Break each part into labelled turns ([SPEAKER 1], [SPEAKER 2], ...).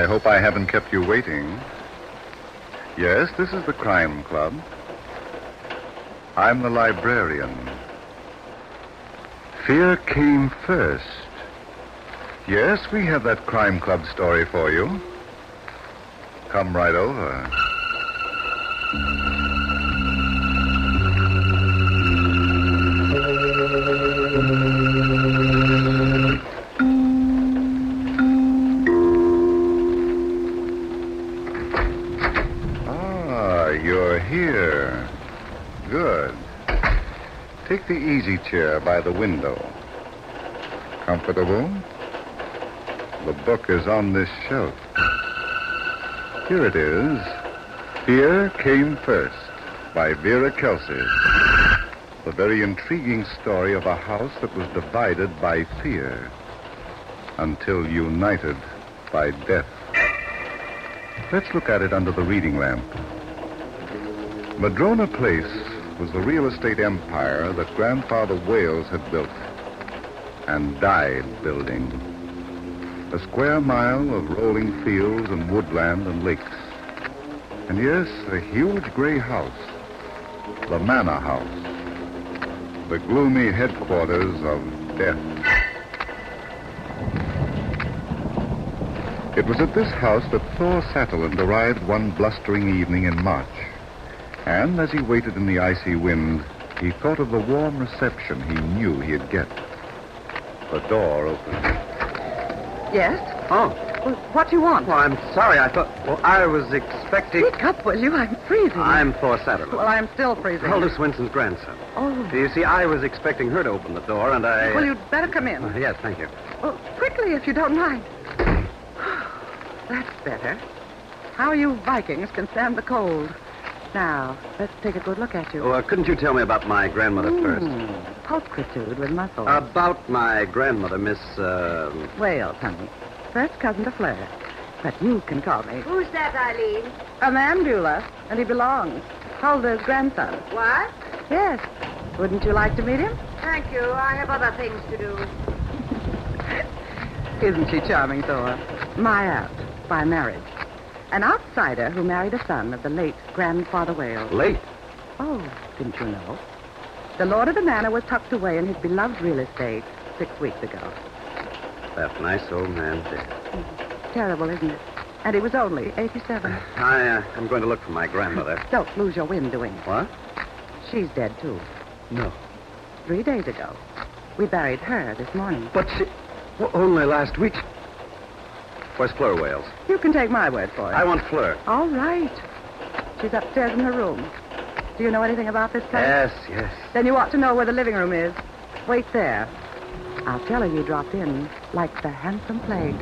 [SPEAKER 1] I hope I haven't kept you waiting. Yes, this is the Crime Club. I'm the librarian. Fear came first. Yes, we have that Crime Club story for you. Come right over. You're here. Good. Take the easy chair by the window. Comfortable? The book is on this shelf. Here it is. Fear Came First by Vera Kelsey. The very intriguing story of a house that was divided by fear until united by death. Let's look at it under the reading lamp. Madrona Place was the real estate empire that Grandfather Wales had built and died building. A square mile of rolling fields and woodland and lakes. And yes, a huge gray house, the Manor House, the gloomy headquarters of death. It was at this house that Thor Satterland arrived one blustering evening in March. And as he waited in the icy wind, he thought of the warm reception he knew he'd get. The door opened.
[SPEAKER 2] Yes?
[SPEAKER 3] Oh.
[SPEAKER 2] Well, what do you want?
[SPEAKER 3] Well, I'm sorry. I was expecting...
[SPEAKER 2] Speak up, will you? I'm freezing.
[SPEAKER 3] I'm Thor Satterland.
[SPEAKER 2] Well, I'm still freezing.
[SPEAKER 3] Huldah Swinson's grandson.
[SPEAKER 2] Oh.
[SPEAKER 3] You see, I was expecting her to open the door, and I...
[SPEAKER 2] Well, you'd better come in.
[SPEAKER 3] Yes, thank you.
[SPEAKER 2] Well, quickly, if you don't mind. That's better. How you Vikings can stand the cold. Now, let's take a good look at you.
[SPEAKER 3] Oh, couldn't you tell me about my grandmother first?
[SPEAKER 2] Pulchritude with muscle.
[SPEAKER 3] About my grandmother, Miss,
[SPEAKER 2] Wales, honey. First cousin to Fleur. But you can call me.
[SPEAKER 4] Who's that, Eileen?
[SPEAKER 2] A Mandula, and he belongs. Huldah's grandson.
[SPEAKER 4] What?
[SPEAKER 2] Yes. Wouldn't you like to meet him?
[SPEAKER 4] Thank you. I have other things to do.
[SPEAKER 2] Isn't she charming, Thor? My aunt, by marriage. An outsider who married a son of the late Grandfather Wales.
[SPEAKER 3] Late?
[SPEAKER 2] Oh, didn't you know? The lord of the manor was tucked away in his beloved real estate 6 weeks ago.
[SPEAKER 3] That nice old man dead.
[SPEAKER 2] Terrible, isn't it? And he was only 87.
[SPEAKER 3] I'm going to look for my grandmother.
[SPEAKER 2] Don't lose your wind doing it.
[SPEAKER 3] What?
[SPEAKER 2] She's dead, too.
[SPEAKER 3] No.
[SPEAKER 2] 3 days ago. We buried her this morning.
[SPEAKER 3] But she... Well, only last week. Where's Fleur Wales?
[SPEAKER 2] You can take my word for it.
[SPEAKER 3] I want Fleur.
[SPEAKER 2] All right. She's upstairs in her room. Do you know anything about this place?
[SPEAKER 3] Yes.
[SPEAKER 2] Then you ought to know where the living room is. Wait there. I'll tell her you dropped in like the handsome plague.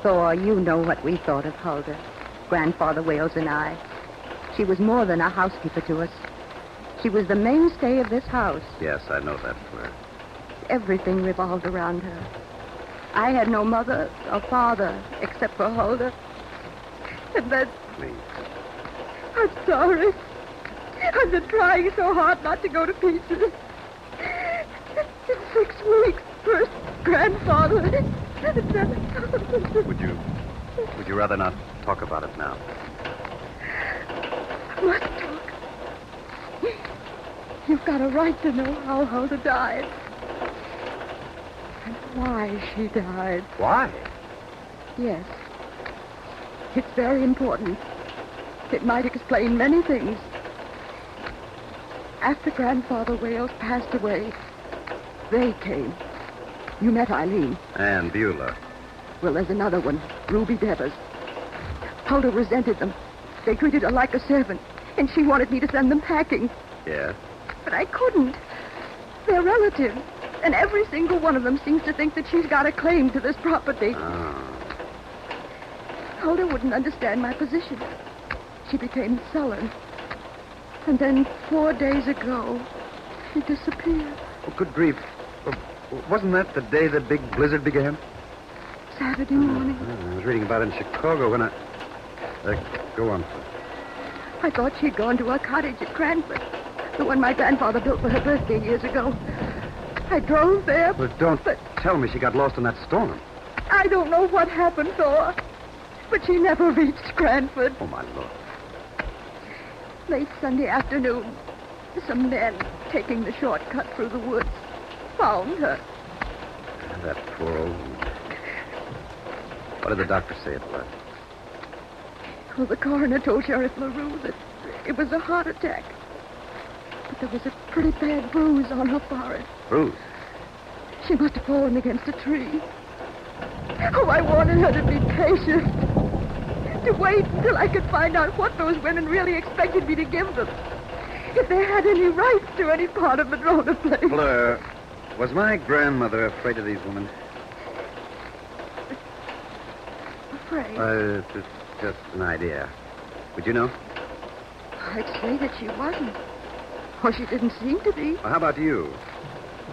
[SPEAKER 2] Thor, you know what we thought of Huldah, Grandfather Wales and I. She was more than a housekeeper to us. She was the mainstay of this house.
[SPEAKER 3] Yes, I know that, Fleur.
[SPEAKER 2] Everything revolved around her. I had no mother or father except for Huldah. And then...
[SPEAKER 3] Please.
[SPEAKER 2] I'm sorry. I've been trying so hard not to go to pieces. In 6 weeks, first Grandfather...
[SPEAKER 3] Would you rather not talk about it now?
[SPEAKER 2] I must talk. You've got a right to know how Huldah died. And why she died.
[SPEAKER 3] Why?
[SPEAKER 2] Yes. It's very important. It might explain many things. After Grandfather Wales passed away, they came. You met Eileen.
[SPEAKER 3] And Beulah.
[SPEAKER 2] Well, there's another one, Ruby Devers. Huldah resented them. They treated her like a servant, and she wanted me to send them packing.
[SPEAKER 3] Yes?
[SPEAKER 2] But I couldn't. They're relatives, and every single one of them seems to think that she's got a claim to this property.
[SPEAKER 3] Oh.
[SPEAKER 2] Huldah wouldn't understand my position. She became sullen. And then 4 days ago, she disappeared.
[SPEAKER 3] Oh, good grief. Wasn't that the day the big blizzard began?
[SPEAKER 2] Saturday morning.
[SPEAKER 3] I was reading about it in Chicago when I... Go on.
[SPEAKER 2] I thought she'd gone to a cottage at Cranford, the one my grandfather built for her birthday years ago. I drove there.
[SPEAKER 3] But don't tell me she got lost in that storm.
[SPEAKER 2] I don't know what happened, Thor, but she never reached Cranford.
[SPEAKER 3] Oh, my Lord.
[SPEAKER 2] Late Sunday afternoon, some men taking the shortcut through the woods found her.
[SPEAKER 3] That poor old... What did the doctor say about that?
[SPEAKER 2] Well, the coroner told Sheriff LaRue that it was a heart attack. But there was a pretty bad bruise on her forehead.
[SPEAKER 3] Bruce?
[SPEAKER 2] She must have fallen against a tree. Oh, I wanted her to be patient. To wait until I could find out what those women really expected me to give them. If they had any rights to any part of Madrona Place.
[SPEAKER 3] Fleur, was my grandmother afraid of these women?
[SPEAKER 2] Afraid?
[SPEAKER 3] It's just an idea. Would you know?
[SPEAKER 2] I'd say that she wasn't. Or she didn't seem to be.
[SPEAKER 3] Well, how about you?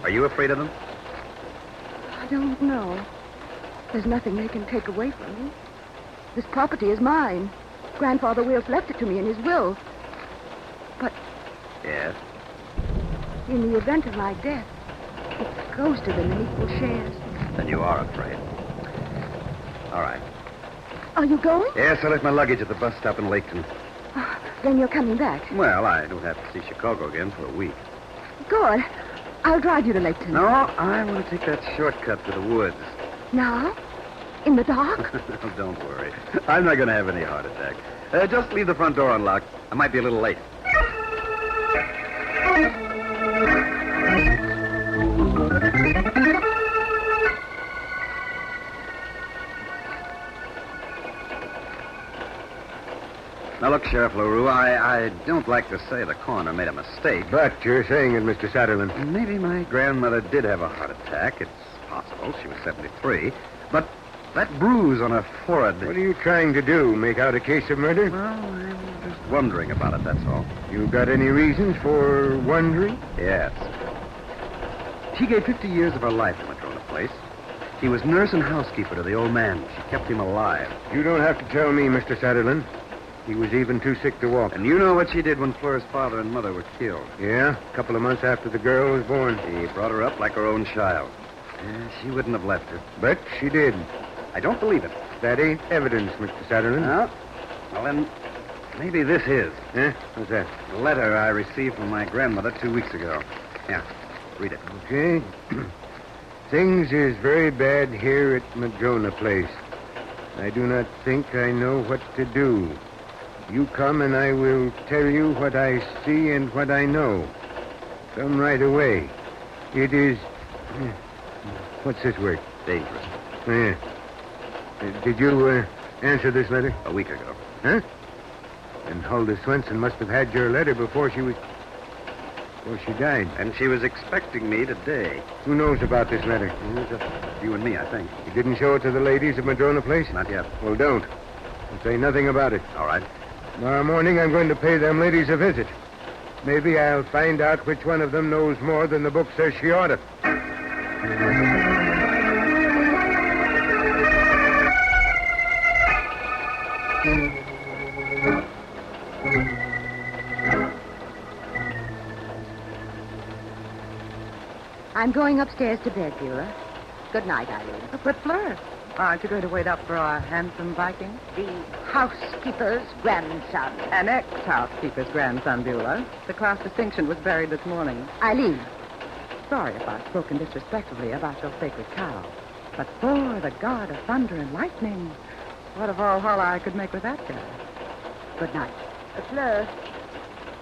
[SPEAKER 3] Are you afraid of them?
[SPEAKER 2] I don't know. There's nothing they can take away from me. This property is mine. Grandfather Wills left it to me in his will. But
[SPEAKER 3] Yes.
[SPEAKER 2] in the event of my death, it goes to them in equal shares.
[SPEAKER 3] Then you are afraid. All right.
[SPEAKER 2] Are you going?
[SPEAKER 3] Yes, I left my luggage at the bus stop in Laketon.
[SPEAKER 2] Then you're coming back.
[SPEAKER 3] Well, I don't have to see Chicago again for a week.
[SPEAKER 2] Good. I'll drive you to Laketon.
[SPEAKER 3] No, I want to take that shortcut to the woods.
[SPEAKER 2] Now? In the dark?
[SPEAKER 3] Oh, don't worry. I'm not going to have any heart attack. Just leave the front door unlocked. I might be a little late. Now, look, Sheriff LaRue, I don't like to say the coroner made a mistake.
[SPEAKER 1] But you're saying it, Mr. Satterland.
[SPEAKER 3] Maybe my grandmother did have a heart attack. It's possible. She was 73. But that bruise on her forehead...
[SPEAKER 1] What are you trying to do, make out a case of murder?
[SPEAKER 3] Well, I'm just wondering about it, that's all.
[SPEAKER 1] You got any reasons for wondering?
[SPEAKER 3] Yes. She gave 50 years of her life to Madrona Place. He was nurse and housekeeper to the old man. She kept him alive.
[SPEAKER 1] You don't have to tell me, Mr. Satterland. He was even too sick to walk.
[SPEAKER 3] And you know what she did when Fleur's father and mother were killed.
[SPEAKER 1] Yeah, a couple of months after the girl was born.
[SPEAKER 3] He brought her up like her own child. She wouldn't have left her.
[SPEAKER 1] But she did.
[SPEAKER 3] I don't believe it.
[SPEAKER 1] That ain't evidence, Mr. Satterland.
[SPEAKER 3] No? Well, then, maybe this is.
[SPEAKER 1] Huh? What's that?
[SPEAKER 3] A letter I received from my grandmother 2 weeks ago. Yeah, read it.
[SPEAKER 1] Okay. Things is very bad here at Madrona Place. I do not think I know what to do. You come and I will tell you what I see and what I know. Come right away. It is... What's this word?
[SPEAKER 3] Dangerous.
[SPEAKER 1] Yeah. Did you answer this letter?
[SPEAKER 3] A week ago.
[SPEAKER 1] Huh? And Huldah Swenson must have had your letter before she died.
[SPEAKER 3] And she was expecting me today.
[SPEAKER 1] Who knows about this letter?
[SPEAKER 3] Just you and me, I think.
[SPEAKER 1] You didn't show it to the ladies of Madrona Place?
[SPEAKER 3] Not yet.
[SPEAKER 1] Well, don't. And say nothing about it.
[SPEAKER 3] All right.
[SPEAKER 1] Tomorrow morning, I'm going to pay them ladies a visit. Maybe I'll find out which one of them knows more than the book says she ought to.
[SPEAKER 2] I'm going upstairs to bed, Beulah. Good night, Eileen.
[SPEAKER 5] But Fleur, aren't you going to wait up for our handsome Viking?
[SPEAKER 4] The housekeeper's grandson.
[SPEAKER 5] An ex-housekeeper's grandson, Beulah. The class distinction was buried this morning.
[SPEAKER 2] Eileen.
[SPEAKER 5] Sorry if I've spoken disrespectfully about your sacred cow. But Thor, the god of thunder and lightning, what of all holler I could make with that guy?
[SPEAKER 2] Good night.
[SPEAKER 4] Fleur,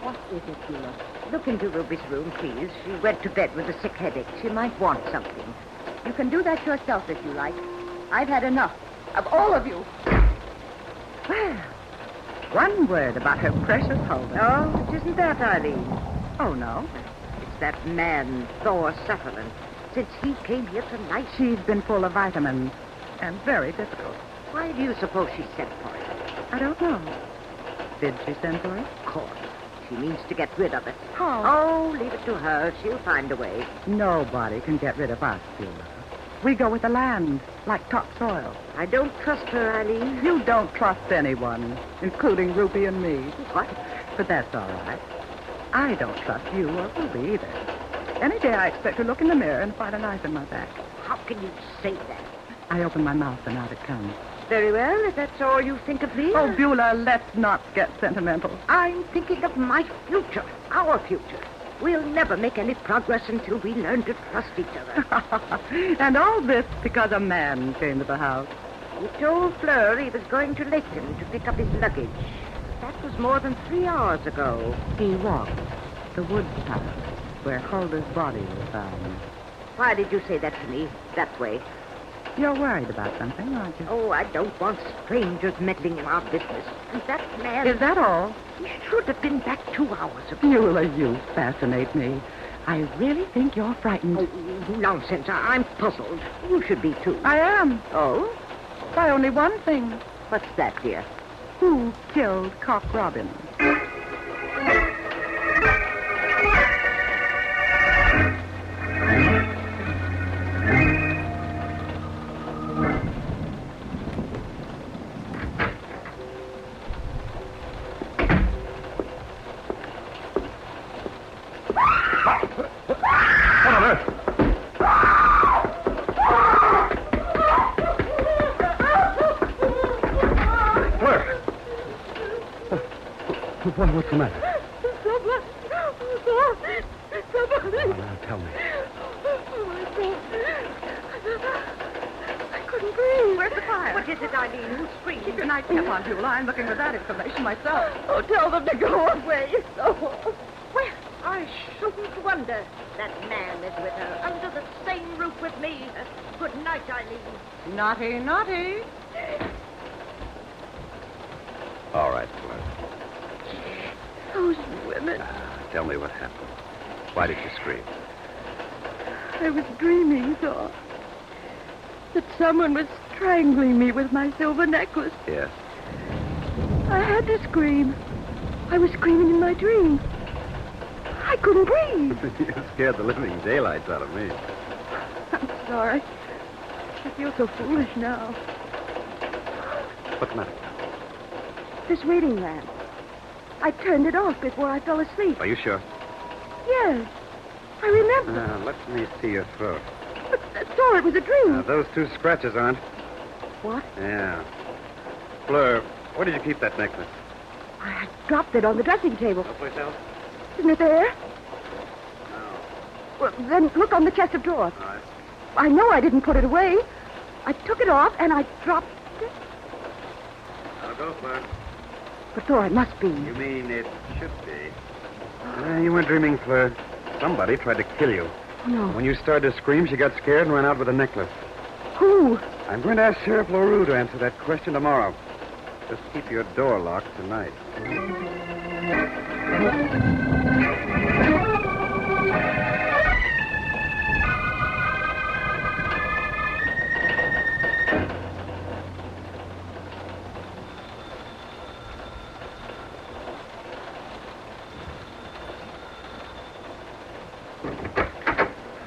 [SPEAKER 4] what is it, Beulah? Look into Ruby's room, please. She went to bed with a sick headache. She might want something.
[SPEAKER 2] You can do that yourself if you like. I've had enough of all of you.
[SPEAKER 5] Well, one word about her precious Huldah.
[SPEAKER 4] Oh, it isn't that, Eileen.
[SPEAKER 5] Oh, no?
[SPEAKER 4] It's that man, Thor Sutherland. Since he came here tonight,
[SPEAKER 5] She's been full of vitamins and very difficult.
[SPEAKER 4] why do you suppose she sent for him?
[SPEAKER 5] I don't know. Did she send for it?
[SPEAKER 4] Of course. She means to get rid of it.
[SPEAKER 5] How?
[SPEAKER 4] Oh, leave it to her. She'll find a way.
[SPEAKER 5] Nobody can get rid of us, Beulah. We go with the land, like topsoil.
[SPEAKER 4] I don't trust her, Eileen.
[SPEAKER 5] You don't trust anyone, including Ruby and me.
[SPEAKER 4] What?
[SPEAKER 5] But that's all right. I don't trust you or Ruby either. Any day I expect to look in the mirror and find a knife in my back.
[SPEAKER 4] How can you say that?
[SPEAKER 5] I open my mouth and out it comes.
[SPEAKER 4] Very well, if that's all you think of me.
[SPEAKER 5] Oh, Beulah, let's not get sentimental.
[SPEAKER 4] I'm thinking of my future, our future. We'll never make any progress until we learn to trust each other.
[SPEAKER 5] And all this because a man came to the house.
[SPEAKER 4] He told Fleur he was going to Laketon to pick up his luggage. That was more than 3 hours ago.
[SPEAKER 5] He walked the woods path where Hulda's body was found.
[SPEAKER 4] Why did you say that to me, that way?
[SPEAKER 5] You're worried about something, aren't you?
[SPEAKER 4] Oh, I don't want strangers meddling in our business. And that man...
[SPEAKER 5] Is that all?
[SPEAKER 4] He should have been back 2 hours ago.
[SPEAKER 5] Beulah, you fascinate me. I really think you're frightened.
[SPEAKER 4] Oh, nonsense. I'm puzzled. You should be, too.
[SPEAKER 5] I am.
[SPEAKER 4] Oh?
[SPEAKER 5] By only one thing.
[SPEAKER 4] What's that, dear?
[SPEAKER 5] Who killed Cock Robin?
[SPEAKER 3] What's the matter?
[SPEAKER 2] Somebody.
[SPEAKER 3] Now, tell me.
[SPEAKER 2] I couldn't breathe.
[SPEAKER 5] Where's the fire?
[SPEAKER 4] What is it, Eileen? Who's screaming?
[SPEAKER 5] Keep your night cap on, Beulah. I'm looking for that information myself.
[SPEAKER 2] Oh, tell them to go away. So.
[SPEAKER 4] Well, I shouldn't wonder. That man is with her, under the same roof with me. Good night, Eileen.
[SPEAKER 5] Naughty, naughty.
[SPEAKER 3] All right, Fleur.
[SPEAKER 2] Those women.
[SPEAKER 3] Tell me what happened. Why did you scream?
[SPEAKER 2] I was dreaming, Thor. That someone was strangling me with my silver necklace.
[SPEAKER 3] Yes.
[SPEAKER 2] I had to scream. I was screaming in my dream. I couldn't breathe.
[SPEAKER 3] You scared the living daylights out of me.
[SPEAKER 2] I'm sorry. I feel so foolish now.
[SPEAKER 3] What's the matter?
[SPEAKER 2] This reading lamp. I turned it off before I fell asleep.
[SPEAKER 3] Are you sure?
[SPEAKER 2] Yes. I remember.
[SPEAKER 3] Let me see your throat.
[SPEAKER 2] But Thor, it was a dream.
[SPEAKER 3] Those 2 scratches aren't.
[SPEAKER 2] What?
[SPEAKER 3] Yeah. Fleur, where did you keep that necklace?
[SPEAKER 2] I dropped it on the dressing table.
[SPEAKER 3] Someplace else?
[SPEAKER 2] Isn't it there?
[SPEAKER 3] No.
[SPEAKER 2] Well, then look on the chest of drawers.
[SPEAKER 3] All right.
[SPEAKER 2] I know I didn't put it away. I took it off and I dropped it.
[SPEAKER 3] I'll go, Fleur.
[SPEAKER 2] But Thor, it must be.
[SPEAKER 3] You mean it should be? You weren't dreaming, Fleur. Somebody tried to kill you.
[SPEAKER 2] Oh, no.
[SPEAKER 3] When you started to scream, she got scared and ran out with a necklace.
[SPEAKER 2] Who?
[SPEAKER 3] I'm going to ask Sheriff LaRue to answer that question tomorrow. Just keep your door locked tonight.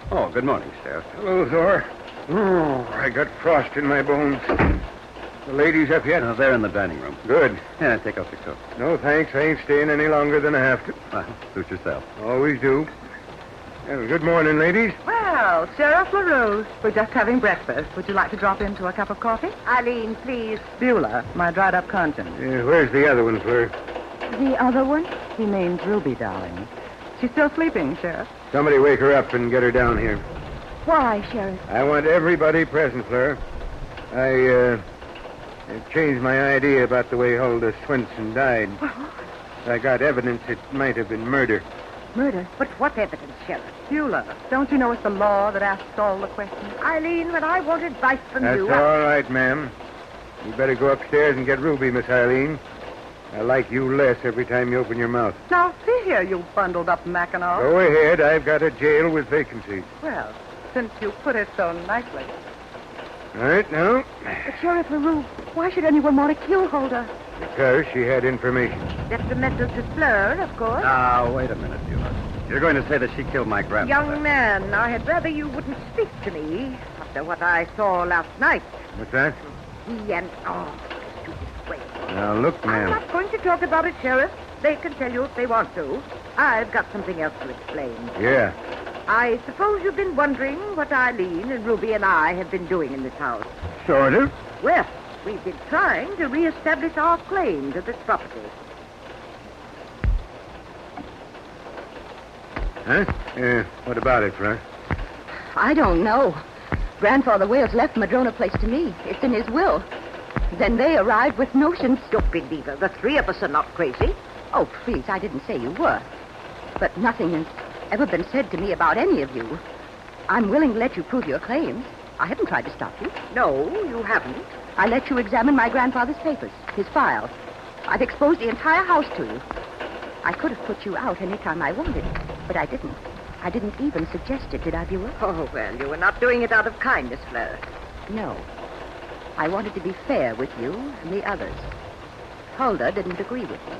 [SPEAKER 3] Oh, good morning, Sheriff.
[SPEAKER 1] Hello, Thor. Oh, I got frost in my bones. The ladies up yet?
[SPEAKER 3] They're in the dining room.
[SPEAKER 1] Good.
[SPEAKER 3] Yeah, take off your coat.
[SPEAKER 1] No, thanks. I ain't staying any longer than I have to.
[SPEAKER 3] Suit yourself.
[SPEAKER 1] Always do. Well, good morning, ladies.
[SPEAKER 5] Well, Sheriff LaRue, we're just having breakfast. Would you like to drop into a cup of coffee?
[SPEAKER 4] Eileen, please.
[SPEAKER 5] Beulah, my dried-up conscience.
[SPEAKER 1] Where's the other one, Fleur?
[SPEAKER 2] The other one?
[SPEAKER 5] He means Ruby, darling. She's still sleeping, Sheriff.
[SPEAKER 1] Somebody wake her up and get her down here.
[SPEAKER 2] Why, Sheriff?
[SPEAKER 1] I want everybody present, Fleur. I changed my idea about the way Hulda Swenson died. I got evidence it might have been murder.
[SPEAKER 2] Murder?
[SPEAKER 4] But what evidence, Sheriff?
[SPEAKER 5] Beulah, don't you know it's the law that asks all the questions?
[SPEAKER 4] Eileen, when I want advice from
[SPEAKER 1] That's
[SPEAKER 4] you...
[SPEAKER 1] all right, ma'am. You better go upstairs and get Ruby, Miss Eileen. I like you less every time you open your mouth.
[SPEAKER 5] Now, see here, you bundled-up Mackinaw.
[SPEAKER 1] Go ahead. I've got a jail with vacancies.
[SPEAKER 5] Well, since you put it so nicely.
[SPEAKER 1] All right, now.
[SPEAKER 2] But Sheriff LaRue, why should anyone want to kill Hulda?
[SPEAKER 1] Because she had information.
[SPEAKER 4] Detrimental to Fleur, of course.
[SPEAKER 3] Now, wait a minute, Beulah. You're going to say that she killed my grandmother.
[SPEAKER 4] Young man, I had rather you wouldn't speak to me. Not after what I saw last night.
[SPEAKER 3] What's that?
[SPEAKER 4] He and... Oh, stupid way.
[SPEAKER 3] Now, look,
[SPEAKER 4] I'm
[SPEAKER 3] ma'am.
[SPEAKER 4] not going to talk about it, Sheriff. They can tell you if they want to. I've got something else to explain.
[SPEAKER 3] Yeah.
[SPEAKER 4] I suppose you've been wondering what Eileen and Ruby and I have been doing in this house.
[SPEAKER 3] Sort of.
[SPEAKER 4] Well, we've been trying to reestablish our claim to this property.
[SPEAKER 3] Huh? What about it, Fleur?
[SPEAKER 2] I don't know. Grandfather Wales left Madrona Place to me. It's in his will. Then they arrived with notions.
[SPEAKER 4] Don't believe her. The three of us are not crazy.
[SPEAKER 2] Oh, please, I didn't say you were. But nothing has ever been said to me about any of you. I'm willing to let you prove your claims. I haven't tried to stop you.
[SPEAKER 4] No, you haven't.
[SPEAKER 2] I let you examine my grandfather's papers, his files. I've exposed the entire house to you. I could have put you out any time I wanted, but I didn't. I didn't even suggest it, did I, Buell?
[SPEAKER 4] Oh, well, you were not doing it out of kindness, Fleur.
[SPEAKER 2] No. I wanted to be fair with you and the others. Huldah didn't agree with me,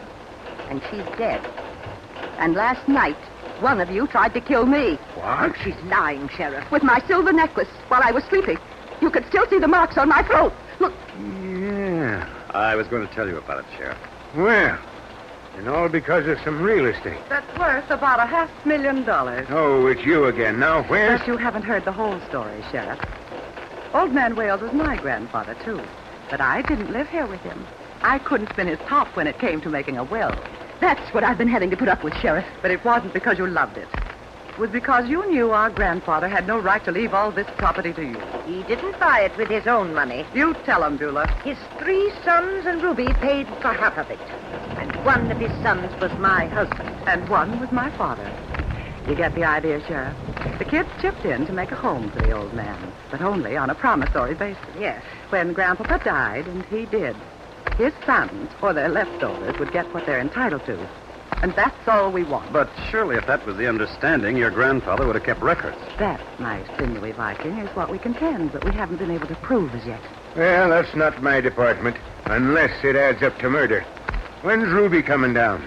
[SPEAKER 2] and she's dead. And last night, one of you tried to kill me.
[SPEAKER 4] What? She's lying, Sheriff.
[SPEAKER 2] With my silver necklace while I was sleeping. You could still see the marks on my throat. Look.
[SPEAKER 3] Yeah.
[SPEAKER 6] I was going to tell you about it, Sheriff.
[SPEAKER 3] Well, and all because of some real estate.
[SPEAKER 5] That's worth about $500,000.
[SPEAKER 3] Oh, it's you again. Now, where?
[SPEAKER 5] But you haven't heard the whole story, Sheriff. Old Man Wales was my grandfather, too. But I didn't live here with him. I couldn't spin his top when it came to making a will.
[SPEAKER 2] That's what I've been having to put up with, Sheriff.
[SPEAKER 5] But it wasn't because you loved it. It was because you knew our grandfather had no right to leave all this property to you.
[SPEAKER 4] He didn't buy it with his own money.
[SPEAKER 5] You tell him, Beulah.
[SPEAKER 4] His 3 sons and Ruby paid for half of it. And one of his sons was my husband.
[SPEAKER 5] And one was my father. You get the idea, Sheriff? The kids chipped in to make a home for the old man, but only on a promissory basis.
[SPEAKER 4] Yes.
[SPEAKER 5] When Grandpapa died, and he did, his sons, or their leftovers, would get what they're entitled to. And that's all we want.
[SPEAKER 6] But surely if that was the understanding, your grandfather would have kept records.
[SPEAKER 5] That, my sinewy Viking, is what we contend, but we haven't been able to prove as yet.
[SPEAKER 3] Well, that's not my department, unless it adds up to murder. When's Ruby coming down?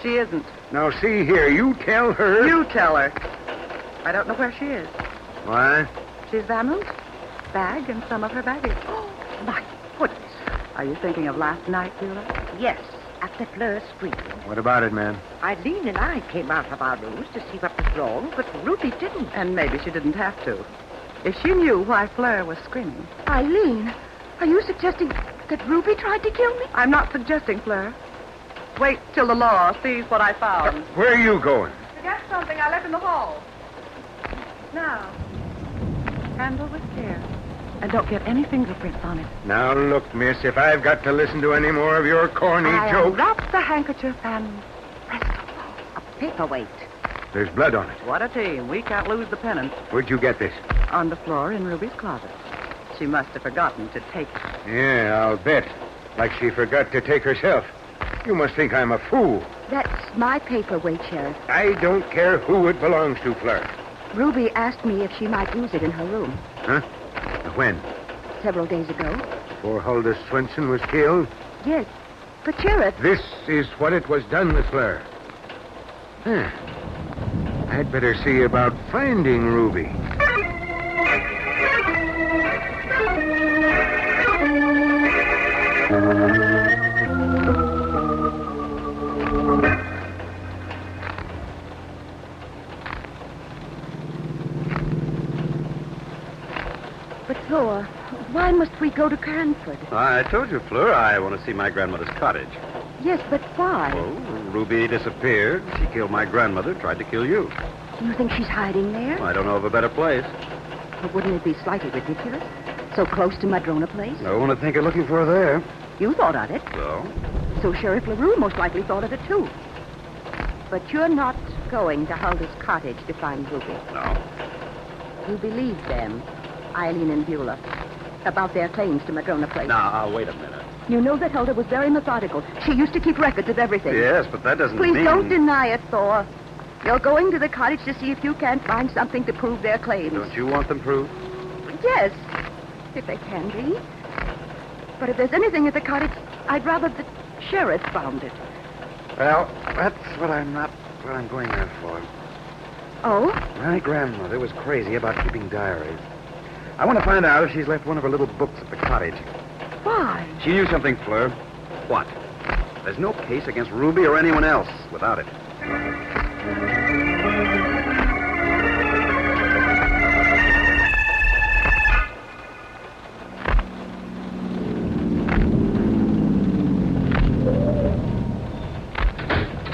[SPEAKER 5] She isn't.
[SPEAKER 3] Now, see here, you tell her...
[SPEAKER 5] You tell her. I don't know where she is.
[SPEAKER 3] Why?
[SPEAKER 5] She's vamoosed. Bag and some of her baggage.
[SPEAKER 4] Oh, my goodness.
[SPEAKER 5] Are you thinking of last night, Beulah?
[SPEAKER 4] Yes, at the Fleur Street.
[SPEAKER 3] What about it, ma'am?
[SPEAKER 4] Eileen and I came out of our rooms to see what was wrong, but Ruby didn't.
[SPEAKER 5] And maybe she didn't have to. If she knew why Fleur was screaming.
[SPEAKER 2] Eileen, are you suggesting that Ruby tried to kill me?
[SPEAKER 5] I'm not suggesting, Fleur. Wait till the law sees what I found.
[SPEAKER 3] Where are you going?
[SPEAKER 5] To get something I left in the hall. Now, handle with care. And don't get any fingerprints on it.
[SPEAKER 3] Now, look, miss, if I've got to listen to any more of your corny
[SPEAKER 5] I'll
[SPEAKER 3] jokes...
[SPEAKER 5] wrap the handkerchief and presto.
[SPEAKER 4] A paperweight.
[SPEAKER 3] There's blood on it.
[SPEAKER 5] What a team. We can't lose the pennant.
[SPEAKER 3] Where'd you get this?
[SPEAKER 5] On the floor in Ruby's closet. She must have forgotten to take it.
[SPEAKER 3] Yeah, I'll bet. Like she forgot to take herself. You must think I'm a fool.
[SPEAKER 2] That's my paperweight, Sheriff.
[SPEAKER 3] I don't care who it belongs to, Fleur.
[SPEAKER 2] Ruby asked me if she might use it in her room.
[SPEAKER 3] Huh? When?
[SPEAKER 2] Several days ago.
[SPEAKER 3] Before Huldah Swenson was killed?
[SPEAKER 2] Yes. But, Sheriff...
[SPEAKER 3] This is what it was done with Fleur. Huh. I'd better see about finding Ruby.
[SPEAKER 2] But, Flora, why must we go to Cranford?
[SPEAKER 6] I told you, Fleur, I want to see my grandmother's cottage.
[SPEAKER 2] Yes, but why?
[SPEAKER 6] Oh, Ruby disappeared. She killed my grandmother, tried to kill you.
[SPEAKER 2] You think she's hiding there?
[SPEAKER 6] I don't know of a better place.
[SPEAKER 2] But wouldn't it be slightly ridiculous? So close to Madrona Place?
[SPEAKER 6] I want to think of looking for her there.
[SPEAKER 2] You thought of it.
[SPEAKER 6] So?
[SPEAKER 2] Sheriff LaRue most likely thought of it, too. But you're not going to Huldah's cottage to find Ruby.
[SPEAKER 6] No.
[SPEAKER 2] You believe them, Eileen and Beulah, about their claims to Madrona Place.
[SPEAKER 6] Now, wait a minute.
[SPEAKER 2] You know that Huldah was very methodical. She used to keep records of everything.
[SPEAKER 6] Yes, but that doesn't
[SPEAKER 2] Please
[SPEAKER 6] mean...
[SPEAKER 2] don't deny it, Thor. You're going to the cottage to see if you can't find something to prove their claims.
[SPEAKER 6] Don't you want them proved?
[SPEAKER 2] Yes, if they can be. But if there's anything at the cottage, I'd rather the sheriff found it.
[SPEAKER 6] Well, that's what I'm going there for.
[SPEAKER 2] Oh?
[SPEAKER 6] My grandmother was crazy about keeping diaries.
[SPEAKER 3] I want to find out if she's left one of her little books at the cottage.
[SPEAKER 5] Why?
[SPEAKER 3] She knew something, Fleur. What? There's no case against Ruby or anyone else without it.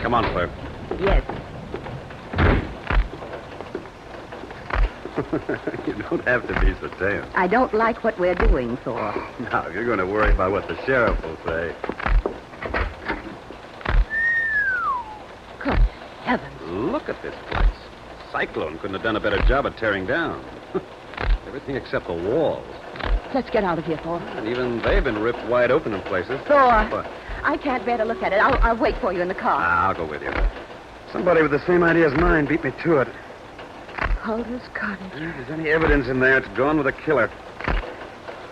[SPEAKER 3] Come on, Fleur.
[SPEAKER 4] Yes.
[SPEAKER 3] You don't have to be so tense.
[SPEAKER 4] I don't like what we're doing, Thor.
[SPEAKER 3] Now, if you're going to worry about what the sheriff will say.
[SPEAKER 4] Good heavens.
[SPEAKER 3] Look at this place. Cyclone couldn't have done a better job of tearing down. Everything except the walls.
[SPEAKER 2] Let's get out of here, Thor.
[SPEAKER 3] And even they've been ripped wide open in places.
[SPEAKER 2] Thor.
[SPEAKER 3] What?
[SPEAKER 2] I can't bear to look at it. I'll wait for you in the car.
[SPEAKER 3] I'll go with you. Somebody with the same idea as mine beat me to it.
[SPEAKER 2] Calder's cottage.
[SPEAKER 3] If there's any evidence in there, it's gone with a killer.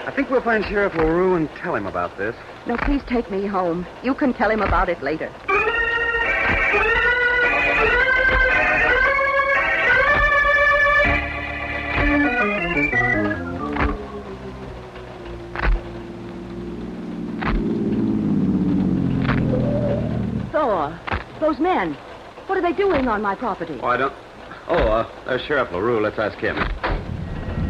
[SPEAKER 3] I think we'll find Sheriff LaRue and tell him about this.
[SPEAKER 2] No, please take me home. You can tell him about it later. Thor, those men. What are they doing on my property?
[SPEAKER 3] Oh, I don't... Oh, there's Sheriff LaRue. Let's ask him.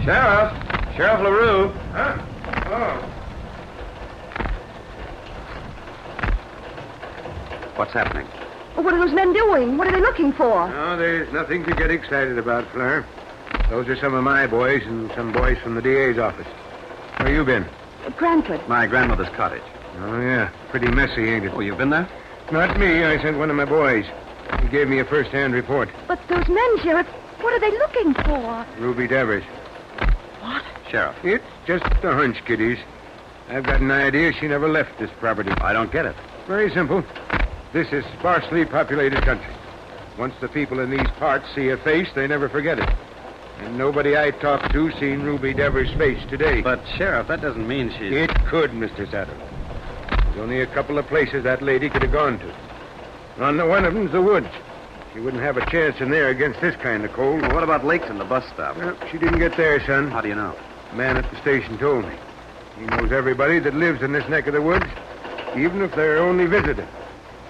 [SPEAKER 3] Sheriff! Sheriff LaRue!
[SPEAKER 7] Huh? Oh.
[SPEAKER 3] What's happening?
[SPEAKER 2] What are those men doing? What are they looking for?
[SPEAKER 7] No, there's nothing to get excited about, Fleur. Those are some of my boys and some boys from the DA's office. Where you been?
[SPEAKER 2] Cranford.
[SPEAKER 3] My grandmother's cottage.
[SPEAKER 7] Oh, yeah. Pretty messy, ain't it?
[SPEAKER 3] Oh, you've been there?
[SPEAKER 7] Not me. I sent one of my boys. He gave me a first-hand report.
[SPEAKER 2] But those men, Sheriff, what are they looking for?
[SPEAKER 7] Ruby Devers.
[SPEAKER 3] What? Sheriff.
[SPEAKER 7] It's just a hunch, kiddies. I've got an idea she never left this property.
[SPEAKER 3] I don't get it.
[SPEAKER 7] Very simple. This is sparsely populated country. Once the people in these parts see a face, they never forget it. And nobody I talked to seen Ruby Devers' face today.
[SPEAKER 3] But, Sheriff, that doesn't mean she's...
[SPEAKER 7] It could, Mr. Saddle. There's only a couple of places that lady could have gone to. One of them's the woods. She wouldn't have a chance in there against this kind of cold.
[SPEAKER 3] Well, what about Lakes and the bus stop?
[SPEAKER 7] Well, she didn't get there, son.
[SPEAKER 3] How do you know?
[SPEAKER 7] The man at the station told me. He knows everybody that lives in this neck of the woods, even if they're only visiting.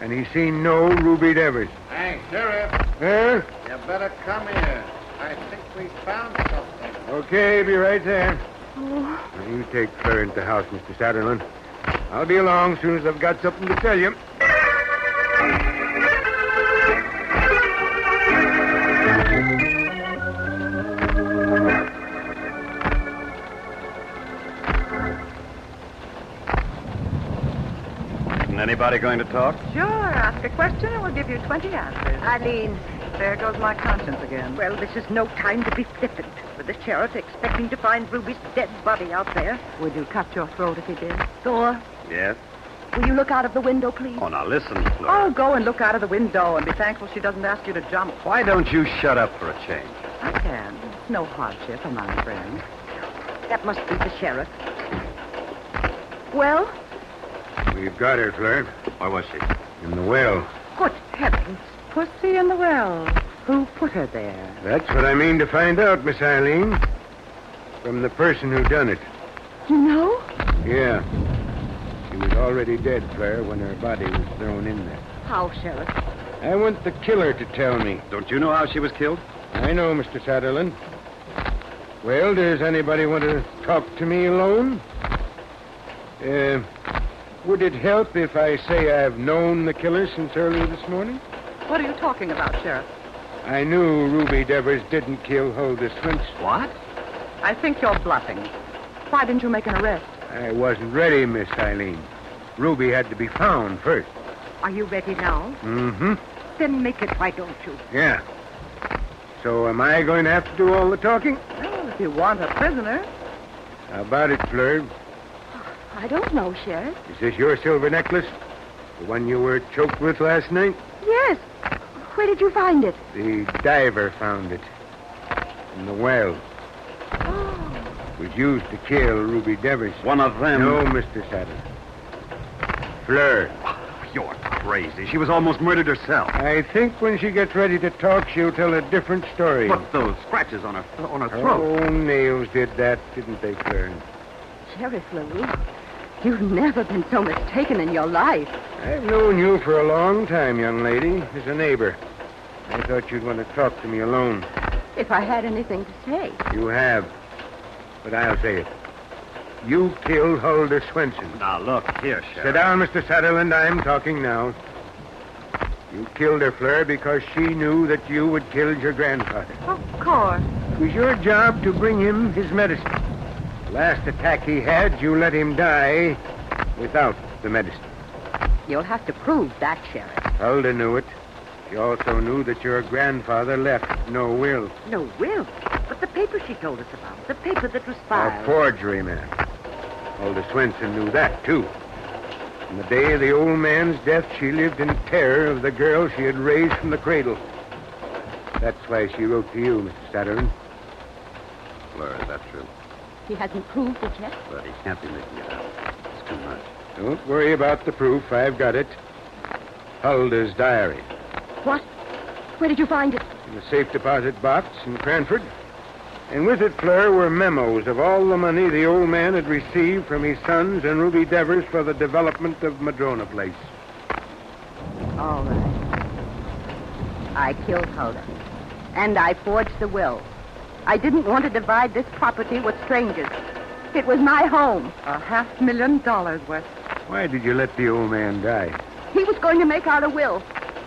[SPEAKER 7] And he's seen no Ruby Devers.
[SPEAKER 1] Hey, Sheriff,
[SPEAKER 7] Huh?
[SPEAKER 1] you better come here. I think we found something.
[SPEAKER 7] Okay, be right there.
[SPEAKER 2] Oh,
[SPEAKER 7] Now, you take Fleur into the house, Mr. Satterland. I'll be along as soon as I've got something to tell you.
[SPEAKER 3] Isn't anybody going to talk?
[SPEAKER 5] Sure, ask a question and we'll give you 20 answers.
[SPEAKER 4] Eileen,
[SPEAKER 5] There goes my conscience again.
[SPEAKER 4] well, this is no time to be flippant. With the sheriff expecting to find Ruby's dead body out there.
[SPEAKER 5] Would you cut your throat if he did?
[SPEAKER 2] Thor,
[SPEAKER 3] Yes?
[SPEAKER 2] will you look out of the window, please?
[SPEAKER 3] Oh, now listen, Fleur.
[SPEAKER 5] Oh, go and look out of the window and be thankful she doesn't ask you to jump.
[SPEAKER 3] Why don't you shut up for a change?
[SPEAKER 5] I can. It's no hardship among friends.
[SPEAKER 4] That must be the sheriff.
[SPEAKER 2] Well,
[SPEAKER 7] We've got her, Fleur.
[SPEAKER 3] Where was she?
[SPEAKER 7] In the well.
[SPEAKER 4] Good heavens.
[SPEAKER 5] Pussy in the well. Who put her there?
[SPEAKER 7] That's what I mean to find out, Miss Eileen. From the person who done it.
[SPEAKER 2] you know?
[SPEAKER 7] Yeah. She was already dead, Fleur, when her body was thrown in there.
[SPEAKER 4] How, Sheriff?
[SPEAKER 7] I want the killer to tell me.
[SPEAKER 3] Don't you know how she was killed?
[SPEAKER 7] I know, Mr. Satterland. Well, does anybody want to talk to me alone? Would it help if I say I've known the killer since early this morning?
[SPEAKER 5] What are you talking about, Sheriff?
[SPEAKER 7] I knew Ruby Devers didn't kill Huldah Swince.
[SPEAKER 3] What?
[SPEAKER 5] I think you're bluffing. Why didn't you make an arrest?
[SPEAKER 7] I wasn't ready, Miss Eileen. Ruby had to be found first.
[SPEAKER 4] Are you ready now?
[SPEAKER 7] Mm-hmm.
[SPEAKER 4] Then make it, why don't you?
[SPEAKER 7] Yeah. So am I going to have to do all the talking?
[SPEAKER 5] Well, if you want a prisoner.
[SPEAKER 7] How about it, Fleur?
[SPEAKER 2] I don't know, Sheriff.
[SPEAKER 7] Is this your silver necklace? The one you were choked with last night?
[SPEAKER 2] Yes. Where did you find it?
[SPEAKER 7] The diver found it. In the well.
[SPEAKER 2] Oh.
[SPEAKER 7] It was used to kill Ruby Devers.
[SPEAKER 3] One of them.
[SPEAKER 7] No, Mr. Saddle. Fleur.
[SPEAKER 3] You're crazy. She was almost murdered herself.
[SPEAKER 7] I think when she gets ready to talk, she'll tell a different story.
[SPEAKER 3] But those scratches on her throat.
[SPEAKER 7] Oh, nails did that, didn't they, Claire?
[SPEAKER 2] Sheriff LaRue, you've never been so mistaken in your life.
[SPEAKER 7] I've known you for a long time, young lady, as a neighbor. I thought you'd want to talk to me alone.
[SPEAKER 2] If I had anything to say.
[SPEAKER 7] You have. But I'll say it. You killed Huldah Swenson.
[SPEAKER 3] Now, look here, Sheriff.
[SPEAKER 7] Sit down, Mr. Sutherland. I'm talking now. You killed her, Fleur, because she knew that you had killed your grandfather.
[SPEAKER 5] Of course.
[SPEAKER 7] It was your job to bring him his medicine. The last attack he had, you let him die without the medicine.
[SPEAKER 2] You'll have to prove that, Sheriff.
[SPEAKER 7] Huldah knew it. She also knew that your grandfather left no will.
[SPEAKER 4] No will? But the paper she told us about, the paper that was filed.
[SPEAKER 7] A forgery, ma'am. Huldah Swenson knew that, too. From the day of the old man's death, she lived in terror of the girl she had raised from the cradle. That's why she wrote to you, Mr. Sutherland.
[SPEAKER 3] Fleur, is that true?
[SPEAKER 2] He hasn't proved it yet.
[SPEAKER 3] But he can't be making it up. It's too much.
[SPEAKER 7] Don't worry about the proof. I've got it. Huldah's diary.
[SPEAKER 2] What? Where did you find it?
[SPEAKER 7] In the safe deposit box in Cranford. And with it, Fleur, were memos of all the money the old man had received from his sons and Ruby Devers for the development of Madrona Place.
[SPEAKER 2] All right. I killed Huldah. And I forged the will. I didn't want to divide this property with strangers. It was my home.
[SPEAKER 5] $500,000 worth.
[SPEAKER 7] Why did you let the old man die?
[SPEAKER 2] He was going to make out a will,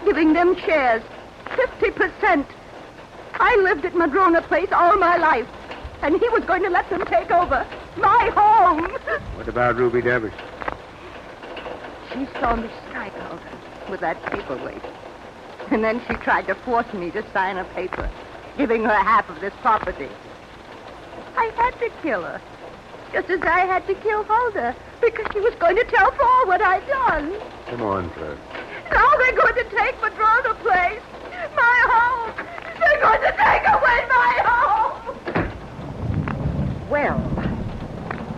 [SPEAKER 2] giving them shares, 50%. I lived at Madrona Place all my life, and he was going to let them take over my home.
[SPEAKER 7] What about Ruby Devers?
[SPEAKER 2] She saw me strike Huldah with that paperweight. And then she tried to force me to sign a paper, giving her half of this property. I had to kill her, just as I had to kill Huldah, because she was going to tell Paul what I'd done.
[SPEAKER 7] Come on, Fleur.
[SPEAKER 2] Now they're going to take Madrona Place, my home. They're going to take away my home.
[SPEAKER 5] Well,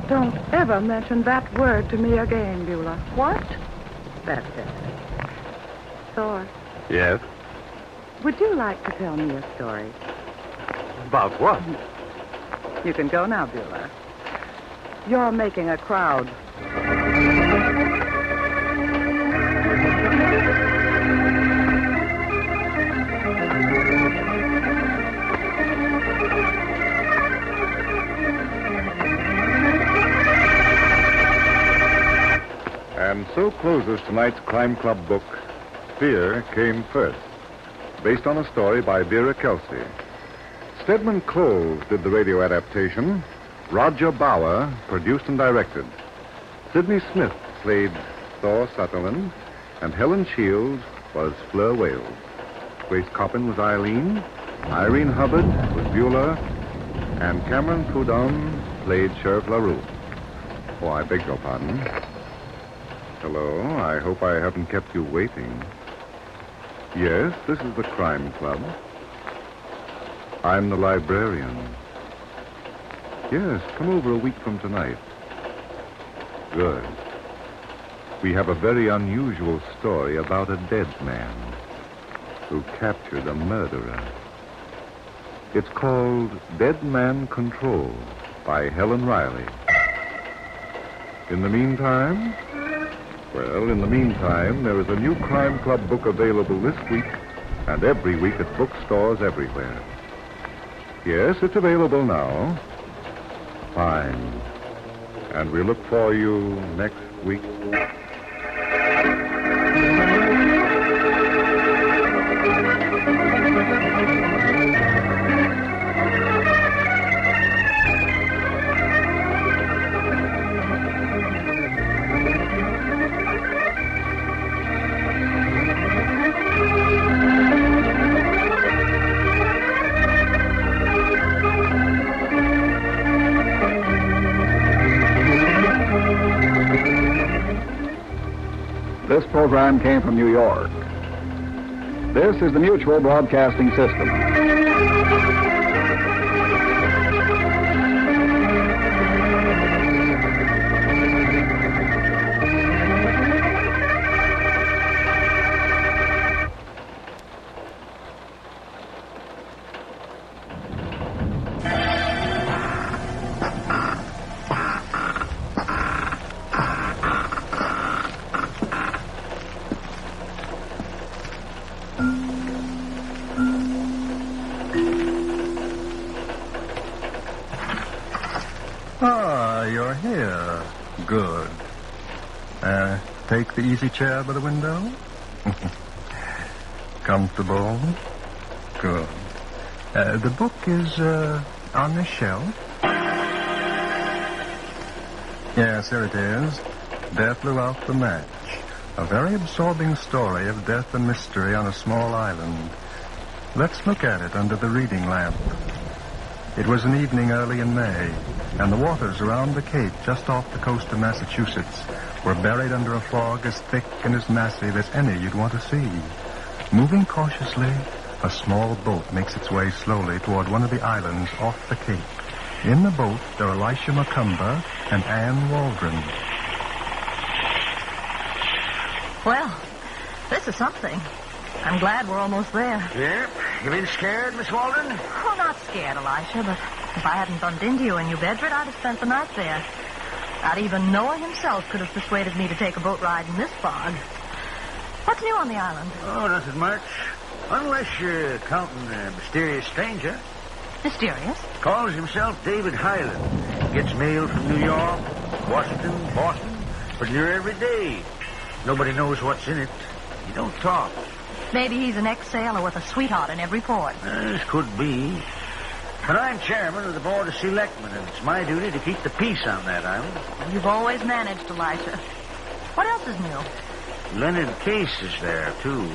[SPEAKER 5] don't ever mention that word to me again, Beulah.
[SPEAKER 2] What?
[SPEAKER 5] That's it. Thor,
[SPEAKER 3] Yes?
[SPEAKER 5] would you like to tell me a story?
[SPEAKER 3] About what?
[SPEAKER 5] You can go now, Beulah. You're making a crowd.
[SPEAKER 1] And so closes tonight's Crime Club book, Fear Came First, based on a story by Vera Kelsey. Stedman Clove did the radio adaptation. Roger Bauer produced and directed. Sidney Smith played Thor Sutherland, and Helen Shields was Fleur Wales. Grace Coppin was Eileen, Irene Hubbard was Beulah, and Cameron Prudhomme played Sheriff LaRue. Oh, I beg your pardon. Hello, I hope I haven't kept you waiting. Yes, this is the Crime Club. I'm the librarian. Yes, come over a week from tonight. Good. We have a very unusual story about a dead man who captured a murderer. It's called Dead Man Control by Helen Riley. In the meantime, there is a new Crime Club book available this week and every week at bookstores everywhere. Yes, it's available now. Fine. And we look for you next week.
[SPEAKER 8] This program came from New York. This is the Mutual Broadcasting System.
[SPEAKER 9] Ah, you're here. Good. Take the easy chair by the window. Comfortable. Good. The book is on the shelf. Yes, here it is. Death Blew Out the Match. A very absorbing story of death and mystery on a small island. Let's look at it under the reading lamp. It was an evening early in May, and the waters around the Cape, just off the coast of Massachusetts, were buried under a fog as thick and as massive as any you'd want to see. Moving cautiously, a small boat makes its way slowly toward one of the islands off the Cape. In the boat, are Elisha McCumber and Ann Waldron.
[SPEAKER 10] Well, this is something. I'm glad we're almost there.
[SPEAKER 7] Yeah? You been scared, Miss Waldron?
[SPEAKER 10] Oh, not scared, Elisha, but if I hadn't bumped into you in New Bedford, I'd have spent the night there. Not even Noah himself could have persuaded me to take a boat ride in this fog. What's new on the island?
[SPEAKER 7] Oh, nothing much. Unless you're counting a mysterious stranger.
[SPEAKER 10] Mysterious?
[SPEAKER 7] Calls himself David Highland. Gets mail from New York, Washington, Boston, but near every day. Nobody knows what's in it. He don't talk.
[SPEAKER 10] Maybe he's an ex-sailor with a sweetheart in every port.
[SPEAKER 7] This could be. But I'm chairman of the Board of Selectmen, and it's my duty to keep the peace on that island.
[SPEAKER 10] You've always managed, Elisha. What else is new?
[SPEAKER 7] Leonard Case is there, too.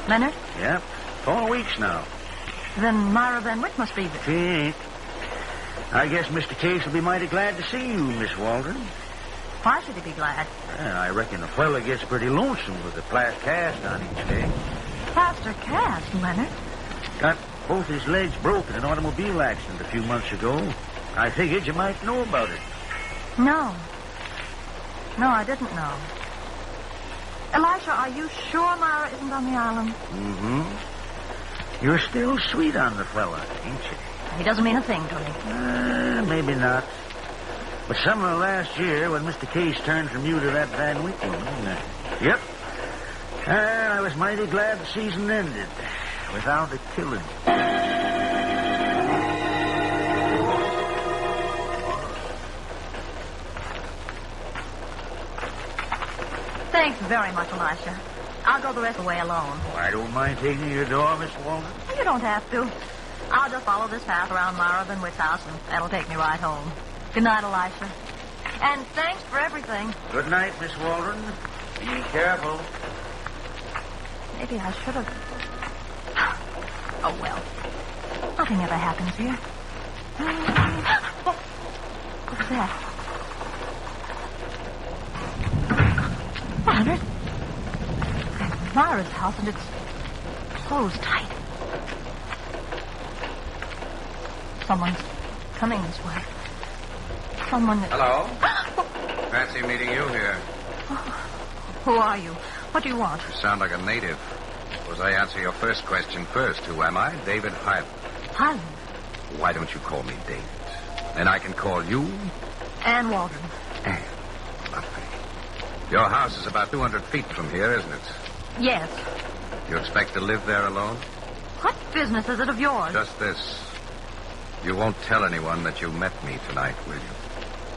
[SPEAKER 10] Leonard?
[SPEAKER 7] Yep. 4 weeks now.
[SPEAKER 10] Then Myra Van Wyck must be there.
[SPEAKER 7] She ain't. I guess Mr. Case will be mighty glad to see you, Miss Waldron.
[SPEAKER 10] Why should he be glad?
[SPEAKER 7] I reckon the fella gets pretty lonesome with the plaster cast on each leg.
[SPEAKER 10] Plaster cast, Leonard?
[SPEAKER 7] Got both his legs broken in an automobile accident a few months ago. I figured you might know about it.
[SPEAKER 10] No. No, I didn't know. Elisha, are you sure Myra isn't on the island?
[SPEAKER 7] Mm-hmm. You're still sweet on the fella, ain't you?
[SPEAKER 10] He doesn't mean a thing to me.
[SPEAKER 7] Maybe not. But summer of last year, when Mr. Case turned from you to that Van Wyck woman, yep. And I was mighty glad the season ended without a killing.
[SPEAKER 10] Thanks very much, Elisha. I'll go the rest of the way alone.
[SPEAKER 7] Oh, I don't mind taking you to your door, Miss Waldron.
[SPEAKER 10] You don't have to. I'll just follow this path around Myra Van Wyck's house, and that'll take me right home. Good night, Elisha. And thanks for everything.
[SPEAKER 7] Good night, Miss Waldron. Be careful.
[SPEAKER 10] Maybe I should have... Oh, well. Nothing ever happens here. Oh, what was that? Leonard? Myra's house, and it's closed tight. Someone's coming this way. Someone...
[SPEAKER 6] Hello? Fancy meeting you here.
[SPEAKER 10] Who are you? What do you want?
[SPEAKER 6] You sound like a native. Suppose I answer your first question first. Who am I? David Highland.
[SPEAKER 10] Highland?
[SPEAKER 6] Why don't you call me David? Then I can call you...
[SPEAKER 10] Ann Waldron.
[SPEAKER 6] Ann. Lovely. Your house is about 200 feet from here, isn't it?
[SPEAKER 10] Yes.
[SPEAKER 6] You expect to live there alone?
[SPEAKER 10] What business is it of yours?
[SPEAKER 6] Just this. You won't tell anyone that you met me tonight, will you?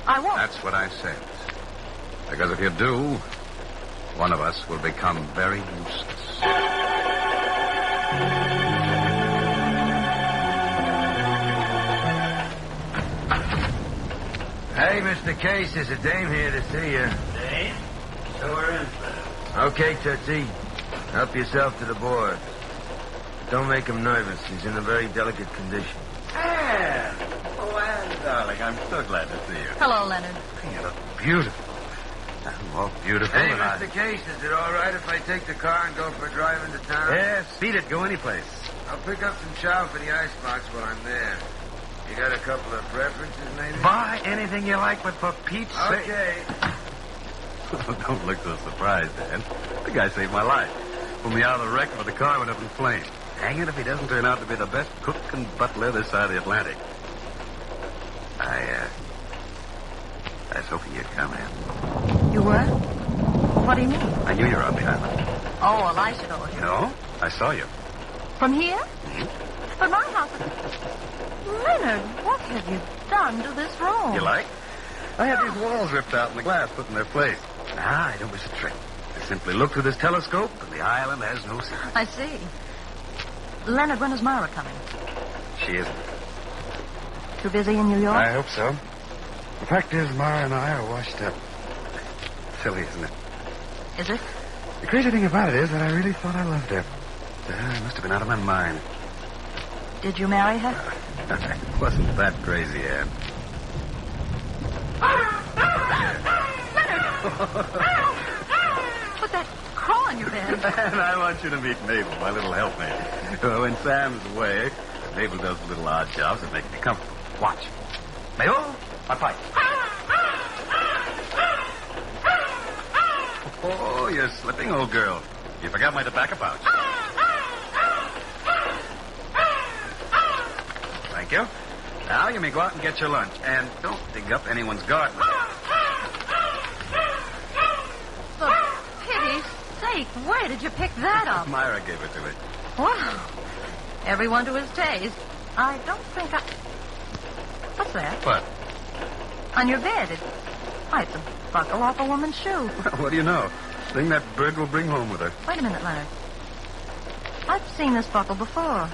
[SPEAKER 10] I won't.
[SPEAKER 6] That's what I said. Because if you do, one of us will become very useless.
[SPEAKER 7] Hey, Mr. Case, there's a dame here to see you.
[SPEAKER 11] Dame? Show her in, sir.
[SPEAKER 7] Okay, Tootsie. Help yourself to the board. Don't make him nervous. He's in a very delicate condition.
[SPEAKER 11] Anne! Oh, Anne, darling, I'm so glad to see you.
[SPEAKER 10] Hello, Leonard.
[SPEAKER 6] You look beautiful. More beautiful
[SPEAKER 7] Hey,
[SPEAKER 6] than
[SPEAKER 7] Mr. Case, is it all right if I take the car and go for a drive into town?
[SPEAKER 6] Yes, beat it. Go anyplace.
[SPEAKER 7] I'll pick up some chow for the icebox while I'm there. You got a couple of preferences, maybe?
[SPEAKER 6] Buy anything you like, but for Pete's sake...
[SPEAKER 7] Okay.
[SPEAKER 6] Don't look so surprised, Dan. The guy saved my life. Pulled me out of the wreck when the car went up in flames. Hang it if he doesn't turn out to be the best cook and butler this side of the Atlantic. I was hoping you'd come in.
[SPEAKER 10] You were? What do you mean?
[SPEAKER 6] I knew you were on the island.
[SPEAKER 10] Oh, Elisha told you.
[SPEAKER 6] No? I saw you.
[SPEAKER 10] From here?
[SPEAKER 6] Mm-hmm.
[SPEAKER 10] But my house is... Leonard, what have you done to this room?
[SPEAKER 6] You like? I had these walls ripped out and the glass put in their place. I don't miss a trick. I simply look through this telescope, and the island has no secrets.
[SPEAKER 10] I see. Leonard, when is Myra coming?
[SPEAKER 6] She isn't.
[SPEAKER 10] Too busy in New York?
[SPEAKER 6] I hope so. The fact is, Myra and I are washed up. Silly, isn't it?
[SPEAKER 10] Is it?
[SPEAKER 6] The crazy thing about it is that I really thought I loved her. I must have been out of my mind.
[SPEAKER 10] Did you marry her?
[SPEAKER 6] It wasn't that crazy, Anne.
[SPEAKER 10] Put that crawl on your bed.
[SPEAKER 6] And I want you to meet Mabel, my little helpmate. When Sam's away, Mabel does the little odd jobs that make me comfortable. Watch. Mabel, my pipe. Oh, you're slipping, old girl. You forgot my tobacco pouch. Thank you. Now you may go out and get your lunch. And don't dig up anyone's garden.
[SPEAKER 10] For pity's sake, where did you pick that up?
[SPEAKER 6] Myra gave it to me.
[SPEAKER 10] Wow. Everyone to his taste. I don't think I... What's that?
[SPEAKER 6] What?
[SPEAKER 10] On your bed. It's a buckle off a woman's shoe.
[SPEAKER 6] What do you know? Thing that bird will bring home with her.
[SPEAKER 10] Wait a minute, Leonard. I've seen this buckle before.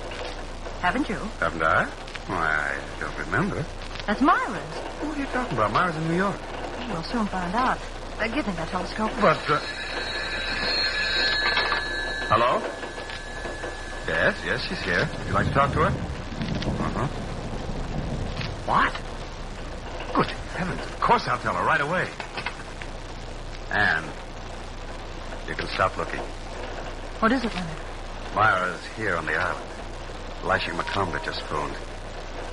[SPEAKER 10] Haven't you?
[SPEAKER 6] Haven't I? Why, I don't remember.
[SPEAKER 10] That's Myra's.
[SPEAKER 6] What are you talking about? Myra's in New York.
[SPEAKER 10] We'll soon find out. Give me that telescope.
[SPEAKER 6] But, Hello? Yes, she's here. Would you like to talk to her? Uh-huh. What? Good heavens. Of course I'll tell her right away. Anne, you can stop looking.
[SPEAKER 10] What is it, Leonard?
[SPEAKER 6] Myra's here on the island. Elisha McCombra just phoned.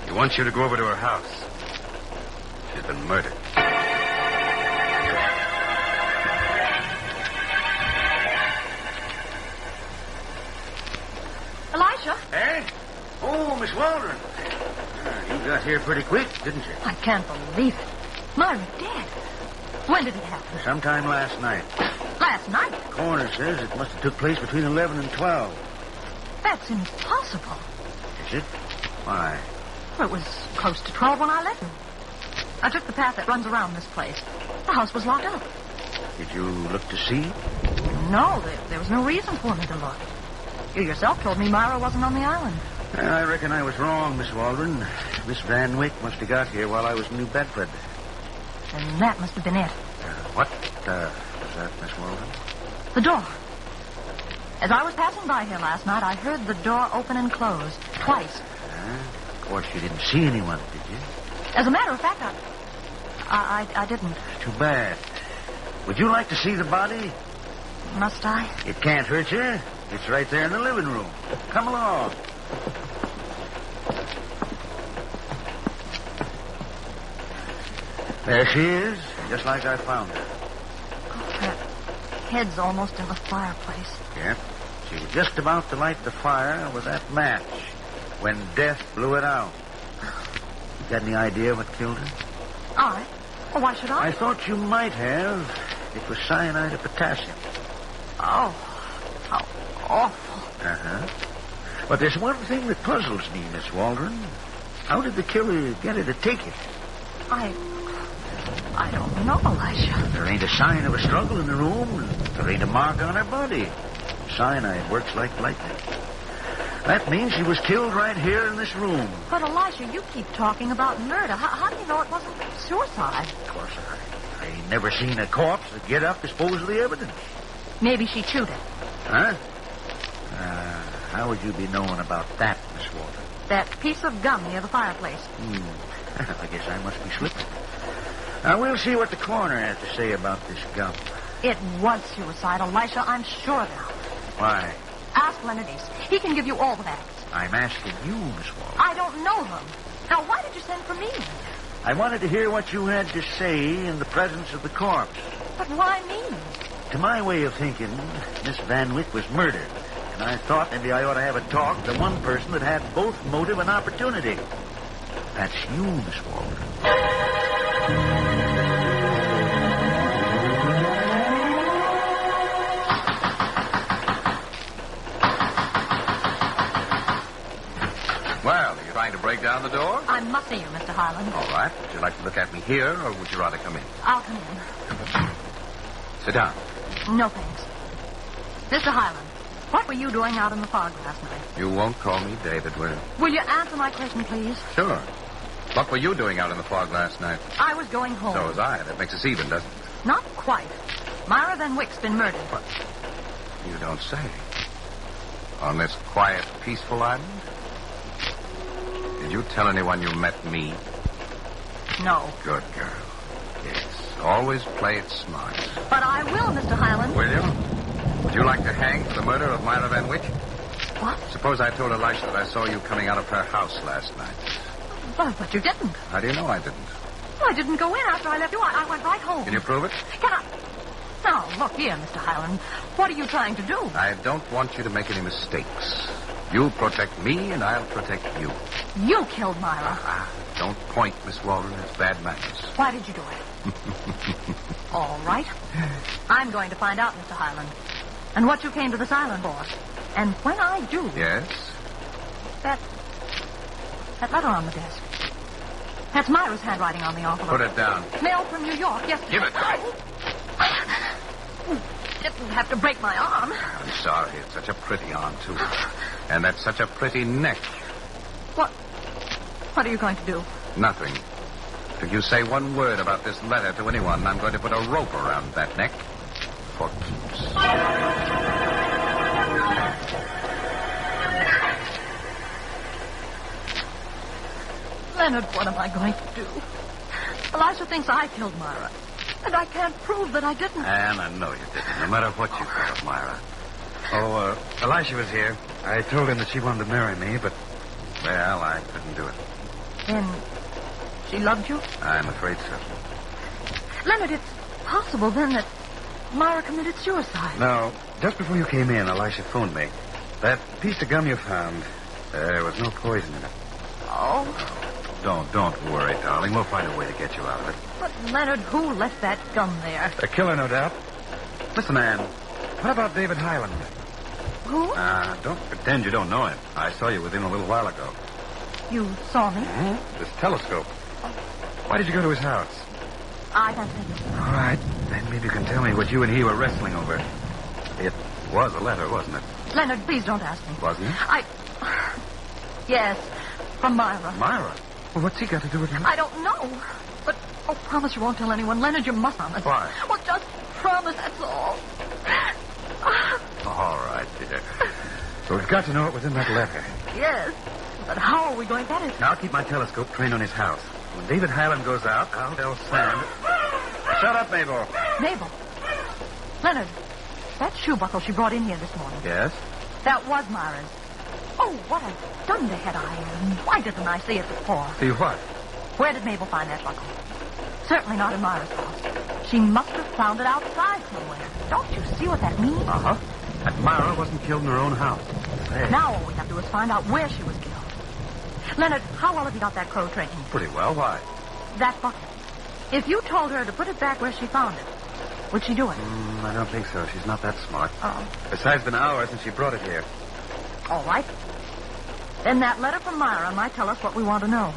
[SPEAKER 6] He wants you to go over to her house. She's been murdered.
[SPEAKER 10] Elisha?
[SPEAKER 7] Hey? Oh, Miss Waldron. You got here pretty quick, didn't you?
[SPEAKER 10] I can't believe it. Myra dead. When did it happen?
[SPEAKER 7] Sometime last night.
[SPEAKER 10] Last night?
[SPEAKER 7] The coroner says it must have took place between 11 and 12.
[SPEAKER 10] That's impossible.
[SPEAKER 7] Is it? Why?
[SPEAKER 10] Well, it was close to 12 when I left him. I took the path that runs around this place. The house was locked up.
[SPEAKER 7] Did you look to see?
[SPEAKER 10] No, there was no reason for me to look. You yourself told me Myra wasn't on the island.
[SPEAKER 7] I reckon I was wrong, Miss Waldron. Miss Van Wyck must have got here while I was in New Bedford.
[SPEAKER 10] And that must have been it.
[SPEAKER 7] What was that, Miss Waldron?
[SPEAKER 10] The door. As I was passing by here last night, I heard the door open and close twice.
[SPEAKER 7] Of course, you didn't see anyone, did you?
[SPEAKER 10] As a matter of fact, I didn't.
[SPEAKER 7] Too bad. Would you like to see the body?
[SPEAKER 10] Must I?
[SPEAKER 7] It can't hurt you. It's right there in the living room. Come along. There she is, just like I found her.
[SPEAKER 10] Oh, her head's almost in the fireplace.
[SPEAKER 7] Yeah. She was just about to light the fire with that match when death blew it out. You got any idea what killed her?
[SPEAKER 10] I? Well, why should I?
[SPEAKER 7] I thought you might have. It was cyanide of potassium.
[SPEAKER 10] Oh, how awful.
[SPEAKER 7] Uh-huh. But there's one thing that puzzles me, Miss Waldron. How did the killer get her to take it?
[SPEAKER 10] I don't know, Elisha.
[SPEAKER 7] There ain't a sign of a struggle in the room, and there ain't a mark on her body. Cyanide works like lightning. That means she was killed right here in this room.
[SPEAKER 10] But, Elisha, you keep talking about murder. How do you know it wasn't suicide?
[SPEAKER 7] Of course, I ain't never seen a corpse that get up dispose of the evidence.
[SPEAKER 10] Maybe she chewed it.
[SPEAKER 7] Huh? How would you be knowing about that, Miss Waldron?
[SPEAKER 10] That piece of gum near the fireplace.
[SPEAKER 7] I guess I must be slipping. Now, we'll see what the coroner has to say about this gum.
[SPEAKER 10] It was suicide, Elisha. I'm sure of that.
[SPEAKER 7] Why?
[SPEAKER 10] Ask Leonard East. He can give you all the facts.
[SPEAKER 7] I'm asking you, Miss Waldron.
[SPEAKER 10] I don't know him. Now, why did you send for me?
[SPEAKER 7] I wanted to hear what you had to say in the presence of the corpse.
[SPEAKER 10] But why me?
[SPEAKER 7] To my way of thinking, Miss Van Wyck was murdered. And I thought maybe I ought to have a talk to one person that had both motive and opportunity. That's you, Miss Waldron.
[SPEAKER 6] trying to break down the door?
[SPEAKER 10] I must see you, Mr. Highland.
[SPEAKER 6] All right. Would you like to look at me here, or would you rather come in?
[SPEAKER 10] I'll come in.
[SPEAKER 6] Sit down.
[SPEAKER 10] No, thanks. Mr. Highland, what were you doing out in the fog last night?
[SPEAKER 6] You won't call me David, will you?
[SPEAKER 10] Will you answer my question, please?
[SPEAKER 6] Sure. What were you doing out in the fog last night?
[SPEAKER 10] I was going home.
[SPEAKER 6] So was I. That makes us even, doesn't it?
[SPEAKER 10] Not quite. Myra Van Wyck's been murdered.
[SPEAKER 6] What? You don't say. On this quiet, peaceful island? Did you tell anyone you met me?
[SPEAKER 10] No.
[SPEAKER 6] Good girl. Yes. Always play it smart.
[SPEAKER 10] But I will, Mr. Highland.
[SPEAKER 6] Will you? Would you like to hang for the murder of Myra Van Wyck?
[SPEAKER 10] What?
[SPEAKER 6] Suppose I told Elisha that I saw you coming out of her house last night.
[SPEAKER 10] But you didn't.
[SPEAKER 6] How do you know I didn't?
[SPEAKER 10] Well, I didn't go in after I left you. I went right home.
[SPEAKER 6] Can you prove it?
[SPEAKER 10] Can I? Now, look here, Mr. Highland. What are you trying to do?
[SPEAKER 6] I don't want you to make any mistakes. You'll protect me, and I'll protect you.
[SPEAKER 10] You killed Myra.
[SPEAKER 6] Don't point, Miss Walden. It's bad manners.
[SPEAKER 10] Why did you do it? All right. I'm going to find out, Mr. Highland, and what you came to this island for. And when I do...
[SPEAKER 6] Yes?
[SPEAKER 10] That letter on the desk. That's Myra's handwriting on the envelope.
[SPEAKER 6] Put it down.
[SPEAKER 10] Mailed from New York yesterday.
[SPEAKER 6] Give it to me.
[SPEAKER 10] Didn't have to break my arm.
[SPEAKER 6] I'm sorry. It's such a pretty arm, too. And that's such a pretty neck.
[SPEAKER 10] What are you going to do?
[SPEAKER 6] Nothing. If you say one word about this letter to anyone, I'm going to put a rope around that neck for keeps.
[SPEAKER 10] Leonard, what am I going to do? Elisha thinks I killed Myra. And I can't prove that I didn't.
[SPEAKER 3] And I know you didn't, no matter what you thought of Myra. Oh, Elisha was here. I told him that she wanted to marry me, but, well, I couldn't do it.
[SPEAKER 10] Then she loved you?
[SPEAKER 3] I'm afraid so.
[SPEAKER 10] Leonard, it's possible then that Myra committed suicide.
[SPEAKER 3] No, just before you came in, Elisha phoned me. That piece of gum you found, there was no poison in it.
[SPEAKER 10] Oh.
[SPEAKER 3] Don't worry, darling. We'll find a way to get you out of it.
[SPEAKER 10] But, Leonard, who left that gun there?
[SPEAKER 3] A killer, no doubt. Listen, Ann, what about David Highland?
[SPEAKER 10] Who?
[SPEAKER 3] Don't pretend you don't know him. I saw you with him a little while ago.
[SPEAKER 10] You saw me?
[SPEAKER 3] Mm-hmm. This telescope. Why did you go to his house?
[SPEAKER 10] I don't think.
[SPEAKER 3] All right. Then maybe you can tell me what you and he were wrestling over. It was a letter, wasn't it?
[SPEAKER 10] Leonard, please don't ask me.
[SPEAKER 3] Wasn't it?
[SPEAKER 10] Yes, from Myra.
[SPEAKER 3] Myra? Well, what's he got to do with it?
[SPEAKER 10] I don't know. But, promise you won't tell anyone. Leonard, you must promise.
[SPEAKER 3] Why?
[SPEAKER 10] Well, just promise, that's all.
[SPEAKER 3] All right, dear. So we've got to know what was in that letter.
[SPEAKER 10] Yes, but how are we going to get it?
[SPEAKER 3] I'll keep my telescope trained on his house. When David Highland goes out, I'll tell Sam. Shut up, Mabel.
[SPEAKER 10] Mabel. Leonard, that shoe buckle she brought in here this morning.
[SPEAKER 3] Yes?
[SPEAKER 10] That was Myra's. Oh, what a dunderhead I am. Why didn't I see it before?
[SPEAKER 3] See what?
[SPEAKER 10] Where did Mabel find that buckle? Certainly not in Myra's house. She must have found it outside somewhere. Don't you see what that means?
[SPEAKER 3] Uh-huh. That Myra wasn't killed in her own house. Hey.
[SPEAKER 10] Now all we have to do is find out where she was killed. Leonard, how well have you got that crow trained?
[SPEAKER 3] Pretty well. Why?
[SPEAKER 10] That buckle. If you told her to put it back where she found it, would she do it?
[SPEAKER 3] I don't think so. She's not that smart.
[SPEAKER 10] Oh.
[SPEAKER 3] Besides, it's been hours since she brought it here.
[SPEAKER 10] All right. Then that letter from Myra might tell us what we want to know.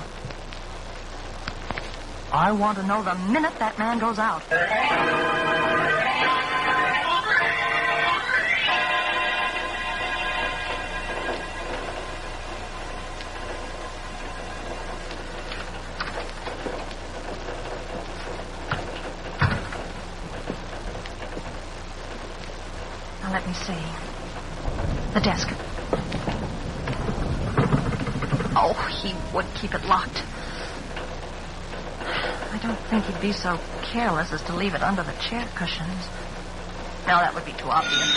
[SPEAKER 10] I want to know the minute that man goes out. Now, let me see. The desk. Oh, he would keep it locked. I don't think he'd be so careless as to leave it under the chair cushions. No, that would be too obvious.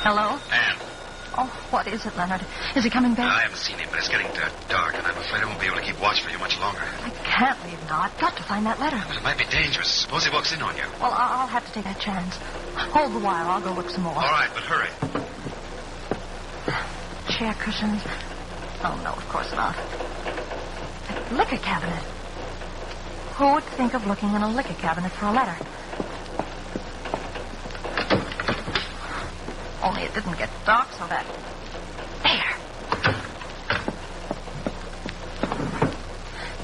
[SPEAKER 10] Hello?
[SPEAKER 12] Anne.
[SPEAKER 10] Oh, what is it, Leonard? Is he coming back?
[SPEAKER 12] I haven't seen him, but it's getting dark, and I'm afraid I won't be able to keep watch for you much longer.
[SPEAKER 10] I can't leave now. I've got to find that letter.
[SPEAKER 12] But it might be dangerous. Suppose he walks in on you.
[SPEAKER 10] Well, I'll have to take that chance. Hold the wire. I'll go look some more.
[SPEAKER 12] All right, but hurry.
[SPEAKER 10] Chair cushions. Oh, no, of course not. A liquor cabinet. Who would think of looking in a liquor cabinet for a letter? Only it didn't get dark so that... There.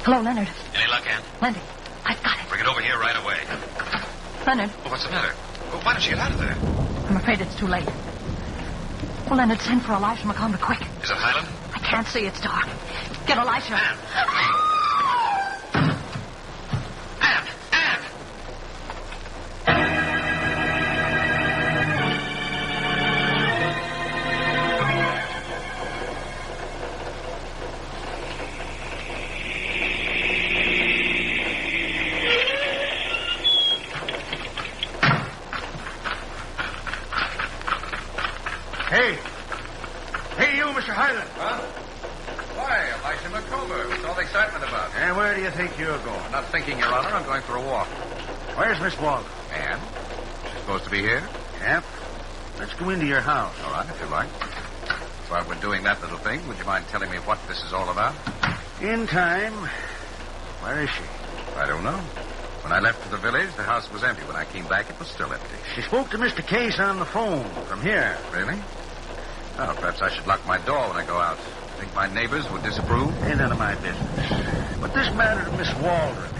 [SPEAKER 10] Hello, Leonard.
[SPEAKER 12] Any luck, Ann?
[SPEAKER 10] Lindy, I've got it.
[SPEAKER 12] Bring it over here right away.
[SPEAKER 10] Leonard,
[SPEAKER 12] Well, what's the matter? Well, why don't you get out of there?
[SPEAKER 10] I'm afraid it's too late. Well, Leonard, send for Elisha McComber quick.
[SPEAKER 12] Is it Highland?
[SPEAKER 10] I can't see. It's dark. Get Elisha.
[SPEAKER 12] Ann!
[SPEAKER 7] Hey, you, Mr. Highland.
[SPEAKER 6] Huh? Why, Elisha McComber. What's all the excitement about?
[SPEAKER 7] And where do you think you're going?
[SPEAKER 6] I'm not thinking, Your Honor. I'm going for a walk.
[SPEAKER 7] Where's Miss Walden?
[SPEAKER 6] Ann? She's supposed to be here?
[SPEAKER 7] Yep. Let's go into your house.
[SPEAKER 6] All right, if you like. While we're doing that little thing, would you mind telling me what this is all about?
[SPEAKER 7] In time. Where is she?
[SPEAKER 6] I don't know. When I left for the village, the house was empty. When I came back, it was still empty.
[SPEAKER 7] She spoke to Mr. Case on the phone from here.
[SPEAKER 6] Really? Well, perhaps I should lock my door when I go out. Think my neighbors would disapprove?
[SPEAKER 7] Ain't none of my business. But this matter to Miss Waldron.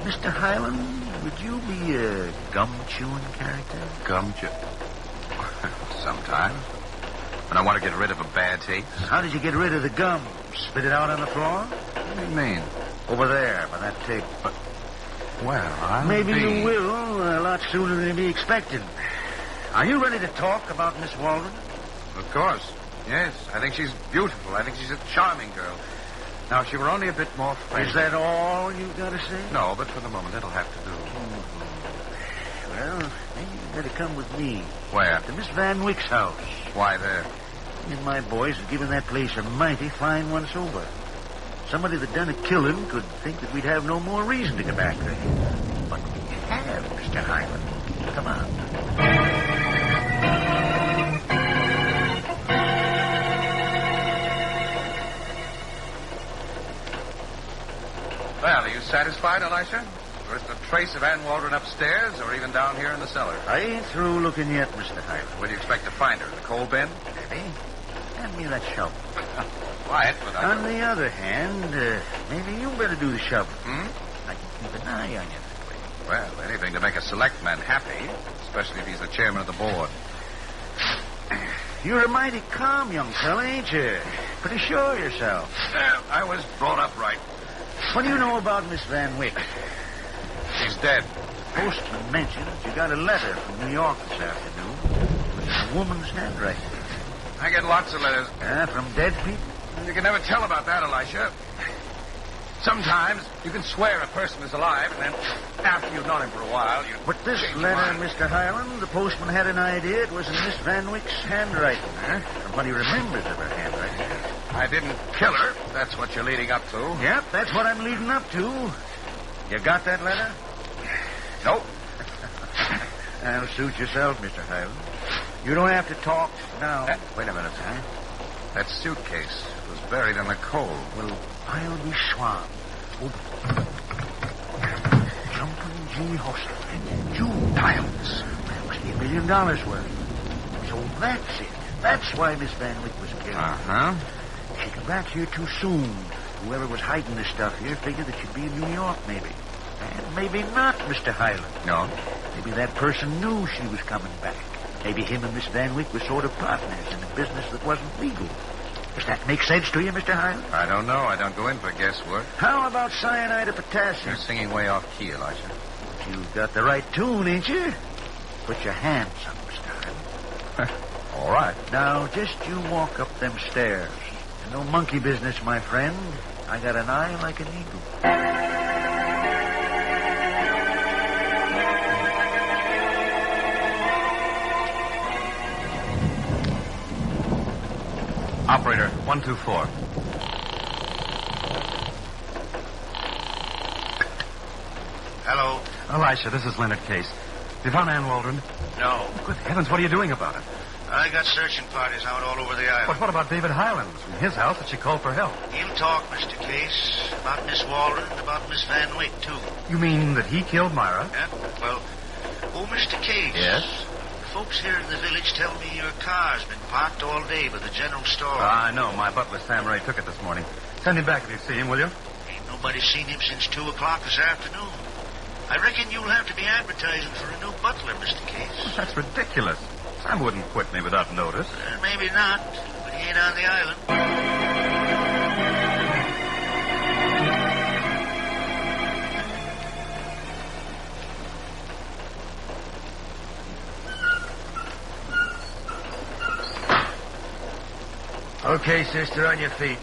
[SPEAKER 7] Mr. Highland, would you be a gum-chewing character?
[SPEAKER 6] Gum-chew? Sometimes. When I want to get rid of a bad taste.
[SPEAKER 7] How did you get rid of the gum? Spit it out on the floor?
[SPEAKER 6] What do you mean?
[SPEAKER 7] Over there, by that table. But
[SPEAKER 6] well,
[SPEAKER 7] maybe you will a lot sooner than be expected. Are you ready to talk about Miss Waldron?
[SPEAKER 6] Of course. Yes, I think she's beautiful. I think she's a charming girl. Now, if she were only a bit more friendly...
[SPEAKER 7] Is that all you've got to say?
[SPEAKER 6] No, but for the moment, it'll have to do.
[SPEAKER 7] Well, maybe you'd better come with me.
[SPEAKER 6] Where?
[SPEAKER 7] To Miss Van Wyck's house.
[SPEAKER 6] Why there?
[SPEAKER 7] Me and my boys have given that place a mighty fine once over. Somebody that done a killing could think that we'd have no more reason to go back there. But we have, Mr. Highland. Come on.
[SPEAKER 6] Well, are you satisfied, Elisha? There isn't a trace of Ann Waldron upstairs or even down here in the cellar.
[SPEAKER 7] I ain't through looking yet, Mr. Highland.
[SPEAKER 6] Where do you expect to find her? In the coal bin?
[SPEAKER 7] Maybe. Hand me that shovel.
[SPEAKER 6] Quiet, but I...
[SPEAKER 7] On the other hand, maybe you better do the shovel.
[SPEAKER 6] Hmm?
[SPEAKER 7] I can keep an eye on you.
[SPEAKER 6] Well, anything to make a select man happy, especially if he's the chairman of the board.
[SPEAKER 7] You're a mighty calm young fella, ain't you? Pretty sure of yourself.
[SPEAKER 6] I was brought up right.
[SPEAKER 7] What do you know about Miss Van Wyck?
[SPEAKER 6] She's dead.
[SPEAKER 7] The postman mentioned that you got a letter from New York this afternoon. It was in a woman's handwriting.
[SPEAKER 6] I get lots of letters.
[SPEAKER 7] From dead people?
[SPEAKER 6] You can never tell about that, Elisha. Sometimes you can swear a person is alive, and then after you've known him for a while, you...
[SPEAKER 7] But this
[SPEAKER 6] change your
[SPEAKER 7] letter,
[SPEAKER 6] mind.
[SPEAKER 7] Mr. Highland, the postman had an idea it was in Miss Van Wyck's handwriting, From what he remembers of her handwriting.
[SPEAKER 6] I didn't kill her. That's what you're leading up to.
[SPEAKER 7] Yep, that's what I'm leading up to. You got that letter?
[SPEAKER 6] Nope.
[SPEAKER 7] That'll suit yourself, Mr. Highland. You don't have to talk now.
[SPEAKER 6] Wait a minute, That suitcase was buried in the coal.
[SPEAKER 7] Well, I'll be swan. Jumping G. Hostler. June diamonds. That must be $1 million worth. So that's it. That's why Miss Van Wyck was killed.
[SPEAKER 6] Uh-huh.
[SPEAKER 7] She got back here too soon. Whoever was hiding this stuff here figured that she'd be in New York, maybe. And maybe not, Mr. Highland.
[SPEAKER 6] No?
[SPEAKER 7] Maybe that person knew she was coming back. Maybe him and Miss Van Wyck were sort of partners in a business that wasn't legal. Does that make sense to you, Mr. Highland?
[SPEAKER 6] I don't know. I don't go in for guesswork.
[SPEAKER 7] How about cyanide of potassium?
[SPEAKER 6] You're singing way off key, Elisha.
[SPEAKER 7] You've got the right tune, ain't you? Put your hands up, Mr. Highland.
[SPEAKER 6] All right.
[SPEAKER 7] Now, just you walk up them stairs. No monkey business, my friend. I got an eye like an eagle.
[SPEAKER 3] Operator, 124.
[SPEAKER 12] Hello?
[SPEAKER 3] Elisha, this is Leonard Case. You found Ann Waldron?
[SPEAKER 12] No.
[SPEAKER 3] Good heavens, what are you doing about it?
[SPEAKER 12] I got searching parties out all over the island.
[SPEAKER 3] But what about David Highland? It was from his house that she called for help.
[SPEAKER 12] He'll talk, Mr. Case, about Miss Waldron and about Miss Van Wyck, too.
[SPEAKER 3] You mean that he killed Myra?
[SPEAKER 12] Yeah? Well, Mr. Case.
[SPEAKER 3] Yes?
[SPEAKER 13] folks here in the village tell me your car's been parked all day by the general store.
[SPEAKER 3] I know. My butler, Sam Ray, took it this morning. Send him back if you see him, will you?
[SPEAKER 13] Ain't nobody seen him since 2 o'clock this afternoon. I reckon you'll have to be advertising for a new butler, Mr. Case.
[SPEAKER 3] That's ridiculous. Sam wouldn't quit me without notice.
[SPEAKER 13] Maybe not, but he ain't on the island.
[SPEAKER 7] Okay, sister, on your feet.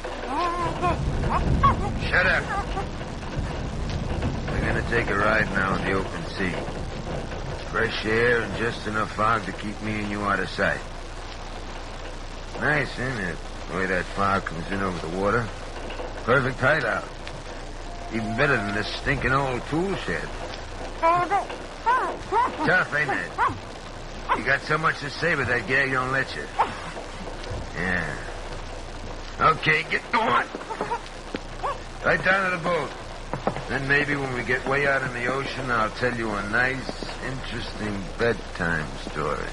[SPEAKER 7] Shut up. We're going to take a ride now in the open sea. Fresh air and just enough fog to keep me and you out of sight. Nice, isn't it? The way that fog comes in over the water. Perfect hideout. Even better than this stinking old tool shed. Tough, ain't it? You got so much to say, but that gag don't let you. Yeah. Okay, get going. Right down to the boat. Then maybe when we get way out in the ocean, I'll tell you a nice, interesting bedtime story.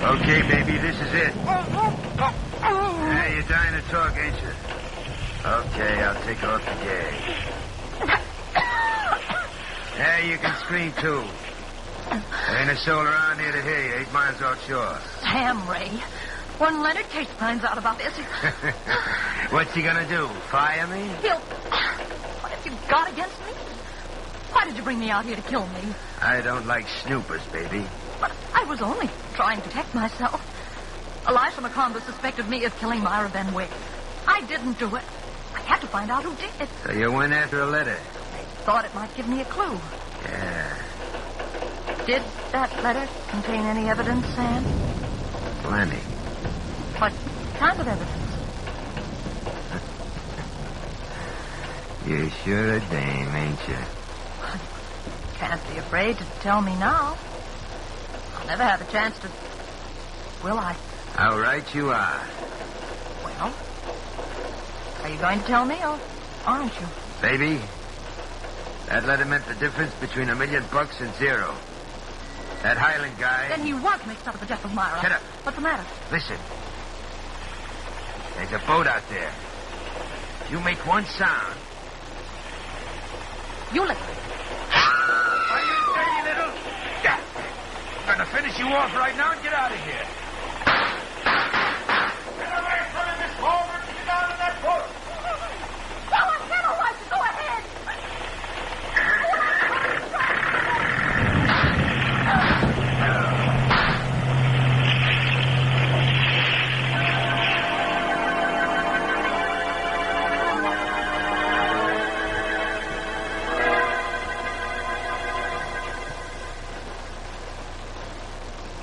[SPEAKER 7] Okay, baby, this is it. Hey, you're dying to talk, ain't you? Okay, I'll take off the gag. Hey, you can scream, too. There ain't a soul around here to hear you, 8 miles offshore.
[SPEAKER 10] Sam Ray. When Leonard Case finds out about this...
[SPEAKER 7] What's he gonna do, fire me?
[SPEAKER 10] What have you got against me? Why did you bring me out here to kill me?
[SPEAKER 7] I don't like snoopers, baby.
[SPEAKER 10] But I was only trying to protect myself. Elisha McConville suspected me of killing Myra Van Wyck. I didn't do it. I had to find out who did.
[SPEAKER 7] So you went after a letter?
[SPEAKER 10] I thought it might give me a clue.
[SPEAKER 7] Yeah.
[SPEAKER 10] Did that letter contain any evidence, Sam?
[SPEAKER 7] Plenty.
[SPEAKER 10] What kind of evidence?
[SPEAKER 7] You're sure a dame, ain't you?
[SPEAKER 10] Can't be afraid to tell me now. I'll never have a chance to... Will I?
[SPEAKER 7] How right you are.
[SPEAKER 10] Well, are you going to tell me, or aren't you?
[SPEAKER 7] Baby, that letter meant the difference between $1 million and zero. That Highland guy...
[SPEAKER 10] Then he was mixed up with the death of Myra.
[SPEAKER 7] Shut up.
[SPEAKER 10] What's the matter?
[SPEAKER 7] Listen. There's a boat out there. If you make one sound...
[SPEAKER 10] You listen.
[SPEAKER 7] Are you dirty little... Yeah. I'm going to finish you off right now and get out of here. Get away from him, Miss Walter. Get down in that boat.
[SPEAKER 10] Go ahead, Elisha. Go ahead.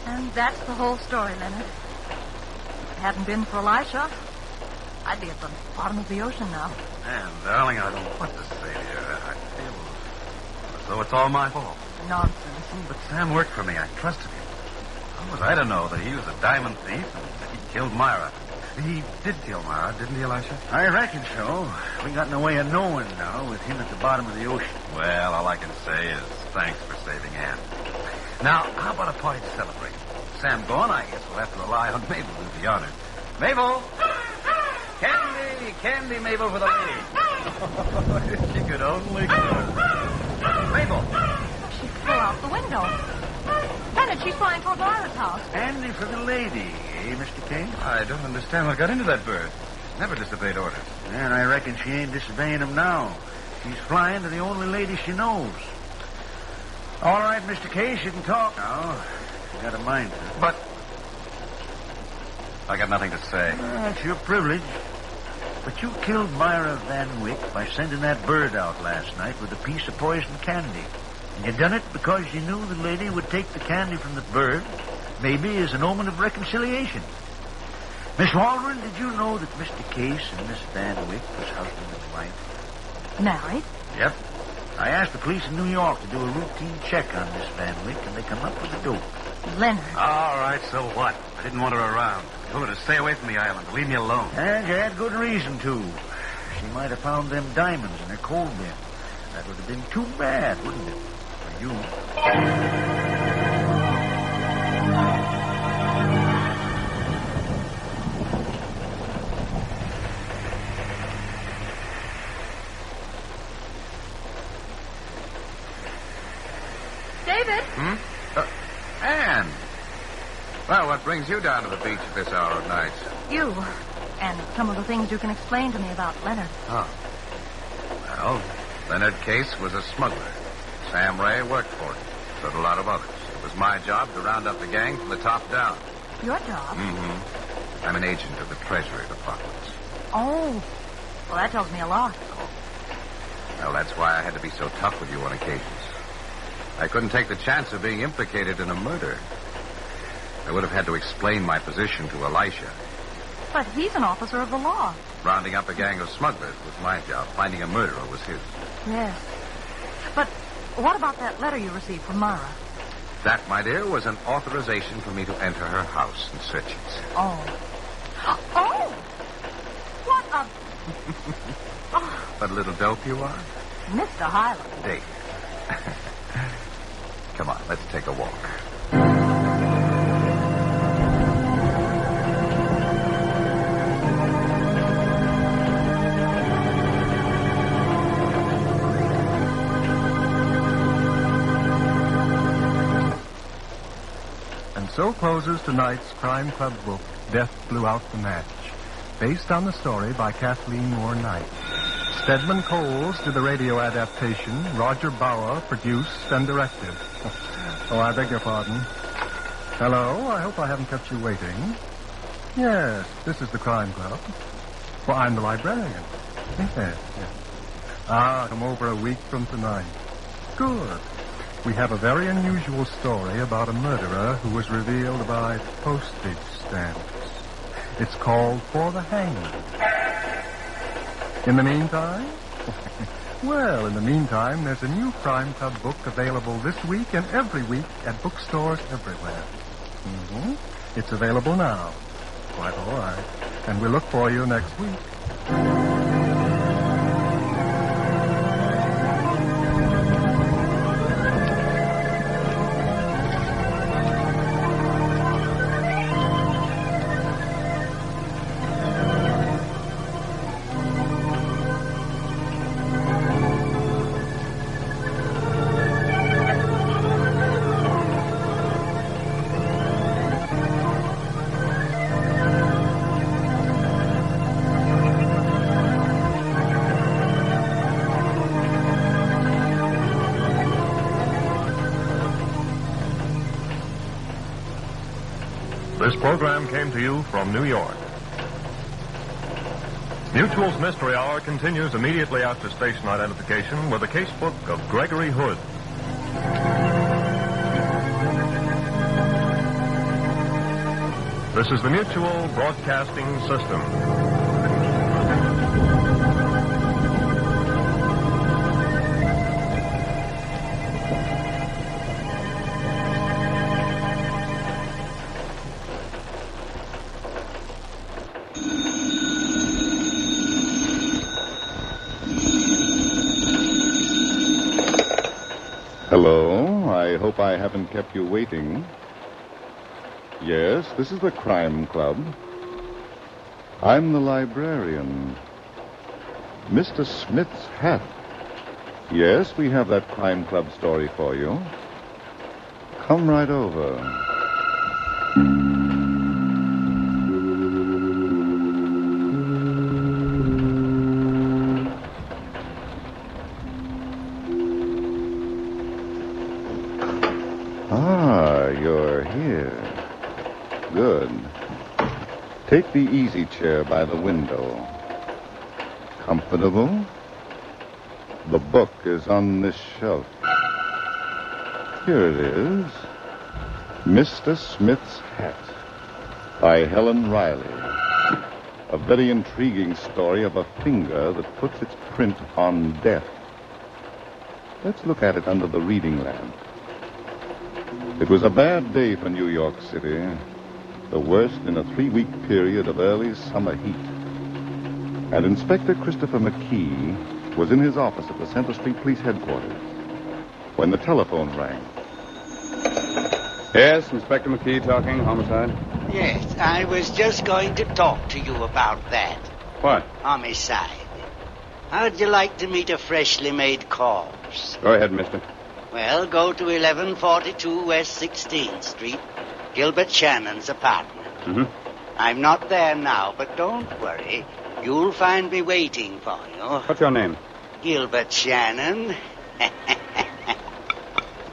[SPEAKER 10] And that's the whole story, Leonard. If it hadn't been for Elisha, I'd be at the bottom of the ocean now.
[SPEAKER 3] Man, darling, I don't know what to say to you. I feel as though it's all my fault.
[SPEAKER 10] Nonsense.
[SPEAKER 3] But Sam worked for me. I trusted him. How was I to know that he was a diamond thief and that he killed Myra? He did kill Myra, didn't he, Elisha?
[SPEAKER 13] I reckon so. We got no way of knowing now with him at the bottom of the ocean.
[SPEAKER 3] Well, all I can say is thanks for saving Ann. Now, how about a party to celebrate? Sam gone, I guess we'll have to rely on Mabel to do the honor. Mabel! Candy! Candy, Mabel, for the lady. If she could only go. Mabel!
[SPEAKER 10] She flew out the window. Leonard, she's flying toward Myra's house.
[SPEAKER 13] Candy for the lady, eh, Mr. Kane?
[SPEAKER 3] I don't understand what got into that bird. Never disobeyed orders.
[SPEAKER 13] And I reckon she ain't disobeying them now. She's flying to the only lady she knows. All right, Mr. Case, you can talk now. You got a mind to.
[SPEAKER 3] But I got nothing to say.
[SPEAKER 13] That's your privilege. But you killed Myra Van Wyck by sending that bird out last night with a piece of poisoned candy. And you done it because you knew the lady would take the candy from the bird, maybe as an omen of reconciliation. Miss Waldron, did you know that Mr. Case and Miss Van Wyck was husband and wife?
[SPEAKER 10] Married?
[SPEAKER 3] Yep.
[SPEAKER 13] I asked the police in New York to do a routine check on Miss Van Wyck, and they come up with the dope.
[SPEAKER 10] Leonard.
[SPEAKER 3] All right, so what? I didn't want her around. I told her to stay away from the island, to leave me alone.
[SPEAKER 13] And you had good reason to. She might have found them diamonds in her coal bin. That would have been too bad, wouldn't it? For you.
[SPEAKER 10] David?
[SPEAKER 6] Anne. Well, what brings you down to the beach at this hour of night?
[SPEAKER 10] You. And some of the things you can explain to me about Leonard.
[SPEAKER 6] Oh. Well, Leonard Case was a smuggler. Sam Ray worked for him. So did a lot of others. It was my job to round up the gang from the top down.
[SPEAKER 10] Your job?
[SPEAKER 6] Mm-hmm. I'm an agent of the Treasury Department.
[SPEAKER 10] Oh. Well, that tells me a lot.
[SPEAKER 6] Well, that's why I had to be so tough with you on occasions. I couldn't take the chance of being implicated in a murder. I would have had to explain my position to Elisha.
[SPEAKER 10] But he's an officer of the law.
[SPEAKER 6] Rounding up a gang of smugglers was my job. Finding a murderer was his.
[SPEAKER 10] Yes. But what about that letter you received from Myra?
[SPEAKER 6] That, my dear, was an authorization for me to enter her house and search it.
[SPEAKER 10] Oh. Oh! What a...
[SPEAKER 6] What a little dope you are?
[SPEAKER 10] Mr. Highland.
[SPEAKER 6] Dave. Come on, let's take a walk.
[SPEAKER 9] And so closes tonight's Crime Club book, Death Blew Out the Match, based on the story by Kathleen Moore Knight. Stedman Coles did the radio adaptation. Roger Bauer produced and directed. Oh, I beg your pardon. Hello, I hope I haven't kept you waiting. Yes, this is the Crime Club. Well, I'm the librarian. Yes. Come over a week from tonight. Good. We have a very unusual story about a murderer who was revealed by postage stamps. It's called For the Hangman. In the meantime? Well, in the meantime, there's a new Crime Club book available this week and every week at bookstores everywhere. Mm-hmm. It's available now. Quite all right. And we'll look for you next week.
[SPEAKER 14] This program came to you from New York. Mutual's Mystery Hour continues immediately after station identification with a casebook of Gregory Hood. This is the Mutual Broadcasting System.
[SPEAKER 1] Hello, I hope I haven't kept you waiting. Yes, this is the Crime Club. I'm the librarian. Mr. Smith's hat. Yes, we have that Crime Club story for you. Come right over. You're here. Good. Take the easy chair by the window. Comfortable? The book is on this shelf. Here it is. Mr. Smith's Hat by Helen Riley. A very intriguing story of a finger that puts its print on death. Let's look at it under the reading lamp. It was a bad day for New York City. The worst in a 3-week period of early summer heat. And Inspector Christopher McKee was in his office at the Center Street Police Headquarters when the telephone rang.
[SPEAKER 7] Yes, Inspector McKee talking, homicide.
[SPEAKER 15] Yes, I was just going to talk to you about that.
[SPEAKER 7] What?
[SPEAKER 15] Homicide. How'd you like to meet a freshly made corpse?
[SPEAKER 7] Go ahead, mister.
[SPEAKER 15] Well, go to 1142 West 16th Street, Gilbert Shannon's apartment.
[SPEAKER 7] Mm-hmm.
[SPEAKER 15] I'm not there now, but don't worry. You'll find me waiting for you.
[SPEAKER 7] What's your name?
[SPEAKER 15] Gilbert Shannon.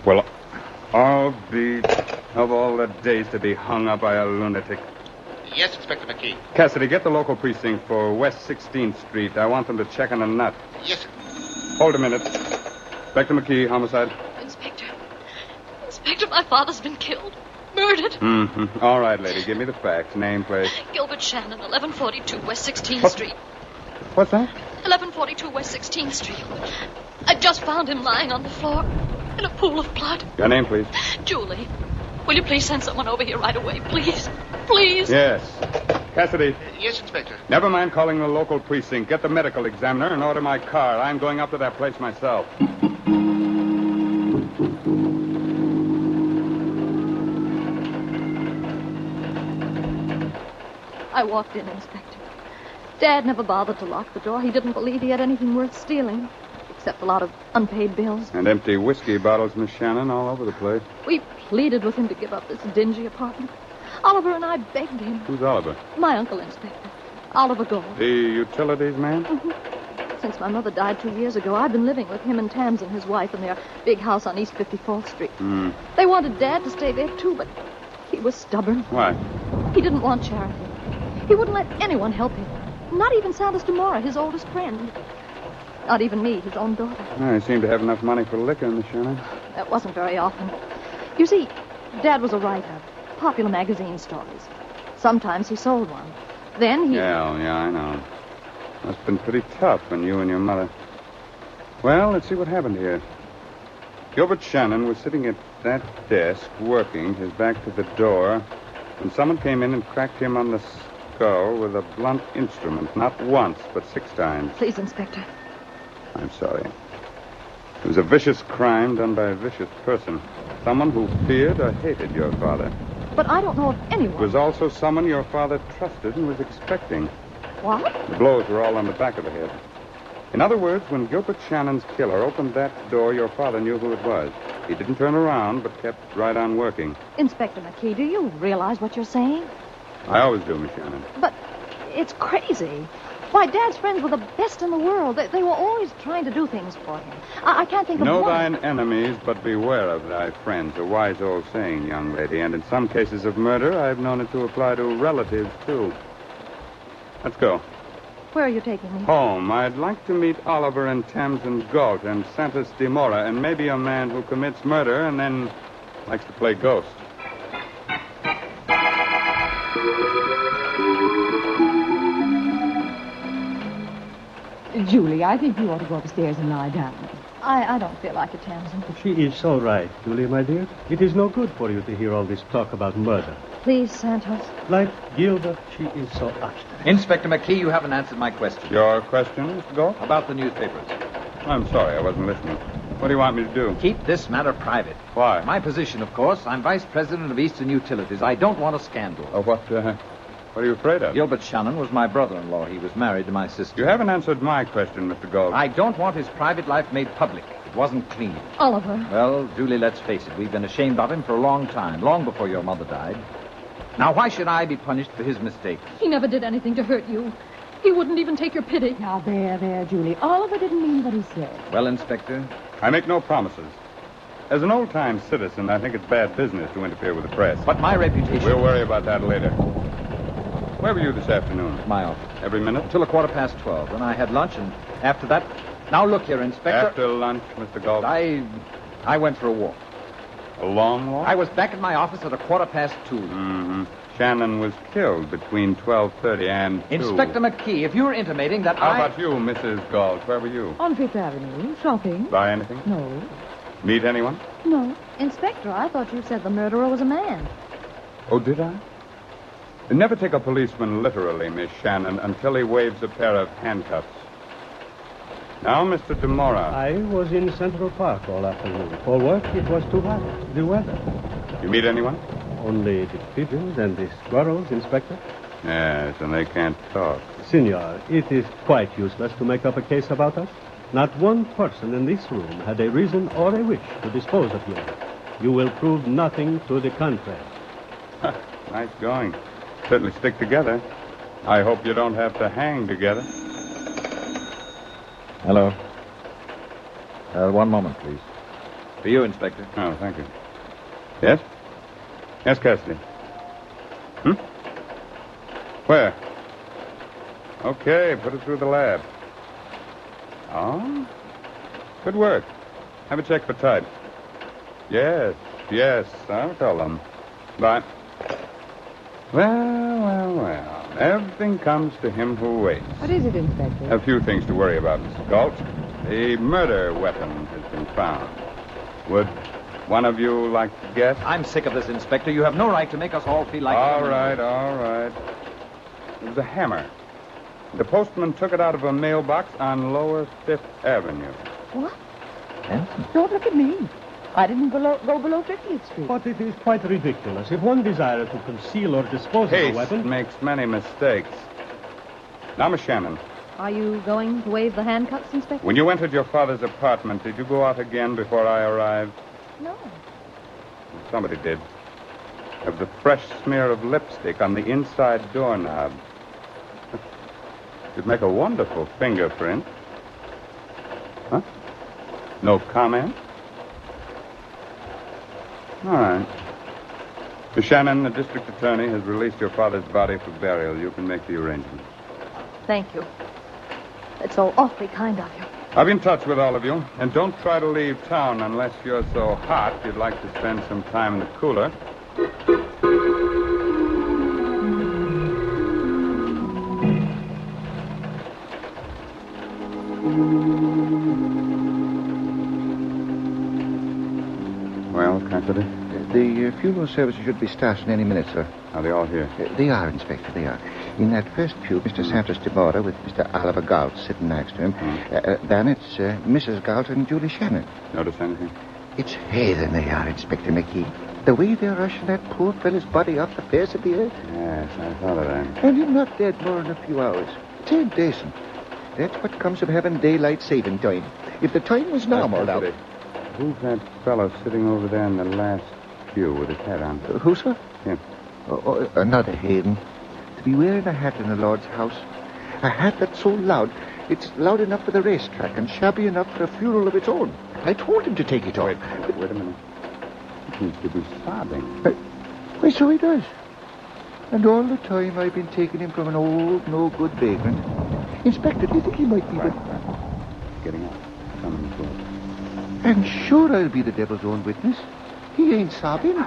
[SPEAKER 7] Well, I'll be of all the days to be hung up by a lunatic.
[SPEAKER 12] Yes, Inspector McKee.
[SPEAKER 7] Cassidy, get the local precinct for West 16th Street. I want them to check on a nut.
[SPEAKER 12] Yes, sir.
[SPEAKER 7] Hold a minute. Inspector McKee, homicide.
[SPEAKER 16] Inspector, my father's been killed. Murdered.
[SPEAKER 7] Mm-hmm. All right, lady. Give me the facts. Name, please.
[SPEAKER 16] Gilbert Shannon, 1142 West 16th Street.
[SPEAKER 7] What's that?
[SPEAKER 16] 1142 West 16th Street. I just found him lying on the floor in a pool of blood.
[SPEAKER 7] Your name, please.
[SPEAKER 16] Julie. Will you please send someone over here right away, please? Please.
[SPEAKER 7] Yes. Cassidy.
[SPEAKER 12] Yes, Inspector.
[SPEAKER 7] Never mind calling the local precinct. Get the medical examiner and order my car. I'm going up to that place myself.
[SPEAKER 2] I walked in, Inspector. Dad never bothered to lock the door. He didn't believe he had anything worth stealing, except a lot of unpaid bills.
[SPEAKER 7] And empty whiskey bottles, Miss Shannon, all over the place.
[SPEAKER 2] We pleaded with him to give up this dingy apartment. Oliver and I begged him.
[SPEAKER 7] Who's Oliver?
[SPEAKER 2] My uncle, Inspector. Oliver Gold.
[SPEAKER 7] The utilities man?
[SPEAKER 2] Mm-hmm. Since my mother died 2 years ago, I've been living with him and Tamsin, his wife, in their big house on East 54th Street. They wanted Dad to stay there, too, but he was stubborn.
[SPEAKER 7] Why?
[SPEAKER 2] He didn't want charity. He wouldn't let anyone help him. Not even Santos Demora, his oldest friend. Not even me, his own daughter.
[SPEAKER 7] I seem to have enough money for liquor, Miss Shannon.
[SPEAKER 2] That wasn't very often. You see, Dad was a writer. Popular magazine stories. Sometimes he sold one. Then he...
[SPEAKER 7] Yeah, I know. Must have been pretty tough on you and your mother. Well, let's see what happened here. Gilbert Shannon was sitting at that desk, working, his back to the door, when someone came in and cracked him on the skull with a blunt instrument. Not once, but 6 times.
[SPEAKER 2] Please, Inspector.
[SPEAKER 7] I'm sorry. It was a vicious crime done by a vicious person. Someone who feared or hated your father.
[SPEAKER 2] But I don't know of anyone.
[SPEAKER 7] It was also someone your father trusted and was expecting.
[SPEAKER 2] What?
[SPEAKER 7] The blows were all on the back of the head. In other words, when Gilbert Shannon's killer opened that door, your father knew who it was. He didn't turn around, but kept right on working.
[SPEAKER 2] Inspector McKee, do you realize what you're saying?
[SPEAKER 7] I always do, Miss Shannon.
[SPEAKER 2] But it's crazy. Why, Dad's friends were the best in the world. They were always trying to do things for him. I can't think of
[SPEAKER 7] Know
[SPEAKER 2] one.
[SPEAKER 7] thine enemies, but beware of thy friends. A wise old saying, young lady. And in some cases of murder, I've known it to apply to relatives, too. Let's go.
[SPEAKER 2] Where are you taking me?
[SPEAKER 7] Home. I'd like to meet Oliver and Tamsin Galt and Santos Demora and maybe a man who commits murder and then likes to play ghost.
[SPEAKER 17] Julie, I think you ought to go upstairs and lie down.
[SPEAKER 2] I don't feel like it, Tamsin.
[SPEAKER 18] She is so right, Julie, my dear. It is no good for you to hear all this talk about murder.
[SPEAKER 2] Please, Santos.
[SPEAKER 18] Like Gilbert, she is so obstinate.
[SPEAKER 3] Inspector McKee, you haven't answered my question.
[SPEAKER 7] Your question, Mr. Galt?
[SPEAKER 3] About the newspapers.
[SPEAKER 7] I'm sorry, I wasn't listening. What do you want me to do?
[SPEAKER 3] Keep this matter private.
[SPEAKER 7] Why?
[SPEAKER 3] My position, of course. I'm vice president of Eastern Utilities. I don't want a scandal.
[SPEAKER 7] Oh, what are you afraid of?
[SPEAKER 3] Gilbert Shannon was my brother-in-law. He was married to my sister.
[SPEAKER 7] You haven't answered my question, Mr. Galt.
[SPEAKER 3] I don't want his private life made public. It wasn't clean.
[SPEAKER 2] Oliver.
[SPEAKER 3] Well, Julie, let's face it. We've been ashamed of him for a long time, long before your mother died. Now, why should I be punished for his mistake?
[SPEAKER 2] He never did anything to hurt you. He wouldn't even take your pity.
[SPEAKER 17] Now, there, Julie. Oliver didn't mean what he said.
[SPEAKER 3] Well, Inspector?
[SPEAKER 7] I make no promises. As an old-time citizen, I think it's bad business to interfere with the press.
[SPEAKER 3] But my reputation...
[SPEAKER 7] We'll worry about that later. Where were you this afternoon?
[SPEAKER 3] My office.
[SPEAKER 7] Every minute?
[SPEAKER 3] Till 12:15. Then I had lunch, and after that... Now, look here, Inspector.
[SPEAKER 7] After lunch, Mr. Galt?
[SPEAKER 3] I went for a walk.
[SPEAKER 7] A long walk?
[SPEAKER 3] I was back at my office at 2:15.
[SPEAKER 7] Mm-hmm.
[SPEAKER 19] Shannon was killed between 12:30 and 2.
[SPEAKER 20] Inspector McKee, if you're intimating that
[SPEAKER 19] How about you, Mrs. Galt? Where were you?
[SPEAKER 17] On Fifth Avenue, shopping.
[SPEAKER 19] Buy anything?
[SPEAKER 17] No.
[SPEAKER 19] Meet anyone?
[SPEAKER 17] No.
[SPEAKER 10] Inspector, I thought you said the murderer was a man.
[SPEAKER 19] Oh, did I? Never take a policeman literally, Miss Shannon, until he waves a pair of handcuffs. Now, Mr. DeMora.
[SPEAKER 18] I was in Central Park all afternoon. For work, it was too hot. The weather.
[SPEAKER 19] You meet anyone?
[SPEAKER 18] Only the pigeons and the squirrels, Inspector.
[SPEAKER 19] Yes, and they can't talk.
[SPEAKER 18] Senor, it is quite useless to make up a case about us. Not one person in this room had a reason or a wish to dispose of you. You will prove nothing to the contrary.
[SPEAKER 19] Nice going. Certainly stick together. I hope you don't have to hang together.
[SPEAKER 21] Hello. One moment, please.
[SPEAKER 20] For you, Inspector.
[SPEAKER 19] Oh, thank you. Yes? Yes, Cassidy. Where? Okay, put it through the lab. Oh? Good work. Have a check for type. Yes, I'll tell them. Bye. Well. Everything comes to him who waits.
[SPEAKER 17] What is it, Inspector?
[SPEAKER 19] A few things to worry about, Mrs. Galt. The murder weapon has been found. Would one of you like to guess?
[SPEAKER 20] I'm sick of this, Inspector. You have no right to make us all feel like...
[SPEAKER 19] All right. It was a hammer. The postman took it out of a mailbox on Lower Fifth Avenue.
[SPEAKER 17] What? Don't look at me. I didn't go below 50th Street.
[SPEAKER 18] But it is quite ridiculous. If one desired to conceal or dispose of a weapon...
[SPEAKER 19] Haste makes many mistakes. Now, Miss Shannon.
[SPEAKER 10] Are you going to waive the handcuffs, Inspector?
[SPEAKER 19] When you entered your father's apartment, did you go out again before I arrived?
[SPEAKER 10] No.
[SPEAKER 19] Somebody did. There was a fresh smear of lipstick on the inside doorknob. It'd make a wonderful fingerprint. Huh? No comment? All right. Miss Shannon, the district attorney has released your father's body for burial. You can make the arrangements.
[SPEAKER 10] Thank you. It's so awfully kind of you.
[SPEAKER 19] I'll be in touch with all of you. And don't try to leave town unless you're so hot you'd like to spend some time in the cooler. Well, Cassidy?
[SPEAKER 22] The funeral service should be starting any minute, sir.
[SPEAKER 19] Are they all here?
[SPEAKER 22] They are, Inspector, they are. In that first pew, Mr. Santos DeMora with Mr. Oliver Galt sitting next to him. Then it's Mrs. Galt and Julie Shannon.
[SPEAKER 19] Notice anything?
[SPEAKER 22] It's heathen they are, Inspector McKee. The way they're rushing that poor fellow's body off the face of the earth.
[SPEAKER 19] Yes, I thought of that.
[SPEAKER 22] And he's not dead more than a few hours. It ain't decent. That's what comes of having daylight saving time. If the time was normal now...
[SPEAKER 19] Who's that fellow sitting over there in the last pew with his hat on?
[SPEAKER 22] Who, sir?
[SPEAKER 19] Him.
[SPEAKER 22] Another heathen. To be wearing a hat in the Lord's house. A hat that's so loud, it's loud enough for the racetrack and shabby enough for a funeral of its own. I told him to take it off.
[SPEAKER 19] Wait a minute. He seems to be sobbing.
[SPEAKER 22] Why, so he does. And all the time I've been taking him from an old, no-good vagrant. Inspector, do you think he might be...
[SPEAKER 19] Getting out. Coming close.
[SPEAKER 22] And sure I'll be the devil's own witness. He ain't sobbing.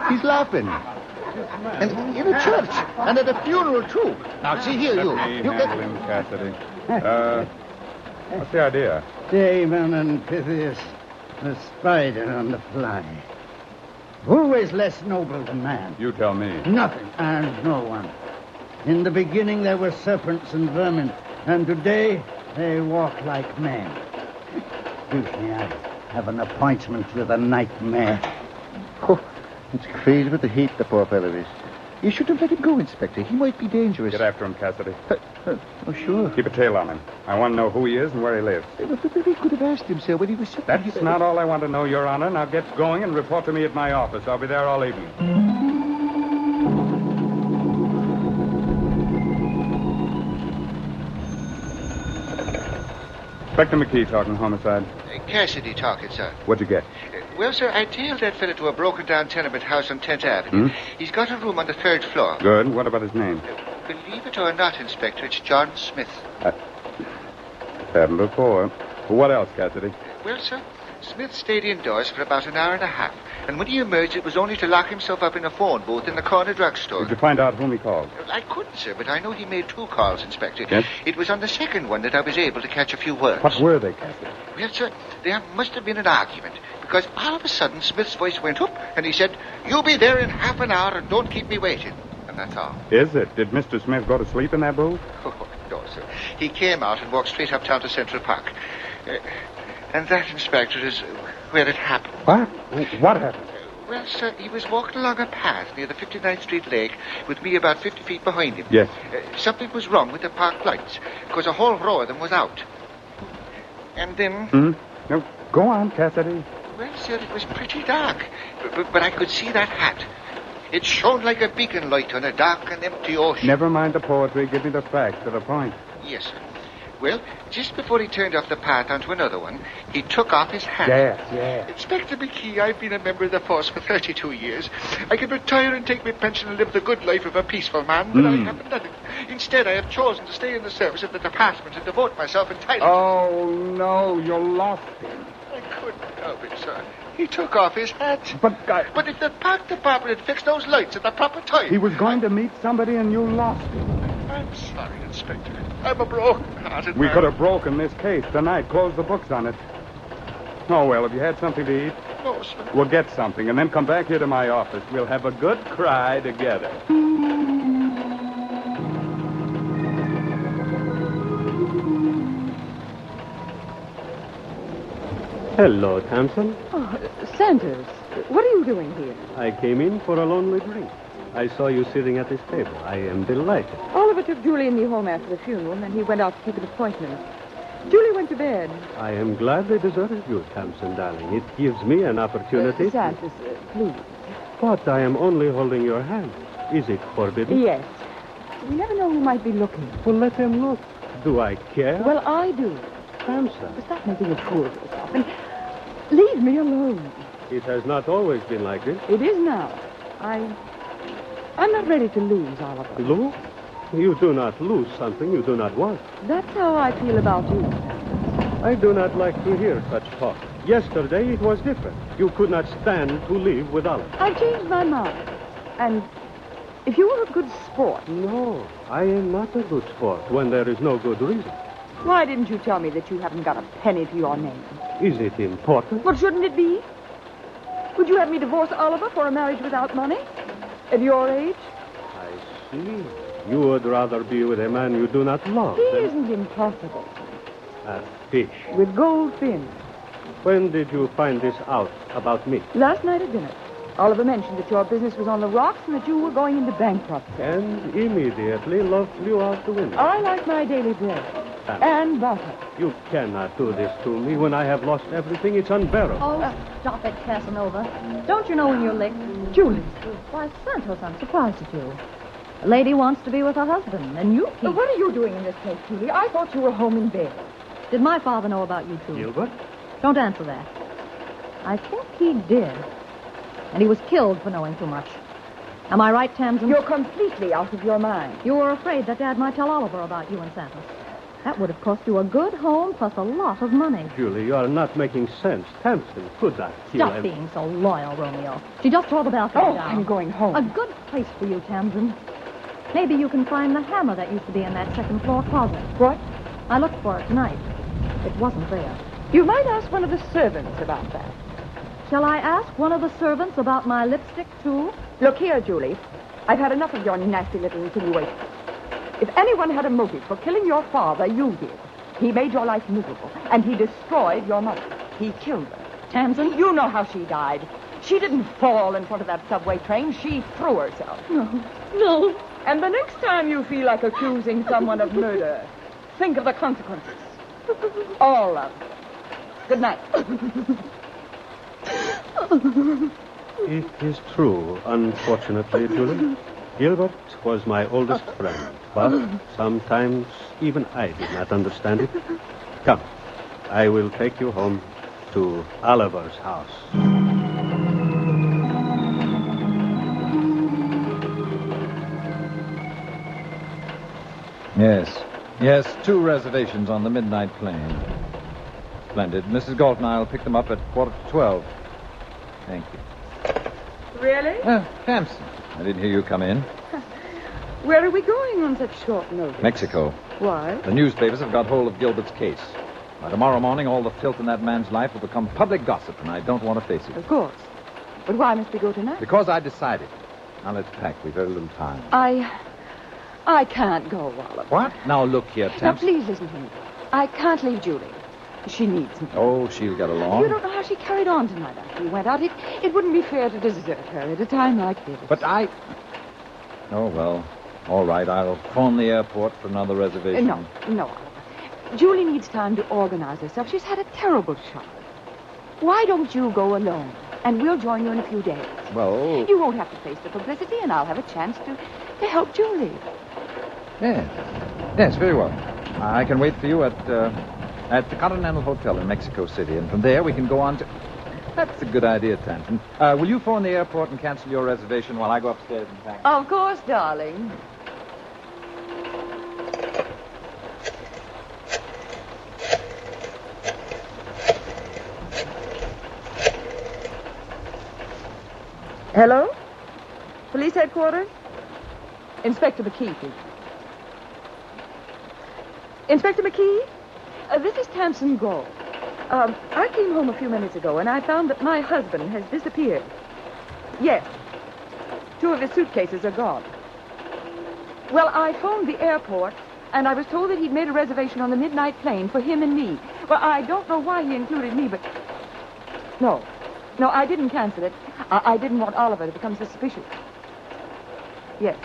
[SPEAKER 22] He's laughing. And in a church. And at a funeral, too. Now, see here, you.
[SPEAKER 19] You get him, Cassidy. What's the idea?
[SPEAKER 23] Damon and Pythias, the spider on the fly. Who is less noble than man?
[SPEAKER 19] You tell me.
[SPEAKER 23] Nothing and no one. In the beginning there were serpents and vermin, and today they walk like men. Excuse me, I have an appointment with a nightmare.
[SPEAKER 22] Oh, it's crazy with the heat the poor fellow is. You should have let him go, Inspector. He might be dangerous.
[SPEAKER 19] Get after him, Cassidy.
[SPEAKER 22] Oh, sure.
[SPEAKER 19] Keep a tail on him. I want to know who he is and where he lives.
[SPEAKER 22] But we could have asked him, sir, when he was sitting
[SPEAKER 19] That's
[SPEAKER 22] here.
[SPEAKER 19] not all I want to know, Your Honor. Now get going and report to me at my office. I'll be there all evening. Inspector McKee talking homicide.
[SPEAKER 22] Cassidy talking, sir.
[SPEAKER 19] What'd you get?
[SPEAKER 22] Well, sir, I tailed that fellow to a broken-down tenement house on 10th Avenue. He's got a room on the 3rd floor.
[SPEAKER 19] Good. What about his name?
[SPEAKER 22] Believe it or not, Inspector, it's John Smith.
[SPEAKER 19] Happened before. What else, Cassidy?
[SPEAKER 22] Well, sir, Smith stayed indoors for about an hour and a half. And when he emerged, it was only to lock himself up in a phone booth in the corner drugstore.
[SPEAKER 19] Did you find out whom he called?
[SPEAKER 22] I couldn't, sir, but I know he made 2 calls, Inspector.
[SPEAKER 19] Yes?
[SPEAKER 22] It was on the second one that I was able to catch a few words.
[SPEAKER 19] What were they, Captain?
[SPEAKER 22] Well, sir, there must have been an argument, because all of a sudden Smith's voice went up, and he said, "You be there in half an hour and don't keep me waiting." And that's all.
[SPEAKER 19] Is it? Did Mr. Smith go to sleep in that booth?
[SPEAKER 22] Oh, no, sir. He came out and walked straight uptown to Central Park. And that, Inspector, is where it happened.
[SPEAKER 19] What? What happened?
[SPEAKER 22] Well, sir, he was walking along a path near the 59th Street lake with me about 50 feet behind him.
[SPEAKER 19] Yes.
[SPEAKER 22] Something was wrong with the park lights, because a whole row of them was out. And then...
[SPEAKER 19] No, go on, Cassidy.
[SPEAKER 22] Well, sir, it was pretty dark, but I could see that hat. It shone like a beacon light on a dark and empty ocean.
[SPEAKER 19] Never mind the poetry. Give me the facts to the point.
[SPEAKER 22] Yes, sir. Well, just before he turned off the path onto another one, he took off his hat.
[SPEAKER 19] Yes.
[SPEAKER 22] Inspector McKee, I've been a member of the force for 32 years. I could retire and take my pension and live the good life of a peaceful man, but I haven't done it. Instead, I have chosen to stay in the service of the department and devote myself entirely to...
[SPEAKER 19] Oh, no, you lost him.
[SPEAKER 22] I couldn't help it, sir. He took off his hat.
[SPEAKER 19] But
[SPEAKER 22] if the park department had fixed those lights at the proper time...
[SPEAKER 19] He was going to meet somebody and you lost him.
[SPEAKER 22] I'm sorry, Inspector. I'm a broken-hearted
[SPEAKER 19] We
[SPEAKER 22] man.
[SPEAKER 19] could have broken this case tonight, closed the books on it. Oh, well, have you had something to eat?
[SPEAKER 22] No, sir.
[SPEAKER 19] We'll get something, and then come back here to my office. We'll have a good cry together.
[SPEAKER 18] Hello, Thompson.
[SPEAKER 2] Oh, Sanders, what are you doing here?
[SPEAKER 18] I came in for a lonely drink. I saw you sitting at this table. I am delighted.
[SPEAKER 2] Oliver took Julie and me home after the funeral, and he went out to keep an appointment. Julie went to bed.
[SPEAKER 18] I am glad they deserted you, Thompson, darling. It gives me an opportunity.
[SPEAKER 2] Sanders, please.
[SPEAKER 18] But I am only holding your hand. Is it forbidden?
[SPEAKER 2] Yes. You never know who might be looking.
[SPEAKER 18] Well, let them look. Do I care?
[SPEAKER 2] Well, I do.
[SPEAKER 18] Thompson.
[SPEAKER 2] Stop making a fool of yourself and leave me alone.
[SPEAKER 18] It has not always been like this.
[SPEAKER 2] It is now. I'm not ready to lose, Oliver.
[SPEAKER 18] Lose? You do not lose something you do not want.
[SPEAKER 2] That's how I feel about you.
[SPEAKER 18] I do not like to hear such talk. Yesterday it was different. You could not stand to live with Oliver.
[SPEAKER 2] I've changed my mind. And if you were a good sport...
[SPEAKER 18] No, I am not a good sport when there is no good reason.
[SPEAKER 2] Why didn't you tell me that you haven't got a penny to your name?
[SPEAKER 18] Is it important?
[SPEAKER 2] Well, shouldn't it be? Would you have me divorce Oliver for a marriage without money? At your age?
[SPEAKER 18] I see. You would rather be with a man you do not love.
[SPEAKER 2] He isn't impossible.
[SPEAKER 18] A fish.
[SPEAKER 2] With gold fins.
[SPEAKER 18] When did you find this out about me?
[SPEAKER 2] Last night at dinner. Oliver mentioned that your business was on the rocks and that you were going into bankruptcy.
[SPEAKER 18] And immediately love flew out the window.
[SPEAKER 2] I like my daily bread. And butter.
[SPEAKER 18] You cannot do this to me when I have lost everything. It's unbearable.
[SPEAKER 10] Oh, stop it, Casanova. Don't you know when you're licked?
[SPEAKER 2] Julie.
[SPEAKER 10] Why, Santos, I'm surprised at you. A lady wants to be with her husband, and you keep...
[SPEAKER 2] What are you doing in this place, Julie? I thought you were home in bed.
[SPEAKER 10] Did my father know about you, too?
[SPEAKER 18] Gilbert?
[SPEAKER 10] Don't answer that. I think he did. And he was killed for knowing too much. Am I right, Tamsin?
[SPEAKER 2] You're completely out of your mind.
[SPEAKER 10] You were afraid that Dad might tell Oliver about you and Santos. That would have cost you a good home plus a lot of money.
[SPEAKER 18] Julie, you are not making sense. Tamsin could not kill
[SPEAKER 10] Stop being so loyal, Romeo. She just tore the balcony down.
[SPEAKER 2] I'm going home.
[SPEAKER 10] A good place for you, Tamsin. Maybe you can find the hammer that used to be in that second-floor closet.
[SPEAKER 2] What?
[SPEAKER 10] I looked for it tonight. It wasn't there.
[SPEAKER 2] You might ask one of the servants about that.
[SPEAKER 10] Shall I ask one of the servants about my lipstick, too?
[SPEAKER 2] Look here, Julie. I've had enough of your nasty little insinuations. If anyone had a motive for killing your father, you did. He made your life miserable, and he destroyed your mother. He killed her.
[SPEAKER 10] Tamsin?
[SPEAKER 2] You know how she died. She didn't fall in front of that subway train. She threw herself.
[SPEAKER 10] No.
[SPEAKER 2] And the next time you feel like accusing someone of murder, think of the consequences. All of them. Good night.
[SPEAKER 18] It is true, unfortunately, Julie. Gilbert was my oldest friend, but sometimes even I did not understand it. Come, I will take you home to Oliver's house.
[SPEAKER 21] Yes, 2 reservations on the midnight plane. Splendid. Mrs. Galt and I will pick them up at 11:45. Thank you.
[SPEAKER 17] Really?
[SPEAKER 21] Hampson. I didn't hear you come in.
[SPEAKER 17] Where are we going on such short notice?
[SPEAKER 21] Mexico.
[SPEAKER 17] Why?
[SPEAKER 21] The newspapers have got hold of Gilbert's case. By tomorrow morning, all the filth in that man's life will become public gossip, and I don't want to face it.
[SPEAKER 17] Of course. But why must we go tonight?
[SPEAKER 21] Because I decided. Now let's pack. We've very little time.
[SPEAKER 17] I can't go, Oliver.
[SPEAKER 21] What? Now look here,
[SPEAKER 17] Now,
[SPEAKER 21] Tamsin.
[SPEAKER 17] please listen to me. I can't leave Julie. She needs me.
[SPEAKER 21] Oh, she'll get along.
[SPEAKER 17] You don't know how she carried on tonight after we went out. It wouldn't be fair to desert her at a time like this.
[SPEAKER 21] But I... Oh, well. All right, I'll phone the airport for another reservation.
[SPEAKER 17] No, Oliver. Julie needs time to organize herself. She's had a terrible shock. Why don't you go alone? And we'll join you in a few days.
[SPEAKER 21] Well...
[SPEAKER 17] You won't have to face the publicity, and I'll have a chance to help Julie.
[SPEAKER 21] Yes, very well. I can wait for you at the Continental Hotel in Mexico City, and from there we can go on to... That's a good idea, Tamsin. Will you phone the airport and cancel your reservation while I go upstairs and pack?
[SPEAKER 17] Of course, darling. Hello? Police headquarters? Inspector McKee, please. Inspector McKee? This is Tamsin Gall. I came home a few minutes ago, and I found that my husband has disappeared. Yes. 2 of his suitcases are gone. Well, I phoned the airport, and I was told that he'd made a reservation on the midnight plane for him and me. Well, I don't know why he included me, but... No, I didn't cancel it. I didn't want Oliver to become suspicious. Yes.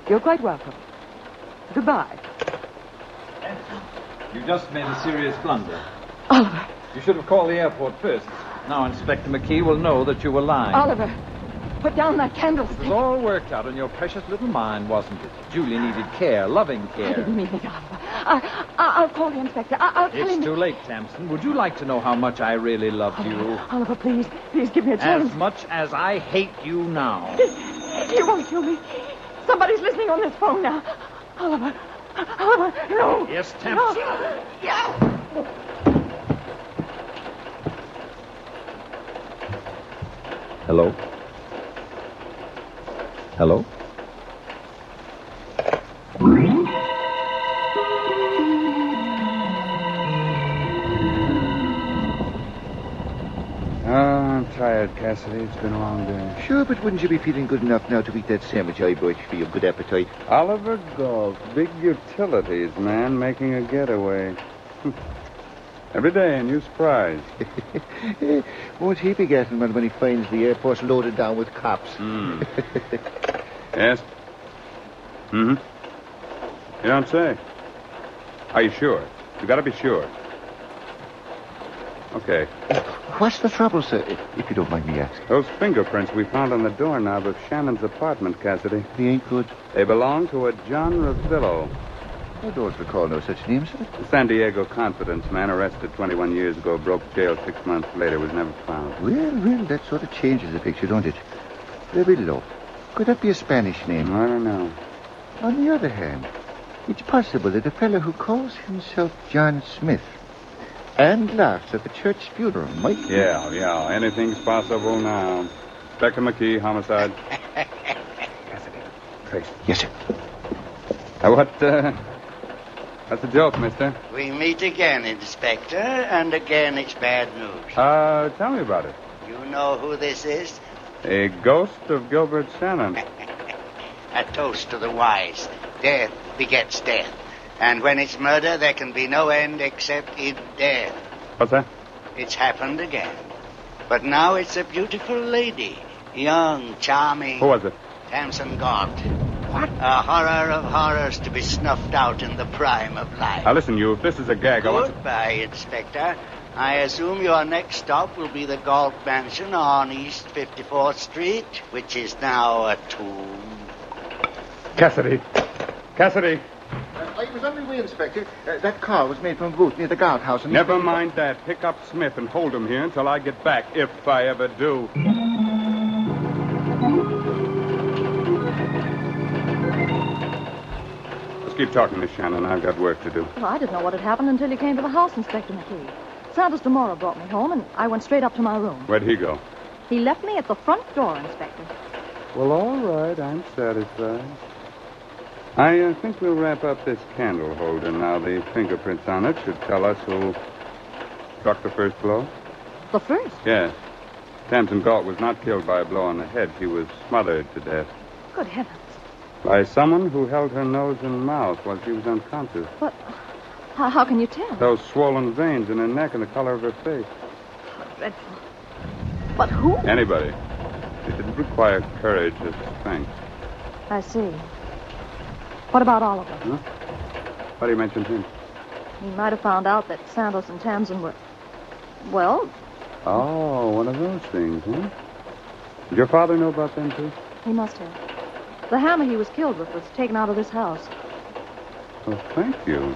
[SPEAKER 17] You're quite welcome. Goodbye.
[SPEAKER 21] You just made a serious blunder.
[SPEAKER 17] Oliver.
[SPEAKER 21] You should have called the airport first. Now Inspector McKee will know that you were lying.
[SPEAKER 17] Oliver, put down that candlestick.
[SPEAKER 21] It was all worked out in your precious little mind, wasn't it? Julie needed care, loving care.
[SPEAKER 17] I didn't mean it, Oliver. I'll call the inspector. I'll tell him...
[SPEAKER 21] It's too late, Tamsin. Would you like to know how much I really loved you?
[SPEAKER 17] Oliver, please give me a chance.
[SPEAKER 21] As much as I hate you now.
[SPEAKER 17] You won't kill me. Somebody's listening on this phone now. Oliver, no.
[SPEAKER 21] Yes, Tamsin.
[SPEAKER 17] No. Yeah.
[SPEAKER 21] Hello? Hello?
[SPEAKER 7] I'm tired, Cassidy. It's been a long day.
[SPEAKER 4] Sure, but wouldn't you be feeling good enough now to eat that sandwich I bought you for your good appetite?
[SPEAKER 19] Oliver Galt, big utilities man, making a getaway. Every day a new surprise.
[SPEAKER 4] Won't he be getting one when he finds the airport's loaded down with cops?
[SPEAKER 19] Yes? Mm-hmm. You don't say. Are you sure? You gotta be sure. Okay.
[SPEAKER 4] What's the trouble, sir, if you don't mind me asking?
[SPEAKER 19] Those fingerprints we found on the doorknob of Shannon's apartment, Cassidy.
[SPEAKER 4] They ain't good.
[SPEAKER 19] They belong to a John Ravillo.
[SPEAKER 4] I don't recall no such name, sir.
[SPEAKER 19] The San Diego confidence man, arrested 21 years ago, broke jail 6 months later, was never found.
[SPEAKER 4] Well, that sort of changes the picture, don't it? Ravillo. Could that be a Spanish name?
[SPEAKER 19] I don't know.
[SPEAKER 4] On the other hand, it's possible that a fellow who calls himself John Smith and laughs at the church funeral might...
[SPEAKER 19] Yeah. Anything's possible now. Inspector McKee, homicide.
[SPEAKER 4] Cassidy. Trace. Yes, sir.
[SPEAKER 19] What's the joke, mister?
[SPEAKER 15] We meet again, Inspector, and again it's bad news.
[SPEAKER 19] Tell me about it.
[SPEAKER 15] You know who this is?
[SPEAKER 19] A ghost of Gilbert Shannon.
[SPEAKER 15] A toast to the wise. Death begets death. And when it's murder, there can be no end except in death.
[SPEAKER 19] What's that?
[SPEAKER 15] It's happened again. But now it's a beautiful lady. Young, charming.
[SPEAKER 19] Who was it?
[SPEAKER 15] Tamsin Galt. What? A horror of horrors to be snuffed out in the prime of life.
[SPEAKER 19] Now, listen, you. If this is a gag, I want to...
[SPEAKER 15] Goodbye, Inspector. I assume your next stop will be the Galt Mansion on East 54th Street, which is now a tomb.
[SPEAKER 19] Cassidy.
[SPEAKER 4] I was on my way, Inspector. That car was made from a booth near the guardhouse. And
[SPEAKER 19] Never mind that. Pick up Smith and hold him here until I get back, if I ever do. Let's keep talking, Miss Shannon. I've got work to do.
[SPEAKER 10] Well, I didn't know what had happened until you came to the house, Inspector McKee. Santos Demora brought me home, and I went straight up to my room.
[SPEAKER 19] Where'd he go?
[SPEAKER 10] He left me at the front door, Inspector.
[SPEAKER 19] Well, all right. I'm satisfied. I think we'll wrap up this candle holder now. The fingerprints on it should tell us who struck the first blow.
[SPEAKER 10] The first?
[SPEAKER 19] Yes. Tamsin Galt was not killed by a blow on the head. She was smothered to death
[SPEAKER 10] Good heavens.
[SPEAKER 19] by someone who held her nose and mouth while she was unconscious.
[SPEAKER 10] But how can you tell?
[SPEAKER 19] Those swollen veins in her neck and the color of her face.
[SPEAKER 10] Dreadful. But who?
[SPEAKER 19] Anybody. It didn't require courage or strength.
[SPEAKER 10] I see. What about Oliver?
[SPEAKER 19] Huh? Why do you mention him?
[SPEAKER 10] He might have found out that Santos and Tamsin were... Well,
[SPEAKER 19] Oh, one of those things, huh? Did your father know about them, too?
[SPEAKER 10] he must have. The hammer he was killed with was taken out of this house.
[SPEAKER 19] Well, thank you.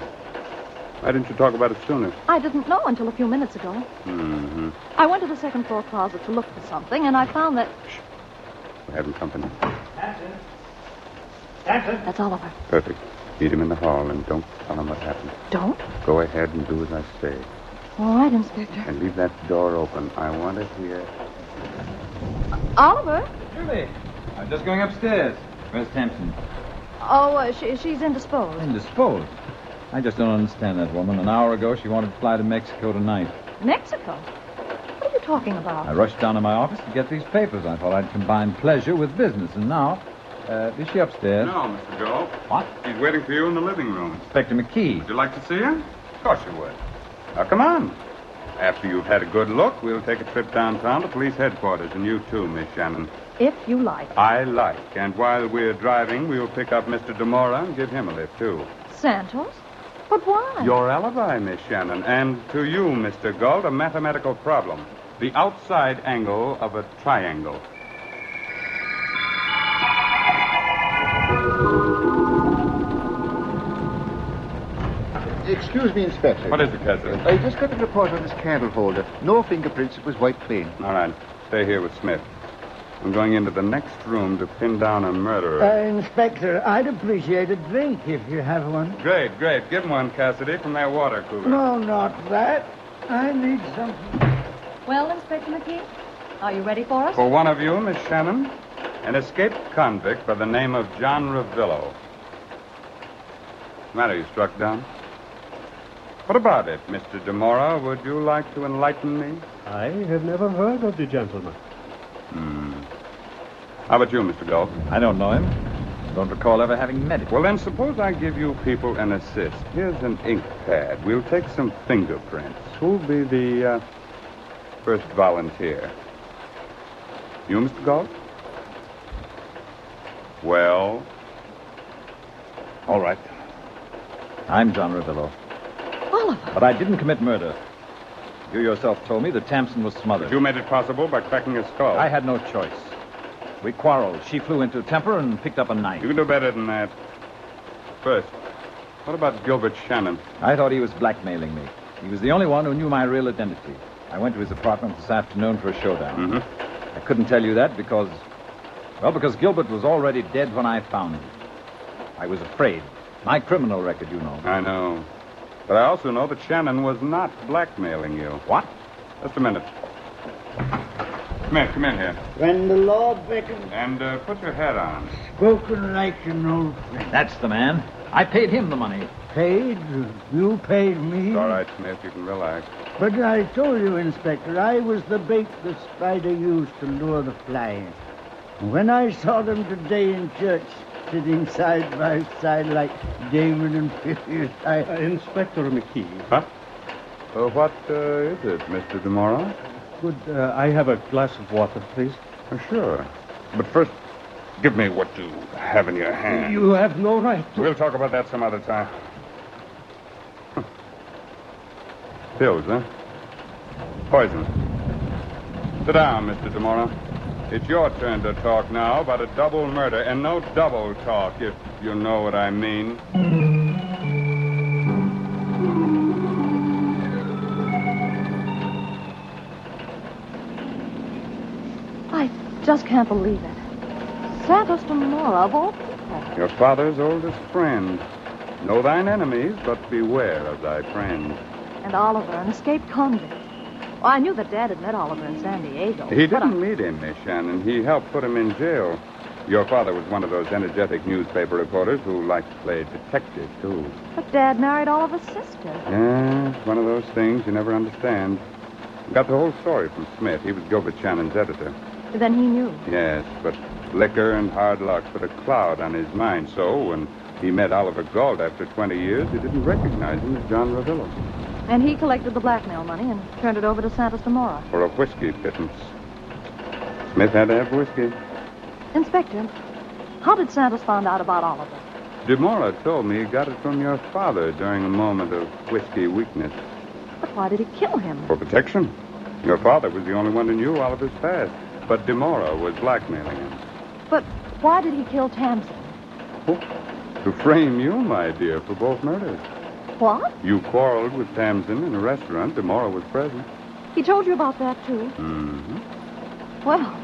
[SPEAKER 19] Why didn't you talk about it sooner?
[SPEAKER 10] I didn't know until a few minutes ago.
[SPEAKER 19] Mm-hmm.
[SPEAKER 10] I went to the second floor closet to look for something, and I found that...
[SPEAKER 19] We're having company.
[SPEAKER 13] Tamsin?
[SPEAKER 10] That's Oliver.
[SPEAKER 19] Perfect. Meet him in the hall and don't tell him what happened.
[SPEAKER 10] Don't?
[SPEAKER 19] Go ahead and do as I say.
[SPEAKER 10] All right, Inspector.
[SPEAKER 19] And leave that door open. I want to hear...
[SPEAKER 10] Oliver?
[SPEAKER 21] Julie, I'm just going upstairs. Where's Tamsin?
[SPEAKER 10] Oh, she's indisposed.
[SPEAKER 21] Indisposed? I just don't understand that woman. An hour ago, she wanted to fly to Mexico tonight.
[SPEAKER 10] Mexico? What are you talking about?
[SPEAKER 21] I rushed down to my office to get these papers. I thought I'd combine pleasure with business. And now, is she upstairs?
[SPEAKER 19] No, Mr. Gold.
[SPEAKER 21] What?
[SPEAKER 19] She's waiting for you in the living room.
[SPEAKER 21] Inspector McKee.
[SPEAKER 19] Would you like to see her? Of course you would. Now, come on. After you've had a good look, we'll take a trip downtown to police headquarters, and you too, Miss Shannon.
[SPEAKER 10] If you like.
[SPEAKER 19] I like. And while we're driving, we'll pick up Mr. Demora and give him a lift, too.
[SPEAKER 10] Santos? But why?
[SPEAKER 19] Your alibi, Miss Shannon. And to you, Mr. Galt, a mathematical problem. The outside angle of a triangle.
[SPEAKER 4] Excuse me, Inspector.
[SPEAKER 19] What is it, Kessler?
[SPEAKER 4] I just got a report on this candle holder. No fingerprints. It was white plain.
[SPEAKER 19] All right. Stay here with Smith. I'm going into the next room to pin down a murderer.
[SPEAKER 23] Inspector, I'd appreciate a drink if you have one.
[SPEAKER 19] Great, great. Give him one, Cassidy, from that water cooler.
[SPEAKER 23] No, not that. I need something.
[SPEAKER 10] Well, Inspector McKee, are you ready for us?
[SPEAKER 19] For one of you, Miss Shannon, an escaped convict by the name of John Ravillo. What's the matter? You struck down? What about it, Mr. Demora? Would you like to enlighten me?
[SPEAKER 18] I have never heard of the gentleman.
[SPEAKER 19] How about you, Mr. Galt?
[SPEAKER 21] I don't know him. Don't recall ever having met him.
[SPEAKER 19] Well, then, suppose I give you people an assist. Here's an ink pad. We'll take some fingerprints. Who'll be the first volunteer? You, Mr. Galt? Well?
[SPEAKER 21] All right. I'm John Ravillo.
[SPEAKER 10] Oliver.
[SPEAKER 21] But I didn't commit murder. You yourself told me that Tamsin was smothered.
[SPEAKER 19] You made it possible by cracking her skull.
[SPEAKER 21] I had no choice. We quarreled. She flew into a temper and picked up a knife.
[SPEAKER 19] You can do better than that. First, what about Gilbert Shannon?
[SPEAKER 21] I thought he was blackmailing me. He was the only one who knew my real identity. I went to his apartment this afternoon for a showdown.
[SPEAKER 19] Mm-hmm.
[SPEAKER 21] I couldn't tell you that because Gilbert was already dead when I found him. I was afraid. My criminal record, you know.
[SPEAKER 19] I know. But I also know that Shannon was not blackmailing you.
[SPEAKER 21] What?
[SPEAKER 19] Just a minute. Smith, come in here.
[SPEAKER 23] When the law beckons.
[SPEAKER 19] And put your hat on.
[SPEAKER 23] Spoken like an old friend.
[SPEAKER 21] That's the man. I paid him the money.
[SPEAKER 23] Paid? You paid me?
[SPEAKER 19] It's all right, Smith. You can relax.
[SPEAKER 23] But I told you, Inspector, I was the bait the spider used to lure the fly. When I saw them today in church, sitting side by side like David and Phineas,
[SPEAKER 18] Inspector McKee.
[SPEAKER 19] Huh? What is it, Mr. Demora?
[SPEAKER 18] Could I have a glass of water, please?
[SPEAKER 19] Sure. But first, give me what you have in your hand.
[SPEAKER 18] You have no right to...
[SPEAKER 19] We'll talk about that some other time. Pills, huh? Poison. Sit down, Mr. Demora. It's your turn to talk now about a double murder, and no double talk, if you know what I mean.
[SPEAKER 10] I just can't believe it. Santos Demora, of all people.
[SPEAKER 19] Your father's oldest friend. Know thine enemies, but beware of thy friends.
[SPEAKER 10] And Oliver, an escaped convict. Well, I knew that Dad had met Oliver in San Diego.
[SPEAKER 19] He didn't meet him, Miss Shannon. He helped put him in jail. Your father was one of those energetic newspaper reporters who liked to play detective, too.
[SPEAKER 10] But Dad married Oliver's sister.
[SPEAKER 19] Yeah, it's one of those things you never understand. Got the whole story from Smith. He was Gilbert Shannon's editor.
[SPEAKER 10] Then he knew.
[SPEAKER 19] Yes, but liquor and hard luck put a cloud on his mind. So when he met Oliver Galt after 20 years, he didn't recognize him as John Ravillo.
[SPEAKER 10] And he collected the blackmail money and turned it over to Santos Demora.
[SPEAKER 19] For a whiskey pittance. Smith had to have whiskey.
[SPEAKER 10] Inspector, how did Santos find out about Oliver?
[SPEAKER 19] Demora told me he got it from your father during a moment of whiskey weakness.
[SPEAKER 10] But why did he kill him?
[SPEAKER 19] For protection. Your father was the only one who knew Oliver's past. But Demora was blackmailing him.
[SPEAKER 10] But why did he kill Tamsin?
[SPEAKER 19] Oh, to frame you, my dear, for both murders.
[SPEAKER 10] What?
[SPEAKER 19] You quarreled with Tamsin in a restaurant. Demora was present.
[SPEAKER 10] He told you about that, too?
[SPEAKER 19] Mm-hmm.
[SPEAKER 10] Well,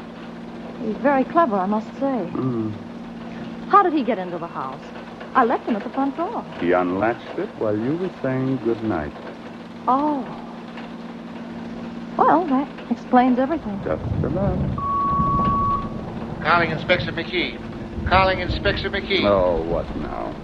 [SPEAKER 10] he's very clever, I must say.
[SPEAKER 19] Mm.
[SPEAKER 10] How did he get into the house? I left him at the front door.
[SPEAKER 19] He unlatched it while you were saying good night.
[SPEAKER 10] Oh. Well, that explains everything.
[SPEAKER 19] Just about.
[SPEAKER 22] Calling Inspector McKee. Calling Inspector McKee.
[SPEAKER 19] Oh, what now?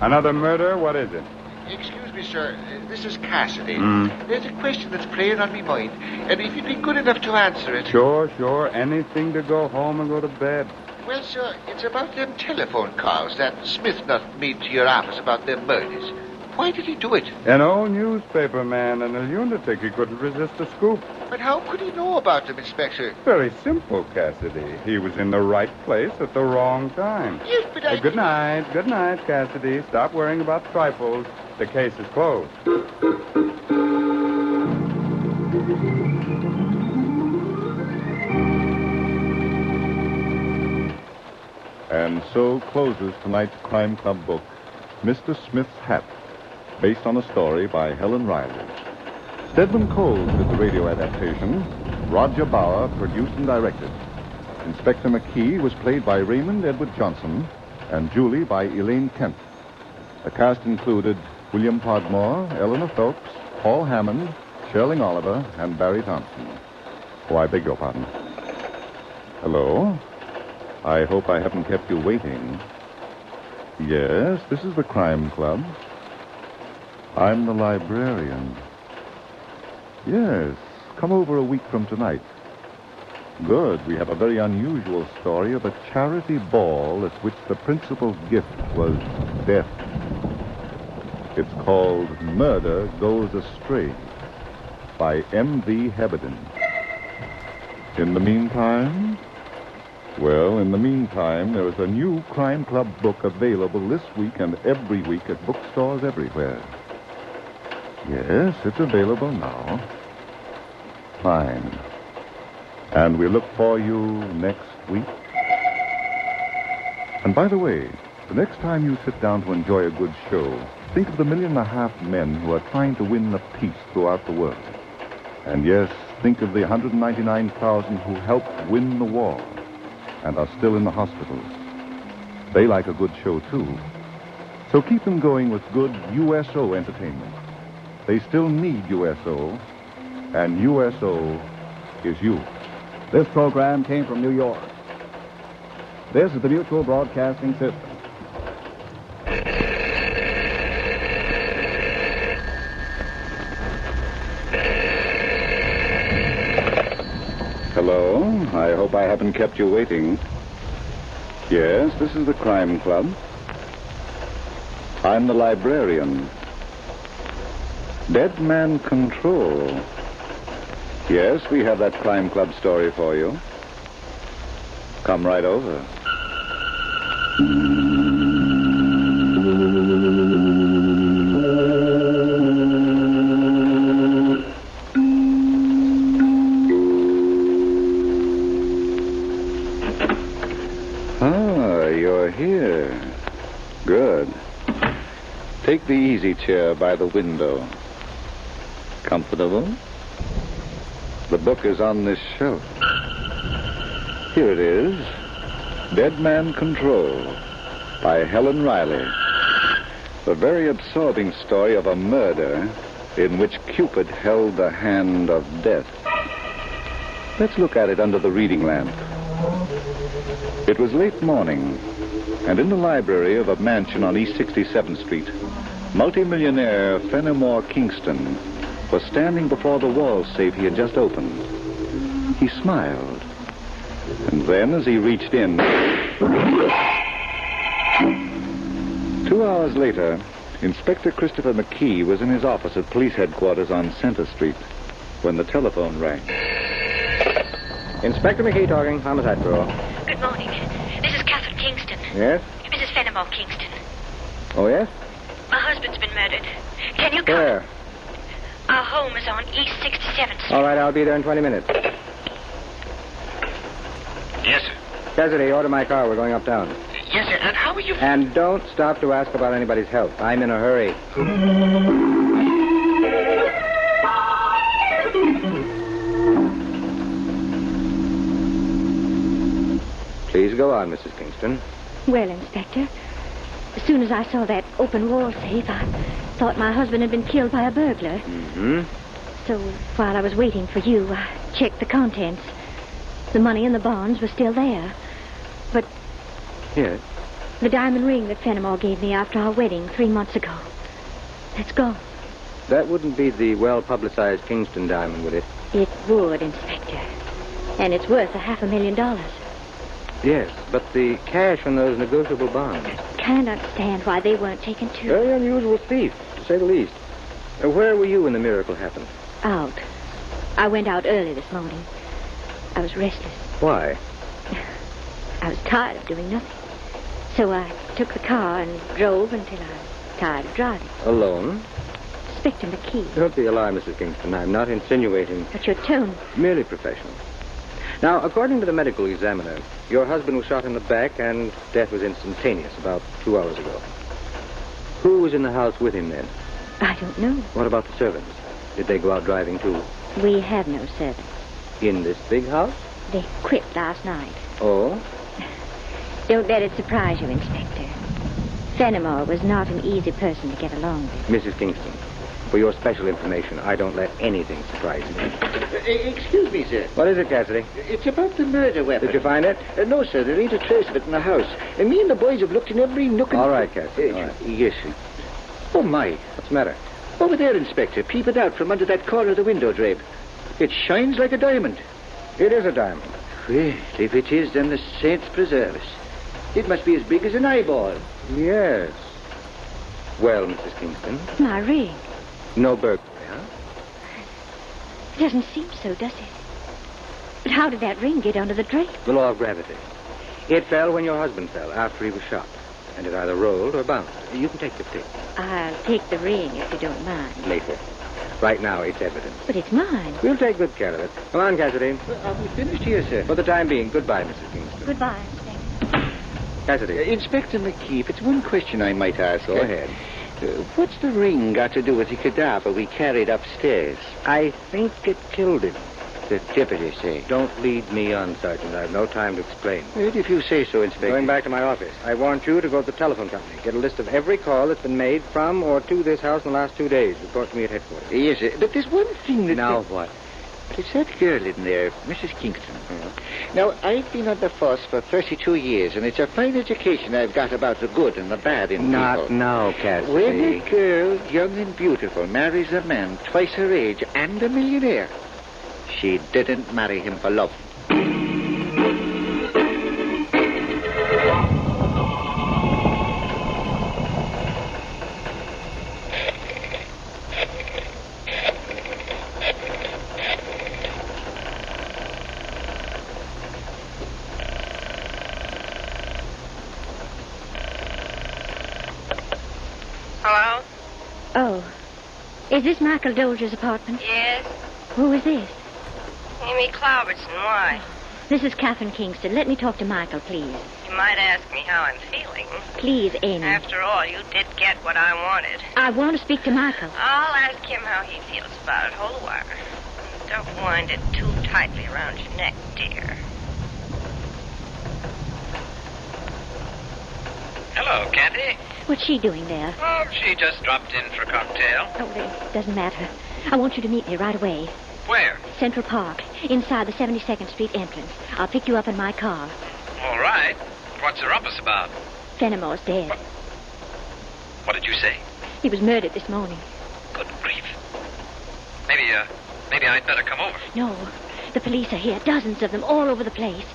[SPEAKER 19] Another murder? What is it?
[SPEAKER 22] Excuse me, sir. This is Cassidy.
[SPEAKER 19] Mm.
[SPEAKER 22] There's a question that's playing on my mind, and if you'd be good enough to answer it...
[SPEAKER 19] Sure. Anything to go home and go to bed.
[SPEAKER 22] Well, sir, it's about them telephone calls that Smith not made to your office about them murders. Why did he do it?
[SPEAKER 19] An old newspaper man and a lunatic. He couldn't resist a scoop.
[SPEAKER 22] But how could he know about them, Inspector?
[SPEAKER 19] Very simple, Cassidy. He was in the right place at the wrong time.
[SPEAKER 22] Yes, but I...
[SPEAKER 19] Good night, Cassidy. Stop worrying about trifles. The case is closed.
[SPEAKER 1] And so closes tonight's Crime Club book, Mr. Smith's Hat, based on a story by Helen Riley. Stedman Coles did the radio adaptation. Roger Bauer produced and directed. Inspector McKee was played by Raymond Edward Johnson and Julie by Elaine Kent. The cast included William Podmore, Eleanor Phelps, Paul Hammond, Sherling Oliver, and Barry Thompson. Oh, I beg your pardon. Hello? I hope I haven't kept you waiting. Yes, this is the Crime Club. I'm the librarian. Yes, come over a week from tonight. Good. We have a very unusual story of a charity ball at which the principal gift was death. It's called Murder Goes Astray by M.V. Heberden. In the meantime... Well, in the meantime, there is a new Crime Club book available this week and every week at bookstores everywhere. Yes, it's available now. Fine. And we look for you next week. And by the way, the next time you sit down to enjoy a good show, think of the 1.5 million men who are trying to win the peace throughout the world. And yes, think of the 199,000 who helped win the war and are still in the hospitals. They like a good show, too. So keep them going with good USO entertainment. They still need USO, and USO is you.
[SPEAKER 20] This program came from New York. This is the Mutual Broadcasting System.
[SPEAKER 1] Hello. I hope I haven't kept you waiting. Yes, this is the Crime Club. I'm the librarian. Dead Man Control. Yes, we have that Crime Club story for you. Come right over. You're here. Good. Take the easy chair by the window. Comfortable? The book is on this shelf. Here it is. Dead Man Control by Helen Riley. The very absorbing story of a murder in which Cupid held the hand of death. Let's look at it under the reading lamp. It was late morning, and in the library of a mansion on East 67th Street, multimillionaire Fenimore Kingston was standing before the wall safe he had just opened. He smiled, and then as he reached in... 2 hours later, Inspector Christopher McKee was in his office at police headquarters on Center Street when the telephone rang.
[SPEAKER 5] Inspector McKee talking, Homicide Bureau.
[SPEAKER 8] Good morning. This is Catherine Kingston.
[SPEAKER 5] Yes?
[SPEAKER 8] Mrs. Fenimore Kingston.
[SPEAKER 5] Oh, yes?
[SPEAKER 8] My husband's been murdered. Can you come?
[SPEAKER 5] Where?
[SPEAKER 8] Our home is on East 67th Street.
[SPEAKER 5] All right, I'll be there in 20 minutes.
[SPEAKER 12] Yes, sir.
[SPEAKER 5] Cassidy, order my car. We're going uptown.
[SPEAKER 12] Yes, sir. And how are you...
[SPEAKER 5] And don't stop to ask about anybody's health. I'm in a hurry. Please go on, Mrs. Kingston.
[SPEAKER 8] Well, Inspector, as soon as I saw that open wall safe, I thought my husband had been killed by a burglar.
[SPEAKER 5] Mm-hmm.
[SPEAKER 8] So while I was waiting for you, I checked the contents. The money and the bonds were still there. But
[SPEAKER 5] Yes?
[SPEAKER 8] the diamond ring that Fenimore gave me after our wedding 3 months ago, that's gone.
[SPEAKER 5] That wouldn't be the well-publicized Kingston diamond, would it?
[SPEAKER 8] It would, Inspector. And it's worth $500,000.
[SPEAKER 5] Yes, but the cash on those negotiable bonds.
[SPEAKER 8] Can't understand why they weren't taken too.
[SPEAKER 5] Very unusual thief, to say the least. Where were you when the miracle happened?
[SPEAKER 8] Out. I went out early this morning. I was restless.
[SPEAKER 5] Why?
[SPEAKER 8] I was tired of doing nothing. So I took the car and drove until I was tired of driving.
[SPEAKER 5] Alone?
[SPEAKER 8] Inspector McKee.
[SPEAKER 5] Don't be a lie, Mrs. Kingston. I'm not insinuating.
[SPEAKER 8] But your tone...
[SPEAKER 5] Merely professional. Now, according to the medical examiner, your husband was shot in the back and death was instantaneous about 2 hours ago. Who was in the house with him then?
[SPEAKER 8] I don't know.
[SPEAKER 5] What about the servants? Did they go out driving too?
[SPEAKER 8] We have no servants.
[SPEAKER 5] In this big house?
[SPEAKER 8] They quit last night.
[SPEAKER 5] Oh?
[SPEAKER 8] Don't let it surprise you, Inspector. Fenimore was not an easy person to get along with.
[SPEAKER 5] Mrs. Kingston, for your special information, I don't let anything surprise me.
[SPEAKER 4] Excuse me, sir.
[SPEAKER 5] What is it, Cassidy?
[SPEAKER 4] It's about the murder weapon.
[SPEAKER 5] Did you find it?
[SPEAKER 4] No, sir. There ain't a trace of it in the house. And me and the boys have looked in every nook and...
[SPEAKER 5] All right, Cassidy. All right.
[SPEAKER 4] Yes, sir. Oh, my.
[SPEAKER 5] What's the matter?
[SPEAKER 4] Over there, Inspector. Peep it out from under that corner of the window drape. It shines like a diamond.
[SPEAKER 5] It is a diamond.
[SPEAKER 4] Well, if it is, then the saints preserve us. It must be as big as an eyeball.
[SPEAKER 5] Yes. Well, Mrs. Kingston?
[SPEAKER 8] My ring.
[SPEAKER 5] No burglary, huh?
[SPEAKER 8] It doesn't seem so, does it? But how did that ring get under the drape?
[SPEAKER 5] The law of gravity. It fell when your husband fell, after he was shot. And it either rolled or bounced. You can take the pick.
[SPEAKER 8] I'll take the ring if you don't mind.
[SPEAKER 5] Later. Right now, it's evidence.
[SPEAKER 8] But it's mine.
[SPEAKER 5] We'll take good care of it. Come on, Cassidy.
[SPEAKER 4] Are we finished here, sir?
[SPEAKER 5] For the time being, goodbye, Mrs. Kingston.
[SPEAKER 8] Goodbye, Inspector.
[SPEAKER 5] Cassidy.
[SPEAKER 4] Inspector McKee, if it's one question I might ask.
[SPEAKER 5] Go ahead.
[SPEAKER 4] What's the ring got to do with the cadaver we carried upstairs?
[SPEAKER 5] I think it killed him.
[SPEAKER 4] The deputy say.
[SPEAKER 5] Don't lead me on, Sergeant. I have no time to explain.
[SPEAKER 4] Well, if you say so, Inspector.
[SPEAKER 5] Going back to my office. I want you to go to the telephone company. Get a list of every call that's been made from or to this house in the last 2 days. Report to me at headquarters.
[SPEAKER 4] Yes, sir. But there's one thing that...
[SPEAKER 5] Now what?
[SPEAKER 4] But it's that girl in there, Mrs. Kingston. Now, I've been on the force for 32 years, and it's a fine education I've got about the good and the bad in people.
[SPEAKER 5] Not now, Cassidy.
[SPEAKER 4] When a girl, young and beautiful, marries a man twice her age and a millionaire, she didn't marry him for love.
[SPEAKER 8] Hello? Oh. Is this Michael Dolger's apartment?
[SPEAKER 11] Yes?
[SPEAKER 8] Who is this?
[SPEAKER 11] Amy Cloverton, why?
[SPEAKER 8] This is Catherine Kingston. Let me talk to Michael, please.
[SPEAKER 11] You might ask me how I'm feeling.
[SPEAKER 8] Please, Amy.
[SPEAKER 11] After all, you did get what I wanted.
[SPEAKER 8] I want to speak to Michael.
[SPEAKER 11] I'll ask him how he feels about it. Hold the wire. Don't wind it too tightly around your neck, dear.
[SPEAKER 12] Hello, Kathy.
[SPEAKER 8] What's she doing there?
[SPEAKER 6] Oh, she just dropped in for a cocktail.
[SPEAKER 8] Oh, it doesn't matter. I want you to meet me right away.
[SPEAKER 6] Where?
[SPEAKER 8] Central Park, inside the 72nd Street entrance. I'll pick you up in my car.
[SPEAKER 6] All right. What's the rumpus about?
[SPEAKER 8] Fenimore's dead.
[SPEAKER 6] What did you say?
[SPEAKER 8] He was murdered this morning.
[SPEAKER 6] Good grief. Maybe I'd better come over.
[SPEAKER 8] No, the police are here, dozens of them, all over the place.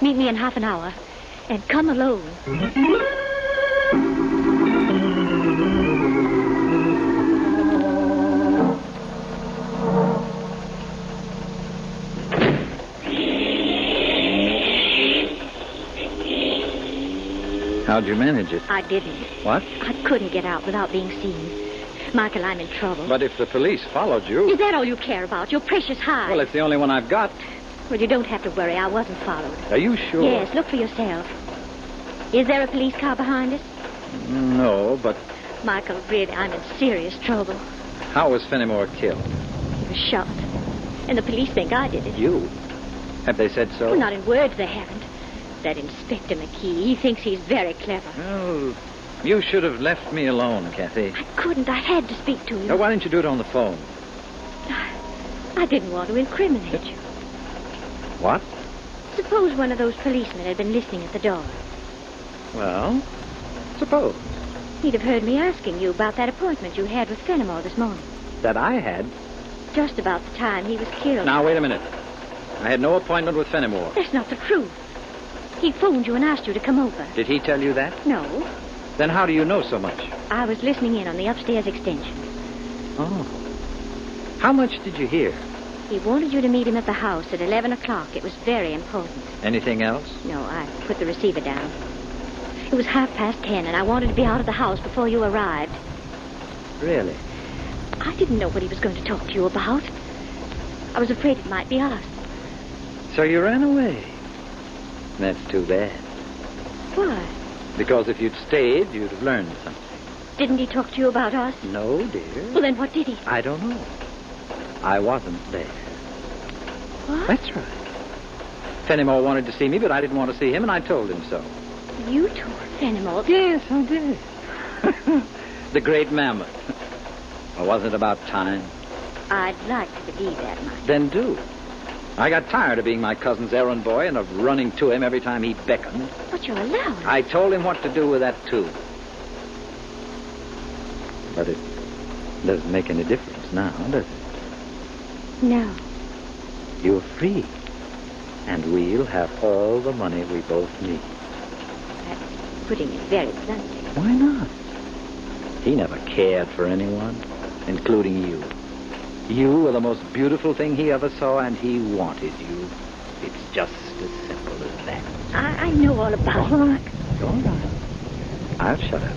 [SPEAKER 8] Meet me in half an hour, and come alone.
[SPEAKER 21] How'd you manage it?
[SPEAKER 8] I didn't.
[SPEAKER 21] What?
[SPEAKER 8] I couldn't get out without being seen. Michael, I'm in trouble.
[SPEAKER 21] But if the police followed you...
[SPEAKER 8] Is that all you care about? Your precious hide?
[SPEAKER 21] Well, it's the only one I've got.
[SPEAKER 8] Well, you don't have to worry. I wasn't followed.
[SPEAKER 21] Are you sure?
[SPEAKER 8] Yes, look for yourself. Is there a police car behind us?
[SPEAKER 21] No, but
[SPEAKER 8] Michael, really, I'm in serious trouble.
[SPEAKER 21] how was Fenimore killed?
[SPEAKER 8] He was shot. And the police think I did it.
[SPEAKER 21] You? Have they said so?
[SPEAKER 8] Well, not in words, they haven't. That Inspector McKee, he thinks he's very clever.
[SPEAKER 21] Well, you should have left me alone, Kathy.
[SPEAKER 8] I couldn't. I had to speak to him.
[SPEAKER 21] Now, why didn't you do it on the phone?
[SPEAKER 8] I didn't want to incriminate you.
[SPEAKER 21] What?
[SPEAKER 8] Suppose one of those policemen had been listening at the door.
[SPEAKER 21] Well, suppose.
[SPEAKER 8] He'd have heard me asking you about that appointment you had with Fenimore this morning.
[SPEAKER 21] That I had?
[SPEAKER 8] Just about the time he was killed.
[SPEAKER 21] Now, wait a minute. I had no appointment with Fenimore.
[SPEAKER 8] That's not the truth. He phoned you and asked you to come over.
[SPEAKER 21] Did he tell you that?
[SPEAKER 8] No.
[SPEAKER 21] Then how do you know so much?
[SPEAKER 8] I was listening in on the upstairs extension.
[SPEAKER 21] Oh. How much did you hear?
[SPEAKER 8] He wanted you to meet him at the house at 11 o'clock. It was very important.
[SPEAKER 21] Anything else?
[SPEAKER 8] No, I put the receiver down. It was 10:30, and I wanted to be out of the house before you arrived.
[SPEAKER 21] Really?
[SPEAKER 8] I didn't know what he was going to talk to you about. I was afraid it might be us.
[SPEAKER 21] So you ran away. That's too bad.
[SPEAKER 8] Why?
[SPEAKER 21] Because if you'd stayed, you'd have learned something.
[SPEAKER 8] Didn't he talk to you about us?
[SPEAKER 21] No, dear.
[SPEAKER 8] Well, then what did he?
[SPEAKER 21] I don't know. I wasn't there.
[SPEAKER 8] What?
[SPEAKER 21] That's right. Fenimore wanted to see me, but I didn't want to see him, and I told him so.
[SPEAKER 8] You told Fenimore?
[SPEAKER 21] Yes, I did. The great mammoth. Well, wasn't it about time?
[SPEAKER 8] I'd like to believe that, Mike.
[SPEAKER 21] Then do. I got tired of being my cousin's errand boy and of running to him every time he beckoned.
[SPEAKER 8] But you're allowed.
[SPEAKER 21] I told him what to do with that, too. But it doesn't make any difference now, does it?
[SPEAKER 8] No.
[SPEAKER 21] You're free. And we'll have all the money we both need.
[SPEAKER 8] That's putting it very bluntly.
[SPEAKER 21] Why not? He never cared for anyone, including you. You were the most beautiful thing he ever saw, and he wanted you. It's just as simple as that.
[SPEAKER 8] I know all about it.
[SPEAKER 21] All right. All right. I'll shut up.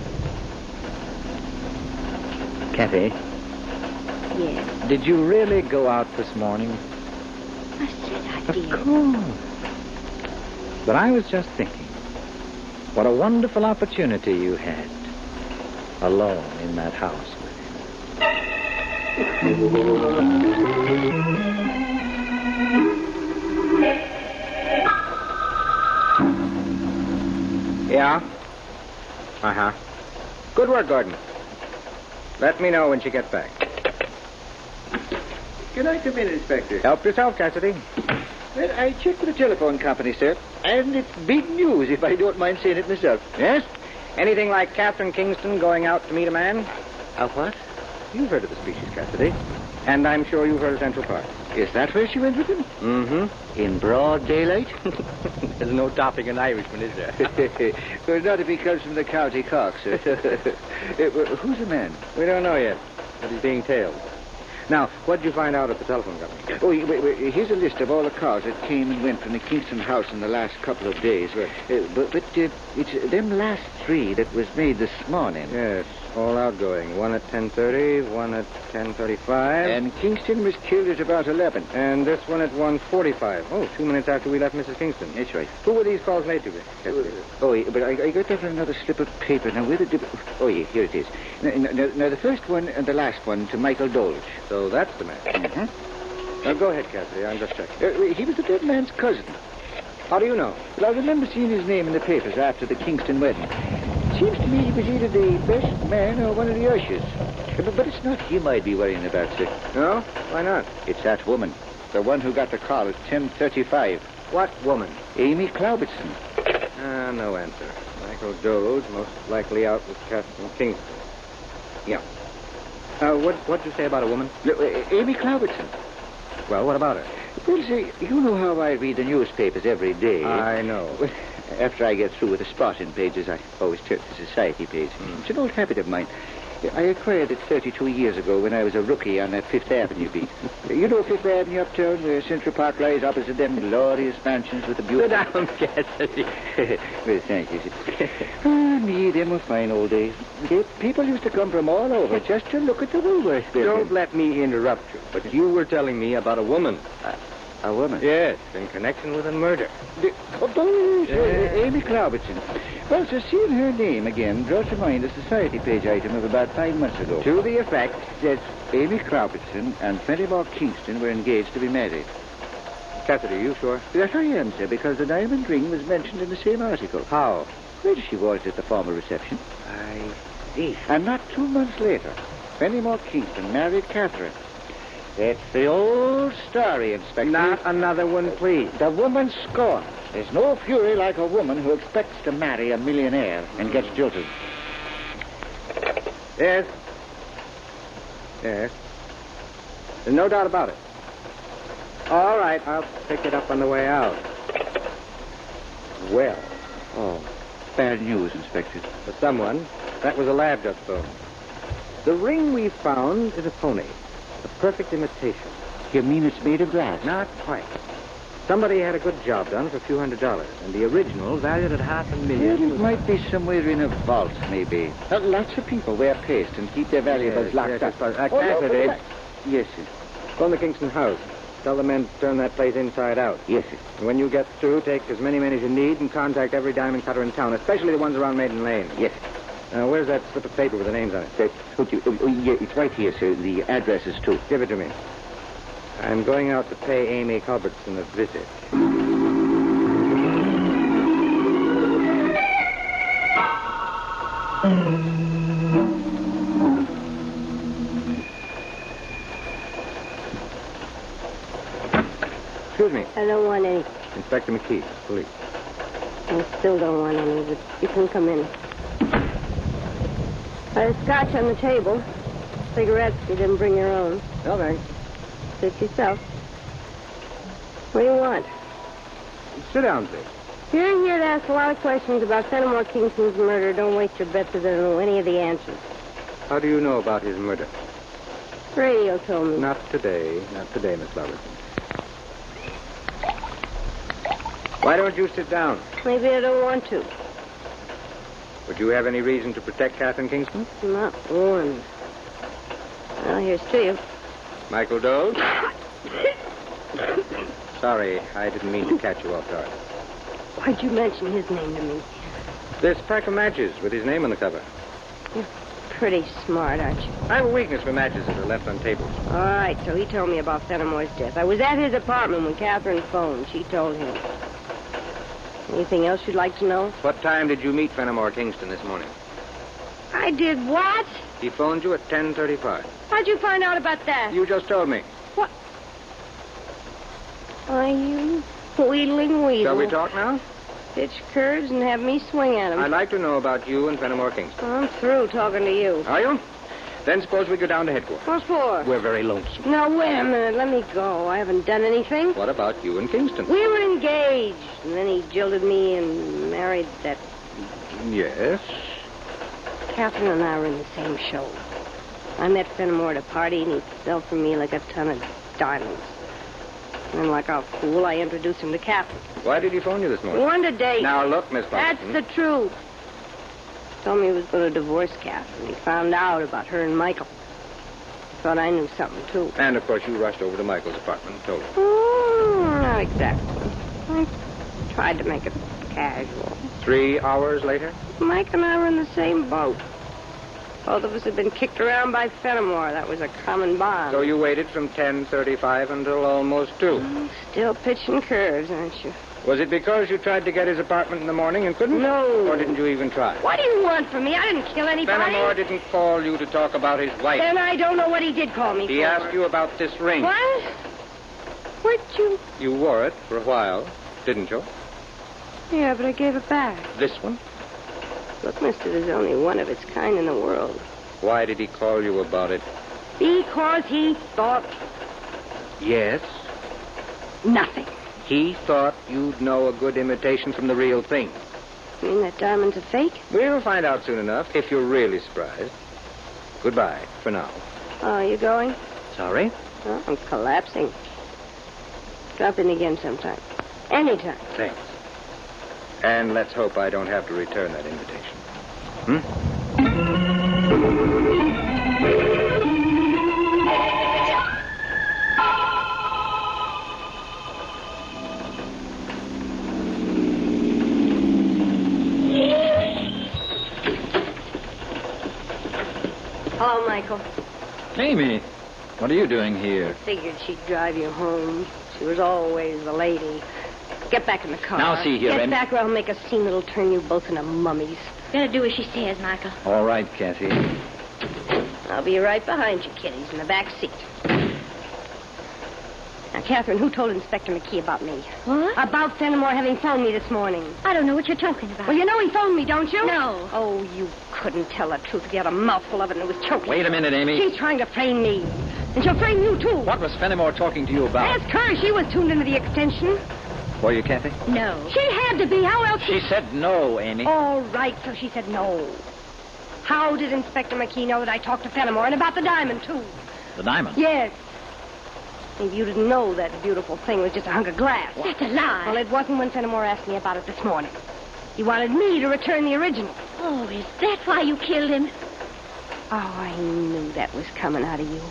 [SPEAKER 21] Kathy?
[SPEAKER 8] Yes.
[SPEAKER 21] Did you really go out this morning?
[SPEAKER 8] I said I did.
[SPEAKER 21] Of course. But I was just thinking, what a wonderful opportunity you had, alone in that house with him.
[SPEAKER 5] Yeah? Uh-huh. Good work, Gordon. Let me know when she gets back.
[SPEAKER 4] Can I come in, Inspector?
[SPEAKER 5] Help yourself, Cassidy.
[SPEAKER 4] Well, I checked with the telephone company, sir, and it's big news, if I don't mind saying it myself.
[SPEAKER 5] Yes? Anything like Catherine Kingston going out to meet a man?
[SPEAKER 4] A what?
[SPEAKER 5] You've heard of the species, Cassidy. And I'm sure you've heard of Central Park.
[SPEAKER 4] Is that where she went with him?
[SPEAKER 5] Mm-hmm.
[SPEAKER 4] In broad daylight?
[SPEAKER 5] There's no topping an Irishman, is there?
[SPEAKER 4] Well, not if he comes from the county Cork, sir. Who's the man?
[SPEAKER 5] We don't know yet, but he's being tailed. Now, what did you find out at the telephone company?
[SPEAKER 4] Oh, wait, here's a list of all the cars that came and went from the Kingston house in the last couple of days.
[SPEAKER 5] Right.
[SPEAKER 4] But it's them last three that was made this morning.
[SPEAKER 5] Yes, all outgoing. One at 10:30, one at 10:35.
[SPEAKER 4] And Kingston was killed at about 11.
[SPEAKER 5] And this one at 1:45. Oh, 2 minutes after we left Mrs. Kingston.
[SPEAKER 4] That's right.
[SPEAKER 5] Who were these calls made to?
[SPEAKER 4] But I got that on another slip of paper. Now, where did... Oh, yeah, here it is. Now, the first one and the last one to Michael Dolge.
[SPEAKER 5] So that's the man.
[SPEAKER 4] Mm-hmm.
[SPEAKER 5] Now, go ahead, Cassidy. I'm just checking.
[SPEAKER 4] He was the dead man's cousin.
[SPEAKER 5] How do you know?
[SPEAKER 4] Well, I remember seeing his name in the papers after the Kingston wedding. seems to me he was either the best man or one of the ushers. But it's not him I'd be worrying about, sir.
[SPEAKER 5] No? Why not?
[SPEAKER 4] It's that woman. The one who got the call at 10:35.
[SPEAKER 5] What woman?
[SPEAKER 4] Amy Cloubertson.
[SPEAKER 5] No answer. Michael Doe's most likely out with Captain Kingston. Yeah. What'd you say about a woman?
[SPEAKER 4] Amy Cloubertson.
[SPEAKER 5] Well, what about her?
[SPEAKER 4] Well, see, you know how I read the newspapers every day.
[SPEAKER 5] I know.
[SPEAKER 4] Well, after I get through with the spotting pages, I always turn to the society page. It's an old habit of mine. I acquired it 32 years ago when I was a rookie on that Fifth Avenue beat. You know Fifth Avenue uptown, where Central Park lies opposite them glorious mansions with the beautiful...
[SPEAKER 5] Sit down, Cassidy.
[SPEAKER 4] Well, thank you. Me, them were fine old days. People used to come from all over just to look at the Woolworth building.
[SPEAKER 5] Don't let me interrupt you, but you were telling me about a woman.
[SPEAKER 4] A woman?
[SPEAKER 5] Yes, in connection with a murder.
[SPEAKER 4] Amy Cloubertson. Well, so seeing her name again brought to mind a society page item of about 5 months ago.
[SPEAKER 5] To the effect
[SPEAKER 4] that Amy Cloubertson and Fenimore Kingston were engaged to be married.
[SPEAKER 5] Cassidy, are you sure?
[SPEAKER 4] That I am, sir, because the diamond ring was mentioned in the same article.
[SPEAKER 5] How?
[SPEAKER 4] Well, she wore it at the formal reception.
[SPEAKER 5] I see.
[SPEAKER 4] And not 2 months later, Fenimore Kingston married Catherine. That's the old story, Inspector.
[SPEAKER 5] Not another one, please.
[SPEAKER 4] The woman scorned. There's no fury like a woman who expects to marry a millionaire and gets jilted.
[SPEAKER 5] Yes. Yes. There's no doubt about it. All right, I'll pick it up on the way out. Well.
[SPEAKER 4] Oh, bad news, Inspector.
[SPEAKER 5] For someone, that was a lab just phone. The ring we found is a phony. A perfect imitation.
[SPEAKER 4] You mean it's made of glass?
[SPEAKER 5] Not quite. Somebody had a good job done for a few $100s, and the original valued at $500,000.
[SPEAKER 4] Well, it might be somewhere in a vault, maybe. Lots of people wear paste and keep their valuables locked up.
[SPEAKER 5] Cassidy.
[SPEAKER 4] Yes, sir.
[SPEAKER 5] Phone the Kingston house. Tell the men to turn that place inside out.
[SPEAKER 4] Yes, sir.
[SPEAKER 5] And when you get through, take as many men as you need and contact every diamond cutter in town, especially the ones around Maiden Lane.
[SPEAKER 4] Yes, sir.
[SPEAKER 5] Now, where's that slip of paper with the names on it?
[SPEAKER 4] Yeah, it's right here, sir. The addresses, too.
[SPEAKER 5] Give it to me. I'm going out to pay Amy Culbertson a visit. Excuse me.
[SPEAKER 9] I don't want any.
[SPEAKER 5] Inspector McKee, police.
[SPEAKER 9] I still don't want any, but you can come in. There's scotch on the table. Cigarettes, you didn't bring your own.
[SPEAKER 5] No, thanks.
[SPEAKER 9] Sit yourself. What do you want?
[SPEAKER 5] Sit down, please.
[SPEAKER 9] You're here to ask a lot of questions about Fenimore Kingston's murder. Don't waste your bets that I don't know any of the answers.
[SPEAKER 5] How do you know about his murder?
[SPEAKER 9] Radio told me.
[SPEAKER 5] Not today, Miss Robertson. Why don't you sit down?
[SPEAKER 9] Maybe I don't want to.
[SPEAKER 5] Would you have any reason to protect Catherine Kingston?
[SPEAKER 9] Not one. Well, here's to you.
[SPEAKER 5] Michael Doe? Sorry, I didn't mean to catch you off guard.
[SPEAKER 9] Why'd you mention his name to me?
[SPEAKER 5] This pack of matches with his name on the cover.
[SPEAKER 9] You're pretty smart, aren't you?
[SPEAKER 5] I have a weakness for matches that are left on tables.
[SPEAKER 9] All right, so he told me about Fenimore's death. I was at his apartment when Catherine phoned. She told him. Anything else you'd like to know?
[SPEAKER 5] What time did you meet Fenimore Kingston this morning?
[SPEAKER 9] I did what?
[SPEAKER 5] He phoned you at 10:35.
[SPEAKER 9] How'd you find out about that?
[SPEAKER 5] You just told me.
[SPEAKER 9] What? Are you wheedling weasel?
[SPEAKER 5] Shall we talk now?
[SPEAKER 9] Pitch curves and have me swing at him.
[SPEAKER 5] I'd like to know about you and Fenimore Kingston.
[SPEAKER 9] I'm through talking to you.
[SPEAKER 5] Are you? Then suppose we go down to headquarters.
[SPEAKER 9] What for?
[SPEAKER 5] We're very lonesome.
[SPEAKER 9] Now, wait a minute. Let me go. I haven't done anything.
[SPEAKER 5] What about you and Kingston?
[SPEAKER 9] We were engaged, and then he jilted me and married that...
[SPEAKER 5] Yes?
[SPEAKER 9] Catherine and I were in the same show. I met Fenimore at a party, and he fell for me like a ton of diamonds. And like a fool, I introduced him to Catherine.
[SPEAKER 5] Why did he phone you this morning?
[SPEAKER 9] We wanted a date.
[SPEAKER 5] Now, look, Miss
[SPEAKER 9] That's
[SPEAKER 5] Parkinson.
[SPEAKER 9] the truth. Told me he was going to divorce Catherine. He found out about her and Michael. Thought I knew something, too.
[SPEAKER 5] And, of course, you rushed over to Michael's apartment and told him.
[SPEAKER 9] Not exactly. I tried to make it casual.
[SPEAKER 5] 3 hours later?
[SPEAKER 9] Mike and I were in the same boat. Both of us had been kicked around by Fenimore. That was a common bond.
[SPEAKER 5] So you waited from 10:35 until almost 2.
[SPEAKER 9] Still pitching curves, aren't you?
[SPEAKER 5] Was it because you tried to get his apartment in the morning and couldn't?
[SPEAKER 9] No.
[SPEAKER 5] Or didn't you even try?
[SPEAKER 9] What do you want from me? I didn't kill anybody.
[SPEAKER 5] Fenimore didn't call you to talk about his wife.
[SPEAKER 9] Then I don't know what he did call me for.
[SPEAKER 5] He asked you about this ring.
[SPEAKER 9] What? Where'd you...
[SPEAKER 5] You wore it for a while, didn't you?
[SPEAKER 9] Yeah, but I gave it back.
[SPEAKER 5] This one?
[SPEAKER 9] Look, mister, there's only one of its kind in the world.
[SPEAKER 5] Why did he call you about it?
[SPEAKER 9] Because he thought...
[SPEAKER 5] Yes?
[SPEAKER 9] Nothing.
[SPEAKER 5] He thought you'd know a good imitation from the real thing.
[SPEAKER 9] You mean that diamond's a fake?
[SPEAKER 5] We'll find out soon enough, if you're really surprised. Goodbye, for now.
[SPEAKER 9] Oh, you going?
[SPEAKER 5] Sorry?
[SPEAKER 9] Oh, I'm collapsing. Drop in again sometime. Anytime.
[SPEAKER 5] Thanks. And let's hope I don't have to return that invitation.
[SPEAKER 9] Hello, Michael.
[SPEAKER 21] Amy, what are you doing here?
[SPEAKER 9] Figured she'd drive you home. She was always the lady. Get back in the car.
[SPEAKER 21] Now, see here,
[SPEAKER 9] Get
[SPEAKER 21] Amy.
[SPEAKER 9] back or I'll make a scene that'll turn you both into mummies.
[SPEAKER 8] Better do as she says, Michael.
[SPEAKER 21] All right, Kathy.
[SPEAKER 9] I'll be right behind you, kiddies, in the back seat. Now, Catherine, who told Inspector McKee about me?
[SPEAKER 8] What?
[SPEAKER 9] About Fenimore having phoned me this morning.
[SPEAKER 8] I don't know what you're talking about.
[SPEAKER 9] Well, you know he phoned me, don't you?
[SPEAKER 8] No.
[SPEAKER 9] Oh, you couldn't tell the truth if you had a mouthful of it and it was choking.
[SPEAKER 21] Wait a minute, Amy.
[SPEAKER 9] She's trying to frame me. And she'll frame you, too.
[SPEAKER 21] What was Fenimore talking to you about?
[SPEAKER 9] Ask her. She was tuned into the extension.
[SPEAKER 21] Were you, Kathy?
[SPEAKER 8] No.
[SPEAKER 9] She had to be. How else?
[SPEAKER 21] She said no, Amy.
[SPEAKER 9] All right, so she said no. How did Inspector McKee know that I talked to Fenimore and about the diamond, too?
[SPEAKER 21] The diamond?
[SPEAKER 9] Yes. Maybe you didn't know that beautiful thing was just a hunk of glass.
[SPEAKER 8] That's a lie.
[SPEAKER 9] Well, it wasn't when Fenimore asked me about it this morning. He wanted me to return the original.
[SPEAKER 8] Oh, is that why you killed him?
[SPEAKER 9] Oh, I knew that was coming out of you.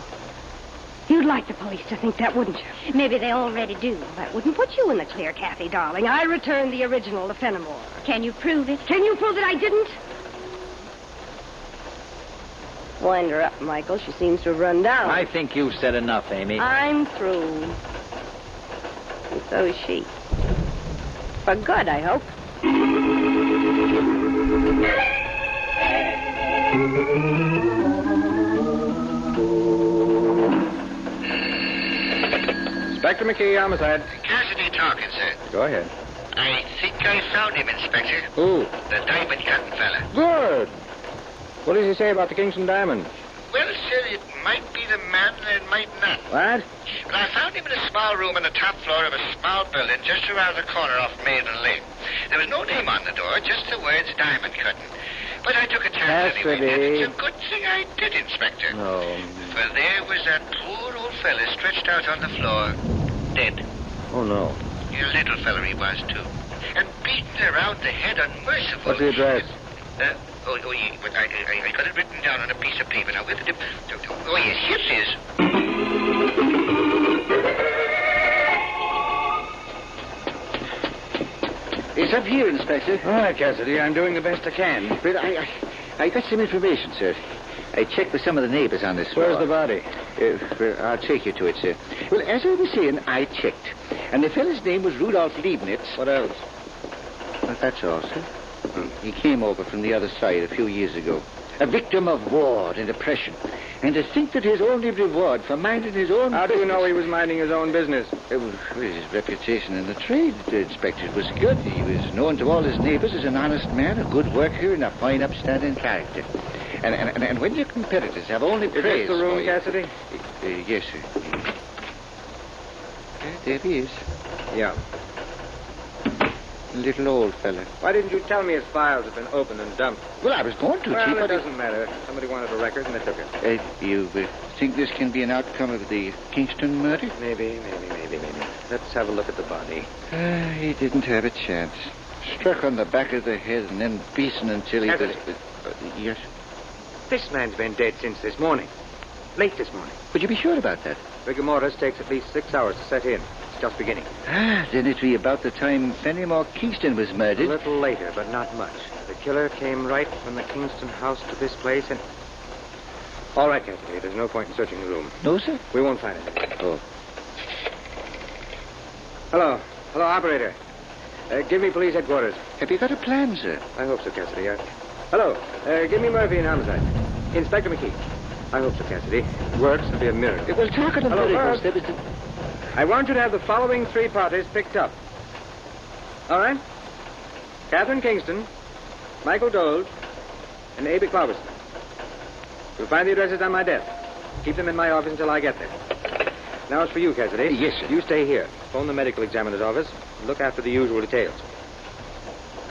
[SPEAKER 9] You'd like the police to think that, wouldn't you?
[SPEAKER 8] Maybe they already do.
[SPEAKER 9] That wouldn't put you in the clear, Kathy, darling. I returned the original to Fenimore.
[SPEAKER 8] Can you prove it?
[SPEAKER 9] Can you prove that I didn't? Wind her up, Michael. She seems to have run down.
[SPEAKER 21] I think you've said enough, Amy.
[SPEAKER 9] I'm through. And so is she. For good, I hope.
[SPEAKER 5] Inspector McKee, homicide.
[SPEAKER 22] Cassidy talking, sir.
[SPEAKER 5] Go ahead.
[SPEAKER 22] I think I found him, Inspector.
[SPEAKER 5] Who?
[SPEAKER 22] The diamond cutting fella.
[SPEAKER 5] Good. What does he say about the Kingston diamond?
[SPEAKER 22] Well, sir, it might be the man and it might not.
[SPEAKER 5] What?
[SPEAKER 22] But I found him in a small room on the top floor of a small building just around the corner off Maiden Lane. There was no name on the door, just the words diamond cutting. But I took a chance anyway, and it's a good thing I did, Inspector.
[SPEAKER 5] No.
[SPEAKER 22] For there was that poor old fella stretched out on the floor, dead.
[SPEAKER 5] Oh, no.
[SPEAKER 22] A little fella he was, too. And beaten around the head unmerciful.
[SPEAKER 5] What's the address?
[SPEAKER 22] Yeah, but I got it written down on a piece of paper. Now, where did it... Oh, yes, here it is.
[SPEAKER 4] It's up here, Inspector.
[SPEAKER 5] All right, Cassidy, I'm doing the best I can.
[SPEAKER 4] But I got some information, sir. I checked with some of the neighbors on this
[SPEAKER 5] Where's
[SPEAKER 4] floor.
[SPEAKER 5] the body?
[SPEAKER 4] I'll take you to it, sir. Well, as I was saying, I checked. And the fellow's name was Rudolph Leibniz.
[SPEAKER 5] What else?
[SPEAKER 4] Well, that's all, sir. He came over from the other side a few years ago. A victim of war and oppression. And to think that his only reward for minding his own
[SPEAKER 5] How do
[SPEAKER 4] business...
[SPEAKER 5] you know he was minding his own business?
[SPEAKER 4] It was his reputation in the trade, Inspector. It was good. He was known to all his neighbors as an honest man, a good worker, and a fine, upstanding character. And when your competitors have only
[SPEAKER 5] Is
[SPEAKER 4] praise
[SPEAKER 5] this the room,
[SPEAKER 4] for you...
[SPEAKER 5] Cassidy?
[SPEAKER 4] Yes, sir. There he is.
[SPEAKER 5] Yeah.
[SPEAKER 4] Little old fella.
[SPEAKER 5] Why didn't you tell me his files had been opened and dumped?
[SPEAKER 4] Well, I was going to,
[SPEAKER 5] Well,
[SPEAKER 4] Chief.
[SPEAKER 5] it doesn't matter. Somebody wanted a record and they took it.
[SPEAKER 4] You think this can be an outcome of the Kingston murder?
[SPEAKER 5] Maybe. Let's have a look at the body.
[SPEAKER 4] He didn't have a chance. Struck on the back of the head and then beaten until he was...
[SPEAKER 5] Cassidy.
[SPEAKER 4] Yes?
[SPEAKER 5] This man's been dead since this morning. Late this morning.
[SPEAKER 4] Would you be sure about that?
[SPEAKER 5] Rigor mortis takes at least 6 hours to set in. It's just beginning.
[SPEAKER 4] Then it'd be about the time Fenimore Kingston was
[SPEAKER 5] A
[SPEAKER 4] murdered.
[SPEAKER 5] little later, but not much. The killer came right from the Kingston house to this place, and All right, Cassidy. There's no point in searching the room.
[SPEAKER 4] No, sir?
[SPEAKER 5] We won't find anything.
[SPEAKER 4] Oh.
[SPEAKER 5] Hello. Hello, operator. Give me police headquarters.
[SPEAKER 4] Have you got a plan, sir?
[SPEAKER 5] I hope so, Cassidy. Hello. Give me Murphy in homicide. Inspector McKee. I hope so, Cassidy. It works. It'll be a miracle.
[SPEAKER 4] We'll talk of the
[SPEAKER 5] Hello,
[SPEAKER 4] miracles.
[SPEAKER 5] Murph. I want you to have the following 3 parties picked up. All right? Catherine Kingston, Michael Dold, and A.B. Cloverson. You'll find the addresses on my desk. Keep them in my office until I get there. Now it's for you, Cassidy.
[SPEAKER 4] Yes, sir.
[SPEAKER 5] You stay here. Phone the medical examiner's office. And look after the usual details.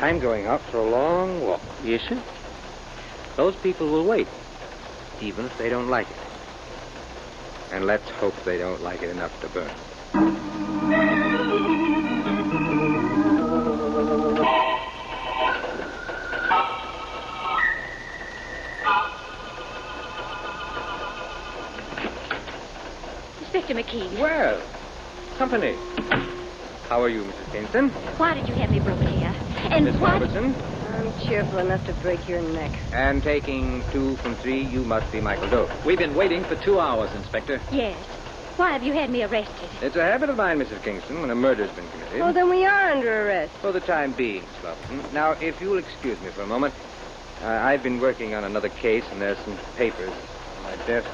[SPEAKER 5] I'm going out for a long walk.
[SPEAKER 4] Yes, sir?
[SPEAKER 5] Those people will wait, even if they don't like it. And let's hope they don't like it enough to burn.
[SPEAKER 8] Inspector McKee.
[SPEAKER 5] Well, company. How are you, Mrs. Kingston?
[SPEAKER 8] Why did you have me brought here? And
[SPEAKER 5] Miss
[SPEAKER 8] why...
[SPEAKER 5] Robertson?
[SPEAKER 9] I'm cheerful enough to break your neck.
[SPEAKER 5] And taking 2 from 3, you must be Michael Doe.
[SPEAKER 21] We've been waiting for 2 hours, Inspector.
[SPEAKER 8] Yes. Why have you had me arrested?
[SPEAKER 5] It's a habit of mine, Mrs. Kingston, when a murder's been committed.
[SPEAKER 9] Oh, then we are under arrest.
[SPEAKER 5] For the time being, Miss Robertson. Now, if you'll excuse me for a moment, I've been working on another case, and there's some papers on my desk.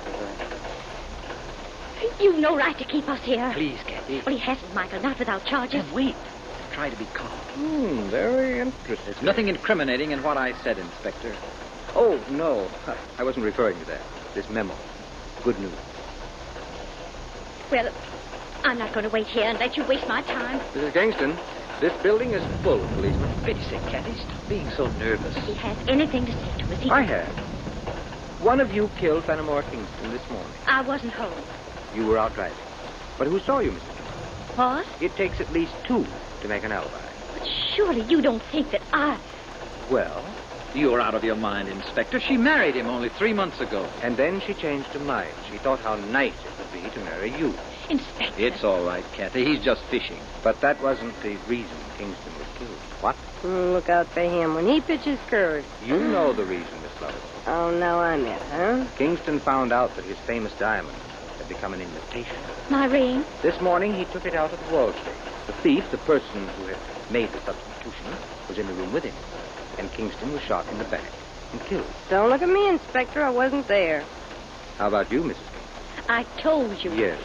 [SPEAKER 8] You've no right to keep us here.
[SPEAKER 21] Please, Kathy.
[SPEAKER 8] Well, he hasn't, Michael, not without charges.
[SPEAKER 21] And wait. Try to be calm.
[SPEAKER 5] Very interesting.
[SPEAKER 21] There's nothing incriminating in what I said, Inspector.
[SPEAKER 5] Oh, no. I wasn't referring to that. This memo. Good news.
[SPEAKER 8] Well, I'm not going to wait here and let you waste my time.
[SPEAKER 5] Mrs. Kingston, this building is full of policemen.
[SPEAKER 21] For pity's sake, Kathy, stop being so nervous.
[SPEAKER 8] If he has anything to say to us,
[SPEAKER 5] I have. One of you killed Fenimore Kingston this morning.
[SPEAKER 8] I wasn't home.
[SPEAKER 5] You were out driving. But who saw you, Mrs. Kingston?
[SPEAKER 8] What?
[SPEAKER 5] It takes at least 2 to make an alibi.
[SPEAKER 8] But surely you don't think that I...
[SPEAKER 21] Well, you're out of your mind, Inspector. She married him only 3 months ago.
[SPEAKER 5] And then she changed her mind. She thought how nice it would be to marry you.
[SPEAKER 8] Inspector...
[SPEAKER 21] It's all right, Kathy. He's just fishing.
[SPEAKER 5] But that wasn't the reason Kingston was killed. What?
[SPEAKER 9] Look out for him when he pitches courage.
[SPEAKER 5] You know the reason, Miss Lovett.
[SPEAKER 9] Oh, now I'm it, huh?
[SPEAKER 5] Kingston found out that his famous diamond had become an invitation.
[SPEAKER 8] My ring?
[SPEAKER 5] This morning, he took it out of the wall safe. The thief, the person who had made the substitution, was in the room with him. And Kingston was shot in the back and killed.
[SPEAKER 9] Don't look at me, Inspector. I wasn't there.
[SPEAKER 5] How about you, Mrs. Kingston?
[SPEAKER 8] I told you.
[SPEAKER 5] Yes.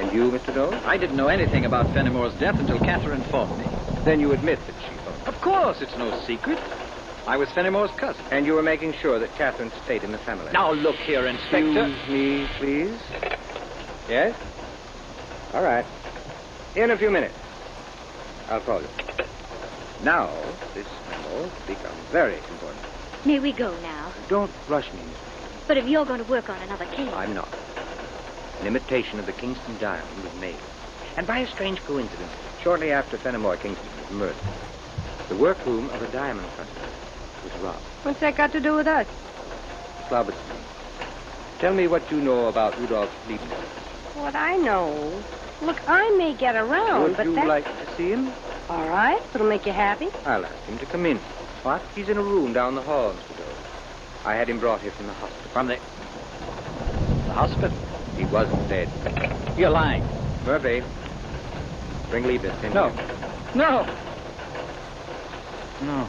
[SPEAKER 5] And you, Mr. Dole?
[SPEAKER 21] I didn't know anything about Fenimore's death until Catherine informed me.
[SPEAKER 5] Then you admit that she phoned.
[SPEAKER 21] Of course, it's no secret. I was Fenimore's cousin.
[SPEAKER 5] And you were making sure that Catherine stayed in the family.
[SPEAKER 21] Now, look here, Inspector.
[SPEAKER 5] Excuse me, please. Yes? All right. In a few minutes. I'll call you. Now, this memo becomes very important.
[SPEAKER 8] May we go now?
[SPEAKER 5] Don't rush me, Miss Kingston.
[SPEAKER 8] But if you're going to work on another case...
[SPEAKER 5] I'm not. An imitation of the Kingston diamond was made. And by a strange coincidence, shortly after Fenimore Kingston was murdered, the workroom of a diamond cutter was robbed.
[SPEAKER 9] What's that got to do with us?
[SPEAKER 5] Robertson, tell me what you know about Rudolph Liebman.
[SPEAKER 9] What I know? Look, I may get around,
[SPEAKER 5] Would
[SPEAKER 9] but
[SPEAKER 5] you
[SPEAKER 9] that's...
[SPEAKER 5] like to see him?
[SPEAKER 9] All right. It'll make you happy.
[SPEAKER 5] I'll ask him to come in. What? He's in a room down the hall, Mr. Doe. I had him brought here from the hospital.
[SPEAKER 21] From the hospital?
[SPEAKER 5] He wasn't dead.
[SPEAKER 21] You're lying.
[SPEAKER 5] Murphy, bring Liebman in.
[SPEAKER 21] No.
[SPEAKER 5] Here.
[SPEAKER 21] No. No.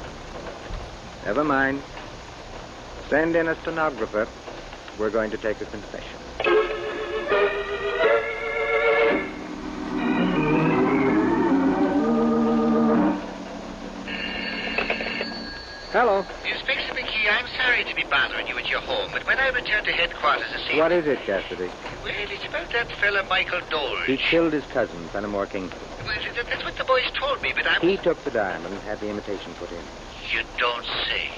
[SPEAKER 5] Never mind. Send in a stenographer. We're going to take a confession. Hello.
[SPEAKER 3] Inspector McKee, I'm sorry to be bothering you at your home, but when I returned to headquarters this evening...
[SPEAKER 5] What is it, Cassidy?
[SPEAKER 3] Well, it's about that fella Michael Dole.
[SPEAKER 5] He killed his cousin, Fenimore Kingston.
[SPEAKER 3] Well, that's what the boys told me, but I'm...
[SPEAKER 5] He took the diamond and had the imitation put in.
[SPEAKER 3] You don't say.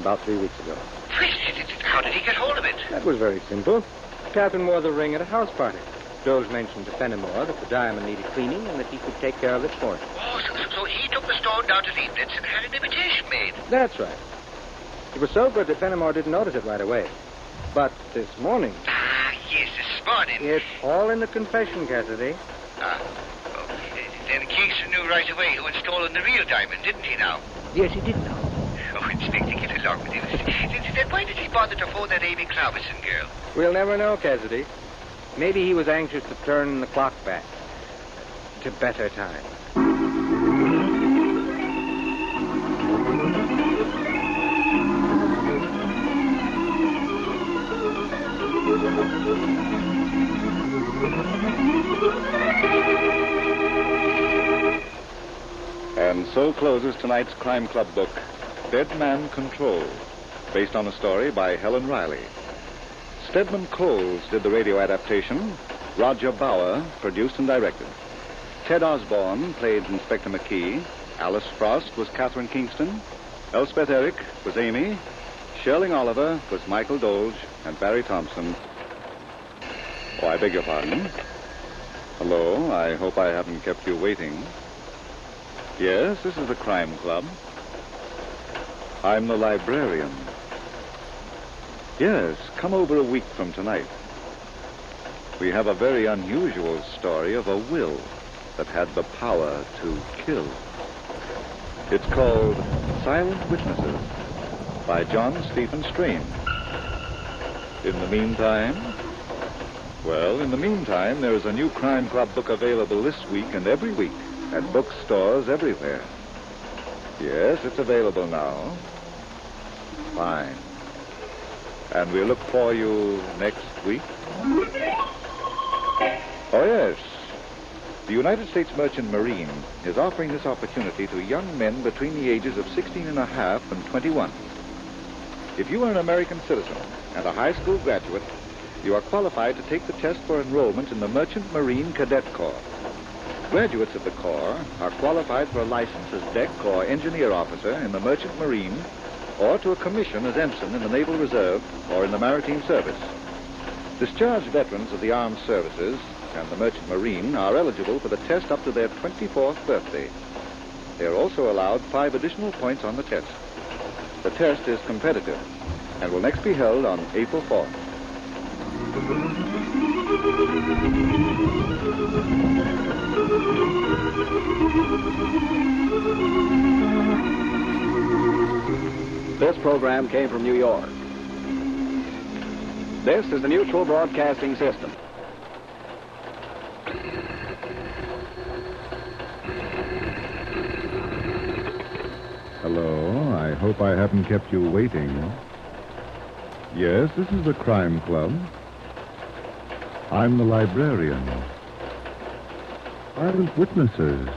[SPEAKER 5] About 3 weeks ago.
[SPEAKER 3] Well, how did he get hold of it?
[SPEAKER 5] That was very simple. Catherine wore the ring at a house party. Dole's mentioned to Fenimore that the diamond needed cleaning and that he could take care of it for him.
[SPEAKER 3] Oh, so he took the stone down to Leibniz and had an imitation made.
[SPEAKER 5] That's right. It was so good that Fenimore didn't notice it right away. But this morning...
[SPEAKER 3] Ah, yes, this morning.
[SPEAKER 5] It's all in the confession, Cassidy.
[SPEAKER 3] Ah, oh, then Kingston knew right away who had stolen the real diamond, didn't he now?
[SPEAKER 5] Yes, he did know.
[SPEAKER 3] Oh, expecting it along with him. Then why did he bother to phone that Amy Cloverson girl?
[SPEAKER 5] We'll never know, Cassidy. Maybe he was anxious to turn the clock back to better times.
[SPEAKER 1] And so closes tonight's Crime Club book, Dead Man Control, based on a story by Helen Riley. Stedman Coles did the radio adaptation. Roger Bauer produced and directed. Ted Osborne played Inspector McKee. Alice Frost was Catherine Kingston. Elspeth Eric was Amy. Sherling Oliver was Michael Dolge. And Barry Thompson. Oh, I beg your pardon. Hello, I hope I haven't kept you waiting. Yes, this is the Crime Club. I'm the librarian. Yes, come over a week from tonight. We have a very unusual story of a will that had the power to kill. It's called Silent Witnesses by John Stephen Strange. In the meantime, there is a new Crime Club book available this week and every week at bookstores everywhere. Yes, it's available now. Fine. And we'll look for you next week. Oh, yes. The United States Merchant Marine is offering this opportunity to young men between the ages of 16 and a half and 21. If you are an American citizen and a high school graduate, you are qualified to take the test for enrollment in the Merchant Marine Cadet Corps. Graduates of the Corps are qualified for a license as deck or engineer officer in the Merchant Marine or to a commission as ensign in the Naval Reserve or in the Maritime Service. Discharged veterans of the armed services and the Merchant Marine are eligible for the test up to their 24th birthday. They are also allowed 5 additional points on the test. The test is competitive and will next be held on April 4th.
[SPEAKER 20] This program came from New York. This is the Mutual Broadcasting System.
[SPEAKER 1] Hello, I hope I haven't kept you waiting. Yes, this is the Crime Club. I'm the librarian. Silent Witnesses.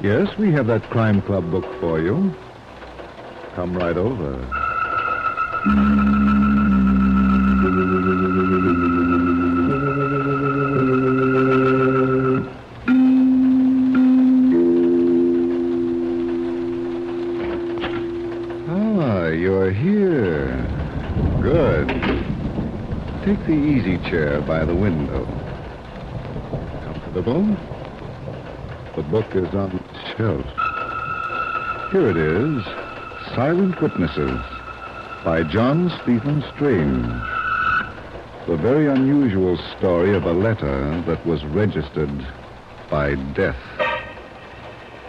[SPEAKER 1] Yes, we have that Crime Club book for you. Come right over. Ah, you're here. Good. Take the easy chair by the window. Comfortable? The book is on the shelf. Here it is. Silent Witnesses by John Stephen Strange. The very unusual story of a letter that was registered by death.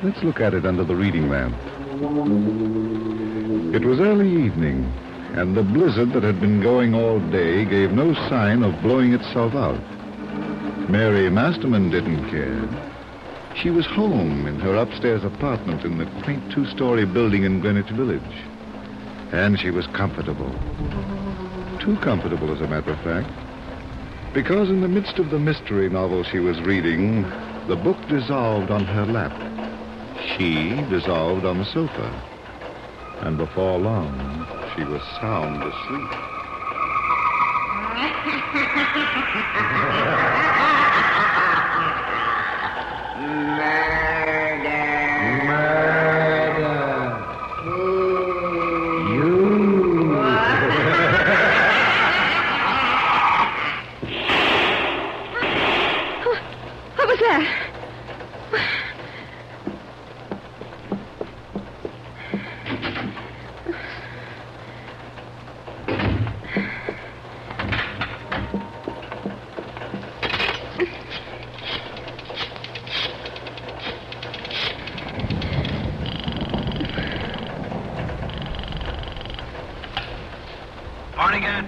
[SPEAKER 1] Let's look at it under the reading lamp. It was early evening, and the blizzard that had been going all day gave no sign of blowing itself out. Mary Masterman didn't care. She was home in her upstairs apartment in the quaint 2-story building in Greenwich Village. And she was comfortable. Too comfortable, as a matter of fact. Because in the midst of the mystery novel she was reading, the book dissolved on her lap. She dissolved on the sofa. And before long, she was sound asleep.
[SPEAKER 8] What was that?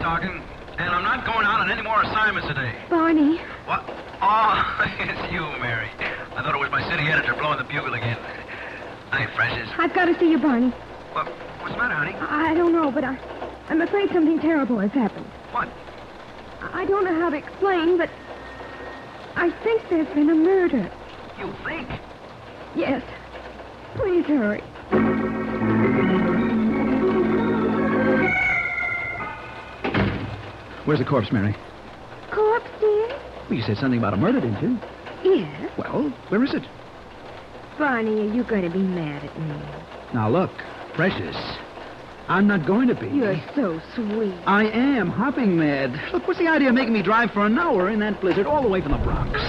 [SPEAKER 6] talking. And I'm not going out on any more assignments today.
[SPEAKER 8] Barney.
[SPEAKER 6] What? Oh, it's you, Mary. I thought it was my city editor blowing the bugle again. Hi, Precious.
[SPEAKER 8] I've got to see you, Barney.
[SPEAKER 6] What's the matter, honey?
[SPEAKER 8] I don't know, but I'm afraid something terrible has happened.
[SPEAKER 6] What?
[SPEAKER 8] I don't know how to explain, but I think there's been a murder.
[SPEAKER 6] You think?
[SPEAKER 8] Yes. Please hurry.
[SPEAKER 20] Where's the corpse, Mary?
[SPEAKER 8] Go upstairs?
[SPEAKER 20] Well, you said something about a murder, didn't you?
[SPEAKER 8] Yes.
[SPEAKER 20] Well, where is it?
[SPEAKER 8] Barney, are you going to be mad at me?
[SPEAKER 20] Now, look, Precious. I'm not going to be.
[SPEAKER 8] You're so sweet.
[SPEAKER 20] I am hopping mad. Look, what's the idea of making me drive for an hour in that blizzard all the way from the Bronx?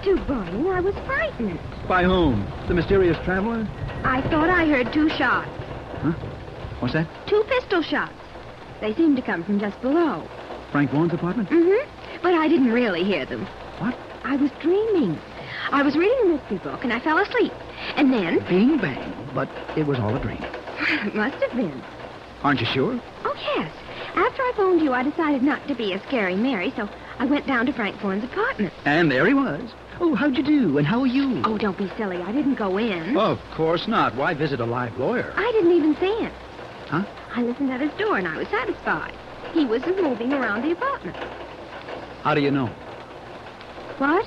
[SPEAKER 8] To Barney, I was frightened.
[SPEAKER 20] By whom? The mysterious traveler?
[SPEAKER 8] I thought I heard 2 shots.
[SPEAKER 20] Huh? What's that?
[SPEAKER 8] 2 pistol shots. They seemed to come from just below.
[SPEAKER 20] Frank Vaughan's apartment?
[SPEAKER 8] Mm-hmm. But I didn't really hear them.
[SPEAKER 20] What?
[SPEAKER 8] I was dreaming. I was reading a mystery book, and I fell asleep. And then...
[SPEAKER 20] Bing, bang. But it was all a dream.
[SPEAKER 8] It must have been.
[SPEAKER 20] Aren't you sure?
[SPEAKER 8] Oh, yes. After I phoned you, I decided not to be a scary Mary, so I went down to Frank Vaughan's apartment.
[SPEAKER 20] And there he was. Oh, how'd you do? And how are you?
[SPEAKER 8] Oh, don't be silly. I didn't go in.
[SPEAKER 20] Of course not. Why visit a live lawyer?
[SPEAKER 8] I didn't even see him.
[SPEAKER 20] Huh?
[SPEAKER 8] I listened at his door, and I was satisfied. He wasn't moving around the apartment.
[SPEAKER 20] How do you know?
[SPEAKER 8] What?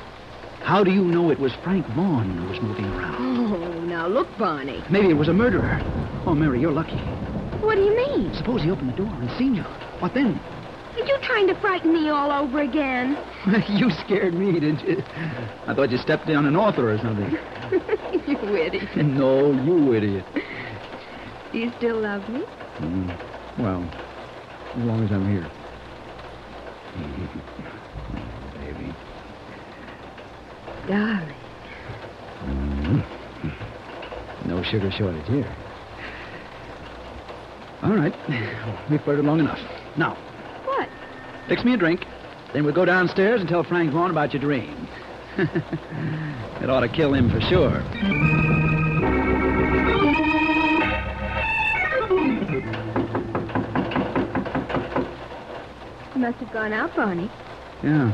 [SPEAKER 20] How do you know it was Frank Vaughan who was moving around?
[SPEAKER 8] Oh, now look, Barney.
[SPEAKER 20] Maybe it was a murderer. Oh, Mary, you're lucky.
[SPEAKER 8] What do you mean?
[SPEAKER 20] Suppose he opened the door and seen you. What then?
[SPEAKER 8] Are you trying to frighten me all over again?
[SPEAKER 20] You scared me, didn't you? I thought you stepped on an author or something.
[SPEAKER 8] You idiot.
[SPEAKER 20] No, you idiot.
[SPEAKER 8] Do you still love me?
[SPEAKER 20] Well, as long as I'm here. Baby.
[SPEAKER 8] Darling.
[SPEAKER 20] No sugar shortage here. All right. We've flirted long enough. Now.
[SPEAKER 8] What?
[SPEAKER 20] Fix me a drink. Then we'll go downstairs and tell Frank Vaughan about your dream. It ought to kill him for sure.
[SPEAKER 8] You must have gone out, Barney.
[SPEAKER 20] Yeah.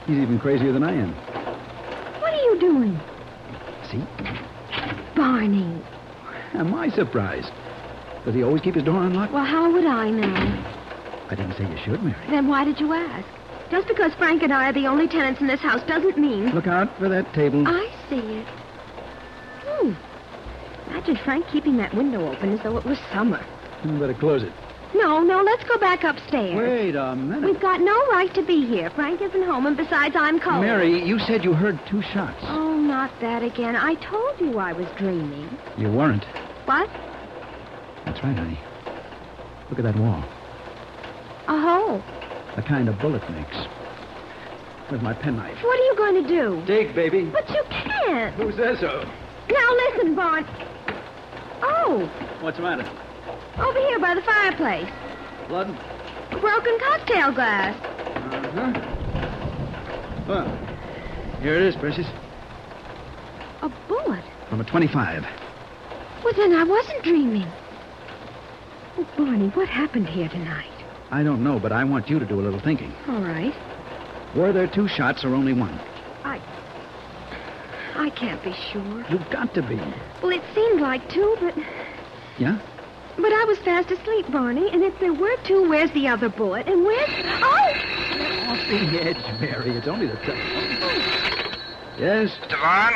[SPEAKER 20] He's even crazier than I am.
[SPEAKER 8] What are you doing?
[SPEAKER 20] See?
[SPEAKER 8] Barney.
[SPEAKER 20] Am I surprised? Does he always keep his door unlocked?
[SPEAKER 8] Well, how would I know?
[SPEAKER 20] I didn't say you should, Mary.
[SPEAKER 8] Then why did you ask? Just because Frank and I are the only tenants in this house doesn't mean...
[SPEAKER 20] Look out for that table.
[SPEAKER 8] I see it. Imagine Frank keeping that window open as though it was summer.
[SPEAKER 20] You better close it.
[SPEAKER 8] No, let's go back upstairs.
[SPEAKER 20] Wait a minute.
[SPEAKER 8] We've got no right to be here. Frank isn't home, and besides, I'm cold.
[SPEAKER 20] Mary, you said you heard 2 shots.
[SPEAKER 8] Oh, not that again. I told you I was dreaming.
[SPEAKER 20] You weren't.
[SPEAKER 8] What?
[SPEAKER 20] That's right, honey. Look at that wall.
[SPEAKER 8] A hole.
[SPEAKER 20] The kind a bullet makes. Where's my penknife?
[SPEAKER 8] What are you going to do?
[SPEAKER 20] Dig, baby.
[SPEAKER 8] But you can't.
[SPEAKER 20] Who says so?
[SPEAKER 8] Now listen, Barn. Oh.
[SPEAKER 20] What's the matter?
[SPEAKER 8] Over here by the fireplace.
[SPEAKER 20] Blood?
[SPEAKER 8] A broken cocktail glass.
[SPEAKER 20] Uh-huh. Well, here it is, Precious.
[SPEAKER 8] A bullet?
[SPEAKER 20] From a 25.
[SPEAKER 8] Well, then I wasn't dreaming. Oh, Barney, what happened here tonight?
[SPEAKER 20] I don't know, but I want you to do a little thinking.
[SPEAKER 8] All right.
[SPEAKER 20] Were there 2 shots or only 1?
[SPEAKER 8] I can't be sure.
[SPEAKER 20] You've got to be.
[SPEAKER 8] Well, it seemed like 2, but...
[SPEAKER 20] Yeah?
[SPEAKER 8] But I was fast asleep, Barney, and if there were 2, where's the other bullet? And where's... Oh!
[SPEAKER 20] Get off the edge, Mary. It's only the... Yes?
[SPEAKER 6] Mr. Vaughn?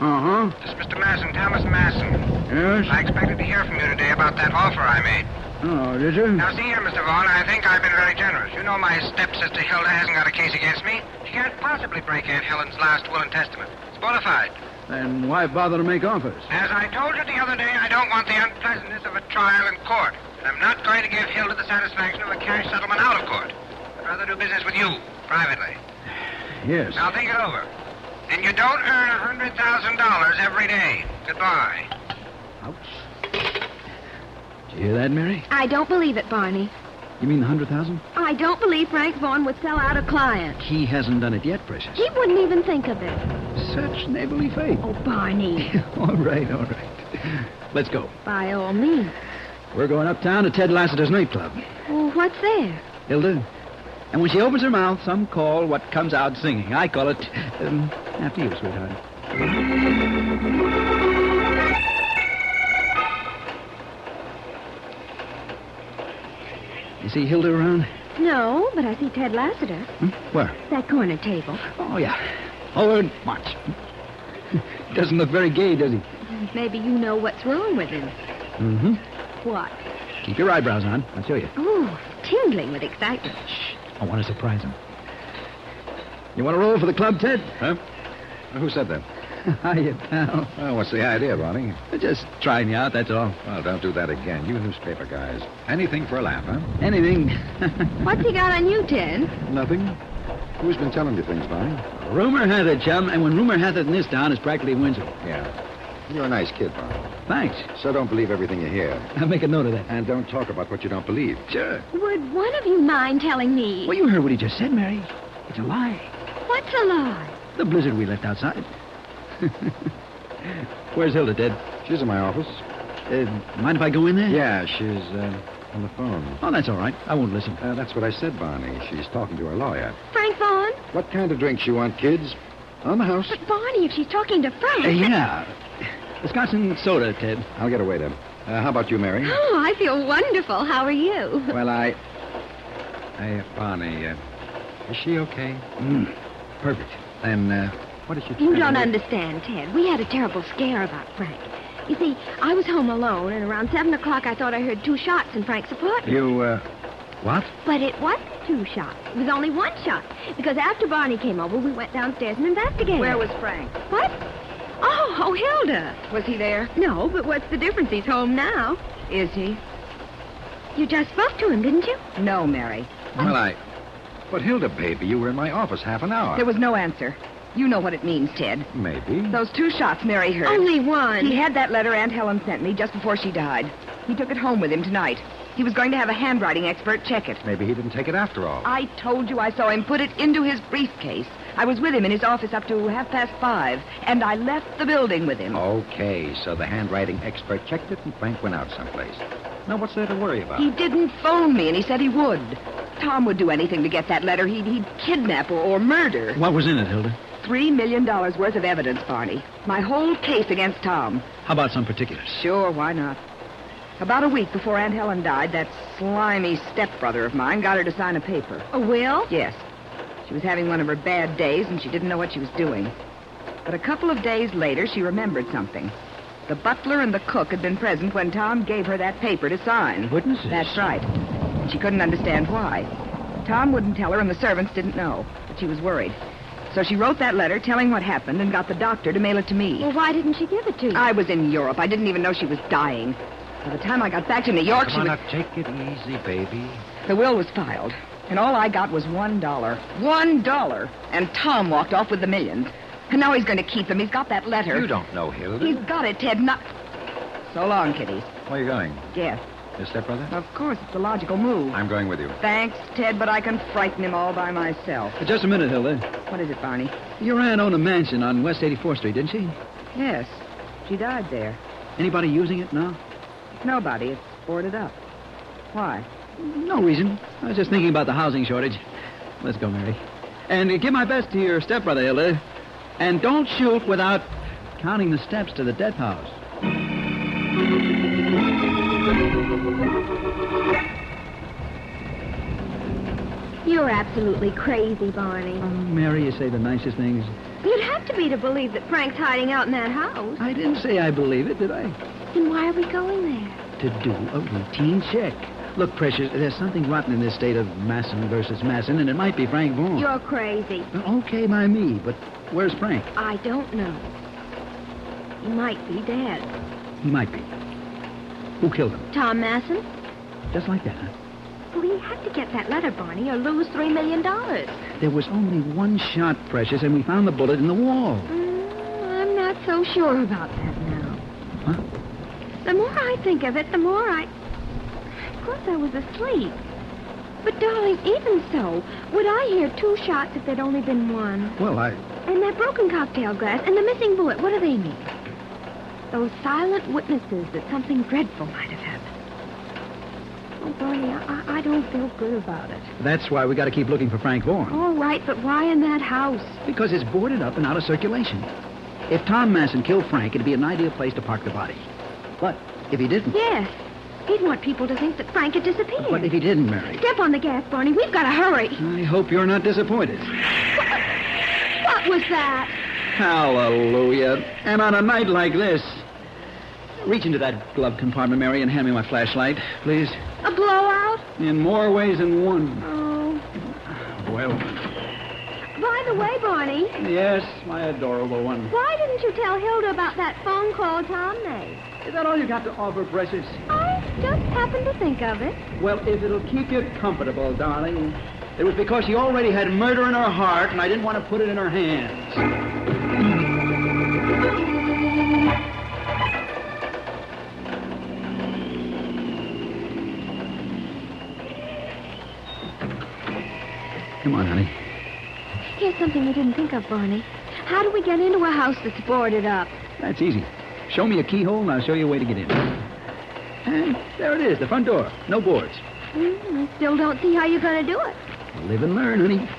[SPEAKER 20] Uh-huh.
[SPEAKER 6] This is Mr. Masson, Thomas Masson.
[SPEAKER 20] Yes?
[SPEAKER 6] I expected to hear from you today about that offer I made.
[SPEAKER 20] Oh, did you?
[SPEAKER 6] Now, see here, Mr. Vaughn, I think I've been very generous. You know my stepsister Hilda hasn't got a case against me. She can't possibly break Aunt Helen's last will and testament. It's bona fide.
[SPEAKER 20] Then why bother to make offers?
[SPEAKER 6] As I told you the other day, I don't want the unpleasantness of a trial in court. And I'm not going to give Hilda the satisfaction of a cash settlement out of court. I'd rather do business with you, privately.
[SPEAKER 20] Yes.
[SPEAKER 6] Now think it over. And you don't earn $100,000 every day. Goodbye.
[SPEAKER 20] Ouch. Did you hear that, Mary?
[SPEAKER 8] I don't believe it, Barney.
[SPEAKER 20] You mean the 100,000?
[SPEAKER 8] I don't believe Frank Vaughan would sell out a client.
[SPEAKER 20] He hasn't done it yet, Precious.
[SPEAKER 8] He wouldn't even think of it.
[SPEAKER 20] Such neighborly faith.
[SPEAKER 8] Oh, Barney.
[SPEAKER 20] All right. Let's go.
[SPEAKER 8] By all means.
[SPEAKER 20] We're going uptown to Ted Lassiter's nightclub.
[SPEAKER 8] Well, what's there?
[SPEAKER 20] Hilda. And when she opens her mouth, some call what comes out singing. I call it, after you, sweetheart. You see Hilda around?
[SPEAKER 8] No, but I see Ted Lassiter.
[SPEAKER 20] Where?
[SPEAKER 8] That corner table.
[SPEAKER 20] Oh, yeah. Over watch. Doesn't look very gay, does he?
[SPEAKER 8] Maybe you know what's wrong with him.
[SPEAKER 20] Mm-hmm.
[SPEAKER 8] What?
[SPEAKER 20] Keep your eyebrows on. I'll show you.
[SPEAKER 8] Ooh, tingling with excitement.
[SPEAKER 20] Shh. I want to surprise him. You want to roll for the club, Ted?
[SPEAKER 12] Huh? Who said that?
[SPEAKER 20] Hiya, pal.
[SPEAKER 12] Oh, what's the idea, Barney?
[SPEAKER 20] Just trying you out, that's all.
[SPEAKER 12] Well, don't do that again. You newspaper guys. Anything for a laugh, huh?
[SPEAKER 20] Anything.
[SPEAKER 8] What's he got on you, Ted?
[SPEAKER 12] Nothing. Who's been telling you things, Barney?
[SPEAKER 20] Rumor hath it, chum, and when rumor hath it in this town, it's practically whimsical.
[SPEAKER 12] Yeah. You're a nice kid, Barney.
[SPEAKER 20] Thanks.
[SPEAKER 12] So don't believe everything you hear.
[SPEAKER 20] I'll make a note of that.
[SPEAKER 12] And don't talk about what you don't believe.
[SPEAKER 20] Sure.
[SPEAKER 8] Would one of you mind telling me?
[SPEAKER 20] Well, you heard what he just said, Mary. It's a lie.
[SPEAKER 8] What's a lie?
[SPEAKER 20] The blizzard we left outside. Where's Hilda, Ted?
[SPEAKER 12] She's in my office.
[SPEAKER 20] Mind if I go in there?
[SPEAKER 12] Yeah, she's on the phone.
[SPEAKER 20] Oh, that's all right. I won't listen.
[SPEAKER 12] That's what I said, Barney. She's talking to her lawyer.
[SPEAKER 8] Frank Vaughn?
[SPEAKER 12] What kind of drinks you want, kids? On the house.
[SPEAKER 8] But, Barney, if she's talking to Frank...
[SPEAKER 20] Yeah. Scotch and soda, Ted.
[SPEAKER 12] I'll get away then. How about you, Mary?
[SPEAKER 8] Oh, I feel wonderful. How are you?
[SPEAKER 12] Well, Barney, is she okay?
[SPEAKER 20] Perfect.
[SPEAKER 12] Then, what is she
[SPEAKER 8] You don't understand, Ted. We had a terrible scare about Frank. You see, I was home alone, and around 7 o'clock I thought I heard 2 shots in Frank's apartment.
[SPEAKER 12] You, what?
[SPEAKER 8] But it wasn't 2 shots. It was only 1 shot. Because after Barney came over, we went downstairs and investigated.
[SPEAKER 17] Where was Frank?
[SPEAKER 8] What? Oh, Hilda.
[SPEAKER 17] Was he there?
[SPEAKER 8] No, but what's the difference? He's home now.
[SPEAKER 17] Is he?
[SPEAKER 8] You just spoke to him, didn't you?
[SPEAKER 17] No, Mary.
[SPEAKER 12] Well, But, Hilda, baby, you were in my office half an hour.
[SPEAKER 17] There was no answer. You know what it means, Ted.
[SPEAKER 12] Maybe.
[SPEAKER 17] Those 2 shots Mary heard.
[SPEAKER 8] Only 1.
[SPEAKER 17] He had that letter Aunt Helen sent me just before she died. He took it home with him tonight. He was going to have a handwriting expert check it.
[SPEAKER 12] Maybe he didn't take it after all.
[SPEAKER 17] I told you I saw him put it into his briefcase. I was with him in his office up to 5:30, and I left the building with him.
[SPEAKER 12] Okay, so the handwriting expert checked it and Frank went out someplace. Now, what's there to worry about?
[SPEAKER 17] He didn't phone me, and he said he would. Tom would do anything to get that letter. He'd kidnap or murder.
[SPEAKER 20] What was in it, Hilda?
[SPEAKER 17] $3 million worth of evidence, Barney. My whole case against Tom.
[SPEAKER 20] How about some particulars?
[SPEAKER 17] Sure, why not? About a week before Aunt Helen died, that slimy stepbrother of mine got her to sign a paper.
[SPEAKER 8] A will?
[SPEAKER 17] Yes. She was having one of her bad days, and she didn't know what she was doing. But a couple of days later, she remembered something. The butler and the cook had been present when Tom gave her that paper to sign.
[SPEAKER 20] Witnesses?
[SPEAKER 17] That's right. And she couldn't understand why. Tom wouldn't tell her, and the servants didn't know. But she was worried. So she wrote that letter telling what happened and got the doctor to mail it to me.
[SPEAKER 8] Well, why didn't she give it to you?
[SPEAKER 17] I was in Europe. I didn't even know she was dying. By the time I got back to New York,
[SPEAKER 12] Come on, now, take it easy, baby.
[SPEAKER 17] The will was filed, and all I got was $1. $1! And Tom walked off with the millions. And now he's going to keep them. He's got that letter.
[SPEAKER 12] You don't know, Hilda.
[SPEAKER 17] He's got it, Ted. Not... So long, kiddies.
[SPEAKER 12] Where are you going?
[SPEAKER 17] Yes.
[SPEAKER 12] Your stepbrother?
[SPEAKER 17] Of course, it's a logical move.
[SPEAKER 12] I'm going with you.
[SPEAKER 17] Thanks, Ted, but I can frighten him all by myself.
[SPEAKER 20] Just a minute, Hilda.
[SPEAKER 17] What is it, Barney?
[SPEAKER 20] Your aunt owned a mansion on West 84th Street, didn't she?
[SPEAKER 17] Yes. She died there.
[SPEAKER 20] Anybody using it now?
[SPEAKER 17] Nobody. It's boarded up. Why?
[SPEAKER 20] No reason. I was just thinking about the housing shortage. Let's go, Mary. And give my best to your stepbrother, Hilda. And don't shoot without counting the steps to the death house.
[SPEAKER 8] You're absolutely crazy, Barney.
[SPEAKER 20] Oh, Mary, you say the nicest things.
[SPEAKER 8] You'd have to be to believe that Frank's hiding out in that house.
[SPEAKER 20] I didn't say I believe it, did I?
[SPEAKER 8] Then why are we going there?
[SPEAKER 20] To do a routine check. Look, Precious, there's something rotten in this state of Masson versus Masson, and it might be Frank Vaughn.
[SPEAKER 8] You're crazy.
[SPEAKER 20] Well, okay by me, but where's Frank?
[SPEAKER 8] I don't know. He might be dead.
[SPEAKER 20] He might be. Who killed him?
[SPEAKER 8] Tom Masson?
[SPEAKER 20] Just like that, huh?
[SPEAKER 8] Well, he had to get that letter, Barney, or lose $3 million.
[SPEAKER 20] There was only 1 shot, Precious, and we found the bullet in the wall.
[SPEAKER 8] I'm not so sure about that now.
[SPEAKER 20] Huh?
[SPEAKER 8] The more I think of it, the more I... Of course, I was asleep. But, darling, even so, would I hear 2 shots if there'd only been 1?
[SPEAKER 20] Well,
[SPEAKER 8] And that broken cocktail glass and the missing bullet, what do they mean? Those silent witnesses that something dreadful might have happened. Oh, Barney, I don't feel good about it.
[SPEAKER 20] That's why we got to keep looking for Frank Vaughan.
[SPEAKER 8] All right, but why in that house?
[SPEAKER 20] Because it's boarded up and out of circulation. If Tom Masson killed Frank, it'd be an ideal place to park the body. But if he didn't...
[SPEAKER 8] Yes. He'd want people to think that Frank had disappeared.
[SPEAKER 20] But if he didn't, Mary...
[SPEAKER 8] Step on the gas, Barney. We've got to hurry.
[SPEAKER 20] I hope you're not disappointed.
[SPEAKER 8] What was that?
[SPEAKER 20] Hallelujah. And on a night like this... Reach into that glove compartment, Mary, and hand me my flashlight, please.
[SPEAKER 8] A blowout?
[SPEAKER 20] In more ways than one.
[SPEAKER 8] Oh.
[SPEAKER 20] Well...
[SPEAKER 8] By the way, Barney...
[SPEAKER 20] Yes, my adorable one.
[SPEAKER 8] Why didn't you tell Hilda about that phone call Tom made?
[SPEAKER 20] Is that all you got to offer, Precious?
[SPEAKER 8] I just happened to think of it.
[SPEAKER 20] Well, if it'll keep you comfortable, darling, it was because she already had murder in her heart, and I didn't want to put it in her hands. Come on, honey.
[SPEAKER 8] Here's something we didn't think of, Barney. How do we get into a house that's boarded up?
[SPEAKER 20] That's easy. Show me a keyhole, and I'll show you a way to get in. And there it is, the front door. No boards.
[SPEAKER 8] I still don't see how you're going to do it.
[SPEAKER 20] Live and learn, honey.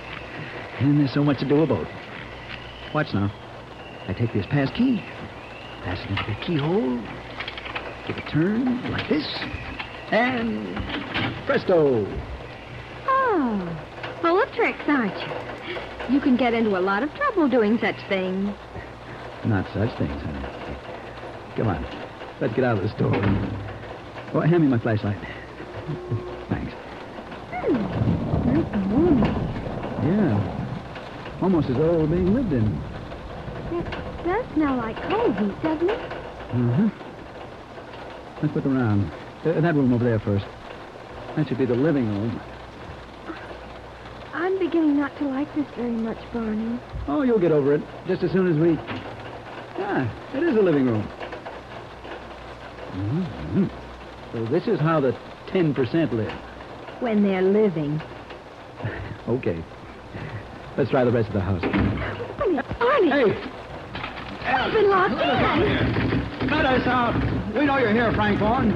[SPEAKER 20] And there's so much to do about. Watch now. I take this pass key, pass it into the keyhole, give a turn like this, and presto.
[SPEAKER 8] Oh, full of tricks, aren't you? You can get into a lot of trouble doing such things.
[SPEAKER 20] Not such things, honey. Come on. Let's get out of the store. Oh, hand me my flashlight. Thanks.
[SPEAKER 8] Nice warm.
[SPEAKER 20] Yeah. Almost as though we're being lived in.
[SPEAKER 8] It does smell like coal heat, doesn't it?
[SPEAKER 20] Uh-huh. Let's look around. That room over there first. That should be the living room.
[SPEAKER 8] I'm beginning not to like this very much, Barney.
[SPEAKER 20] Oh, you'll get over it just as soon as we... Ah, it is the living room. Mm-hmm. So this is how the 10% live.
[SPEAKER 8] When they're living.
[SPEAKER 20] Okay. Let's try the rest of the house.
[SPEAKER 8] Barney!
[SPEAKER 20] Hey!
[SPEAKER 8] I've been locked in.
[SPEAKER 20] Let us out. We know you're here, Frank Vaughan.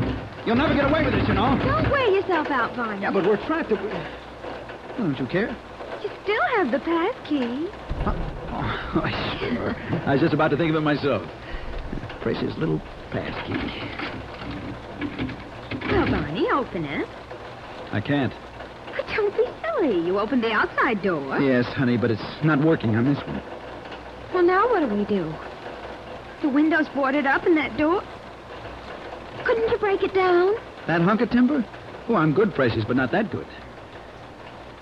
[SPEAKER 20] You'll never get away with this, you know.
[SPEAKER 8] Don't wear yourself out, Barney.
[SPEAKER 20] Yeah, but we're trapped. Don't you care?
[SPEAKER 8] You still have the pass key.
[SPEAKER 20] Oh, sure. I was just about to think of it myself. Precious little pass key.
[SPEAKER 8] Well, Barney, open it.
[SPEAKER 20] I can't.
[SPEAKER 8] But don't be silly. You opened the outside door.
[SPEAKER 20] Yes, honey, but it's not working on this one.
[SPEAKER 8] Well, now what do we do? The window's boarded up and that door... Couldn't you break it down?
[SPEAKER 20] That hunk of timber? Oh, I'm good, Precious, but not that good.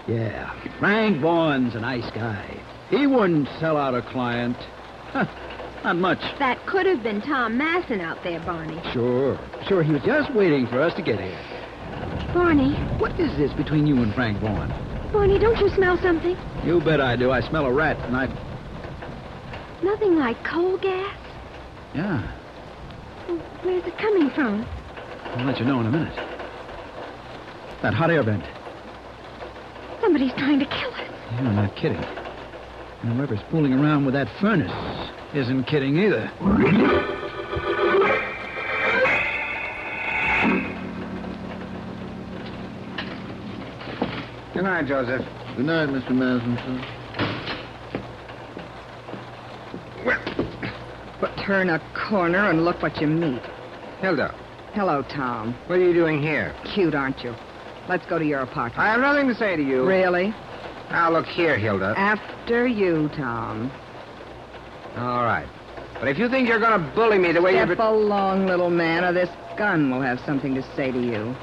[SPEAKER 20] Yeah, Frank Vaughan's a nice guy. He wouldn't sell out a client. Huh, not much.
[SPEAKER 8] That could have been Tom Masson out there, Barney.
[SPEAKER 20] Sure. He was just waiting for us to get here.
[SPEAKER 8] Barney.
[SPEAKER 20] What is this between you and Frank Vaughan?
[SPEAKER 8] Barney, don't you smell something?
[SPEAKER 20] You bet I do. I smell a rat, and I...
[SPEAKER 8] Nothing like coal gas?
[SPEAKER 20] Yeah.
[SPEAKER 8] Well, where's it coming from?
[SPEAKER 20] I'll let you know in a minute. That hot air vent.
[SPEAKER 8] Somebody's trying to kill us.
[SPEAKER 20] You're not kidding. And whoever's fooling around with that furnace isn't kidding either.
[SPEAKER 5] Good night, Joseph.
[SPEAKER 2] Good night, Mr. Masson, sir.
[SPEAKER 14] But turn a corner and look what you meet.
[SPEAKER 5] Hilda.
[SPEAKER 14] Hello, Tom.
[SPEAKER 5] What are you doing here?
[SPEAKER 14] Cute, aren't you? Let's go to your apartment.
[SPEAKER 5] I have nothing to say to you.
[SPEAKER 14] Really?
[SPEAKER 5] Now, look here, Hilda.
[SPEAKER 14] After you, Tom.
[SPEAKER 5] All right. But if you think you're going to bully me the way you've...
[SPEAKER 14] Step along, little man, or this gun will have something to say to you.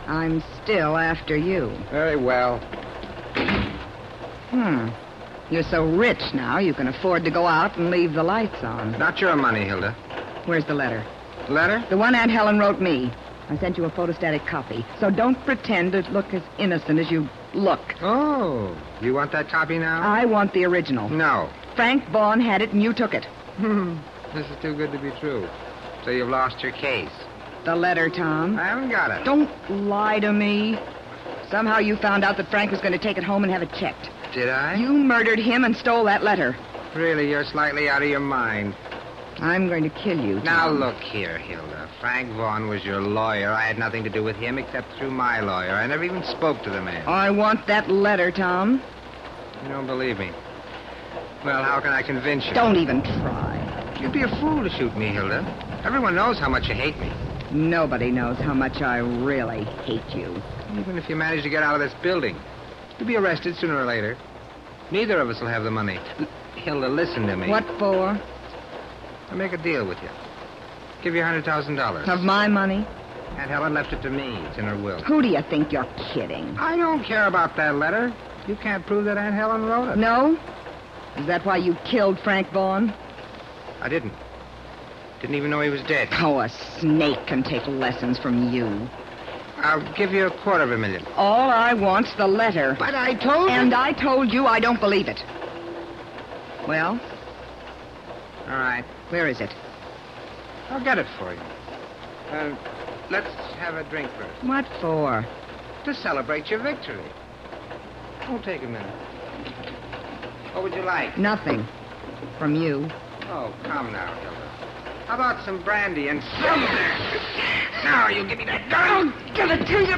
[SPEAKER 14] I'm still after you.
[SPEAKER 5] Very well.
[SPEAKER 14] You're so rich now, you can afford to go out and leave the lights on.
[SPEAKER 5] Not your money, Hilda.
[SPEAKER 14] Where's the letter?
[SPEAKER 5] Letter?
[SPEAKER 14] The one Aunt Helen wrote me. I sent you a photostatic copy. So don't pretend to look as innocent as you look.
[SPEAKER 5] Oh, you want that copy now?
[SPEAKER 14] I want the original.
[SPEAKER 5] No.
[SPEAKER 14] Frank Vaughan had it and you took it.
[SPEAKER 5] This is too good to be true. So you've lost your case.
[SPEAKER 14] The letter, Tom.
[SPEAKER 5] I haven't got it.
[SPEAKER 14] Don't lie to me. Somehow you found out that Frank was going to take it home and have it checked.
[SPEAKER 5] Did I?
[SPEAKER 14] You murdered him and stole that letter.
[SPEAKER 6] Really, you're slightly out of your mind.
[SPEAKER 14] I'm going to kill you, Tom.
[SPEAKER 6] Now, look here, Hilda. Frank Vaughn was your lawyer. I had nothing to do with him except through my lawyer. I never even spoke to the man.
[SPEAKER 14] I want that letter, Tom.
[SPEAKER 6] You don't believe me. Well, how can I convince you?
[SPEAKER 14] Don't even try.
[SPEAKER 6] You'd be a fool to shoot me, Hilda. Everyone knows how much you hate me.
[SPEAKER 14] Nobody knows how much I really hate you.
[SPEAKER 6] Even if you manage to get out of this building, you'll be arrested sooner or later. Neither of us will have the money. Hilda, listen to me.
[SPEAKER 14] What for?
[SPEAKER 6] I'll make a deal with you. Give you $100,000.
[SPEAKER 14] Of my money?
[SPEAKER 6] Aunt Helen left it to me. It's in her will.
[SPEAKER 14] Who do you think you're kidding?
[SPEAKER 6] I don't care about that letter. You can't prove that Aunt Helen wrote it.
[SPEAKER 14] No? Is that why you killed Frank Vaughn?
[SPEAKER 6] I didn't. Didn't even know he was dead.
[SPEAKER 14] Oh, a snake can take lessons from you.
[SPEAKER 6] I'll give you $250,000.
[SPEAKER 14] All I want's the letter.
[SPEAKER 6] But I told you...
[SPEAKER 14] And I told you I don't believe it. Well?
[SPEAKER 6] All right.
[SPEAKER 14] Where is it?
[SPEAKER 6] I'll get it for you. Let's have a drink first.
[SPEAKER 14] What for?
[SPEAKER 6] To celebrate your victory. Won't take a minute. What would you like?
[SPEAKER 14] Nothing. From you.
[SPEAKER 6] Oh, come now, Hilda. How about some brandy and something? Now, you give me that gun.
[SPEAKER 14] I'll give it to you.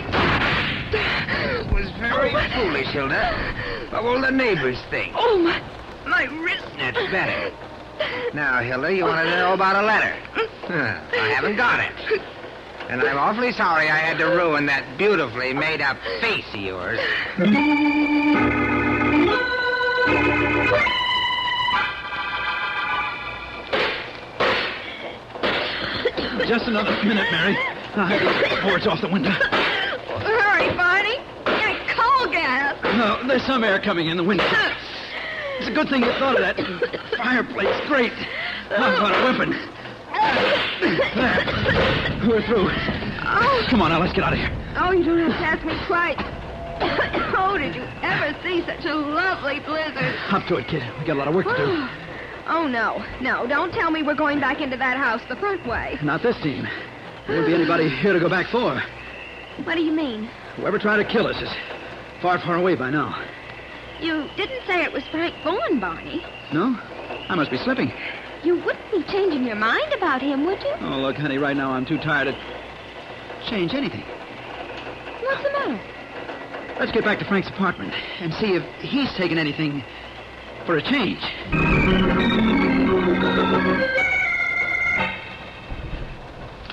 [SPEAKER 6] It was very foolish, Hilda. What will the neighbors think?
[SPEAKER 14] Oh, my wrist.
[SPEAKER 6] That's better. Now, Hilda, you want to know about a letter? I haven't got it. And I'm awfully sorry I had to ruin that beautifully made-up face of yours.
[SPEAKER 20] Just another minute, Mary. I'll have the boards off the window.
[SPEAKER 8] Hurry, Barney. Get coal gas.
[SPEAKER 20] No, there's some air coming in the window. It's a good thing you thought of that. Fireplace, great. I've got a weapon. There. We're through.
[SPEAKER 8] Oh.
[SPEAKER 20] Come on, now, let's get out of here.
[SPEAKER 8] Oh, you don't have to ask me twice. Oh, did you ever see such a lovely blizzard?
[SPEAKER 20] Up to it, kid. We got a lot of work to do.
[SPEAKER 8] Oh, no. No, don't tell me we're going back into that house the front way.
[SPEAKER 20] Not this team. There won't be anybody here to go back for.
[SPEAKER 8] What do you mean?
[SPEAKER 20] Whoever tried to kill us is far, far away by now.
[SPEAKER 8] You didn't say it was Frank Vaughn, Barney.
[SPEAKER 20] No? I must be slipping.
[SPEAKER 8] You wouldn't be changing your mind about him, would you?
[SPEAKER 20] Oh, look, honey, right now I'm too tired to change anything.
[SPEAKER 8] What's the matter?
[SPEAKER 20] Let's get back to Frank's apartment and see if he's taken anything for a change.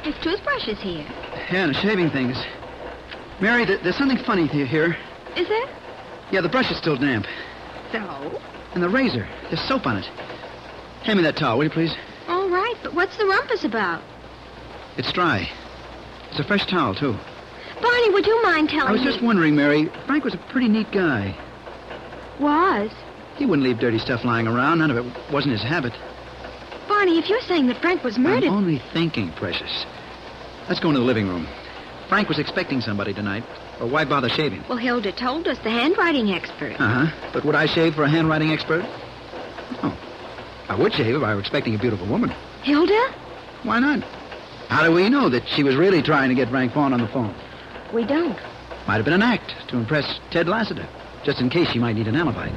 [SPEAKER 8] His toothbrush is here.
[SPEAKER 20] Yeah, and the shaving things. Mary, there's something funny here.
[SPEAKER 8] Is there?
[SPEAKER 20] Yeah, the brush is still damp.
[SPEAKER 8] So?
[SPEAKER 20] And the razor. There's soap on it. Hand me that towel, will you, please?
[SPEAKER 8] All right, but what's the rumpus about?
[SPEAKER 20] It's dry. It's a fresh towel, too.
[SPEAKER 8] Barney, would you mind telling me?
[SPEAKER 20] I was just wondering, Mary. Frank was a pretty neat guy.
[SPEAKER 8] Was?
[SPEAKER 20] He wouldn't leave dirty stuff lying around. None of it wasn't his habit.
[SPEAKER 8] Barney, if you're saying that Frank was murdered...
[SPEAKER 20] I'm only thinking, precious. Let's go into the living room. Frank was expecting somebody tonight. Or why bother shaving?
[SPEAKER 8] Well, Hilda told us, the handwriting expert.
[SPEAKER 20] Uh-huh. But would I shave for a handwriting expert? Oh. I would shave if I were expecting a beautiful woman.
[SPEAKER 8] Hilda?
[SPEAKER 20] Why not? How do we know that she was really trying to get Frank Vaughn on the phone?
[SPEAKER 8] We don't.
[SPEAKER 20] Might have been an act to impress Ted Lassiter, just in case she might need an alibi.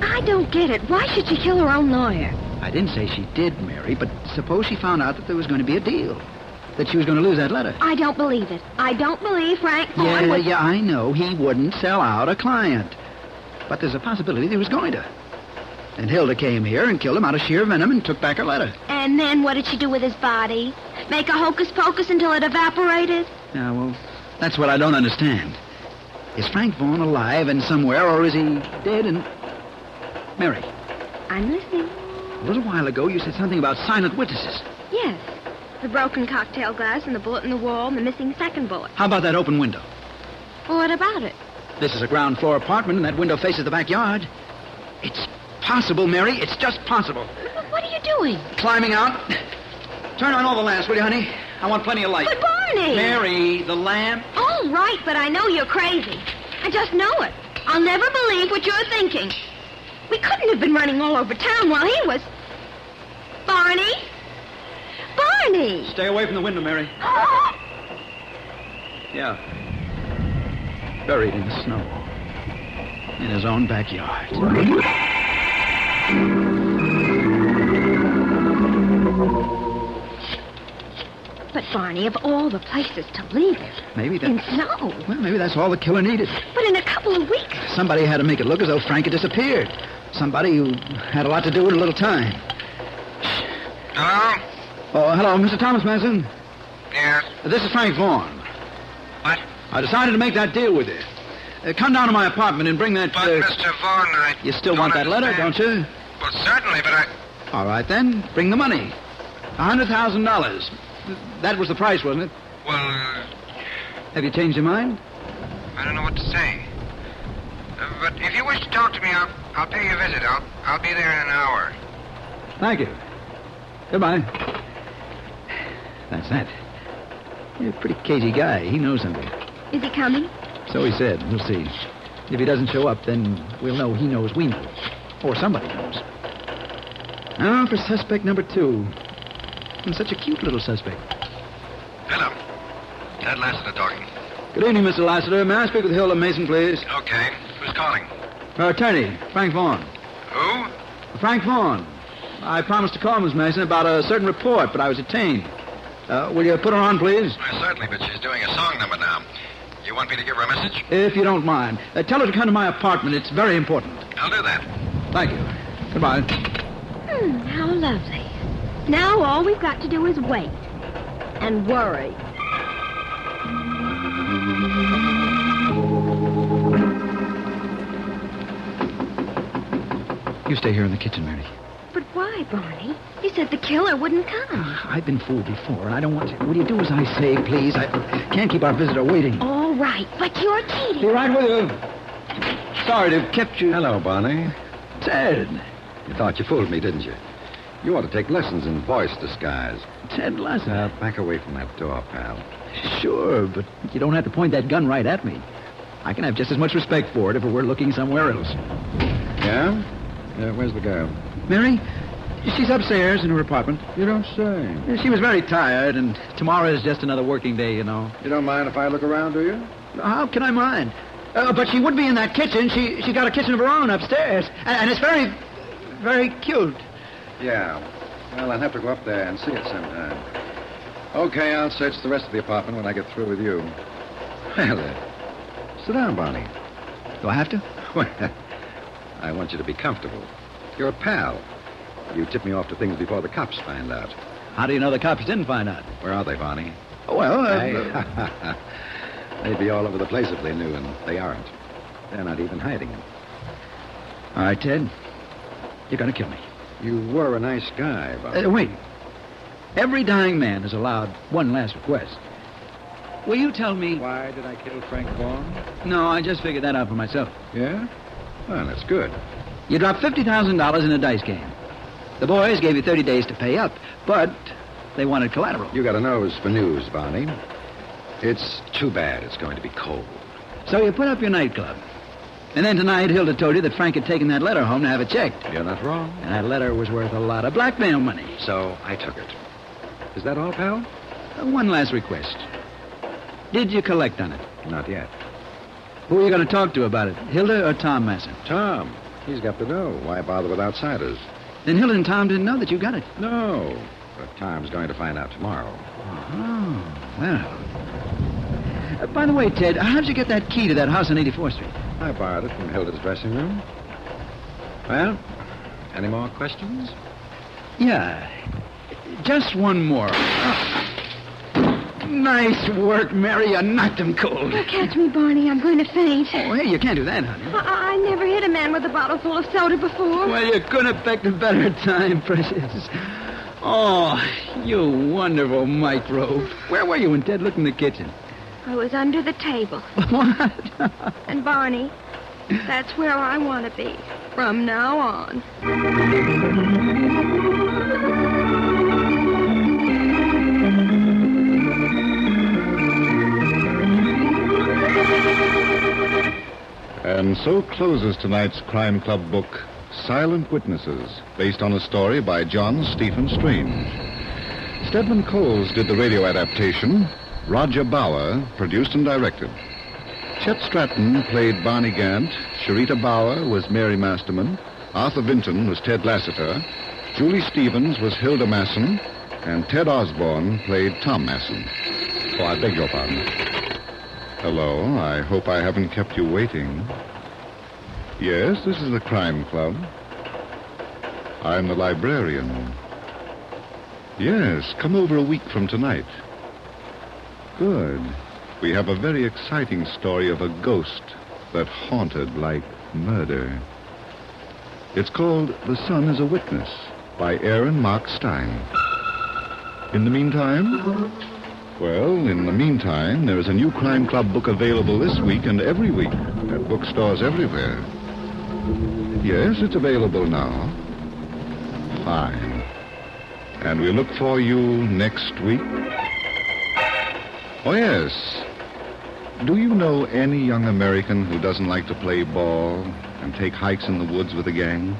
[SPEAKER 8] I don't get it. Why should she kill her own lawyer?
[SPEAKER 20] I didn't say she did, Mary, but suppose she found out that there was going to be a deal. That she was going to lose that letter.
[SPEAKER 8] I don't believe it. I don't believe Frank Vaughn would...
[SPEAKER 20] Yeah, I know. He wouldn't sell out a client. But there's a possibility that he was going to. And Hilda came here and killed him out of sheer venom and took back her letter.
[SPEAKER 8] And then what did she do with his body? Make a hocus-pocus until it evaporated?
[SPEAKER 20] Yeah, well, that's what I don't understand. Is Frank Vaughn alive and somewhere, or is he dead and... Mary.
[SPEAKER 8] I'm listening.
[SPEAKER 20] A little while ago, you said something about silent witnesses.
[SPEAKER 8] Yes. The broken cocktail glass and the bullet in the wall and the missing second bullet.
[SPEAKER 20] How about that open window?
[SPEAKER 8] Well, what about it?
[SPEAKER 20] This is a ground floor apartment, and that window faces the backyard. It's possible, Mary. It's just possible.
[SPEAKER 8] What are you doing?
[SPEAKER 20] Climbing out. Turn on all the lamps, will you, honey? I want plenty of light.
[SPEAKER 8] But Barney!
[SPEAKER 20] Mary, the lamp.
[SPEAKER 8] All right, but I know you're crazy. I just know it. I'll never believe what you're thinking. We couldn't have been running all over town while he was... Barney? Barney!
[SPEAKER 20] Stay away from the window, Mary. Yeah. Buried in the snow. In his own backyard.
[SPEAKER 8] But, Barney, of all the places to leave him,
[SPEAKER 20] Maybe that...
[SPEAKER 8] in snow.
[SPEAKER 20] Well, maybe that's all the killer needed.
[SPEAKER 8] But in a couple of weeks.
[SPEAKER 20] Somebody had to make it look as though Frank had disappeared. Somebody who had a lot to do with a little time.
[SPEAKER 6] Hello?
[SPEAKER 20] Oh, hello, Mr. Thomas Mason.
[SPEAKER 6] Yes?
[SPEAKER 20] This is Frank Vaughn.
[SPEAKER 6] What?
[SPEAKER 20] I decided to make that deal with you. Come down to my apartment and bring that...
[SPEAKER 6] But, Mr. Vaughn, I
[SPEAKER 20] You still want that letter, don't you?
[SPEAKER 6] Well, certainly, but I...
[SPEAKER 20] All right, then. Bring the money. $100,000. That was the price, wasn't it?
[SPEAKER 6] Well,
[SPEAKER 20] Have you changed your mind?
[SPEAKER 6] I don't know what to say. But if you wish to talk to me, I'll pay you a visit. I'll be there in an hour.
[SPEAKER 20] Thank you. Goodbye. That's that. He's a pretty cagey guy. He knows something.
[SPEAKER 8] Is he coming?
[SPEAKER 20] So he said. We'll see. If he doesn't show up, then we'll know he knows we know. Or somebody knows. Now for suspect number 2. And such a cute little suspect.
[SPEAKER 6] Hello. Ted Lassiter talking.
[SPEAKER 20] Good evening, Mr. Lassiter. May I speak with Hilda Mason, please?
[SPEAKER 6] Okay. Who's calling?
[SPEAKER 20] Her attorney, Frank Vaughn.
[SPEAKER 6] Who?
[SPEAKER 20] Frank Vaughn. I promised to call Miss Mason about a certain report, but I was detained. Will you put her on, please?
[SPEAKER 6] Certainly, but she's doing a song number now. You want me to give her a message?
[SPEAKER 20] If you don't mind. Tell her to come to my apartment. It's very important.
[SPEAKER 6] I'll do that.
[SPEAKER 20] Thank you. Goodbye.
[SPEAKER 8] How lovely. Now all we've got to do is wait. And worry.
[SPEAKER 20] You stay here in the kitchen, Mary.
[SPEAKER 8] But why, Barney? You said the killer wouldn't come.
[SPEAKER 20] I've been fooled before, and I don't want to. Will you do as I say, please? I can't keep our visitor waiting.
[SPEAKER 8] All right, but you're cheating.
[SPEAKER 20] Be right with you. Sorry to have kept you...
[SPEAKER 12] Hello, Barney.
[SPEAKER 20] Ted.
[SPEAKER 12] You thought you fooled me, didn't you? You ought to take lessons in voice disguise.
[SPEAKER 20] Ted Lassiter.
[SPEAKER 12] Back away from that door, pal.
[SPEAKER 20] Sure, but you don't have to point that gun right at me. I can have just as much respect for it if it were looking somewhere else.
[SPEAKER 12] Yeah? Where's the girl?
[SPEAKER 20] Mary? She's upstairs in her apartment.
[SPEAKER 12] You don't say.
[SPEAKER 20] She was very tired, and tomorrow is just another working day, you know.
[SPEAKER 12] You don't mind if I look around, do you?
[SPEAKER 20] How can I mind? But she would be in that kitchen. She got a kitchen of her own upstairs. And it's very, very cute.
[SPEAKER 12] Yeah. Well, I'll have to go up there and see it sometime. Okay, I'll search the rest of the apartment when I get through with you. Well, sit down, Barney.
[SPEAKER 20] Do I have to?
[SPEAKER 12] Well, I want you to be comfortable. You're a pal. You tip me off to things before the cops find out.
[SPEAKER 20] How do you know the cops didn't find out?
[SPEAKER 12] Where are they, Barney?
[SPEAKER 20] Well,
[SPEAKER 12] They'd be all over the place if they knew, and they aren't. They're not even hiding it.
[SPEAKER 20] All right, Ted. You're going to kill me.
[SPEAKER 12] You were a nice guy, Barney.
[SPEAKER 20] Wait. Every dying man is allowed one last request. Will you tell me...
[SPEAKER 12] Why did I kill Frank Vaughn?
[SPEAKER 20] No, I just figured that out for myself.
[SPEAKER 12] Yeah? Well, that's good.
[SPEAKER 20] You dropped $50,000 in a dice game. The boys gave you 30 days to pay up, but they wanted collateral.
[SPEAKER 12] You got a nose for news, Barney. It's too bad it's going to be cold.
[SPEAKER 20] So you put up your nightclub. And then tonight, Hilda told you that Frank had taken that letter home to have it checked.
[SPEAKER 12] You're not wrong.
[SPEAKER 20] And that letter was worth a lot of blackmail money.
[SPEAKER 12] So I took it. Is that all, pal?
[SPEAKER 20] One last request. Did you collect on it?
[SPEAKER 12] Not yet.
[SPEAKER 20] Who are you going to talk to about it, Hilda or Tom Mason?
[SPEAKER 12] Tom. He's got to know. Why bother with outsiders?
[SPEAKER 20] Then Hilda and Tom didn't know that you got it.
[SPEAKER 12] No. But Tom's going to find out tomorrow.
[SPEAKER 20] Oh, well. By the way, Ted, how'd you get that key to that house on 84th Street?
[SPEAKER 12] I borrowed it from Hilda's dressing room. Well, any more questions?
[SPEAKER 20] Yeah. Just one more. Nice work, Mary. You knocked him cold.
[SPEAKER 8] Oh, catch me, Barney. I'm going to faint.
[SPEAKER 20] Oh, hey, you can't do that, honey.
[SPEAKER 8] I never hit a man with a bottle full of soda before.
[SPEAKER 20] Well, you couldn't have picked a better time, precious. Oh, you wonderful microbe. Where were you when Ted looked in the kitchen?
[SPEAKER 8] I was under the table.
[SPEAKER 20] What?
[SPEAKER 8] And, Barney, that's where I want to be from now on.
[SPEAKER 1] And so closes tonight's Crime Club book, Silent Witnesses, based on a story by John Stephen Strange. Stedman Coles did the radio adaptation. Roger Bauer produced and directed. Chet Stratton played Barney Gant. Sharita Bauer was Mary Masterman. Arthur Vinton was Ted Lassiter. Julie Stevens was Hilda Masson, and Ted Osborne played Tom Masson. Oh, I beg your pardon. Hello, I hope I haven't kept you waiting. Yes, this is the Crime Club. I'm the librarian. Yes, come over a week from tonight. Good. We have a very exciting story of a ghost that haunted like murder. It's called The Sun is a Witness by Aaron Mark Stein. In the meantime? Well, in the meantime, there is a new Crime Club book available this week and every week at bookstores everywhere. Yes, it's available now. Fine. And we look for you next week. Oh, yes. Do you know any young American who doesn't like to play ball and take hikes in the woods with a gang?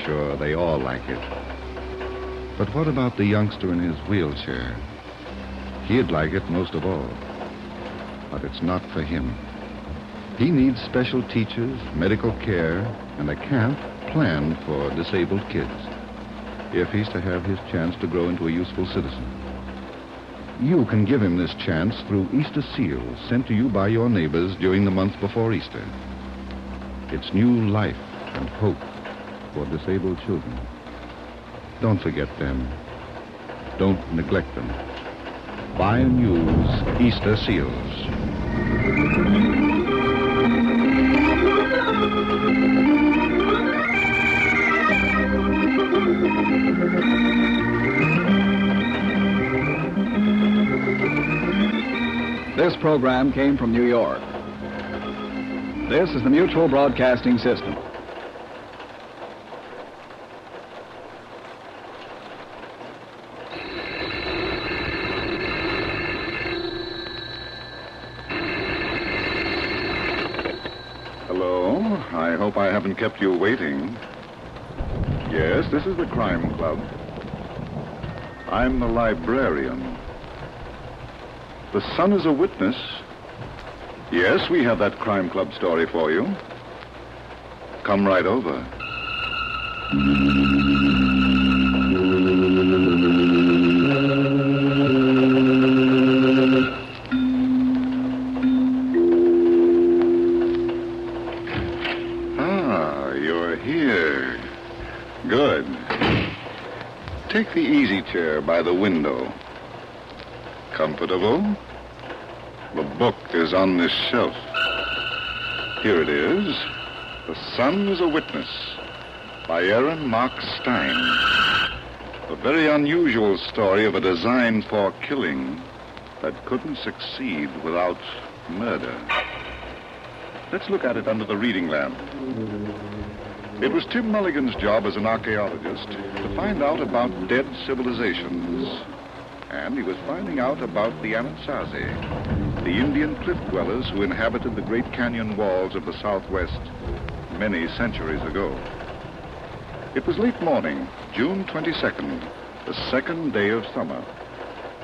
[SPEAKER 1] Sure, they all like it. But what about the youngster in his wheelchair? He'd like it most of all. But it's not for him. He needs special teachers, medical care, and a camp planned for disabled kids, if he's to have his chance to grow into a useful citizen. You can give him this chance through Easter seals sent to you by your neighbors during the month before Easter. It's new life and hope for disabled children. Don't forget them. Don't neglect them. Buy and use Easter seals.
[SPEAKER 20] This program came from New York. This is the Mutual Broadcasting System.
[SPEAKER 1] Hello. I hope I haven't kept you waiting. Yes, this is the Crime Club. I'm the librarian. The Sun is a Witness. Yes, we have that Crime Club story for you. Come right over. Ah, you're here. Good. Take the easy chair by the window. Comfortable? The book is on this shelf. Here it is. The Sun is a Witness by Aaron Mark Stein. A very unusual story of a design for killing that couldn't succeed without murder. Let's look at it under the reading lamp. It was Tim Mulligan's job as an archaeologist to find out about dead civilizations. And he was finding out about the Anasazi, the Indian cliff dwellers who inhabited the Great Canyon walls of the Southwest many centuries ago. It was late morning, June 22nd, the second day of summer,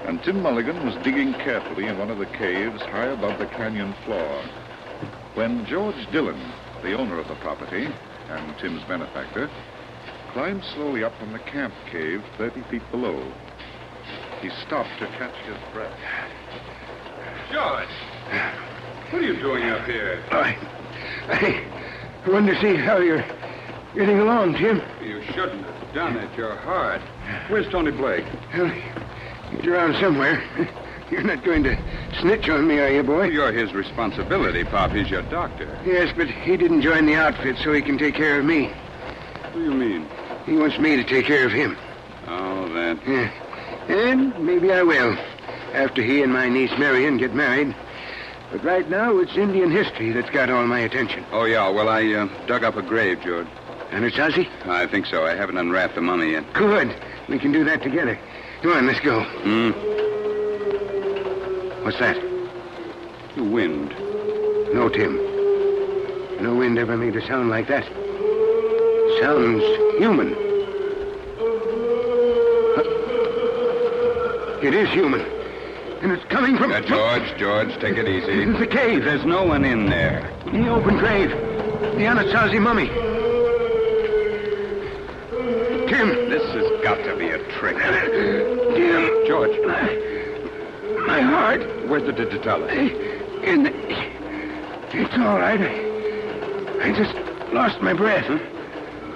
[SPEAKER 1] and Tim Mulligan was digging carefully in one of the caves high above the canyon floor, when George Dillon, the owner of the property and Tim's benefactor, climbed slowly up from the camp cave 30 feet below. He stopped to catch his breath.
[SPEAKER 19] George! What are you doing up here?
[SPEAKER 7] I wanted to see how you're getting along, Tim.
[SPEAKER 19] You shouldn't have done it. You're hard. Where's Tony Blake?
[SPEAKER 7] Well, he's around somewhere. You're not going to snitch on me, are you, boy?
[SPEAKER 19] You're his responsibility, Pop. He's your doctor.
[SPEAKER 7] Yes, but he didn't join the outfit so he can take care of me.
[SPEAKER 19] What do you mean?
[SPEAKER 7] He wants me to take care of him.
[SPEAKER 19] Oh, that.
[SPEAKER 7] Yeah. And maybe I will, after he and my niece Marion get married. But right now, it's Indian history that's got all my attention.
[SPEAKER 19] Oh, yeah. Well, I dug up a grave, George.
[SPEAKER 7] Anasazi?
[SPEAKER 19] I think so. I haven't unwrapped the mummy yet.
[SPEAKER 7] Good. We can do that together. Come on, let's go. What's that?
[SPEAKER 19] The wind.
[SPEAKER 7] No, Tim. No wind ever made a sound like that. Sounds human. It is human. And it's coming from...
[SPEAKER 19] George, take it easy.
[SPEAKER 7] It's the cave.
[SPEAKER 19] There's no one in there.
[SPEAKER 7] The open grave. The Anasazi mummy. Tim.
[SPEAKER 1] This has got to be a trick.
[SPEAKER 7] Tim.
[SPEAKER 19] George.
[SPEAKER 7] My heart.
[SPEAKER 19] Where's the digitalis?
[SPEAKER 7] In the... It's all right. I just lost my breath.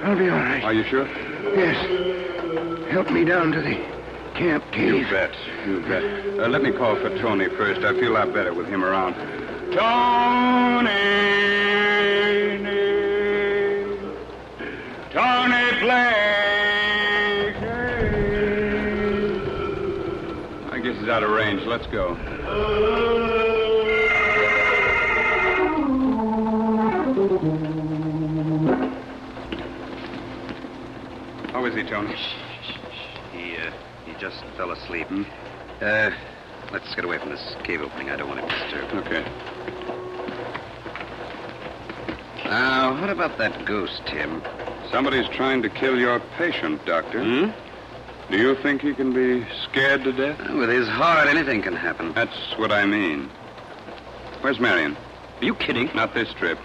[SPEAKER 7] I'll be all right.
[SPEAKER 19] Are you sure?
[SPEAKER 7] Yes. Help me down to the camp cave.
[SPEAKER 19] You bet. You bet. Let me call for Tony first. I feel a lot better with him around. Tony! Tony Blake! I guess he's out of range. Let's go. How is he, Tony?
[SPEAKER 1] He just fell asleep. Let's get away from this cave opening. I don't want him disturbed.
[SPEAKER 19] Okay.
[SPEAKER 1] Now, what about that ghost, Tim?
[SPEAKER 19] Somebody's trying to kill your patient, Doctor. Do you think he can be scared to death?
[SPEAKER 1] With his heart, anything can happen.
[SPEAKER 19] That's what I mean. Where's Marion?
[SPEAKER 1] Are you kidding?
[SPEAKER 19] Not this trip.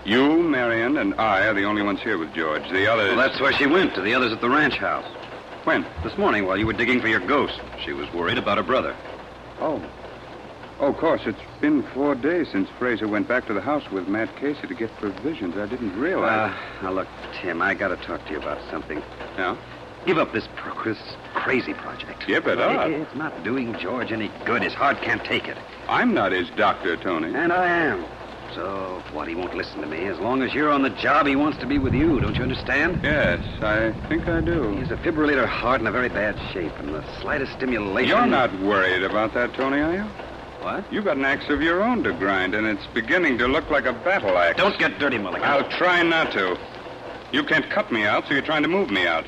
[SPEAKER 19] You, Marion, and I are the only ones here with George. The others...
[SPEAKER 1] Well, that's where she went, to the others at the ranch house.
[SPEAKER 19] When?
[SPEAKER 1] This morning, while you were digging for your ghost. She was worried about her brother.
[SPEAKER 19] Oh, of course. It's been 4 days since Fraser went back to the house with Matt Casey to get provisions. I didn't realize...
[SPEAKER 1] Now, look, Tim, I got to talk to you about something.
[SPEAKER 19] Yeah?
[SPEAKER 1] Give up this crazy project.
[SPEAKER 19] Give it up?
[SPEAKER 1] It's not doing George any good. His heart can't take it.
[SPEAKER 19] I'm not his doctor, Tony.
[SPEAKER 1] And I am. So, what, he won't listen to me. As long as you're on the job, he wants to be with you. Don't you understand?
[SPEAKER 19] Yes, I think I do.
[SPEAKER 1] He's a fibrillator heart in a very bad shape, and the slightest stimulation...
[SPEAKER 19] You're not worried about that, Tony, are you?
[SPEAKER 1] What?
[SPEAKER 19] You've got an axe of your own to grind, and it's beginning to look like a battle axe.
[SPEAKER 1] Don't get dirty, Mulligan.
[SPEAKER 19] I'll try not to. You can't cut me out, so you're trying to move me out.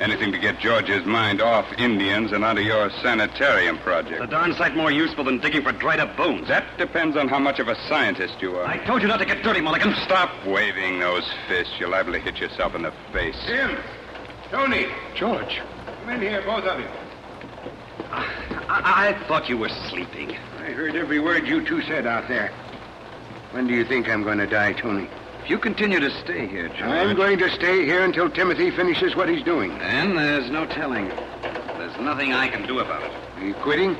[SPEAKER 19] Anything to get George's mind off Indians and onto your sanitarium project.
[SPEAKER 1] It's a darn sight more useful than digging for dried-up bones.
[SPEAKER 19] That depends on how much of a scientist you are.
[SPEAKER 1] I told you not to get dirty, Mulligan.
[SPEAKER 19] Stop waving those fists. You're liable to hit yourself in the face.
[SPEAKER 7] Tim! Tony!
[SPEAKER 19] George!
[SPEAKER 7] Come in here, both of you.
[SPEAKER 1] I thought you were sleeping.
[SPEAKER 7] I heard every word you two said out there. When do you think I'm going to die, Tony?
[SPEAKER 1] If you continue to stay here, George...
[SPEAKER 7] I'm going to stay here until Timothy finishes what he's doing.
[SPEAKER 1] And there's no telling. There's nothing I can do about it.
[SPEAKER 7] Are you quitting?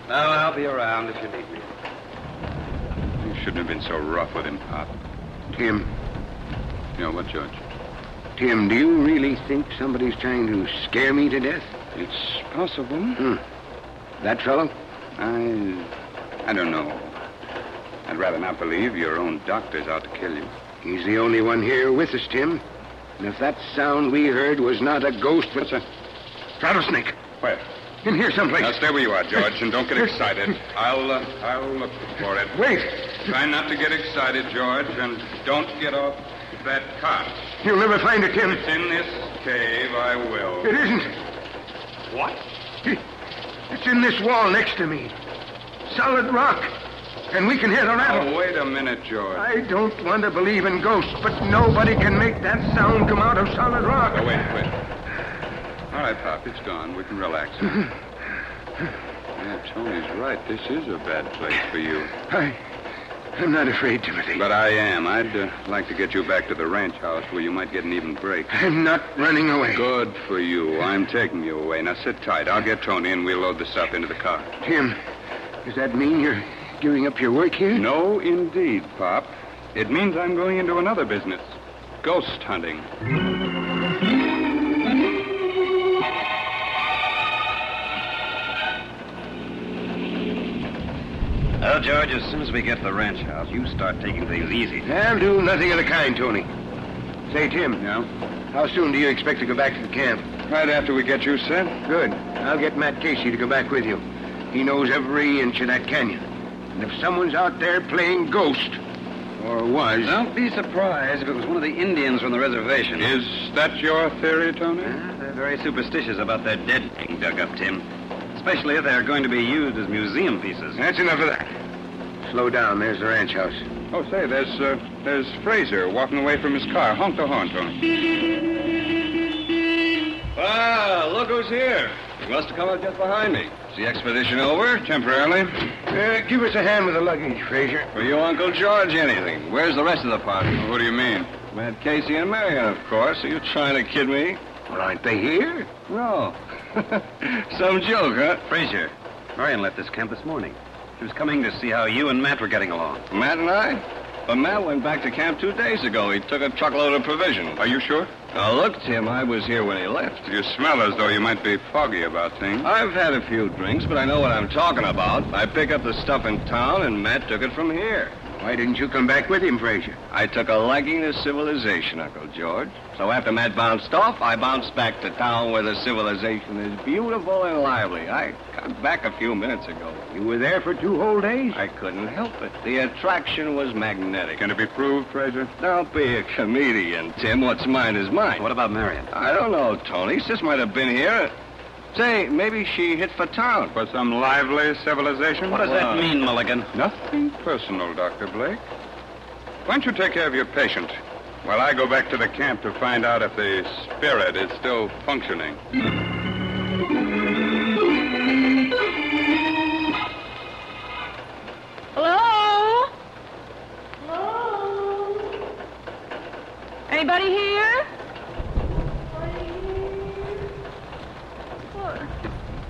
[SPEAKER 1] No, I'll be around if you need me.
[SPEAKER 19] You shouldn't have been so rough with him, Pop.
[SPEAKER 7] Tim.
[SPEAKER 19] You know what, George?
[SPEAKER 7] Tim, do you really think somebody's trying to scare me to death?
[SPEAKER 19] It's possible.
[SPEAKER 7] That fellow?
[SPEAKER 19] I don't know. I'd rather not believe your own doctor's out to kill you.
[SPEAKER 7] He's the only one here with us, Tim. And if that sound we heard was not a ghost, but a rattlesnake.
[SPEAKER 19] Where?
[SPEAKER 7] In here someplace.
[SPEAKER 19] Now stay where you are, George, and don't get excited. I'll look for it.
[SPEAKER 7] Wait.
[SPEAKER 19] Try not to get excited, George, and don't get off that cot.
[SPEAKER 7] You'll never find it, Tim.
[SPEAKER 19] It's in this cave, I will.
[SPEAKER 7] It isn't.
[SPEAKER 19] What?
[SPEAKER 7] It's in this wall next to me. Solid rock. And we can hear the rattle.
[SPEAKER 19] Oh, wait a minute, George.
[SPEAKER 7] I don't want to believe in ghosts, but nobody can make that sound come out of solid rock.
[SPEAKER 19] Oh, wait. All right, Pop, it's gone. We can relax. Yeah, Tony's right. This is a bad place for you.
[SPEAKER 7] I'm not afraid, Timothy.
[SPEAKER 19] But I am. I'd like to get you back to the ranch house where you might get an even break.
[SPEAKER 7] I'm not running away.
[SPEAKER 19] Good for you. I'm taking you away. Now sit tight. I'll get Tony and we'll load the stuff into the car.
[SPEAKER 7] Tim, does that mean you're giving up your work here?
[SPEAKER 19] No, indeed, Pop. It means I'm going into another business. Ghost hunting.
[SPEAKER 1] Well, George, as soon as we get to the ranch house, you start taking things easy.
[SPEAKER 7] I'll do nothing of the kind, Tony. Say, Tim.
[SPEAKER 19] Yeah?
[SPEAKER 7] How soon do you expect to go back to the camp?
[SPEAKER 19] Right after we get you set.
[SPEAKER 7] Good. I'll get Matt Casey to go back with you. He knows every inch of that canyon. And if someone's out there playing ghost, or was...
[SPEAKER 1] Don't be surprised if it was one of the Indians from the reservation.
[SPEAKER 19] Is that your theory, Tony?
[SPEAKER 1] They're very superstitious about their dead being dug up, Tim. Especially if they're going to be used as museum pieces.
[SPEAKER 7] That's enough of that. Slow down. There's the ranch house.
[SPEAKER 19] Oh, say, there's Fraser walking away from his car. Honk the horn, Tony.
[SPEAKER 13] Ah, look who's here. He must have come up just behind me. Is the expedition over?
[SPEAKER 19] Temporarily.
[SPEAKER 7] Give us a hand with the luggage, Fraser.
[SPEAKER 13] For you, Uncle George, anything. Where's the rest of the party?
[SPEAKER 19] What do you mean?
[SPEAKER 13] Matt Casey and Marion, of course. Are you trying to kid me?
[SPEAKER 7] Well, aren't they here?
[SPEAKER 13] No. Some joke, huh?
[SPEAKER 15] Frazier, Marion left this camp this morning. She was coming to see how you and Matt were getting along.
[SPEAKER 13] Matt and I? But Matt went back to camp 2 days ago. He took a truckload of provisions.
[SPEAKER 19] Are you sure?
[SPEAKER 13] Now, look, Tim, I was here when he left.
[SPEAKER 19] You smell as though you might be foggy about things.
[SPEAKER 13] I've had a few drinks, but I know what I'm talking about. I pick up the stuff in town, and Matt took it from here.
[SPEAKER 7] Why didn't you come back with him, Frazier?
[SPEAKER 13] I took a liking to civilization, Uncle George. So after Matt bounced off, I bounced back to town where the civilization is beautiful and lively. I got back a few minutes ago.
[SPEAKER 7] You were there for 2 whole days?
[SPEAKER 13] I couldn't help it. The attraction was magnetic.
[SPEAKER 19] Can it be proved, Frazier?
[SPEAKER 13] Don't be a comedian, Tim. What's mine is mine.
[SPEAKER 15] What about Marion?
[SPEAKER 13] I don't know, Tony. Sis might have been here. Say, maybe she hit for town.
[SPEAKER 19] For some lively civilization?
[SPEAKER 15] What does that mean, Mulligan?
[SPEAKER 19] Nothing personal, Dr. Blake. Why don't you take care of your patient while I go back to the camp to find out if the spirit is still functioning?
[SPEAKER 17] Hello? Hello? Anybody here?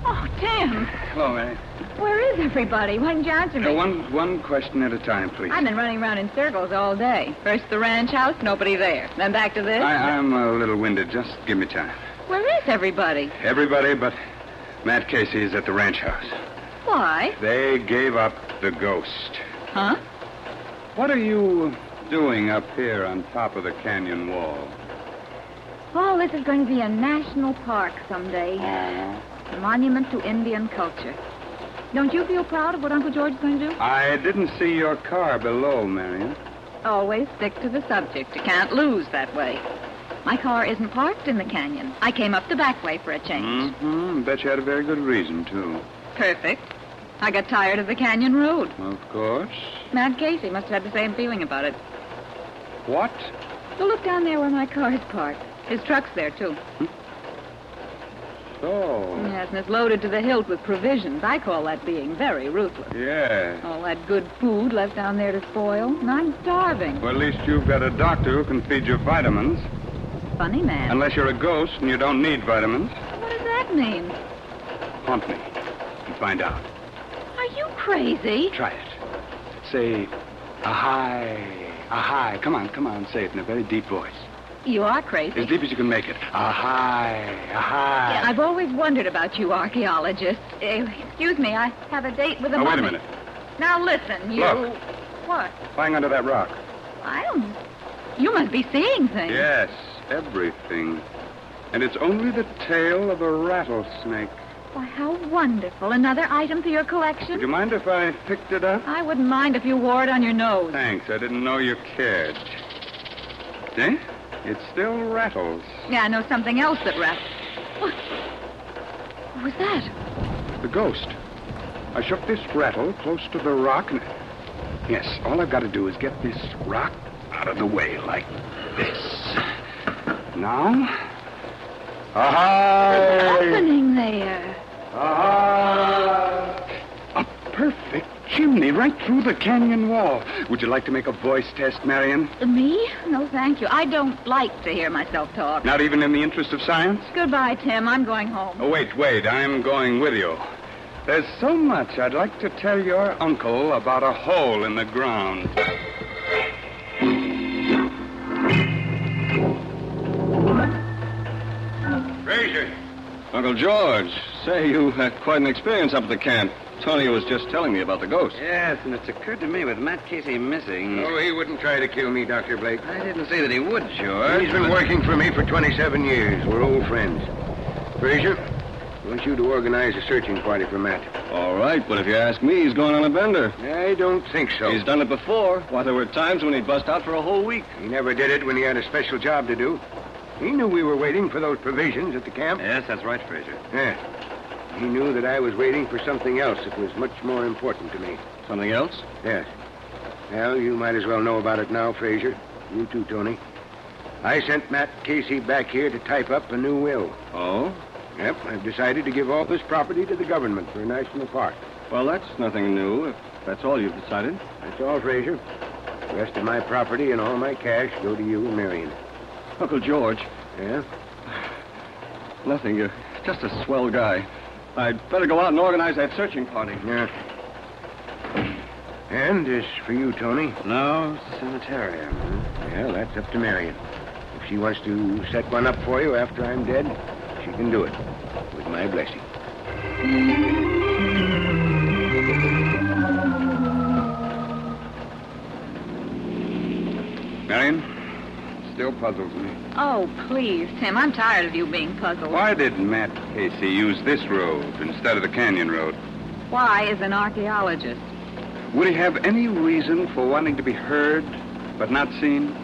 [SPEAKER 17] Oh, Tim.
[SPEAKER 19] Hello, Mary.
[SPEAKER 14] Where is everybody? Why didn't you answer me?
[SPEAKER 19] One question at a time, please.
[SPEAKER 14] I've been running around in circles all day. First the ranch house, nobody there. Then back to this.
[SPEAKER 19] I'm a little winded. Just give me time.
[SPEAKER 14] Where is everybody?
[SPEAKER 19] Everybody but Matt Casey's at the ranch house.
[SPEAKER 14] Why?
[SPEAKER 19] They gave up the ghost.
[SPEAKER 14] Huh?
[SPEAKER 19] What are you doing up here on top of the canyon wall?
[SPEAKER 14] Oh, this is going to be a national park someday. A monument to Indian culture. Don't you feel proud of what Uncle George is going to do?
[SPEAKER 19] I didn't see your car below, Marion.
[SPEAKER 14] Always stick to the subject. You can't lose that way. My car isn't parked in the canyon. I came up the back way for a change.
[SPEAKER 19] Mm-hmm. Bet you had a very good reason, too.
[SPEAKER 14] Perfect. I got tired of the canyon road.
[SPEAKER 19] Of course.
[SPEAKER 14] Matt Casey must have had the same feeling about it.
[SPEAKER 19] What?
[SPEAKER 14] Well, look down there where my car is parked. His truck's there, too.
[SPEAKER 19] So?
[SPEAKER 14] Yes, and it's loaded to the hilt with provisions. I call that being very ruthless.
[SPEAKER 19] Yeah.
[SPEAKER 14] All that good food left down there to spoil, and I'm starving.
[SPEAKER 19] Well, at least you've got a doctor who can feed you vitamins.
[SPEAKER 14] Funny man.
[SPEAKER 19] Unless you're a ghost and you don't need vitamins.
[SPEAKER 14] What does that mean?
[SPEAKER 19] Haunt me and find out.
[SPEAKER 14] Are you crazy?
[SPEAKER 19] Try it. Say, ahai. Come on, say it in a very deep voice.
[SPEAKER 14] You are crazy.
[SPEAKER 19] As deep as you can make it. Ahai.
[SPEAKER 14] Yeah, I've always wondered about you archaeologists. Excuse me, I have a date with a
[SPEAKER 19] Wait
[SPEAKER 14] mummy.
[SPEAKER 19] a minute.
[SPEAKER 14] Now listen, you...
[SPEAKER 19] Look.
[SPEAKER 14] What?
[SPEAKER 19] Lying under that rock.
[SPEAKER 14] I don't... You must be seeing things.
[SPEAKER 19] Yes, everything. And it's only the tail of a rattlesnake.
[SPEAKER 14] Why, how wonderful. Another item to your collection?
[SPEAKER 19] Would you mind if I picked it up?
[SPEAKER 14] I wouldn't mind if you wore it on your nose.
[SPEAKER 19] Thanks, I didn't know you cared. See? It still rattles.
[SPEAKER 14] Yeah, I know something else that rattles. What was that?
[SPEAKER 19] The ghost. I shook this rattle close to the rock and... Yes, all I've got to do is get this rock out of the way like this. Now... Ahai!
[SPEAKER 14] What's happening there?
[SPEAKER 19] Ahai! A perfect chimney right through the canyon wall. Would you like to make a voice test, Marion?
[SPEAKER 14] Me? No, thank you. I don't like to hear myself talk.
[SPEAKER 19] Not even in the interest of science?
[SPEAKER 14] Goodbye, Tim. I'm going home.
[SPEAKER 19] Oh, wait. I'm going with you. There's so much I'd like to tell your uncle about a hole in the ground.
[SPEAKER 13] Frazier. Uncle George, say you had quite an experience up at the camp. Tony was just telling me about the ghost.
[SPEAKER 15] Yes, and it's occurred to me with Matt Casey missing...
[SPEAKER 7] Oh, he wouldn't try to kill me, Dr. Blake.
[SPEAKER 15] I didn't say that he would, George.
[SPEAKER 7] He's been working for me for 27 years. We're old friends. Frazier, I want you to organize a searching party for Matt.
[SPEAKER 13] All right, but if you ask me, he's going on a bender.
[SPEAKER 7] I don't think so.
[SPEAKER 13] He's done it before. Why, there were times when he'd bust out for a whole week.
[SPEAKER 7] He never did it when he had a special job to do. He knew we were waiting for those provisions at the camp.
[SPEAKER 15] Yes, that's right, Frazier.
[SPEAKER 7] Yeah. He knew that I was waiting for something else that was much more important to me.
[SPEAKER 13] Something else?
[SPEAKER 7] Yes. Well, you might as well know about it now, Frazier. You too, Tony. I sent Matt Casey back here to type up a new will.
[SPEAKER 13] Oh?
[SPEAKER 7] Yep, I've decided to give all this property to the government for a national park.
[SPEAKER 13] Well, that's nothing new, if that's all you've decided.
[SPEAKER 7] That's all, Frazier. The rest of my property and all my cash go to you and Marion.
[SPEAKER 13] Uncle George.
[SPEAKER 7] Yeah?
[SPEAKER 13] Nothing. You're just a swell guy. I'd better go out and organize that searching party.
[SPEAKER 7] Yeah. And as for you, Tony?
[SPEAKER 15] No sanitarium.
[SPEAKER 7] Well, that's up to Marion. If she wants to set one up for you after I'm dead, she can do it. With my blessing.
[SPEAKER 19] Marion, still puzzles me.
[SPEAKER 14] Oh, please, Tim. I'm tired of you being puzzled.
[SPEAKER 19] Why did Matt Casey use this road instead of the canyon road?
[SPEAKER 14] Why is an archaeologist?
[SPEAKER 19] Would he have any reason for wanting to be heard but not seen?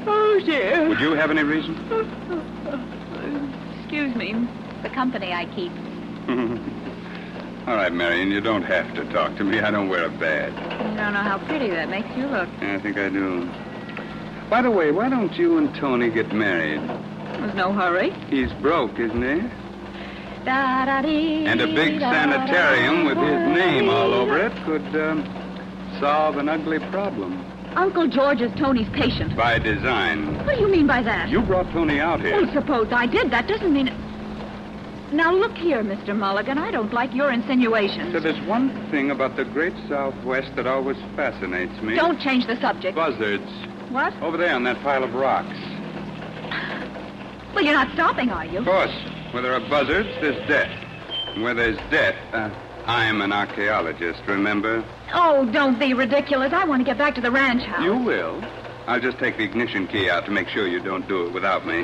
[SPEAKER 14] Oh, dear.
[SPEAKER 19] Would you have any reason?
[SPEAKER 14] Excuse me. The company I keep.
[SPEAKER 19] All right, Marion, you don't have to talk to me. I don't wear a badge.
[SPEAKER 14] You don't know how pretty that makes you look.
[SPEAKER 19] Yeah, I think I do. By the way, why don't you and Tony get married?
[SPEAKER 14] There's no hurry.
[SPEAKER 19] He's broke, isn't he?
[SPEAKER 14] Da-da-dee,
[SPEAKER 19] And a big sanitarium with his name all over it could solve an ugly problem.
[SPEAKER 14] Uncle George is Tony's patient.
[SPEAKER 19] By design.
[SPEAKER 14] What do you mean by that?
[SPEAKER 19] You brought Tony out here.
[SPEAKER 14] Well, suppose I did. That doesn't mean... Now, look here, Mr. Mulligan. I don't like your insinuations.
[SPEAKER 19] So there's one thing about the great Southwest that always fascinates me.
[SPEAKER 14] Don't change the subject.
[SPEAKER 19] Buzzards.
[SPEAKER 14] What?
[SPEAKER 19] Over there on that pile of rocks.
[SPEAKER 14] Well, you're not stopping, are you?
[SPEAKER 19] Of course. Where there are buzzards, there's death. And where there's death, I'm an archaeologist, remember?
[SPEAKER 14] Oh, don't be ridiculous. I want to get back to the ranch house.
[SPEAKER 19] You will. I'll just take the ignition key out to make sure you don't do it without me.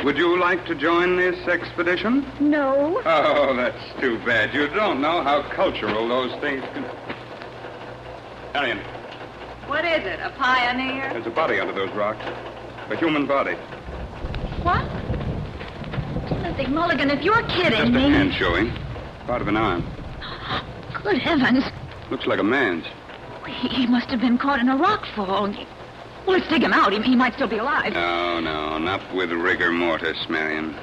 [SPEAKER 19] Would you like to join this expedition?
[SPEAKER 14] No.
[SPEAKER 19] Oh, that's too bad. You don't know how cultural those things can... Marion,
[SPEAKER 14] What is it, a pioneer?
[SPEAKER 19] there's a body under those rocks. A human body.
[SPEAKER 14] What? Timothy Mulligan, if you're kidding
[SPEAKER 19] Just a
[SPEAKER 14] me...
[SPEAKER 19] hand showing. Part of an arm.
[SPEAKER 14] Good heavens.
[SPEAKER 19] Looks like a man's.
[SPEAKER 14] He must have been caught in a rock fall. Well, let's dig him out. He might still be alive.
[SPEAKER 19] No, not with rigor mortis, Marion.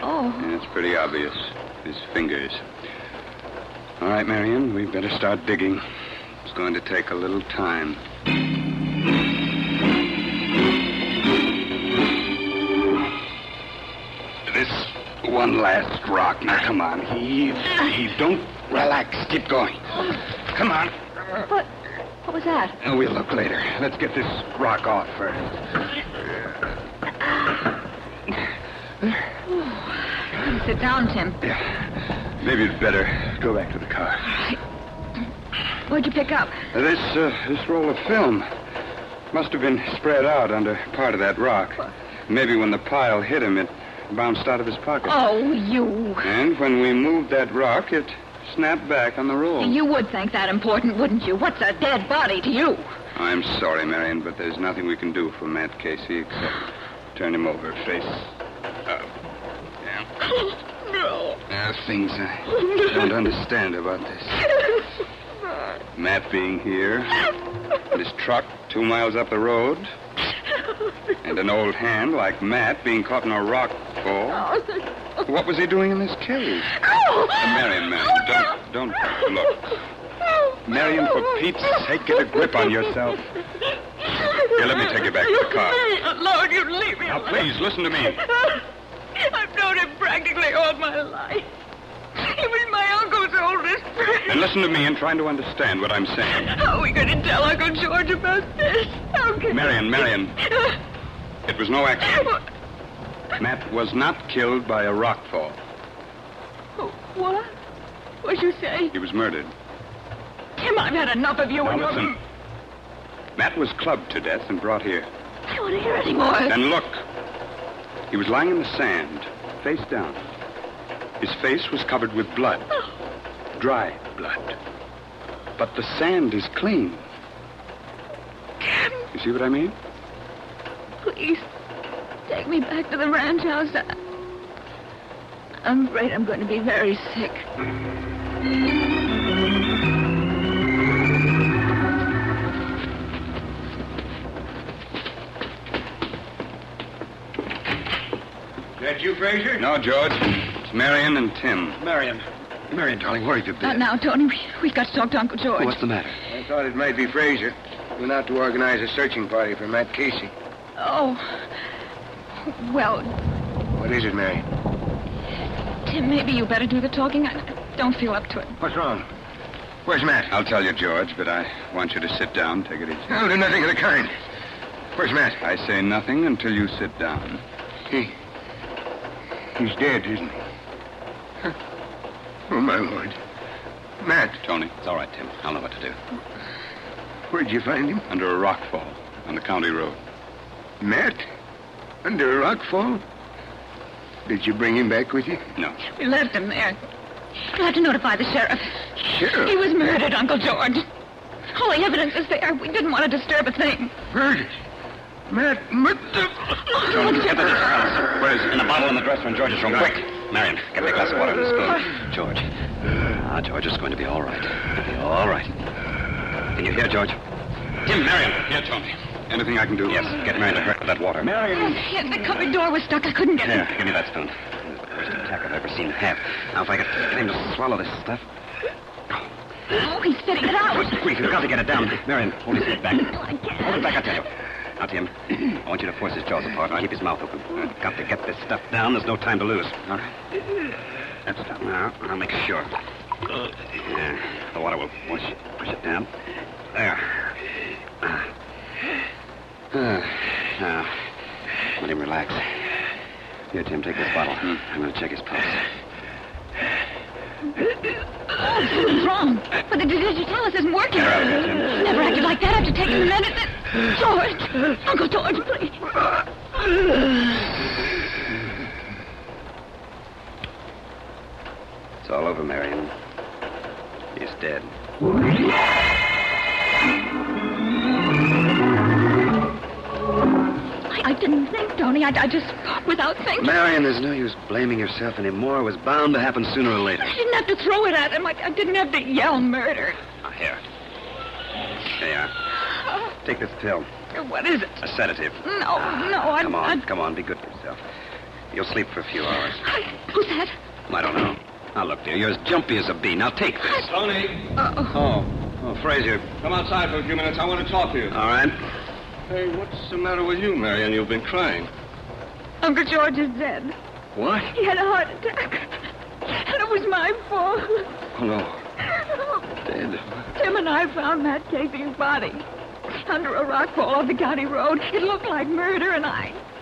[SPEAKER 14] Oh.
[SPEAKER 19] It's pretty obvious. His fingers. All right, Marion, we'd better start digging. It's going to take a little time. This one last rock. Now, come on. Heave. Don't relax. Keep going. Come on.
[SPEAKER 14] What was that?
[SPEAKER 19] We'll look later. Let's get this rock off first.
[SPEAKER 14] Sit down, Tim.
[SPEAKER 19] Yeah. Maybe you'd better go back to the car.
[SPEAKER 14] What'd you pick up?
[SPEAKER 19] This roll of film must have been spread out under part of that rock. Maybe when the pile hit him, it bounced out of his pocket.
[SPEAKER 14] Oh, you.
[SPEAKER 19] And when we moved that rock, it snapped back on the roll.
[SPEAKER 14] You would think that important, wouldn't you? What's a dead body to you?
[SPEAKER 19] I'm sorry, Marion, but there's nothing we can do for Matt Casey except turn him over face up. Yeah.
[SPEAKER 14] No.
[SPEAKER 19] There are things I don't understand about this. Matt being here, and his truck 2 miles up the road, and an old hand like Matt being caught in a rock fall. What was he doing in this cave? Marion, don't look. Marion, for Pete's sake, get a grip on yourself. Here, let me take you back to the car.
[SPEAKER 14] Lord, you leave me
[SPEAKER 19] Now,
[SPEAKER 14] alone.
[SPEAKER 19] please, listen to me.
[SPEAKER 14] I've known him practically all my life. He was my uncle's oldest friend.
[SPEAKER 19] And listen to me and try to understand what I'm saying.
[SPEAKER 14] How are we going to tell Uncle George about this? How can...
[SPEAKER 19] Marion. It was no accident. Matt was not killed by a rock fall.
[SPEAKER 14] What? What'd you say?
[SPEAKER 19] He was murdered.
[SPEAKER 14] Tim, I've had enough of you
[SPEAKER 19] Now
[SPEAKER 14] and your...
[SPEAKER 19] listen. Matt was clubbed to death and brought here.
[SPEAKER 14] I don't want to hear any more.
[SPEAKER 19] And look. He was lying in the sand, face down. His face was covered with blood. Dry blood. But the sand is clean.
[SPEAKER 14] Tim.
[SPEAKER 19] You see what I mean?
[SPEAKER 14] Please, take me back to the ranch house. I'm afraid I'm going to be very sick.
[SPEAKER 7] That you, Fraser?
[SPEAKER 19] No, George. It's Marion and Tim.
[SPEAKER 7] Marion, darling, where have you been?
[SPEAKER 14] Not now, Tony. We've got to talk to Uncle George.
[SPEAKER 7] What's the matter? I thought it might be Fraser. Went out to organize a searching party for Matt Casey.
[SPEAKER 14] Oh. Well,
[SPEAKER 7] What is it, Marion?
[SPEAKER 14] Tim, maybe you better do the talking. I don't feel up to it.
[SPEAKER 7] What's wrong? Where's Matt?
[SPEAKER 12] I'll tell you, George, but I want you to sit down. Take it easy.
[SPEAKER 7] I'll do nothing of the kind. Where's Matt?
[SPEAKER 12] I say nothing until you sit down.
[SPEAKER 7] He's dead, isn't he? Oh, my Lord. Matt.
[SPEAKER 15] Tony, it's all right, Tim. I'll know what to do.
[SPEAKER 7] Where'd you find him?
[SPEAKER 12] Under a rock fall on the county road.
[SPEAKER 7] Matt? Under a rock fall? Did you bring him back with you?
[SPEAKER 12] No.
[SPEAKER 14] We left him there. We'll have to notify the sheriff.
[SPEAKER 7] Sheriff?
[SPEAKER 14] He was murdered, Uncle George. All the evidence is there. We didn't want to disturb a thing.
[SPEAKER 7] Murdered? Matt, what the...
[SPEAKER 15] Get the details. Where's in the bottle in the dresser in George's room? Quick. Marion, get me a glass of water and a spoon. George. George is going to be all right. He'll be all right. Can you hear, George? Tim, Marion.
[SPEAKER 12] Here, Tony. Anything I can do?
[SPEAKER 15] Yes, get Marion to hurt with that water.
[SPEAKER 12] Marion.
[SPEAKER 14] Yes, the cupboard door was stuck. I couldn't get
[SPEAKER 15] Here,
[SPEAKER 14] it.
[SPEAKER 15] give me that spoon. It's the worst attack I've ever seen have. Now, if I could get him to swallow this stuff.
[SPEAKER 14] Oh, he's spitting it out.
[SPEAKER 15] Quick, you've got to get it down. Marion, hold his head back.
[SPEAKER 14] No, I can't.
[SPEAKER 15] Hold it back, I tell you. Now, Tim, I want you to force his jaws apart and keep his mouth open. I've got to get this stuff down. There's no time to lose. All right. That's it. Now, I'll make sure. Yeah, the water will push it down. There. Now, let him relax. Here, Tim, take this bottle. I'm going to check his pulse.
[SPEAKER 14] Oh, something's wrong. But the digitalis isn't working.
[SPEAKER 15] Get her out of here, Tim.
[SPEAKER 14] Never acted like that after taking the medicine. George! Uncle George, please.
[SPEAKER 15] It's all over, Marion. He's dead.
[SPEAKER 14] I didn't think, Tony. I just spoke without thinking.
[SPEAKER 15] Marion, there's no use blaming yourself anymore. It was bound to happen sooner or later.
[SPEAKER 14] I didn't have to throw it at him. I didn't have to yell murder.
[SPEAKER 15] Now, here. There you are. Take this pill.
[SPEAKER 14] What is it?
[SPEAKER 15] A sedative.
[SPEAKER 14] No,
[SPEAKER 15] Come on, be good to yourself. You'll sleep for a few hours.
[SPEAKER 14] Who's that?
[SPEAKER 15] I don't know. Now, look, dear, you're as jumpy as a bee. Now, take this.
[SPEAKER 13] Tony.
[SPEAKER 15] Oh, Fraser.
[SPEAKER 13] Come outside for a few minutes. I want to talk to you.
[SPEAKER 15] All right.
[SPEAKER 13] Hey, what's the matter with you, Marion? You've been crying.
[SPEAKER 14] Uncle George is dead.
[SPEAKER 13] What?
[SPEAKER 14] He had a heart attack. And it was my fault.
[SPEAKER 13] Oh, no. Dead.
[SPEAKER 14] Tim and I found Matt Casey's body under a rock fall off the county road. It looked like murder, and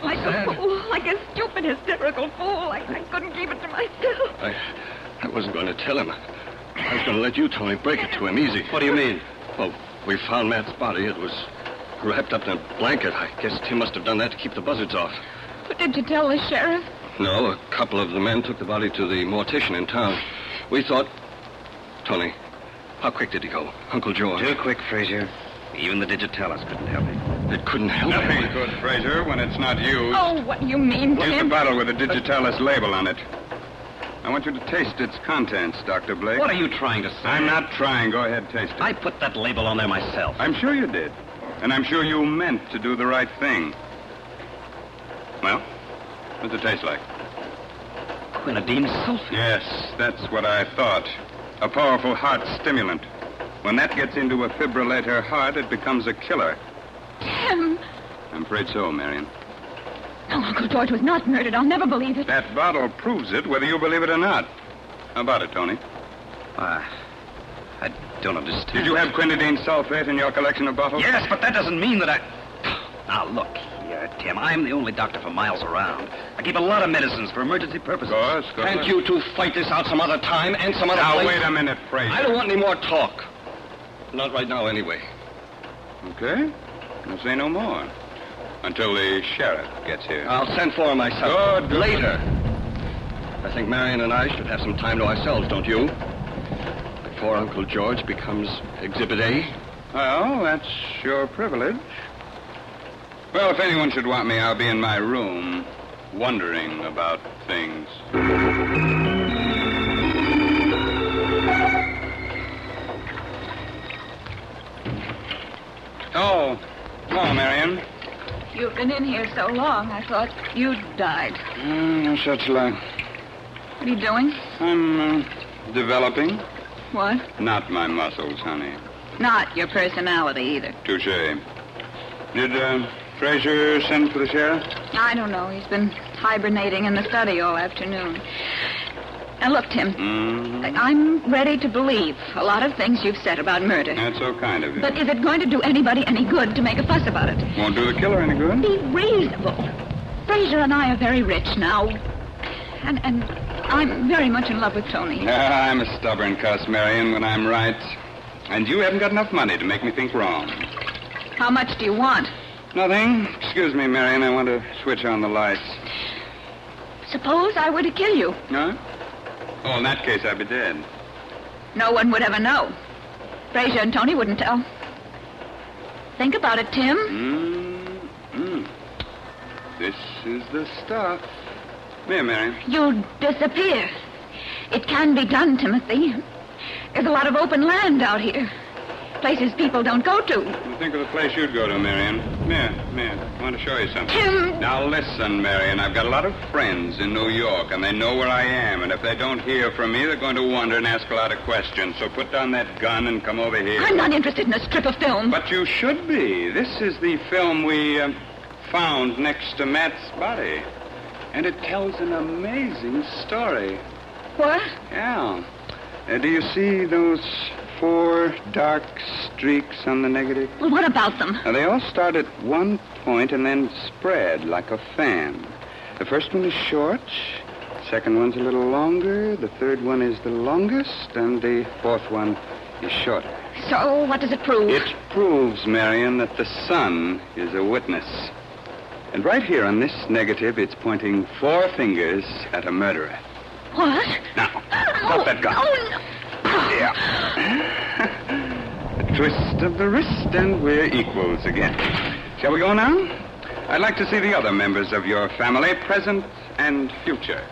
[SPEAKER 14] like a fool, like a stupid, hysterical fool. I couldn't keep it to myself.
[SPEAKER 13] I wasn't going to tell him. I was going to let you, Tony, break it to him easy.
[SPEAKER 15] What do you mean?
[SPEAKER 13] Well, we found Matt's body. It was wrapped up in a blanket. I guess Tim must have done that to keep the buzzards off.
[SPEAKER 14] But did you tell the sheriff?
[SPEAKER 13] No, a couple of the men took the body to the mortician in town. We thought... Tony, how quick did he go? Uncle George.
[SPEAKER 15] Too quick, Fraser. Even the digitalis couldn't help it.
[SPEAKER 13] It couldn't help
[SPEAKER 12] Nothing could, Fraser, when it's not used.
[SPEAKER 14] Oh, what do you mean,
[SPEAKER 12] Here's the
[SPEAKER 14] Tim?
[SPEAKER 12] bottle with the digitalis label on it. I want you to taste its contents, Dr. Blake.
[SPEAKER 15] What are you trying to say?
[SPEAKER 12] I'm not trying. Go ahead, taste it.
[SPEAKER 15] I put that label on there myself.
[SPEAKER 12] I'm sure you did. And I'm sure you meant to do the right thing. Well, what's it taste like?
[SPEAKER 15] Quinidine sulfate.
[SPEAKER 12] Yes, that's what I thought. A powerful heart stimulant. When that gets into a fibrillator heart, it becomes a killer.
[SPEAKER 14] Tim!
[SPEAKER 12] I'm afraid so, Marion.
[SPEAKER 14] No, Uncle George was not murdered. I'll never believe it.
[SPEAKER 12] That bottle proves it, whether you believe it or not. How about it, Tony?
[SPEAKER 15] I don't understand.
[SPEAKER 12] Did you have quinidine sulfate in your collection of bottles?
[SPEAKER 15] Yes, but that doesn't mean that I... Now, look here, Tim. I'm the only doctor for miles around. I keep a lot of medicines for emergency purposes.
[SPEAKER 12] Of course.
[SPEAKER 13] Can't you two fight this out some other time and some other
[SPEAKER 12] Now,
[SPEAKER 13] place?
[SPEAKER 12] wait a minute, Fraser.
[SPEAKER 13] I don't want any more talk. Not right now, anyway.
[SPEAKER 12] Okay. I'll say no more. Until the sheriff gets here.
[SPEAKER 13] I'll send for him myself.
[SPEAKER 12] Good.
[SPEAKER 13] Later. I think Marion and I should have some time to ourselves, don't you? Before Uncle George becomes Exhibit A.
[SPEAKER 12] Well, that's your privilege. Well, if anyone should want me, I'll be in my room, wondering about things. Oh, hello, Marion.
[SPEAKER 14] You've been in here so long, I thought you'd died.
[SPEAKER 12] No such luck.
[SPEAKER 14] What are you doing?
[SPEAKER 12] I'm developing.
[SPEAKER 14] What?
[SPEAKER 12] Not my muscles, honey.
[SPEAKER 14] Not your personality, either.
[SPEAKER 12] Touché. Did Fraser send for the sheriff?
[SPEAKER 14] I don't know. He's been hibernating in the study all afternoon. Now, look, Tim, I'm ready to believe a lot of things you've said about murder.
[SPEAKER 13] That's so kind of you.
[SPEAKER 14] But is it going to do anybody any good to make a fuss about it?
[SPEAKER 13] Won't do the killer any good?
[SPEAKER 14] Be reasonable. Fraser and I are very rich now. And I'm very much in love with Tony.
[SPEAKER 13] I'm a stubborn cuss, Marion, when I'm right. And you haven't got enough money to make me think wrong.
[SPEAKER 14] How much do you want?
[SPEAKER 13] Nothing. Excuse me, Marion. I want to switch on the lights.
[SPEAKER 14] Suppose I were to kill you.
[SPEAKER 13] Huh? Oh, in that case, I'd be dead.
[SPEAKER 14] No one would ever know. Fraser and Tony wouldn't tell. Think about it, Tim.
[SPEAKER 13] This is the stuff. Here, Marion.
[SPEAKER 14] You'll disappear. It can be done, Timothy. There's a lot of open land out here. Places people don't go to.
[SPEAKER 13] Well, think of the place you'd go to, Marion. Here. I want to show you something.
[SPEAKER 14] Tim!
[SPEAKER 13] Now, listen, Marion. I've got a lot of friends in New York, and they know where I am. And if they don't hear from me, they're going to wonder and ask a lot of questions. So put down that gun and come over here.
[SPEAKER 14] I'm not interested in a strip of film.
[SPEAKER 13] But you should be. This is the film we found next to Matt's body. And it tells an amazing story.
[SPEAKER 14] What?
[SPEAKER 13] Yeah. Do you see those 4 dark streaks on the negative?
[SPEAKER 14] Well, what about them?
[SPEAKER 13] Now, they all start at one point and then spread like a fan. The first one is short, the second one's a little longer, the third one is the longest, and the fourth one is shorter.
[SPEAKER 14] So, what does it prove?
[SPEAKER 13] It proves, Marion, that the sun is a witness. And right here on this negative, it's pointing 4 fingers at a murderer.
[SPEAKER 14] What?
[SPEAKER 13] Now, drop that gun.
[SPEAKER 14] Oh, no.
[SPEAKER 13] Yeah. A twist of the wrist, and we're equals again. Shall we go now? I'd like to see the other members of your family, present and future.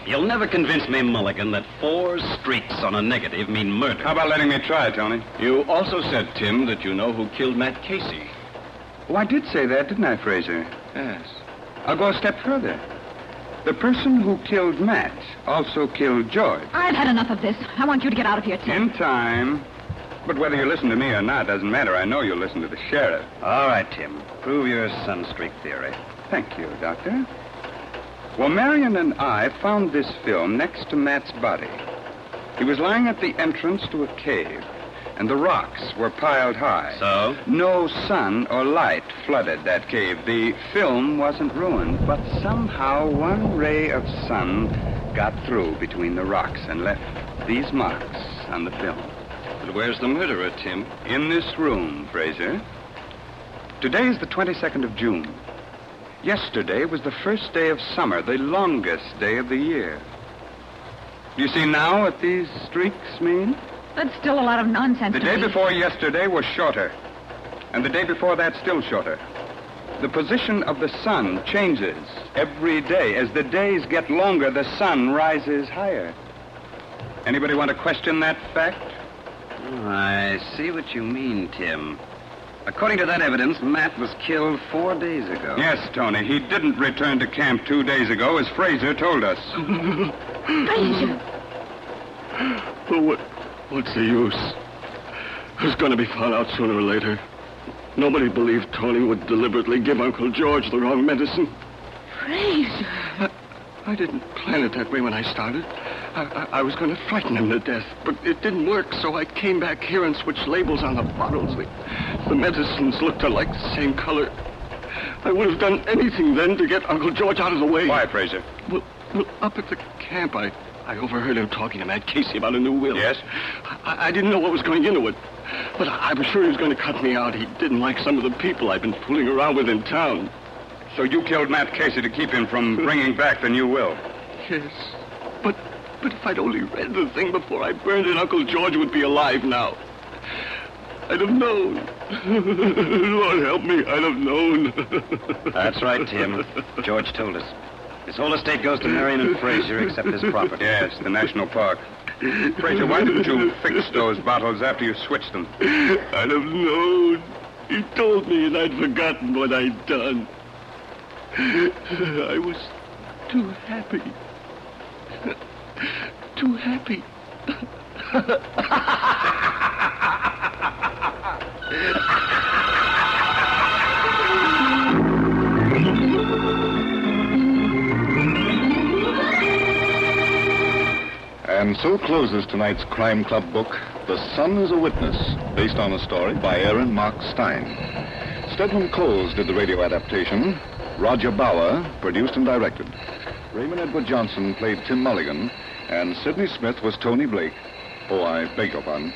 [SPEAKER 15] You'll never convince me, Mulligan, that 4 streaks on a negative mean murder.
[SPEAKER 13] How about letting me try, Tony?
[SPEAKER 16] You also said, Tim, that you know who killed Matt Casey.
[SPEAKER 13] Oh, I did say that, didn't I, Fraser? Yes. I'll go a step further. The person who killed Matt also killed George.
[SPEAKER 14] I've had enough of this. I want you to get out of here, Tim.
[SPEAKER 13] In time. But whether you listen to me or not doesn't matter. I know you'll listen to the sheriff.
[SPEAKER 15] All right, Tim. Prove your sunstreak theory.
[SPEAKER 13] Thank you, Doctor. Well, Marion and I found this film next to Matt's body. He was lying at the entrance to a cave, and the rocks were piled high.
[SPEAKER 15] So?
[SPEAKER 13] No sun or light flooded that cave. The film wasn't ruined, but somehow one ray of sun got through between the rocks and left these marks on the film.
[SPEAKER 16] But where's the murderer, Tim?
[SPEAKER 13] In this room, Fraser. Today is the 22nd of June. Yesterday was the first day of summer, the longest day of the year. You see now what these streaks mean?
[SPEAKER 14] That's still a lot of nonsense.
[SPEAKER 13] The
[SPEAKER 14] to
[SPEAKER 13] day
[SPEAKER 14] me.
[SPEAKER 13] before yesterday was shorter, and the day before that still shorter. The position of the sun changes every day. As the days get longer, the sun rises higher. Anybody want to question that fact?
[SPEAKER 15] Oh, I see what you mean, Tim. According to that evidence, Matt was killed 4 days ago.
[SPEAKER 13] Yes, Tony. He didn't return to camp 2 days ago, as Fraser told us.
[SPEAKER 14] Fraser!
[SPEAKER 16] Well, what's the use? It's going to be found out sooner or later. Nobody believed Tony would deliberately give Uncle George the wrong medicine.
[SPEAKER 14] Fraser!
[SPEAKER 16] I didn't plan it that way when I started. I was going to frighten him to death, but it didn't work, so I came back here and switched labels on the bottles. The medicines looked alike, the same color. I would have done anything then to get Uncle George out of the way.
[SPEAKER 13] Why, Fraser?
[SPEAKER 16] Well, up at the camp, I overheard him talking to Matt Casey about a new will.
[SPEAKER 13] Yes?
[SPEAKER 16] I didn't know what was going into it, but I was sure he was going to cut me out. He didn't like some of the people I've been fooling around with in town.
[SPEAKER 13] So you killed Matt Casey to keep him from bringing back the new will?
[SPEAKER 16] Yes, but if I'd only read the thing before I burned it, Uncle George would be alive now. I'd have known. Lord help me, I'd have known.
[SPEAKER 15] That's right, Tim. George told us. His whole estate goes to Marion and Fraser, except his property.
[SPEAKER 13] Yes, the national park. Fraser, why didn't you fix those bottles after you switched them?
[SPEAKER 16] I'd have known. He told me and I'd forgotten what I'd done. I was too happy. Too happy.
[SPEAKER 1] And so closes tonight's Crime Club book, The Sun is a Witness, based on a story by Aaron Mark Stein. Stedman Coles did the radio adaptation. Roger Bauer produced and directed. Raymond Edward Johnson played Tim Mulligan, and Sidney Smith was Tony Blake. Oh, I beg your pardon.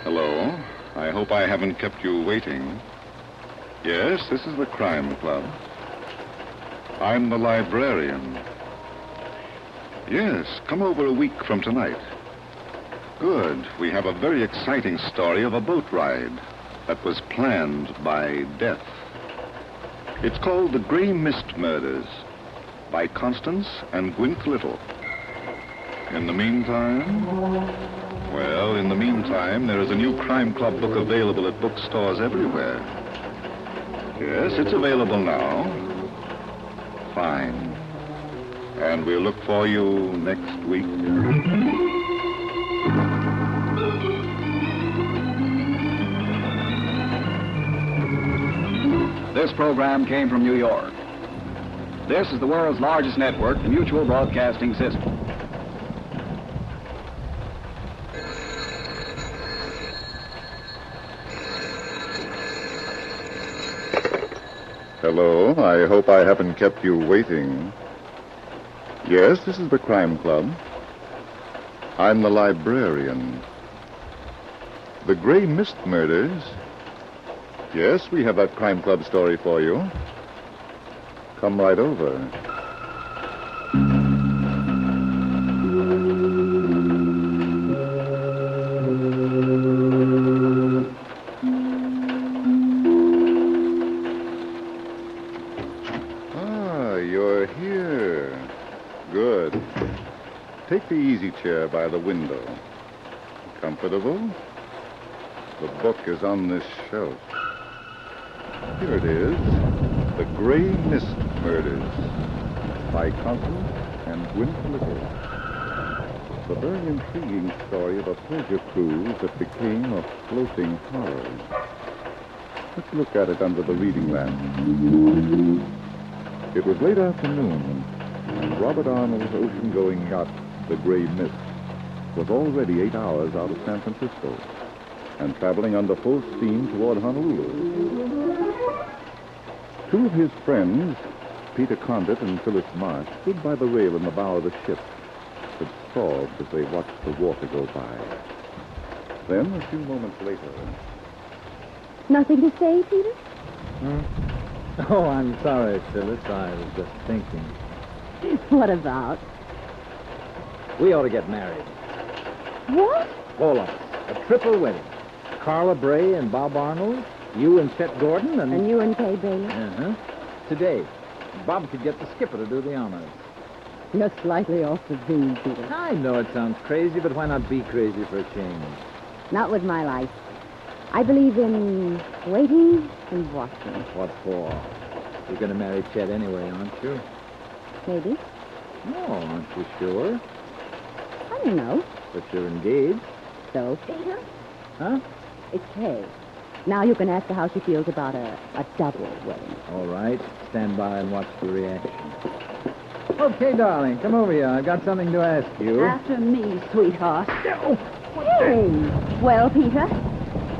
[SPEAKER 1] Hello. I hope I haven't kept you waiting. Yes, this is the Crime Club. I'm the librarian. Yes, come over a week from tonight. Good. We have a very exciting story of a boat ride that was planned by death. It's called The Gray Mist Murders by Constance and Gwyneth Little. In the meantime, there is a new Crime Club book available at bookstores everywhere. Yes, it's available now. Fine. And we'll look for you next week.
[SPEAKER 10] This program came from New York. This is the world's largest network, the Mutual Broadcasting System.
[SPEAKER 1] Hello. I hope I haven't kept you waiting. Yes, this is the Crime Club. I'm the librarian. The Gray Mist Murders. Yes, we have that Crime Club story for you. Come right over. You're here. Good. Take the easy chair by the window. Comfortable? The book is on this shelf. Here it is. The Gray Mist Murders by Constance and Gwyneth Little. The very intriguing story of a pleasure cruise that became a floating horror. Let's look at it under the reading lamp. It was late afternoon, and Robert Arnold's ocean-going yacht, the Gray Mist, was already 8 hours out of San Francisco and traveling under full steam toward Honolulu. Two of his friends, Peter Condit and Phyllis Marsh, stood by the rail in the bow of the ship, absorbed as they watched the water go by. Then, a few moments later...
[SPEAKER 18] Nothing to say, Peter?
[SPEAKER 21] Oh, I'm sorry, Phyllis. I was just thinking.
[SPEAKER 18] What about?
[SPEAKER 21] We ought to get married.
[SPEAKER 18] What?
[SPEAKER 21] All of us. A triple wedding. Carla Bray and Bob Arnold, you and Chet Gordon, and...
[SPEAKER 18] And you and Kay Bailey?
[SPEAKER 21] Uh-huh. Today. Bob could get the skipper to do the honors.
[SPEAKER 18] You're slightly off the beam, Peter.
[SPEAKER 21] I know it sounds crazy, but why not be crazy for a change?
[SPEAKER 18] Not with my life. I believe in waiting and watching.
[SPEAKER 21] What for? You're going to marry Chet anyway, aren't you?
[SPEAKER 18] Maybe.
[SPEAKER 21] No, aren't you sure?
[SPEAKER 18] I don't know.
[SPEAKER 21] But you're engaged.
[SPEAKER 18] So? Peter?
[SPEAKER 21] Huh?
[SPEAKER 18] It's Kay. Now you can ask her how she feels about a double wedding.
[SPEAKER 21] All right. Stand by and watch the reaction. Okay, darling, come over here. I've got something to ask you.
[SPEAKER 18] After me, sweetheart. Hey. Well, Peter,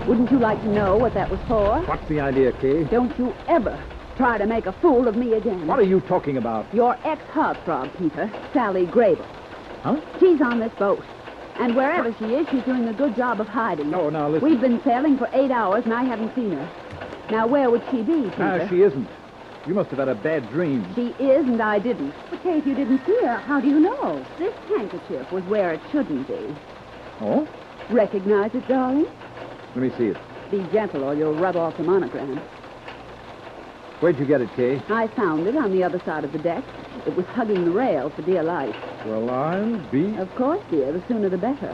[SPEAKER 18] wouldn't you like to know what that was for?
[SPEAKER 21] What's the idea, Kay?
[SPEAKER 18] Don't you ever try to make a fool of me again.
[SPEAKER 21] What are you talking about?
[SPEAKER 18] Your ex-heartthrob, Peter, Sally Grable.
[SPEAKER 21] Huh?
[SPEAKER 18] She's on this boat. And wherever she is, she's doing a good job of hiding.
[SPEAKER 21] No, now listen.
[SPEAKER 18] We've been sailing for 8 hours, and I haven't seen her. Now, where would she be, Peter?
[SPEAKER 21] She isn't. You must have had a bad dream.
[SPEAKER 18] She is, and I didn't. But, Kay, if you didn't see her, how do you know? This handkerchief was where it shouldn't be.
[SPEAKER 21] Oh?
[SPEAKER 18] Recognize it, darling?
[SPEAKER 21] Let me see it.
[SPEAKER 18] Be gentle, or you'll rub off the monogram.
[SPEAKER 21] Where'd you get it, Kay?
[SPEAKER 18] I found it on the other side of the deck. It was hugging the rail for dear life.
[SPEAKER 21] Well, I'll be...
[SPEAKER 18] Of course, dear. The sooner the better.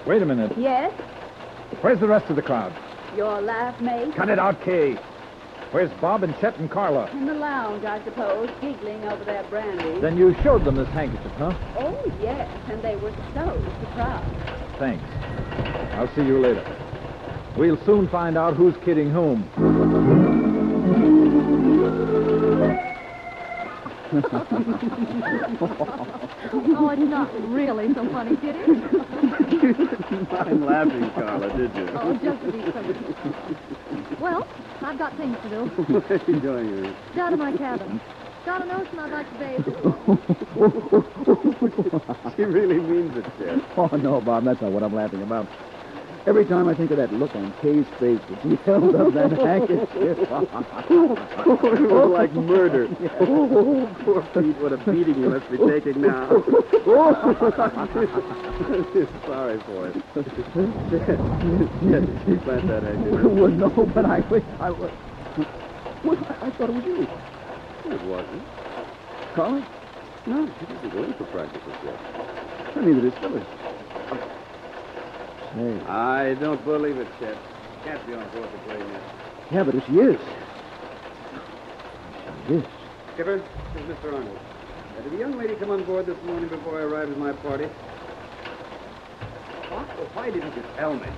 [SPEAKER 21] Wait a minute.
[SPEAKER 18] Yes?
[SPEAKER 21] Where's the rest of the crowd?
[SPEAKER 18] Your laugh, mate?
[SPEAKER 21] Cut it out, Kay. Where's Bob and Chet and Carla?
[SPEAKER 18] In the lounge, I suppose, giggling over their brandy.
[SPEAKER 21] Then you showed them this handkerchief, huh?
[SPEAKER 18] Oh, yes, and they were so surprised.
[SPEAKER 21] Thanks. I'll see you later. We'll soon find out who's kidding whom.
[SPEAKER 14] Oh, it's not really so funny, Kitty.
[SPEAKER 12] I'm laughing, Carla, did you?
[SPEAKER 14] Oh, just to be silly. Well, I've got things to do.
[SPEAKER 12] What are you doing here?
[SPEAKER 14] Down to my cabin. Got a notion I'd like to bathe.
[SPEAKER 12] She really means it, Chet.
[SPEAKER 20] Oh, no, Bob, that's not what I'm laughing about. Every time I think of that look on Kay's face as he held up that handkerchief.
[SPEAKER 12] It was like murder. Oh, poor Pete, what a beating he must be taking now. Sorry for him. Yes, plant that handkerchief.
[SPEAKER 20] Well, no, but I wish I was. Well, I thought it was you.
[SPEAKER 12] It wasn't.
[SPEAKER 20] Carla?
[SPEAKER 12] No, she didn't go in for practice yet.
[SPEAKER 20] Well, neither did Phyllis. Hey.
[SPEAKER 12] I don't believe it, Chet. Can't be on board the plane yet.
[SPEAKER 20] Yeah, but if she is. She is.
[SPEAKER 12] Skipper, this is Mr. Arnold. Did the young lady come on board this morning before I arrived at my party? What? Well, why didn't you tell me?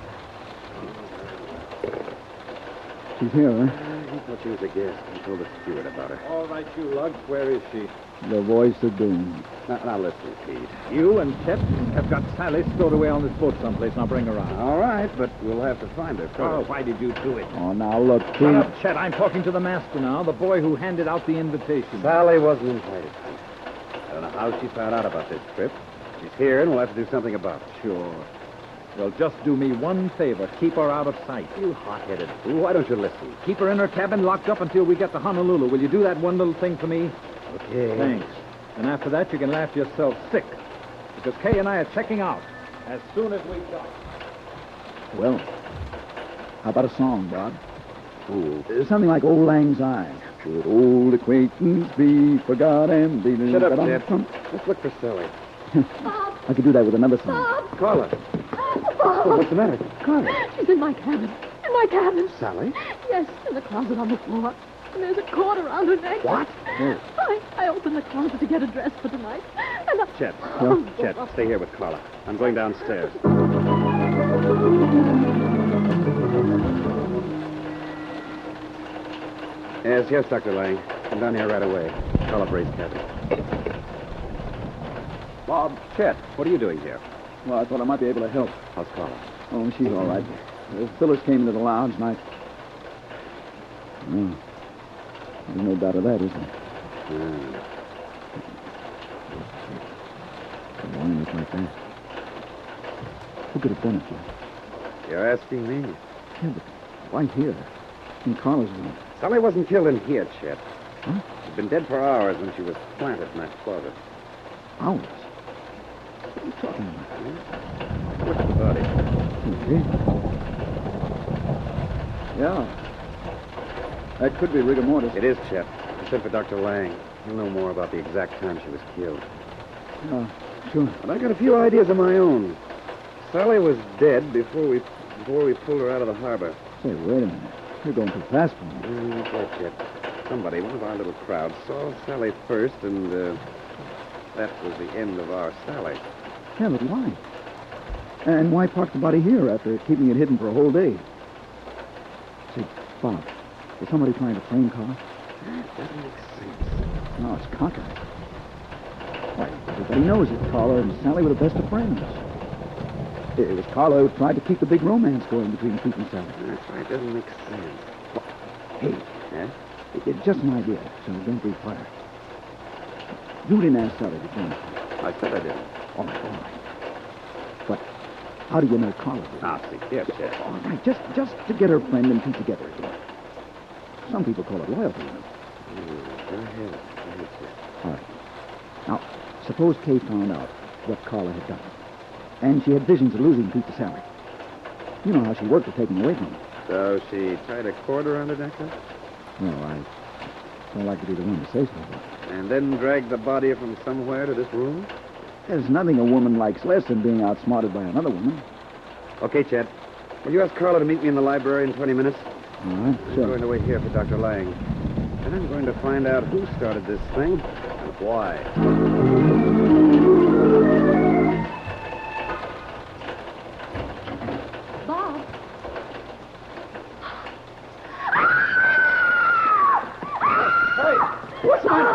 [SPEAKER 20] She's here, huh?
[SPEAKER 12] He thought she was a guest. He told the steward about her. All right, you lugs. Where is she?
[SPEAKER 20] The voice of doom.
[SPEAKER 12] Now listen, Pete.
[SPEAKER 21] You and Chet have got Sally stowed away on this boat someplace, and I'll bring her around.
[SPEAKER 12] All right, but we'll have to find her first.
[SPEAKER 21] Oh, why did you do it?
[SPEAKER 20] Oh, now, look,
[SPEAKER 21] Shut
[SPEAKER 20] Pete.
[SPEAKER 21] up, Chet. I'm talking to the master now, the boy who handed out the invitation.
[SPEAKER 12] Sally wasn't invited. I don't know how she found out about this trip. She's here, and we'll have to do something about it.
[SPEAKER 21] Sure. Well, just do me one favor. Keep her out of sight.
[SPEAKER 12] You hot-headed fool. Why don't you listen?
[SPEAKER 21] Keep her in her cabin locked up until we get to Honolulu. Will you do that one little thing for me?
[SPEAKER 12] Okay.
[SPEAKER 21] Thanks. And after that, you can laugh yourself sick. Because Kay and I are checking out as soon as we dock.
[SPEAKER 20] Well, how about a song, Bob?
[SPEAKER 12] Ooh.
[SPEAKER 20] Something like Old Lang Syne. Should old acquaintance be forgot and be...
[SPEAKER 12] Shut up, Chet. Let's look for Sally.
[SPEAKER 20] I could do that with another song.
[SPEAKER 14] Bob!
[SPEAKER 12] Carla.
[SPEAKER 14] Bob!
[SPEAKER 12] Oh, what's the matter? Carla.
[SPEAKER 14] She's in my cabin. In my cabin.
[SPEAKER 12] Sally?
[SPEAKER 14] Yes, in the closet on the floor. And there's a cord around her neck.
[SPEAKER 12] What?
[SPEAKER 14] I opened the closet to get a dress for tonight. And
[SPEAKER 12] Chet.
[SPEAKER 14] Oh.
[SPEAKER 12] Chet, stay here with Carla. I'm going downstairs. Yes, Dr. Lang. Come down here right away. Carla Bray's cabin. Bob, Chet, what are you doing here?
[SPEAKER 20] Well, I thought I might be able to help.
[SPEAKER 12] How's Carla?
[SPEAKER 20] Oh, she's all right. Phyllis came into the lounge, and I... Oh. There's no doubt of that, is there? Why look like that? Who could have done it, Jim?
[SPEAKER 12] You're asking me?
[SPEAKER 20] Yeah, but why here? In Carla's room.
[SPEAKER 12] Sally wasn't killed in here, Chet.
[SPEAKER 20] Huh?
[SPEAKER 12] She'd been dead for hours when she was planted in that closet.
[SPEAKER 20] Hours? What are you talking about?
[SPEAKER 12] Look at the body.
[SPEAKER 20] Okay. Yeah. That could be rigor mortis.
[SPEAKER 12] It is, Chet. I sent for Dr. Lang. He'll know more about the exact time she was killed.
[SPEAKER 20] Yeah, sure.
[SPEAKER 12] But I got a few ideas of my own. Sally was dead before we pulled her out of the harbor.
[SPEAKER 20] Say, wait a minute. You're going too fast for me.
[SPEAKER 12] That's right, Chet. Somebody, one of our little crowd, saw Sally first, and that was the end of our Sally.
[SPEAKER 20] Yeah, but why? And why park the body here after keeping it hidden for a whole day? Say, Bob, is somebody trying to frame Carla?
[SPEAKER 12] That doesn't make sense.
[SPEAKER 20] No, it's cockeyed. Why, everybody knows that Carla and Sally were the best of friends. It was Carla who tried to keep the big romance going between Pete and Sally.
[SPEAKER 12] That's right. It doesn't make sense.
[SPEAKER 20] Well, hey, it's just an idea, so don't breathe fire. You didn't ask Sally to join us.
[SPEAKER 12] I said I didn't.
[SPEAKER 20] All right. But how do you know Carla did?
[SPEAKER 12] Ah, see. Yes, Chet.
[SPEAKER 20] All right, just to get her friend and Pete together again. Some people call it loyalty, you know.
[SPEAKER 12] Go ahead, Chet.
[SPEAKER 20] All right. Now, suppose Kay found out what Carla had done. And she had visions of losing Pete to Sally. You know how she worked at taking him away from her.
[SPEAKER 12] So she tied a cord around her necklace?
[SPEAKER 20] No, I don't like to be the one to say so, but...
[SPEAKER 12] And then dragged the body from somewhere to this room?
[SPEAKER 20] There's nothing a woman likes less than being outsmarted by another woman.
[SPEAKER 12] Okay, Chet. Will you ask Carla to meet me in the library in 20 minutes?
[SPEAKER 20] All right, sure.
[SPEAKER 12] I'm going to wait here for Dr. Lang. And I'm going to find out who started this thing and why.
[SPEAKER 14] Bob.
[SPEAKER 12] Hey! What's the matter?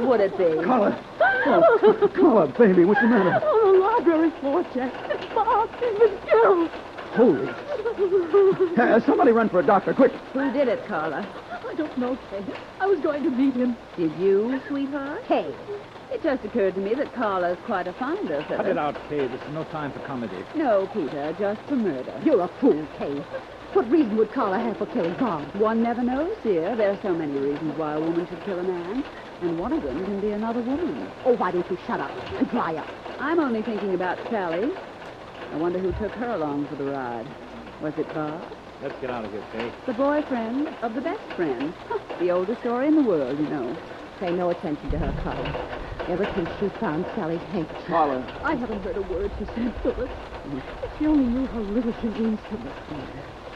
[SPEAKER 18] would it be?
[SPEAKER 20] Carla! Oh, Carla, baby, what's the matter?
[SPEAKER 14] Oh, the library floor check. Bob, he was killed.
[SPEAKER 20] Holy... somebody run for a doctor, quick.
[SPEAKER 18] Who did it, Carla?
[SPEAKER 14] I don't know, Kay. I was going to meet him.
[SPEAKER 18] Did you, sweetheart? Kay. It just occurred to me that Carla's quite a finder,
[SPEAKER 21] Cut it out, Kay. This is no time for comedy.
[SPEAKER 18] No, Peter, just for murder.
[SPEAKER 14] You're a fool, Kay. What reason would Carla have for killing Bob?
[SPEAKER 18] One never knows, dear. There are so many reasons why a woman should kill a man, and one of them can be another woman.
[SPEAKER 14] Oh, why don't you shut up and dry up?
[SPEAKER 18] I'm only thinking about Sally. I wonder who took her along for the ride. Was it Bob?
[SPEAKER 21] Let's get out of here, Kay.
[SPEAKER 18] The boyfriend of the best friend. The oldest story in the world, you know.
[SPEAKER 14] Pay no attention to her, Carla. Ever since she found Sally's handkerchief.
[SPEAKER 20] Carla.
[SPEAKER 14] I haven't heard a word she said, Phyllis. If you only knew how little she means to me.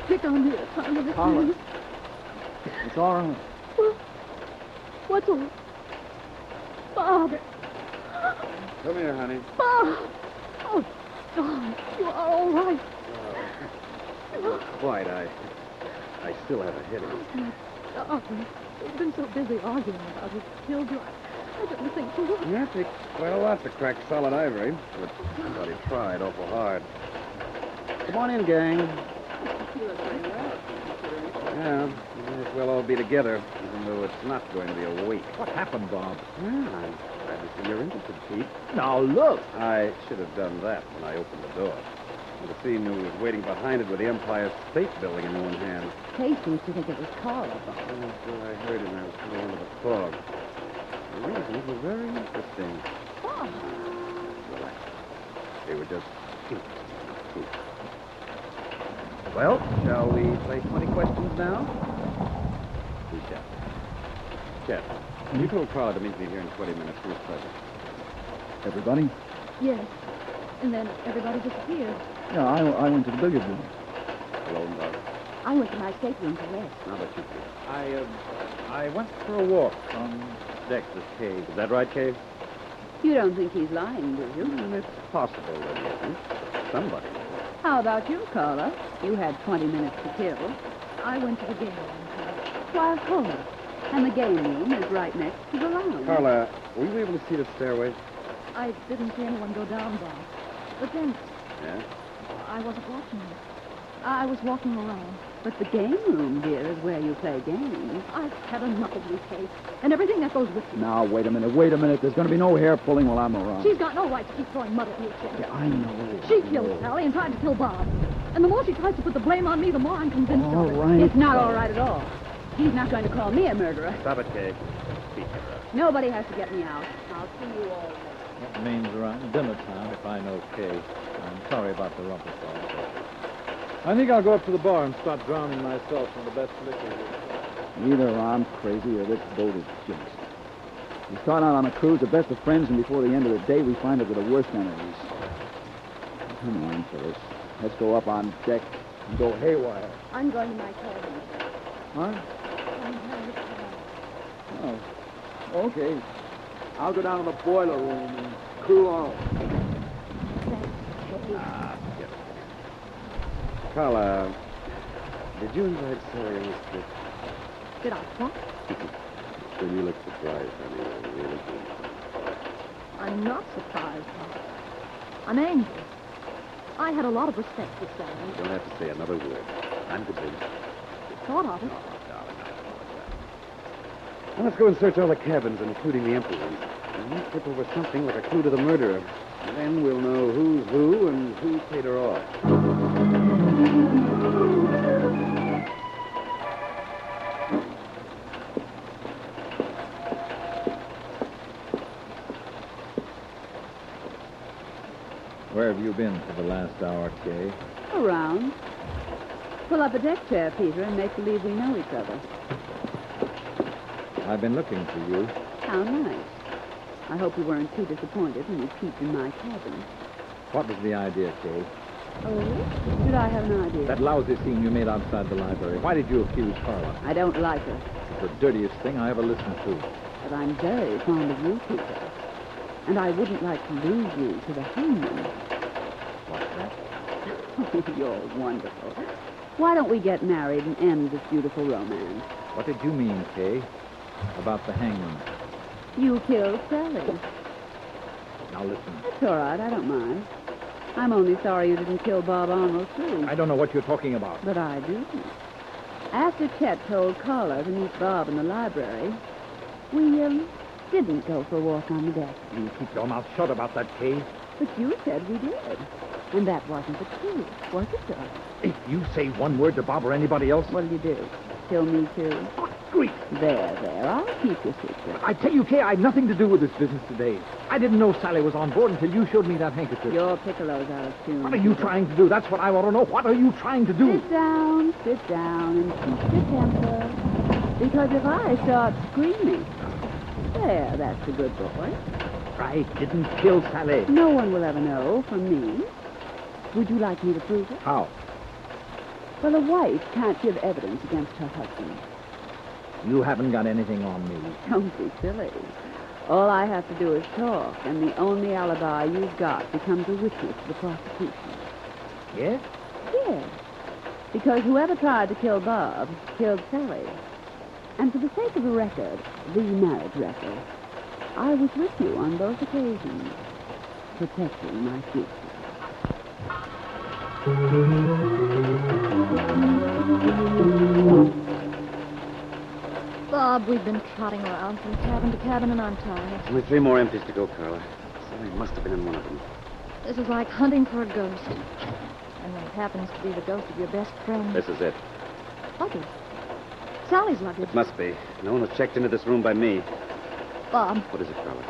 [SPEAKER 14] Pick on me at a time of this.
[SPEAKER 20] Carla. It's all right.
[SPEAKER 14] Well, what's all? Bob.
[SPEAKER 12] Come here, honey.
[SPEAKER 14] Bob. Oh, darling, you are all right.
[SPEAKER 12] Quite. I still have a headache.
[SPEAKER 14] Darling, you've been so busy arguing about who killed you. I didn't think you would.
[SPEAKER 12] Yeah, well, lots of cracked solid ivory, but somebody tried awful hard. Come on in, gang. Yeah, we might as well all be together, even though it's not going to be a week.
[SPEAKER 21] What happened, Bob?
[SPEAKER 12] Yeah, I'm glad to see you're interested, Pete.
[SPEAKER 21] Now, look.
[SPEAKER 12] I should have done that when I opened the door. Would have seen who was waiting behind it with the Empire State Building in one hand.
[SPEAKER 14] Kay seems to think it was Carla, Bob.
[SPEAKER 12] After I heard it, I was coming into the fog. The reasons were very interesting.
[SPEAKER 14] Bob.
[SPEAKER 12] Relax. They were just hints.
[SPEAKER 11] Well, shall we play 20 questions now?
[SPEAKER 12] We shall. Chet, you told Carla to meet me here in 20 minutes. Who's present?
[SPEAKER 20] Everybody?
[SPEAKER 14] Yes. And then everybody disappeared.
[SPEAKER 20] Yeah, I went to the billiard room.
[SPEAKER 12] Alone, Bob.
[SPEAKER 14] I went to my stateroom to rest.
[SPEAKER 12] Now that you do.
[SPEAKER 21] I went for a walk on deck this cave. Is that right, Cave?
[SPEAKER 18] You don't think he's lying, do you?
[SPEAKER 12] It's possible that he isn't. Somebody.
[SPEAKER 18] How about you, Carla? You had 20 minutes to kill.
[SPEAKER 14] I went to the game room.
[SPEAKER 18] Why, of course. And the game room is right next to the lounge.
[SPEAKER 12] Carla, were you able to see the stairway?
[SPEAKER 14] I didn't see anyone go down, Bob. But then
[SPEAKER 12] Yeah?
[SPEAKER 14] I wasn't watching it. I was walking around.
[SPEAKER 18] But the game room, dear, is where you play games.
[SPEAKER 14] I've had enough of you, Kate, and everything that goes with you.
[SPEAKER 20] Now, wait a minute. There's going to be no hair pulling while I'm around.
[SPEAKER 14] She's got no right to keep throwing mud at me, Chet.
[SPEAKER 20] Yeah, I know.
[SPEAKER 14] She killed Sally and tried to kill Bob. And the more she tries to put the blame on me, the more I'm convinced
[SPEAKER 20] All
[SPEAKER 14] of it.
[SPEAKER 20] right.
[SPEAKER 18] It's not all right at all. He's not going to call me a murderer.
[SPEAKER 12] Stop it, Kay.
[SPEAKER 18] Nobody has to get me out. I'll see you all later.
[SPEAKER 21] That means around dinner time if I know Kay. I'm sorry about the rumpus. I think I'll go up to the bar and start drowning myself in the best liquor.
[SPEAKER 20] Either I'm crazy or this boat is jinxed. We start out on a cruise, the best of friends, and before the end of the day, we find that we're the worst enemies. Come on, Phyllis. Let's go up on deck and go haywire.
[SPEAKER 14] I'm going to my cabin.
[SPEAKER 20] Huh?
[SPEAKER 14] I'm having a cabin.
[SPEAKER 20] Oh, okay. I'll go down to the boiler room and cool off.
[SPEAKER 12] Carla, did you invite Sally on this trip?
[SPEAKER 14] Did I what?
[SPEAKER 12] Then you look surprised, honey. I really do.
[SPEAKER 14] I'm not surprised, Bob. I'm angry. I had a lot of respect for Sally.
[SPEAKER 12] You don't have to say another word. I'm convinced.
[SPEAKER 14] Thought of it.
[SPEAKER 12] Now let's go and search all the cabins, including the empty ones. And we'll trip over something like a clue to the murderer. And then we'll know who's who and who paid her off.
[SPEAKER 21] Where have you been for the last hour, Kay?
[SPEAKER 18] Around. Pull up a deck chair, Peter, and make believe we know each other.
[SPEAKER 21] I've been looking for you.
[SPEAKER 18] How nice. I hope you weren't too disappointed when you peeped in my cabin.
[SPEAKER 21] What was the idea, Kay?
[SPEAKER 18] Oh? Did I have an idea?
[SPEAKER 21] That lousy scene you made outside the library. Why did you accuse Carla?
[SPEAKER 18] I don't like her.
[SPEAKER 21] It's the dirtiest thing I ever listened to.
[SPEAKER 18] But I'm very fond of you, Peter. And I wouldn't like to lose you to the hangman.
[SPEAKER 21] What's that?
[SPEAKER 18] You're wonderful. Why don't we get married and end this beautiful romance?
[SPEAKER 21] What did you mean, Kay, about the hangman?
[SPEAKER 18] You killed Sally.
[SPEAKER 20] Now listen.
[SPEAKER 18] That's all right. I don't mind. I'm only sorry you didn't kill Bob Arnold, too.
[SPEAKER 20] I don't know what you're talking about.
[SPEAKER 18] But I do. After Chet told Carla to meet Bob in the library, we didn't go for a walk on the deck.
[SPEAKER 20] You keep your mouth shut about that case.
[SPEAKER 18] But you said we did. And that wasn't the truth, was it, Doc?
[SPEAKER 20] If you say one word to Bob or anybody else...
[SPEAKER 18] What'll you do? Kill me, too?
[SPEAKER 20] Great.
[SPEAKER 18] There. I'll keep your secret.
[SPEAKER 20] I tell you, Kay, I had nothing to do with this business today. I didn't know Sally was on board until you showed me that handkerchief.
[SPEAKER 18] Your piccolo's out of tune.
[SPEAKER 20] What are you trying to do? That's what I want to know. What are you trying to do?
[SPEAKER 18] Sit down, and keep your temper. Because if I start screaming... There, that's a good boy.
[SPEAKER 20] I didn't kill Sally.
[SPEAKER 18] No one will ever know from me. Would you like me to prove it?
[SPEAKER 20] How?
[SPEAKER 18] Well, a wife can't give evidence against her husband.
[SPEAKER 20] You haven't got anything on me.
[SPEAKER 18] Don't be silly. All I have to do is talk, and the only alibi you've got becomes a witness to the prosecution.
[SPEAKER 20] Yes?
[SPEAKER 18] Yes. Because whoever tried to kill Bob killed Sally. And for the sake of the record, the marriage record, I was with you on both occasions, protecting my future.
[SPEAKER 14] Bob, we've been trotting around from cabin to cabin, and I'm tired.
[SPEAKER 15] Only 3 more empties to go, Carla. Sally must have been in one of them.
[SPEAKER 14] This is like hunting for a ghost. And when it happens to be the ghost of your best friend...
[SPEAKER 15] This is it.
[SPEAKER 14] Luggage. Sally's luggage.
[SPEAKER 15] It must be. No one was checked into this room by me.
[SPEAKER 14] Bob,
[SPEAKER 15] What is it, Carla?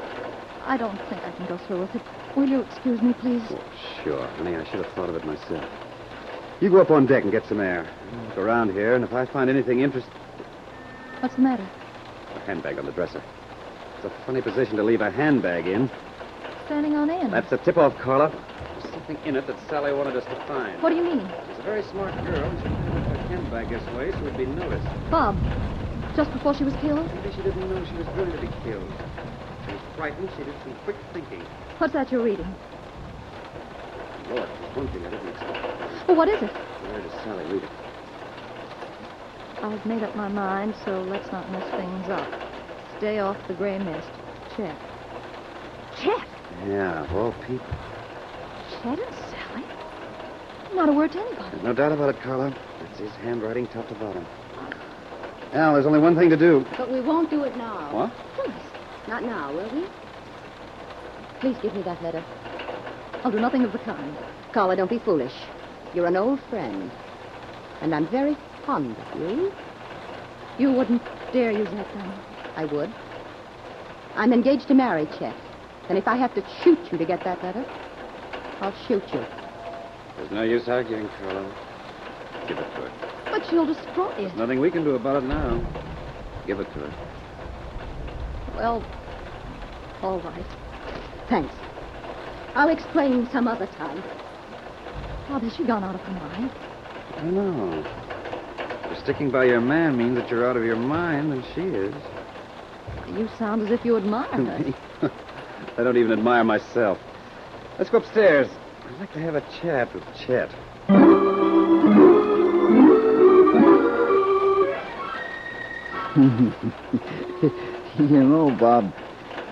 [SPEAKER 14] I don't think I can go through with it. Will you excuse me, please?
[SPEAKER 15] Oh, sure. Honey, I should have thought of it myself. You go up on deck and get some air. Look around here, and if I find anything interesting...
[SPEAKER 14] What's the matter?
[SPEAKER 15] A handbag on the dresser. It's a funny position to leave a handbag in.
[SPEAKER 14] Standing on end.
[SPEAKER 15] That's a tip-off, Carla. There's something in it that Sally wanted us to find.
[SPEAKER 14] What do you mean?
[SPEAKER 15] She's a very smart girl. She left her handbag this way so it'd be noticed.
[SPEAKER 14] Bob, just before she was killed?
[SPEAKER 15] Maybe she didn't know she was going to be killed. She was frightened. She did some quick thinking.
[SPEAKER 14] What's that you're reading?
[SPEAKER 15] Lord, there's one thing I didn't expect.
[SPEAKER 14] Well, what is it?
[SPEAKER 15] Where does Sally read it?
[SPEAKER 14] I've made up my mind, so let's not mess things up. Stay off the gray mist. Chet. Chet?
[SPEAKER 15] Yeah, of all people.
[SPEAKER 14] Chet and Sally? Not a word to anybody.
[SPEAKER 15] There's no doubt about it, Carla. It's his handwriting top to bottom. Now, there's only one thing to do.
[SPEAKER 18] But we won't do it now.
[SPEAKER 15] What?
[SPEAKER 14] Please.
[SPEAKER 18] Not now, will we?
[SPEAKER 14] Please give me that letter. I'll do nothing of the kind.
[SPEAKER 18] Carla, don't be foolish. You're an old friend. And I'm very fond of you.
[SPEAKER 14] You wouldn't dare use that gun.
[SPEAKER 18] I would. I'm engaged to marry Chet. And if I have to shoot you to get that letter, I'll shoot you.
[SPEAKER 15] There's no use arguing, Carla. Give it to her.
[SPEAKER 14] But she'll destroy it.
[SPEAKER 15] There's nothing we can do about it now. Give it to her.
[SPEAKER 14] Well, all right.
[SPEAKER 18] Thanks. I'll explain some other time.
[SPEAKER 14] Bob, has she gone out of her mind?
[SPEAKER 15] I don't know. If sticking by your man means that you're out of your mind, then she is.
[SPEAKER 14] You sound as if you admire her.
[SPEAKER 15] Me? I don't even admire myself. Let's go upstairs. I'd like to have a chat with Chet.
[SPEAKER 11] You know, Bob,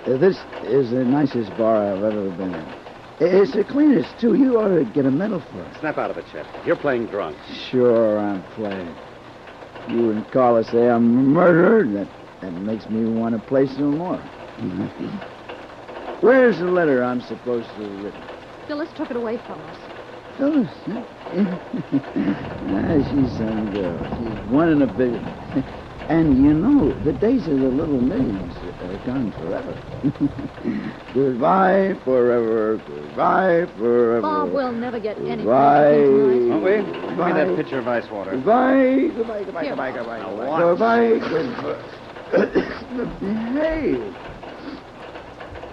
[SPEAKER 11] this is the nicest bar I've ever been in. It's the cleanest, too. You ought to get a medal for it.
[SPEAKER 15] Snap out of it, Chet. You're playing drunk.
[SPEAKER 11] Sure, I'm playing. You and Carla say I'm a murderer. That makes me want to play some more. Where's the letter I'm supposed to have written?
[SPEAKER 14] Phyllis took it away from us.
[SPEAKER 11] Phyllis, huh? She's some girl. She's one in a billion. And you know, the days of the little millions are gone forever. Goodbye forever. Goodbye forever.
[SPEAKER 14] Bob, we'll never get any
[SPEAKER 11] Goodbye.
[SPEAKER 15] Won't we? Give me that pitcher of ice water.
[SPEAKER 11] Goodbye. Goodbye. Goodbye.
[SPEAKER 14] Here,
[SPEAKER 11] Goodbye.
[SPEAKER 14] Bob.
[SPEAKER 11] Goodbye.
[SPEAKER 15] Now
[SPEAKER 11] Goodbye. Goodbye. Hey.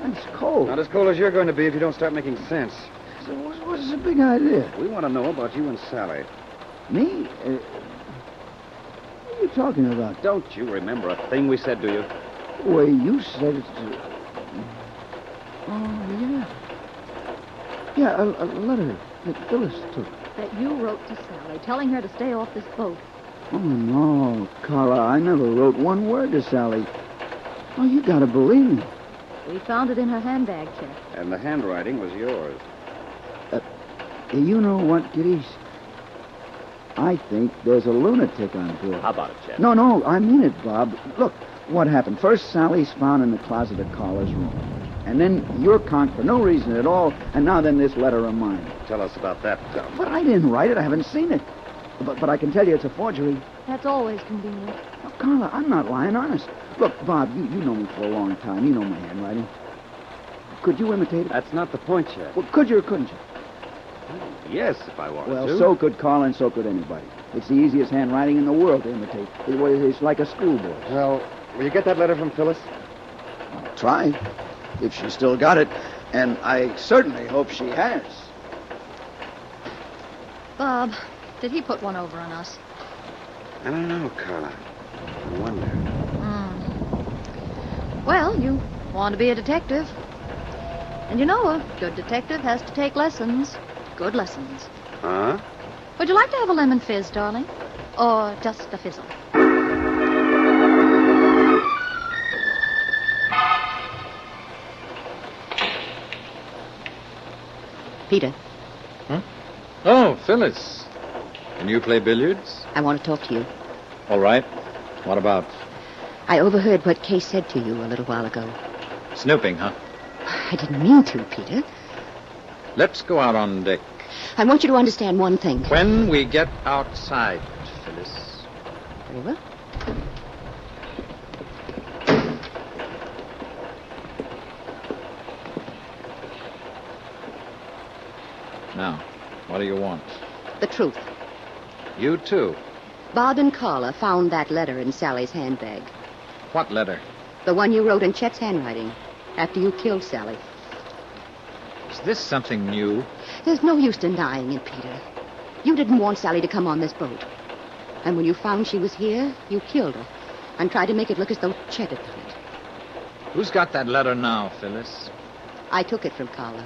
[SPEAKER 11] That's cold.
[SPEAKER 15] Not as cold as you're going to be if you don't start making sense.
[SPEAKER 11] So what's the big idea?
[SPEAKER 15] We want to know about you and Sally.
[SPEAKER 11] Me? What are you talking about?
[SPEAKER 15] Don't you remember a thing we said to you?
[SPEAKER 11] The way you said it to... Oh, yeah. Yeah, a letter that Phyllis took.
[SPEAKER 14] That you wrote to Sally, telling her to stay off this boat.
[SPEAKER 11] Oh, no, Carla, I never wrote one word to Sally. Oh, you gotta believe me.
[SPEAKER 18] We found it in her handbag, Chet.
[SPEAKER 15] And the handwriting was yours.
[SPEAKER 11] You know what, kiddies? I think there's a lunatic on board.
[SPEAKER 15] How about it, Chet?
[SPEAKER 11] No, I mean it, Bob. Look, what happened? First, Sally's found in the closet of Carla's room. And then you're conked for no reason at all, and now then this letter of mine.
[SPEAKER 15] Tell us about that.
[SPEAKER 11] But I didn't write it. I haven't seen it. But I can tell you it's a forgery.
[SPEAKER 18] That's always convenient.
[SPEAKER 11] Oh, Carla, I'm not lying, honest. Look, Bob, you know me for a long time. You know my handwriting. Could you imitate it?
[SPEAKER 15] That's not the point, Chet.
[SPEAKER 11] Well, could you or couldn't you?
[SPEAKER 15] Yes, if I wanted
[SPEAKER 11] Well,
[SPEAKER 15] to.
[SPEAKER 11] so could Carla and so could anybody. It's the easiest handwriting in the world to imitate. It's like a schoolboy.
[SPEAKER 15] Well, will you get that letter from Phyllis?
[SPEAKER 11] I'll try, if she's still got it. And I certainly hope she has.
[SPEAKER 4] Bob, did he put one over on us?
[SPEAKER 15] I don't know, Carla. I wonder.
[SPEAKER 4] Well, you want to be a detective. And you know, a good detective has to take lessons. Good lessons.
[SPEAKER 15] Huh?
[SPEAKER 4] Would you like to have a lemon fizz, darling? Or just a fizzle? Peter.
[SPEAKER 21] Huh? Oh, Phyllis. Can you play billiards?
[SPEAKER 4] I want to talk to you.
[SPEAKER 21] All right. What about?
[SPEAKER 4] I overheard what Kay said to you a little while ago.
[SPEAKER 21] Snooping, huh?
[SPEAKER 4] I didn't mean to, Peter.
[SPEAKER 21] Let's go out on deck.
[SPEAKER 4] I want you to understand one thing.
[SPEAKER 21] When we get outside, Phyllis.
[SPEAKER 4] Very well.
[SPEAKER 21] Now, what do you want?
[SPEAKER 4] The truth.
[SPEAKER 21] You too.
[SPEAKER 4] Bob and Carla found that letter in Sally's handbag.
[SPEAKER 21] What letter?
[SPEAKER 4] The one you wrote in Chet's handwriting after you killed Sally.
[SPEAKER 21] Is this something new?
[SPEAKER 4] There's no use denying it, Peter. You didn't want Sally to come on this boat. And when you found she was here, you killed her and tried to make it look as though Chet had done it.
[SPEAKER 21] Who's got that letter now, Phyllis?
[SPEAKER 4] I took it from Carla.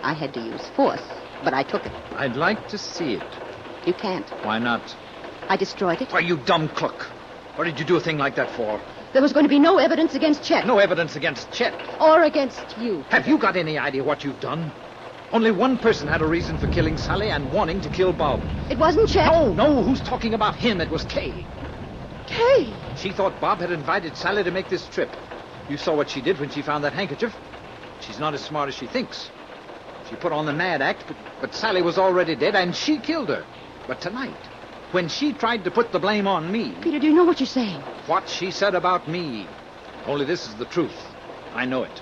[SPEAKER 4] I had to use force, but I took it.
[SPEAKER 21] I'd like to see it.
[SPEAKER 4] You can't.
[SPEAKER 21] Why not?
[SPEAKER 4] I destroyed it.
[SPEAKER 20] Why, you dumb crook. What did you do a thing like that for?
[SPEAKER 4] There was going to be no evidence against Chet.
[SPEAKER 20] No evidence against Chet.
[SPEAKER 4] Or against you.
[SPEAKER 20] Have you got any idea what you've done? Only one person had a reason for killing Sally and wanting to kill Bob.
[SPEAKER 4] It wasn't Chet.
[SPEAKER 20] No, who's talking about him? It was Kay.
[SPEAKER 4] Kay?
[SPEAKER 20] She thought Bob had invited Sally to make this trip. You saw what she did when she found that handkerchief. She's not as smart as she thinks. She put on the mad act, but Sally was already dead, and she killed her. But tonight, when she tried to put the blame on me...
[SPEAKER 4] Peter, do you know what you're saying?
[SPEAKER 20] What she said about me. Only this is the truth. I know it.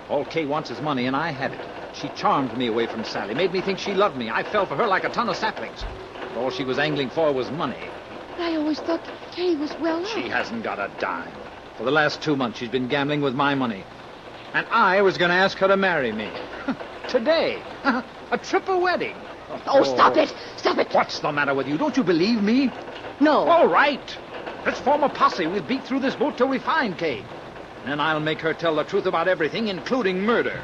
[SPEAKER 20] All Kay wants is money, and I had it. She charmed me away from Sally, made me think she loved me. I fell for her like a ton of saplings. But all she was angling for was money.
[SPEAKER 4] But I always thought Kay was well off.
[SPEAKER 20] She hasn't got a dime. For the last 2 months, she's been gambling with my money. And I was going to ask her to marry me. Today. A triple wedding.
[SPEAKER 4] Oh, stop it. Stop it.
[SPEAKER 20] What's the matter with you? Don't you believe me?
[SPEAKER 4] No.
[SPEAKER 20] All right. Let's form a posse. We'll beat through this boat till we find Kay. Then I'll make her tell the truth about everything, including murder.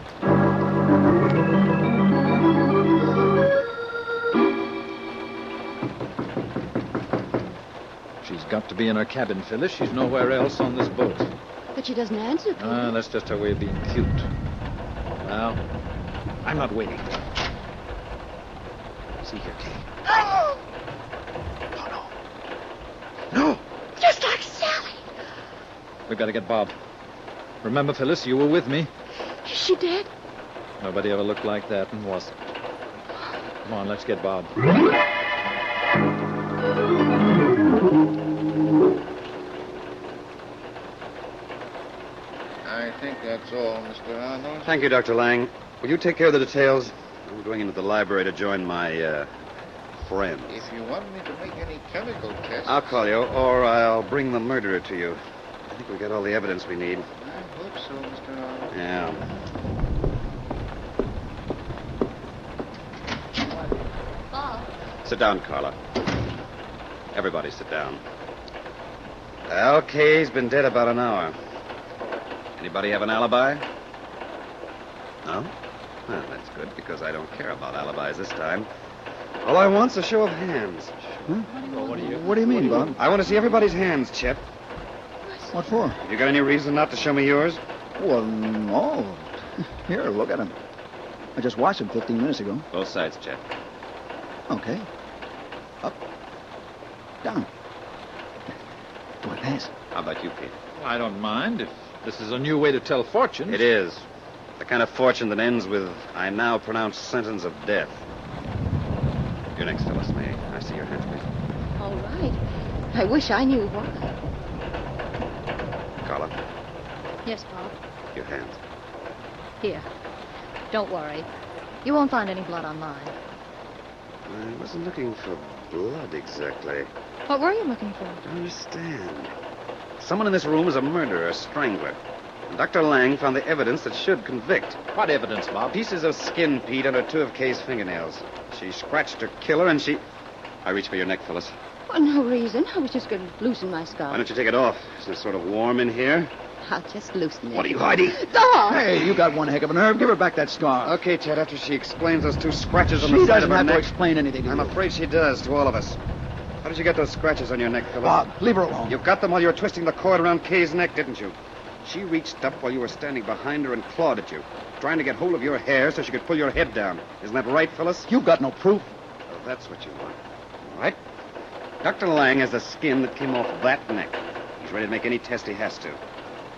[SPEAKER 20] She's got to be in her cabin, Phyllis. She's nowhere else on this boat.
[SPEAKER 4] But she doesn't answer, Peter.
[SPEAKER 20] That's just her way of being cute. Well, I'm not waiting. See here, Kay.
[SPEAKER 4] Oh!
[SPEAKER 20] No!
[SPEAKER 4] Just like Sally.
[SPEAKER 20] We've got to get Bob. Remember, Phyllis, you were with me.
[SPEAKER 4] Is she dead?
[SPEAKER 20] Nobody ever looked like that and wasn't. Come on, let's get Bob.
[SPEAKER 2] I think that's all, Mr. Arnold.
[SPEAKER 15] Thank you, Dr. Lang. Will you take care of the details? I'm going into the library to join my, friends.
[SPEAKER 2] If you want me to make any chemical tests...
[SPEAKER 15] I'll call you, or I'll bring the murderer to you. I think we got all the evidence we need.
[SPEAKER 2] I hope so, Mr. Arnold.
[SPEAKER 15] Yeah.
[SPEAKER 4] Bob.
[SPEAKER 15] Sit down, Carla. Everybody sit down. Okay, he's been dead about an hour. Anybody have an alibi? No? Well, that's good, because I don't care about alibis this time. All I want's a show of hands.
[SPEAKER 11] What do you mean, Bob?
[SPEAKER 15] I want to see everybody's hands, Chet.
[SPEAKER 11] What for?
[SPEAKER 15] You got any reason not to show me yours?
[SPEAKER 11] Well, no. Here, look at him. I just watched him 15 minutes ago.
[SPEAKER 15] Both sides, Chet.
[SPEAKER 11] Okay. Up. Down. Do I pass?
[SPEAKER 15] How about you, Pete?
[SPEAKER 9] Well, I don't mind if this is a new way to tell fortunes.
[SPEAKER 15] It is. The kind of fortune that ends with, I now pronounce sentence of death. You're next, Phyllis. May I see your hands, please?
[SPEAKER 4] All right. I wish I knew why.
[SPEAKER 15] Carla,
[SPEAKER 22] Yes, Bob.
[SPEAKER 15] your hands.
[SPEAKER 22] Here. Don't worry. You won't find any blood on mine.
[SPEAKER 15] I wasn't looking for blood exactly.
[SPEAKER 22] What were you looking for?
[SPEAKER 15] I don't understand. Someone in this room is a murderer, a strangler. And Dr. Lang found the evidence that should convict.
[SPEAKER 9] What evidence, Bob?
[SPEAKER 15] Pieces of skin, Pete, under two of Kay's fingernails. She scratched her killer and she... I reach for your neck, Phyllis.
[SPEAKER 4] For no reason. I was just going to loosen my scarf.
[SPEAKER 15] Why don't you take it off? Isn't it sort of warm in here?
[SPEAKER 4] I'll just loosen it.
[SPEAKER 15] What are you hiding?
[SPEAKER 4] Oh!
[SPEAKER 11] Hey, you got one heck of a nerve. Give her back that scarf.
[SPEAKER 15] Okay, Chet, after she explains those two scratches on
[SPEAKER 11] She
[SPEAKER 15] the side
[SPEAKER 11] doesn't
[SPEAKER 15] of her
[SPEAKER 11] have
[SPEAKER 15] neck...
[SPEAKER 11] to explain anything to
[SPEAKER 15] I'm
[SPEAKER 11] you.
[SPEAKER 15] afraid she does, to all of us. How did you get those scratches on your neck, Phyllis?
[SPEAKER 11] Bob, leave her alone.
[SPEAKER 15] You got them while you were twisting the cord around Kay's neck, didn't you? She reached up while you were standing behind her and clawed at you, trying to get hold of your hair so she could pull your head down. Isn't that right, Phyllis?
[SPEAKER 11] You got no proof.
[SPEAKER 15] Oh, that's what you want. All right. Dr. Lang has the skin that came off that neck. He's ready to make any test he has to.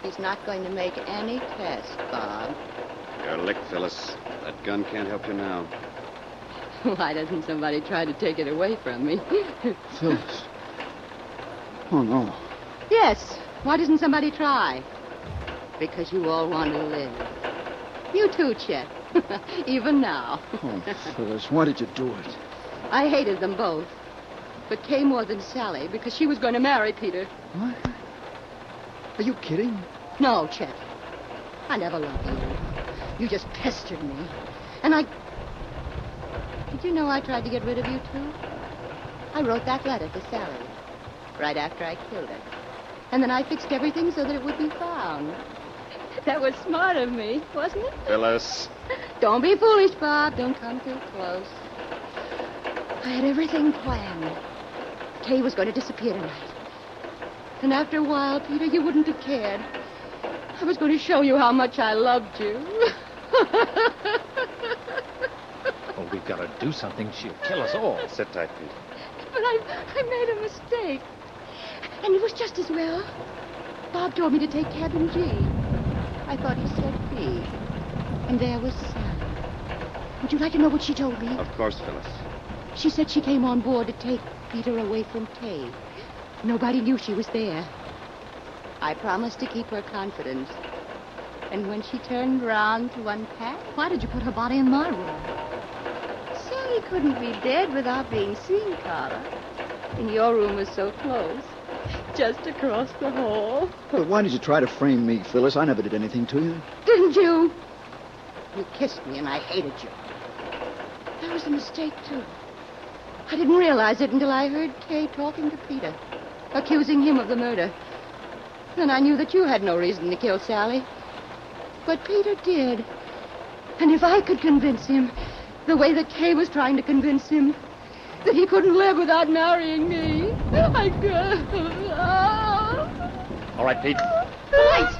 [SPEAKER 4] He's not going to make any test, Bob.
[SPEAKER 15] You're licked, Phyllis. That gun can't help you now.
[SPEAKER 4] Why doesn't somebody try to take it away from me?
[SPEAKER 11] Phyllis. Oh, no.
[SPEAKER 4] Yes. Why doesn't somebody try? Because you all want to live. You too, Chet. Even now.
[SPEAKER 11] Oh, Phyllis, why did you do it?
[SPEAKER 4] I hated them both. But Kay more than Sally because she was going to marry Peter.
[SPEAKER 11] What? Are you kidding?
[SPEAKER 4] No, Chet. I never loved you. You just pestered me. And I... Did you know I tried to get rid of you, too? I wrote that letter to Sally right after I killed her. And then I fixed everything so that it would be found. That was smart of me, wasn't it?
[SPEAKER 15] Phyllis.
[SPEAKER 4] Don't be foolish, Bob. Don't come too close. I had everything planned. Kay was going to disappear tonight. And after a while, Peter, you wouldn't have cared. I was going to show you how much I loved you.
[SPEAKER 9] Oh, we've got to do something. She'll kill us all.
[SPEAKER 15] Sit tight, Pete.
[SPEAKER 4] But I made a mistake. And it was just as well. Bob told me to take cabin G. I thought he said B. And there was Sally. Would you like to know what she told me?
[SPEAKER 15] Of course, Phyllis.
[SPEAKER 4] She said she came on board to take Peter away from Kay. Nobody knew she was there. I promised to keep her confidence. And when she turned round to unpack...
[SPEAKER 22] Why did you put her body in my room?
[SPEAKER 4] Sally couldn't be dead without being seen, Carla. And your room was so close. Just across the hall.
[SPEAKER 11] But why did you try to frame me, Phyllis? I never did anything to you.
[SPEAKER 4] Didn't you? You kissed me and I hated you. That was a mistake, too. I didn't realize it until I heard Kay talking to Peter, accusing him of the murder. Then I knew that you had no reason to kill Sally. But Peter did. And if I could convince him, the way that Kay was trying to convince him, that he couldn't live without marrying me, I could.
[SPEAKER 9] All right, Pete.
[SPEAKER 22] The lights!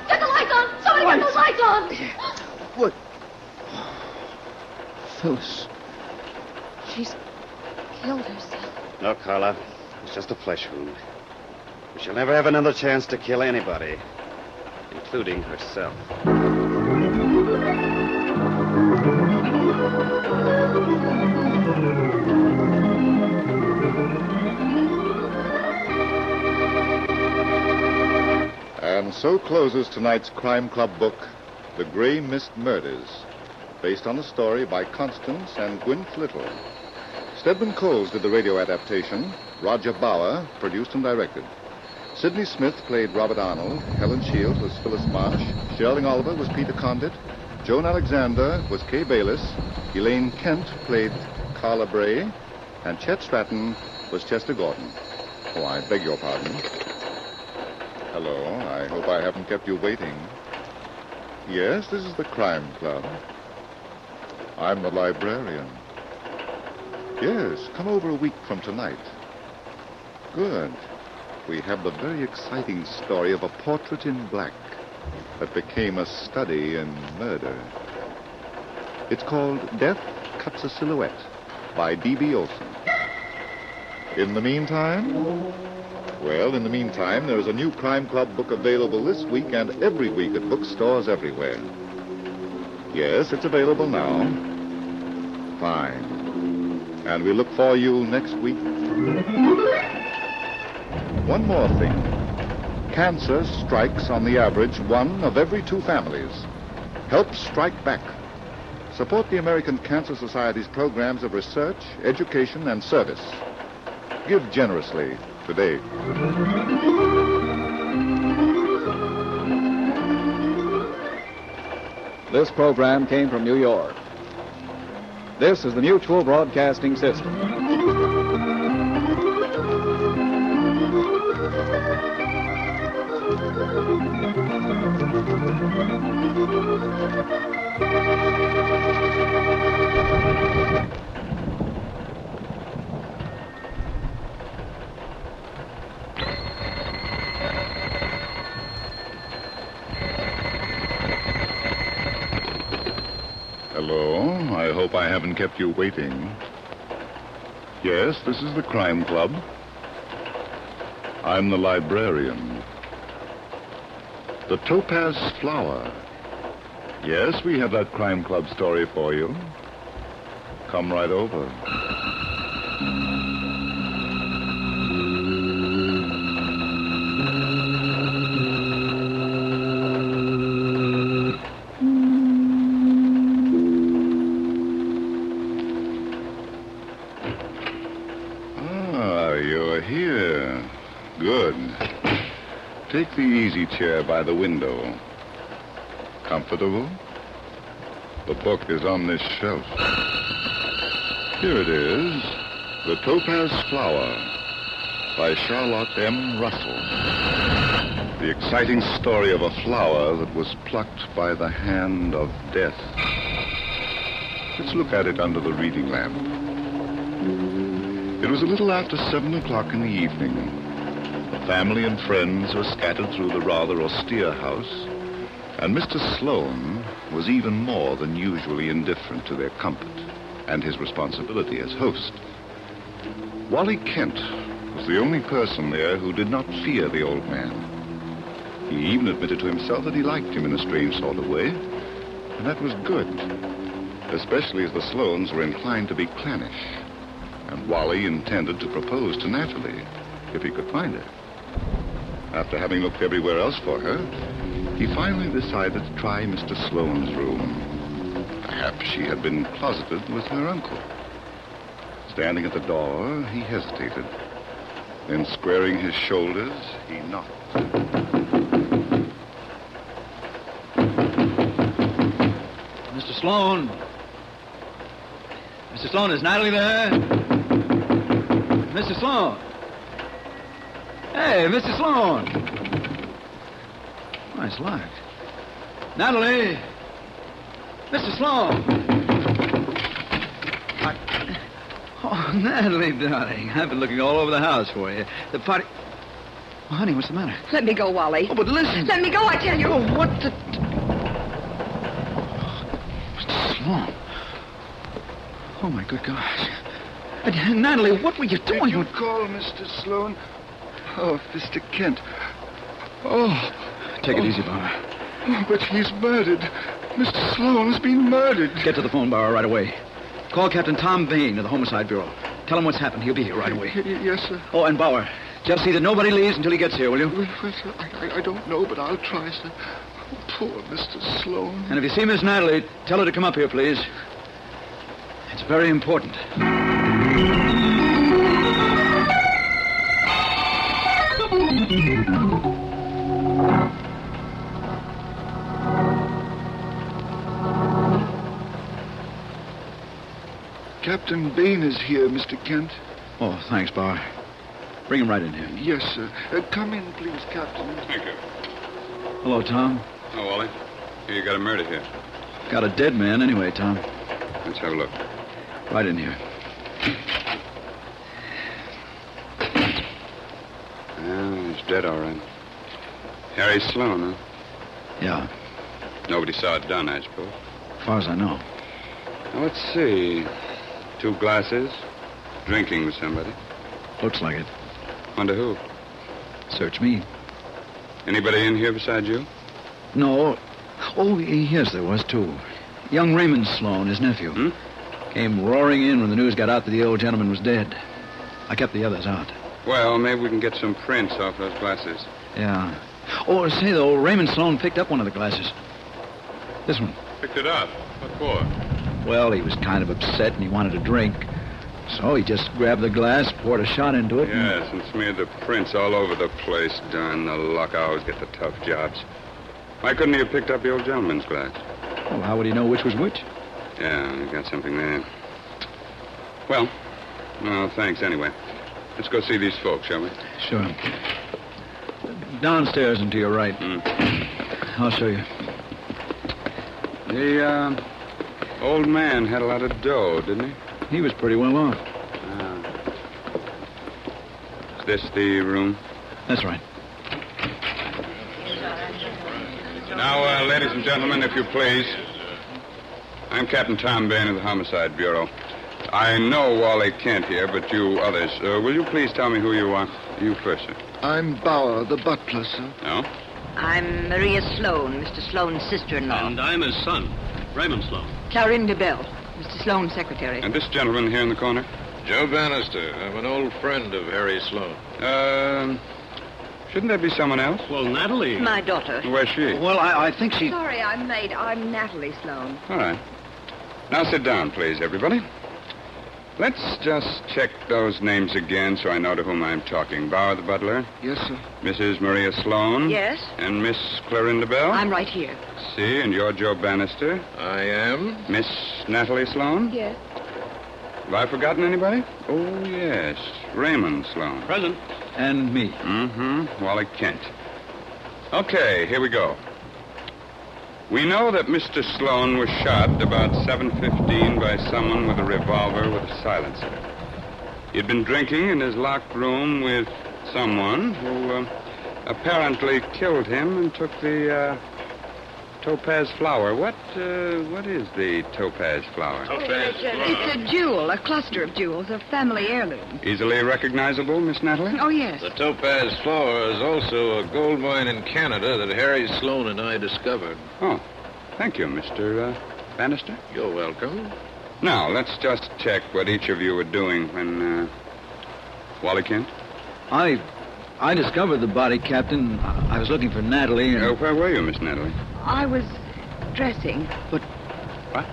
[SPEAKER 22] Get the lights on! Somebody get those lights on!
[SPEAKER 11] What? Phyllis.
[SPEAKER 4] She's killed herself.
[SPEAKER 15] No, Carla. It's just a flesh wound. She'll never have another chance to kill anybody, including herself.
[SPEAKER 1] And so closes tonight's Crime Club book, The Gray Mist Murders, based on a story by Constance and Gwyneth Little. Stedman Coles did the radio adaptation. Roger Bauer produced and directed. Sidney Smith played Robert Arnold. Helen Shields was Phyllis Marsh. Sherling Oliver was Peter Condit. Joan Alexander was Kay Bayless. Elaine Kent played Carla Bray. And Chet Stratton was Chester Gordon. Oh, I beg your pardon. Hello, I hope I haven't kept you waiting. Yes, this is the Crime Club. I'm the librarian. Yes, come over a week from tonight. Good. We have the very exciting story of a portrait in black that became a study in murder. It's called Death Cuts a Silhouette by D.B. Olson. In the meantime? Well, in the meantime, there is a new Crime Club book available this week and every week at bookstores everywhere. Yes, it's available now. Fine. And we look for you next week. One more thing. Cancer strikes on the average 1 of every 2 families. Help strike back. Support the American Cancer Society's programs of research, education, and service. Give generously today.
[SPEAKER 10] This program came from New York. This is the Mutual Broadcasting System.
[SPEAKER 1] Hello. I hope I haven't kept you waiting. Yes, this is the Crime Club. I'm the librarian. The Topaz Flower. Yes, we have that Crime Club story for you. Come right over. Take the easy chair by the window. Comfortable? The book is on this shelf. Here it is, The Topaz Flower by Charlotte M. Russell. The exciting story of a flower that was plucked by the hand of death. Let's look at it under the reading lamp. It was a little after 7 o'clock in the evening. The family and friends were scattered through the rather austere house, and Mr. Sloane was even more than usually indifferent to their comfort and his responsibility as host. Wally Kent was the only person there who did not fear the old man. He even admitted to himself that he liked him in a strange sort of way, and that was good, especially as the Sloanes were inclined to be clannish, and Wally intended to propose to Natalie if he could find her. After having looked everywhere else for her, he finally decided to try Mr. Sloane's room. Perhaps she had been closeted with her uncle. Standing at the door, he hesitated. Then, squaring his shoulders, he knocked.
[SPEAKER 20] Mr. Sloane. Mr. Sloane, is Natalie there? Mr. Sloane. Hey, Mr. Sloane. Oh, it's locked. Natalie. Mr. Sloane. Oh, Natalie, darling. I've been looking all over the house for you. The party... Oh, honey, what's the matter?
[SPEAKER 17] Let me go, Wally.
[SPEAKER 20] Oh, but listen.
[SPEAKER 17] Let me go, I tell you.
[SPEAKER 20] Oh, what the... Mr. Sloane. Oh, my good gosh. Natalie, what were you doing?
[SPEAKER 12] Did you call Mr. Sloane? Oh, Mr. Kent. Oh.
[SPEAKER 20] Take it easy, Barbara.
[SPEAKER 12] Oh, but he's murdered. Mr. Sloane's been murdered.
[SPEAKER 20] Get to the phone, Barbara, right away. Call Captain Tom Bain of the Homicide Bureau. Tell him what's happened. He'll be here right away.
[SPEAKER 12] Yes, sir.
[SPEAKER 20] Oh, and Bauer, just see that nobody leaves until he gets here, will you?
[SPEAKER 12] Well, sir, I don't know, but I'll try, sir. Oh, poor Mr. Sloane.
[SPEAKER 20] And if you see Miss Natalie, tell her to come up here, please. It's very important.
[SPEAKER 12] Captain Bain is here, Mr. Kent.
[SPEAKER 20] Oh, thanks, Bauer. Bring him right in here.
[SPEAKER 12] Yes, sir. Come in, please, Captain.
[SPEAKER 19] Thank you.
[SPEAKER 20] Hello, Tom.
[SPEAKER 19] Oh, Wally. Here, you got a murder here.
[SPEAKER 20] Got a dead man anyway, Tom.
[SPEAKER 19] Let's have a look.
[SPEAKER 20] Right in here.
[SPEAKER 19] Yeah, he's dead, all right. Harry Sloan, huh?
[SPEAKER 20] Yeah,
[SPEAKER 19] Nobody saw it done, I suppose.
[SPEAKER 20] as far as I know.
[SPEAKER 19] Now, let's see. 2 glasses. Drinking with somebody.
[SPEAKER 20] Looks like it.
[SPEAKER 19] Wonder who?
[SPEAKER 20] Search me.
[SPEAKER 19] Anybody in here besides you?
[SPEAKER 20] No. Oh, yes, there was, too. Young Raymond Sloan, his nephew. Came roaring in when the news got out that the old gentleman was dead. I kept the others out.
[SPEAKER 19] Well, maybe we can get some prints off those glasses.
[SPEAKER 20] Yeah. Oh, say, though, Raymond Sloan picked up one of the glasses. This one.
[SPEAKER 19] Picked it up. What for?
[SPEAKER 20] Well, he was kind of upset and he wanted a drink. So he just grabbed the glass, poured a shot into it.
[SPEAKER 19] Yes, and smeared the prints all over the place. Darn the luck. I always get the tough jobs. Why couldn't he have picked up the old gentleman's glass?
[SPEAKER 20] Well, how would he know which was which?
[SPEAKER 19] Yeah, you got something there. Well, thanks anyway. Let's go see these folks, shall we?
[SPEAKER 20] Sure. Downstairs and to your right. I'll show you.
[SPEAKER 19] The, old man had a lot of dough, didn't he?
[SPEAKER 20] He was pretty well off.
[SPEAKER 19] Is this the room?
[SPEAKER 20] That's right.
[SPEAKER 19] Now, ladies and gentlemen, if you please. I'm Captain Tom Bain of the Homicide Bureau. I know Wally Kent here, but you others, will you please tell me who you are? You first, sir.
[SPEAKER 3] I'm Bauer, the butler, sir.
[SPEAKER 19] No?
[SPEAKER 5] I'm Maria Sloan, Mr. Sloan's sister-in-law.
[SPEAKER 23] And I'm his son, Raymond Sloan.
[SPEAKER 5] Clarinda Bell, Mr. Sloan's secretary.
[SPEAKER 19] And this gentleman here in the corner?
[SPEAKER 24] Joe Bannister. I'm an old friend of Harry Sloan.
[SPEAKER 19] Shouldn't there be someone else?
[SPEAKER 23] Well, Natalie.
[SPEAKER 5] My daughter.
[SPEAKER 19] Where's she?
[SPEAKER 20] Well, I think she...
[SPEAKER 5] Sorry, I'm late. I'm Natalie Sloan.
[SPEAKER 19] All right. Now sit down, please, everybody. Let's just check those names again so I know to whom I'm talking. Bauer, the butler.
[SPEAKER 3] Yes, sir.
[SPEAKER 19] Mrs. Maria Sloan.
[SPEAKER 5] Yes?
[SPEAKER 19] And Miss Clarinda Bell.
[SPEAKER 5] I'm right here.
[SPEAKER 19] See, and you're Joe Bannister.
[SPEAKER 24] I am.
[SPEAKER 19] Miss Natalie Sloan.
[SPEAKER 5] Yes.
[SPEAKER 19] Have I forgotten anybody? Oh, yes. Raymond Sloan.
[SPEAKER 23] Present.
[SPEAKER 20] And me.
[SPEAKER 19] Mm-hmm. Wally Kent. Okay, here we go. We know that Mr. Sloan was shot about 7:15 by someone with a revolver with a silencer. He'd been drinking in his locked room with someone who apparently killed him and took the Topaz Flower. What is the Topaz Flower?
[SPEAKER 5] It's a jewel, a cluster of jewels, a family heirloom.
[SPEAKER 19] Easily recognizable, Miss Natalie?
[SPEAKER 5] Oh, yes.
[SPEAKER 24] The Topaz Flower is also a gold mine in Canada that Harry Sloan and I discovered.
[SPEAKER 19] Oh, thank you, Mr. Bannister.
[SPEAKER 24] You're welcome.
[SPEAKER 19] Now, let's just check what each of you were doing when, Wally Kent?
[SPEAKER 20] I discovered the body, Captain. I was looking for Natalie and...
[SPEAKER 19] Where were you, Miss Natalie?
[SPEAKER 5] I was dressing.
[SPEAKER 20] But...
[SPEAKER 19] What?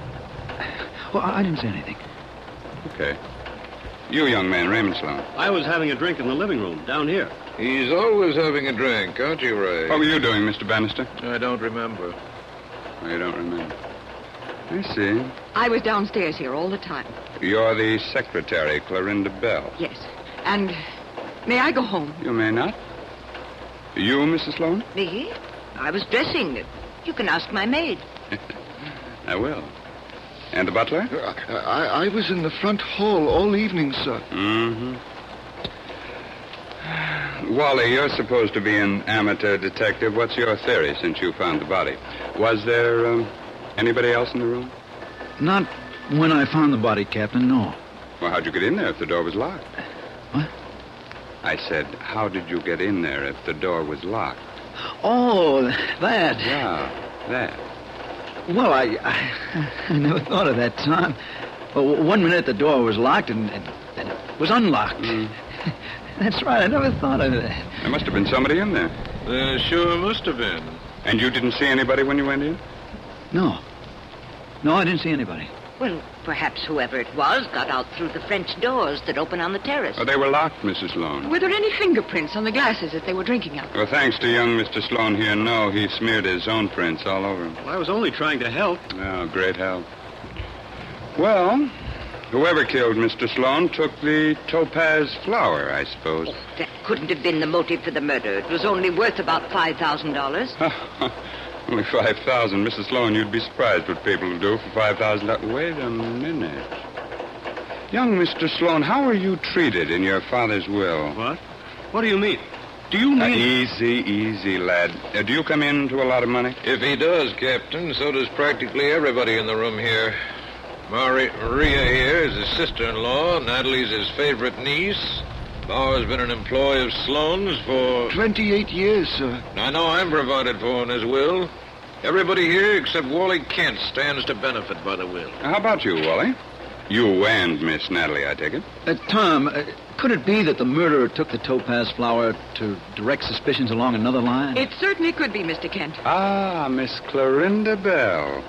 [SPEAKER 20] Well, I didn't say anything.
[SPEAKER 19] Okay. You, young man, Raymond Sloan.
[SPEAKER 23] I was having a drink in the living room, down here.
[SPEAKER 24] He's always having a drink, aren't you, Ray?
[SPEAKER 19] What were you doing, Mr. Bannister?
[SPEAKER 24] I don't remember.
[SPEAKER 19] Oh, you don't remember. I see.
[SPEAKER 5] I was downstairs here all the time.
[SPEAKER 19] You're the secretary, Clarinda Bell.
[SPEAKER 5] Yes. And may I go home?
[SPEAKER 19] You may not. You, Mrs. Sloan?
[SPEAKER 5] Me? I was dressing. You can ask my maid.
[SPEAKER 19] I will. And the butler?
[SPEAKER 3] I was in the front hall all evening, sir.
[SPEAKER 19] Mm-hmm. Wally, you're supposed to be an amateur detective. What's your theory since you found the body? Was there anybody else in the room?
[SPEAKER 20] Not when I found the body, Captain, no.
[SPEAKER 19] Well, how'd you get in there if the door was locked?
[SPEAKER 20] What?
[SPEAKER 19] I said, how did you get in there if the door was locked?
[SPEAKER 20] Oh, that.
[SPEAKER 19] Yeah, that.
[SPEAKER 20] Well, I never thought of that, Tom. Well, 1 minute the door was locked and then it was unlocked. That's right, I never thought of that.
[SPEAKER 19] There must have been somebody in there.
[SPEAKER 24] There sure must have been.
[SPEAKER 19] And you didn't see anybody when you went in?
[SPEAKER 20] No. No, I didn't see anybody.
[SPEAKER 5] Well, perhaps whoever it was got out through the French doors that open on the terrace.
[SPEAKER 19] Oh, they were locked, Mrs. Sloan.
[SPEAKER 5] Were there any fingerprints on the glasses that they were drinking out of?
[SPEAKER 19] Well, thanks to young Mr. Sloan here, no. He smeared his own prints all over him.
[SPEAKER 23] Well, I was only trying to help.
[SPEAKER 19] Oh, great help. Well, whoever killed Mr. Sloan took the Topaz Flower, I suppose.
[SPEAKER 5] Oh, that couldn't have been the motive for the murder. It was only worth about $5,000.
[SPEAKER 19] Only 5,000. Mrs. Sloan, you'd be surprised what people will do for 5,000. Wait a minute. Young Mr. Sloan, how were you treated in your father's will?
[SPEAKER 23] What? What do you mean? Do you mean...
[SPEAKER 19] Easy, lad. Do you come into a lot of money?
[SPEAKER 24] If he does, Captain, so does practically everybody in the room here. Maria here is his sister-in-law. Natalie's his favorite niece. Bauer's been an employee of Sloane's for...
[SPEAKER 3] 28 years, sir.
[SPEAKER 24] I know I'm provided for in his will. Everybody here except Wally Kent stands to benefit by the will.
[SPEAKER 19] How about you, Wally? You and Miss Natalie, I take it.
[SPEAKER 20] Tom, could it be that the murderer took the Topaz Flower to direct suspicions along another line?
[SPEAKER 5] It certainly could be, Mr. Kent.
[SPEAKER 19] Ah, Miss Clorinda Bell.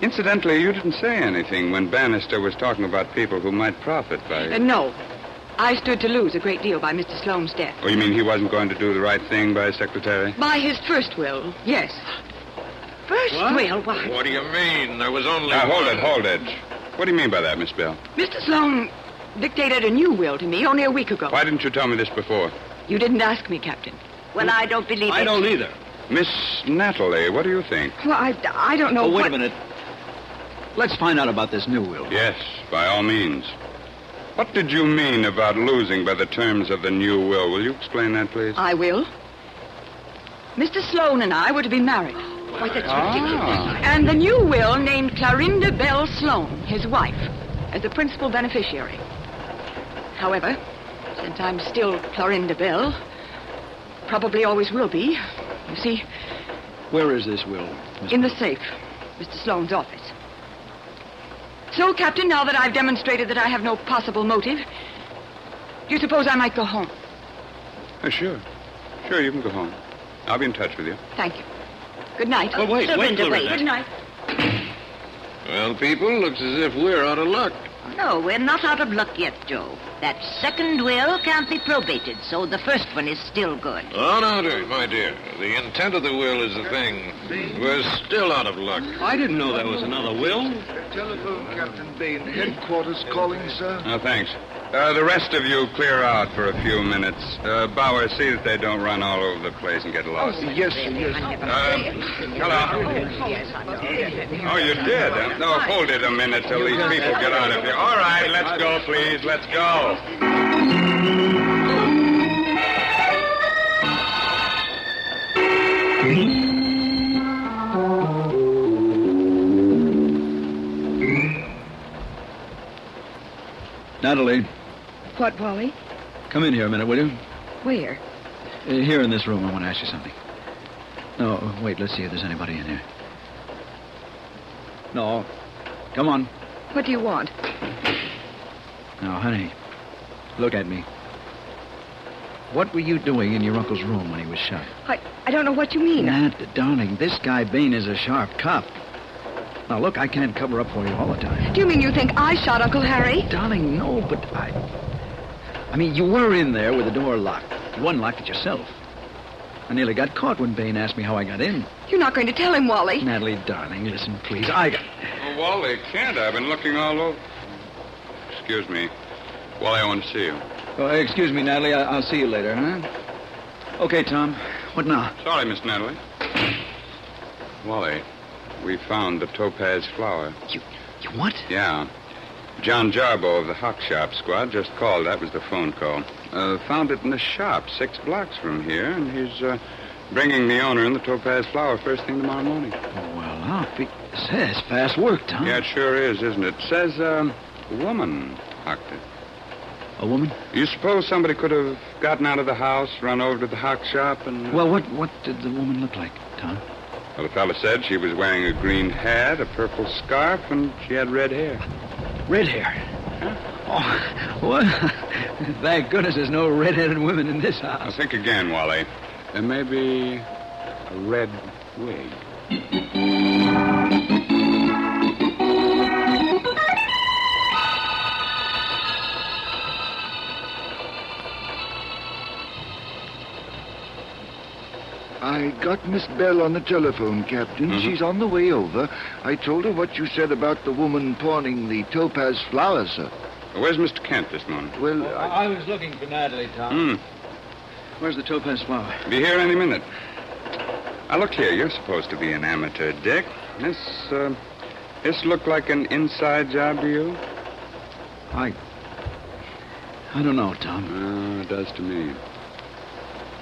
[SPEAKER 19] Incidentally, you didn't say anything when Bannister was talking about people who might profit by...
[SPEAKER 5] No. I stood to lose a great deal by Mr. Sloane's death.
[SPEAKER 19] Oh, you mean he wasn't going to do the right thing by his secretary?
[SPEAKER 5] By his first will, yes. First will? Why?
[SPEAKER 24] What do you mean? There was only
[SPEAKER 19] Now,
[SPEAKER 24] one.
[SPEAKER 19] hold it. What do you mean by that, Miss Bell?
[SPEAKER 5] Mr. Sloane dictated a new will to me only a week ago.
[SPEAKER 19] Why didn't you tell me this before?
[SPEAKER 5] You didn't ask me, Captain.
[SPEAKER 22] Well, I don't believe it.
[SPEAKER 23] I don't either.
[SPEAKER 19] Miss Natalie, what do you think?
[SPEAKER 5] Well, I don't know
[SPEAKER 20] wait a minute. Let's find out about this new will.
[SPEAKER 19] Yes, by all means. What did you mean about losing by the terms of the new will? Will you explain that, please?
[SPEAKER 5] I will. Mr. Sloane and I were to be married.
[SPEAKER 22] Why, that's ridiculous.
[SPEAKER 5] And the new will named Clorinda Bell Sloane, his wife, as the principal beneficiary. However, since I'm still Clorinda Bell, probably always will be, you see...
[SPEAKER 20] Where is this will, Miss
[SPEAKER 5] In the
[SPEAKER 20] Bell?
[SPEAKER 5] safe, Mr. Sloane's office. So, Captain, now that I've demonstrated that I have no possible motive, do you suppose I might go home?
[SPEAKER 19] Sure. Sure, you can go home. I'll be in touch with you.
[SPEAKER 5] Thank you. Good night.
[SPEAKER 24] Oh, wait, Clorinda.
[SPEAKER 5] Good night.
[SPEAKER 24] Well, people, looks as if we're out of luck.
[SPEAKER 22] No, we're not out of luck yet, Joe. That second will can't be probated, so the first one is still good.
[SPEAKER 24] Oh, no, my dear. The intent of the will is the thing. We're still out of luck.
[SPEAKER 23] I didn't know there was another will.
[SPEAKER 3] Telephone, Captain Bain. Headquarters calling, sir.
[SPEAKER 19] Oh, thanks. The rest of you clear out for a few minutes. Bauer, see that they don't run all over the place and get lost.
[SPEAKER 3] Yes.
[SPEAKER 19] Hello. Oh, you did? Huh? No, hold it a minute till these people get out of here. All right, let's go, please. Let's go.
[SPEAKER 20] Natalie,
[SPEAKER 5] What, Wally?
[SPEAKER 20] come in here a minute, will you?
[SPEAKER 5] Where?
[SPEAKER 20] Here in this room, I want to ask you something. No, wait, let's see if there's anybody in here. No, come on.
[SPEAKER 5] What do you want?
[SPEAKER 20] Now, honey, look at me. What were you doing in your uncle's room when he was shot?
[SPEAKER 5] I don't know what you mean.
[SPEAKER 20] Nat, darling, this guy Bain is a sharp cop. Now, look, I can't cover up for you all the time.
[SPEAKER 5] Do you mean you think I shot Uncle Harry?
[SPEAKER 20] Darling, no, but I mean, you were in there with the door locked. You unlocked it yourself. I nearly got caught when Bain asked me how I got in.
[SPEAKER 5] You're not going to tell him, Wally.
[SPEAKER 20] Natalie, darling, listen, please.
[SPEAKER 19] Oh, Wally, can't I? I've been looking all over. Excuse me. Wally, I want to see you.
[SPEAKER 20] Oh, excuse me, Natalie. I'll see you later, huh? Okay, Tom. What now?
[SPEAKER 19] Sorry, Miss Natalie. Wally, we found the Topaz Flower.
[SPEAKER 20] You what?
[SPEAKER 19] Yeah. John Jarbo of the Hawk Shop Squad just called. That was the phone call. Found it in the shop 6 blocks from here, and he's bringing the owner in the Topaz Flower first thing tomorrow morning.
[SPEAKER 20] Oh, well, I'll be... Says fast work, Tom.
[SPEAKER 19] Yeah, it sure is, isn't it? Says, a woman hocked it.
[SPEAKER 20] A woman?
[SPEAKER 19] You suppose somebody could have gotten out of the house, run over to the Hawk Shop, and...
[SPEAKER 20] Well, what did the woman look like, Tom?
[SPEAKER 19] Well, the fella said she was wearing a green hat, a purple scarf, and she had red hair.
[SPEAKER 20] Red hair? Huh? Oh, what? Thank goodness there's no red-headed women in this house.
[SPEAKER 19] Now, think again, Wally. There may be a red wig.
[SPEAKER 3] I got Miss Bell on the telephone, Captain.
[SPEAKER 19] Mm-hmm.
[SPEAKER 3] She's on the way over. I told her what you said about the woman pawning the Topaz Flower, sir.
[SPEAKER 19] Where's Mr. Kent this morning?
[SPEAKER 3] Well,
[SPEAKER 20] I was looking for Natalie, Tom. Where's the Topaz Flower?
[SPEAKER 19] Be here any minute. Now, look here. You're supposed to be an amateur, Dick. This look like an inside job to you?
[SPEAKER 20] I don't know, Tom.
[SPEAKER 19] It does to me.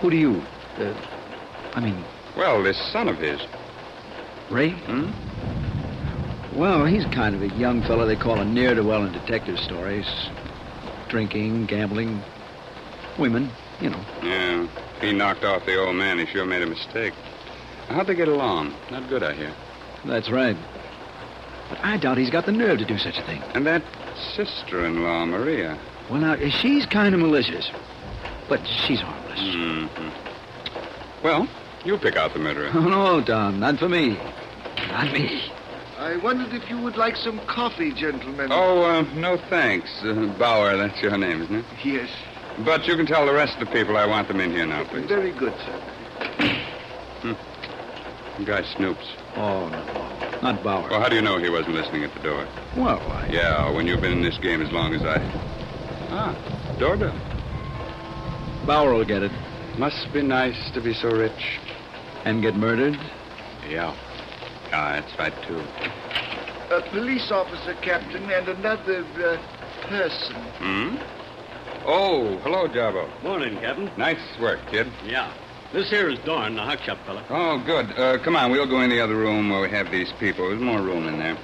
[SPEAKER 20] Who do you...
[SPEAKER 12] Well, this son of his.
[SPEAKER 20] Ray? Well, he's kind of a young fella they call a ne'er-do-well in detective stories. Drinking, gambling, women, you know.
[SPEAKER 12] Yeah, if he knocked off the old man, he sure made a mistake. How'd they get along? Not good, I hear.
[SPEAKER 20] That's right. But I doubt he's got the nerve to do such a thing.
[SPEAKER 12] And that sister-in-law, Maria.
[SPEAKER 20] Well, now, she's kind of malicious. But she's harmless.
[SPEAKER 12] Well, you pick out the murderer.
[SPEAKER 20] Oh, no, Tom, not for me. Not me.
[SPEAKER 3] I wondered if you would like some coffee, gentlemen.
[SPEAKER 12] Oh, no thanks. Bauer, that's your name, isn't it?
[SPEAKER 3] Yes.
[SPEAKER 12] But you can tell the rest of the people I want them in here now, please.
[SPEAKER 3] Very good, sir.
[SPEAKER 12] The guy Snoops.
[SPEAKER 20] Oh, no. Not Bauer.
[SPEAKER 12] Well, how do you know he wasn't listening at the door?
[SPEAKER 20] Well,
[SPEAKER 12] Yeah, when you've been in this game as long as I... doorbell.
[SPEAKER 20] Bauer will get it.
[SPEAKER 12] Must be nice to be so rich.
[SPEAKER 20] And get murdered?
[SPEAKER 12] Yeah. That's right, too.
[SPEAKER 3] A police officer, Captain, and another, person.
[SPEAKER 12] Oh, hello, Jabbo.
[SPEAKER 23] Morning, Captain.
[SPEAKER 12] Nice work, kid.
[SPEAKER 23] Yeah. This here is Dorn, the hot shop fella.
[SPEAKER 12] Oh, good. Come on, we'll go in the other room where we have these people. There's more room in there.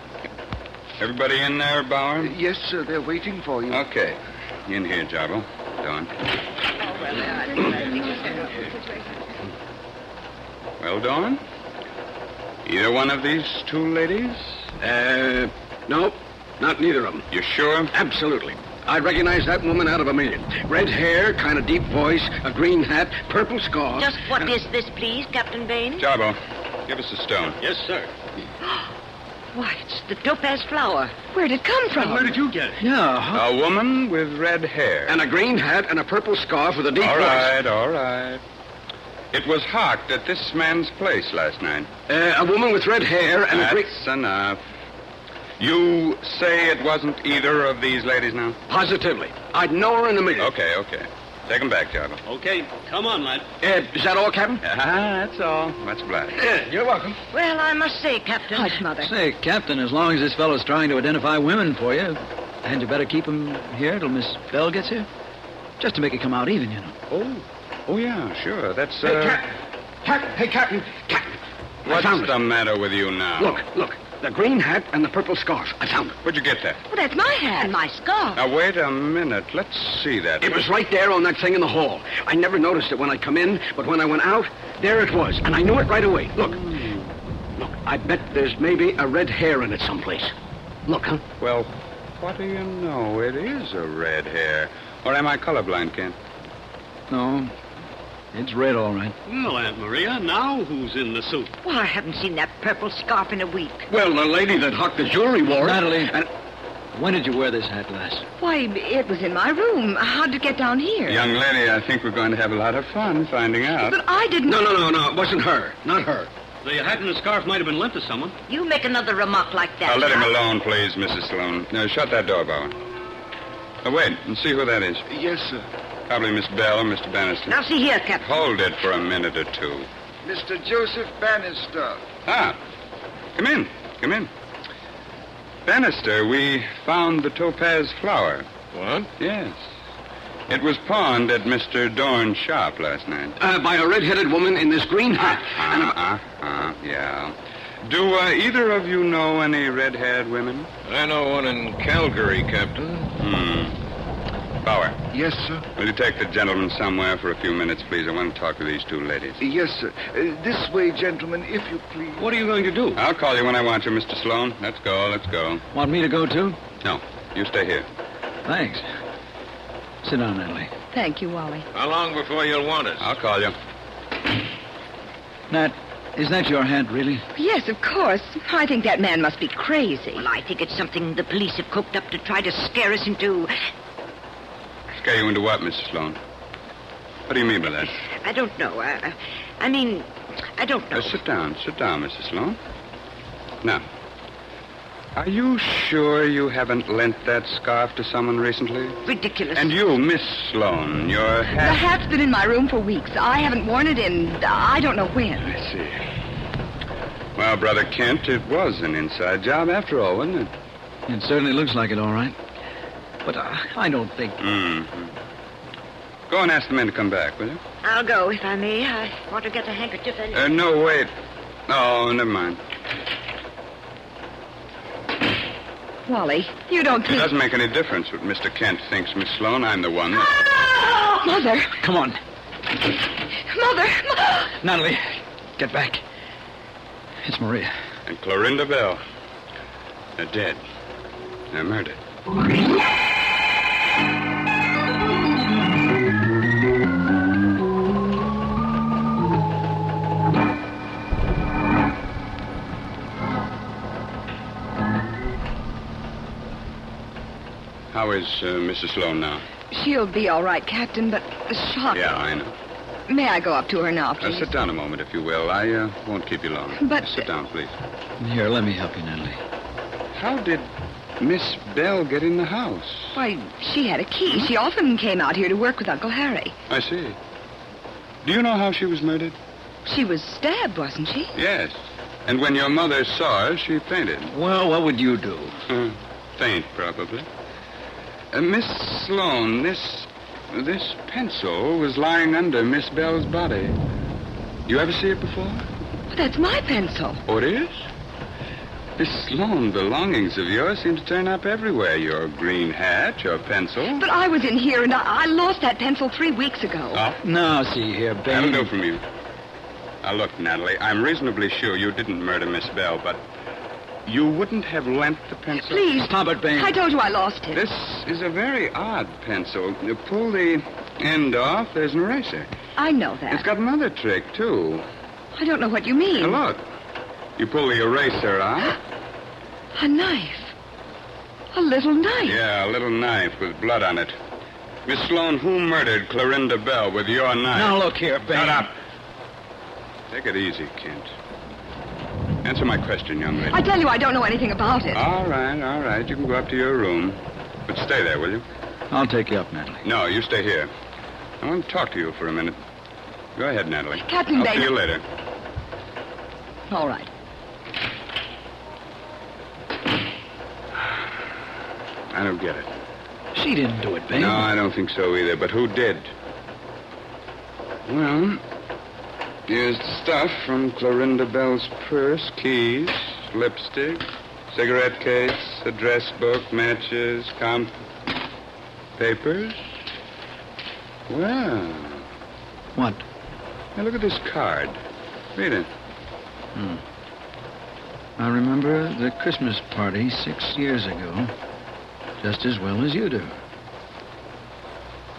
[SPEAKER 12] Everybody in there, Bauer?
[SPEAKER 3] Yes, sir. They're waiting for you.
[SPEAKER 12] Okay. In here, Jabbo. Dawn. Well, Dawn? Either one of these two ladies?
[SPEAKER 6] No, not neither of them.
[SPEAKER 12] You sure?
[SPEAKER 6] Absolutely. I'd recognize that woman out of a million. Red hair, kind of deep voice, a green hat, purple scarf.
[SPEAKER 22] Just what is this, please, Captain Bain?
[SPEAKER 12] Jabbo, give us a stone.
[SPEAKER 23] Yes, sir.
[SPEAKER 22] Why, it's the Topaz Flower.
[SPEAKER 14] Where'd it come from?
[SPEAKER 6] Where did you get it?
[SPEAKER 20] Yeah.
[SPEAKER 12] A woman with red hair.
[SPEAKER 6] And a green hat and a purple scarf with a deep voice.
[SPEAKER 12] All right. It was hawked at this man's place last night.
[SPEAKER 6] A woman with red hair and a green...
[SPEAKER 12] That's enough. You say it wasn't either of these ladies now?
[SPEAKER 6] Positively. I'd know her in a million.
[SPEAKER 12] Okay. Take them back, Jabbo.
[SPEAKER 23] Okay, come on, lad.
[SPEAKER 6] Is that all, Captain?
[SPEAKER 12] That's all. Much obliged.
[SPEAKER 6] You're welcome.
[SPEAKER 22] Well, I must say, Captain...
[SPEAKER 14] Hush, Mother.
[SPEAKER 20] Say, Captain, as long as this fellow's trying to identify women for you, hadn't you better keep him here till Miss Bell gets here? Just to make it come out even, you know.
[SPEAKER 12] Oh, yeah, sure. That's,
[SPEAKER 6] Hey, Captain.
[SPEAKER 12] What's the matter with you now?
[SPEAKER 6] Look. The green hat and the purple scarf. I found it.
[SPEAKER 12] Where'd you get that?
[SPEAKER 14] Well, that's my hat.
[SPEAKER 22] And my scarf.
[SPEAKER 12] Now, wait a minute. Let's see that.
[SPEAKER 6] It was right there on that thing in the hall. I never noticed it when I come in, but when I went out, there it was. And I knew it right away. Look, I bet there's maybe a red hair in it someplace. Look, huh?
[SPEAKER 12] Well, what do you know? It is a red hair. Or am I colorblind, Kent?
[SPEAKER 20] No. It's red, all right.
[SPEAKER 23] Well, Aunt Maria, now who's in the suit?
[SPEAKER 22] Well, I haven't seen that purple scarf in a week.
[SPEAKER 6] Well, the lady that hawked the jewelry wore it.
[SPEAKER 20] Natalie, when did you wear this hat last?
[SPEAKER 14] Why, it was in my room. How'd it get down here?
[SPEAKER 12] Young lady, I think we're going to have a lot of fun finding out.
[SPEAKER 14] But I didn't...
[SPEAKER 6] No. It wasn't her. Not her.
[SPEAKER 23] The hat and the scarf might have been lent to someone.
[SPEAKER 22] You make another remark like that.
[SPEAKER 12] Now, let him alone, please, Mrs. Sloan. Now, shut that door, Bauer. Wait and see who that is.
[SPEAKER 3] Yes, sir.
[SPEAKER 12] Probably Miss Bell or Mr. Bannister.
[SPEAKER 22] Now, see here, Captain.
[SPEAKER 12] Hold it for a minute or two.
[SPEAKER 3] Mr. Joseph Bannister.
[SPEAKER 12] Come in. Bannister, we found the Topaz Flower.
[SPEAKER 24] What?
[SPEAKER 12] Yes. It was pawned at Mr. Dorn's shop last night.
[SPEAKER 6] By a red-headed woman in this green hat.
[SPEAKER 12] Yeah. Do either of you know any red-haired women?
[SPEAKER 24] I know one in Calgary, Captain.
[SPEAKER 12] Bauer.
[SPEAKER 3] Yes, sir.
[SPEAKER 12] Will you take the gentleman somewhere for a few minutes, please? I want to talk to these two ladies.
[SPEAKER 3] Yes, sir. This way, gentlemen, if you please.
[SPEAKER 23] What are you going to do?
[SPEAKER 12] I'll call you when I want you, Mr. Sloan. Let's go.
[SPEAKER 20] Want me to go, too?
[SPEAKER 12] No, you stay here.
[SPEAKER 20] Thanks. Sit down, Natalie.
[SPEAKER 14] Thank you, Wally.
[SPEAKER 24] How long before you'll want us?
[SPEAKER 12] I'll call you.
[SPEAKER 20] Nat, is that your hat, really?
[SPEAKER 14] Yes, of course. I think that man must be crazy.
[SPEAKER 22] Well, I think it's something the police have cooked up to try to scare us into...
[SPEAKER 12] Scare you into what, Mrs. Sloan? What do you mean by that?
[SPEAKER 22] I don't know. I mean, I don't know.
[SPEAKER 12] Sit down, Mrs. Sloan. Now, are you sure you haven't lent that scarf to someone recently?
[SPEAKER 22] Ridiculous.
[SPEAKER 12] And you, Miss Sloan, your hat...
[SPEAKER 14] The hat's been in my room for weeks. I haven't worn it in I don't know when.
[SPEAKER 12] I see. Well, Brother Kent, it was an inside job after all, wasn't it?
[SPEAKER 20] It certainly looks like it, all right. But I don't think...
[SPEAKER 12] Go
[SPEAKER 19] Go and ask the men to come back, will you?
[SPEAKER 22] I'll go, if I may. I want to get a handkerchief and...
[SPEAKER 19] No, wait. Oh, never mind.
[SPEAKER 5] Wally, you don't
[SPEAKER 19] It
[SPEAKER 5] think...
[SPEAKER 19] doesn't make any difference what Mr. Kent thinks, Miss Sloan. I'm the one that...
[SPEAKER 5] Mother!
[SPEAKER 20] Come on.
[SPEAKER 5] Mother!
[SPEAKER 20] Natalie, get back. It's Maria.
[SPEAKER 19] And Clorinda Bell. They're dead. They're murdered. How is Mrs. Sloan now?
[SPEAKER 5] She'll be all right, Captain, but the shock...
[SPEAKER 19] Yeah, I know.
[SPEAKER 5] May I go up to her now, please?
[SPEAKER 19] Sit down a moment, if you will. I won't keep you long.
[SPEAKER 5] But...
[SPEAKER 19] Sit down, please.
[SPEAKER 20] Here, let me help you, Natalie.
[SPEAKER 19] How did Miss Bell get in the house?
[SPEAKER 5] Why, she had a key. She often came out here to work with Uncle Harry.
[SPEAKER 19] I see. Do you know how she was murdered?
[SPEAKER 5] She was stabbed, wasn't she?
[SPEAKER 19] Yes. And when your mother saw her, she fainted.
[SPEAKER 20] Well, what would you do?
[SPEAKER 19] Faint, probably. Miss Sloan, this pencil was lying under Miss Bell's body. You ever see it before?
[SPEAKER 5] That's my pencil.
[SPEAKER 19] Oh, it is? Miss Sloan, belongings of yours seem to turn up everywhere. Your green hat, your pencil.
[SPEAKER 5] But I was in here, and I lost that pencil 3 weeks ago.
[SPEAKER 19] Oh?
[SPEAKER 20] No, see here, babe.
[SPEAKER 19] That'll do from you. Now, look, Natalie, I'm reasonably sure you didn't murder Miss Bell, but you wouldn't have lent the pencil?
[SPEAKER 5] Please.
[SPEAKER 20] Stop it, babe.
[SPEAKER 5] I told you I lost it.
[SPEAKER 19] This is a very odd pencil. You pull the end off, there's an eraser.
[SPEAKER 5] I know that.
[SPEAKER 19] It's got another trick, too.
[SPEAKER 5] I don't know what you mean.
[SPEAKER 19] Now, look. You pull the eraser out.
[SPEAKER 5] A knife. A little knife.
[SPEAKER 19] Yeah, a little knife with blood on it. Miss Sloan, who murdered Clorinda Bell with your knife?
[SPEAKER 20] Now, look here, babe.
[SPEAKER 19] Shut up. Take it easy, Kent. Answer my question, young lady.
[SPEAKER 5] I tell you, I don't know anything about it.
[SPEAKER 19] All right. You can go up to your room. But stay there, will you?
[SPEAKER 20] I'll take you up, Natalie.
[SPEAKER 19] No, you stay here. I want to talk to you for a minute. Go ahead, Natalie.
[SPEAKER 5] Captain
[SPEAKER 19] I'll
[SPEAKER 5] Baker.
[SPEAKER 19] see you later.
[SPEAKER 5] All right.
[SPEAKER 19] I don't get it.
[SPEAKER 20] She didn't do it, babe.
[SPEAKER 19] No, I don't think so either. But who did? Well, here's the stuff from Clorinda Bell's purse, keys, lipstick, cigarette case, address book, matches, papers. Well.
[SPEAKER 20] What?
[SPEAKER 19] Now, look at this card. Read it.
[SPEAKER 20] I remember the Christmas party 6 years ago just as well as you do.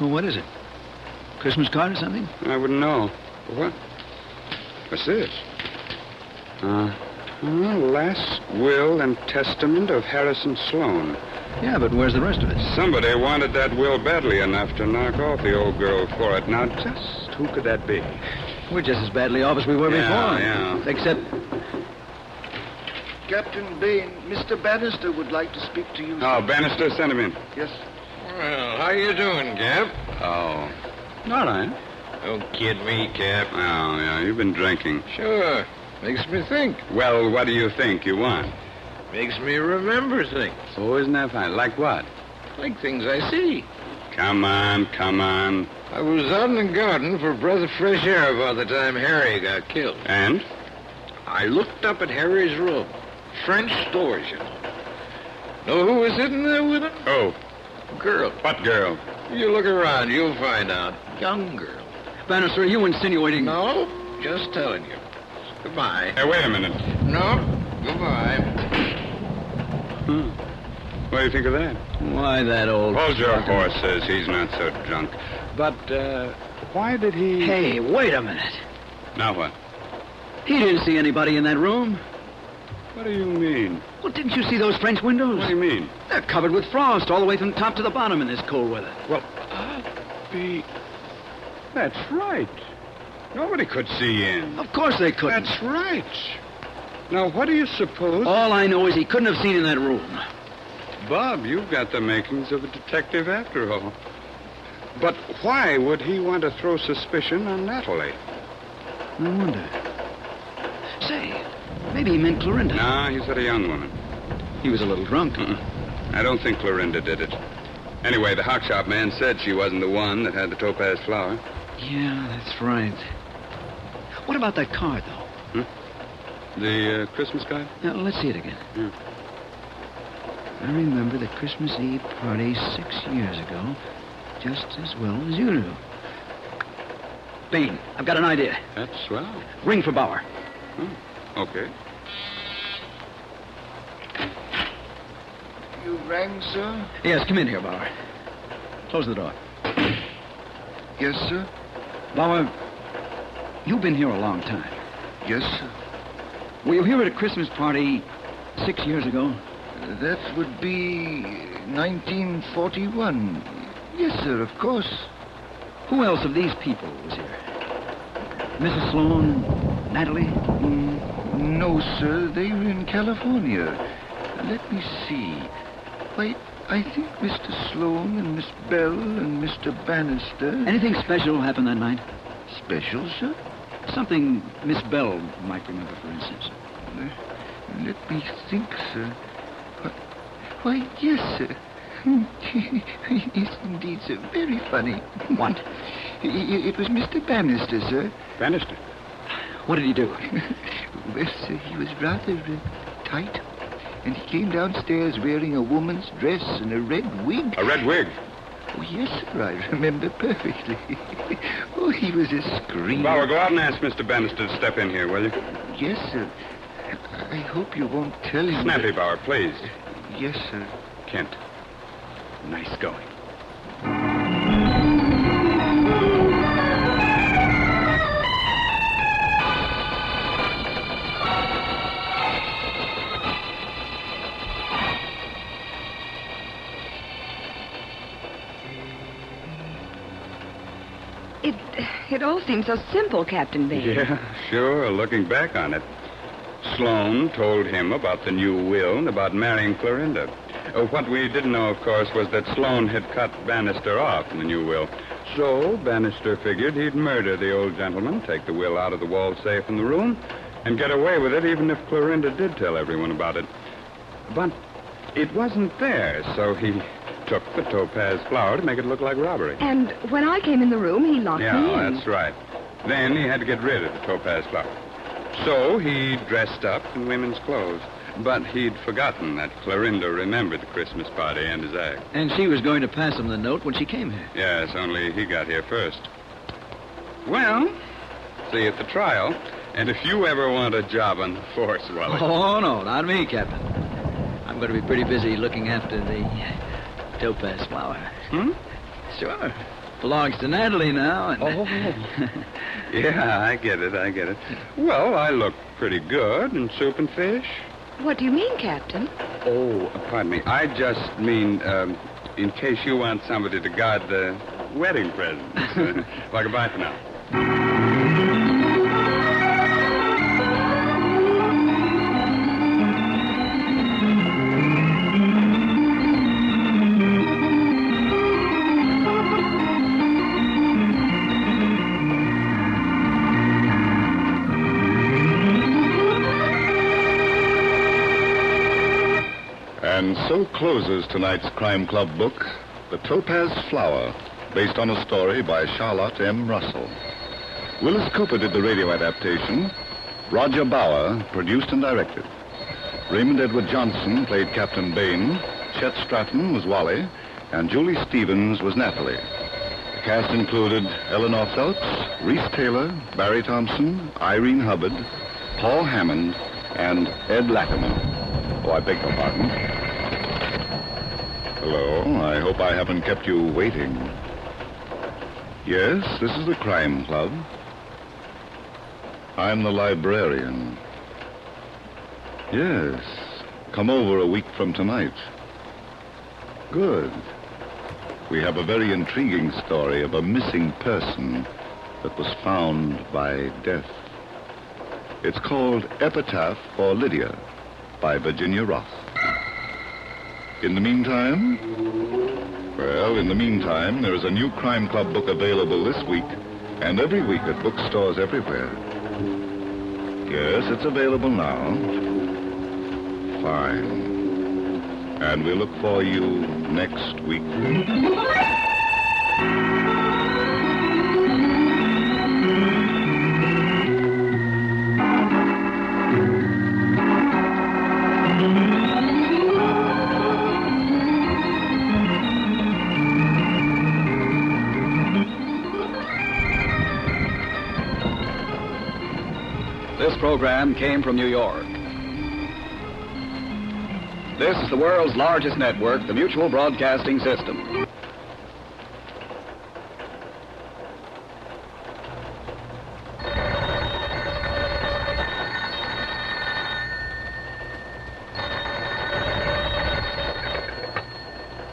[SPEAKER 20] Well, what is it? Christmas card or something?
[SPEAKER 19] I wouldn't know. What? What's this? Last will and testament of Harrison Sloan.
[SPEAKER 20] Yeah, but where's the rest of it?
[SPEAKER 19] Somebody wanted that will badly enough to knock off the old girl for it. Now, just who could that be?
[SPEAKER 20] We're just as badly off as we were before.
[SPEAKER 19] Yeah.
[SPEAKER 20] Except...
[SPEAKER 3] Captain Bain, Mr. Bannister would like to speak to you.
[SPEAKER 19] Oh, Bannister, send him in.
[SPEAKER 3] Yes.
[SPEAKER 24] Well, how you doing, Cap?
[SPEAKER 19] Oh. All right.
[SPEAKER 24] Don't kid me, Cap.
[SPEAKER 19] Oh, yeah, you've been drinking.
[SPEAKER 24] Sure. Makes me think.
[SPEAKER 19] Well, what do you think you want?
[SPEAKER 24] Makes me remember things.
[SPEAKER 19] Oh, isn't that fine? Like what?
[SPEAKER 24] Like things I see.
[SPEAKER 19] Come on.
[SPEAKER 24] I was out in the garden for a breath of fresh air about the time Harry got killed.
[SPEAKER 19] And?
[SPEAKER 24] I looked up at Harry's room. French doors, you know who was sitting there with him?
[SPEAKER 19] Oh.
[SPEAKER 24] Girl.
[SPEAKER 19] What girl?
[SPEAKER 24] You look around, you'll find out. Young girl.
[SPEAKER 20] Bannister, are you insinuating...
[SPEAKER 24] No, just telling you. Goodbye.
[SPEAKER 19] Hey, wait a minute.
[SPEAKER 24] No, goodbye.
[SPEAKER 19] What do you think of that?
[SPEAKER 20] Why, that old...
[SPEAKER 19] Hold your horses. He's not so drunk. But, why did he...
[SPEAKER 20] Hey, wait a minute.
[SPEAKER 19] Now what?
[SPEAKER 20] He didn't see anybody in that room.
[SPEAKER 19] What do you mean?
[SPEAKER 20] Well, didn't you see those French windows?
[SPEAKER 19] What do you mean?
[SPEAKER 20] They're covered with frost all the way from top to the bottom in this cold weather.
[SPEAKER 19] Well, that's right. Nobody could see in.
[SPEAKER 20] Of course they couldn't.
[SPEAKER 19] That's right. Now, what do you suppose...
[SPEAKER 20] All I know is he couldn't have seen in that room.
[SPEAKER 19] Bob, you've got the makings of a detective after all. But why would he want to throw suspicion on Natalie?
[SPEAKER 20] I wonder. Say, maybe he meant Clorinda.
[SPEAKER 19] No, he said a young woman.
[SPEAKER 20] He was a little drunk.
[SPEAKER 19] I don't think Clorinda did it. Anyway, the hock shop man said she wasn't the one that had the topaz flower.
[SPEAKER 20] Yeah, that's right. What about that card, though?
[SPEAKER 19] The Christmas card?
[SPEAKER 20] Now, let's see it again.
[SPEAKER 19] Yeah.
[SPEAKER 20] I remember the Christmas Eve party 6 years ago just as well as you do. Bain, I've got an idea.
[SPEAKER 19] That's swell.
[SPEAKER 20] Ring for Bauer.
[SPEAKER 19] Okay.
[SPEAKER 3] You rang, sir?
[SPEAKER 20] Yes, come in here, Bauer. Close the door.
[SPEAKER 3] Yes, sir?
[SPEAKER 20] Bauer, you've been here a long time.
[SPEAKER 3] Yes, sir.
[SPEAKER 20] Were you here at a Christmas party 6 years ago?
[SPEAKER 3] That would be 1941. Yes, sir, of course.
[SPEAKER 20] Who else of these people was here? Mrs. Sloan, Natalie?
[SPEAKER 3] No, sir. They were in California. Let me see. Why, I think Mr. Sloan and Miss Bell and Mr. Bannister...
[SPEAKER 20] Anything special happened that night?
[SPEAKER 3] Special, sir?
[SPEAKER 20] Something Miss Bell might remember, for instance.
[SPEAKER 3] Let me think, sir. Why, yes, sir. Yes, indeed, sir. Very funny.
[SPEAKER 20] What?
[SPEAKER 3] It was Mr. Bannister, sir.
[SPEAKER 19] Bannister?
[SPEAKER 20] What did he do?
[SPEAKER 3] Well, sir, he was rather tight. And he came downstairs wearing a woman's dress and a red wig.
[SPEAKER 19] A red wig?
[SPEAKER 3] Oh, yes, sir, I remember perfectly. Oh, he was a scream.
[SPEAKER 19] Bauer, go out and ask Mr. Bannister to step in here, will you?
[SPEAKER 3] Yes, sir. I hope you won't tell him...
[SPEAKER 19] Snappy, Bauer, please.
[SPEAKER 3] Yes, sir.
[SPEAKER 19] Kent. Nice going.
[SPEAKER 5] It all seems so simple, Captain Bain.
[SPEAKER 19] Yeah, sure, looking back on it. Sloan told him about the new will and about marrying Clorinda. What we didn't know, of course, was that Sloan had cut Bannister off in the new will. So Bannister figured he'd murder the old gentleman, take the will out of the wall safe in the room, and get away with it even if Clorinda did tell everyone about it. But it wasn't there, so he took the topaz flower to make it look like robbery.
[SPEAKER 5] And when I came in the room, he locked me in.
[SPEAKER 19] Yeah, that's right. Then he had to get rid of the topaz flower. So he dressed up in women's clothes. But he'd forgotten that Clorinda remembered the Christmas party and his act.
[SPEAKER 20] And she was going to pass him the note when she came here.
[SPEAKER 19] Yes, only he got here first. Well, see you at the trial. And if you ever want a job on the force, Wally...
[SPEAKER 20] Oh, no, not me, Captain. I'm going to be pretty busy looking after the topaz flower. Sure. Belongs to Natalie now. And...
[SPEAKER 19] Oh. Yeah, I get it. Well, I look pretty good in soup and fish.
[SPEAKER 5] What do you mean, Captain?
[SPEAKER 19] Oh, pardon me. I just mean, in case you want somebody to guard the wedding presents. Well, goodbye for now.
[SPEAKER 1] And so closes tonight's Crime Club book, The Topaz Flower, based on a story by Charlotte M. Russell. Willis Cooper did the radio adaptation. Roger Bauer produced and directed. Raymond Edward Johnson played Captain Bain. Chet Stratton was Wally, and Julie Stevens was Natalie. The cast included Eleanor Phelps, Reese Taylor, Barry Thompson, Irene Hubbard, Paul Hammond, and Ed Lackerman. Oh, I beg your pardon. Hello, I hope I haven't kept you waiting. Yes, this is the Crime Club. I'm the librarian. Yes, come over a week from tonight. Good. We have a very intriguing story of a missing person that was found by death. It's called Epitaph for Lydia by Virginia Roth. In the meantime, there is a new Crime Club book available this week and every week at bookstores everywhere. Yes, it's available now. Fine. And we look for you next week.
[SPEAKER 10] This program came from New York. This is the world's largest network, the Mutual Broadcasting System.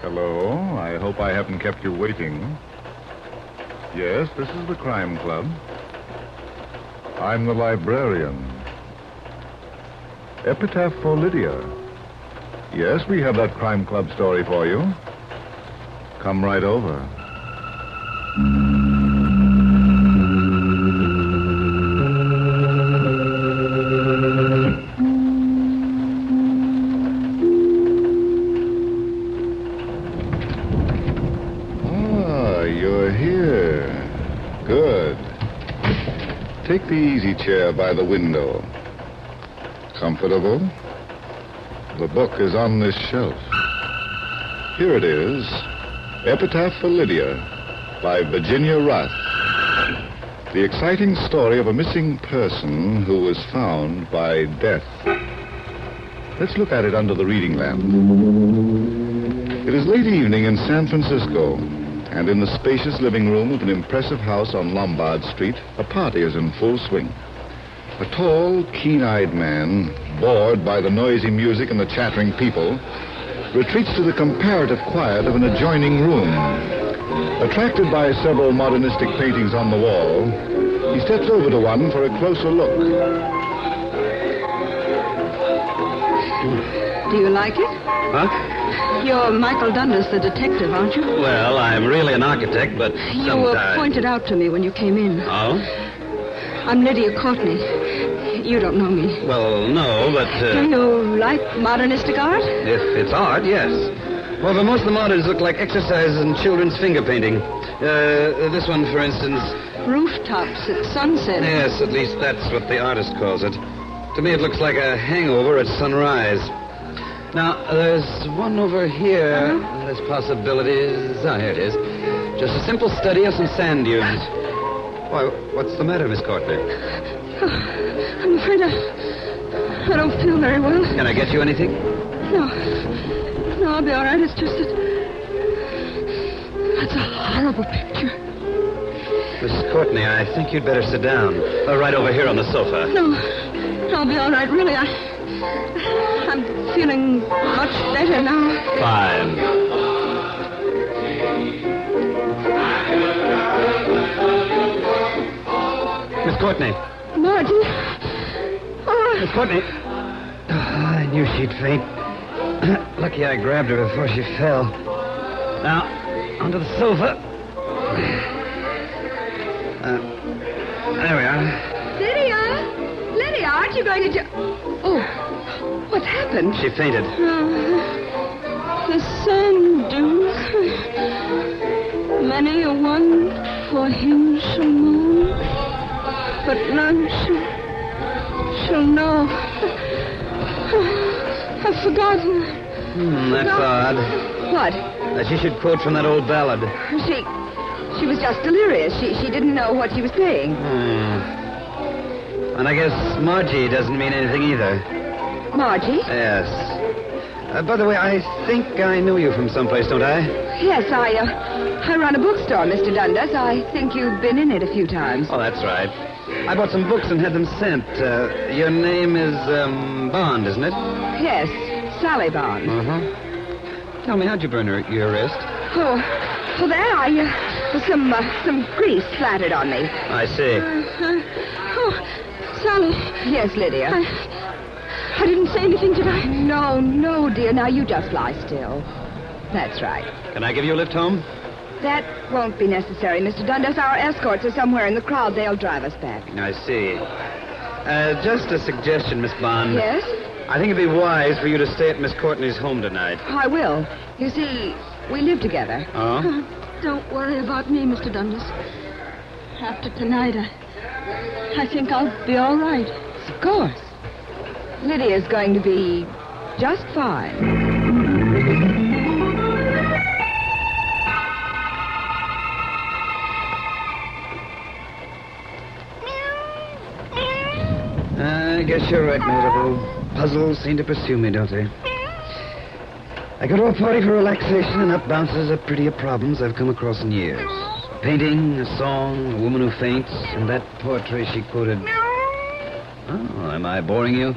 [SPEAKER 1] Hello, I hope I haven't kept you waiting. Yes, this is the Crime Club. I'm the librarian. Epitaph for Lydia. Yes, we have that Crime Club story for you. Come right over. Ah, you're here. Good. Take the easy chair by the window. Comfortable? The book is on this shelf. Here it is. Epitaph for Lydia by Virginia Roth. The exciting story of a missing person who was found by death. Let's look at it under the reading lamp. It is late evening in San Francisco, and in the spacious living room of an impressive house on Lombard Street, a party is in full swing. A tall, keen-eyed man, bored by the noisy music and the chattering people, retreats to the comparative quiet of an adjoining room. Attracted by several modernistic paintings on the wall, he steps over to one for a closer look.
[SPEAKER 5] Do you like it?
[SPEAKER 15] Huh?
[SPEAKER 5] You're Michael Dundas, the detective, aren't you?
[SPEAKER 15] Well, I'm really an architect, but
[SPEAKER 5] You were pointed out to me when you came in.
[SPEAKER 15] Oh?
[SPEAKER 5] I'm Lydia Courtney. You don't know me.
[SPEAKER 15] Well, no, but...
[SPEAKER 5] Do you like modernistic art?
[SPEAKER 15] If it's art, yes. Well, but most of the models look like exercises in children's finger painting. This one, for instance...
[SPEAKER 5] Rooftops at sunset.
[SPEAKER 15] Yes, at least that's what the artist calls it. To me, it looks like a hangover at sunrise. Now, there's one over here. There's possibilities. Ah, here it is. Just a simple study of some sand dunes. Why, what's the matter, Miss Courtney?
[SPEAKER 5] I'm afraid I don't feel very well.
[SPEAKER 15] Can I get you anything?
[SPEAKER 5] No, I'll be all right. It's just that... That's a horrible picture.
[SPEAKER 15] Miss Courtney, I think you'd better sit down. Right over here on the sofa.
[SPEAKER 5] No, I'll be all right. Really, I'm feeling much better now.
[SPEAKER 15] Fine. Miss Courtney.
[SPEAKER 5] Margie. Oh.
[SPEAKER 15] Miss Courtney. Oh, I knew she'd faint. Lucky I grabbed her before she fell. Now, onto the sofa. There we are.
[SPEAKER 5] Lydia, aren't you going to... Oh, what's happened?
[SPEAKER 15] She fainted.
[SPEAKER 5] The sand dunes. Many a one for him shall mourn, but none shall know. I've forgotten.
[SPEAKER 15] That's odd.
[SPEAKER 5] What?
[SPEAKER 15] That she should quote from that old ballad.
[SPEAKER 5] She was just delirious. She didn't know what she was saying.
[SPEAKER 15] And I guess Margie doesn't mean anything either.
[SPEAKER 5] Margie?
[SPEAKER 15] Yes. By the way, I think I know you from someplace, don't I?
[SPEAKER 5] Yes, I run a bookstore, Mr. Dundas. I think you've been in it a few times.
[SPEAKER 15] Oh, that's right. I bought some books and had them sent. Your name is, Bond, isn't it?
[SPEAKER 5] Yes, Sally Bond.
[SPEAKER 15] Uh-huh. Tell me, how'd you burn your wrist?
[SPEAKER 5] Oh, there, some grease splattered on me.
[SPEAKER 15] I see.
[SPEAKER 5] Sally. Yes, Lydia. I didn't say anything, did I? No, dear. Now, you just lie still. That's right.
[SPEAKER 15] Can I give you a lift home?
[SPEAKER 5] That won't be necessary, Mr. Dundas. Our escorts are somewhere in the crowd. They'll drive us back.
[SPEAKER 15] I see. Just a suggestion, Miss Bond.
[SPEAKER 5] Yes?
[SPEAKER 15] I think it'd be wise for you to stay at Miss Courtney's home tonight.
[SPEAKER 5] I will. You see, we live together.
[SPEAKER 15] Oh?
[SPEAKER 14] Don't worry about me, Mr. Dundas. After tonight, I think I'll be all right.
[SPEAKER 5] Of course. Lydia's going to be just fine.
[SPEAKER 15] I guess you're right, Mabel. Puzzles seem to pursue me, don't they? I go to a party for relaxation, and up bounces a prettier problems I've come across in years. A painting, a song, a woman who faints, and that poetry she quoted. Oh, am I boring you?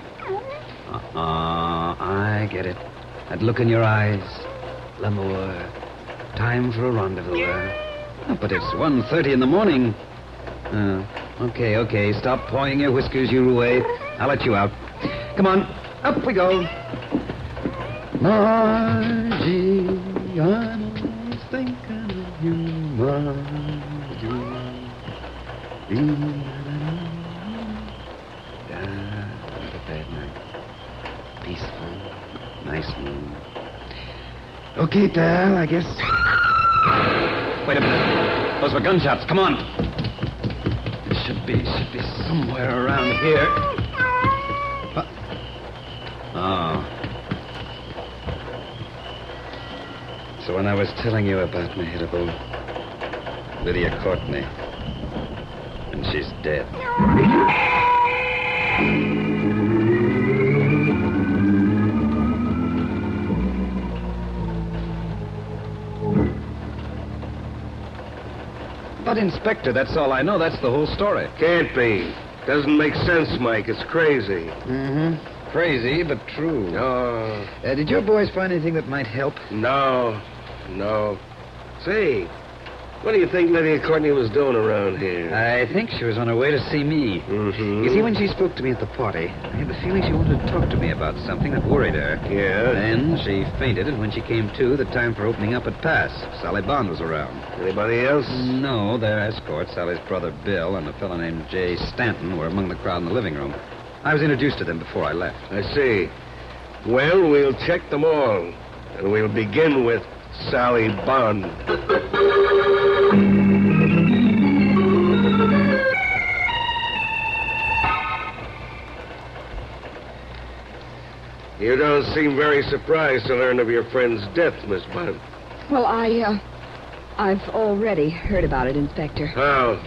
[SPEAKER 15] I get it. That look in your eyes. L'amour. Time for a rendezvous. Oh, but it's 1:30 in the morning. Okay. Stop pawing your whiskers, you roué. I'll let you out. Come on. Up we go. Margie, I'm always thinking of you, Margie. Not a bad night. Peaceful. Nice moon. Okay, pal, I guess. Wait a minute. Those were gunshots. Come on. It should be somewhere around here. Oh. So when I was telling you about Mehitable, Lydia Courtney, and she's dead. But, Inspector, that's all I know. That's the whole story.
[SPEAKER 7] Can't be. Doesn't make sense, Mike. It's crazy.
[SPEAKER 15] Mm-hmm. Crazy, but true.
[SPEAKER 7] Oh.
[SPEAKER 15] Did your boys find anything that might help?
[SPEAKER 7] No. Say, what do you think Lydia Courtney was doing around here?
[SPEAKER 15] I think she was on her way to see me.
[SPEAKER 7] Mm-hmm.
[SPEAKER 15] You see, when she spoke to me at the party, I had the feeling she wanted to talk to me about something that worried her.
[SPEAKER 7] Yeah?
[SPEAKER 15] Then she fainted, and when she came to, the time for opening up had passed. Sally Bond was around.
[SPEAKER 7] Anybody else?
[SPEAKER 15] No, their escort, Sally's brother Bill, and a fellow named Jay Stanton were among the crowd in the living room. I was introduced to them before I left.
[SPEAKER 7] I see. Well, we'll check them all. And we'll begin with Sally Bond. You don't seem very surprised to learn of your friend's death, Miss Bond.
[SPEAKER 5] Well, I've already heard about it, Inspector.
[SPEAKER 7] How?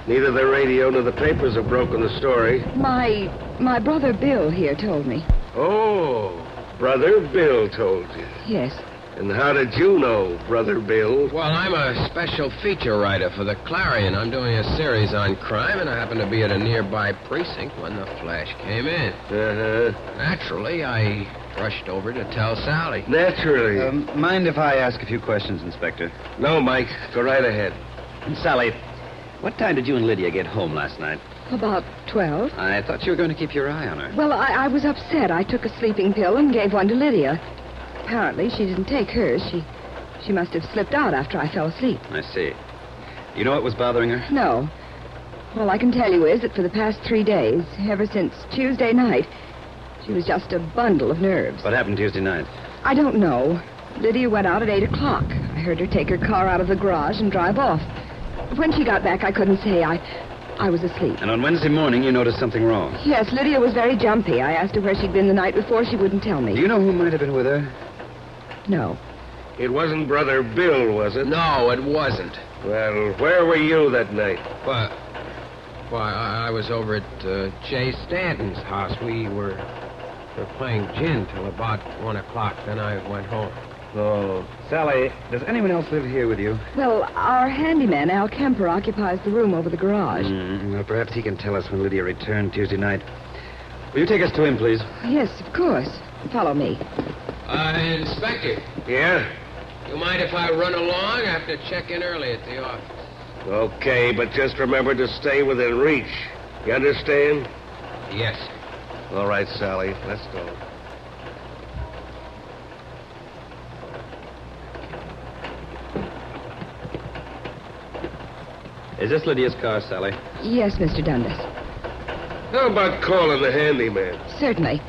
[SPEAKER 7] Neither the radio nor the papers have broken the story.
[SPEAKER 5] My brother Bill here told me.
[SPEAKER 7] Oh, Brother Bill told you.
[SPEAKER 5] Yes.
[SPEAKER 7] And how did you know, Brother Bill?
[SPEAKER 8] Well, I'm a special feature writer for the Clarion. I'm doing a series on crime, and I happened to be at a nearby precinct when the flash came in.
[SPEAKER 7] Uh-huh.
[SPEAKER 8] Naturally, I rushed over to tell Sally.
[SPEAKER 7] Naturally.
[SPEAKER 15] Mind if I ask a few questions, Inspector?
[SPEAKER 7] No, Mike. Go right ahead.
[SPEAKER 15] Sally, what time did you and Lydia get home last night?
[SPEAKER 5] About 12.
[SPEAKER 15] I thought you were going to keep your eye on her.
[SPEAKER 5] Well, I was upset. I took a sleeping pill and gave one to Lydia. Apparently, she didn't take hers. She must have slipped out after I fell asleep.
[SPEAKER 15] I see. You know what was bothering her?
[SPEAKER 5] No. All I can tell you is that for the past 3 days, ever since Tuesday night, she was just a bundle of nerves.
[SPEAKER 15] What happened Tuesday night?
[SPEAKER 5] I don't know. Lydia went out at 8 o'clock. I heard her take her car out of the garage and drive off. When she got back, I couldn't say. I was asleep.
[SPEAKER 15] And on Wednesday morning, you noticed something wrong?
[SPEAKER 5] Yes, Lydia was very jumpy. I asked her where she'd been the night before. She wouldn't tell me.
[SPEAKER 15] Do you know who might have been with her?
[SPEAKER 5] No.
[SPEAKER 7] It wasn't Brother Bill, was it?
[SPEAKER 8] No, it wasn't.
[SPEAKER 7] Well, where were you that night?
[SPEAKER 8] Why, I was over at Jay Stanton's house. We were playing gin till about 1 o'clock. Then I went home.
[SPEAKER 15] Oh. Sally, does anyone else live here with you?
[SPEAKER 5] Well, our handyman, Al Kemper, occupies the room over the garage.
[SPEAKER 15] Well, perhaps he can tell us when Lydia returned Tuesday night. Will you take us to him, please?
[SPEAKER 5] Yes, of course. Follow me.
[SPEAKER 8] Inspector.
[SPEAKER 7] Yeah?
[SPEAKER 8] You mind if I run along? I have to check in early at the office.
[SPEAKER 7] Okay, but just remember to stay within reach. You understand?
[SPEAKER 8] Yes, sir.
[SPEAKER 7] All right, Sally. Let's go.
[SPEAKER 15] Is this Lydia's car, Sally?
[SPEAKER 5] Yes, Mr. Dundas.
[SPEAKER 7] How about calling the handyman?
[SPEAKER 5] Certainly.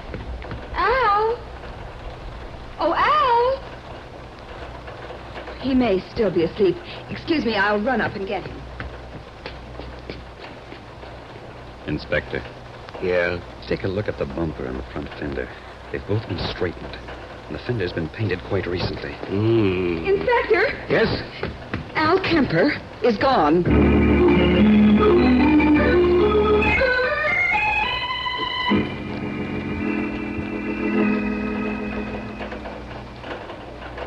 [SPEAKER 14] He may still be asleep. Excuse me, I'll run up and get him.
[SPEAKER 15] Inspector.
[SPEAKER 6] Yeah?
[SPEAKER 15] Take a look at the bumper and the front fender. They've both been straightened. And the fender's been painted quite recently.
[SPEAKER 14] Inspector?
[SPEAKER 6] Yes?
[SPEAKER 14] Al Kemper is gone.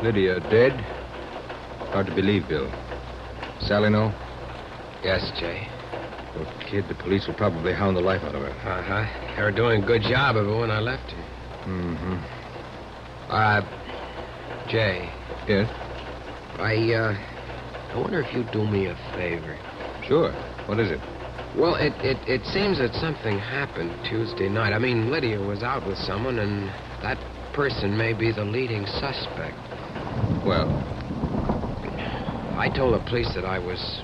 [SPEAKER 12] Lydia dead? Hard to believe, Bill. Sally know?
[SPEAKER 8] Yes, Jay.
[SPEAKER 12] Poor kid, the police will probably hound the life out of her.
[SPEAKER 8] Uh-huh. They were doing a good job of it when I left her.
[SPEAKER 12] Mm-hmm.
[SPEAKER 8] Jay.
[SPEAKER 12] Yes?
[SPEAKER 8] I wonder if you'd do me a favor.
[SPEAKER 12] Sure. What is it?
[SPEAKER 8] Well, it seems that something happened Tuesday night. I mean, Lydia was out with someone, and that person may be the leading suspect.
[SPEAKER 12] Well?
[SPEAKER 8] I told the police that I was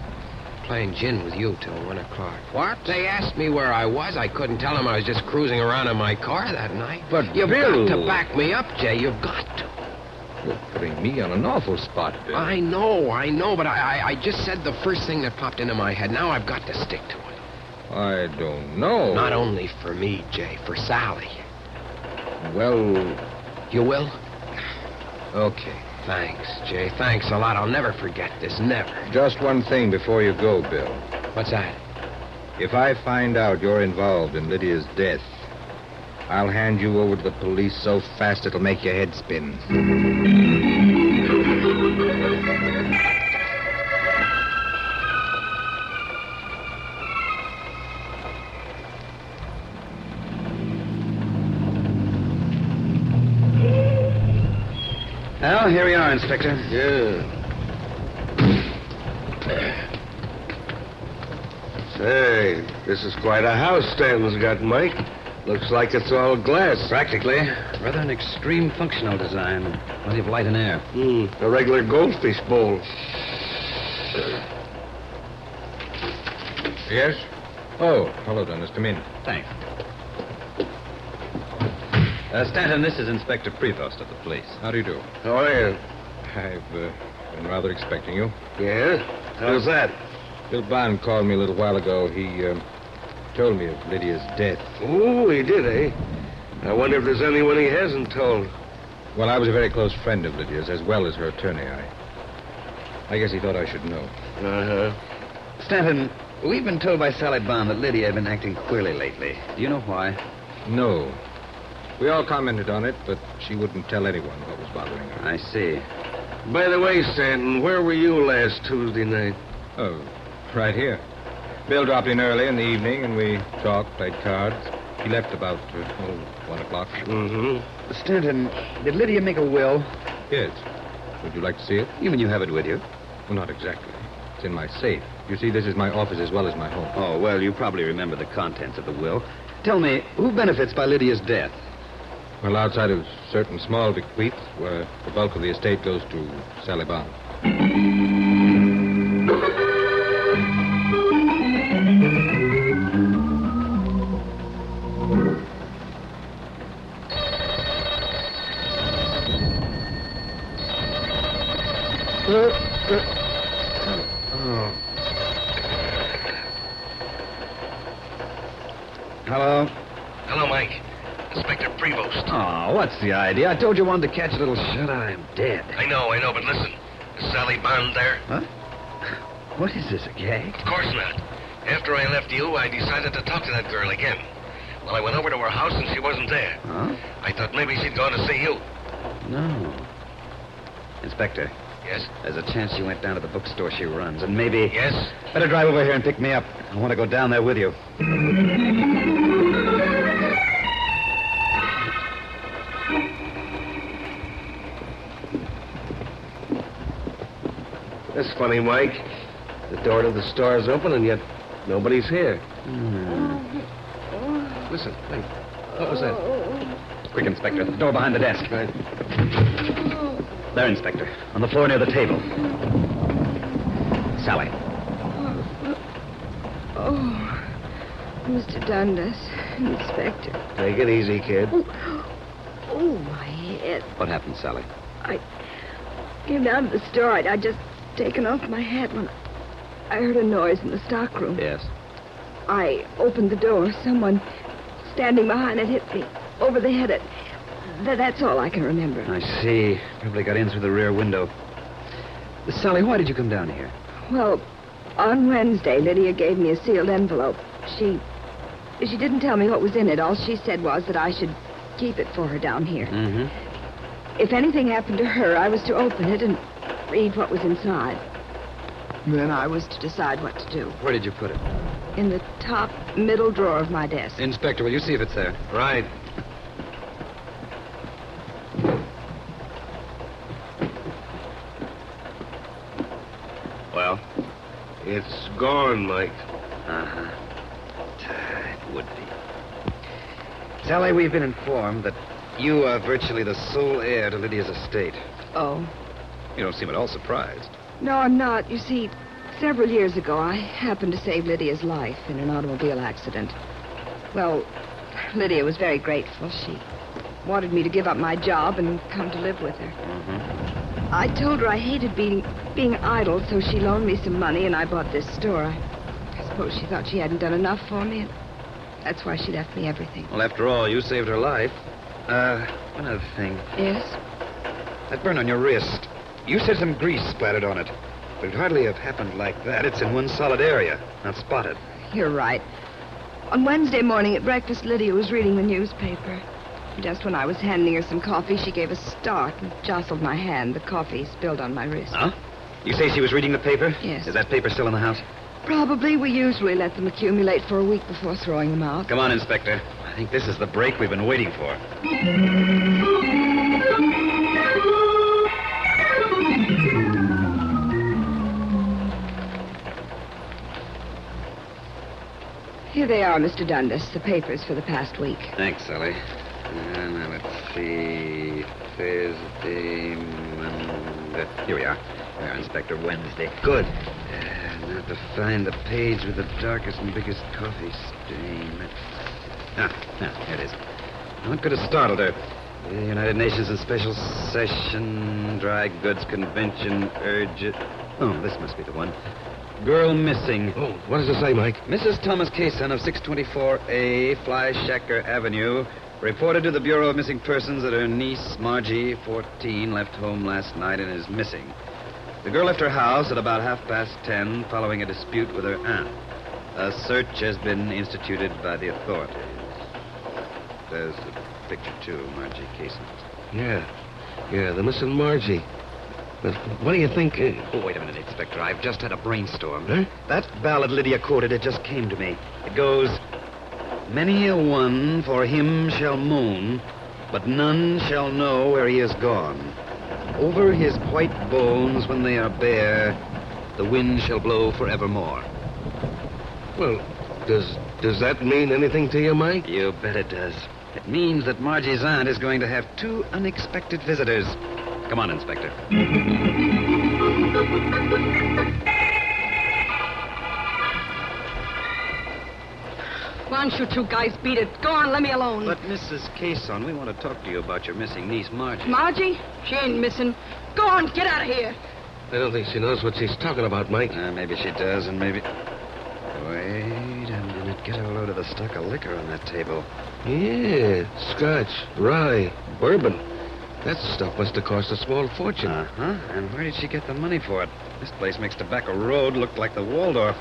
[SPEAKER 8] playing gin with you till 1 o'clock. What? They asked me where I was. I couldn't tell them I was just cruising around in my car that night.
[SPEAKER 12] But,
[SPEAKER 8] You've
[SPEAKER 12] Bill...
[SPEAKER 8] got to back me up, Jay. You've got to.
[SPEAKER 12] You're putting me on an awful spot, Bill.
[SPEAKER 8] I know, but I just said the first thing that popped into my head. Now I've got to stick to it.
[SPEAKER 12] I don't know.
[SPEAKER 8] Not only for me, Jay, for Sally.
[SPEAKER 12] Well...
[SPEAKER 8] You will?
[SPEAKER 12] Okay.
[SPEAKER 8] Thanks, Jay. Thanks a lot. I'll never forget this. Never.
[SPEAKER 12] Just one thing before you go, Bill.
[SPEAKER 8] What's that?
[SPEAKER 12] If I find out you're involved in Lydia's death, I'll hand you over to the police so fast it'll make your head spin.
[SPEAKER 15] Well, here we are, Inspector.
[SPEAKER 6] Yeah. Say, this is quite a house Stanton's got, Mike. Looks like it's all glass.
[SPEAKER 15] Practically. Rather an extreme functional design. Plenty of light and air.
[SPEAKER 6] A regular goldfish bowl.
[SPEAKER 12] Yes? Oh, hello, Dennis. Come in.
[SPEAKER 15] Thanks. Stanton, this is Inspector Prevost of the police.
[SPEAKER 12] How do you do?
[SPEAKER 6] How are you?
[SPEAKER 12] I've been rather expecting you.
[SPEAKER 6] Yeah? How's that?
[SPEAKER 12] Bill Bond called me a little while ago. He told me of Lydia's death.
[SPEAKER 6] Oh, he did, eh? I wonder if there's anyone he hasn't told.
[SPEAKER 12] Well, I was a very close friend of Lydia's, as well as her attorney. I guess he thought I should know.
[SPEAKER 6] Uh-huh.
[SPEAKER 15] Stanton, we've been told by Sally Bond that Lydia had been acting queerly lately. Do you know why?
[SPEAKER 12] No. We all commented on it, but she wouldn't tell anyone what was bothering her.
[SPEAKER 15] I see.
[SPEAKER 6] By the way, Stanton, where were you last Tuesday night?
[SPEAKER 12] Oh, right here. Bill dropped in early in the evening, and we talked, played cards. He left about, 1 o'clock.
[SPEAKER 6] Mm-hmm.
[SPEAKER 15] Stanton, did Lydia make a will?
[SPEAKER 12] Yes. Would you like to see it?
[SPEAKER 15] You mean you have it with you?
[SPEAKER 12] Well, not exactly. It's in my safe. You see, this is my office as well as my home.
[SPEAKER 15] Oh, well, you probably remember the contents of the will. Tell me, who benefits by Lydia's death?
[SPEAKER 12] Well, outside of certain small bequests, where the bulk of the estate goes to Sally Bond.
[SPEAKER 15] Hello?
[SPEAKER 6] Hello, Mike. Inspector Prevost.
[SPEAKER 15] Oh, what's the idea? I told you I wanted to catch a little shut-eye. I'm dead.
[SPEAKER 6] I know, but listen. Is Sally Bond there?
[SPEAKER 15] Huh? What is this, a gag?
[SPEAKER 6] Of course not. After I left you, I decided to talk to that girl again. Well, I went over to her house and she wasn't there.
[SPEAKER 15] Huh?
[SPEAKER 6] I thought maybe she'd gone to see you.
[SPEAKER 15] No. Inspector.
[SPEAKER 6] Yes?
[SPEAKER 15] There's a chance she went down to the bookstore she runs, and maybe...
[SPEAKER 6] Yes?
[SPEAKER 15] Better drive over here and pick me up. I want to go down there with you.
[SPEAKER 6] That's funny, Mike. The door to the store's open, and yet nobody's here. Listen, hey, what was that?
[SPEAKER 15] Quick, Inspector. The door behind the desk.
[SPEAKER 6] Right.
[SPEAKER 15] There, Inspector. On the floor near the table. Sally.
[SPEAKER 14] Oh, Mr. Dundas, Inspector.
[SPEAKER 6] Take it easy, kid.
[SPEAKER 14] Oh, my head.
[SPEAKER 15] What happened, Sally?
[SPEAKER 14] came down to the store. I'd just taken off my hat when I heard a noise in the stockroom.
[SPEAKER 8] Yes.
[SPEAKER 14] I opened the door. Someone standing behind it hit me over the head. That's all I can remember.
[SPEAKER 8] I see. Probably got in through the rear window. Sally, why did you come down here?
[SPEAKER 14] Well, on Wednesday, Lydia gave me a sealed envelope. She didn't tell me what was in it. All she said was that I should keep it for her down here.
[SPEAKER 8] Mm-hmm.
[SPEAKER 14] If anything happened to her, I was to open it and read what was inside. Then I was to decide what to do.
[SPEAKER 8] Where did you put it?
[SPEAKER 14] In the top middle drawer of my desk.
[SPEAKER 8] Inspector, will you see if it's there? Right.
[SPEAKER 7] Well? It's gone, Mike.
[SPEAKER 8] Uh-huh. It would be. Sally, we've been informed that you are virtually the sole heir to Lydia's estate.
[SPEAKER 14] Oh?
[SPEAKER 8] You don't seem at all surprised.
[SPEAKER 14] No, I'm not. You see, several years ago, I happened to save Lydia's life in an automobile accident. Well, Lydia was very grateful. She wanted me to give up my job and come to live with her.
[SPEAKER 8] Mm-hmm.
[SPEAKER 14] I told her I hated being idle, so she loaned me some money, and I bought this store. I suppose she thought she hadn't done enough for me, and that's why she left me everything.
[SPEAKER 8] Well, after all, you saved her life. One other thing.
[SPEAKER 14] Yes?
[SPEAKER 8] That burn on your wrist. You said some grease splattered on it. But it'd hardly have happened like that. It's in one solid area, not spotted.
[SPEAKER 14] You're right. On Wednesday morning at breakfast, Lydia was reading the newspaper. Just when I was handing her some coffee, she gave a start and jostled my hand. The coffee spilled on my wrist.
[SPEAKER 8] Huh? You say she was reading the paper?
[SPEAKER 14] Yes.
[SPEAKER 8] Is that paper still in the house?
[SPEAKER 14] Probably. We usually let them accumulate for a week before throwing them out.
[SPEAKER 8] Come on, Inspector. I think this is the break we've been waiting for.
[SPEAKER 14] Here they are, Mr. Dundas, the papers for the past week.
[SPEAKER 8] Thanks, Sally. Now, let's see. Thursday, Monday. Here we are. There, Inspector, Wednesday. Good. Now to find the page with the darkest and biggest coffee stain. Here it is. What could have startled her? The United Nations in special session, dry goods convention, urgent. Oh, this must be the one. Girl missing.
[SPEAKER 7] Oh, what does it say, Mike?
[SPEAKER 8] Mrs. Thomas Kaysen of 624A Flyshacker Avenue reported to the Bureau of Missing Persons that her niece, Margie, 14, left home last night and is missing. The girl left her house at about 10:30 following a dispute with her aunt. A search has been instituted by the authorities. There's a picture, too, Margie Kaysen.
[SPEAKER 7] Yeah, the missing Margie. But what do you think?
[SPEAKER 8] Oh, wait a minute, Inspector. I've just had a brainstorm.
[SPEAKER 7] Huh?
[SPEAKER 8] That ballad Lydia quoted, it just came to me. It goes, "Many a one for him shall moan, but none shall know where he is gone. Over his white bones when they are bare, the wind shall blow forevermore."
[SPEAKER 7] Well, does that mean anything to you, Mike?
[SPEAKER 8] You bet it does. It means that Margie's aunt is going to have 2 unexpected visitors. Come on, Inspector.
[SPEAKER 5] Why don't you two guys beat it? Go on, let me alone.
[SPEAKER 8] But, Mrs. Kaysen, we want to talk to you about your missing niece, Margie.
[SPEAKER 5] Margie? She ain't missing. Go on, get out of here.
[SPEAKER 7] I don't think she knows what she's talking about, Mike.
[SPEAKER 8] Maybe she does, and maybe... Wait a minute. Get a load of the stock of liquor on that table.
[SPEAKER 7] Yeah, scotch, rye, bourbon. That stuff must have cost a small fortune.
[SPEAKER 8] Uh-huh. And where did she get the money for it? This place makes Tobacco Road look like the Waldorf.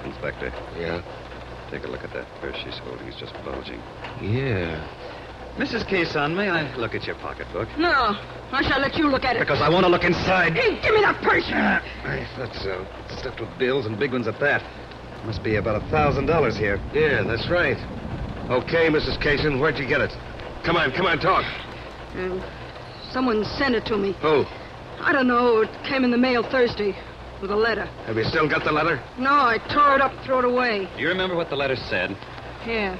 [SPEAKER 8] Inspector.
[SPEAKER 7] Yeah?
[SPEAKER 8] Take a look at that purse she's holding. It's just bulging.
[SPEAKER 7] Yeah.
[SPEAKER 8] Mrs. Kaysen, may I look at your pocketbook?
[SPEAKER 5] No. I shall let you look at it.
[SPEAKER 8] Because I want to look inside.
[SPEAKER 5] Hey, give me that purse.
[SPEAKER 8] I thought so. It's stuffed with bills and big ones at that. Must be about $1,000 here.
[SPEAKER 7] Yeah, that's right. Okay, Mrs. Kaysen, where'd you get it? Come on, talk.
[SPEAKER 5] Someone sent it to me.
[SPEAKER 7] Who?
[SPEAKER 5] I don't know. It came in the mail Thursday with a letter.
[SPEAKER 7] Have you still got the letter?
[SPEAKER 5] No, I tore it up, threw it away.
[SPEAKER 8] Do you remember what the letter said?
[SPEAKER 5] Yeah.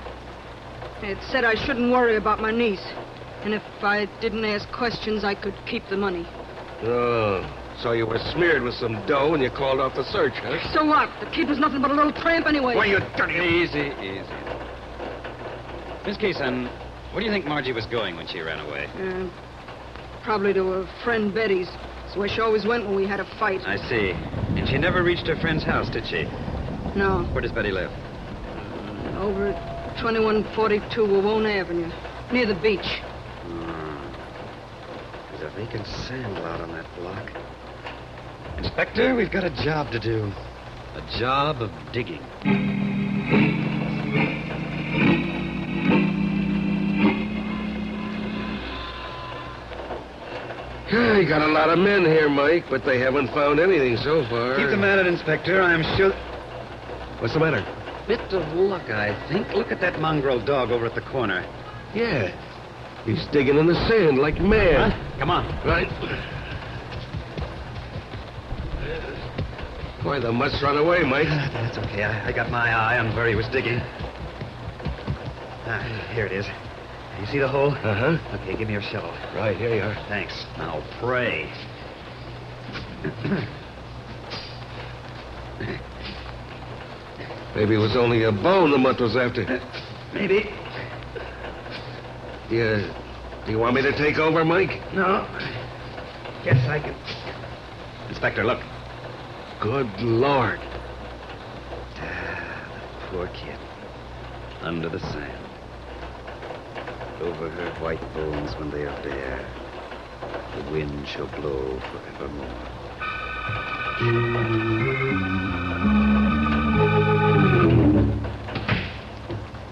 [SPEAKER 5] It said I shouldn't worry about my niece. And if I didn't ask questions, I could keep the money.
[SPEAKER 7] Oh, so you were smeared with some dough and you called off the search, huh?
[SPEAKER 5] So what? The kid was nothing but a little tramp anyway.
[SPEAKER 8] Why, you dirty... Easy. Miss Kaysen, where do you think Margie was going when she ran away?
[SPEAKER 13] Probably to her friend Betty's. It's where she always went when we had a fight.
[SPEAKER 8] I see. And she never reached her friend's house, did she?
[SPEAKER 13] No.
[SPEAKER 8] Where does Betty live?
[SPEAKER 13] Over at 2142 Wawona Avenue, near the beach.
[SPEAKER 8] There's a vacant sand lot on that block. Inspector, we've got a job to do. A job of digging.
[SPEAKER 7] You got a lot of men here, Mike, but they haven't found anything so far.
[SPEAKER 8] Keep them at it, Inspector. I'm sure...
[SPEAKER 7] What's the matter?
[SPEAKER 8] Bit of luck, I think. Look at that mongrel dog over at the corner.
[SPEAKER 7] Yeah. He's digging in the sand like mad.
[SPEAKER 8] Huh? Come on.
[SPEAKER 7] Right. Boy, they must run away, Mike.
[SPEAKER 8] That's okay. I got my eye on where he was digging. Here it is. You see the hole?
[SPEAKER 7] Uh-huh.
[SPEAKER 8] Okay, give me your shovel.
[SPEAKER 7] Right, here you are.
[SPEAKER 8] Thanks. Now, pray.
[SPEAKER 7] Maybe it was only a bone the mutt was after.
[SPEAKER 8] Maybe.
[SPEAKER 7] Yeah. Do you want me to take over, Mike?
[SPEAKER 8] No. Guess I can. Inspector, look.
[SPEAKER 7] Good Lord.
[SPEAKER 8] The poor kid. Under the sand. Over her white bones when they are bare. The wind shall blow forevermore.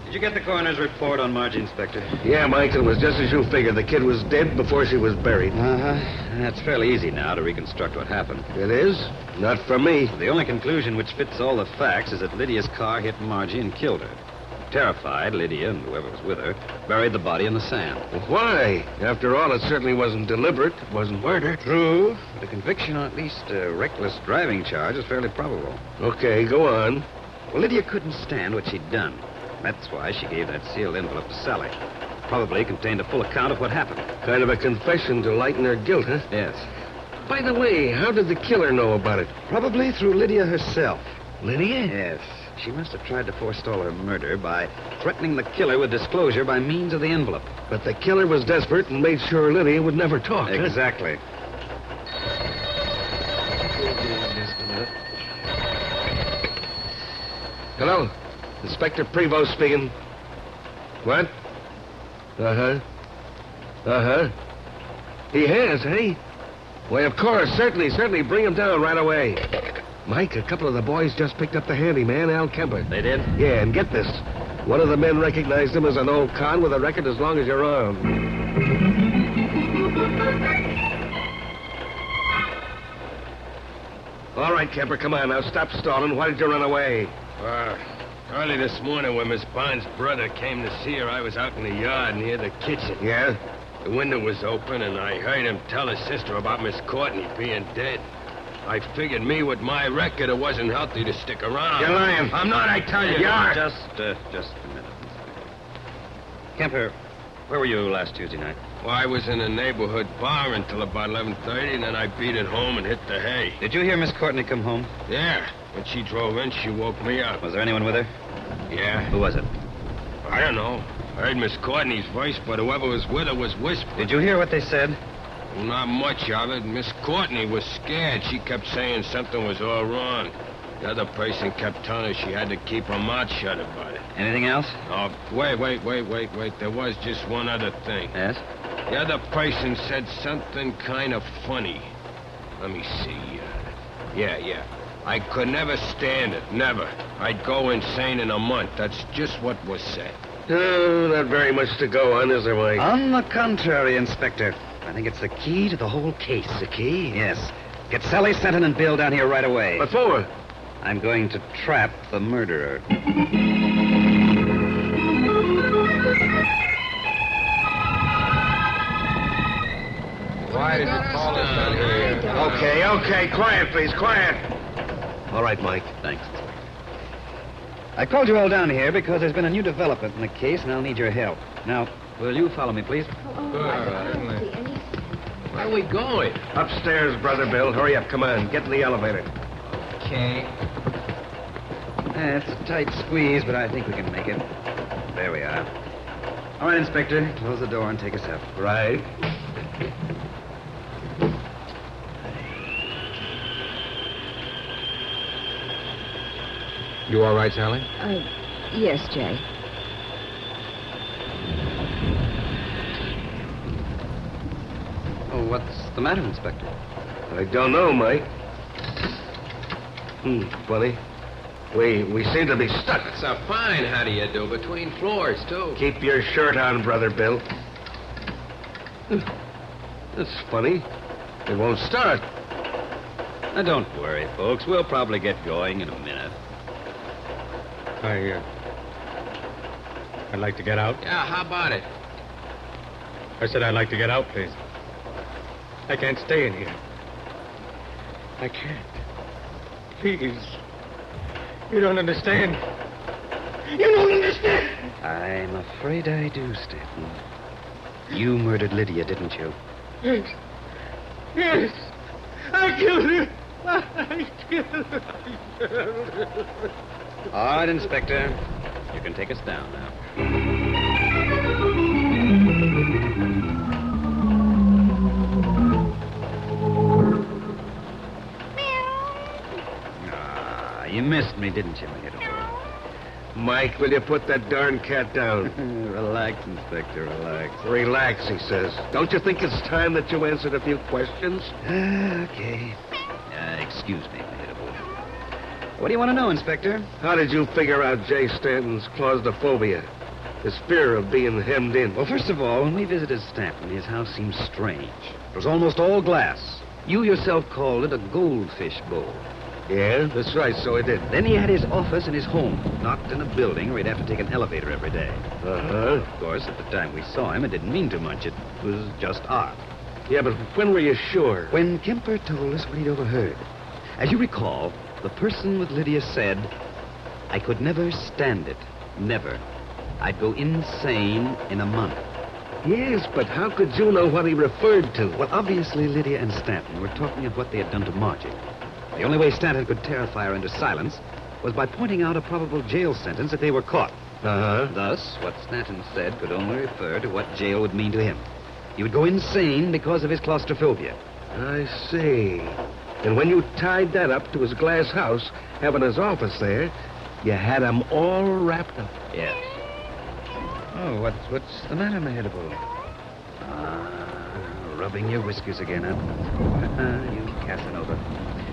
[SPEAKER 8] Did you get the coroner's report on Margie, Inspector?
[SPEAKER 7] Yeah, Mike, it was just as you figured. The kid was dead before she was buried.
[SPEAKER 8] Uh-huh. That's fairly easy now to reconstruct what happened.
[SPEAKER 7] It is? Not for me.
[SPEAKER 8] The only conclusion which fits all the facts is that Lydia's car hit Margie and killed her. Terrified, Lydia and whoever was with her buried the body in the sand.
[SPEAKER 7] Well, why? After all, it certainly wasn't deliberate. It wasn't murder.
[SPEAKER 8] True. But a conviction on at least a reckless driving charge is fairly probable.
[SPEAKER 7] Okay, go on.
[SPEAKER 8] Well, Lydia couldn't stand what she'd done. That's why she gave that sealed envelope to Sally. Probably contained a full account of what happened.
[SPEAKER 7] Kind of a confession to lighten her guilt, huh?
[SPEAKER 8] Yes.
[SPEAKER 7] By the way, how did the killer know about it?
[SPEAKER 8] Probably through Lydia herself.
[SPEAKER 7] Lydia?
[SPEAKER 8] Yes. She must have tried to forestall her murder by threatening the killer with disclosure by means of the envelope.
[SPEAKER 7] But the killer was desperate and made sure Lydia would never talk.
[SPEAKER 8] Exactly.
[SPEAKER 7] Hello? Inspector Prevost speaking. What? Uh-huh. Uh-huh. He has, eh? Why, of course. Certainly. Bring him down right away. Mike, a couple of the boys just picked up the handyman, Al Kemper.
[SPEAKER 8] They did?
[SPEAKER 7] Yeah, and get this. One of the men recognized him as an old con with a record as long as your arm. All right, Kemper, come on now. Stop stalling. Why did you run away?
[SPEAKER 16] Early this morning when Miss Bond's brother came to see her, I was out in the yard near the kitchen.
[SPEAKER 7] Yeah?
[SPEAKER 16] The window was open, and I heard him tell his sister about Miss Courtney being dead. I figured me with my record, it wasn't healthy to stick around.
[SPEAKER 7] You're lying.
[SPEAKER 16] I'm not, I tell you.
[SPEAKER 7] You are.
[SPEAKER 8] Just a minute. Kemper, where were you last Tuesday night?
[SPEAKER 16] Well, I was in a neighborhood bar until about 11:30, and then I beat it home and hit the hay.
[SPEAKER 8] Did you hear Miss Courtney come home?
[SPEAKER 16] Yeah. When she drove in, she woke me up.
[SPEAKER 8] Was there anyone with her?
[SPEAKER 16] Yeah.
[SPEAKER 8] Who was it?
[SPEAKER 16] I don't know. I heard Miss Courtney's voice, but whoever was with her was whispering.
[SPEAKER 8] Did you hear what they said?
[SPEAKER 16] Well, not much of it. Miss Courtney was scared. She kept saying something was all wrong. The other person kept telling her she had to keep her mouth shut about it.
[SPEAKER 8] Anything else?
[SPEAKER 16] Oh, wait. There was just one other thing.
[SPEAKER 8] Yes?
[SPEAKER 16] The other person said something kind of funny. Let me see. Yeah. I could never stand it. Never. I'd go insane in a month. That's just what was said.
[SPEAKER 7] Oh, not very much to go on, is there, Mike?
[SPEAKER 8] On the contrary, Inspector. I think it's the key to the whole case.
[SPEAKER 7] The key?
[SPEAKER 8] Yes. Get Sally Senton and Bill down here right away.
[SPEAKER 7] What for?
[SPEAKER 8] I'm going to trap the murderer.
[SPEAKER 16] Why did you call us down here?
[SPEAKER 7] Okay. Quiet, please. Quiet. All right, Mike.
[SPEAKER 8] Thanks. I called you all down here because there's been a new development in the case, and I'll need your help. Now, will you follow me, please?
[SPEAKER 16] Where are we going?
[SPEAKER 7] Upstairs, Brother Bill. Hurry up. Come on. Get in the elevator.
[SPEAKER 16] Okay.
[SPEAKER 8] It's a tight squeeze, but I think we can make it. There we are. All right, Inspector. Close the door and take us up.
[SPEAKER 7] Right. You all right, Sally?
[SPEAKER 17] Yes, Jay.
[SPEAKER 8] Oh, what's the matter, Inspector?
[SPEAKER 7] I don't know, Mike. Funny. We seem to be stuck.
[SPEAKER 16] It's a fine how do you do between floors, too.
[SPEAKER 7] Keep your shirt on, Brother Bill. That's funny. It won't start.
[SPEAKER 15] Now, don't worry, folks. We'll probably get going in a minute.
[SPEAKER 2] I'd like to get out.
[SPEAKER 16] Yeah, how about it?
[SPEAKER 2] I said I'd like to get out, please. I can't stay in here. I can't. Please. You don't understand. You don't understand!
[SPEAKER 8] I'm afraid I do, Stanton. You murdered Lydia, didn't you?
[SPEAKER 2] Yes. Yes. I killed her. I killed her.
[SPEAKER 15] All right, Inspector. You can take us down now.
[SPEAKER 8] You missed me, didn't you, my little boy?
[SPEAKER 7] Mike, will you put that darn cat down?
[SPEAKER 8] Relax, Inspector, relax.
[SPEAKER 7] Relax, he says. Don't you think it's time that you answered a few questions?
[SPEAKER 8] Okay. Excuse me, my little boy. What do you want to know, Inspector?
[SPEAKER 7] How did you figure out Jay Stanton's claustrophobia? His fear of being hemmed in?
[SPEAKER 8] Well, first of all, when we visited Stanton, his house seemed strange. It was almost all glass. You yourself called it a goldfish bowl.
[SPEAKER 7] Yeah, that's right, so it did.
[SPEAKER 8] Then he had his office in his home, not in a building where he'd have to take an elevator every day.
[SPEAKER 7] Uh-huh.
[SPEAKER 8] Of course, at the time we saw him, it didn't mean too much. It was just odd.
[SPEAKER 7] Yeah, but when were you sure?
[SPEAKER 8] When Kemper told us what he'd overheard. As you recall, the person with Lydia said, I could never stand it. Never. I'd go insane in a month.
[SPEAKER 7] Yes, but how could you know what he referred to?
[SPEAKER 8] Well, obviously, Lydia and Stanton were talking of what they had done to Margie. The only way Stanton could terrify her into silence was by pointing out a probable jail sentence if they were caught.
[SPEAKER 7] Uh-huh.
[SPEAKER 8] Thus, what Stanton said could only refer to what jail would mean to him. He would go insane because of his claustrophobia.
[SPEAKER 7] I see. And when you tied that up to his glass house, having his office there, you had him all wrapped up.
[SPEAKER 8] Yes. Oh, what's the matter, my head boy? Rubbing your whiskers again, huh? You Casanova.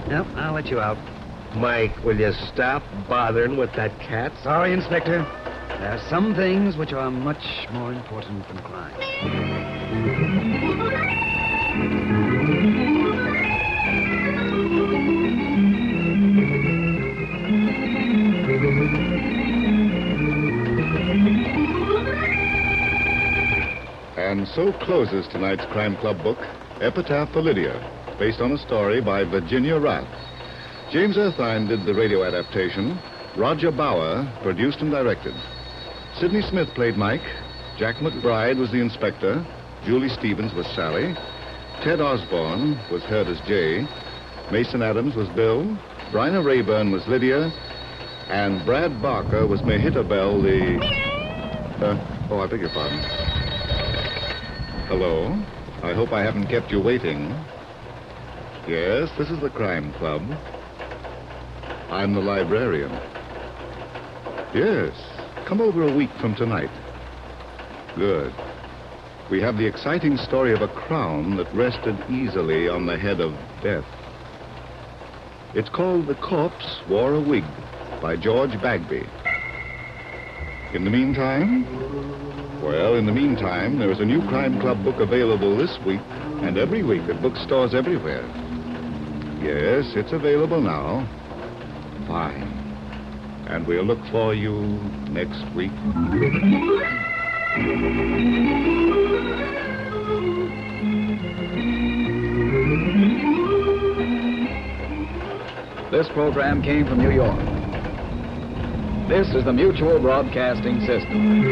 [SPEAKER 8] No, I'll let you out.
[SPEAKER 7] Mike, will you stop bothering with that cat?
[SPEAKER 8] Sorry, Inspector. There are some things which are much more important than crime.
[SPEAKER 1] And so closes tonight's Crime Club book, Epitaph for Lydia, based on a story by Virginia Rath. James Erthine did the radio adaptation. Roger Bauer produced and directed. Sidney Smith played Mike. Jack McBride was the inspector. Julie Stevens was Sally. Ted Osborne was heard as Jay. Mason Adams was Bill. Bryna Rayburn was Lydia. And Brad Barker was Mehitabel, the... I beg your pardon. Hello. I hope I haven't kept you waiting. Yes, this is the Crime Club. I'm the librarian. Yes, come over a week from tonight. Good. We have the exciting story of a crown that rested easily on the head of death. It's called The Corpse Wore a Wig by George Bagby. In the meantime? Well, in the meantime, there is a new Crime Club book available this week and every week at bookstores everywhere. Yes, it's available now. Fine. And we'll look for you next week.
[SPEAKER 10] This program came from New York. This is the Mutual Broadcasting System.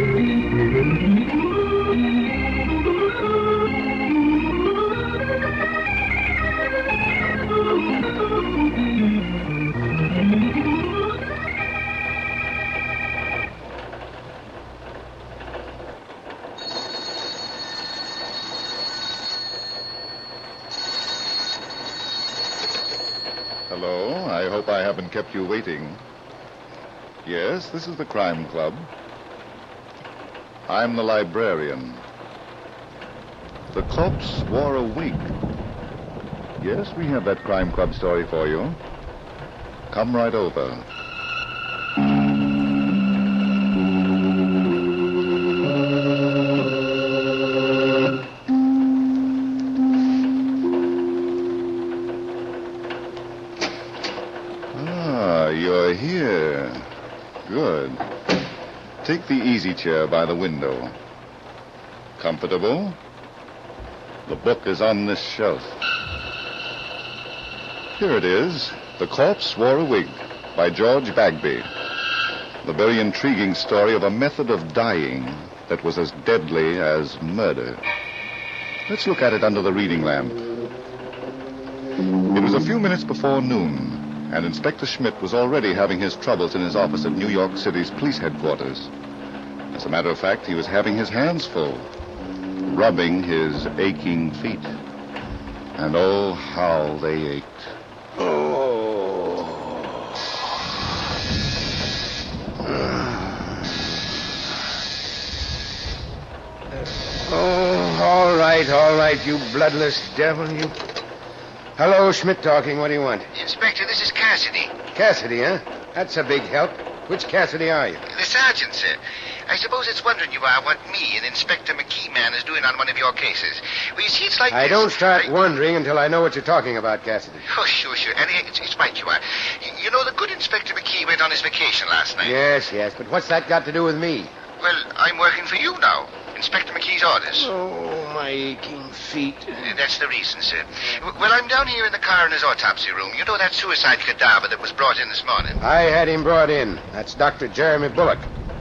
[SPEAKER 1] Hello. I hope I haven't kept you waiting. Yes, this is the crime club. I'm the librarian. The corpse wore a wig. Yes, we have that crime club story for you. Come right over. You're here. Good. Take the easy chair by the window. Comfortable? The book is on this shelf. Here it is. The Corpse Wore a Wig by George Bagby. The very intriguing story of a method of dying that was as deadly as murder. Let's look at it under the reading lamp. It was a few minutes before noon, and Inspector Schmidt was already having his troubles in his office at New York City's police headquarters. As a matter of fact, he was having his hands full, rubbing his aching feet. And oh, how they ached.
[SPEAKER 7] All right, you bloodless devil, you... Hello, Schmidt talking. What do you want?
[SPEAKER 9] Inspector, this is Cassidy.
[SPEAKER 7] Cassidy, huh? That's a big help. Which Cassidy are you?
[SPEAKER 9] The sergeant, sir. I suppose it's wondering you are what me and Inspector McKee man is doing on one of your cases. Well, you see, it's like
[SPEAKER 7] I
[SPEAKER 9] this.
[SPEAKER 7] don't start wondering until I know what you're talking about, Cassidy.
[SPEAKER 9] Oh, sure. And it's right you are. You know, the good Inspector McKee went on his vacation last night.
[SPEAKER 7] Yes, but what's that got to do with me?
[SPEAKER 9] Well, I'm working for you now. Inspector McKee's orders.
[SPEAKER 7] Oh, my aching feet.
[SPEAKER 9] That's the reason, sir. Well, I'm down here in the coroner's autopsy room. You know that suicide cadaver that was brought in this morning?
[SPEAKER 7] I had him brought in. That's Dr. Jeremy Bullock.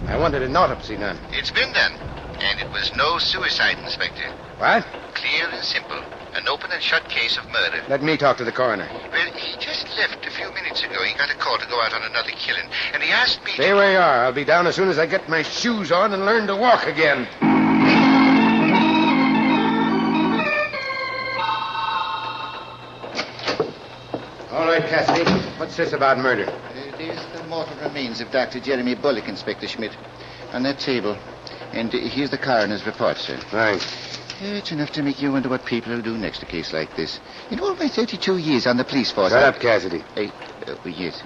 [SPEAKER 7] I wanted an autopsy done.
[SPEAKER 9] It's been done. And it was no suicide, Inspector.
[SPEAKER 7] What?
[SPEAKER 9] Clear and simple. An open and shut case of murder.
[SPEAKER 7] Let me talk to the coroner.
[SPEAKER 9] Well, he just left a few minutes ago. He got a call to go out on another killing. And he asked me
[SPEAKER 7] Stay where you are. I'll be down as soon as I get my shoes on and learn to walk again. All right, Cassidy. What's this about murder?
[SPEAKER 9] There's the mortal remains of Dr. Jeremy Bullock, Inspector Schmidt, on that table. And here's the coroner's report, sir.
[SPEAKER 7] Thanks.
[SPEAKER 9] It's enough to make you wonder what people will do next a case like this. In all my 32 years on the police force...
[SPEAKER 7] Shut up, Cassidy.
[SPEAKER 9] Yes.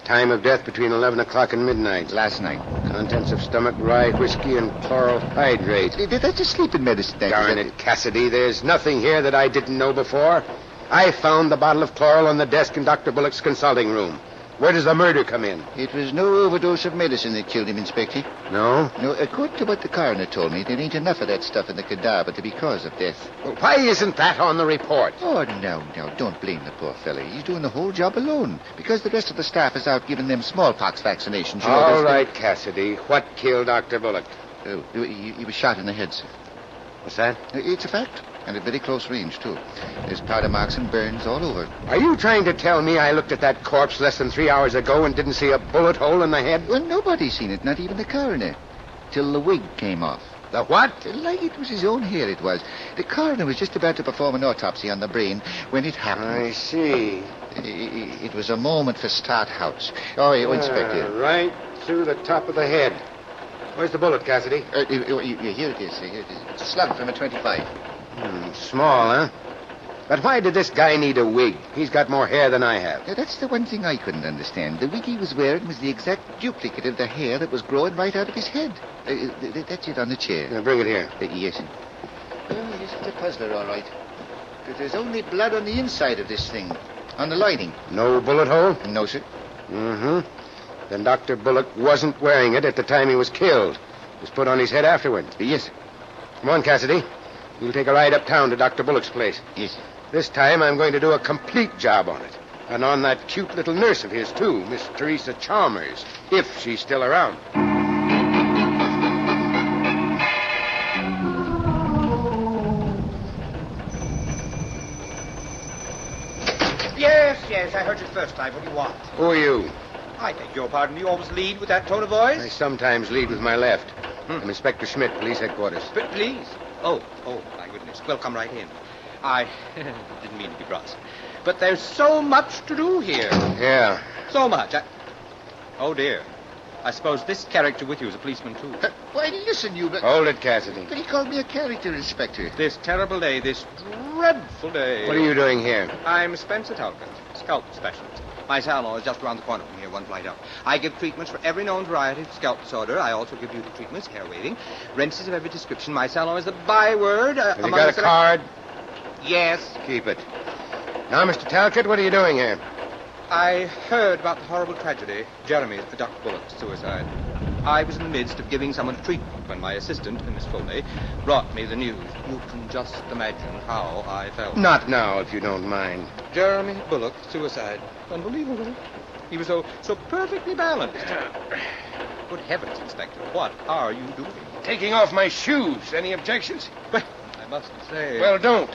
[SPEAKER 7] Time of death between 11 o'clock and midnight.
[SPEAKER 9] Last night.
[SPEAKER 7] Contents of stomach, rye, whiskey, and chloral hydrate.
[SPEAKER 9] That's a sleeping medicine.
[SPEAKER 7] Darn it, Cassidy. There's nothing here that I didn't know before. I found the bottle of chloral on the desk in Dr. Bullock's consulting room. Where does the murder come in?
[SPEAKER 9] It was no overdose of medicine that killed him, Inspector.
[SPEAKER 7] No?
[SPEAKER 9] No, according to what the coroner told me, there ain't enough of that stuff in the cadaver to be cause of death.
[SPEAKER 7] Well, why isn't that on the report?
[SPEAKER 9] Oh, no, don't blame the poor fella. He's doing the whole job alone, because the rest of the staff is out giving them smallpox vaccinations.
[SPEAKER 7] All right, Cassidy. What killed Dr. Bullock?
[SPEAKER 9] He was shot in the head, sir.
[SPEAKER 7] What's that?
[SPEAKER 9] It's a fact. And at very close range, too. There's powder marks and burns all over.
[SPEAKER 7] Are you trying to tell me I looked at that corpse less than 3 hours ago and didn't see a bullet hole in the head?
[SPEAKER 9] Well, nobody's seen it, not even the coroner. Till the wig came off.
[SPEAKER 7] The what?
[SPEAKER 9] Like it was his own hair, it was. The coroner was just about to perform an autopsy on the brain when it happened.
[SPEAKER 7] I see.
[SPEAKER 9] It was a moment for Start-House. Oh, Inspector.
[SPEAKER 7] Right through the top of the head. Where's the bullet, Cassidy?
[SPEAKER 9] Here it is. It's a slug from a 25.
[SPEAKER 7] Small, huh? But why did this guy need a wig? He's got more hair than I have.
[SPEAKER 9] That's the one thing I couldn't understand. The wig he was wearing was the exact duplicate of the hair that was growing right out of his head. That's it on the chair.
[SPEAKER 7] Now bring it here.
[SPEAKER 9] Yes. Well, this is a puzzler, all right. But there's only blood on the inside of this thing. On the lining.
[SPEAKER 7] No bullet hole?
[SPEAKER 9] No, sir.
[SPEAKER 7] Then Dr. Bullock wasn't wearing it at the time he was killed. It was put on his head afterward.
[SPEAKER 9] Yes.
[SPEAKER 7] Come on, Cassidy. We'll take a ride uptown to Dr. Bullock's place.
[SPEAKER 9] Yes.
[SPEAKER 7] This time I'm going to do a complete job on it. And on that cute little nurse of his, too, Miss Teresa Chalmers, if she's still around.
[SPEAKER 11] Yes, I heard you the first time. What do you want?
[SPEAKER 7] Who are you?
[SPEAKER 11] I beg your pardon. You always lead with that tone of voice?
[SPEAKER 7] I sometimes lead with my left. I'm Inspector Schmidt, police headquarters.
[SPEAKER 11] Please. Oh, my goodness. Well, come right in. I didn't mean to be brusque. But there's so much to do here.
[SPEAKER 7] Yeah.
[SPEAKER 11] So much. Oh, dear. I suppose this character with you is a policeman, too.
[SPEAKER 9] Why, listen, you...
[SPEAKER 8] Hold it, Cassidy.
[SPEAKER 9] But he called me a character, Inspector.
[SPEAKER 11] This terrible day, this dreadful day.
[SPEAKER 8] What are you doing here?
[SPEAKER 11] I'm Spencer Talcott, scalp specialist. My salon is just around the corner from here, one flight up. I give treatments for every known variety of scalp disorder. I also give beauty treatments, hair waving, rinses of every description. My salon is the byword.
[SPEAKER 8] Have you got a card?
[SPEAKER 11] Yes.
[SPEAKER 8] Keep it. Now, Mr. Talcott, what are you doing here?
[SPEAKER 11] I heard about the horrible tragedy, Jeremy, Dr. Bullock's suicide. I was in the midst of giving someone treatment when my assistant, Miss Foley, brought me the news. You can just imagine how I felt.
[SPEAKER 8] Not now, if you don't mind.
[SPEAKER 11] Jeremy Bullock, suicide. Unbelievable. He was so perfectly balanced. Good heavens, Inspector, what are you doing?
[SPEAKER 8] Taking off my shoes. Any objections?
[SPEAKER 11] Well, I must say...
[SPEAKER 8] Well, don't.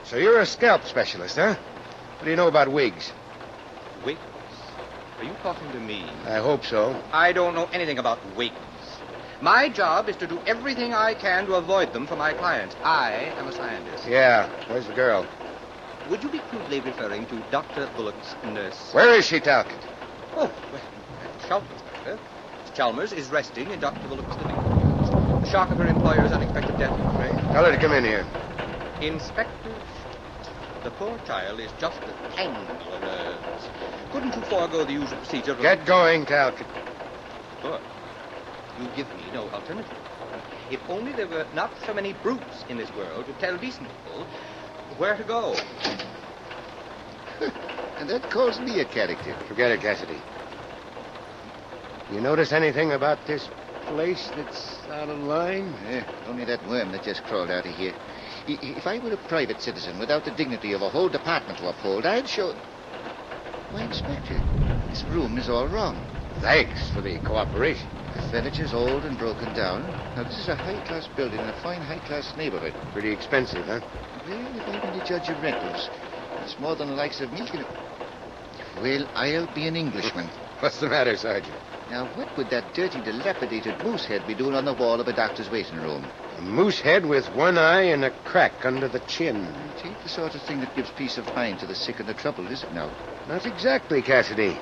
[SPEAKER 8] So you're a scalp specialist, huh? What do you know about wigs?
[SPEAKER 11] Wigs? Are you talking to me?
[SPEAKER 8] I hope so.
[SPEAKER 11] I don't know anything about wigs. My job is to do everything I can to avoid them for my clients. I am a scientist.
[SPEAKER 8] Yeah. Where's the girl?
[SPEAKER 11] Would you be crudely referring to Dr. Bullock's nurse?
[SPEAKER 8] Where is she, Talcott?
[SPEAKER 11] Oh, well, at the Chalmers, Inspector. Miss Chalmers is resting in Dr. Bullock's living quarters. The shock of her employer's unexpected death, I'm afraid.
[SPEAKER 8] Tell her to come in here.
[SPEAKER 11] Inspector, the poor child is just a tangle of nerves. Couldn't you forego the usual procedure of...
[SPEAKER 8] Get going, Talcott.
[SPEAKER 11] But you give me no alternative. If only there were not so many brutes in this world to tell decent people where to go.
[SPEAKER 9] And that calls me a character.
[SPEAKER 8] Forget it, Cassidy. You notice anything about this place that's out of line?
[SPEAKER 9] Only that worm that just crawled out of here. If I were a private citizen without the dignity of a whole department to uphold, I'd show... Why, Inspector, this room is all wrong.
[SPEAKER 8] Thanks for the cooperation.
[SPEAKER 9] The furniture's old and broken down. Now, this is a high-class building in a fine high-class neighborhood.
[SPEAKER 8] Pretty expensive, huh?
[SPEAKER 9] Well, if I'm going to judge your rentals, it's more than the likes of me can... Well, I'll be an Englishman.
[SPEAKER 8] What's the matter, Sergeant?
[SPEAKER 9] Now, what would that dirty, dilapidated moose head be doing on the wall of a doctor's waiting room?
[SPEAKER 8] A moose head with one eye and a crack under the chin.
[SPEAKER 9] It ain't the sort of thing that gives peace of mind to the sick and the troubled, is it now?
[SPEAKER 8] Not exactly, Cassidy.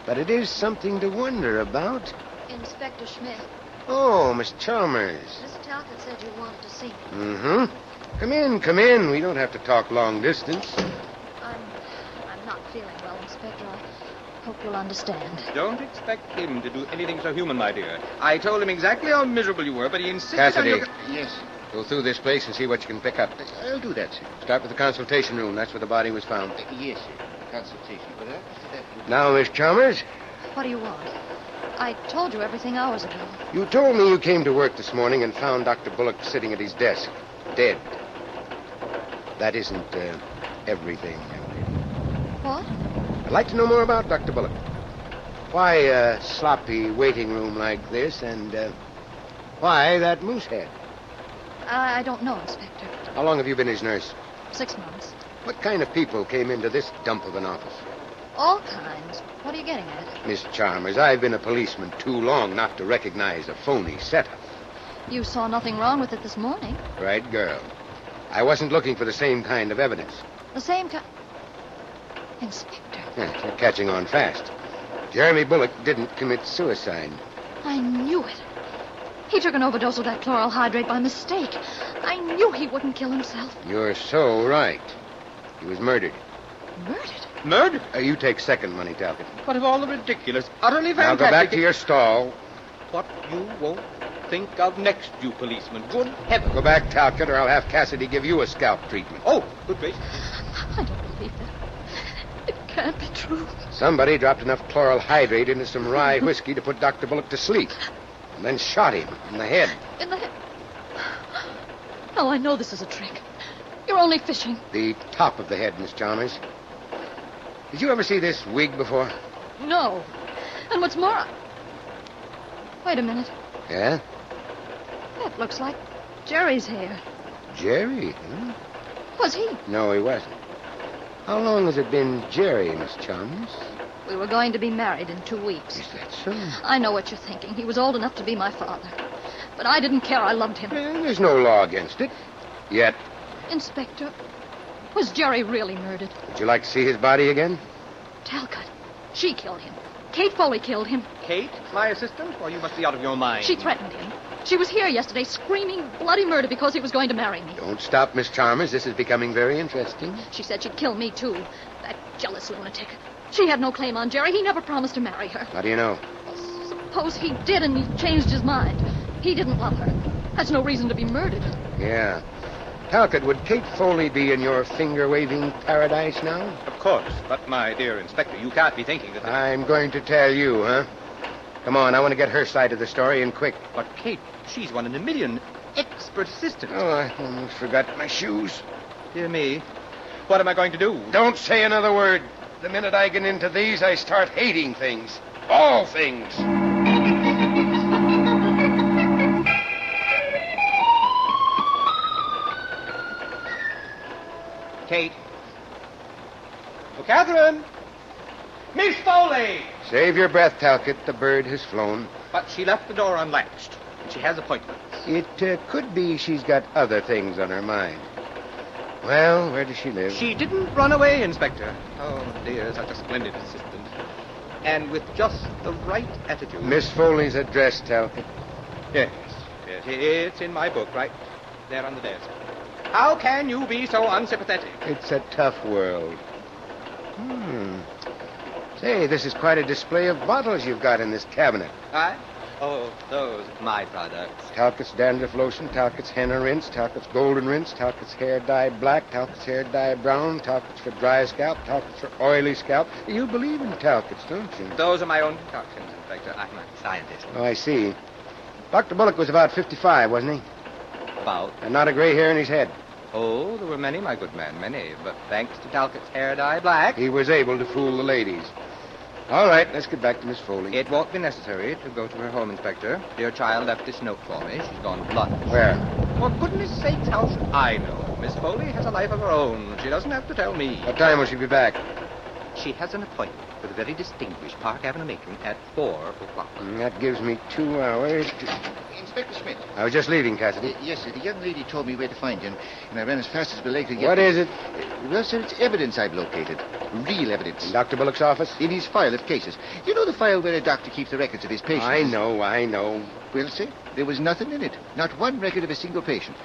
[SPEAKER 8] But it is something to wonder about.
[SPEAKER 4] Inspector Smith.
[SPEAKER 8] Oh, Miss Chalmers.
[SPEAKER 4] Mr. Talcott said you wanted to see me.
[SPEAKER 8] Mm-hmm. Come in. We don't have to talk long distance.
[SPEAKER 4] I'm not feeling well, Inspector. I hope you'll understand.
[SPEAKER 11] Don't expect him to do anything so human, my dear. I told him exactly how miserable you were, but he insisted
[SPEAKER 8] Cassidy.
[SPEAKER 11] on your...
[SPEAKER 9] Yes.
[SPEAKER 8] Go through this place and see what you can pick up.
[SPEAKER 9] I'll do that, sir.
[SPEAKER 8] Start with the consultation room. That's where the body was found.
[SPEAKER 9] Yes, sir. Consultation. But after that...
[SPEAKER 8] Now, Miss Chalmers,
[SPEAKER 4] What do you want? I told you everything hours ago.
[SPEAKER 8] you told me you came to work this morning and found Dr. Bullock sitting at his desk, dead. That isn't everything.
[SPEAKER 4] What?
[SPEAKER 8] I'd like to know more about Dr. Bullock. Why a sloppy waiting room like this, and why that moose head?
[SPEAKER 4] I don't know, Inspector.
[SPEAKER 8] How long have you been his nurse?
[SPEAKER 4] 6 months.
[SPEAKER 8] What kind of people came into this dump of an office?
[SPEAKER 4] All kinds. What are you getting at?
[SPEAKER 8] Miss Chalmers, I've been a policeman too long not to recognize a phony setup.
[SPEAKER 4] You saw nothing wrong with it this morning.
[SPEAKER 8] Right, girl. I wasn't looking for the same kind of evidence.
[SPEAKER 4] The same kind... Inspector,
[SPEAKER 8] Yeah, you're catching on fast. Jeremy Bullock didn't commit suicide.
[SPEAKER 4] I knew it. He took an overdose of that chloral hydrate by mistake. I knew he wouldn't kill himself.
[SPEAKER 8] You're so right. He was murdered.
[SPEAKER 4] Murdered?
[SPEAKER 11] Murdered?
[SPEAKER 8] You take second money, Talcott.
[SPEAKER 11] What of all the ridiculous, utterly
[SPEAKER 8] Now
[SPEAKER 11] fantastic...
[SPEAKER 8] go back to your stall.
[SPEAKER 11] What you won't think of next, you policeman. Good heavens.
[SPEAKER 8] Go back, Talcott, or I'll have Cassidy give you a scalp treatment.
[SPEAKER 11] Oh, good gracious.
[SPEAKER 4] I don't believe that. It can't be true.
[SPEAKER 8] Somebody dropped enough chloral hydrate into some rye whiskey to put Dr. Bullock to sleep, and then shot him in the head.
[SPEAKER 4] In the head. No, I know this is a trick. You're only fishing.
[SPEAKER 8] The top of the head, Miss Chalmers. Did you ever see this wig before?
[SPEAKER 4] No. And what's more... Wait a minute.
[SPEAKER 8] Yeah?
[SPEAKER 4] That looks like Jerry's hair.
[SPEAKER 8] Jerry, huh?
[SPEAKER 4] Was he?
[SPEAKER 8] No, he wasn't. How long has it been Jerry, Miss Chalmers?
[SPEAKER 4] We were going to be married in 2 weeks.
[SPEAKER 8] Is that so?
[SPEAKER 4] I know what you're thinking. He was old enough to be my father. But I didn't care. I loved him.
[SPEAKER 8] Well, there's no law against it. Yet.
[SPEAKER 4] Inspector, was Jerry really murdered?
[SPEAKER 8] Would you like to see his body again?
[SPEAKER 4] Talcott. She killed him. Kate Foley killed him.
[SPEAKER 11] Kate, my assistant? Well, you must be out of your mind.
[SPEAKER 4] She threatened him. She was here yesterday screaming bloody murder because he was going to marry me.
[SPEAKER 18] Don't stop, Miss Chalmers. This is becoming very interesting.
[SPEAKER 4] She said she'd kill me, too. That jealous lunatic. She had no claim on Jerry. He never promised to marry her.
[SPEAKER 18] How do you know?
[SPEAKER 4] Suppose he did and he changed his mind. He didn't love her. That's no reason to be murdered.
[SPEAKER 18] Yeah. Talcott, would Kate Foley be in your finger-waving paradise now?
[SPEAKER 11] Of course. But, my dear Inspector, you can't be thinking that...
[SPEAKER 18] I'm going to tell you, huh? Come on, I want to get her side of the story, and quick.
[SPEAKER 11] But Kate, she's one in a million. Expert assistant.
[SPEAKER 18] Oh, I almost forgot my shoes.
[SPEAKER 11] Dear me. What am I going to do?
[SPEAKER 18] Don't say another word. The minute I get into these, I start hating things. All things.
[SPEAKER 11] Kate. Oh, Catherine! Miss Foley!
[SPEAKER 18] Save your breath, Talcott. The bird has flown.
[SPEAKER 11] But she left the door unlatched, and she has appointments.
[SPEAKER 18] It could be she's got other things on her mind. Well, where does she live?
[SPEAKER 11] She didn't run away, Inspector. Oh, dear, such a splendid assistant. And with just the right attitude.
[SPEAKER 18] Miss Foley's address, Talcott.
[SPEAKER 11] Yes. It's in my book, right there on the desk. How can you be so unsympathetic?
[SPEAKER 18] It's a tough world. Say, this is quite a display of bottles you've got in this cabinet.
[SPEAKER 11] I? Oh, those are my products.
[SPEAKER 18] Talcott's dandruff lotion, Talcott's henna rinse, Talcott's golden rinse, Talcott's hair dye black, Talcott's hair dye brown, Talcott's for dry scalp, Talcott's for oily scalp. You believe in Talcott's, don't you?
[SPEAKER 11] Those are my own concoctions, Inspector. I'm a scientist.
[SPEAKER 18] Oh, I see. Dr. Bullock was about 55, wasn't he?
[SPEAKER 11] About?
[SPEAKER 18] And not a gray hair in his head.
[SPEAKER 11] Oh, there were many, my good man, many. But thanks to Talcott's hair dye black...
[SPEAKER 18] he was able to fool the ladies. All right, let's get back to Miss Foley.
[SPEAKER 11] It won't be necessary to go to her home, Inspector. Dear child left this note for me. She's gone blunt.
[SPEAKER 18] Where?
[SPEAKER 11] For goodness sakes, how should I know? Miss Foley has a life of her own. She doesn't have to tell me.
[SPEAKER 18] What time will she be back?
[SPEAKER 11] She has an appointment with a very distinguished Park Avenue matron at 4 o'clock.
[SPEAKER 18] That gives me 2 hours to...
[SPEAKER 9] Inspector Schmidt.
[SPEAKER 18] I was just leaving, Cassidy.
[SPEAKER 9] Yes, sir. The young lady told me where to find you, and I ran as fast as my leg could get...
[SPEAKER 18] What is it?
[SPEAKER 9] Well, sir, it's evidence I've located. Real evidence.
[SPEAKER 18] In Dr. Bullock's office?
[SPEAKER 9] In his file of cases. You know the file where a doctor keeps the records of his patients?
[SPEAKER 18] I know.
[SPEAKER 9] Well, sir, there was nothing in it. Not one record of a single patient.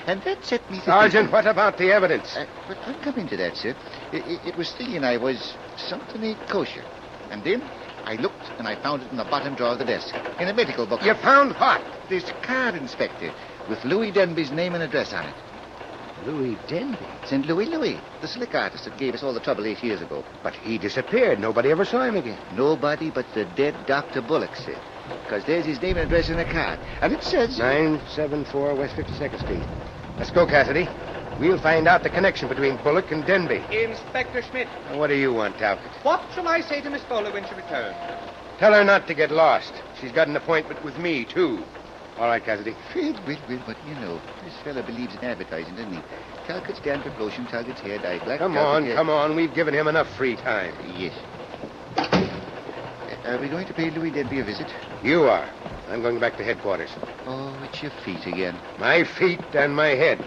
[SPEAKER 9] And that set me thinking...
[SPEAKER 18] Sergeant, what about the evidence?
[SPEAKER 9] But I'm coming to that, sir. It was thinking I was something ain't kosher. And then I looked and I found it in the bottom drawer of the desk. In a medical book.
[SPEAKER 18] You found what?
[SPEAKER 9] This card, Inspector, with Louis Denby's name and address on it.
[SPEAKER 18] Louis Denby?
[SPEAKER 9] St. Louis, the slick artist that gave us all the trouble 8 years ago.
[SPEAKER 18] But he disappeared. Nobody ever saw him again.
[SPEAKER 9] Nobody but the dead Dr. Bullock, sir. Because there's his name and address in the card. And it says...
[SPEAKER 18] 974 West 52nd Street. Let's go, Cassidy. We'll find out the connection between Bullock and Denby.
[SPEAKER 11] Inspector Schmidt.
[SPEAKER 18] Now, what do you want, Talcott?
[SPEAKER 11] What shall I say to Miss Foley when she returns?
[SPEAKER 18] Tell her not to get lost. She's got an appointment with me, too. All right, Cassidy.
[SPEAKER 9] Well, but you know, this fella believes in advertising, doesn't he? Talcott's dandruff lotion, Talcott's hair dye black...
[SPEAKER 18] Come on. We've given him enough free time.
[SPEAKER 9] Yes. Are we going to pay Louis Denby a visit?
[SPEAKER 18] You are. I'm going back to headquarters.
[SPEAKER 9] Oh, it's your feet again.
[SPEAKER 18] My feet and my head.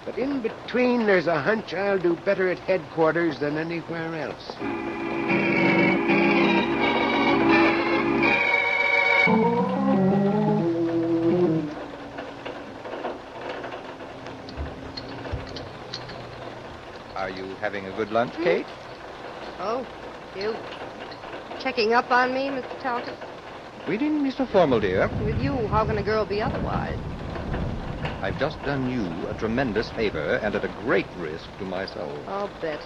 [SPEAKER 18] But in between, there's a hunch I'll do better at headquarters than anywhere else.
[SPEAKER 11] Are you having a good lunch, Kate?
[SPEAKER 21] Oh, you checking up on me, Mr. Talcott?
[SPEAKER 11] We didn't be so formal, dear.
[SPEAKER 21] With you, how can a girl be otherwise?
[SPEAKER 11] I've just done you a tremendous favor and at a great risk to myself.
[SPEAKER 21] I'll bet.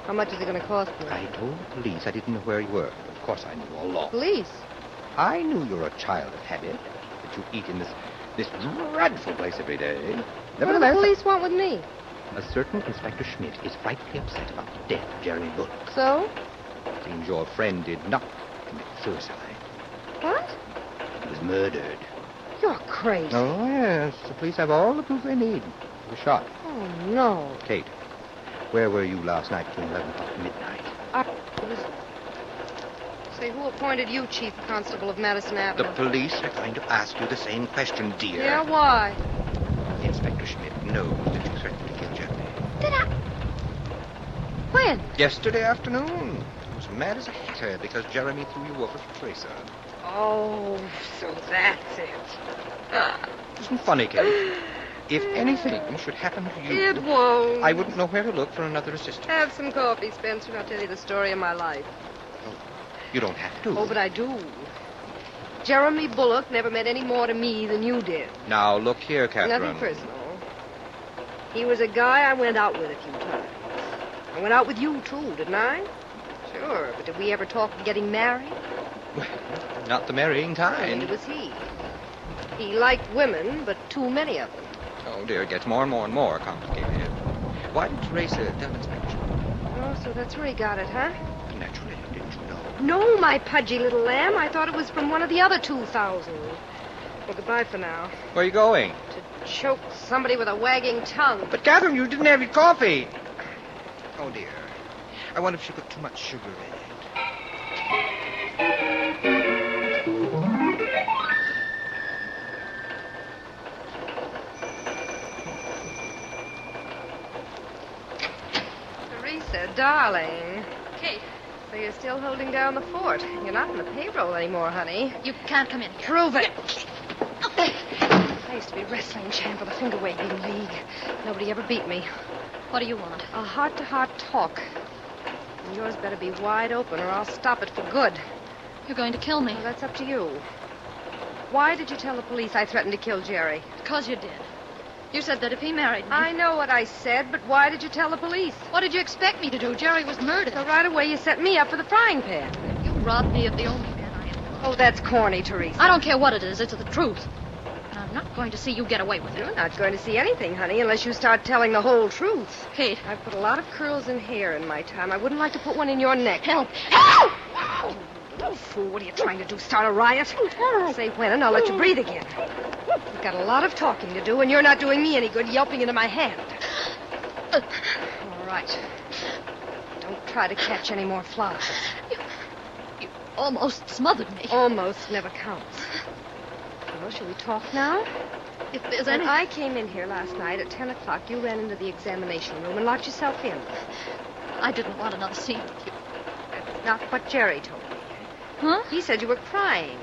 [SPEAKER 21] How much is it going to cost me?
[SPEAKER 11] I told the police I didn't know where you were. Of course I knew all along.
[SPEAKER 21] Police?
[SPEAKER 11] I knew you're a child of habit, that you eat in this dreadful place every day.
[SPEAKER 21] What do the police want with me?
[SPEAKER 11] A certain Inspector Schmidt is frightfully upset about the death of Jeremy Bullock.
[SPEAKER 21] So?
[SPEAKER 11] Seems your friend did not commit suicide.
[SPEAKER 21] What?
[SPEAKER 11] He was murdered.
[SPEAKER 21] You're crazy.
[SPEAKER 11] Oh, yes. The police have all the proof they need. He was shot.
[SPEAKER 21] Oh, no.
[SPEAKER 11] Kate, where were you last night between 11 o'clock and midnight?
[SPEAKER 21] I was... Say, who appointed you Chief Constable of Madison Avenue?
[SPEAKER 11] The police are going to ask you the same question, dear.
[SPEAKER 21] Yeah, why?
[SPEAKER 11] Inspector Schmidt knows that you threatened to kill Jeremy.
[SPEAKER 21] Did I? When?
[SPEAKER 11] Yesterday afternoon. was mad as a hatter because Jeremy threw you over for Teresa.
[SPEAKER 21] Oh, so that's it.
[SPEAKER 11] Isn't funny, Kate? If anything should happen to you...
[SPEAKER 21] It won't.
[SPEAKER 11] I wouldn't know where to look for another assistant.
[SPEAKER 21] Have some coffee, Spencer, and I'll tell you the story of my life.
[SPEAKER 11] You don't have to.
[SPEAKER 21] Oh, but I do. Jeremy Bullock never meant any more to me than you did.
[SPEAKER 11] Now, look here, Catherine.
[SPEAKER 21] Nothing personal. He was a guy I went out with a few times. I went out with you, too, didn't I? Sure, but did we ever talk of getting married?
[SPEAKER 11] Not the marrying kind.
[SPEAKER 21] And it was he. He liked women, but too many of them.
[SPEAKER 11] Oh, dear, it gets more and more complicated. Why did Teresa demonstrate you?
[SPEAKER 21] Oh, so that's where he got it, huh?
[SPEAKER 11] Naturally, didn't you know?
[SPEAKER 21] No, my pudgy little lamb. I thought it was from one of the other 2,000. Well, goodbye for now.
[SPEAKER 11] Where are you going?
[SPEAKER 21] To choke somebody with a wagging tongue.
[SPEAKER 11] But, Catherine, you didn't have your coffee. Oh, dear. I wonder if she put too much sugar in it.
[SPEAKER 21] Teresa, darling.
[SPEAKER 4] Kate.
[SPEAKER 21] So you're still holding down the fort. You're not in the payroll anymore, honey.
[SPEAKER 4] You can't come in here.
[SPEAKER 21] Prove it. I used to be wrestling champ of the finger weighting league. Nobody ever beat me.
[SPEAKER 4] What do you want?
[SPEAKER 21] A heart-to-heart talk. And yours better be wide open or I'll stop it for good.
[SPEAKER 4] You're going to kill me.
[SPEAKER 21] Well, that's up to you. Why did you tell the police I threatened to kill Jerry?
[SPEAKER 4] Because you did. You said that if he married me...
[SPEAKER 21] I know what I said, but why did you tell the police?
[SPEAKER 4] What did you expect me to do? Jerry was murdered.
[SPEAKER 21] So right away you set me up for the frying pan.
[SPEAKER 4] You robbed me of the only man I had.
[SPEAKER 21] Oh, that's corny, Teresa.
[SPEAKER 4] I don't care what it is. It's the truth. And I'm not going to see you get away with it.
[SPEAKER 21] You're not going to see anything, honey, unless you start telling the whole truth.
[SPEAKER 4] Kate.
[SPEAKER 21] I've put a lot of curls in hair in my time. I wouldn't like to put one in your neck.
[SPEAKER 4] Help.
[SPEAKER 21] Help! Oh, little fool, what are you trying to do? Start a riot? Say when, and I'll let you breathe again. You've got a lot of talking to do, and you're not doing me any good yelping into my hand. All right. Don't try to catch any more flies.
[SPEAKER 4] You almost smothered me.
[SPEAKER 21] Almost never counts. Well, shall we talk now?
[SPEAKER 4] If there's
[SPEAKER 21] When
[SPEAKER 4] any...
[SPEAKER 21] I came in here last night at 10 o'clock, you ran into the examination room and locked yourself in.
[SPEAKER 4] I didn't want another scene with you.
[SPEAKER 21] That's not what Jerry told me.
[SPEAKER 4] Huh?
[SPEAKER 21] He said you were crying.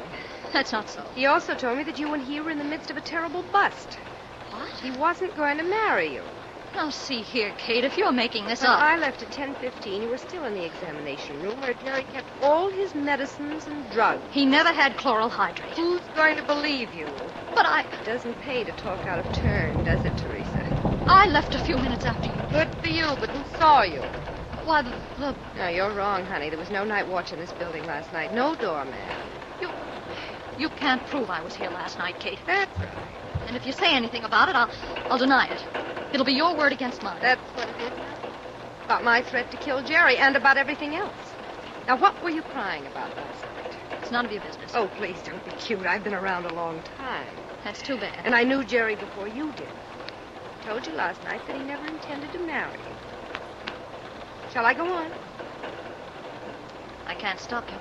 [SPEAKER 4] That's not so.
[SPEAKER 21] He also told me that you and he were in the midst of a terrible bust.
[SPEAKER 4] What?
[SPEAKER 21] He wasn't going to marry you.
[SPEAKER 4] Now, see here, Kate, if you're making this
[SPEAKER 21] When
[SPEAKER 4] up...
[SPEAKER 21] I left at 10:15, you were still in the examination room where Jerry kept all his medicines and drugs.
[SPEAKER 4] He never had chloral hydrate.
[SPEAKER 21] Who's going to believe you?
[SPEAKER 4] But I...
[SPEAKER 21] It doesn't pay to talk out of turn, does it, Teresa?
[SPEAKER 4] I left a few minutes after you.
[SPEAKER 21] Good for you, but who saw you?
[SPEAKER 4] Why, the...
[SPEAKER 21] No, you're wrong, honey. There was no night watch in this building last night. No doorman.
[SPEAKER 4] You can't prove I was here last night, Kate.
[SPEAKER 21] That's right.
[SPEAKER 4] And if you say anything about it, I'll deny it. It'll be your word against mine.
[SPEAKER 21] That's what it is. About my threat to kill Jerry and about everything else. Now, what were you crying about last night?
[SPEAKER 4] It's none of your business.
[SPEAKER 21] Oh, please don't be cute. I've been around a long time.
[SPEAKER 4] That's too bad.
[SPEAKER 21] And I knew Jerry before you did. I told you last night that he never intended to marry you. Shall I go on?
[SPEAKER 4] I can't stop you.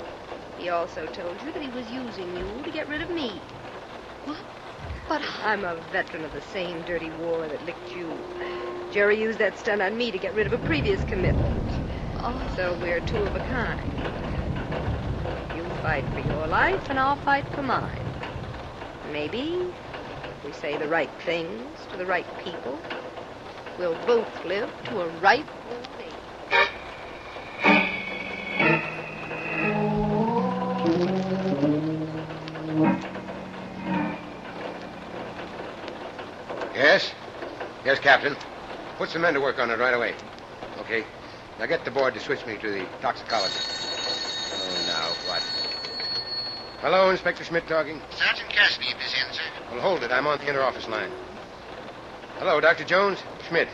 [SPEAKER 21] He also told you that he was using you to get rid of me.
[SPEAKER 4] What? But...
[SPEAKER 21] I'm a veteran of the same dirty war that licked you. Jerry used that stunt on me to get rid of a previous commitment.
[SPEAKER 4] Oh.
[SPEAKER 21] So we're two of a kind. You fight for your life, and I'll fight for mine. Maybe, if we say the right things to the right people, we'll both live to a ripe old age.
[SPEAKER 18] Yes? Yes, Captain. Put some men to work on it right away. Okay. Now get the board to switch me to the toxicologist. Oh, now, what? Hello, Inspector Schmidt talking.
[SPEAKER 9] Sergeant Cassidy at this end, sir.
[SPEAKER 18] Well, hold it. I'm on the inter-office line. Hello, Dr. Jones. Schmidt.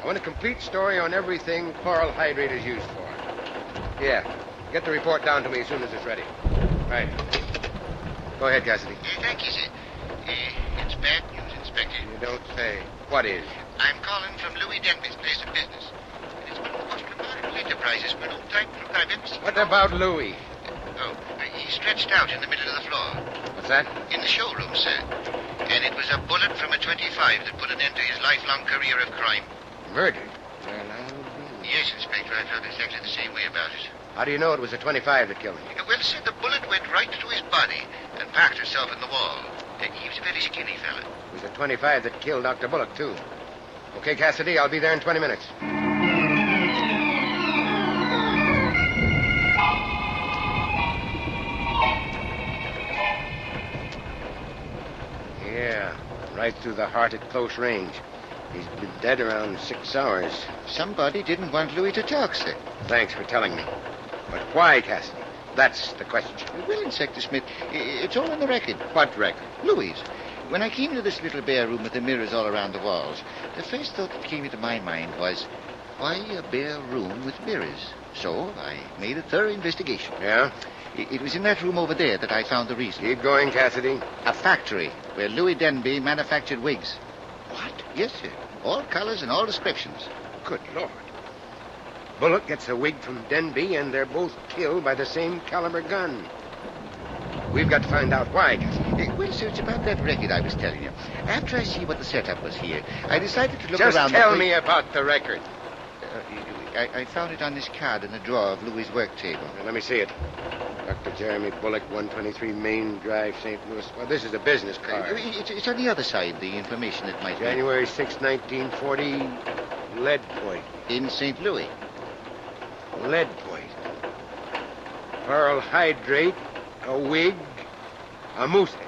[SPEAKER 18] I want a complete story on everything chloral hydrate is used for. Yeah. Get the report down to me as soon as it's ready. Right. Go ahead, Cassidy.
[SPEAKER 9] Thank you, sir. It's bad news, Inspector.
[SPEAKER 18] You don't say. What is?
[SPEAKER 9] I'm calling from Louis Denby's place of business. It's one of the most remarkable enterprises for an old typewriter I've ever seen.
[SPEAKER 18] What about Louis?
[SPEAKER 9] He's stretched out in the middle of the floor.
[SPEAKER 18] What's that?
[SPEAKER 9] In the showroom, sir. And it was a bullet from a 25 that put an end to his lifelong career of crime.
[SPEAKER 18] Murdered? Well, I'll be...
[SPEAKER 9] Yes, Inspector. I felt exactly the same way about it.
[SPEAKER 18] How do you know it was a 25 that killed him?
[SPEAKER 9] Well, sir, the bullet went right through his body and parked herself in the wall. He was a very skinny fella.
[SPEAKER 18] It was a 25 that killed Dr. Bullock, too. Okay, Cassidy, I'll be there in 20 minutes. Yeah, right through the heart at close range. He's been dead around 6 hours.
[SPEAKER 9] Somebody didn't want Louis to talk, sir.
[SPEAKER 18] Thanks for telling me. But why, Cassidy? That's the question.
[SPEAKER 9] Well, Inspector Smith, it's all on the record.
[SPEAKER 18] What record?
[SPEAKER 9] Louis, when I came to this little bare room with the mirrors all around the walls, the first thought that came into my mind was, why a bare room with mirrors? So I made a thorough investigation.
[SPEAKER 18] Yeah?
[SPEAKER 9] It was in that room over there that I found the reason.
[SPEAKER 18] Keep going, Cassidy.
[SPEAKER 9] A factory where Louis Denby manufactured wigs.
[SPEAKER 18] What?
[SPEAKER 9] Yes, sir. All colors and all descriptions.
[SPEAKER 18] Good Lord. Bullock gets a wig from Denby, and they're both killed by the same caliber gun. We've got to find out why.
[SPEAKER 9] Well, sir, it's about that record I was telling you. After I see what the setup was here, I decided to look
[SPEAKER 18] Just
[SPEAKER 9] around...
[SPEAKER 18] tell me about the record.
[SPEAKER 9] I found it on this card in the drawer of Louis' work table.
[SPEAKER 18] Now, let me see it. Dr. Jeremy Bullock, 123 Main Drive, St. Louis. Well, this is a business card.
[SPEAKER 9] It's on the other side, the information that might
[SPEAKER 18] January 6, 1940, Lead Point.
[SPEAKER 9] In St. Louis.
[SPEAKER 18] Lead Point. Pearl hydrate, a wig, a moose head.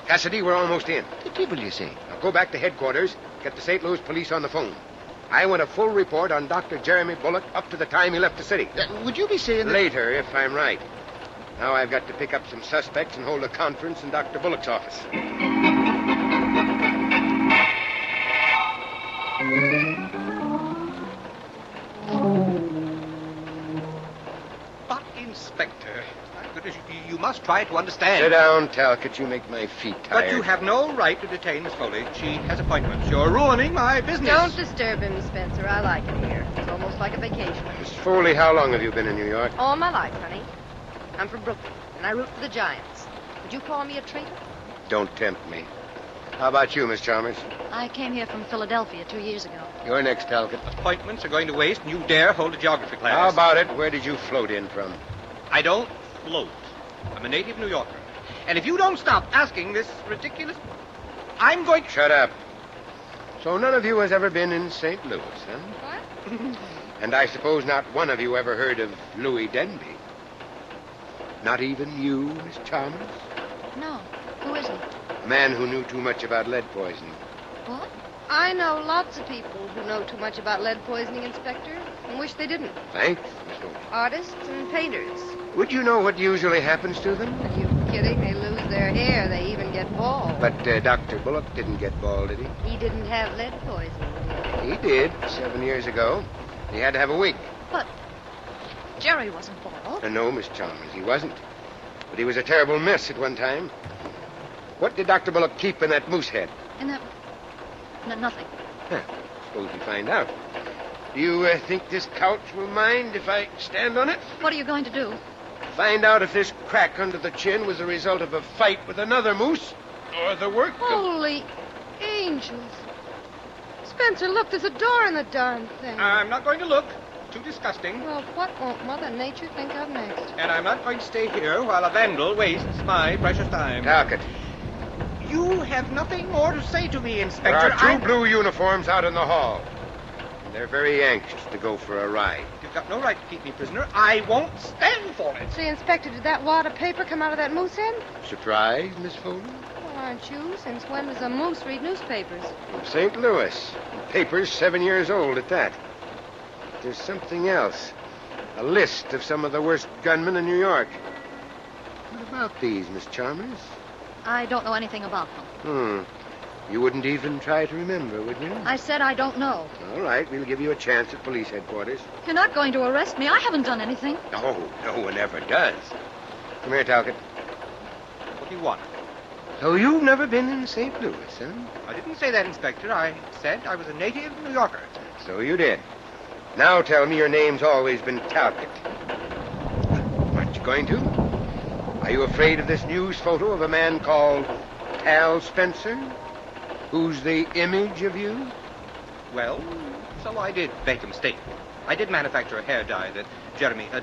[SPEAKER 18] Cassidy, we're almost in.
[SPEAKER 9] The devil you say?
[SPEAKER 18] Now go back to headquarters, get the St. Louis police on the phone. I want a full report on Dr. Jeremy Bullock up to the time he left the city.
[SPEAKER 9] Would you be saying that...
[SPEAKER 18] Later, if I'm right. Now I've got to pick up some suspects and hold a conference in Dr. Bullock's office.
[SPEAKER 11] But, Inspector, my goodness, you must try to understand.
[SPEAKER 18] Sit down, Talcott. You make my feet tired.
[SPEAKER 11] But you have no right to detain Miss Foley. She has appointments. You're ruining my business.
[SPEAKER 21] Don't disturb him, Spencer. I like it here. It's almost like a vacation.
[SPEAKER 18] Miss Foley, how long have you been in New York?
[SPEAKER 21] All my life, honey. I'm from Brooklyn, and I root for the Giants. Would you call me a traitor?
[SPEAKER 18] Don't tempt me. How about you, Miss Chalmers?
[SPEAKER 4] I came here from Philadelphia 2 years ago.
[SPEAKER 18] You're next, Talcott.
[SPEAKER 11] Appointments are going to waste, and you dare hold a geography class.
[SPEAKER 18] How about it? Where did you float in from?
[SPEAKER 11] I don't float. I'm a native New Yorker. And if you don't stop asking this ridiculous... I'm going to...
[SPEAKER 18] Shut up. So none of you has ever been in St. Louis, huh?
[SPEAKER 21] What?
[SPEAKER 18] And I suppose not one of you ever heard of Louis Denby. Not even you, Miss Chalmers?
[SPEAKER 4] No. Who is he?
[SPEAKER 18] A man who knew too much about lead poisoning.
[SPEAKER 4] What?
[SPEAKER 21] I know lots of people who know too much about lead poisoning, Inspector, and wish they didn't.
[SPEAKER 18] Thanks, Miss Foley.
[SPEAKER 21] Artists and painters.
[SPEAKER 18] Would you know what usually happens to them?
[SPEAKER 21] Are you kidding? They lose their hair. They even get bald.
[SPEAKER 18] But Dr. Bullock didn't get bald, did he?
[SPEAKER 21] He didn't have lead poisoning, did he?
[SPEAKER 18] He did, 7 years ago. He had to have a wig.
[SPEAKER 4] But Jerry wasn't bald.
[SPEAKER 18] No, Miss Chalmers, he wasn't. But he was a terrible mess at one time. What did Dr. Bullock keep in that moose head?
[SPEAKER 4] And that... nothing.
[SPEAKER 18] Huh. Suppose we find out. Do you think this couch will mind if I stand on it?
[SPEAKER 4] What are you going to do?
[SPEAKER 18] Find out if this crack under the chin was the result of a fight with another moose or the work of...
[SPEAKER 21] Holy angels. Spencer, look, there's a door in the darn thing.
[SPEAKER 11] I'm not going to look. Too disgusting.
[SPEAKER 21] Well, what won't Mother Nature think of next?
[SPEAKER 11] And I'm not going to stay here while a vandal wastes my precious time.
[SPEAKER 18] Talcott.
[SPEAKER 11] You have nothing more to say to me, Inspector.
[SPEAKER 18] There are two blue uniforms out in the hall. And they're very anxious to go for a ride.
[SPEAKER 11] You've got no right to keep me prisoner. I won't stand for it.
[SPEAKER 21] Say, Inspector, did that wad of paper come out of that moose head?
[SPEAKER 18] Surprised, Miss Foley?
[SPEAKER 21] Well, aren't you? Since when does a moose read newspapers?
[SPEAKER 18] From St. Louis. The paper's 7 years old at that. There's something else. A list of some of the worst gunmen in New York. What about these, Miss Chalmers?
[SPEAKER 4] I don't know anything about them.
[SPEAKER 18] You wouldn't even try to remember, would you?
[SPEAKER 4] I said I don't know.
[SPEAKER 18] All right, we'll give you a chance at police headquarters.
[SPEAKER 4] You're not going to arrest me. I haven't done anything.
[SPEAKER 18] No, no one ever does. Come here, Talcott.
[SPEAKER 11] What do you want?
[SPEAKER 18] So you've never been in St. Louis, huh?
[SPEAKER 11] I didn't say that, Inspector. I said I was a native New Yorker.
[SPEAKER 18] So you did. Now tell me your name's always been Talcott. Aren't you going to? Are you afraid of this news photo of a man called Hal Spencer? Who's the image of you?
[SPEAKER 11] Well, so I did make a mistake. I did manufacture a hair dye that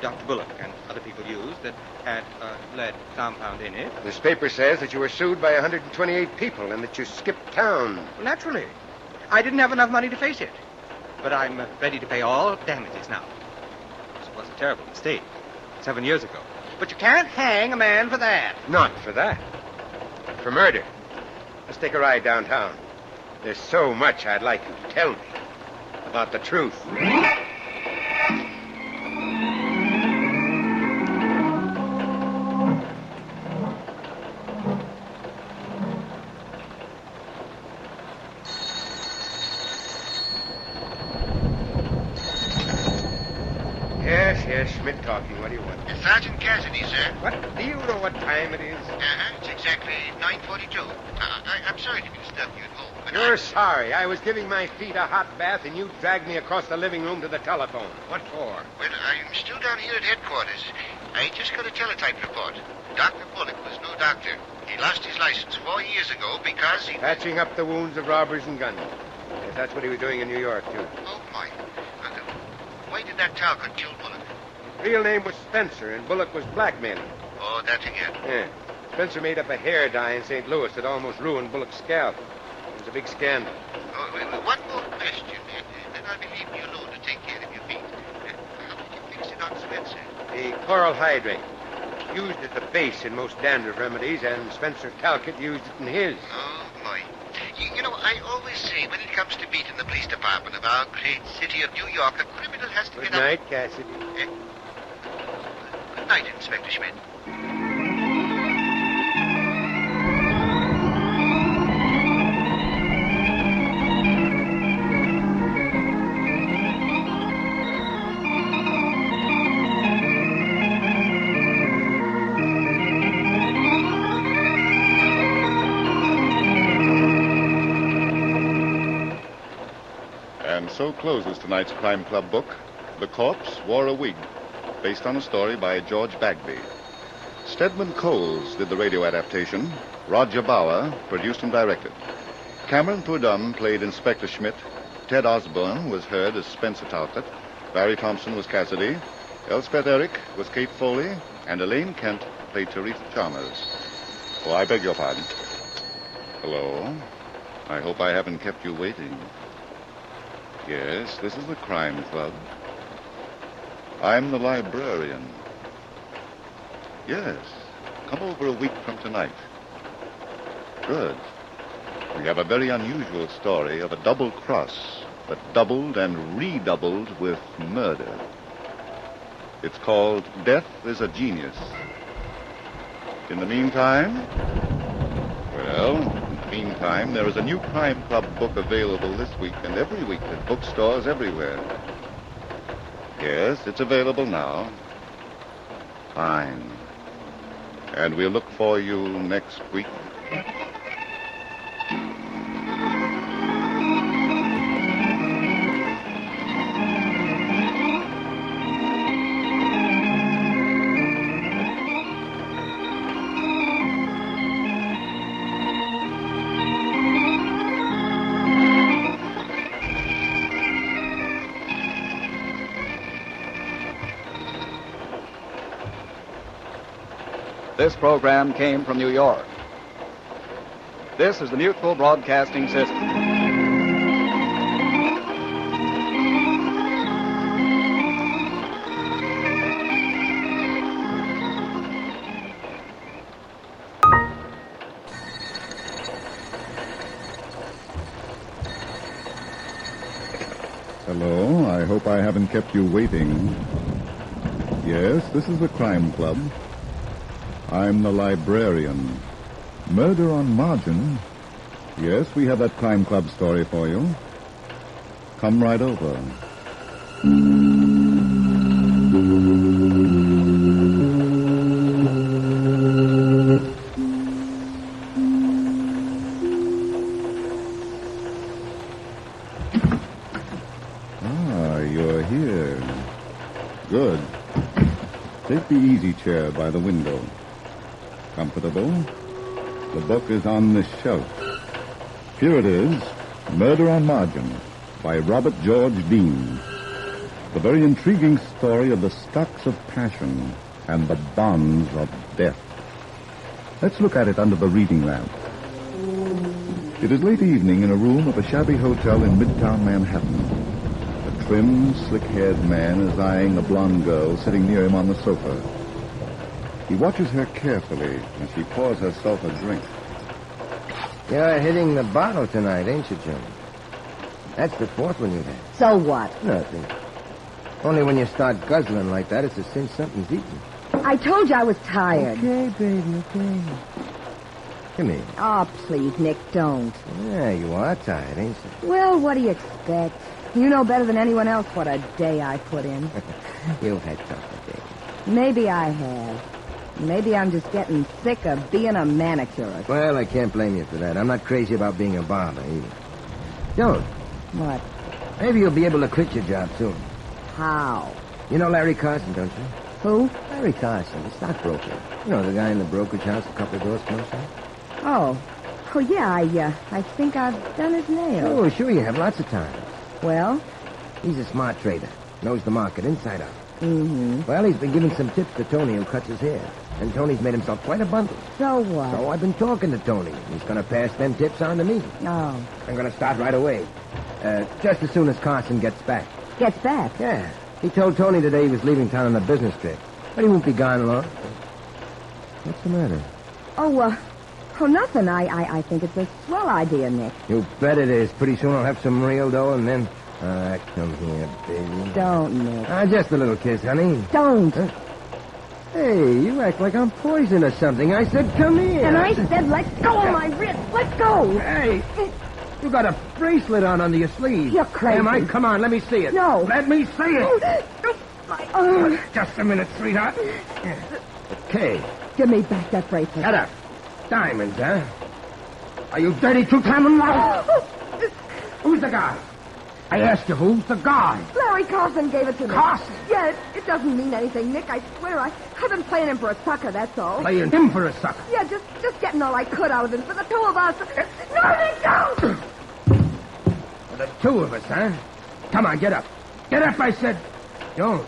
[SPEAKER 11] Dr. Bullock and other people used that had a lead compound in it.
[SPEAKER 18] This paper says that you were sued by 128 people and that you skipped town.
[SPEAKER 11] Well, naturally. I didn't have enough money to face it. But I'm ready to pay all damages now. It was a terrible mistake 7 years ago. But you can't hang a man for that.
[SPEAKER 18] Not for that. For murder. Let's take a ride downtown. There's so much I'd like you to tell me about the truth. Yes, Schmidt talking. What do you want?
[SPEAKER 9] Sergeant Cassidy, sir.
[SPEAKER 18] What? Do you know what time it is?
[SPEAKER 9] It's exactly 9:42. I'm sorry to disturb you at home, but
[SPEAKER 18] You're sorry. I was giving my feet a hot bath and you dragged me across the living room to the telephone. What for?
[SPEAKER 9] Well, I'm still down here at headquarters. I just got a teletype report. Dr. Bullock was no doctor. He lost his license 4 years ago because he...
[SPEAKER 18] Patching up the wounds of robbers and gunmen. Yes, that's what he was doing in New York, too.
[SPEAKER 9] Oh, my. Why did that Talcott kill Bullock?
[SPEAKER 18] Real name was Spencer, and Bullock was blackmailing.
[SPEAKER 9] Oh, that again?
[SPEAKER 18] Yeah. Spencer made up a hair dye in St. Louis that almost ruined Bullock's scalp. It was a big scandal.
[SPEAKER 9] Oh, well, one more question, then I'll be leaving you alone to take care of your feet. How did you fix it on Spencer?
[SPEAKER 18] The chloral hydrate. Used as a base in most dandruff remedies, and Spencer Talcott used it in his.
[SPEAKER 9] Oh, my. You know, I always say when it comes to beating the police department of our great city of New York, a criminal has to
[SPEAKER 18] Good
[SPEAKER 9] get
[SPEAKER 18] night, Cassidy.
[SPEAKER 9] Good night, Inspector Schmidt.
[SPEAKER 1] And so closes tonight's Crime Club book, The Corpse Wore a Wig, based on a story by George Bagby. Stedman Coles did the radio adaptation. Roger Bauer produced and directed. Cameron Prudhomme played Inspector Schmidt. Ted Osborne was heard as Spencer Talcott. Barry Thompson was Cassidy. Elspeth Eric was Kate Foley. And Elaine Kent played Teresa Chalmers. Oh, I beg your pardon. Hello. I hope I haven't kept you waiting. Yes, this is the Crime Club. I'm the librarian. Yes, come over a week from tonight. Good. We have a very unusual story of a double cross, but doubled and redoubled with murder. It's called Death is a Genius. In the meantime, there is a new Crime Club book available this week and every week at bookstores everywhere. Yes, it's available now. Fine. And we'll look for you next week.
[SPEAKER 10] This program came from New York. This is the Mutual Broadcasting System.
[SPEAKER 1] Hello, I hope I haven't kept you waiting. Yes, this is the Crime Club. I'm the librarian. Murder on Margin? Yes, we have that Crime Club story for you. Come right over. Ah, you're here. Good. Take the easy chair by the window. Comfortable? The book is on this shelf. Here it is, Murder on Margin, by Robert George Dean. The very intriguing story of the stocks of passion and the bonds of death. Let's look at it under the reading lamp. It is late evening in a room of a shabby hotel in Midtown Manhattan. A trim, slick-haired man is eyeing a blonde girl sitting near him on the sofa. He watches her carefully as she pours herself a drink.
[SPEAKER 3] You're hitting the bottle tonight, ain't you, Jim? That's the fourth one you've had.
[SPEAKER 22] So what?
[SPEAKER 3] Nothing. Only when you start guzzling like that, it's a cinch something's eating.
[SPEAKER 22] I told you I was tired.
[SPEAKER 3] Okay, baby, okay. Come here.
[SPEAKER 22] Oh, please, Nick, don't.
[SPEAKER 3] Yeah, you are tired, ain't you?
[SPEAKER 22] Well, what do you expect? You know better than anyone else what a day I put in.
[SPEAKER 3] You've had tougher days.
[SPEAKER 22] Maybe I have. Maybe I'm just getting sick of being a manicurist.
[SPEAKER 3] Well, I can't blame you for that. I'm not crazy about being a barber, either. Don't.
[SPEAKER 22] What?
[SPEAKER 3] Maybe you'll be able to quit your job soon.
[SPEAKER 22] How?
[SPEAKER 3] You know Larry Carson, don't you?
[SPEAKER 22] Who?
[SPEAKER 3] Larry Carson, the stockbroker. You know, the guy in the brokerage house a couple of doors closer?
[SPEAKER 22] Oh. Oh, yeah, I think I've done his nails.
[SPEAKER 3] Oh, sure you have. Lots of time.
[SPEAKER 22] Well?
[SPEAKER 3] He's a smart trader. Knows the market inside out.
[SPEAKER 22] Mm-hmm.
[SPEAKER 3] Well, he's been giving some tips to Tony, who cuts his hair. And Tony's made himself quite a bundle.
[SPEAKER 22] So what?
[SPEAKER 3] So I've been talking to Tony. He's going to pass them tips on to me.
[SPEAKER 22] Oh.
[SPEAKER 3] I'm going to start right away. Just as soon as Carson gets back.
[SPEAKER 22] Gets back?
[SPEAKER 3] Yeah. He told Tony today he was leaving town on a business trip. But he won't be gone long. What's the matter?
[SPEAKER 22] Oh, nothing. I think it's a swell idea, Nick.
[SPEAKER 3] You bet it is. Pretty soon I'll have some real dough and then... come here, baby.
[SPEAKER 22] Don't, Nick.
[SPEAKER 3] Just a little kiss, honey.
[SPEAKER 22] Don't.
[SPEAKER 3] Huh? Hey, you act like I'm poison or something. I said come here.
[SPEAKER 22] And I said let go of my wrist. Let go.
[SPEAKER 3] Hey, you got a bracelet on under your sleeve.
[SPEAKER 22] You're crazy.
[SPEAKER 3] Am I? Come on, let me see it.
[SPEAKER 22] No.
[SPEAKER 3] Let me see it.
[SPEAKER 22] My arm.
[SPEAKER 3] Just a minute, sweetheart. Okay.
[SPEAKER 22] Give me back that bracelet.
[SPEAKER 3] Shut up. Diamonds, huh? Are you dirty two-timing now? Who's the guy? I asked you, who's the guy?
[SPEAKER 22] Larry Carson gave it to me.
[SPEAKER 3] Carson?
[SPEAKER 22] Yeah, it doesn't mean anything, Nick. I swear I've been playing him for a sucker, that's all.
[SPEAKER 3] Playing him for a sucker?
[SPEAKER 22] Yeah, just getting all I could out of him for the two of us. No, Nick, don't!
[SPEAKER 3] For the two of us, huh? Come on, get up. Get up, I said. Don't.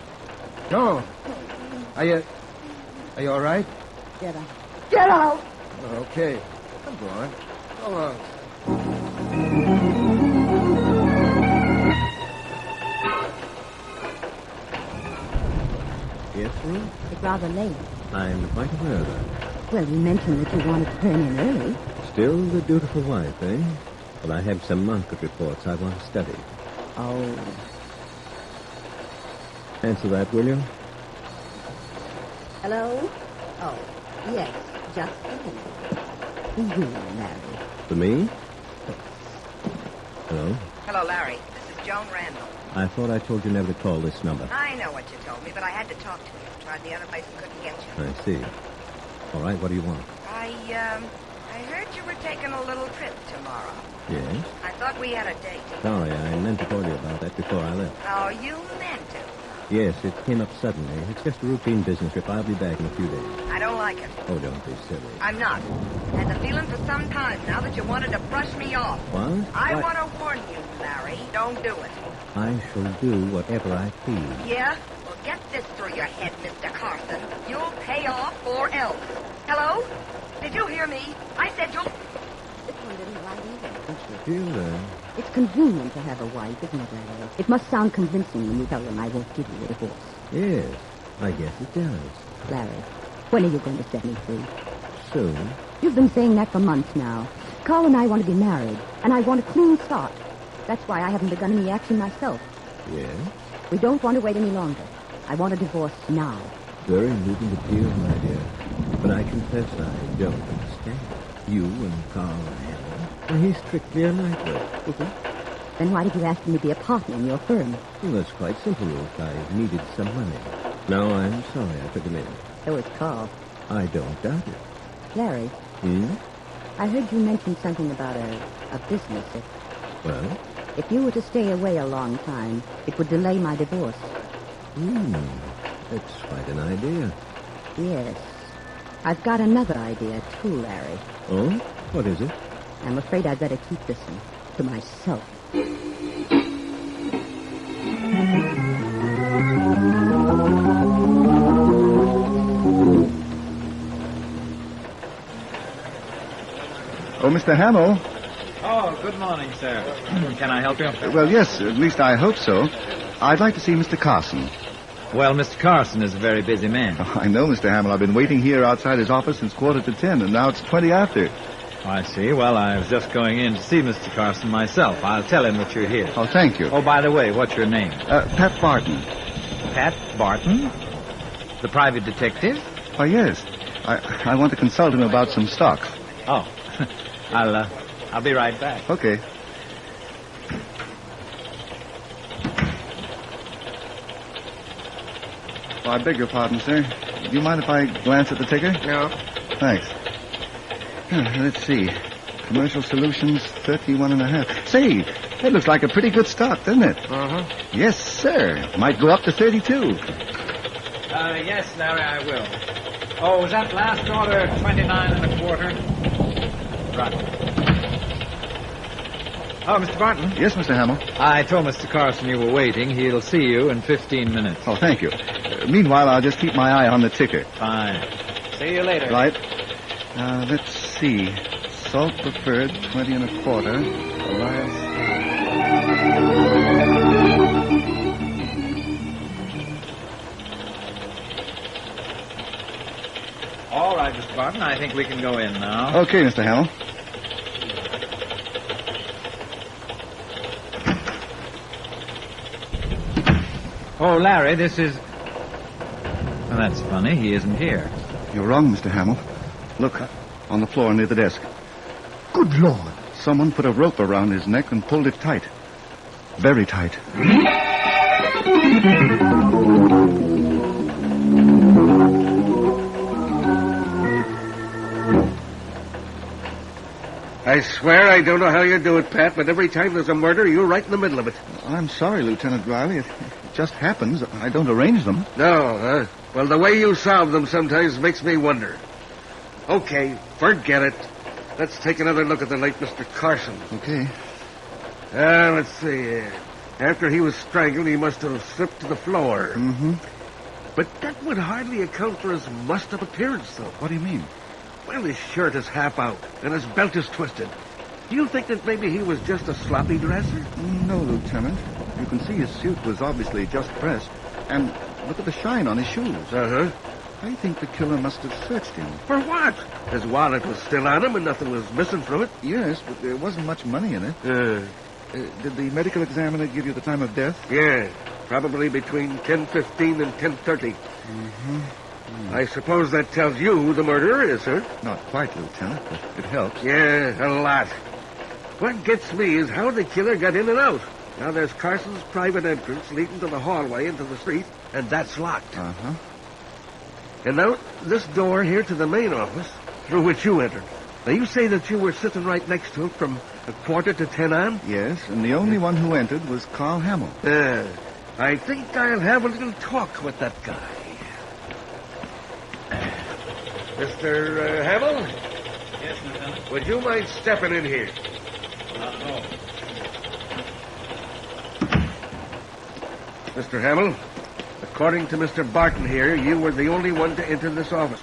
[SPEAKER 3] Are you all right?
[SPEAKER 22] Get out. Get out!
[SPEAKER 3] Okay. Come on. Go on.
[SPEAKER 23] Yes, Ruth?
[SPEAKER 22] It's rather late.
[SPEAKER 23] I'm quite aware of that.
[SPEAKER 22] Well, you mentioned that you wanted to turn in early.
[SPEAKER 23] Still the dutiful wife, eh? Well, I have some market reports I want to study.
[SPEAKER 22] Oh.
[SPEAKER 23] Answer that, will you?
[SPEAKER 22] Hello? Oh, yes, just a minute. For you, Larry.
[SPEAKER 23] For me? Hello?
[SPEAKER 21] Hello, Larry. This is Joan Randall.
[SPEAKER 23] I thought I told you never to call this number.
[SPEAKER 21] I know what you told me, but I had to talk to you. Tried the other place and couldn't get you.
[SPEAKER 23] I see. All right, what do you want?
[SPEAKER 21] I heard you were taking a little trip tomorrow.
[SPEAKER 23] Yes?
[SPEAKER 21] I thought we had a date.
[SPEAKER 23] Sorry, I meant to call you about that before I left.
[SPEAKER 21] Oh, you meant to?
[SPEAKER 23] Yes, it came up suddenly. It's just a routine business trip. I'll be back in a few days.
[SPEAKER 21] I don't like it.
[SPEAKER 23] Oh, don't be silly.
[SPEAKER 21] I'm not. Had the feeling for some time now that you wanted to brush me off.
[SPEAKER 23] What?
[SPEAKER 21] I
[SPEAKER 23] What?
[SPEAKER 21] want to warn you, Larry. Don't do it.
[SPEAKER 23] I shall do whatever I please.
[SPEAKER 21] Yeah? Well, get this through your head, Mr. Carson. You'll pay off or else. Hello? Did you hear me? I said you'll...
[SPEAKER 22] This one didn't write either.
[SPEAKER 23] What's the deal there?
[SPEAKER 22] It's convenient to have a wife, isn't it, Larry? It must sound convincing when you tell them I won't give you a divorce.
[SPEAKER 23] Yes, I guess it does.
[SPEAKER 22] Larry, when are you going to set me free?
[SPEAKER 23] Soon.
[SPEAKER 22] You've been saying that for months now. Carl and I want to be married, and I want a clean start. That's why I haven't begun any action myself.
[SPEAKER 23] Yes?
[SPEAKER 22] We don't want to wait any longer. I want a divorce now.
[SPEAKER 23] Very moving appeal, my dear. But I confess I don't understand. You and Carl Hammer. Well, he's strictly a lightweight.
[SPEAKER 22] Is he? Then why did you ask me to be a partner in your firm?
[SPEAKER 23] Well, that's quite simple, Ruth. I needed some money. No, I'm sorry I took him in.
[SPEAKER 22] So is Carl.
[SPEAKER 23] I don't doubt it.
[SPEAKER 22] Larry, I heard you mention something about a business.
[SPEAKER 23] Well?
[SPEAKER 22] If you were to stay away a long time, it would delay my divorce.
[SPEAKER 23] That's quite an idea.
[SPEAKER 22] Yes. I've got another idea, too, Larry.
[SPEAKER 23] Oh? What is it?
[SPEAKER 22] I'm afraid I'd better keep this one to myself.
[SPEAKER 12] Oh, Mr. Hamill.
[SPEAKER 19] Oh, good morning, sir. Can I help you?
[SPEAKER 12] Well, yes, at least I hope so. I'd like to see Mr. Carson.
[SPEAKER 19] Well, Mr. Carson is a very busy man.
[SPEAKER 12] Oh, I know, Mr. Hamill. I've been waiting here outside his office since 10:15, and now it's 20 after.
[SPEAKER 19] I see. Well, I was just going in to see Mr. Carson myself. I'll tell him that you're here.
[SPEAKER 12] Oh, thank you.
[SPEAKER 19] Oh, by the way, what's your name?
[SPEAKER 12] Pat Barton.
[SPEAKER 19] Pat Barton? The private detective?
[SPEAKER 12] Oh, yes. I want to consult him about some stocks.
[SPEAKER 19] Oh, I'll be right back.
[SPEAKER 12] Okay. Oh, I beg your pardon, sir. Do you mind if I glance at the ticker?
[SPEAKER 18] No.
[SPEAKER 12] Thanks. Let's see. Commercial Solutions, 31.5. Say, that looks like a pretty good stock, doesn't it?
[SPEAKER 18] Uh-huh.
[SPEAKER 12] Yes, sir. Might go up to 32.
[SPEAKER 19] Yes, Larry, I will. Oh, was that last order 29.25? Right. Oh, Mr. Barton.
[SPEAKER 12] Yes, Mr. Hamill.
[SPEAKER 19] I told Mr. Carson you were waiting. He'll see you in 15 minutes.
[SPEAKER 12] Oh, thank you. Meanwhile, I'll just keep my eye on the ticker.
[SPEAKER 19] Fine. See you later.
[SPEAKER 12] Right. Let's see. Salt preferred, 20.25. Elias.
[SPEAKER 19] All right, Mr. Barton. I think we can go in now.
[SPEAKER 12] Okay, Mr. Hamill.
[SPEAKER 19] Oh, Larry, this is... Well, that's funny. He isn't here.
[SPEAKER 12] You're wrong, Mr. Hamill. Look, on the floor near the desk.
[SPEAKER 3] Good Lord.
[SPEAKER 12] Someone put a rope around his neck and pulled it tight. Very tight.
[SPEAKER 7] I swear I don't know how you do it, Pat, but every time there's a murder, you're right in the middle of it.
[SPEAKER 12] I'm sorry, Lieutenant Riley. It just happens. I don't arrange them.
[SPEAKER 7] No, huh? Well, the way you solve them sometimes makes me wonder. Okay, forget it. Let's take another look at the late Mr. Carson.
[SPEAKER 12] Okay.
[SPEAKER 7] Let's see. After he was strangled, he must have slipped to the floor.
[SPEAKER 12] Mm-hmm.
[SPEAKER 7] But that would hardly account for his must-have appearance, though.
[SPEAKER 12] What do you mean?
[SPEAKER 7] Well, his shirt is half out, and his belt is twisted. Do you think that maybe he was just a sloppy dresser?
[SPEAKER 12] No, Lieutenant. You can see his suit was obviously just pressed. And look at the shine on his shoes.
[SPEAKER 7] Uh-huh.
[SPEAKER 12] I think the killer must have searched him.
[SPEAKER 7] For what? His wallet was still on him and nothing was missing from it.
[SPEAKER 12] Yes, but there wasn't much money in it. Did the medical examiner give you the time of death?
[SPEAKER 7] Yeah, probably between 10:15 and 10:30.
[SPEAKER 12] Mm-hmm.
[SPEAKER 7] I suppose that tells you who the murderer is, sir?
[SPEAKER 12] Not quite, Lieutenant, but it helps.
[SPEAKER 7] Yeah, a lot. What gets me is how the killer got in and out. Now, there's Carson's private entrance leading to the hallway into the street, and that's locked.
[SPEAKER 12] Uh-huh.
[SPEAKER 7] And now, this door here to the main office, through which you entered. Now, you say that you were sitting right next to it from 9:45 on?
[SPEAKER 12] Yes, and the only one who entered was Carl Hamill.
[SPEAKER 7] I think I'll have a little talk with that guy. Mr. Hamill?
[SPEAKER 19] Yes, Lieutenant.
[SPEAKER 7] Would you mind stepping in here?
[SPEAKER 19] No.
[SPEAKER 7] Mr. Hamill, according to Mr. Barton here, you were the only one to enter this office.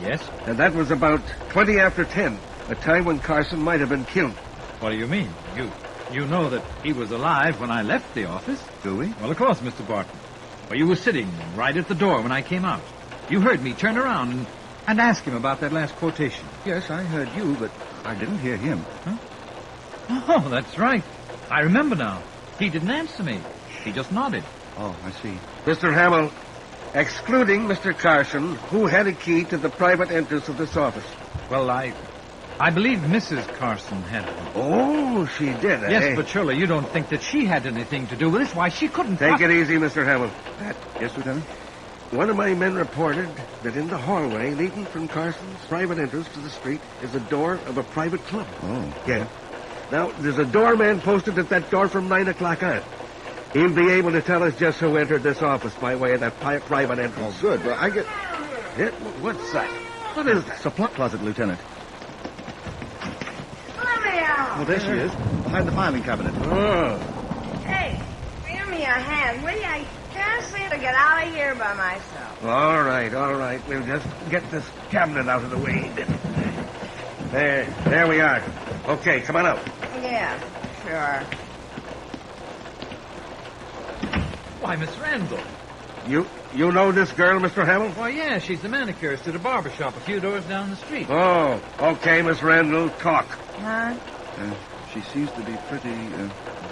[SPEAKER 19] Yes?
[SPEAKER 7] And that was about 10:20, a time when Carson might have been killed.
[SPEAKER 19] What do you mean? You know that he was alive when I left the office?
[SPEAKER 12] Do we?
[SPEAKER 19] Well, of course, Mr. Barton. Well, you were sitting right at the door when I came out. You heard me turn around and ask him about that last quotation.
[SPEAKER 12] Yes, I heard you, but I didn't hear him.
[SPEAKER 19] Huh? Oh, that's right. I remember now. He didn't answer me. He just nodded.
[SPEAKER 12] Oh, I see.
[SPEAKER 7] Mr. Hamill, excluding Mr. Carson, who had a key to the private entrance of this office?
[SPEAKER 19] Well, I believe Mrs. Carson had one.
[SPEAKER 7] Oh, she did, eh?
[SPEAKER 19] Yes, but surely you don't think that she had anything to do with this? Why, she couldn't...
[SPEAKER 7] Take it easy, Mr. Hamill.
[SPEAKER 12] Yes, Lieutenant?
[SPEAKER 7] One of my men reported that in the hallway leading from Carson's private entrance to the street is a door of a private club.
[SPEAKER 12] Oh.
[SPEAKER 7] Yeah. Now, there's a doorman posted at that door from 9 o'clock on. He'll be able to tell us just who entered this office by way of that private entrance.
[SPEAKER 12] Oh, good. Well, I get...
[SPEAKER 7] Yeah, what's that? What is that?
[SPEAKER 12] It's a plot closet, Lieutenant.
[SPEAKER 20] Let me out.
[SPEAKER 12] Oh, there she is, behind the filing cabinet.
[SPEAKER 7] Oh.
[SPEAKER 20] Hey, give me a hand, will you? I can't seem to get out of here by myself.
[SPEAKER 7] All right. We'll just get this cabinet out of the way. There we are. Okay, come on out.
[SPEAKER 20] Yeah, sure.
[SPEAKER 19] Why, Miss Randall.
[SPEAKER 7] You know this girl, Mr. Hamill?
[SPEAKER 19] Why, yeah, she's the manicurist at a barber shop a few doors down the street.
[SPEAKER 7] Oh, okay, Miss Randall, talk.
[SPEAKER 20] Huh?
[SPEAKER 12] She seems to be pretty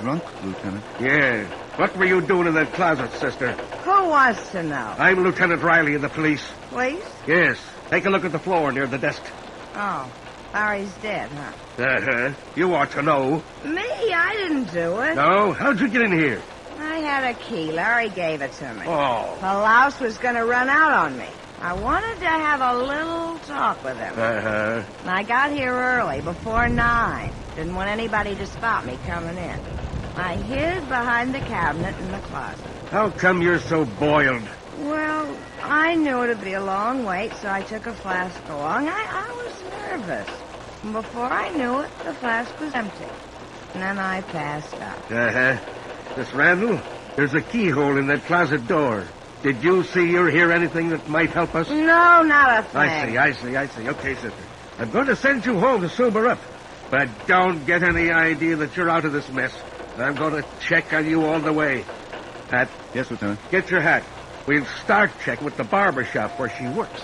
[SPEAKER 12] drunk, Lieutenant.
[SPEAKER 7] Yeah. What were you doing in that closet, sister?
[SPEAKER 20] Who wants to know?
[SPEAKER 7] I'm Lieutenant Riley of the police.
[SPEAKER 20] Police?
[SPEAKER 7] Yes. Take a look at the floor near the desk.
[SPEAKER 20] Oh, Larry's dead, huh?
[SPEAKER 7] Uh-huh. You ought to know.
[SPEAKER 20] Me? I didn't do it.
[SPEAKER 7] No? How'd you get in here?
[SPEAKER 20] I had a key. Larry gave it to me.
[SPEAKER 7] Oh.
[SPEAKER 20] The louse was going to run out on me. I wanted to have a little talk with him.
[SPEAKER 7] Uh-huh.
[SPEAKER 20] I got here early, before 9. Didn't want anybody to spot me coming in. I hid behind the cabinet in the closet.
[SPEAKER 7] How come you're so boiled?
[SPEAKER 20] Well, I knew it'd be a long wait, so I took a flask along. I was nervous. And before I knew it, the flask was empty. And then I passed out.
[SPEAKER 7] Uh-huh. Miss Randall, there's a keyhole in that closet door. Did you see or hear anything that might help us?
[SPEAKER 20] No, not a thing.
[SPEAKER 7] I see. Okay, sister. I'm going to send you home to sober up. But don't get any idea that you're out of this mess. I'm going to check on you all the way. Hat?
[SPEAKER 12] Yes, Lieutenant.
[SPEAKER 7] Get your hat. We'll start checking with the barber shop where she works.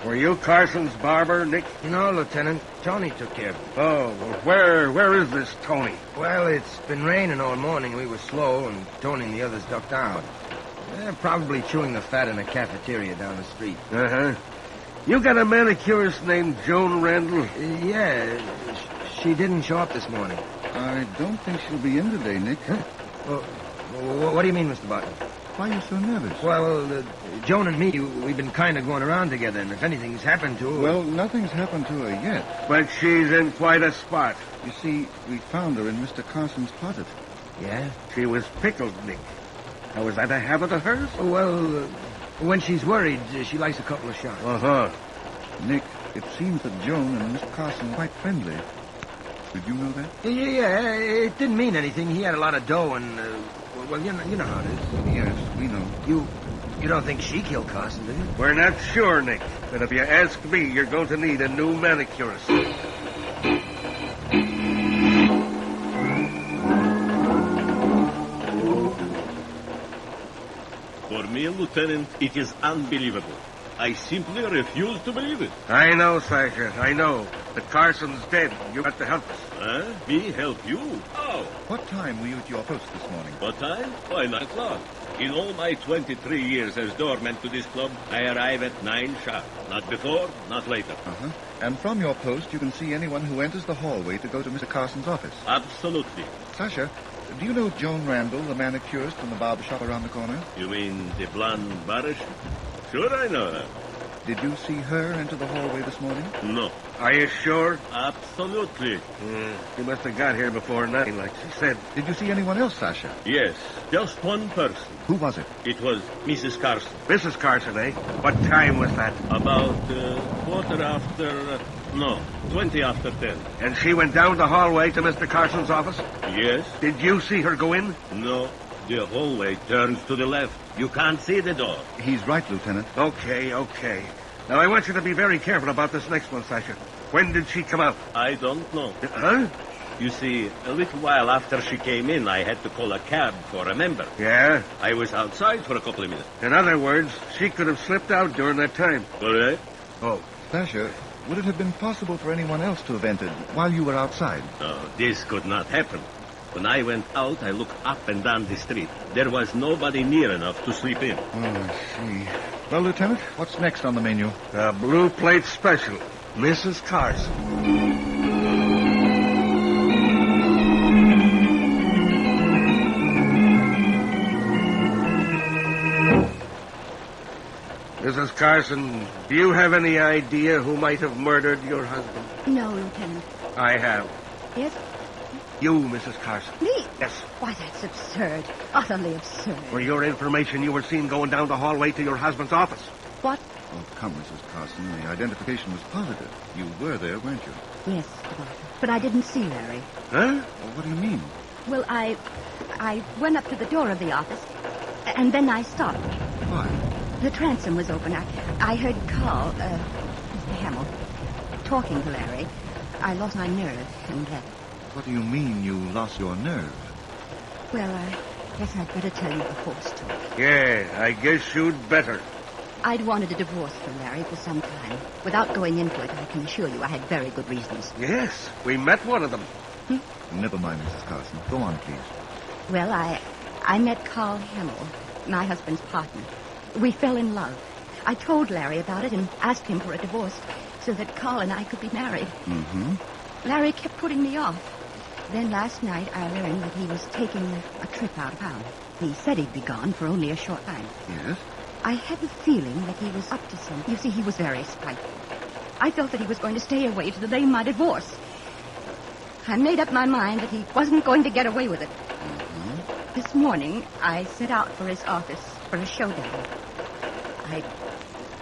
[SPEAKER 7] Were you Carson's barber, Nick?
[SPEAKER 18] No, Lieutenant. Tony took care of it.
[SPEAKER 7] Oh, well, where is this Tony?
[SPEAKER 18] Well, it's been raining all morning. We were slow, and Tony and the others ducked out. They're probably chewing the fat in a cafeteria down the street.
[SPEAKER 7] Uh-huh. You got a manicurist named Joan Randall?
[SPEAKER 18] Yeah. She didn't show up this morning.
[SPEAKER 12] I don't think she'll be in today, Nick.
[SPEAKER 18] Huh? Well, what do you mean, Mr. Barton?
[SPEAKER 12] Why are you so nervous?
[SPEAKER 18] Well, Joan and me, we've been kind of going around together, and if anything's happened to her...
[SPEAKER 12] Well, nothing's happened to her yet.
[SPEAKER 7] But she's in quite a spot.
[SPEAKER 12] You see, we found her in Mr. Carson's closet.
[SPEAKER 18] Yeah?
[SPEAKER 7] She was pickled, Nick. Now, was that a habit of hers?
[SPEAKER 18] Well, when she's worried, she likes a couple of shots.
[SPEAKER 7] Uh-huh.
[SPEAKER 12] Nick, it seems that Joan and Mr. Carson are quite friendly. Did you know that?
[SPEAKER 18] Yeah, it didn't mean anything. He had a lot of dough, and, well, you know how it is.
[SPEAKER 12] Yes, we know.
[SPEAKER 18] You don't think she killed Carson, do you?
[SPEAKER 7] We're not sure, Nick. But if you ask me, you're going to need a new manicurist.
[SPEAKER 5] For me, Lieutenant, it is unbelievable. I simply refuse to believe it.
[SPEAKER 7] I know, Sergeant. I know. But Carson's dead. You got to help us.
[SPEAKER 5] Me help you? How?
[SPEAKER 12] What time were you at your post this morning?
[SPEAKER 5] What time? Why, 9 o'clock. In all my 23 years as doorman to this club, I arrive at 9 sharp. Not before, not later.
[SPEAKER 12] Uh-huh. And from your post, you can see anyone who enters the hallway to go to Mr. Carson's office.
[SPEAKER 5] Absolutely.
[SPEAKER 12] Sasha, do you know Joan Randall, the manicurist from the barber shop around the corner?
[SPEAKER 5] You mean the blonde barish? Sure, I know her.
[SPEAKER 12] Did you see her enter the hallway this morning?
[SPEAKER 5] No.
[SPEAKER 7] Are you sure?
[SPEAKER 5] Absolutely.
[SPEAKER 7] She must have got here before 9, like she said.
[SPEAKER 12] Did you see anyone else, Sasha?
[SPEAKER 5] Yes, just one person.
[SPEAKER 12] Who was it?
[SPEAKER 5] It was Mrs. Carson.
[SPEAKER 7] Mrs. Carson, eh? What time was that?
[SPEAKER 5] About quarter after... no, 20 after 10.
[SPEAKER 7] And she went down the hallway to Mr. Carson's office?
[SPEAKER 5] Yes.
[SPEAKER 7] Did you see her go in?
[SPEAKER 5] No. The hallway turns to the left. You can't see the door.
[SPEAKER 12] He's right, Lieutenant.
[SPEAKER 7] Okay. Now, I want you to be very careful about this next one, Sasha. When did she come out?
[SPEAKER 5] I don't know.
[SPEAKER 7] Huh?
[SPEAKER 5] You see, a little while after she came in, I had to call a cab for a member.
[SPEAKER 7] Yeah?
[SPEAKER 5] I was outside for a couple of minutes.
[SPEAKER 7] In other words, she could have slipped out during that time.
[SPEAKER 5] Correct?
[SPEAKER 7] Oh.
[SPEAKER 12] Sasha, would it have been possible for anyone else to have entered while you were outside?
[SPEAKER 5] No, this could not happen. When I went out, I looked up and down the street. There was nobody near enough to sleep in.
[SPEAKER 12] Oh, I see. Well, Lieutenant, what's next on the menu?
[SPEAKER 7] A blue plate special. Mrs. Carson. Mrs. Carson, do you have any idea who might have murdered your husband?
[SPEAKER 22] No, Lieutenant.
[SPEAKER 7] I have.
[SPEAKER 22] Yes?
[SPEAKER 7] You, Mrs. Carson.
[SPEAKER 22] Me?
[SPEAKER 7] Yes.
[SPEAKER 22] Why, that's absurd. Utterly absurd.
[SPEAKER 7] For your information, you were seen going down the hallway to your husband's office.
[SPEAKER 22] What?
[SPEAKER 12] Oh, come, Mrs. Carson. The identification was positive. You were there, weren't you?
[SPEAKER 22] Yes, but I didn't see Larry.
[SPEAKER 7] Huh?
[SPEAKER 12] Well, what do you mean?
[SPEAKER 22] Well, I I went up to the door of the office, and then I stopped.
[SPEAKER 12] Why?
[SPEAKER 22] The transom was open. I heard Carl, Mr. Hamill, talking to Larry. I lost my nerve and left.
[SPEAKER 12] What do you mean you lost your nerve?
[SPEAKER 22] Well, I guess I'd better tell you the whole story.
[SPEAKER 7] Yeah, I guess you'd better.
[SPEAKER 22] I'd wanted a divorce from Larry for some time. Without going into it, I can assure you I had very good reasons.
[SPEAKER 7] Yes, we met one of them.
[SPEAKER 12] Never mind, Mrs. Carson. Go on, please.
[SPEAKER 22] Well, I met Carl Hamill, my husband's partner. We fell in love. I told Larry about it and asked him for a divorce so that Carl and I could be married.
[SPEAKER 12] Mm-hmm.
[SPEAKER 22] Larry kept putting me off. Then last night I learned that he was taking a trip out of town. He said he'd be gone for only a short time.
[SPEAKER 12] Yes?
[SPEAKER 22] I had the feeling that he was up to something. You see, he was very spiteful. I felt that he was going to stay away to delay my divorce. I made up my mind that he wasn't going to get away with it.
[SPEAKER 12] Mm-hmm.
[SPEAKER 22] This morning, I set out for his office for a showdown.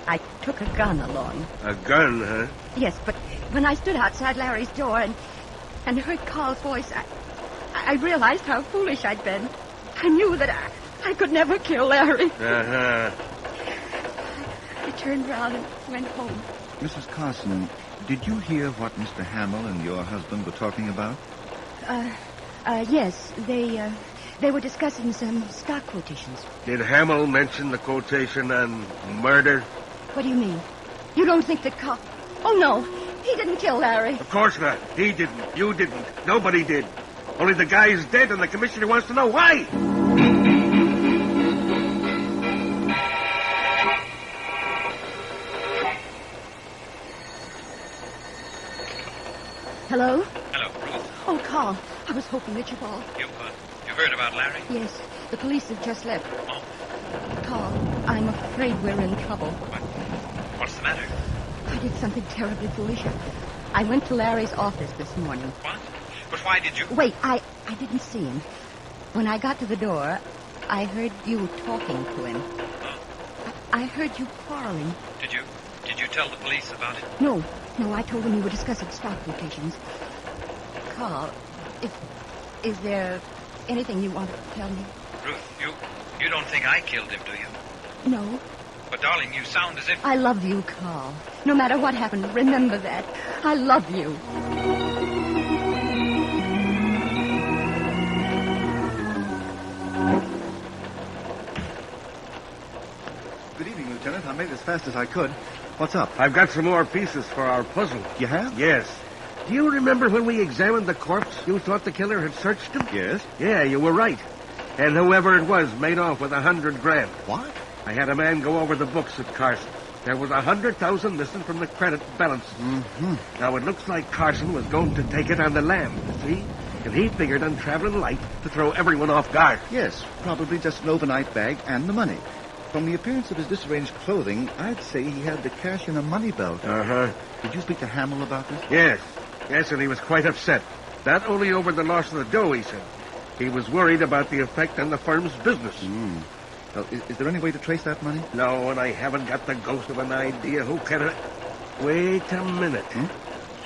[SPEAKER 22] I took a gun along.
[SPEAKER 7] A gun, huh?
[SPEAKER 22] Yes, but when I stood outside Larry's door and heard Carl's voice, I realized how foolish I'd been. I knew that I could never kill Larry.
[SPEAKER 7] Uh-huh.
[SPEAKER 22] I turned round and went home.
[SPEAKER 12] Mrs. Carson, did you hear what Mr. Hamill and your husband were talking about?
[SPEAKER 22] Yes, they were discussing some stock quotations.
[SPEAKER 7] Did Hamill mention the quotation on murder?
[SPEAKER 22] What do you mean? You don't think that Carl... Oh, no. He didn't kill Larry.
[SPEAKER 7] Of course not. He didn't. You didn't. Nobody did. Only the guy's dead, and the commissioner wants to know why.
[SPEAKER 22] Hello?
[SPEAKER 6] Hello, Ruth.
[SPEAKER 22] Oh, Carl. I was hoping that you called.
[SPEAKER 6] You heard about Larry?
[SPEAKER 22] Yes. The police have just left.
[SPEAKER 6] Oh.
[SPEAKER 22] Carl, I'm afraid we're in trouble.
[SPEAKER 6] What's the matter?
[SPEAKER 22] I did something terribly foolish. I went to Larry's office this morning.
[SPEAKER 6] What? But why did you...
[SPEAKER 22] Wait, I didn't see him. When I got to the door, I heard you talking to him.
[SPEAKER 6] Oh.
[SPEAKER 22] I heard you quarreling.
[SPEAKER 6] Did you tell the police about it?
[SPEAKER 22] No, I told them you were discussing stock quotations. Carl, is there anything you want to tell me?
[SPEAKER 6] Ruth, you don't think I killed him, do you?
[SPEAKER 22] No.
[SPEAKER 6] But, darling, you sound as if...
[SPEAKER 22] I love you, Carl. No matter what happened, remember that. I love you.
[SPEAKER 12] Good evening, Lieutenant. I made it as fast as I could. What's up?
[SPEAKER 7] I've got some more pieces for our puzzle.
[SPEAKER 12] You have?
[SPEAKER 7] Yes. Do you remember when we examined the corpse? You thought the killer had searched him?
[SPEAKER 12] Yes.
[SPEAKER 7] Yeah, you were right. And whoever it was made off with $100,000.
[SPEAKER 12] What?
[SPEAKER 7] I had a man go over the books at Carson. There was $100,000 missing from the credit balances.
[SPEAKER 12] Mm-hmm.
[SPEAKER 7] Now, it looks like Carson was going to take it on the lam, you see? And he figured on traveling light to throw everyone off guard.
[SPEAKER 12] Yes, probably just an overnight bag and the money. From the appearance of his disarranged clothing, I'd say he had the cash in a money belt.
[SPEAKER 7] Uh-huh.
[SPEAKER 12] Did you speak to Hamill about this?
[SPEAKER 7] Yes, and he was quite upset. Not only over the loss of the dough, he said. He was worried about the effect on the firm's business.
[SPEAKER 12] Well, is there any way to trace that money?
[SPEAKER 7] No, and I haven't got the ghost of an idea. Who can I... Wait a minute.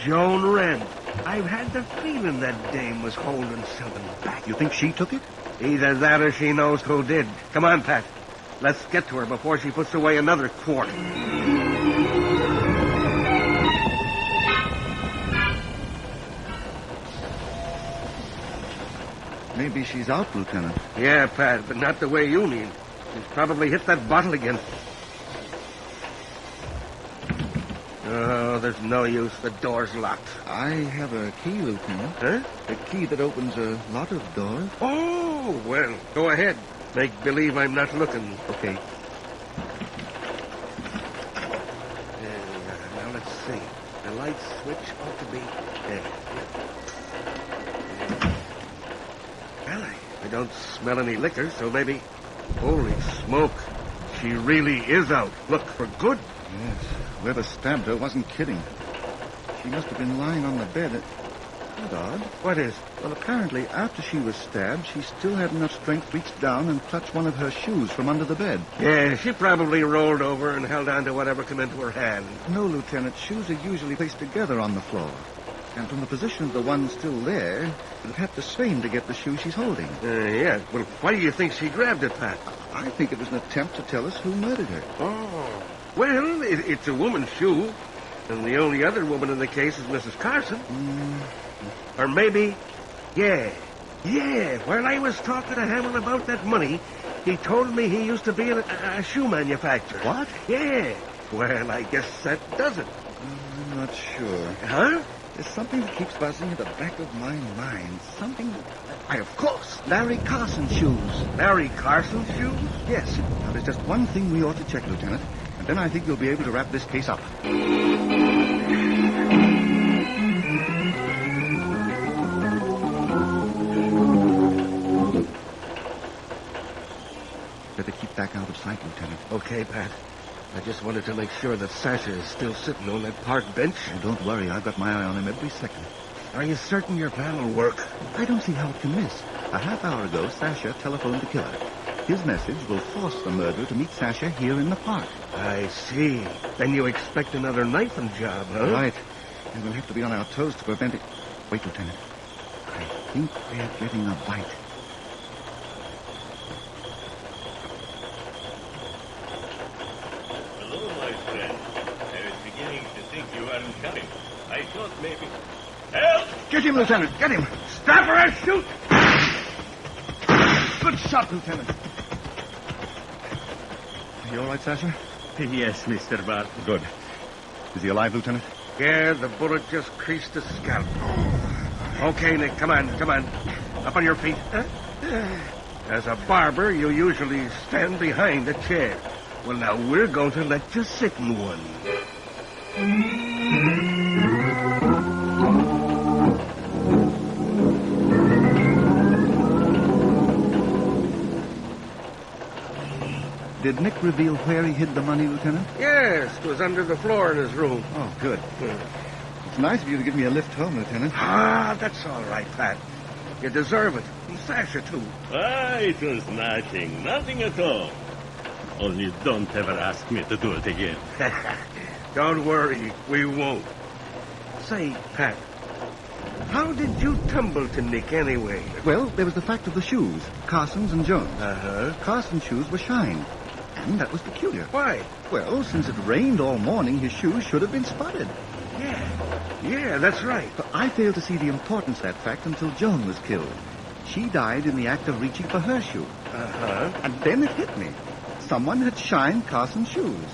[SPEAKER 7] Joan Wren. I've had the feeling that dame was holding something back.
[SPEAKER 12] You think she took it?
[SPEAKER 7] Either that or she knows who did. Come on, Pat. Let's get to her before she puts away another quart.
[SPEAKER 12] Maybe she's out, Lieutenant.
[SPEAKER 7] Yeah, Pat, but not the way you mean. She's probably hit that bottle again. Oh, there's no use. The door's locked.
[SPEAKER 12] I have a key, Lieutenant.
[SPEAKER 7] Huh?
[SPEAKER 12] A key that opens a lot of doors.
[SPEAKER 7] Oh, well, go ahead. Make believe I'm not looking.
[SPEAKER 12] Okay.
[SPEAKER 7] Now, let's see. The light switch ought to be there. Well, I don't smell any liquor, so maybe... Holy smoke. She really is out. Look, for good.
[SPEAKER 12] Yes. Whoever stabbed her wasn't kidding. She must have been lying on the bed. That's odd.
[SPEAKER 7] What is?
[SPEAKER 12] Well, apparently, after she was stabbed, she still had enough strength to reach down and clutch one of her shoes from under the bed.
[SPEAKER 7] Yeah, she probably rolled over and held on to whatever came into her hand.
[SPEAKER 12] No, Lieutenant. Shoes are usually placed together on the floor. And from the position of the one still there, you'll have to strain to get the shoe she's holding.
[SPEAKER 7] Yeah. Well, why do you think she grabbed it, Pat?
[SPEAKER 12] I think it was an attempt to tell us who murdered her.
[SPEAKER 7] Oh. Well, it's a woman's shoe. And the only other woman in the case is Mrs. Carson. Or maybe... Yeah. While I was talking to Hamill about that money, he told me he used to be a shoe manufacturer.
[SPEAKER 12] What?
[SPEAKER 7] Yeah. Well, I guess that does it.
[SPEAKER 12] I'm not sure.
[SPEAKER 7] Huh?
[SPEAKER 12] There's something that keeps buzzing at the back of my mind. Something... of course, Larry Carson's shoes.
[SPEAKER 7] Larry Carson's shoes?
[SPEAKER 12] Yes. Now, there's just one thing we ought to check, Lieutenant, and then I think you'll be able to wrap this case up. Better keep back out of sight, Lieutenant.
[SPEAKER 7] Okay, Pat. I just wanted to make sure that Sasha is still sitting on that park bench.
[SPEAKER 12] Oh, don't worry. I've got my eye on him every second.
[SPEAKER 7] Are you certain your plan will work?
[SPEAKER 12] I don't see how it can miss. A half hour ago, Sasha telephoned the killer. His message will force the murderer to meet Sasha here in the park.
[SPEAKER 7] I see. Then you expect another knifing job, huh?
[SPEAKER 12] Right. And we'll have to be on our toes to prevent it. Wait, Lieutenant. I think we're getting a bite.
[SPEAKER 5] Hello, my friend. I was beginning to think you weren't coming. I thought maybe... Help!
[SPEAKER 12] Get him, Lieutenant. Get him.
[SPEAKER 7] Stop or I'll shoot!
[SPEAKER 12] Good shot, Lieutenant. Are you all right, Sasha?
[SPEAKER 5] Yes, Mr. Bart.
[SPEAKER 12] Good. Is he alive, Lieutenant?
[SPEAKER 7] Yeah, the bullet just creased his scalp. Okay, Nick, come on. Up on your feet. As a barber, you usually stand behind the chair. Well, now we're going to let you sit in one.
[SPEAKER 12] Did Nick reveal where he hid the money, Lieutenant?
[SPEAKER 7] Yes, it was under the floor in his room.
[SPEAKER 12] Oh, good. It's nice of you to give me a lift home, Lieutenant.
[SPEAKER 7] That's all right, Pat. You deserve it. And Sasha, too.
[SPEAKER 5] It was nothing. Nothing at all. Only don't ever ask me to do it again.
[SPEAKER 7] Don't worry. We won't. Say, Pat, how did you tumble to Nick anyway?
[SPEAKER 12] Well, there was the fact of the shoes, Carson's and Jones'.
[SPEAKER 7] Uh-huh.
[SPEAKER 12] Carson's shoes were shined, and that was peculiar.
[SPEAKER 7] Why?
[SPEAKER 12] Well, since it rained all morning, his shoes should have been spotted.
[SPEAKER 7] Yeah, that's right.
[SPEAKER 12] But I failed to see the importance of that fact until Joan was killed. She died in the act of reaching for her shoe.
[SPEAKER 7] Uh-huh.
[SPEAKER 12] And then it hit me. Someone had shined Carson's shoes.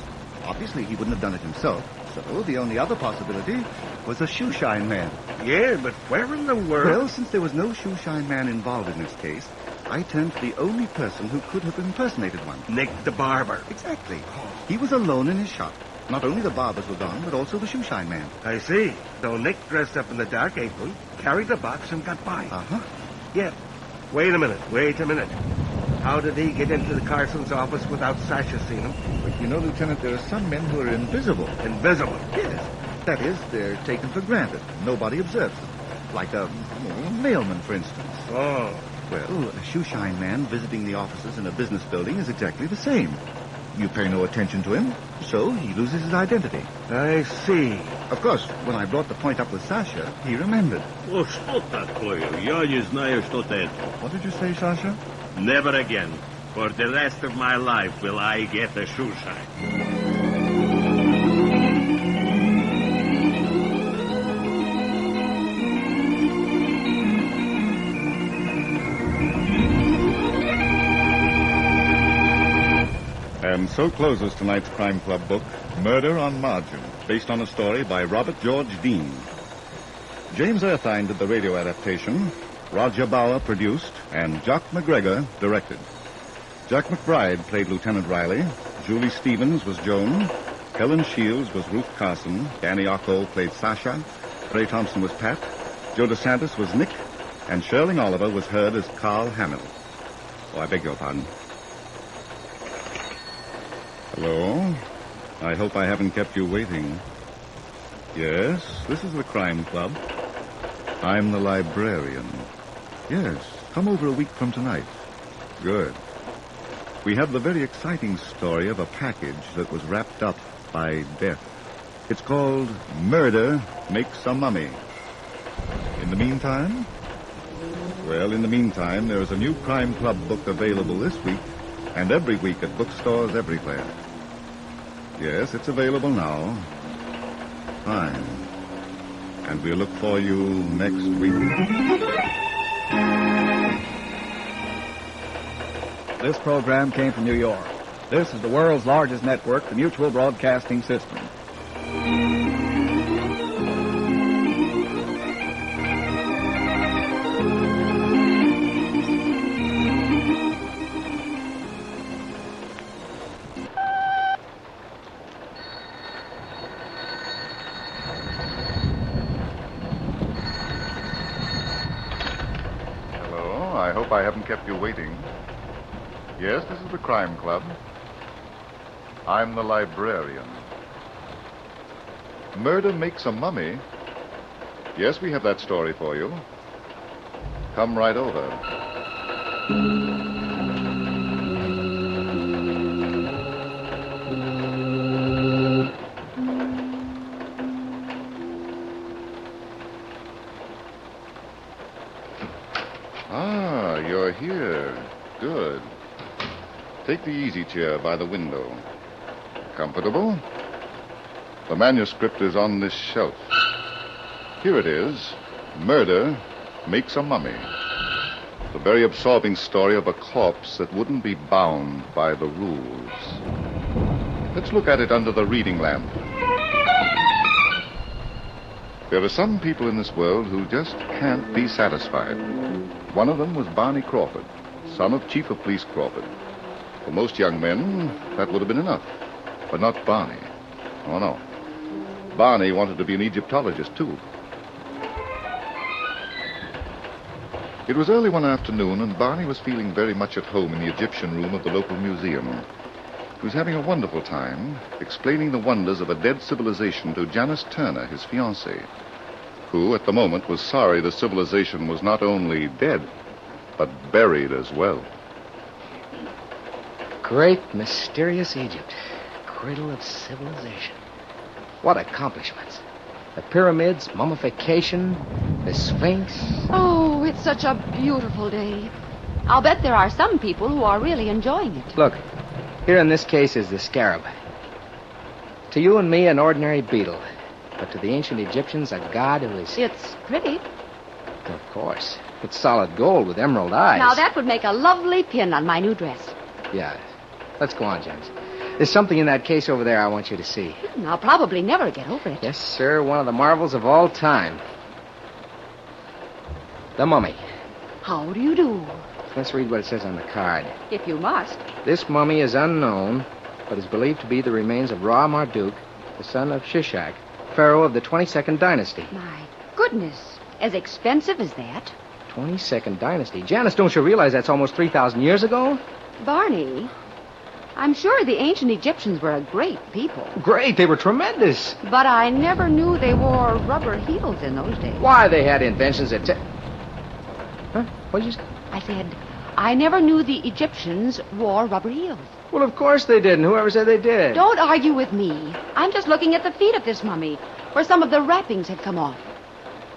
[SPEAKER 12] Obviously, he wouldn't have done it himself. So the only other possibility was a shoe shine man.
[SPEAKER 7] Yeah, but where in the world?
[SPEAKER 12] Well, since there was no shoe shine man involved in this case, I turned to the only person who could have impersonated one.
[SPEAKER 7] Nick the barber.
[SPEAKER 12] Exactly. He was alone in his shop. Not only the barbers were gone, but also the shoe shine man.
[SPEAKER 7] I see. So Nick dressed up in the dark apron, carried the box, and got by.
[SPEAKER 12] Uh-huh.
[SPEAKER 7] Yeah. Wait a minute. How did he get into the Carson's office without Sasha seeing him?
[SPEAKER 12] But you know, Lieutenant, there are some men who are invisible.
[SPEAKER 7] Invisible?
[SPEAKER 12] Yes. That is, they're taken for granted. Nobody observes them. Like a mailman, for instance.
[SPEAKER 7] Oh.
[SPEAKER 12] Well, a shoe shine man visiting the offices in a business building is exactly the same. You pay no attention to him, so he loses his identity.
[SPEAKER 7] I see.
[SPEAKER 12] Of course, when I brought the point up with Sasha, he remembered.
[SPEAKER 5] Oh, что такое? Я не знаю, что это.
[SPEAKER 12] What did you say, Sasha?
[SPEAKER 5] Never again. For the rest of my life will I get a shoe shine.
[SPEAKER 1] And so closes tonight's Crime Club book, Murder on Margin, based on a story by Robert George Dean. James Erthine did the radio adaptation, Roger Bauer produced, and Jock McGregor directed. Jack McBride played Lieutenant Riley, Julie Stevens was Joan, Helen Shields was Ruth Carson, Danny Ocko played Sasha, Ray Thompson was Pat, Joe DeSantis was Nick, and Sherling Oliver was heard as Carl Hamill. Oh, I beg your pardon. Hello? I hope I haven't kept you waiting. Yes, this is the Crime Club. I'm the librarian. Yes, come over a week from tonight. Good. We have the very exciting story of a package that was wrapped up by death. It's called Murder Makes a Mummy. the meantime? Well, in the meantime, there is a new Crime Club book available this week and every week at bookstores everywhere. Yes, it's available now. Fine. And we'll look for you next week.
[SPEAKER 10] This program came from New York. This is the world's largest network, the Mutual Broadcasting System.
[SPEAKER 1] I hope I haven't kept you waiting. Yes, this is the Crime Club. I'm the librarian. Murder makes a mummy. Yes, we have that story for you. Come right over. You're here. Good. Take the easy chair by the window. Comfortable? The manuscript is on this shelf. Here it is. Murder makes a mummy. The very absorbing story of a corpse that wouldn't be bound by the rules. Let's look at it under the reading lamp. There are some people in this world who just can't be satisfied. One of them was Barney Crawford, son of Chief of Police Crawford. For most young men, that would have been enough. But not Barney. Oh, no. Barney wanted to be an Egyptologist, too. It was early one afternoon, and Barney was feeling very much at home in the Egyptian room of the local museum. He was having a wonderful time explaining the wonders of a dead civilization to Janice Turner, his fiancée, who, at the moment, was sorry the civilization was not only dead, but buried as well.
[SPEAKER 13] Great, mysterious Egypt. Cradle of civilization. What accomplishments. The pyramids, mummification, the Sphinx.
[SPEAKER 22] Oh, it's such a beautiful day. I'll bet there are some people who are really enjoying it.
[SPEAKER 13] Look, here in this case is the scarab. To you and me, an ordinary beetle. But to the ancient Egyptians, a god who is...
[SPEAKER 22] It's pretty.
[SPEAKER 13] Of course. It's solid gold with emerald eyes.
[SPEAKER 22] Now, that would make a lovely pin on my new dress.
[SPEAKER 13] Yeah. Let's go on, James. There's something in that case over there I want you to see.
[SPEAKER 22] I'll probably never get over it.
[SPEAKER 13] Yes, sir. One of the marvels of all time. The mummy.
[SPEAKER 22] How do you do?
[SPEAKER 13] Let's read what it says on the card.
[SPEAKER 22] If you must.
[SPEAKER 13] This mummy is unknown, but is believed to be the remains of Ra Marduk, the son of Shishak, pharaoh of the 22nd dynasty.
[SPEAKER 22] My goodness. As expensive as that?
[SPEAKER 13] 22nd dynasty. Janice, don't you realize that's almost 3,000 years ago?
[SPEAKER 22] Barney, I'm sure the ancient Egyptians were a great people.
[SPEAKER 13] Great. They were tremendous.
[SPEAKER 22] But I never knew they wore rubber heels in those days.
[SPEAKER 13] Why, they had inventions that... Huh? What did you say?
[SPEAKER 22] I said, I never knew the Egyptians wore rubber heels.
[SPEAKER 13] Well, of course they didn't. Whoever said they did?
[SPEAKER 22] Don't argue with me. I'm just looking at the feet of this mummy, where some of the wrappings had come off.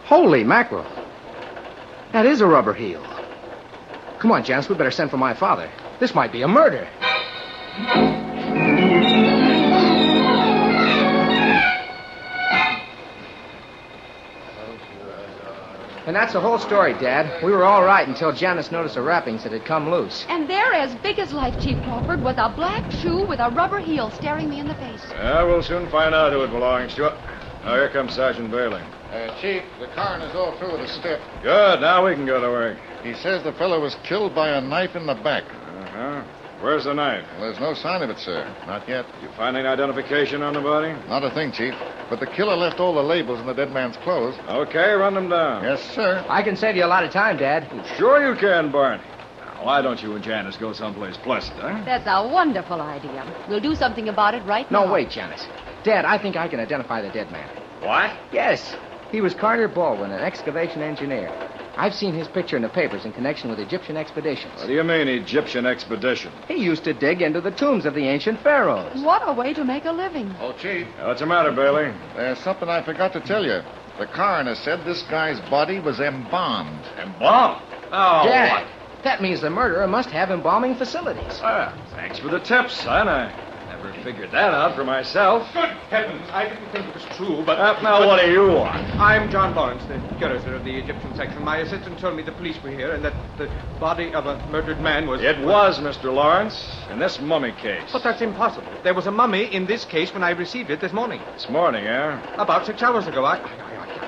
[SPEAKER 13] Holy mackerel. That is a rubber heel. Come on, Janice, we better send for my father. This might be a murder. And that's the whole story, Dad. We were all right until Janice noticed the wrappings that had come loose.
[SPEAKER 22] And they're as big as life, Chief Crawford, with a black shoe with a rubber heel staring me in the face.
[SPEAKER 14] Yeah, we'll soon find out who it belongs to. Now, here comes Sergeant Bailey.
[SPEAKER 1] Chief, the coroner's all through with the stiff.
[SPEAKER 14] Good. Now we can go to work.
[SPEAKER 1] He says the fellow was killed by a knife in the back.
[SPEAKER 14] Uh-huh. Where's the knife?
[SPEAKER 1] Well, there's no sign of it, sir. Not yet.
[SPEAKER 14] Did you find any identification on the body?
[SPEAKER 1] Not a thing, Chief. But the killer left all the labels in the dead man's clothes.
[SPEAKER 14] Okay, run them down.
[SPEAKER 1] Yes, sir.
[SPEAKER 13] I can save you a lot of time, Dad.
[SPEAKER 14] Well, sure you can, Barney. Now, why don't you and Janice go someplace pleasant, huh?
[SPEAKER 22] That's a wonderful idea. We'll do something about it right now.
[SPEAKER 13] No, wait, Janice. Dad, I think I can identify the dead man.
[SPEAKER 14] What?
[SPEAKER 13] Yes. He was Carter Baldwin, an excavation engineer. I've seen his picture in the papers in connection with Egyptian expeditions.
[SPEAKER 14] What do you mean, Egyptian expedition?
[SPEAKER 13] He used to dig into the tombs of the ancient pharaohs.
[SPEAKER 22] What a way to make a living.
[SPEAKER 1] Oh, Chief.
[SPEAKER 14] What's the matter, Bailey?
[SPEAKER 1] There's something I forgot to tell you.
[SPEAKER 2] The coroner said this guy's body was embalmed.
[SPEAKER 14] Embalmed? Oh,
[SPEAKER 13] Dad, that means the murderer must have embalming facilities.
[SPEAKER 14] Thanks for the tip, son. I never figured that out for myself.
[SPEAKER 11] Good heavens, I didn't think it was true, but...
[SPEAKER 14] Now, what do you want?
[SPEAKER 11] I'm John Lawrence, the curator of the Egyptian section. My assistant told me the police were here and that the body of a murdered man was...
[SPEAKER 14] It was, Mr. Lawrence, in this mummy case.
[SPEAKER 11] But that's impossible. There was a mummy in this case when I received it this morning.
[SPEAKER 14] This morning, eh?
[SPEAKER 11] About 6 hours ago. I can't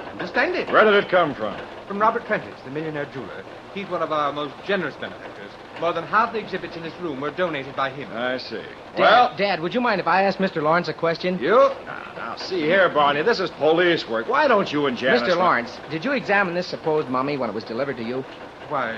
[SPEAKER 11] understand it.
[SPEAKER 14] Where did it come from?
[SPEAKER 11] From Robert Prentice, the millionaire jeweler. He's one of our most generous benefactors. More than half the exhibits in this room were donated by him.
[SPEAKER 14] I see.
[SPEAKER 13] Dad, would you mind if I asked Mr. Lawrence a question?
[SPEAKER 14] You? Now, see here, Barney, this is police work. Why don't you and Janice...
[SPEAKER 13] Mr. Lawrence, did you examine this supposed mummy when it was delivered to you?
[SPEAKER 11] Why,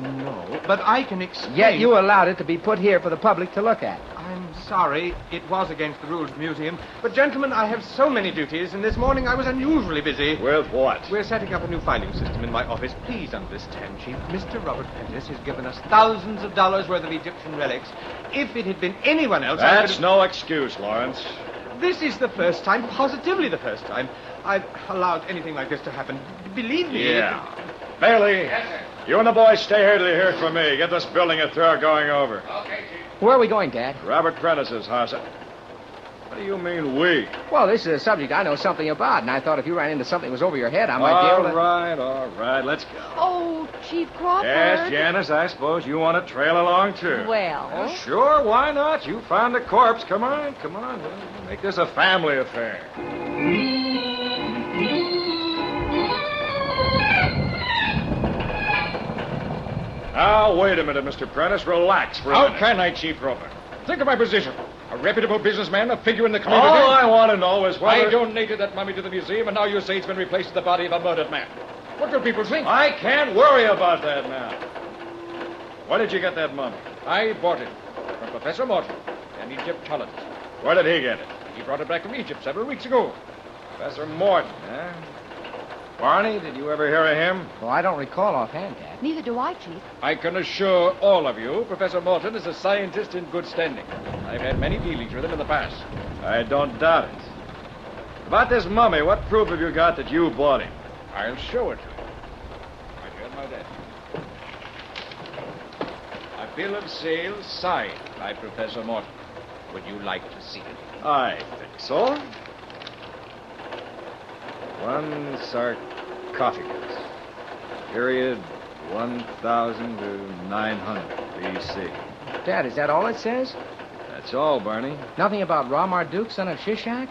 [SPEAKER 11] no. But I can explain...
[SPEAKER 13] Yet you allowed it to be put here for the public to look at.
[SPEAKER 11] I'm sorry. It was against the rules of the museum. But, gentlemen, I have so many duties, and this morning I was unusually busy.
[SPEAKER 14] With what?
[SPEAKER 11] We're setting up a new filing system in my office. Please understand, Chief. Mr. Robert Prentice has given us thousands of dollars worth of Egyptian relics. If it had been anyone else...
[SPEAKER 14] That's no excuse, Lawrence.
[SPEAKER 11] This is the first time, positively the first time, I've allowed anything like this to happen. Believe me...
[SPEAKER 14] Yeah. Bailey, yes, sir. You and the boys stay here till you hear from me. Get this building a thorough going over.
[SPEAKER 11] Okay, Chief.
[SPEAKER 13] Where are we going, Dad?
[SPEAKER 14] Robert Prentice's house. What do you mean, we?
[SPEAKER 13] Well, this is a subject I know something about, and I thought if you ran into something that was over your head, I might be able to...
[SPEAKER 14] All right, let's go.
[SPEAKER 4] Oh, Chief Crawford.
[SPEAKER 14] Yes, Janice, I suppose you want to trail along, too.
[SPEAKER 4] Well...
[SPEAKER 14] Sure, why not? You found a corpse. Come on. We'll make this a family affair. Now, wait a minute, Mr. Prentice. Relax for a minute.
[SPEAKER 18] How can I, Chief Roper? Think of my position. A reputable businessman, a figure in the community.
[SPEAKER 14] All I want to know is whether...
[SPEAKER 18] I donated that mummy to the museum, and now you say it's been replaced with the body of a murdered man. What will people think?
[SPEAKER 14] I can't worry about that now. Where did you get that mummy?
[SPEAKER 18] I bought it from Professor Morton, an Egyptologist.
[SPEAKER 14] Where did he get it?
[SPEAKER 18] He brought it back from Egypt several weeks ago.
[SPEAKER 14] Professor Morton, eh? Barney, did you ever hear of him?
[SPEAKER 13] Well, I don't recall offhand, Dad.
[SPEAKER 4] Neither do I, Chief.
[SPEAKER 18] I can assure all of you, Professor Morton is a scientist in good standing. I've had many dealings with him in the past.
[SPEAKER 14] I don't doubt it. About this mummy, what proof have you got that you bought him?
[SPEAKER 18] I'll show it to you. Right here at my desk. A bill of sale signed by Professor Morton. Would you like to see it?
[SPEAKER 14] I think so. One sarcophagus. Period 1000 to 900 B.C.
[SPEAKER 13] Dad, is that all it says?
[SPEAKER 14] That's all, Barney.
[SPEAKER 13] Nothing about Ra Marduk, son of Shishak?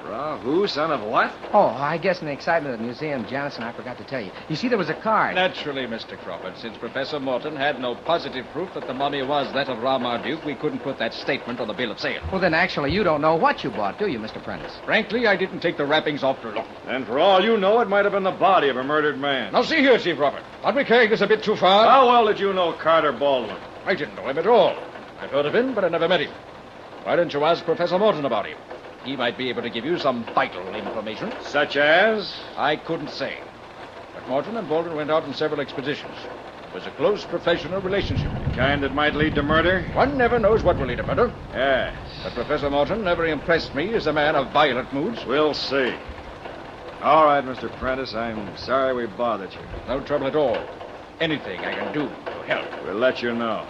[SPEAKER 14] Ra, who? Son of what?
[SPEAKER 13] Oh, I guess in the excitement of the museum, Janice and I forgot to tell you. You see, there was a card.
[SPEAKER 18] Naturally, Mr. Crawford. Since Professor Morton had no positive proof that the mummy was that of Ra Marduk, we couldn't put that statement on the bill of sale.
[SPEAKER 13] Well, then actually you don't know what you bought, do you, Mr. Prentice?
[SPEAKER 18] Frankly, I didn't take the wrappings off for long.
[SPEAKER 14] And for all you know, it might have been the body of a murdered man.
[SPEAKER 18] Now, see here, Chief Robert. Aren't we carrying this a bit too far?
[SPEAKER 14] How well did you know Carter Baldwin?
[SPEAKER 18] I didn't know him at all. I've heard of him, but I never met him. Why didn't you ask Professor Morton about him? He might be able to give you some vital information.
[SPEAKER 14] Such as?
[SPEAKER 18] I couldn't say. But Morton and Baldwin went out on several expeditions. It was a close professional relationship.
[SPEAKER 14] The kind that might lead to murder?
[SPEAKER 18] One never knows what will lead to murder.
[SPEAKER 14] Yes.
[SPEAKER 18] But Professor Morton never impressed me as a man of violent moods.
[SPEAKER 14] We'll see. All right, Mr. Prentice, I'm sorry we bothered you.
[SPEAKER 18] No trouble at all. Anything I can do to help.
[SPEAKER 14] We'll let you know.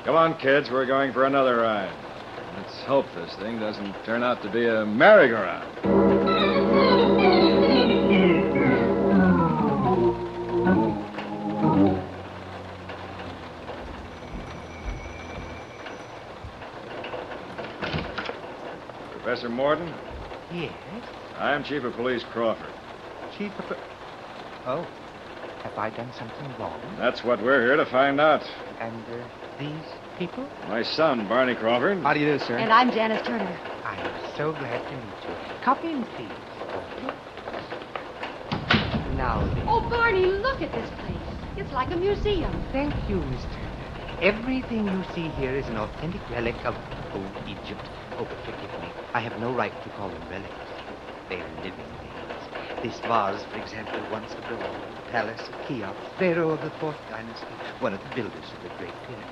[SPEAKER 14] Come on, kids, we're going for another ride. Let's hope this thing doesn't turn out to be a merry-go-round. Professor Morton?
[SPEAKER 13] Yes?
[SPEAKER 14] I'm Chief of Police Crawford.
[SPEAKER 13] Chief of... Oh. Have I done something wrong?
[SPEAKER 14] That's what we're here to find out.
[SPEAKER 13] And these people?
[SPEAKER 14] My son, Barney Crawford.
[SPEAKER 13] How do you do, sir?
[SPEAKER 4] And I'm Janice Turner.
[SPEAKER 13] I'm so glad to meet you. Come in, please. Now then.
[SPEAKER 4] Oh, Barney, look at this place. It's like a museum.
[SPEAKER 16] Thank you, Miss Turner. Everything you see here is an authentic relic of old Egypt. Oh, but forgive me. I have no right to call them relics. They are living things. This vase, for example, once adorned the palace of Cheops, pharaoh of the 4th dynasty, one of the builders of the Great Pyramid.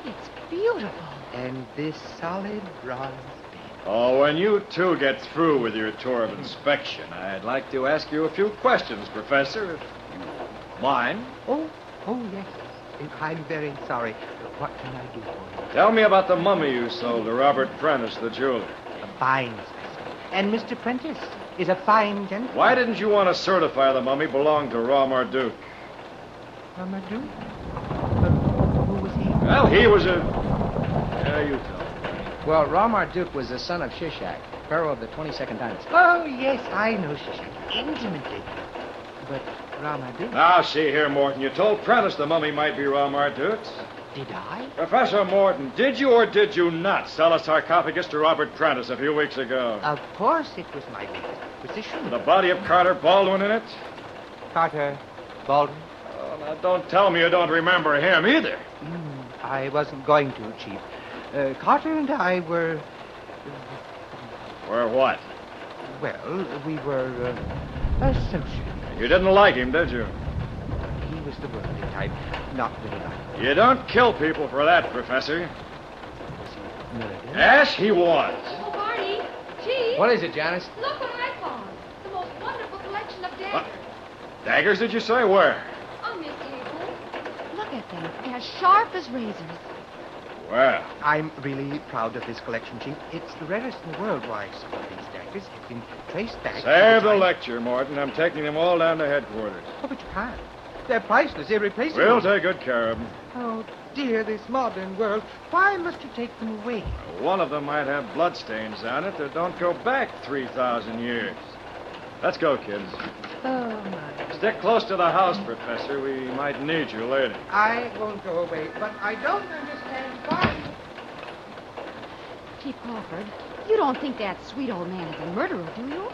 [SPEAKER 4] It's beautiful.
[SPEAKER 16] And this solid bronze bed.
[SPEAKER 14] Oh, when you two get through with your tour of inspection, I'd like to ask you a few questions, Professor, if you mind.
[SPEAKER 16] Oh, yes. I'm very sorry. What can I do for you?
[SPEAKER 14] Tell me about the mummy you sold to Robert Prentice, the jeweler.
[SPEAKER 16] A fine specimen. And Mr. Prentice is a fine gentleman.
[SPEAKER 14] Why didn't you want to certify the mummy belonged to Raw Marduk?
[SPEAKER 16] Marduk? Who was he?
[SPEAKER 14] Well, he was a... Yeah, you tell me.
[SPEAKER 13] Well, Raw Marduk was the son of Shishak, pharaoh of the 22nd dynasty.
[SPEAKER 16] Oh, yes, I know Shishak intimately. But Raw Marduk?
[SPEAKER 14] Now, see here, Morton. You told Prentice the mummy might be Raw Marduk's.
[SPEAKER 16] Did I?
[SPEAKER 14] Professor Morton, did you or did you not sell a sarcophagus to Robert Prentice a few weeks ago?
[SPEAKER 16] Of course it was my latest position.
[SPEAKER 14] The body of Carter Baldwin in it?
[SPEAKER 16] Carter Baldwin?
[SPEAKER 14] Oh, now don't tell me you don't remember him either.
[SPEAKER 16] I wasn't going to, Chief. Carter and I were...
[SPEAKER 14] Were what?
[SPEAKER 16] Well, we were associates.
[SPEAKER 14] You didn't like him, did you?
[SPEAKER 16] He was the worldly type, not really like him.
[SPEAKER 14] You don't kill people for that, Professor.
[SPEAKER 16] Was he murdered?
[SPEAKER 14] Yes, he was.
[SPEAKER 4] Oh, Barney. Gee.
[SPEAKER 13] What is it, Janice?
[SPEAKER 4] Look what I found. The most wonderful collection of daggers.
[SPEAKER 14] Daggers, did you say? Where?
[SPEAKER 4] On this table. Look at them. They're sharp as razors.
[SPEAKER 14] Well.
[SPEAKER 16] I'm really proud of this collection, Chief. It's the rarest in the world. Why, some of these daggers have been traced back...
[SPEAKER 14] Save the lecture, Morton. I'm taking them all down to headquarters.
[SPEAKER 16] Oh, but you can't. They're priceless, irreplaceable.
[SPEAKER 14] We'll take good care of them.
[SPEAKER 16] Oh, dear, this modern world. Why must you take them away?
[SPEAKER 14] One of them might have bloodstains on it that don't go back 3,000 years. Let's go, kids.
[SPEAKER 16] Oh, my.
[SPEAKER 14] Stick close to the house, Professor. We might need you later.
[SPEAKER 16] I won't go away, but I don't understand why.
[SPEAKER 4] Chief Crawford, you don't think that sweet old man is a murderer, do you?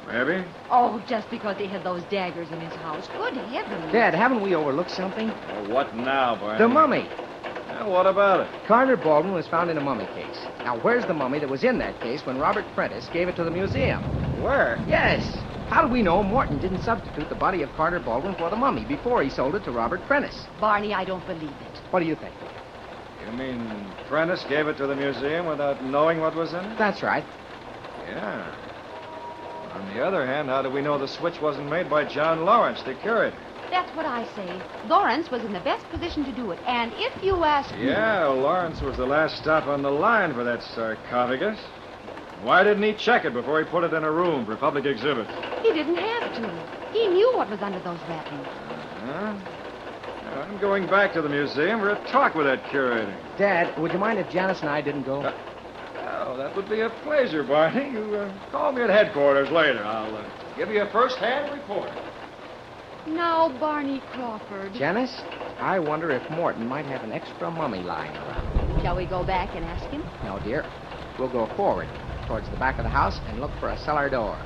[SPEAKER 14] Maybe.
[SPEAKER 4] Oh, just because they had those daggers in his house. Good heavens.
[SPEAKER 13] Dad, haven't we overlooked something?
[SPEAKER 14] Well, what now, Barney?
[SPEAKER 13] The mummy.
[SPEAKER 14] Well, what about it?
[SPEAKER 13] Carter Baldwin was found in a mummy case. Now, where's the mummy that was in that case when Robert Prentice gave it to the museum?
[SPEAKER 14] Where?
[SPEAKER 13] Yes. How do we know Morton didn't substitute the body of Carter Baldwin for the mummy before he sold it to Robert Prentice?
[SPEAKER 4] Barney, I don't believe it.
[SPEAKER 13] What do you think?
[SPEAKER 14] You mean Prentice gave it to the museum without knowing what was in it?
[SPEAKER 13] That's right.
[SPEAKER 14] Yeah. On the other hand, how do we know the switch wasn't made by John Lawrence, the curator?
[SPEAKER 4] That's what I say. Lawrence was in the best position to do it. And if you ask me...
[SPEAKER 14] Yeah, Lawrence was the last stop on the line for that sarcophagus. Why didn't he check it before he put it in a room for public exhibit?
[SPEAKER 4] He didn't have to. He knew what was under those wrappings.
[SPEAKER 14] I'm going back to the museum for a talk with that curator.
[SPEAKER 13] Dad, would you mind if Janice and I didn't go?
[SPEAKER 14] Oh, that would be a pleasure, Barney. You call me at headquarters later. I'll give you a first-hand report.
[SPEAKER 4] Now, Barney Crawford.
[SPEAKER 13] Janice, I wonder if Morton might have an extra mummy lying around.
[SPEAKER 4] Shall we go back and ask him?
[SPEAKER 13] No, dear. We'll go forward towards the back of the house and look for a cellar door.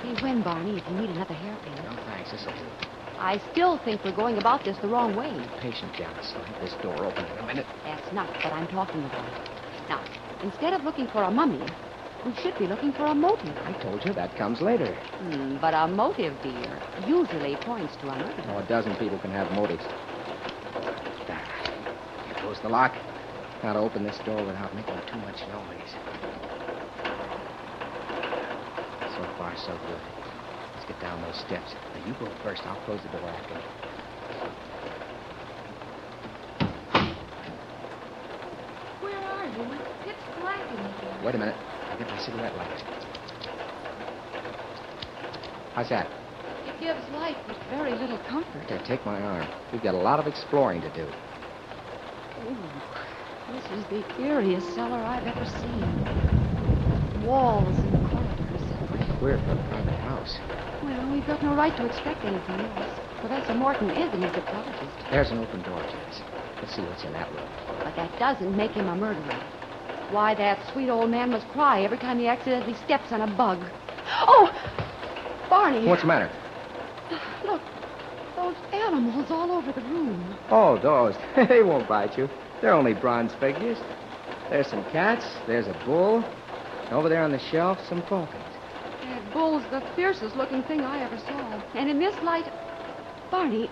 [SPEAKER 4] Hey, when, Barney, if you need another hairpin?
[SPEAKER 13] No, thanks. This'll do.
[SPEAKER 4] I still think we're going about this the wrong way.
[SPEAKER 13] Be patient, Janice. I'll have this door open in a minute.
[SPEAKER 4] That's not what I'm talking about. Now, instead of looking for a mummy, we should be looking for a motive.
[SPEAKER 13] I told you that comes later.
[SPEAKER 4] But a motive, dear, usually points to a murder.
[SPEAKER 13] Oh, a dozen people can have motives. There. You close the lock. Now to open this door without making too much noise. So far, so good. Let's get down those steps. Now, you go first. I'll close the door after you.
[SPEAKER 4] Where are you? It's pitch black in here.
[SPEAKER 13] Wait a minute. I'll get my cigarette lighter. How's that?
[SPEAKER 4] It gives light, but very little comfort.
[SPEAKER 13] Here, take my arm. We've got a lot of exploring to do.
[SPEAKER 4] Ooh, this is the eeriest cellar I've ever seen. Walls and corridors.
[SPEAKER 13] Queer for a private house.
[SPEAKER 4] Well, we've got no right to expect anything else. Professor Morton is an Egyptologist.
[SPEAKER 13] There's an open door, Janice. Let's see what's in that room.
[SPEAKER 4] But that doesn't make him a murderer. Why, that sweet old man must cry every time he accidentally steps on a bug. Oh! Barney!
[SPEAKER 13] What's the matter?
[SPEAKER 4] Look, those animals all over the room.
[SPEAKER 13] Oh, those. They won't bite you. They're only bronze figures. There's some cats. There's a bull. Over there on the shelf, some falcons.
[SPEAKER 4] That bull's the fiercest looking thing I ever saw. And in this light... Barney,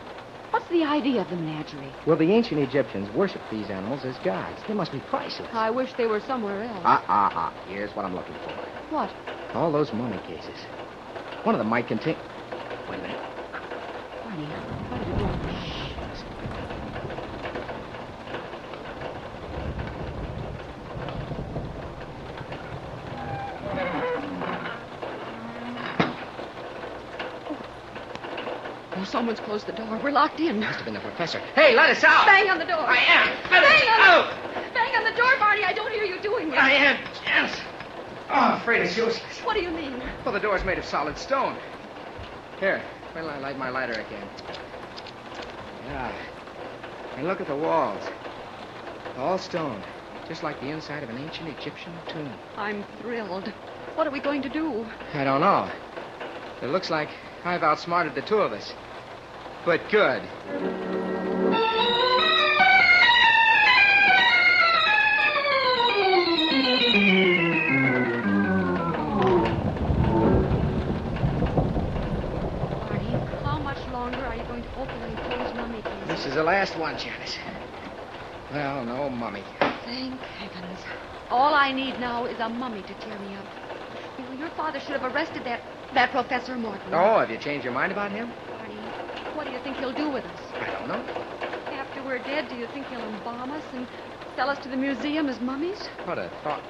[SPEAKER 4] what's the idea of the menagerie?
[SPEAKER 13] Well, the ancient Egyptians worshipped these animals as gods. They must be priceless.
[SPEAKER 4] I wish they were somewhere else.
[SPEAKER 13] Here's what I'm looking for.
[SPEAKER 4] What?
[SPEAKER 13] All those mummy cases. One of them might contain... Wait a minute.
[SPEAKER 4] Barney, how did it go? Someone's closed the door. We're locked in.
[SPEAKER 13] Must have been the professor. Hey, let us out!
[SPEAKER 4] Bang on the door.
[SPEAKER 13] I am. Let
[SPEAKER 4] Bang
[SPEAKER 13] us
[SPEAKER 4] on
[SPEAKER 13] out!
[SPEAKER 4] Bang on the door, Barney. I don't hear you doing it.
[SPEAKER 13] I am. Yes. Oh, I'm afraid it's useless.
[SPEAKER 4] What do you mean?
[SPEAKER 13] Well, the door's made of solid stone. Here, wait till I light my lighter again. Yeah. And look at the walls. All stone. Just like the inside of an ancient Egyptian tomb.
[SPEAKER 4] I'm thrilled. What are we going to do?
[SPEAKER 13] I don't know. It looks like I've outsmarted the two of us. But good.
[SPEAKER 4] How much longer are you going to open and close mummy cases?
[SPEAKER 13] This is the last one, Janice. Well, no mummy.
[SPEAKER 4] Thank heavens. All I need now is a mummy to cheer me up. You know, your father should have arrested that Professor Morton.
[SPEAKER 13] Oh, have you changed your mind about him?
[SPEAKER 4] Barney, what do you think he'll do with us?
[SPEAKER 13] I don't know.
[SPEAKER 4] After we're dead, do you think he'll embalm us and sell us to the museum as mummies?
[SPEAKER 13] What a thought.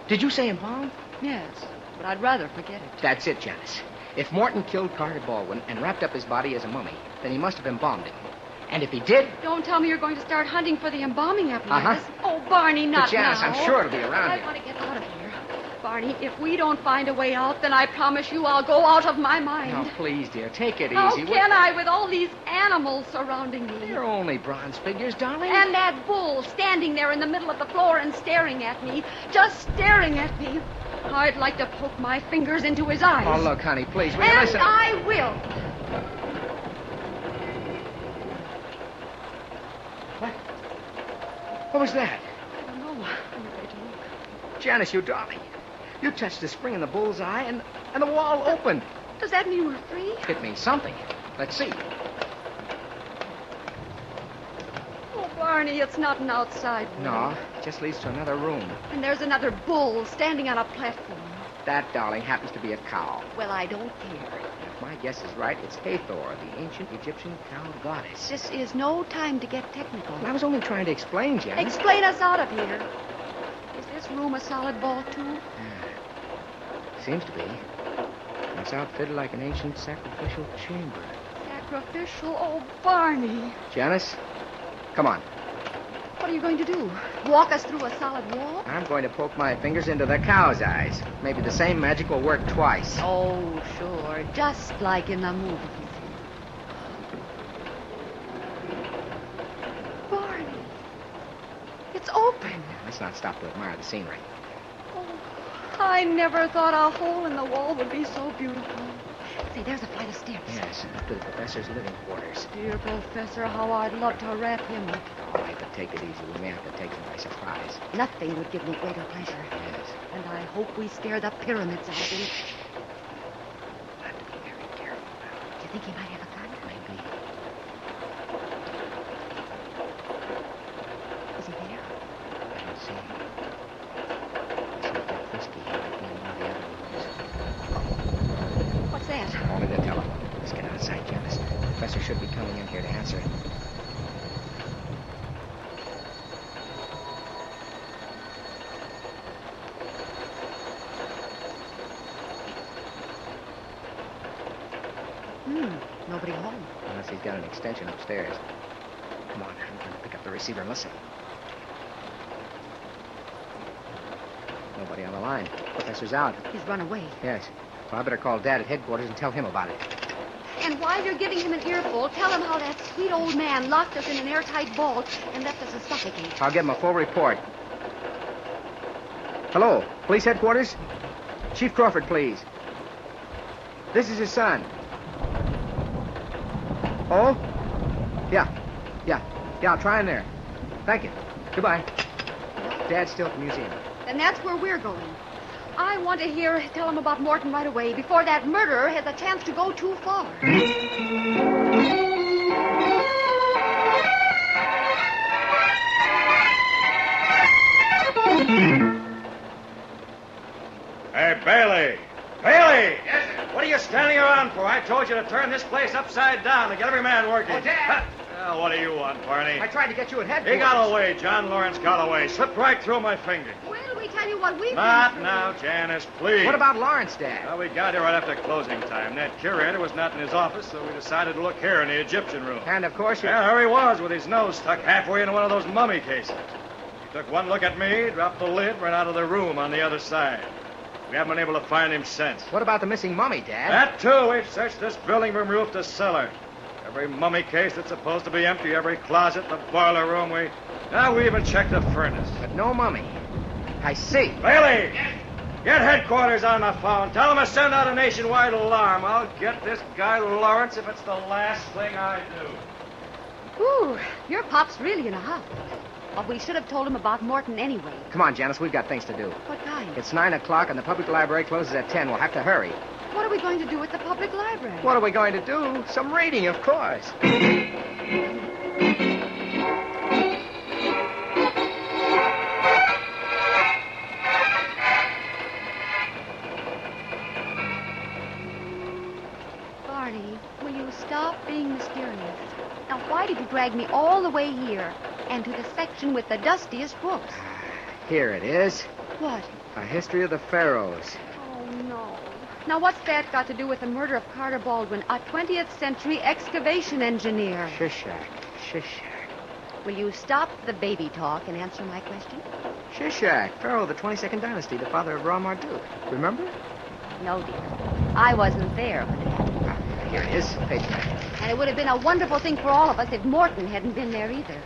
[SPEAKER 13] Did you say embalm?
[SPEAKER 4] Yes, but I'd rather forget it.
[SPEAKER 13] That's it, Janice. If Morton killed Carter Baldwin and wrapped up his body as a mummy, then he must have embalmed him. And if he did...
[SPEAKER 4] Don't tell me you're going to start hunting for the embalming apparatus.
[SPEAKER 13] Uh-huh.
[SPEAKER 4] Oh, Barney, not
[SPEAKER 13] but Janice,
[SPEAKER 4] now.
[SPEAKER 13] I'm sure it'll be around
[SPEAKER 4] I
[SPEAKER 13] here.
[SPEAKER 4] want to get out of here. Barney, if we don't find a way out, then I promise you I'll go out of my mind.
[SPEAKER 13] Now, please, dear, take it
[SPEAKER 4] How
[SPEAKER 13] easy.
[SPEAKER 4] can I with all these animals surrounding me?
[SPEAKER 13] They're only bronze figures, darling.
[SPEAKER 4] And that bull standing there in the middle of the floor and staring at me. Just staring at me. I'd like to poke my fingers into his eyes.
[SPEAKER 13] Oh, look, honey, please, will you
[SPEAKER 4] And
[SPEAKER 13] listen?
[SPEAKER 4] I will.
[SPEAKER 13] What was that?
[SPEAKER 4] I don't know. I'm afraid to look.
[SPEAKER 13] Janice, you darling. You touched the spring in the bull's eye, and the wall opened.
[SPEAKER 4] Does that mean we're free?
[SPEAKER 13] It means something. Let's see.
[SPEAKER 4] Oh, Barney, it's not an outside room.
[SPEAKER 13] No, it just leads to another room.
[SPEAKER 4] And there's another bull standing on a platform.
[SPEAKER 13] That, darling, happens to be a cow.
[SPEAKER 4] Well, I don't care.
[SPEAKER 13] If my guess is right, it's Hathor, the ancient Egyptian cow goddess.
[SPEAKER 4] This is no time to get technical.
[SPEAKER 13] Well, I was only trying to explain, Janice.
[SPEAKER 4] Explain us out of here. Is this room a solid vault, too?
[SPEAKER 13] Seems to be. It's outfitted like an ancient sacrificial chamber.
[SPEAKER 4] Sacrificial? Oh, Barney.
[SPEAKER 13] Janice, come on.
[SPEAKER 4] What are you going to do? Walk us through a solid wall?
[SPEAKER 13] I'm going to poke my fingers into the cow's eyes. Maybe the same magic will work twice.
[SPEAKER 4] Oh, sure. Just like in the movies. Barney. It's open.
[SPEAKER 13] Let's not stop to admire the scenery.
[SPEAKER 4] Oh, I never thought a hole in the wall would be so beautiful. See, there's a flight of steps.
[SPEAKER 13] Yes, up to the professor's living quarters.
[SPEAKER 4] Dear Professor, how I'd love to wrap him up.
[SPEAKER 13] All right, but take it easy. We may have to take him by surprise.
[SPEAKER 4] Nothing would give me greater pleasure.
[SPEAKER 13] Yes.
[SPEAKER 4] And I hope we scare the pyramids out of him.
[SPEAKER 13] We'll have to be very careful now.
[SPEAKER 4] Do you think he might have a gun?
[SPEAKER 13] Maybe.
[SPEAKER 4] Is he there?
[SPEAKER 13] I don't see him. He's not that frisky. He might be in one of the other rooms.
[SPEAKER 4] What's that?
[SPEAKER 13] Only the telephone. Let's get outside, Janice. The professor should be coming in here to answer it.
[SPEAKER 4] Nobody home.
[SPEAKER 13] Unless he's got an extension upstairs. Come on, I'm going to pick up the receiver and listen. Nobody on the line. Professor's out.
[SPEAKER 4] He's run away.
[SPEAKER 13] Yes. Well, I better call Dad at headquarters and tell him about it.
[SPEAKER 4] And while you're giving him an earful, tell him how that sweet old man locked us in an airtight vault and left us to suffocate.
[SPEAKER 13] I'll give him a full report. Hello, police headquarters? Chief Crawford, please. This is his son. Oh? Yeah, I'll try in there. Thank you. Goodbye. Dad's still at the museum.
[SPEAKER 4] Then that's where we're going. I want to tell him about Morton right away before that murderer has a chance to go too far.
[SPEAKER 14] Hey, Bailey! Bailey! Yes, sir. What are you standing around for? I told you to turn this place upside down to get every man working.
[SPEAKER 13] Oh, Dad!
[SPEAKER 14] Well, what do you want, Barney?
[SPEAKER 13] I tried to get you at headquarters.
[SPEAKER 14] He got away. John Lawrence got away. Slipped right through my fingers.
[SPEAKER 4] Wait till we tell you what we've
[SPEAKER 14] Not
[SPEAKER 4] been through.
[SPEAKER 14] now, Janice, please.
[SPEAKER 13] What about Lawrence, Dad?
[SPEAKER 14] Well, we got here right after closing time. That curator was not in his office, so we decided to look here in the Egyptian room.
[SPEAKER 13] And, of course, you...
[SPEAKER 14] Yeah, there he was with his nose stuck halfway into one of those mummy cases. He took one look at me, dropped the lid, ran out of the room on the other side. We haven't been able to find him since.
[SPEAKER 13] What about the missing mummy, Dad?
[SPEAKER 14] That, too. We've searched this building from roof to cellar. Every mummy case that's supposed to be empty, every closet, the boiler room, Now we even checked the furnace.
[SPEAKER 13] But no mummy. I see.
[SPEAKER 14] Bailey! Get headquarters on the phone. Tell them to send out a nationwide alarm. I'll get this guy Lawrence if it's the last thing I do.
[SPEAKER 4] Ooh, your pop's really in a huff. But we should have told him about Morton anyway.
[SPEAKER 13] Come on, Janice, we've got things to do.
[SPEAKER 4] What kind?
[SPEAKER 13] It's 9 o'clock and the public library closes at 10. We'll have to hurry.
[SPEAKER 4] What are we going to do at the public library?
[SPEAKER 13] What are we going to do? Some reading, of course.
[SPEAKER 4] Barney, will you stop being mysterious? Now, why did you drag me all the way here and to the section with the dustiest books?
[SPEAKER 13] Here it is.
[SPEAKER 4] What?
[SPEAKER 13] A history of the pharaohs.
[SPEAKER 4] Oh, no. Now, what's that got to do with the murder of Carter Baldwin, a 20th century excavation engineer?
[SPEAKER 13] Shishak.
[SPEAKER 4] Will you stop the baby talk and answer my question?
[SPEAKER 13] Shishak, pharaoh of the 22nd dynasty, the father of Ra-Marduk. Remember?
[SPEAKER 4] No, dear. I wasn't there when it happened.
[SPEAKER 13] Here it is, page.
[SPEAKER 4] And it would have been a wonderful thing for all of us if Morton hadn't been there either.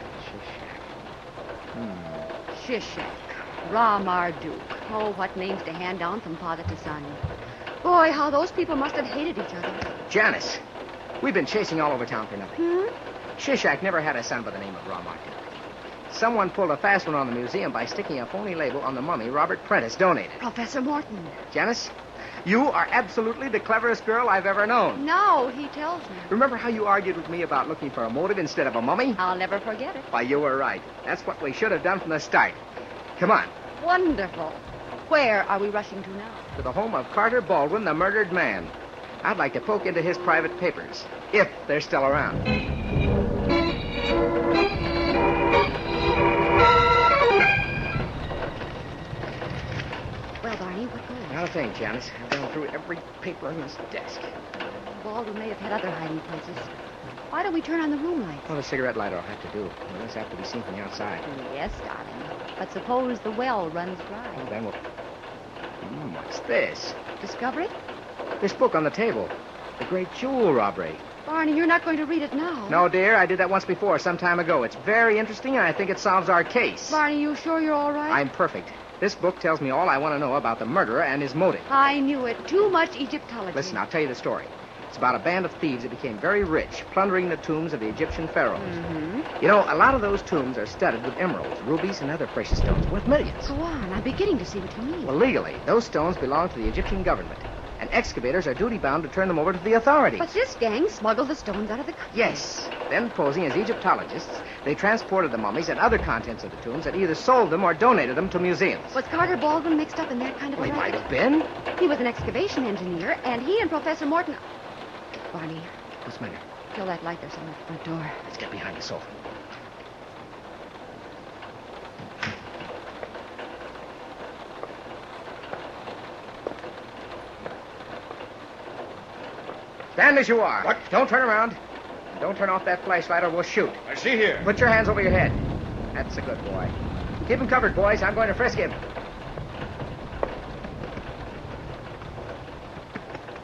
[SPEAKER 4] Shishak. Ra-Marduk. Oh, what names to hand down from father to son. Boy, how those people must have hated each other.
[SPEAKER 13] Janice, we've been chasing all over town for nothing. Shishak never had a son by the name of Ra-Marduk. Someone pulled a fast one on the museum by sticking a phony label on the mummy Robert Prentice donated.
[SPEAKER 4] Professor Morton.
[SPEAKER 13] Janice, you are absolutely the cleverest girl I've ever known.
[SPEAKER 4] No, he tells me.
[SPEAKER 13] Remember how you argued with me about looking for a motive instead of a mummy?
[SPEAKER 4] I'll never forget it.
[SPEAKER 13] Why, you were right. That's what we should have done from the start. Come on.
[SPEAKER 4] Wonderful. Where are we rushing to now?
[SPEAKER 13] To the home of Carter Baldwin, the murdered man. I'd like to poke into his private papers, if they're still around.
[SPEAKER 4] Well, Barney, what goes?
[SPEAKER 13] Not a thing, Janice. I've gone through every paper on this desk.
[SPEAKER 4] Baldwin may have had other hiding places. Why don't we turn on the room lights?
[SPEAKER 13] Well, the cigarette lighter will have to do. It does have to be seen from the outside.
[SPEAKER 4] Yes, darling. But suppose the well runs dry.
[SPEAKER 13] Well, then we'll... what's this?
[SPEAKER 4] Discover it?
[SPEAKER 13] This book on the table. The Great Jewel Robbery.
[SPEAKER 4] Barney, you're not going to read it now.
[SPEAKER 13] No, dear. I did that once before, some time ago. It's very interesting, and I think it solves our case.
[SPEAKER 4] Barney, you sure you're all right?
[SPEAKER 13] I'm perfect. This book tells me all I want to know about the murderer and his motive.
[SPEAKER 4] I knew it. Too much Egyptology.
[SPEAKER 13] Listen, I'll tell you the story. It's about a band of thieves that became very rich, plundering the tombs of the Egyptian pharaohs. You know, a lot of those tombs are studded with emeralds, rubies, and other precious stones worth millions.
[SPEAKER 4] Go on. I'm beginning to see what you mean.
[SPEAKER 13] Well, legally, those stones belong to the Egyptian government, and excavators are duty-bound to turn them over to the authorities.
[SPEAKER 4] But this gang smuggled the stones out of the country.
[SPEAKER 13] Yes. Then, posing as Egyptologists, they transported the mummies and other contents of the tombs and either sold them or donated them to museums.
[SPEAKER 4] Was Carter Baldwin mixed up in that kind of
[SPEAKER 13] Well,
[SPEAKER 4] a
[SPEAKER 13] he might
[SPEAKER 4] racket?
[SPEAKER 13] have been.
[SPEAKER 4] He was an excavation engineer, and he and Professor Morton... Barney,
[SPEAKER 13] What's the matter?
[SPEAKER 4] kill that light there's on that front door.
[SPEAKER 13] Let's get behind the sofa. Stand as you are.
[SPEAKER 14] What?
[SPEAKER 13] Don't turn around. And don't turn off that flashlight or we'll shoot.
[SPEAKER 14] I see here.
[SPEAKER 13] Put your hands over your head. That's a good boy. Keep him covered, boys. I'm going to frisk him.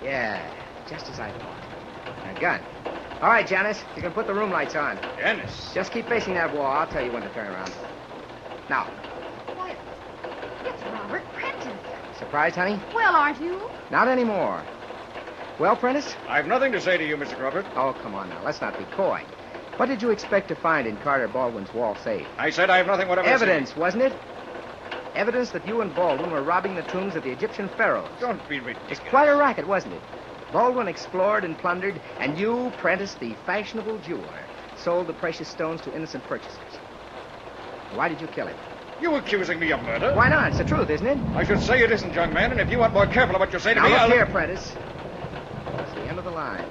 [SPEAKER 13] Yeah, just as I thought. A gun. All right, Janice, you can put the room lights on.
[SPEAKER 14] Janice.
[SPEAKER 13] Just keep facing that wall. I'll tell you when to turn around. Now.
[SPEAKER 4] Why, it's Robert Prentice.
[SPEAKER 13] Surprised, honey?
[SPEAKER 4] Well, aren't you?
[SPEAKER 13] Not anymore. Well, Prentice?
[SPEAKER 14] I've nothing to say to you, Mr. Crawford.
[SPEAKER 13] Oh, come on now. Let's not be coy. What did you expect to find in Carter Baldwin's wall safe?
[SPEAKER 14] I said I have nothing whatever
[SPEAKER 13] Evidence,
[SPEAKER 14] to say.
[SPEAKER 13] wasn't it? Evidence that you and Baldwin were robbing the tombs of the Egyptian pharaohs.
[SPEAKER 14] Don't be ridiculous.
[SPEAKER 13] It's quite a racket, wasn't it? Baldwin explored and plundered, and you, Prentice, the fashionable jeweler, sold the precious stones to innocent purchasers. Why did you kill him?
[SPEAKER 2] You accusing me of murder?
[SPEAKER 13] Why not? It's the truth, isn't it?
[SPEAKER 2] I should say it isn't, young man, and if you aren't more careful of what you say to
[SPEAKER 13] Now,
[SPEAKER 2] me,
[SPEAKER 13] look
[SPEAKER 2] I'll...
[SPEAKER 13] here, Prentice. That's the end of the line.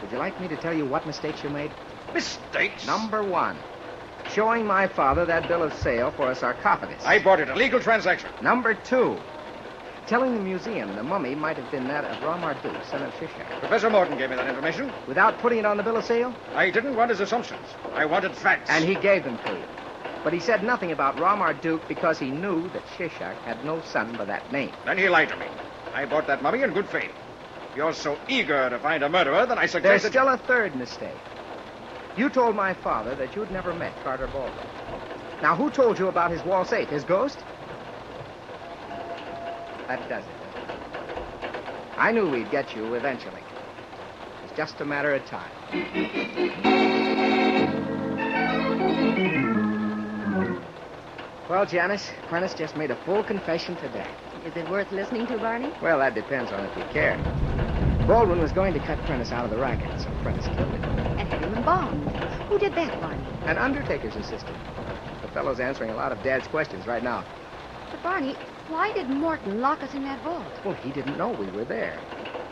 [SPEAKER 13] Would you like me to tell you what mistakes you made?
[SPEAKER 2] Mistakes?
[SPEAKER 13] Number 1, showing my father that bill of sale for a sarcophagus.
[SPEAKER 2] I bought it. A legal transaction.
[SPEAKER 13] Number 2, telling the museum the mummy might have been that of Marduk, son of Shishak.
[SPEAKER 2] Professor Morton gave me that information.
[SPEAKER 13] Without putting it on the bill of sale?
[SPEAKER 2] I didn't want his assumptions. I wanted facts.
[SPEAKER 13] And he gave them to you. But he said nothing about Marduk because he knew that Shishak had no son by that name.
[SPEAKER 2] Then he lied to me. I bought that mummy in good faith. You're so eager to find a murderer that I suggest
[SPEAKER 13] There's
[SPEAKER 2] that...
[SPEAKER 13] still a third mistake. You told my father that you'd never met Carter Baldwin. Now, who told you about his wall safe? His ghost? That does it. I knew we'd get you eventually. It's just a matter of time. Well, Janice, Prentice just made a full confession today.
[SPEAKER 4] Is it worth listening to, Barney?
[SPEAKER 13] Well, that depends on if you care. Baldwin was going to cut Prentice out of the racket, so Prentice killed him.
[SPEAKER 4] And had him embalmed. Who did that, Barney?
[SPEAKER 13] An undertaker's assistant. The fellow's answering a lot of Dad's questions right now.
[SPEAKER 4] But, Barney, why did Morton lock us in that vault?
[SPEAKER 13] Well, he didn't know we were there.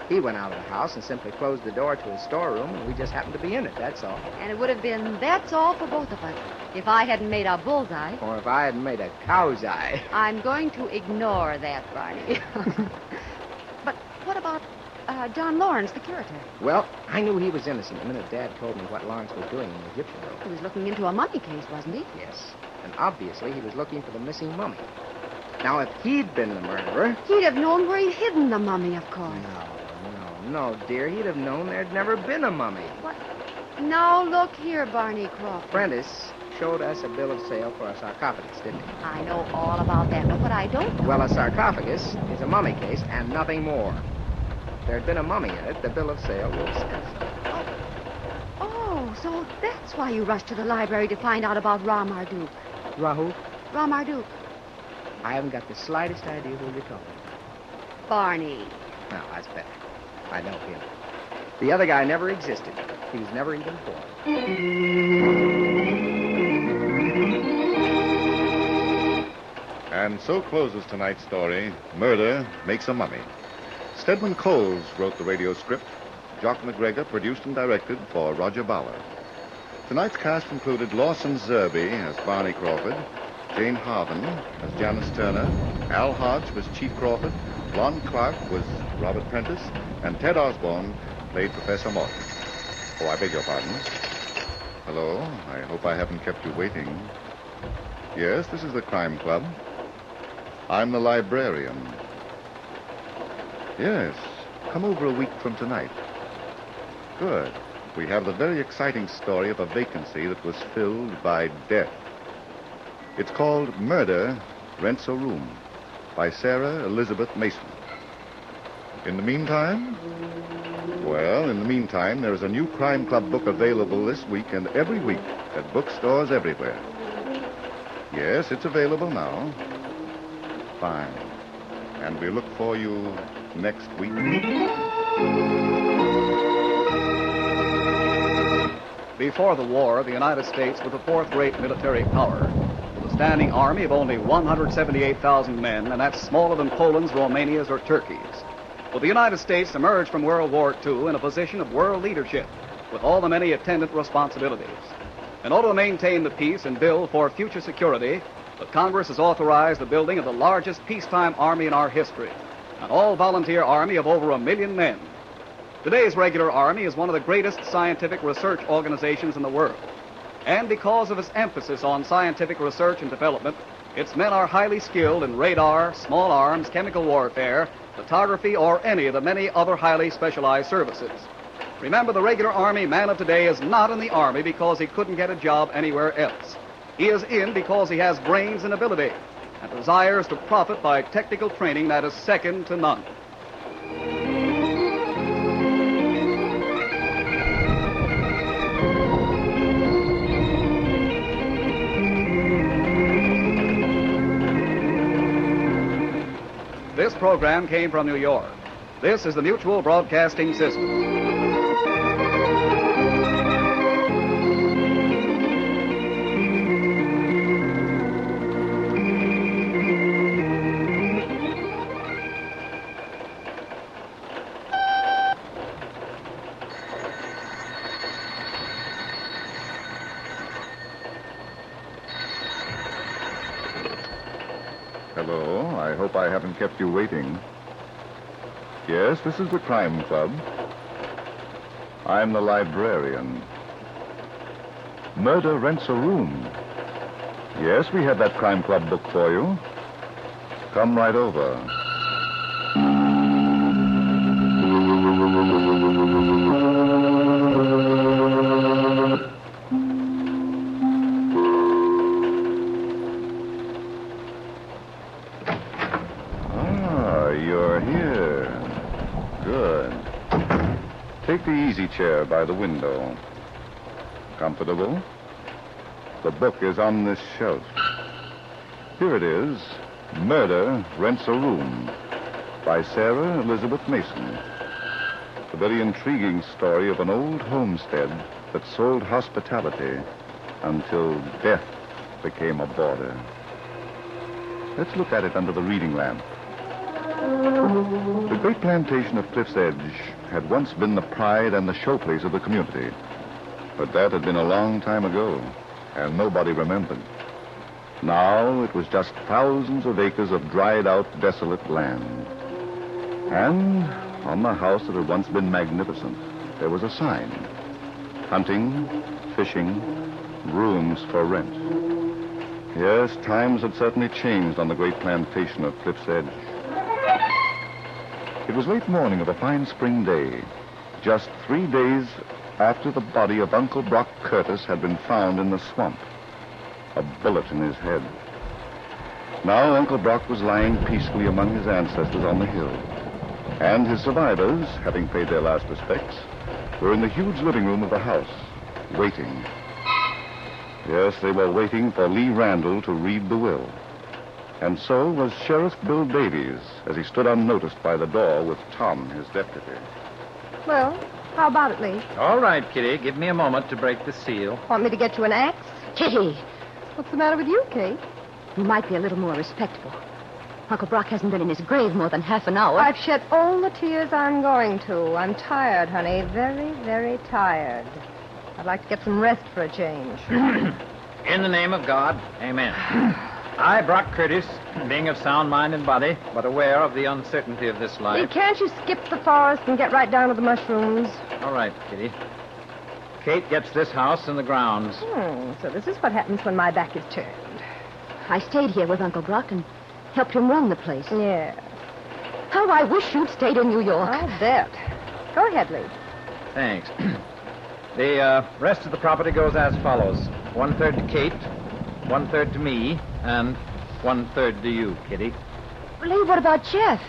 [SPEAKER 13] He went out of the house and simply closed the door to his storeroom, and we just happened to be in it, that's all.
[SPEAKER 4] And it would have been that's all for both of us if I hadn't made a bullseye.
[SPEAKER 13] Or if I hadn't made a cow's eye.
[SPEAKER 4] I'm going to ignore that, Barney. But what about John Lawrence, the curator?
[SPEAKER 13] Well, I knew he was innocent the minute Dad told me what Lawrence was doing in the Egyptian room.
[SPEAKER 4] He was looking into a mummy case, wasn't he?
[SPEAKER 13] Yes. And obviously he was looking for the missing mummy. Now, if he'd been the murderer...
[SPEAKER 4] He'd have known where he'd hidden the mummy, of course.
[SPEAKER 13] No, dear. He'd have known there'd never been a mummy.
[SPEAKER 4] What? Now, look here, Barney Crawford.
[SPEAKER 13] Prentice showed us a bill of sale for a sarcophagus, didn't he?
[SPEAKER 4] I know all about that, but what I don't know...
[SPEAKER 13] Well, a sarcophagus is a mummy case and nothing more. If there'd been a mummy in it, the bill of sale would have said so.
[SPEAKER 4] Oh, so that's why you rushed to the library to find out about Marduk.
[SPEAKER 13] Rahu?
[SPEAKER 4] Marduk.
[SPEAKER 13] I haven't got the slightest idea who you're talking about.
[SPEAKER 4] Barney.
[SPEAKER 13] No, that's better. I know him. The other guy never existed. He was never even born.
[SPEAKER 1] And so closes tonight's story, Murder Makes a Mummy. Stedman Coles wrote the radio script. Jock McGregor produced and directed for Roger Bauer. Tonight's cast included Lawson Zerby as Barney Crawford, Jane Harvin as Janice Turner, Al Hodge was Chief Crawford, Lon Clark was Robert Prentice, and Ted Osborne played Professor Morton. Oh, I beg your pardon. Hello, I hope I haven't kept you waiting. Yes, this is the Crime Club. I'm the librarian. Yes, come over a week from tonight. Good. We have the very exciting story of a vacancy that was filled by death. It's called Murder Rents a Room by Sarah Elizabeth Mason. In the meantime? Well, in the meantime, there is a new Crime Club book available this week and every week at bookstores everywhere. Yes, it's available now. Fine. And we look for you next week.
[SPEAKER 10] Before the war, the United States was a fourth-rate military power, with a standing army of only 178,000 men, and that's smaller than Poland's, Romania's, or Turkey's. Well, the United States emerged from World War II in a position of world leadership, with all the many attendant responsibilities. In order to maintain the peace and build for future security, the Congress has authorized the building of the largest peacetime army in our history, an all-volunteer army of over 1 million men. Today's regular army is one of the greatest scientific research organizations in the world. And because of its emphasis on scientific research and development, its men are highly skilled in radar, small arms, chemical warfare, photography, or any of the many other highly specialized services. Remember, the regular Army man of today is not in the Army because he couldn't get a job anywhere else. He is in because he has brains and ability and desires to profit by technical training that is second to none. This program came from New York. This is the Mutual Broadcasting System.
[SPEAKER 1] kept you waiting. Yes, this is the Crime Club. I'm the librarian. Murder Rents a Room. Yes, we have that Crime Club book for you. Come right over. You're here. Good. Take the easy chair by the window. Comfortable? The book is on this shelf. Here it is, Murder Rents a Room, by Sarah Elizabeth Mason. The very intriguing story of an old homestead that sold hospitality until death became a border. Let's look at it under the reading lamp. The great plantation of Cliff's Edge had once been the pride and the showplace of the community. But that had been a long time ago, and nobody remembered. Now it was just thousands of acres of dried-out, desolate land. And on the house that had once been magnificent, there was a sign. Hunting, fishing, rooms for rent. Yes, times had certainly changed on the great plantation of Cliff's Edge. It was late morning of a fine spring day, just 3 days after the body of Uncle Brock Curtis had been found in the swamp. A bullet in his head. Now Uncle Brock was lying peacefully among his ancestors on the hill. And his survivors, having paid their last respects, were in the huge living room of the house, waiting. Yes, they were waiting for Lee Randall to read the will. And so was Sheriff Bill Davies, as he stood unnoticed by the door with Tom, his deputy.
[SPEAKER 21] Well, how about it, Lee?
[SPEAKER 19] All right, Kitty. Give me a moment to break the seal.
[SPEAKER 21] Want me to get you an axe?
[SPEAKER 4] Kitty,
[SPEAKER 21] What's the matter with you, Kate?
[SPEAKER 4] you might be a little more respectful. Uncle Brock hasn't been in his grave more than half an hour.
[SPEAKER 21] I've shed all the tears I'm going to. I'm tired, honey. Very, very tired. I'd like to get some rest for a change.
[SPEAKER 19] In the name of God, amen. I, Brock Curtis, being of sound mind and body, but aware of the uncertainty of this
[SPEAKER 21] Lee,
[SPEAKER 19] life.
[SPEAKER 21] can't you skip the forest and get right down to the mushrooms?
[SPEAKER 19] All right, Kitty. Kate gets this house and the grounds.
[SPEAKER 21] So this is what happens when my back is turned.
[SPEAKER 4] I stayed here with Uncle Brock and helped him run the place.
[SPEAKER 21] Yeah.
[SPEAKER 4] How I wish you'd stayed in New York.
[SPEAKER 21] I'll bet. Go ahead, Lee.
[SPEAKER 19] Thanks. The rest of the property goes as follows. 1/3 to Kate, 1/3 to me, and 1/3 to you, Kitty.
[SPEAKER 4] Lee, what about Jeff?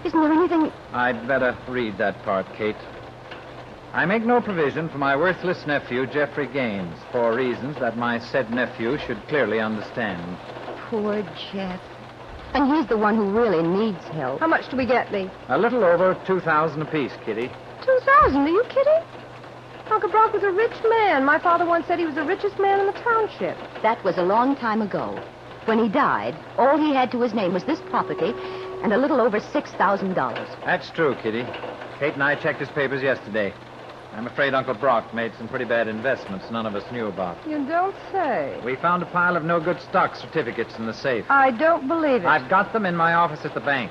[SPEAKER 4] Isn't there anything...
[SPEAKER 19] I'd better read that part, Kate. I make no provision for my worthless nephew, Jeffrey Gaines, for reasons that my said nephew should clearly understand.
[SPEAKER 4] Poor Jeff. And he's the one who really needs help.
[SPEAKER 21] How much do we get, Lee?
[SPEAKER 19] A little over 2,000 apiece, Kitty.
[SPEAKER 21] 2,000? Are you kidding? Uncle Brock was a rich man. My father once said he was the richest man in the township.
[SPEAKER 4] That was a long time ago. When he died, all he had to his name was this property and a little over $6,000.
[SPEAKER 19] That's true, Kitty. Kate and I checked his papers yesterday. I'm afraid Uncle Brock made some pretty bad investments none of us knew about.
[SPEAKER 21] You don't say.
[SPEAKER 19] We found a pile of no-good stock certificates in the safe.
[SPEAKER 21] I don't believe it.
[SPEAKER 19] I've got them in my office at the bank.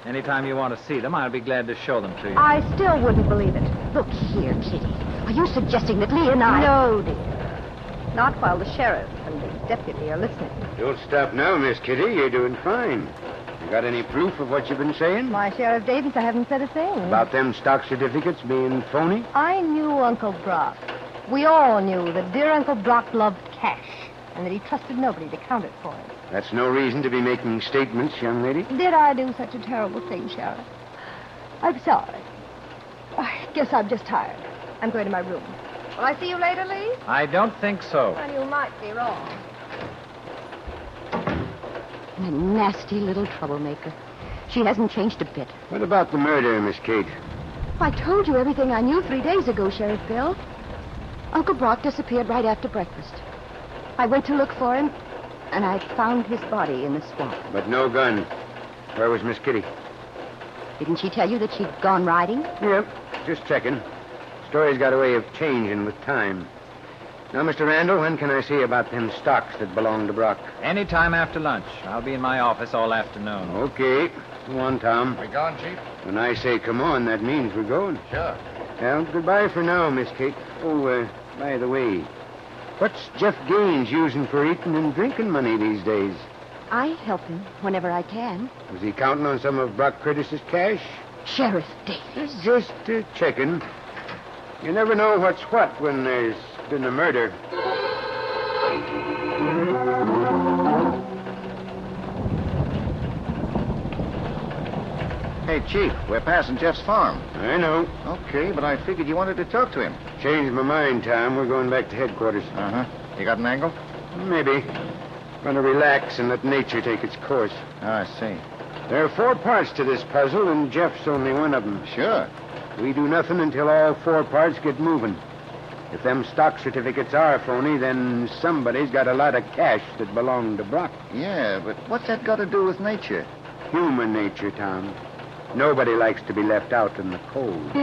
[SPEAKER 19] Anytime you want to see them, I'll be glad to show them to you.
[SPEAKER 21] I still wouldn't believe it.
[SPEAKER 4] Look here, Kitty. Are you suggesting that Lee and I...
[SPEAKER 21] No, dear. Not while the sheriff and the deputy are listening.
[SPEAKER 18] Don't stop now, Miss Kitty. You're doing fine. You got any proof of what you've been saying?
[SPEAKER 21] My Sheriff Davies, I haven't said a thing.
[SPEAKER 18] About them stock certificates being phony?
[SPEAKER 21] I knew Uncle Brock. We all knew that dear Uncle Brock loved cash and that he trusted nobody to count it for him.
[SPEAKER 18] That's no reason to be making statements, young lady.
[SPEAKER 21] Did I do such a terrible thing, Sheriff? I'm sorry. I guess I'm just tired. I'm going to my room. Will I see you later, Lee?
[SPEAKER 19] I don't think so.
[SPEAKER 21] Well, you might be wrong.
[SPEAKER 4] A nasty little troublemaker. She hasn't changed a bit.
[SPEAKER 18] What about the murder, Miss Kate?
[SPEAKER 4] I told you everything I knew 3 days ago, Sheriff Bill. Uncle Brock disappeared right after breakfast. I went to look for him, and I found his body in the swamp.
[SPEAKER 18] But no gun. Where was Miss Kitty?
[SPEAKER 4] Didn't she tell you that she'd gone riding?
[SPEAKER 18] Yep, just checking. Story's got a way of changing with time. Now, Mr. Randall, when can I see about them stocks that belong to Brock?
[SPEAKER 19] Any time after lunch. I'll be in my office all afternoon.
[SPEAKER 18] Okay. Come on, Tom.
[SPEAKER 8] We gone, Chief?
[SPEAKER 18] When I say come on, that means we're going.
[SPEAKER 8] Sure.
[SPEAKER 18] Well, goodbye for now, Miss Kate. Oh, by the way, what's Jeff Gaines using for eating and drinking money these days?
[SPEAKER 4] I help him whenever I can.
[SPEAKER 18] Was he counting on some of Brock Curtis's cash?
[SPEAKER 4] Sheriff Davis.
[SPEAKER 18] Just checking. You never know what's what when there's been a murder.
[SPEAKER 12] Hey, Chief, we're passing Jeff's farm.
[SPEAKER 18] I know.
[SPEAKER 12] Okay, but I figured you wanted to talk to him.
[SPEAKER 18] Changed my mind, Tom. We're going back to headquarters.
[SPEAKER 12] Uh-huh. You got an angle?
[SPEAKER 18] Maybe. Gonna relax and let nature take its course.
[SPEAKER 12] Oh, I see.
[SPEAKER 18] There are 4 parts to this puzzle, and Jeff's only one of them.
[SPEAKER 12] Sure.
[SPEAKER 18] We do nothing until all 4 parts get moving. If them stock certificates are phony, then somebody's got a lot of cash that belong to Brock.
[SPEAKER 12] Yeah, but what's that got to do with nature?
[SPEAKER 18] Human nature, Tom. Nobody likes to be left out in the cold.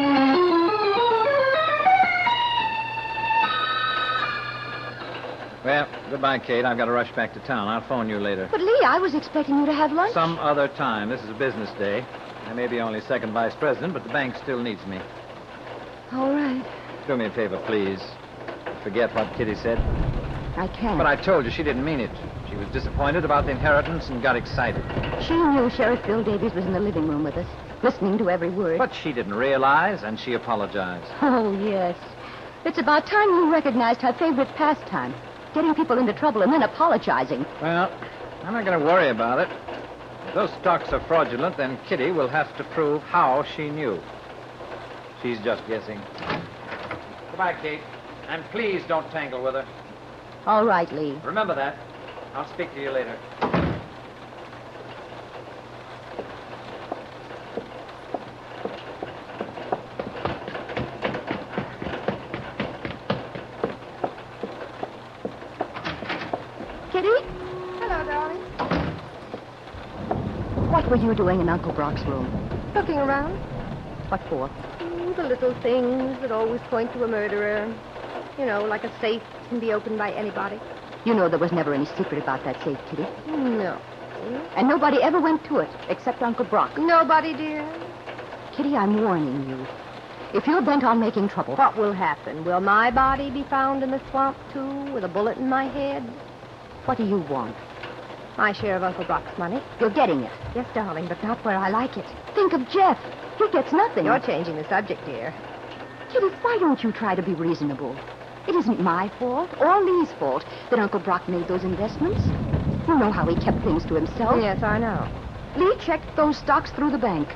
[SPEAKER 19] Well, goodbye, Kate. I've got to rush back to town. I'll phone you later.
[SPEAKER 4] But, Lee, I was expecting you to have lunch.
[SPEAKER 19] Some other time. This is a business day. I may be only second vice president, but the bank still needs me.
[SPEAKER 4] All right.
[SPEAKER 19] Do me a favor, please. Forget what Kitty said.
[SPEAKER 4] I can't.
[SPEAKER 19] But I told you she didn't mean it. She was disappointed about the inheritance and got excited.
[SPEAKER 4] She knew Sheriff Bill Davies was in the living room with us, listening to every word.
[SPEAKER 19] But she didn't realize, and she apologized.
[SPEAKER 4] Oh, yes. It's about time you recognized her favorite pastime, getting people into trouble and then apologizing.
[SPEAKER 19] Well, I'm not going to worry about it. If those stocks are fraudulent, then Kitty will have to prove how she knew. She's just guessing. Goodbye, Kate. And please don't tangle with her.
[SPEAKER 4] All right, Lee.
[SPEAKER 19] Remember that. I'll speak to you later.
[SPEAKER 4] Kitty?
[SPEAKER 21] Hello, darling.
[SPEAKER 4] What were you doing in Uncle Brock's room?
[SPEAKER 21] Looking around.
[SPEAKER 4] What for?
[SPEAKER 21] The little things that always point to a murderer. You know, like a safe can be opened by anybody.
[SPEAKER 4] You know there was never any secret about that safe, Kitty.
[SPEAKER 21] No.
[SPEAKER 4] And nobody ever went to it, except Uncle Brock.
[SPEAKER 21] Nobody, dear.
[SPEAKER 4] Kitty, I'm warning you. If you're bent on making trouble...
[SPEAKER 21] What will happen? Will my body be found in the swamp, too, with a bullet in my head?
[SPEAKER 4] What do you want?
[SPEAKER 21] My share of Uncle Brock's money.
[SPEAKER 4] You're getting it.
[SPEAKER 21] Yes, darling, but not where I like it.
[SPEAKER 4] Think of Jeff. He gets nothing.
[SPEAKER 21] You're changing the subject, dear.
[SPEAKER 4] Kitty, why don't you try to be reasonable? It isn't my fault or Lee's fault that Uncle Brock made those investments. You know how he kept things to himself.
[SPEAKER 21] Yes, I know.
[SPEAKER 4] Lee checked those stocks through the bank.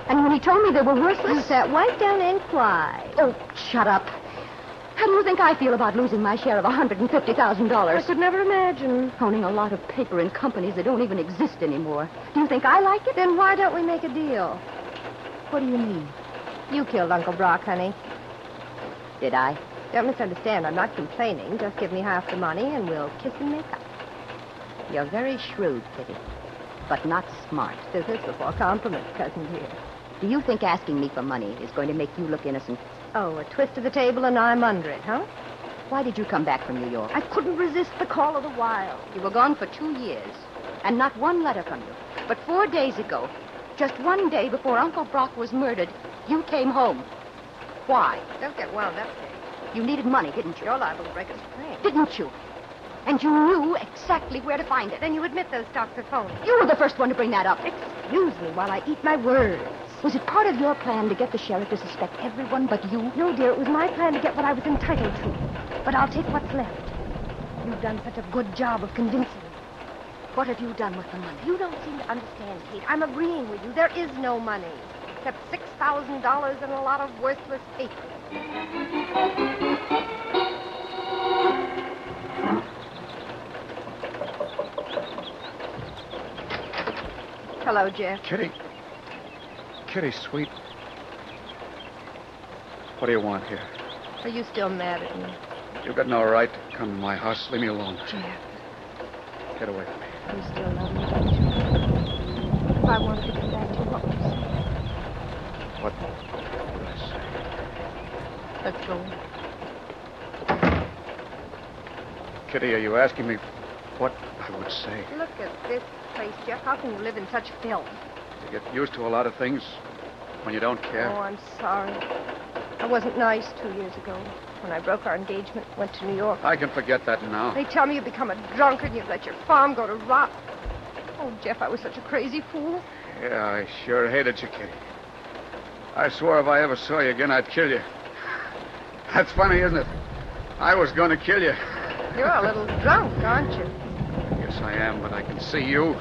[SPEAKER 4] And when he told me they were worthless...
[SPEAKER 21] You sat right down and cried.
[SPEAKER 4] Oh, shut up. How do you think I feel about losing my share of $150,000?
[SPEAKER 21] I could never imagine.
[SPEAKER 4] Owning a lot of paper in companies that don't even exist anymore. Do you think I like it?
[SPEAKER 21] Then why don't we make a deal?
[SPEAKER 4] What do you mean?
[SPEAKER 21] You killed Uncle Brock, honey.
[SPEAKER 4] Did I?
[SPEAKER 21] Don't misunderstand. I'm not complaining. Just give me half the money and we'll kiss and make up.
[SPEAKER 4] You're very shrewd, Kitty, but not smart.
[SPEAKER 21] Business before compliments, cousin dear.
[SPEAKER 4] Do you think asking me for money is going to make you look innocent?
[SPEAKER 21] Oh, a twist of the table and I'm under it, huh?
[SPEAKER 4] Why did you come back from New York?
[SPEAKER 21] I couldn't resist the call of the wild.
[SPEAKER 4] You were gone for 2 years, and not one letter from you. But 4 days ago, just one day before Uncle Brock was murdered, you came home. Why?
[SPEAKER 21] Don't get wound up, Kate.
[SPEAKER 4] You needed money, didn't you?
[SPEAKER 21] You're liable to break a spring.
[SPEAKER 4] Didn't you? And you knew exactly where to find it.
[SPEAKER 21] Then you admit those stocks are phony.
[SPEAKER 4] You were the first one to bring that up.
[SPEAKER 21] Excuse me while I eat my words.
[SPEAKER 4] Was it part of your plan to get the sheriff to suspect everyone but you?
[SPEAKER 21] No, dear. It was my plan to get what I was entitled to. But I'll take what's left. You've done such a good job of convincing me.
[SPEAKER 4] What have you done with the money?
[SPEAKER 21] You don't seem to understand, Kate. I'm agreeing with you. There is no money. Except $6,000 and a lot of worthless paper. Hello, Jeff.
[SPEAKER 10] Kitty. Kitty, sweet. What do you want here?
[SPEAKER 21] Are you still mad at me?
[SPEAKER 10] You've got no right to come to my house. Leave me alone.
[SPEAKER 21] Jeff.
[SPEAKER 10] Get away from me.
[SPEAKER 21] You still love me, don't you? If I wanted to come back to you, what would you say?
[SPEAKER 10] What would I say?
[SPEAKER 21] Let's go.
[SPEAKER 10] Kitty, are you asking me what I would say?
[SPEAKER 21] Look at this place, Jeff. How can you live in such filth?
[SPEAKER 10] You get used to a lot of things when you don't care.
[SPEAKER 21] Oh, I'm sorry. I wasn't nice 2 years ago when I broke our engagement, went to New York.
[SPEAKER 10] I can forget that now.
[SPEAKER 21] They tell me you've become a drunkard and you've let your farm go to rot. Oh, Jeff, I was such a crazy fool.
[SPEAKER 10] Yeah, I sure hated you, Kitty. I swore if I ever saw you again, I'd kill you. That's funny, isn't it? I was going to kill you.
[SPEAKER 21] You're a little drunk, aren't you?
[SPEAKER 10] Yes, I am, but I can see you.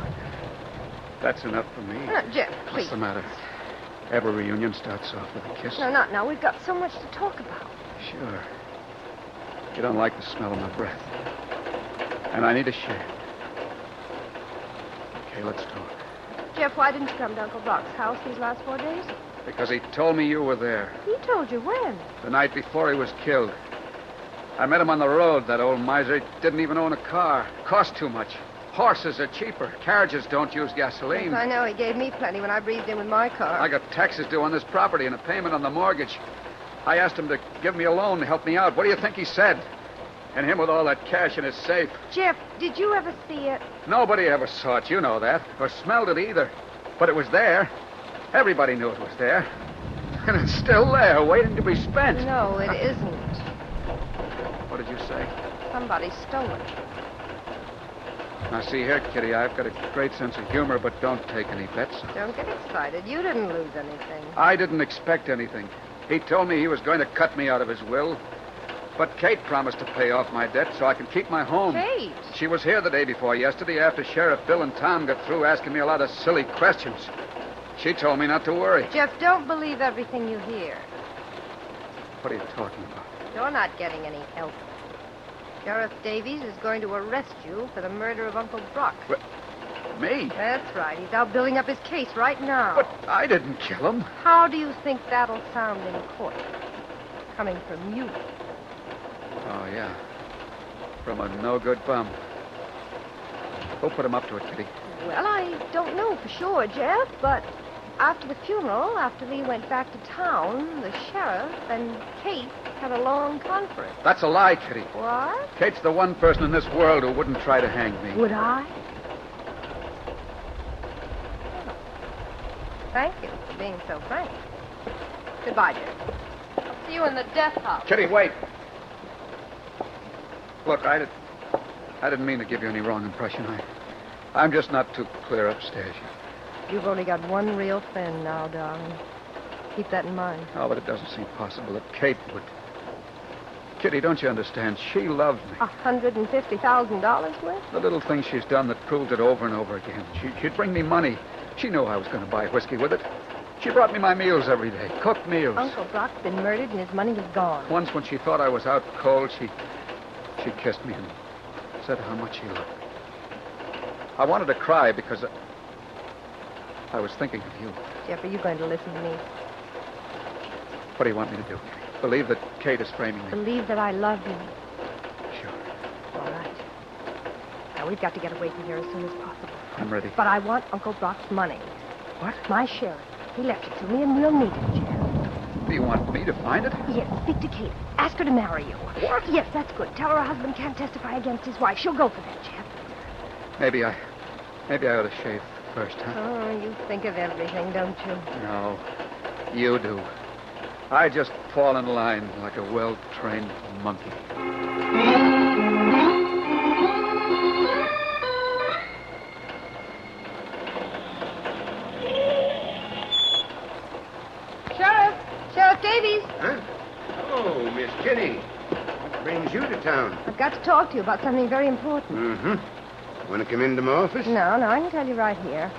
[SPEAKER 10] That's enough for me.
[SPEAKER 21] Jeff, please.
[SPEAKER 10] What's the matter? Every reunion starts off with a kiss.
[SPEAKER 21] No, not now. We've got so much to talk about.
[SPEAKER 10] Sure. You don't like the smell of my breath. And I need a shave. Okay, let's talk.
[SPEAKER 21] Jeff, why didn't you come to Uncle Brock's house these last 4 days?
[SPEAKER 10] Because he told me you were there.
[SPEAKER 21] He told you when?
[SPEAKER 10] The night before he was killed. I met him on the road, that old miser. He didn't even own a car. Cost too much. Horses are cheaper. Carriages don't use gasoline.
[SPEAKER 21] Yes, I know. He gave me plenty when I breathed in with my car.
[SPEAKER 10] I got taxes due on this property and a payment on the mortgage. I asked him to give me a loan to help me out. What do you think he said? And him with all that cash in his safe.
[SPEAKER 21] Jeff, did you ever see it?
[SPEAKER 10] Nobody ever saw it, you know that. Or smelled it either. But it was there. Everybody knew it was there. And it's still there, waiting to be spent.
[SPEAKER 21] No, it isn't.
[SPEAKER 10] What did you say?
[SPEAKER 21] Somebody stole it.
[SPEAKER 10] Now, see here, Kitty, I've got a great sense of humor, but don't take any bets.
[SPEAKER 21] Don't get excited. You didn't lose anything.
[SPEAKER 10] I didn't expect anything. He told me he was going to cut me out of his will. But Kate promised to pay off my debt so I can keep my home.
[SPEAKER 21] Kate?
[SPEAKER 10] She was here the day before yesterday after Sheriff Bill and Tom got through asking me a lot of silly questions. She told me not to worry.
[SPEAKER 21] Jeff, don't believe everything you hear.
[SPEAKER 10] What are you talking about?
[SPEAKER 21] You're not getting any help. Sheriff Davies is going to arrest you for the murder of Uncle Brock.
[SPEAKER 10] What? Me?
[SPEAKER 21] That's right. He's out building up his case right now.
[SPEAKER 10] But I didn't kill him.
[SPEAKER 21] How do you think that'll sound in court? Coming from you.
[SPEAKER 10] Oh, yeah. From a no-good bum. Who put him up to it, Kitty?
[SPEAKER 21] Well, I don't know for sure, Jeff, but after the funeral, after Lee went back to town, the sheriff and Kate had a long conference.
[SPEAKER 10] That's a lie, Kitty.
[SPEAKER 21] What?
[SPEAKER 10] Kate's the one person in this world who wouldn't try to hang me.
[SPEAKER 21] Would I? Oh. Thank you for being so frank. Goodbye, Jeff. I'll see you in the death house.
[SPEAKER 10] Kitty, wait. Look, I didn't mean to give you any wrong impression. I'm just not too clear upstairs yet.
[SPEAKER 21] You've only got one real friend now, darling. Keep that in mind.
[SPEAKER 10] Oh, but it doesn't seem possible that Kate would. Kitty, don't you understand? She loves me.
[SPEAKER 21] $150,000 worth?
[SPEAKER 10] The little things she's done that proves it over and over again. She'd bring me money. She knew I was going to buy whiskey with it. She brought me my meals every day, cooked meals.
[SPEAKER 21] Uncle Brock's been murdered and his money is gone.
[SPEAKER 10] Once when she thought I was out cold, she kissed me and said how much she loved me. I wanted to cry because I was thinking of you.
[SPEAKER 21] Jeff, are you going to listen to me?
[SPEAKER 10] What do you want me to do? Believe that Kate is framing me?
[SPEAKER 21] Believe that I love you.
[SPEAKER 10] Sure.
[SPEAKER 21] All right. Now, we've got to get away from here as soon as possible.
[SPEAKER 10] I'm ready.
[SPEAKER 21] But I want Uncle Brock's money.
[SPEAKER 10] What?
[SPEAKER 21] My share. He left it to me, and we'll need it, Jeff.
[SPEAKER 10] Do you want me to find it?
[SPEAKER 21] Yes, speak to Kate. Ask her to marry you.
[SPEAKER 10] What?
[SPEAKER 21] Yes, that's good. Tell her husband can't testify against his wife. She'll go for that, Jeff.
[SPEAKER 10] Maybe I ought to shave first, huh?
[SPEAKER 21] Oh, you think of everything, don't you?
[SPEAKER 10] No, you do. I just fall in line like a well-trained monkey.
[SPEAKER 21] Sheriff Davies.
[SPEAKER 18] Huh? Oh, Miss Kitty. What brings you to town?
[SPEAKER 21] I've got to talk to you about something very important.
[SPEAKER 18] Mm-hmm. Want to come into my office?
[SPEAKER 21] No, I can tell you right here.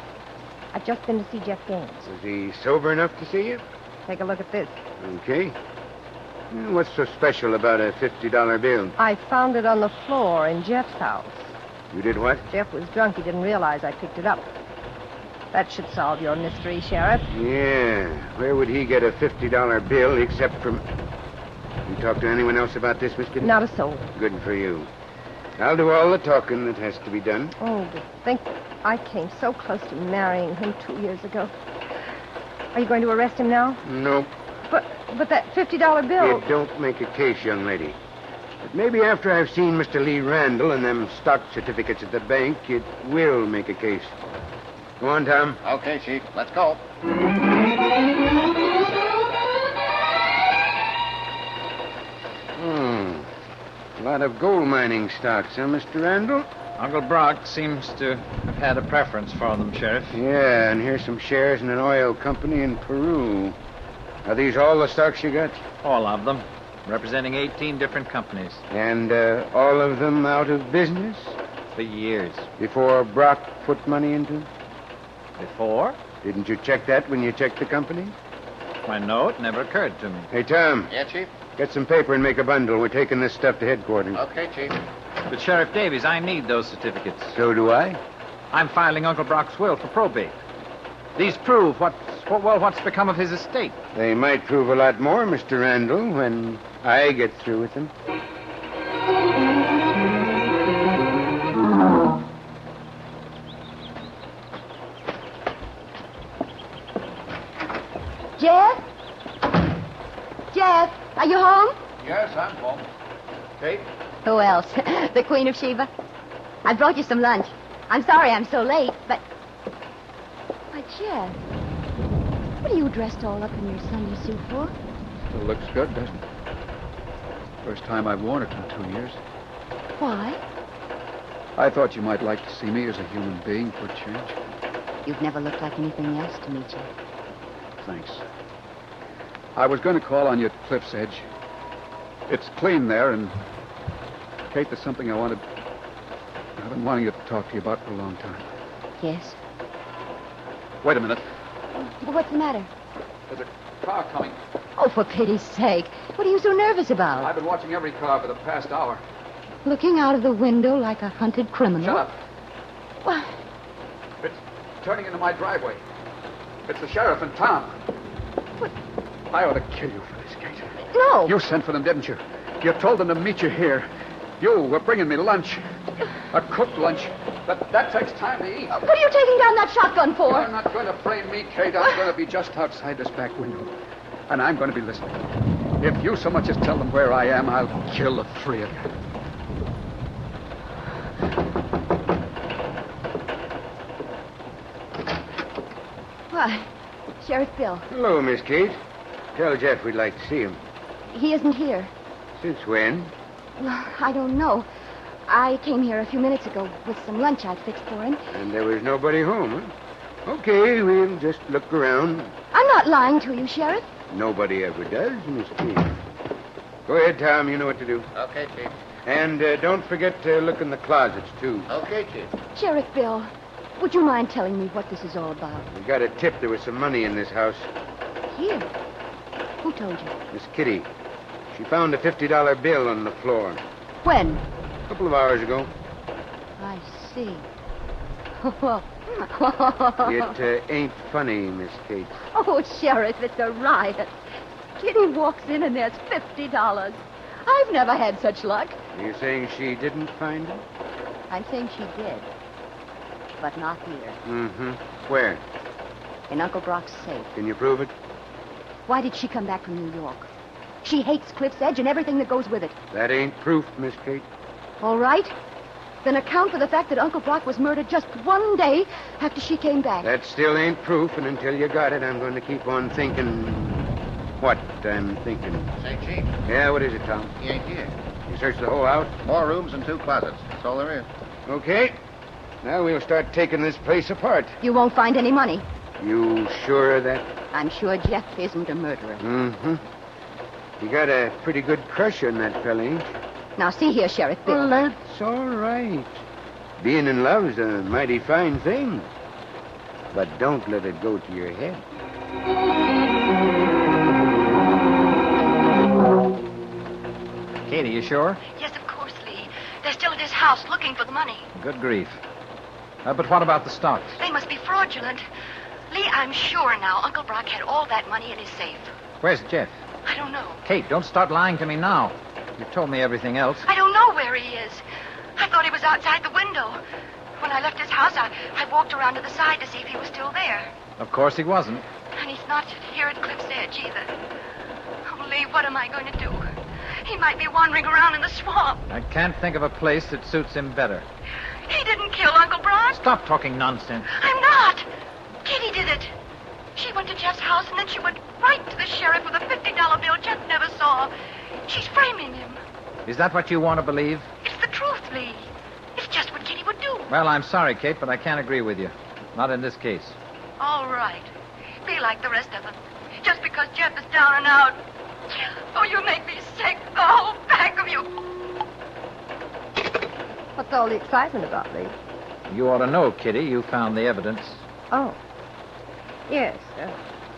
[SPEAKER 21] I've just been to see Jeff Gaines.
[SPEAKER 18] Is he sober enough to see you?
[SPEAKER 21] Take a look at this.
[SPEAKER 18] Okay. What's so special about a $50 bill?
[SPEAKER 21] I found it on the floor in Jeff's house.
[SPEAKER 18] You did what?
[SPEAKER 21] Jeff was drunk. He didn't realize I picked it up. That should solve your mystery, Sheriff.
[SPEAKER 18] Yeah. Where would he get a $50 bill except from... You talk to anyone else about this, Miss Kitty?
[SPEAKER 21] Not a soul.
[SPEAKER 18] Good for you. I'll do all the talking that has to be done.
[SPEAKER 21] Oh, to think I came so close to marrying him 2 years ago. Are you going to arrest him now?
[SPEAKER 18] Nope.
[SPEAKER 21] But that $50 bill...
[SPEAKER 18] It don't make a case, young lady.
[SPEAKER 8] But maybe after I've seen Mr. Lee Randall and them stock certificates at the bank, it will make a case. Go on, Tom.
[SPEAKER 9] Okay, Chief. Let's go.
[SPEAKER 8] A lot of gold mining stocks, huh, Mr. Randall?
[SPEAKER 19] Uncle Brock seems to have had a preference for them, Sheriff.
[SPEAKER 8] Yeah, and here's some shares in an oil company in Peru. Are these all the stocks you got?
[SPEAKER 19] All of them, representing 18 different companies.
[SPEAKER 8] And all of them out of business?
[SPEAKER 19] For years.
[SPEAKER 8] Before Brock put money into them?
[SPEAKER 19] Before?
[SPEAKER 8] Didn't you check that when you checked the company?
[SPEAKER 19] Why, no, it never occurred to me.
[SPEAKER 8] Hey, Tom.
[SPEAKER 9] Yeah, Chief?
[SPEAKER 8] Get some paper and make a bundle. We're taking this stuff to headquarters.
[SPEAKER 9] Okay, Chief.
[SPEAKER 19] But, Sheriff Davies, I need those certificates.
[SPEAKER 8] So do I.
[SPEAKER 19] I'm filing Uncle Brock's will for probate. These prove what's become of his estate.
[SPEAKER 8] They might prove a lot more, Mr. Randall, when I get through with them.
[SPEAKER 4] Jeff? Jeff, are you home?
[SPEAKER 10] Yes, I'm home. Kate?
[SPEAKER 4] Who else? The Queen of Sheba? I brought you some lunch. I'm sorry I'm so late, but... Why, Jeff, what are you dressed all up in your Sunday suit for?
[SPEAKER 10] Still looks good, doesn't it? First time I've worn it in 2 years.
[SPEAKER 4] Why?
[SPEAKER 10] I thought you might like to see me as a human being for a change.
[SPEAKER 4] You've never looked like anything else to me, Jeff.
[SPEAKER 10] Thanks. I was going to call on you at Cliff's Edge. It's clean there, and... Kate, there's something I've been wanting to talk to you about for a long time.
[SPEAKER 4] Yes?
[SPEAKER 10] Wait a minute.
[SPEAKER 4] What's the matter?
[SPEAKER 10] There's a car coming.
[SPEAKER 4] Oh, for pity's sake. What are you so nervous about?
[SPEAKER 10] I've been watching every car for the past hour.
[SPEAKER 4] Looking out of the window like a hunted criminal?
[SPEAKER 10] Shut up.
[SPEAKER 4] What?
[SPEAKER 10] It's turning into my driveway. It's the sheriff and Tom.
[SPEAKER 4] What?
[SPEAKER 10] I ought to kill you for this, Kate.
[SPEAKER 4] No.
[SPEAKER 10] You sent for them, didn't you? You told them to meet you here. You were bringing me lunch. A cooked lunch. But that takes time to eat.
[SPEAKER 4] What are you taking down that shotgun for?
[SPEAKER 10] You're not going to frame me, Kate. I'm going to be just outside this back window. And I'm going to be listening. If you so much as tell them where I am, I'll kill the three of you.
[SPEAKER 4] Why, Sheriff Bill.
[SPEAKER 8] Hello, Miss Kate. Tell Jeff we'd like to see him.
[SPEAKER 4] He isn't here.
[SPEAKER 8] Since when?
[SPEAKER 4] Well, I don't know. I came here a few minutes ago with some lunch I'd fixed for him.
[SPEAKER 8] And there was nobody home, huh? Okay, we'll just look around.
[SPEAKER 4] I'm not lying to you, Sheriff.
[SPEAKER 8] Nobody ever does, Miss Kate. Go ahead, Tom. You know what to do.
[SPEAKER 9] Okay, Chief.
[SPEAKER 8] And don't forget to look in the closets, too.
[SPEAKER 9] Okay, Chief.
[SPEAKER 4] Sheriff Bill, would you mind telling me what this is all about?
[SPEAKER 8] We got a tip there was some money in this house.
[SPEAKER 4] Here? Who told you?
[SPEAKER 8] Miss Kitty. She found a $50 bill on the floor.
[SPEAKER 4] When?
[SPEAKER 8] A couple of hours ago.
[SPEAKER 4] I see.
[SPEAKER 8] It ain't funny, Miss Kate.
[SPEAKER 4] Oh, Sheriff, it's a riot. Kitty walks in and there's $50. I've never had such luck.
[SPEAKER 8] Are you saying she didn't find it?
[SPEAKER 4] I'm saying she did. But not here.
[SPEAKER 8] Mm-hmm. Where?
[SPEAKER 4] In Uncle Brock's safe.
[SPEAKER 8] Can you prove it?
[SPEAKER 4] Why did she come back from New York? She hates Cliff's Edge and everything that goes with it.
[SPEAKER 8] That ain't proof, Miss Kate.
[SPEAKER 4] All right. Then account for the fact that Uncle Brock was murdered just one day after she came back.
[SPEAKER 8] That still ain't proof, and until you got it, I'm going to keep on thinking what I'm thinking.
[SPEAKER 9] Say, Chief.
[SPEAKER 8] Yeah, what is it, Tom?
[SPEAKER 9] He ain't here.
[SPEAKER 8] You searched the whole house?
[SPEAKER 9] 4 rooms and 2 closets. That's all there is.
[SPEAKER 8] Okay. Now we'll start taking this place apart.
[SPEAKER 4] You won't find any money.
[SPEAKER 8] You sure of that?
[SPEAKER 4] I'm sure Jeff isn't a murderer.
[SPEAKER 8] Mm-hmm. You got a pretty good crush on that fella, ain't you?
[SPEAKER 4] Now, see here, Sheriff Bill.
[SPEAKER 8] Well, that's all right. Being in love's a mighty fine thing. But don't let it go to your head.
[SPEAKER 19] Katie, you sure?
[SPEAKER 22] Yes, of course, Lee. They're still at his house looking for the money.
[SPEAKER 19] Good grief. But what about the stocks?
[SPEAKER 22] They must be fraudulent. Lee, I'm sure now Uncle Brock had all that money in his safe.
[SPEAKER 19] Where's Jeff?
[SPEAKER 22] I don't know.
[SPEAKER 19] Kate, don't start lying to me now. You've told me everything else.
[SPEAKER 22] I don't know where he is. I thought he was outside the window. When I left his house, I walked around to the side to see if he was still there.
[SPEAKER 19] Of course he wasn't.
[SPEAKER 22] And he's not here at Cliff's Edge either. Oh, Lee, what am I going to do?
[SPEAKER 15] He might be wandering around in the swamp.
[SPEAKER 19] I can't think of a place that suits him better.
[SPEAKER 15] He didn't kill Uncle Brock.
[SPEAKER 19] Stop talking nonsense.
[SPEAKER 15] I'm not. Kitty did it. She went to Jeff's house, and then she went right to the sheriff with a $50 bill Jeff never saw. She's framing him.
[SPEAKER 19] Is that what you want to believe?
[SPEAKER 15] It's the truth, Lee. It's just what Kitty would do.
[SPEAKER 19] Well, I'm sorry, Kate, but I can't agree with you. Not in this case.
[SPEAKER 15] All right. Be like the rest of them. Just because Jeff is down and out. Oh, you make me sick. The whole pack of you.
[SPEAKER 21] What's all the excitement about, Lee?
[SPEAKER 19] You ought to know, Kitty. You found the evidence.
[SPEAKER 21] Oh. Yes,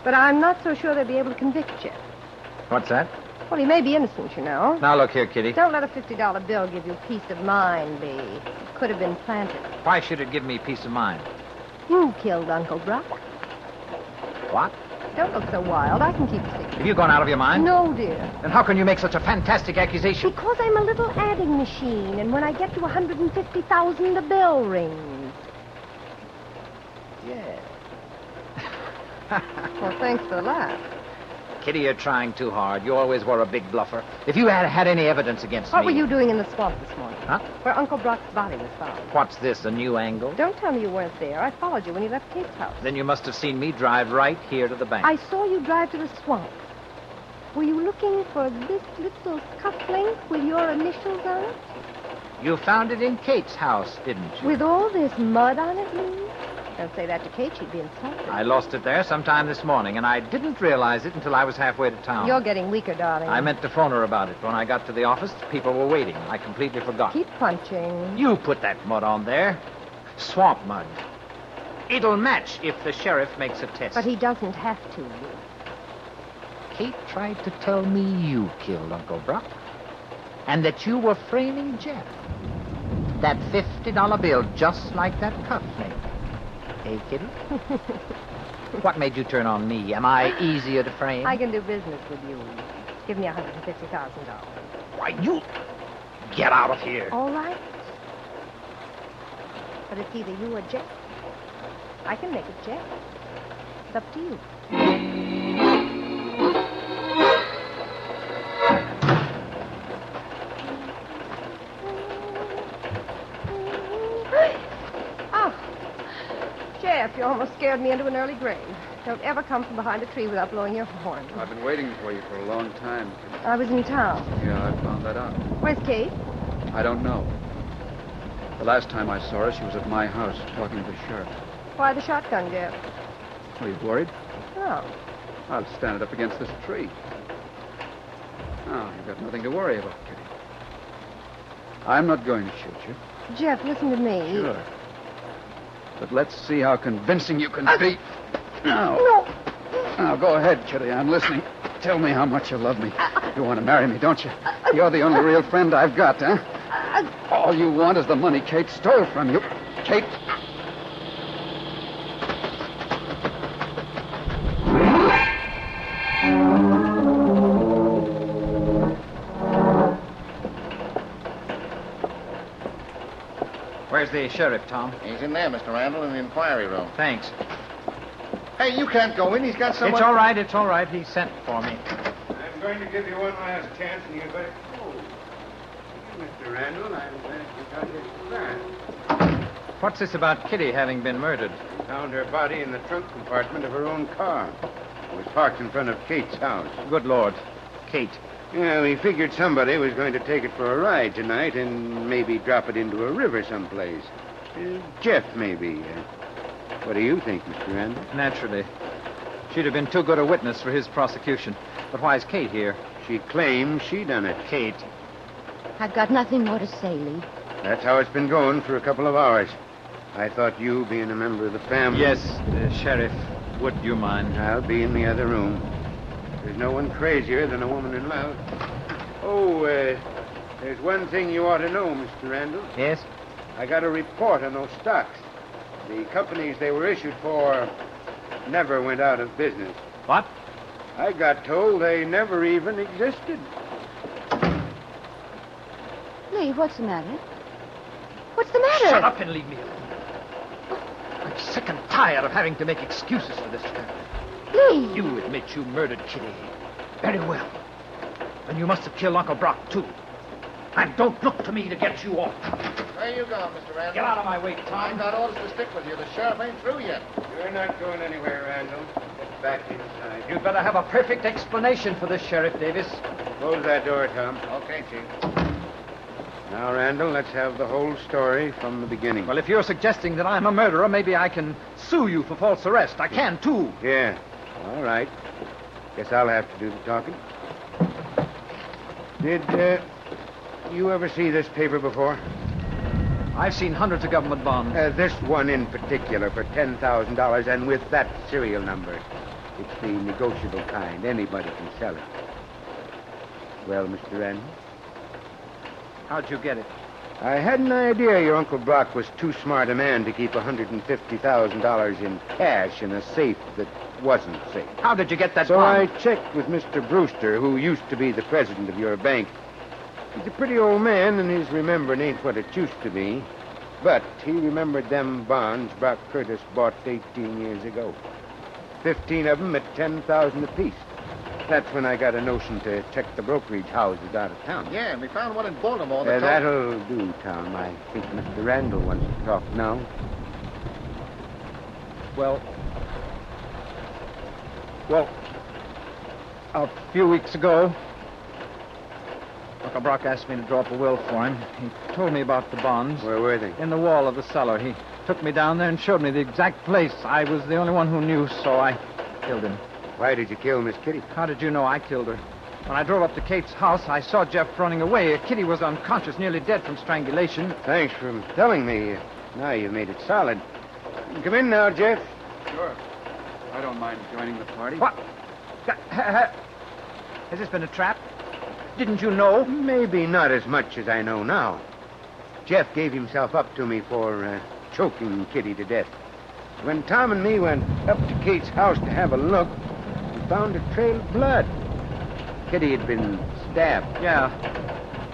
[SPEAKER 21] but I'm not so sure they'll be able to convict Jeff.
[SPEAKER 19] What's that?
[SPEAKER 21] Well, he may be innocent, you know.
[SPEAKER 19] Now, look here, Kitty.
[SPEAKER 21] Don't let a $50 bill give you peace of mind, Lee. It could have been planted.
[SPEAKER 19] Why should it give me peace of mind?
[SPEAKER 21] You killed Uncle Brock.
[SPEAKER 19] What?
[SPEAKER 21] Don't look so wild. I can keep a secret.
[SPEAKER 19] Have you gone out of your mind?
[SPEAKER 21] No, dear.
[SPEAKER 19] Then how can you make such a fantastic accusation?
[SPEAKER 21] Because I'm a little adding machine, and when I get to 150,000, the bell rings.
[SPEAKER 19] Yes.
[SPEAKER 21] Well, thanks for the laugh.
[SPEAKER 19] Kitty, you're trying too hard. You always were a big bluffer. If you had had any evidence against
[SPEAKER 21] What
[SPEAKER 19] me...
[SPEAKER 21] were you doing in the swamp this morning?
[SPEAKER 19] Huh?
[SPEAKER 21] Where Uncle Brock's body was found.
[SPEAKER 19] What's this, a new angle?
[SPEAKER 21] Don't tell me you weren't there. I followed you when you left Kate's house.
[SPEAKER 19] Then you must have seen me drive right here to the bank.
[SPEAKER 21] I saw you drive to the swamp. Were you looking for this little cufflink with your initials on it?
[SPEAKER 19] You found it in Kate's house, didn't you?
[SPEAKER 21] With all this mud on it, Lee? Don't say that to Kate. She'd be insulted.
[SPEAKER 19] I lost it there sometime this morning, and I didn't realize it until I was halfway to town.
[SPEAKER 21] You're getting weaker, darling.
[SPEAKER 19] I meant to phone her about it. When I got to the office, people were waiting. I completely forgot.
[SPEAKER 21] Keep punching.
[SPEAKER 19] You put that mud on there. Swamp mud. It'll match if the sheriff makes a test.
[SPEAKER 21] But he doesn't have to, Lee.
[SPEAKER 19] Kate tried to tell me you killed Uncle Brock, and that you were framing Jeff. That $50 bill, just like that cufflink. Hey, Kitty? What made you turn on me? Am I easier to frame?
[SPEAKER 21] I can do business with you. Give me $150,000.
[SPEAKER 19] Why, you... Get out of here.
[SPEAKER 21] All right. But it's either you or Jeff. I can make it Jeff. It's up to you. Jeff, you almost scared me into an early grave. Don't ever come from behind a tree without blowing your horn.
[SPEAKER 10] I've been waiting for you for a long time.
[SPEAKER 21] I was in town.
[SPEAKER 10] Yeah, I found that out.
[SPEAKER 21] Where's Kate?
[SPEAKER 10] I don't know. The last time I saw her, she was at my house talking to the sheriff.
[SPEAKER 21] Why the shotgun, Jeff?
[SPEAKER 10] Are you worried?
[SPEAKER 21] No.
[SPEAKER 10] I'll stand it up against this tree. Oh, you've got nothing to worry about, Kitty. I'm not going to shoot you.
[SPEAKER 21] Jeff, listen to me.
[SPEAKER 10] Sure. But let's see how convincing you can be. Now.
[SPEAKER 21] No.
[SPEAKER 10] Now, go ahead, Kitty. I'm listening. Tell me how much you love me. You want to marry me, don't you? You're the only real friend I've got, huh? All you want is the money Kate stole from you. Kate...
[SPEAKER 19] Where's the sheriff, Tom?
[SPEAKER 9] He's in there, Mr. Randall, in the inquiry room.
[SPEAKER 19] Thanks.
[SPEAKER 9] Hey, you can't go in. He's got someone...
[SPEAKER 19] It's all right, it's all right. He sent for me.
[SPEAKER 18] I'm going to give you one last chance, and you'd better... Oh, Mr. Randall, I'm glad you got here so fast.
[SPEAKER 19] What's this about Kitty having been murdered?
[SPEAKER 18] We found her body in the trunk compartment of her own car. It was parked in front of Kate's house.
[SPEAKER 19] Good Lord. Kate.
[SPEAKER 18] Yeah, we figured somebody was going to take it for a ride tonight and maybe drop it into a river someplace. Jeff, maybe. What do you think, Mr. Randall?
[SPEAKER 19] Naturally. She'd have been too good a witness for his prosecution. But why is Kate here?
[SPEAKER 18] She claims she done it.
[SPEAKER 19] Kate.
[SPEAKER 4] I've got nothing more to say, Lee.
[SPEAKER 18] That's how it's been going for a couple of hours. I thought you, being a member of the family...
[SPEAKER 19] Yes, Sheriff. Would you mind?
[SPEAKER 18] I'll be in the other room. There's no one crazier than a woman in love. Oh, there's one thing you ought to know, Mr. Randall.
[SPEAKER 19] Yes?
[SPEAKER 18] I got a report on those stocks. The companies they were issued for never went out of business.
[SPEAKER 19] What?
[SPEAKER 18] I got told they never even existed.
[SPEAKER 4] Lee, what's the matter? What's the matter?
[SPEAKER 19] Shut up and leave me alone. I'm sick and tired of having to make excuses for this family.
[SPEAKER 4] Lee!
[SPEAKER 19] You admit you murdered Kitty. Very well. Then you must have killed Uncle Brock, too. And don't look to me to get you off.
[SPEAKER 18] Where you going, Mr. Randall?
[SPEAKER 19] Get out of my way, Tom.
[SPEAKER 18] I've got orders to stick with you. The sheriff ain't through yet. You're not going anywhere, Randall. Get back inside.
[SPEAKER 19] You'd better have a perfect explanation for this, Sheriff Davis.
[SPEAKER 8] Close that door, Tom.
[SPEAKER 18] Okay, Chief.
[SPEAKER 8] Now, Randall, let's have the whole story from the beginning.
[SPEAKER 19] Well, if you're suggesting that I'm a murderer, maybe I can sue you for false arrest. I can, too.
[SPEAKER 8] Yeah. All right. Guess I'll have to do the talking. Did you ever see this paper before?
[SPEAKER 19] I've seen hundreds of government bonds.
[SPEAKER 8] This one in particular for $10,000, and with that serial number. It's the negotiable kind. Anybody can sell it. Well, Mr. Randall?
[SPEAKER 19] How'd you get it?
[SPEAKER 8] I had an idea your Uncle Brock was too smart a man to keep $150,000 in cash in a safe that wasn't safe.
[SPEAKER 19] How did you get that
[SPEAKER 8] So
[SPEAKER 19] bond?
[SPEAKER 8] I checked with Mr. Brewster, who used to be the president of your bank. He's a pretty old man, and his remembering ain't what it used to be. But he remembered them bonds Brock Curtis bought 18 years ago. 15 of them at $10,000 apiece. That's when I got a notion to check the brokerage houses out of town.
[SPEAKER 18] Yeah, and we found one in Baltimore. That
[SPEAKER 8] That'll do, Tom. I think Mr. Randall wants to talk now.
[SPEAKER 19] Well, a few weeks ago, Uncle Brock asked me to draw up a will for him. He told me about the bonds.
[SPEAKER 8] Where were they?
[SPEAKER 19] In the wall of the cellar. He took me down there and showed me the exact place. I was the only one who knew, so I killed him.
[SPEAKER 8] Why did you kill Miss Kitty?
[SPEAKER 19] How did you know I killed her? When I drove up to Kate's house, I saw Jeff running away. Kitty was unconscious, nearly dead from strangulation.
[SPEAKER 8] Thanks for telling me. Now you've made it solid. Come in now, Jeff.
[SPEAKER 10] Sure. I don't mind joining the party.
[SPEAKER 19] What? Has this been a trap? Didn't you know?
[SPEAKER 8] Maybe not as much as I know now. Jeff gave himself up to me for choking Kitty to death. When Tom and me went up to Kate's house to have a look, we found a trail of blood. Kitty had been stabbed.
[SPEAKER 19] Yeah.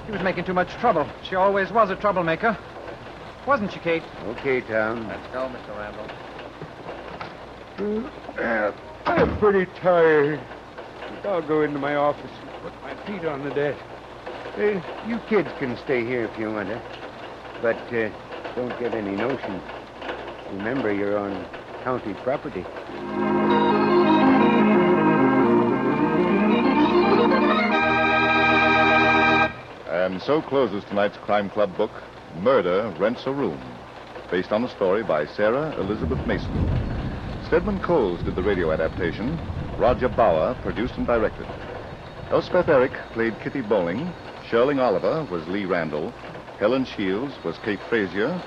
[SPEAKER 19] She was making too much trouble. She always was a troublemaker. Wasn't she, Kate?
[SPEAKER 8] Okay, Tom.
[SPEAKER 18] Let's go, Mr. Randall.
[SPEAKER 8] I'm pretty tired. I'll go into my office and put my feet on the desk. You kids can stay here if you want to. But don't get any notion. Remember, you're on county property.
[SPEAKER 1] And so closes tonight's Crime Club book, Murder Rents a Room, based on a story by Sarah Elizabeth Mason. Stedman Coles did the radio adaptation. Roger Bauer produced and directed. Elspeth Eric played Kitty Bowling. Sherling Oliver was Lee Randall. Helen Shields was Kate Frazier.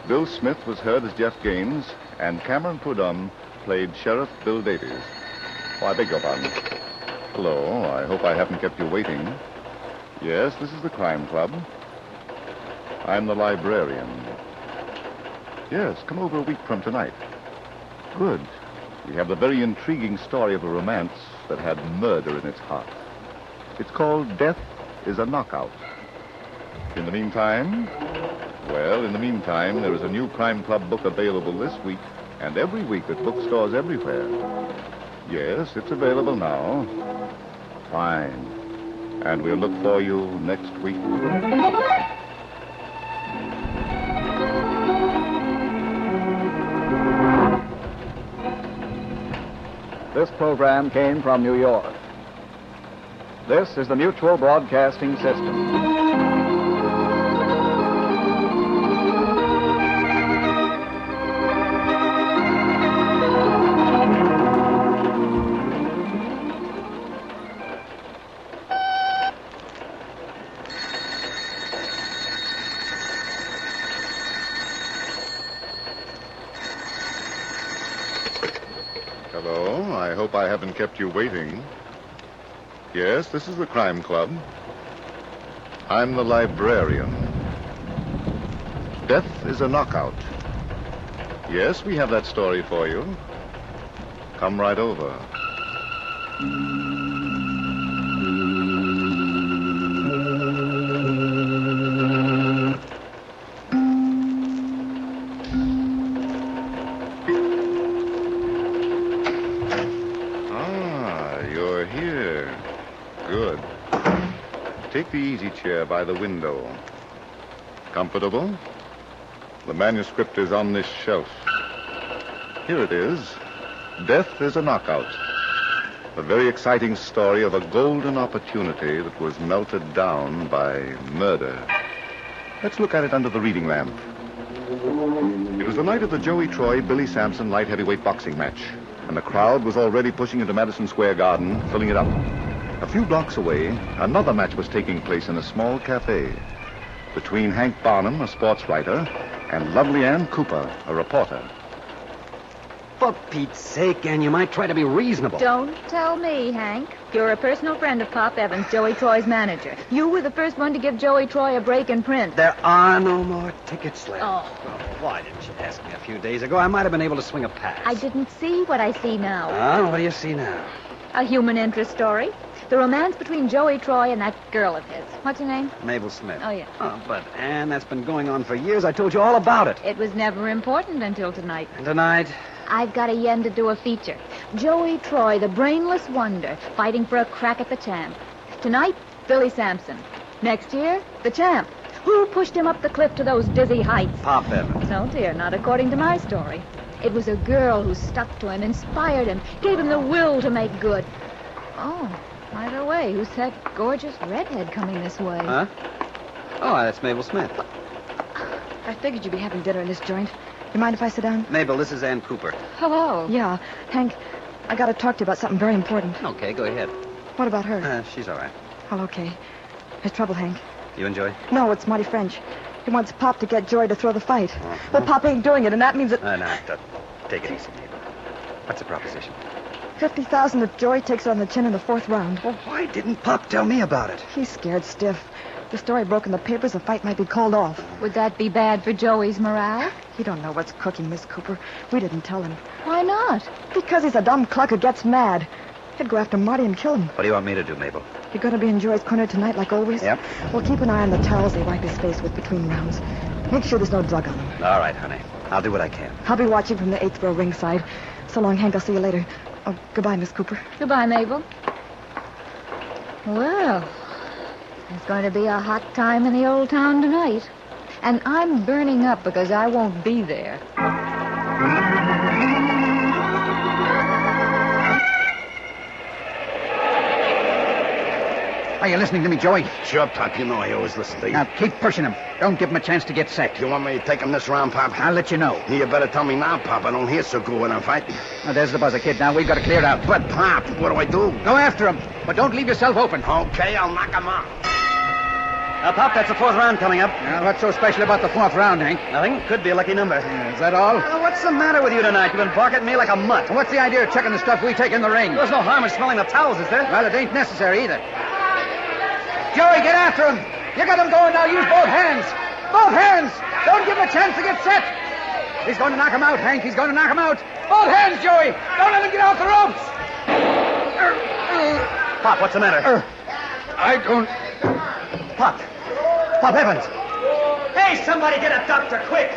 [SPEAKER 1] Bill Smith was heard as Jeff Gaines. And Cameron Prudhomme played Sheriff Bill Davies. Oh, I beg your pardon. Hello, I hope I haven't kept you waiting. Yes, this is the Crime Club. I'm the librarian. Yes, come over a week from tonight. Good. We have the very intriguing story of a romance that had murder in its heart. It's called Death is a Knockout. In the meantime, there is a new Crime Club book available this week and every week at bookstores everywhere. Yes, it's available now. Fine. And we'll look for you next week.
[SPEAKER 10] This program came from New York. This is the Mutual Broadcasting System.
[SPEAKER 1] Hello, I hope I haven't kept you waiting. Yes, this is the Crime Club. I'm the librarian. Death is a Knockout. Yes, we have that story for you. Come right over. You're here. Good. Take the easy chair by the window. Comfortable? The manuscript is on this shelf. Here it is. Death is a knockout. A very exciting story of a golden opportunity that was melted down by murder. Let's look at it under the reading lamp. It was the night of the Joey Troy-Billy Sampson light heavyweight boxing match, and the crowd was already pushing into Madison Square Garden, filling it up. A few blocks away, another match was taking place in a small cafe between Hank Barnum, a sports writer, and lovely Ann Cooper, a reporter.
[SPEAKER 3] For Pete's sake, Ann, you might try to be reasonable.
[SPEAKER 17] Don't tell me, Hank. You're a personal friend of Pop Evans, Joey Troy's manager. You were the first one to give Joey Troy a break in print.
[SPEAKER 3] There are no more tickets left.
[SPEAKER 17] Oh.
[SPEAKER 3] Why didn't you ask me a few days ago? I might have been able to swing a pass.
[SPEAKER 17] I didn't see what I see now.
[SPEAKER 3] Ah, what do you see now?
[SPEAKER 17] A human interest story. The romance between Joey Troy and that girl of his. What's her name?
[SPEAKER 3] Mabel Smith.
[SPEAKER 17] Oh, yeah.
[SPEAKER 3] Oh, but, Ann, that's been going on for years. I told you all about it.
[SPEAKER 17] It was never important until tonight.
[SPEAKER 3] And tonight?
[SPEAKER 17] I've got a yen to do a feature. Joey Troy, the brainless wonder, fighting for a crack at the champ. Tonight, Billy Sampson. Next year, the champ. Who pushed him up the cliff to those dizzy heights?
[SPEAKER 3] Pop Evans.
[SPEAKER 17] No, dear, not according to my story. It was a girl who stuck to him, inspired him, gave him the will to make good. Oh, by the way, who's that gorgeous redhead coming this way?
[SPEAKER 3] Huh? Oh, that's Mabel Smith.
[SPEAKER 23] I figured you'd be having dinner in this joint. You mind if I sit down?
[SPEAKER 3] Mabel, this is Ann Cooper.
[SPEAKER 23] Hello. Yeah, Hank, I got to talk to you about something very important.
[SPEAKER 3] Okay, go ahead.
[SPEAKER 23] What about her?
[SPEAKER 3] She's all right.
[SPEAKER 23] Well, okay. There's trouble, Hank.
[SPEAKER 3] You enjoy?
[SPEAKER 23] No, it's Marty French. He wants Pop to get Joy to throw the fight. Well, Pop ain't doing it, and that means that...
[SPEAKER 3] Now, take it easy, Mabel. What's the proposition?
[SPEAKER 23] $50,000 if Joy takes it on the chin in the fourth round.
[SPEAKER 3] Well, why didn't Pop tell me about it?
[SPEAKER 23] He's scared stiff. The story broke in the papers, the fight might be called off.
[SPEAKER 17] Would that be bad for Joey's morale?
[SPEAKER 23] He don't know what's cooking, Miss Cooper. We didn't tell him.
[SPEAKER 17] Why not?
[SPEAKER 23] Because he's a dumb cluck who gets mad. He'd go after Marty and kill him.
[SPEAKER 3] What do you want me to do, Mabel?
[SPEAKER 23] You're going to be in Joy's corner tonight, like always?
[SPEAKER 3] Yep.
[SPEAKER 23] Well, keep an eye on the towels they wipe his face with between rounds. Make sure there's no drug on him.
[SPEAKER 3] All right, honey. I'll do what I can.
[SPEAKER 23] I'll be watching from the 8th row ringside. So long, Hank. I'll see you later. Oh, goodbye, Miss Cooper.
[SPEAKER 17] Goodbye, Mabel. Well, it's going to be a hot time in the old town tonight. And I'm burning up because I won't be there.
[SPEAKER 24] Are you listening to me, Joey?
[SPEAKER 18] Sure, Pop. You know I always listen to you.
[SPEAKER 24] Now, keep pushing him. Don't give him a chance to get set.
[SPEAKER 18] You want me to take him this round, Pop?
[SPEAKER 24] I'll let you know.
[SPEAKER 18] You better tell me now, Pop. I don't hear so good when I'm fighting.
[SPEAKER 24] Now, there's the buzzer, kid. Now, we've got to clear it out.
[SPEAKER 18] But, Pop, what do I do?
[SPEAKER 24] Go after him, but don't leave yourself open.
[SPEAKER 18] Okay, I'll knock him out.
[SPEAKER 3] Now, Pop, that's the fourth round coming up.
[SPEAKER 24] Now, what's so special about the fourth round, Hank?
[SPEAKER 3] Nothing. Could be a lucky number.
[SPEAKER 24] Is that all?
[SPEAKER 3] What's the matter with you tonight? You've been barking at me like a mutt.
[SPEAKER 24] What's the idea of checking the stuff we take in the ring?
[SPEAKER 3] There's no harm in smelling the towels, is there?
[SPEAKER 24] Well, it ain't necessary either. Joey, get after him. You got him going now. Use both hands. Both hands. Don't give him a chance to get set. He's going to knock him out, Hank. He's going to knock him out. Both hands, Joey. Don't let him get off the ropes.
[SPEAKER 3] Pop, what's the matter?
[SPEAKER 24] I don't...
[SPEAKER 3] Pop. Pop Evans.
[SPEAKER 24] Hey, somebody get a doctor, quick.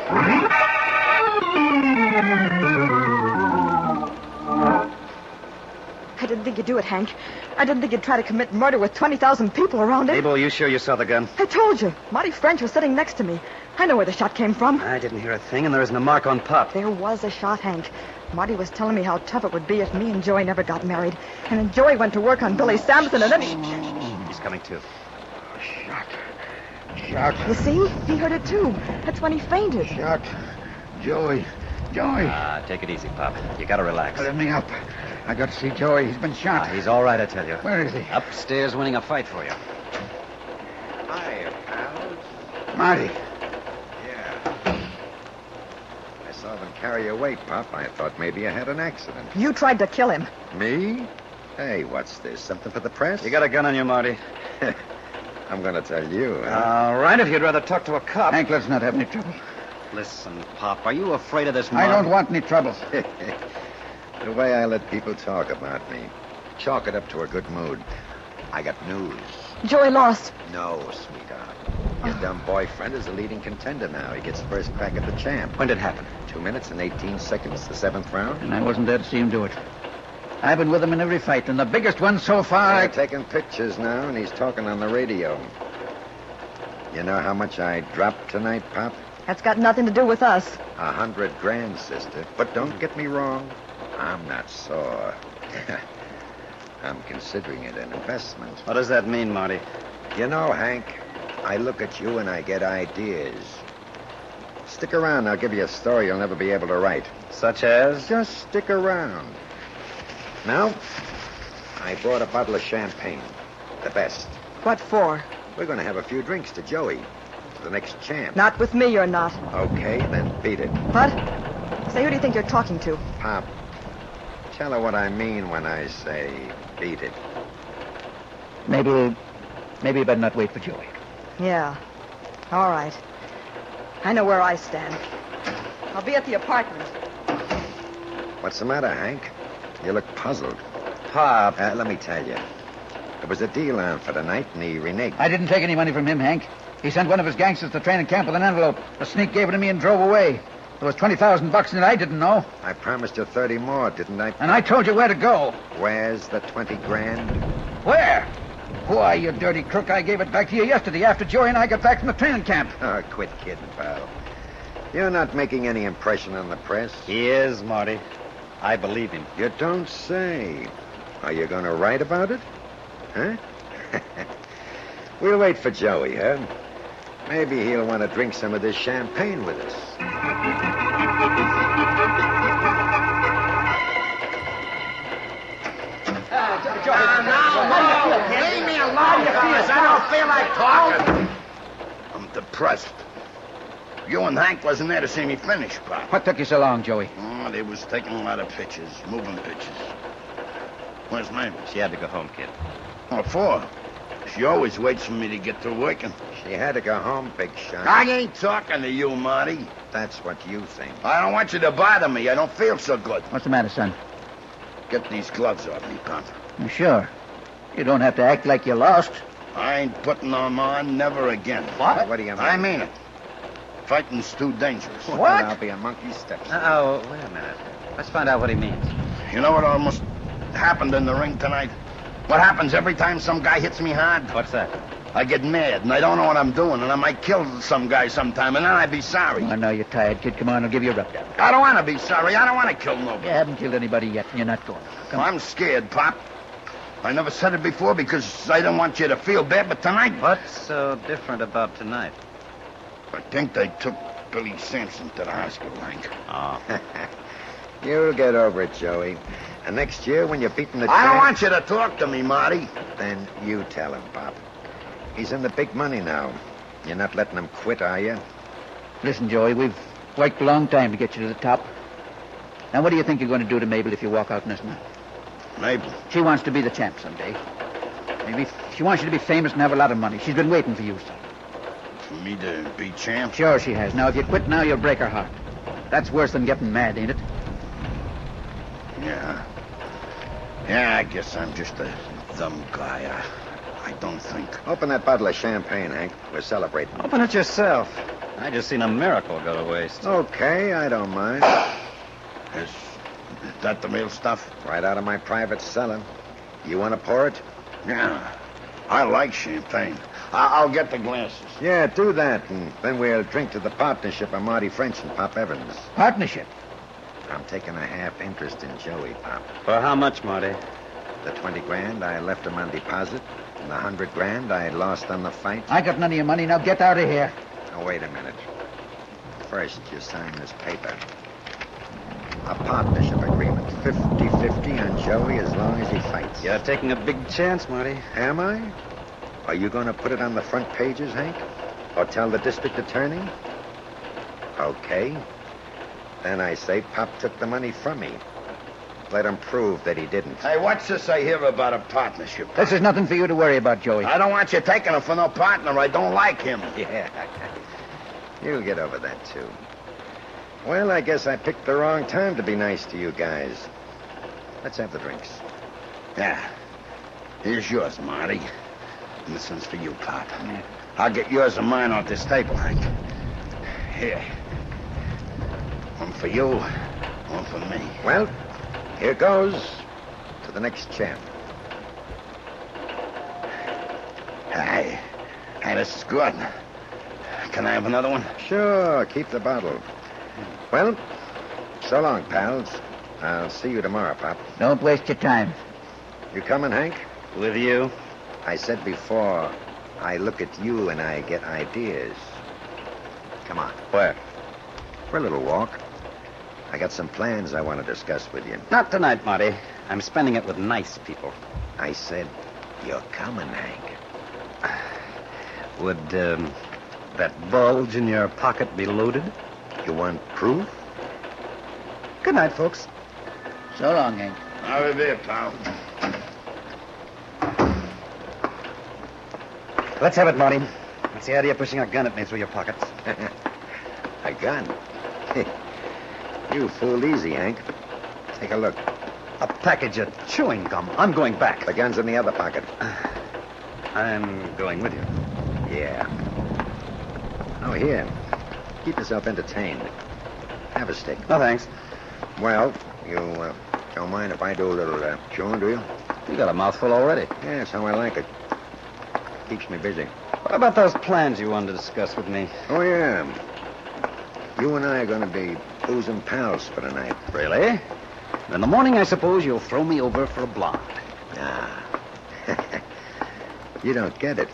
[SPEAKER 23] I didn't think you'd do it, Hank. I didn't think you'd try to commit murder with 20,000 people around it.
[SPEAKER 3] Mabel, you sure you saw the gun?
[SPEAKER 23] I told you. Marty French was sitting next to me. I know where the shot came from.
[SPEAKER 3] I didn't hear a thing, and there isn't a mark on Pop.
[SPEAKER 23] There was a shot, Hank. Marty was telling me how tough it would be if me and Joey never got married. And then Joey went to work on Billy Sampson, and then
[SPEAKER 3] He's coming, too.
[SPEAKER 23] You see? He heard it, too. That's when he fainted.
[SPEAKER 24] Shot. Joey. Joey.
[SPEAKER 3] Take it easy, Pop. You gotta relax.
[SPEAKER 24] Let me up. I got to see Joey. He's been shot.
[SPEAKER 3] He's all right, I tell you.
[SPEAKER 24] Where is he?
[SPEAKER 3] Upstairs winning a fight for you.
[SPEAKER 18] Hi, pals.
[SPEAKER 24] Marty.
[SPEAKER 18] Yeah. I saw them carry you away, Pop. I thought maybe you had an accident.
[SPEAKER 23] You tried to kill him.
[SPEAKER 18] Me? Hey, what's this? Something for the press?
[SPEAKER 3] You got a gun on you, Marty?
[SPEAKER 18] I'm going to tell you.
[SPEAKER 3] All right, if you'd rather talk to a cop.
[SPEAKER 24] Hank, let's not have any trouble.
[SPEAKER 3] Listen, Pop, are you afraid of this
[SPEAKER 24] I don't want any trouble.
[SPEAKER 18] The way I let people talk about me. Chalk it up to a good mood. I got news.
[SPEAKER 23] Joey lost.
[SPEAKER 18] No, sweetheart. Your dumb boyfriend is a leading contender now. He gets first crack at the champ.
[SPEAKER 3] When did it happen?
[SPEAKER 18] 2 minutes and 18 seconds, the 7th round.
[SPEAKER 24] And I wasn't there to see him do it. I've been with him in every fight, and the biggest one so far...
[SPEAKER 5] They're taking pictures now, and he's talking on the radio. You know how much I dropped tonight, Pop?
[SPEAKER 23] That's got nothing to do with us.
[SPEAKER 5] 100 grand, sister. But don't get me wrong. I'm not sore. I'm considering it an investment.
[SPEAKER 3] What does that mean, Marty?
[SPEAKER 5] You know, Hank, I look at you and I get ideas. Stick around. I'll give you a story you'll never be able to write.
[SPEAKER 3] Such as?
[SPEAKER 5] Just stick around. Now, I brought a bottle of champagne. The best.
[SPEAKER 23] What for?
[SPEAKER 5] We're going to have a few drinks to Joey. The next champ.
[SPEAKER 23] Not with me, you're not.
[SPEAKER 5] Okay, then beat it.
[SPEAKER 23] What? Say, who do you think you're talking to?
[SPEAKER 5] Pop, tell her what I mean when I say beat it.
[SPEAKER 24] Maybe you better not wait for Joey.
[SPEAKER 23] Yeah. All right. I know where I stand. I'll be at the apartment.
[SPEAKER 5] What's the matter, Hank? You look puzzled.
[SPEAKER 24] Pop.
[SPEAKER 5] Let me tell you. There was a deal on for tonight, and he reneged.
[SPEAKER 24] I didn't take any money from him, Hank. He sent one of his gangsters to training camp with an envelope. The sneak gave it to me and drove away. There was $20,000 in it I didn't know.
[SPEAKER 5] I promised you 30 more, didn't I?
[SPEAKER 24] And I told you where to go.
[SPEAKER 5] Where's the 20 grand?
[SPEAKER 24] Where? Why, you dirty crook, I gave it back to you yesterday after Joey and I got back from the training camp.
[SPEAKER 5] Oh, quit kidding, pal. You're not making any impression on the press.
[SPEAKER 3] He is, Marty. I believe him.
[SPEAKER 5] You don't say. Are you going to write about it? Huh? We'll wait for Joey, huh? Maybe he'll want to drink some of this champagne with us.
[SPEAKER 6] Leave me alone, fellas. I don't feel like talking.
[SPEAKER 7] I'm depressed. You and Hank wasn't there to see me finish, Pop.
[SPEAKER 24] What took you so long, Joey?
[SPEAKER 7] Oh, they was taking a lot of pictures, moving pictures. Where's Mabel?
[SPEAKER 3] She had to go home, kid.
[SPEAKER 7] What for? She always waits for me to get through working.
[SPEAKER 5] She had to go home, Big Shot.
[SPEAKER 7] I ain't talking to you, Marty.
[SPEAKER 5] That's what you think.
[SPEAKER 7] I don't want you to bother me. I don't feel so good.
[SPEAKER 24] What's the matter, son?
[SPEAKER 7] Get these gloves off me, Pop.
[SPEAKER 24] Sure. You don't have to act like you're lost.
[SPEAKER 7] I ain't putting them on never again.
[SPEAKER 5] What? What do you mean?
[SPEAKER 7] I mean it. Fighting's too dangerous.
[SPEAKER 5] What? I'll be a monkey step.
[SPEAKER 3] Oh, wait a minute. Let's find out what he means.
[SPEAKER 7] You know what almost happened in the ring tonight? What happens every time some guy hits me hard?
[SPEAKER 3] What's that?
[SPEAKER 7] I get mad, and I don't know what I'm doing, and I might kill some guy sometime, and then I'd be sorry.
[SPEAKER 24] I know you're tired, kid. Come on, I'll give you a rub down.
[SPEAKER 7] I don't want to be sorry. I don't want to kill nobody.
[SPEAKER 24] You haven't killed anybody yet, and you're not going. Come on.
[SPEAKER 7] I'm scared, Pop. I never said it before because I didn't want you to feel bad, but tonight...
[SPEAKER 3] What's so different about tonight?
[SPEAKER 7] I think they took Billy Sampson to the hospital, Hank.
[SPEAKER 3] Oh.
[SPEAKER 5] You'll get over it, Joey. And next year, when you're beating the
[SPEAKER 7] I don't
[SPEAKER 5] champ-
[SPEAKER 7] want you to talk to me, Marty.
[SPEAKER 5] Then you tell him, Pop. He's in the big money now. You're not letting him quit, are you?
[SPEAKER 24] Listen, Joey, we've worked a long time to get you to the top. Now, what do you think you're going to do to Mabel if you walk out in this night?
[SPEAKER 7] Mabel?
[SPEAKER 24] She wants to be the champ someday. Maybe she wants you to be famous and have a lot of money. She's been waiting for you, son.
[SPEAKER 7] For me to be champ?
[SPEAKER 24] Sure she has. Now, if you quit now, you'll break her heart. That's worse than getting mad, ain't it?
[SPEAKER 7] Yeah. Yeah, I guess I'm just a dumb guy. I don't think.
[SPEAKER 5] Open that bottle of champagne, Hank. We're celebrating.
[SPEAKER 3] Open it yourself. I just seen a miracle go to waste.
[SPEAKER 5] Okay, I don't mind.
[SPEAKER 7] Is that the real stuff?
[SPEAKER 5] Right out of my private cellar. You want to pour it?
[SPEAKER 7] Yeah. I like champagne. I'll get the glasses.
[SPEAKER 5] Yeah, do that, and then we'll drink to the partnership of Marty French and Pop Evans.
[SPEAKER 24] Partnership?
[SPEAKER 5] I'm taking a half interest in Joey, Pop.
[SPEAKER 3] For how much, Marty?
[SPEAKER 5] The 20 grand I left him on deposit, and the 100 grand I lost on the fight.
[SPEAKER 24] I got none of your money. Now get out of here.
[SPEAKER 5] Now, wait a minute. First, you sign this paper. A partnership agreement. 50-50 on Joey as long as he fights.
[SPEAKER 3] You're taking a big chance, Marty.
[SPEAKER 5] Am I? Are you going to put it on the front pages, Hank? Or tell the district attorney? Okay. Then I say Pop took the money from me. Let him prove that he didn't.
[SPEAKER 7] Hey, what's this I hear about a partnership?
[SPEAKER 24] This is nothing for you to worry about, Joey.
[SPEAKER 7] I don't want you taking him for no partner. I don't like him.
[SPEAKER 5] Yeah. You'll get over that, too. Well, I guess I picked the wrong time to be nice to you guys. Let's have the drinks.
[SPEAKER 7] Yeah. Here's yours, Marty. And this one's for you, Pop. I'll get yours and mine off this table, Hank. Here. One for you, one for me.
[SPEAKER 5] Well, here goes. the next champ.
[SPEAKER 7] Hey, this is good. Can I have another one?
[SPEAKER 5] Sure, keep the bottle. Well, so long, pals. I'll see you tomorrow, Pop.
[SPEAKER 11] Don't waste your time.
[SPEAKER 5] You coming, Hank?
[SPEAKER 3] With you?
[SPEAKER 5] I said before, I look at you and I get ideas. Come on.
[SPEAKER 3] Where?
[SPEAKER 5] For a little walk. I got some plans I want to discuss with you.
[SPEAKER 3] Not tonight, Marty. I'm spending it with nice people.
[SPEAKER 5] I said, you're coming, Hank.
[SPEAKER 3] Would that bulge in your pocket be loaded?
[SPEAKER 5] You want proof?
[SPEAKER 3] Good night, folks.
[SPEAKER 11] So long, Hank.
[SPEAKER 7] Over there, pal.
[SPEAKER 3] Let's have it, Marty. What's the idea of pushing a gun at me through your pockets?
[SPEAKER 5] A gun? You fooled easy, Hank. Take a look.
[SPEAKER 3] A package of chewing gum. I'm going back.
[SPEAKER 5] The gun's in the other pocket.
[SPEAKER 3] I'm going with you.
[SPEAKER 5] Yeah. Oh, here. Keep yourself entertained. Have a stick.
[SPEAKER 3] No, thanks.
[SPEAKER 5] Well, you don't mind if I do a little chewing, do you?
[SPEAKER 3] You got a mouthful already.
[SPEAKER 5] Yeah, that's how I like it. Keeps me busy.
[SPEAKER 3] What about those plans you wanted to discuss with me?
[SPEAKER 5] Oh, yeah. You and I are going to be boozing pals for tonight.
[SPEAKER 3] Really? In the morning, I suppose you'll throw me over for a blonde.
[SPEAKER 5] Nah. You don't get it.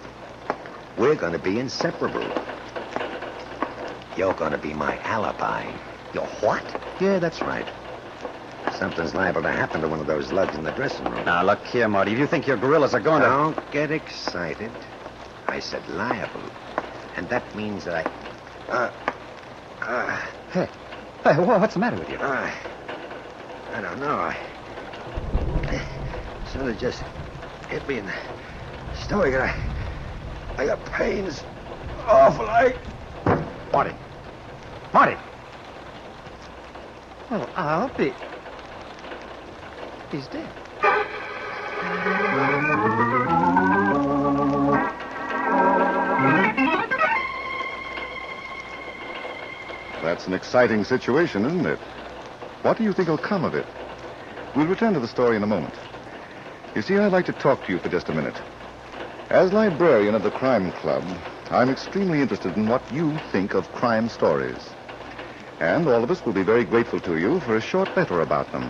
[SPEAKER 5] We're going to be inseparable. You're going to be my alibi.
[SPEAKER 3] Your what?
[SPEAKER 5] Yeah, that's right. Something's liable to happen to one of those lugs in the dressing room.
[SPEAKER 3] Now, look here, Marty. If you think your gorillas are going to...
[SPEAKER 5] Don't get excited. I said liable. And that means that
[SPEAKER 3] Hey, what's the matter with you?
[SPEAKER 5] I don't know. Sort of just hit me in the stomach. I got pains. Awful.
[SPEAKER 3] Marty. Marty. Well, I'll be... He's dead.
[SPEAKER 1] That's an exciting situation, isn't it? What do you think will come of it? We'll return to the story in a moment. You see, I'd like to talk to you for just a minute. As librarian of the Crime Club, I'm extremely interested in what you think of crime stories. And all of us will be very grateful to you for a short letter about them.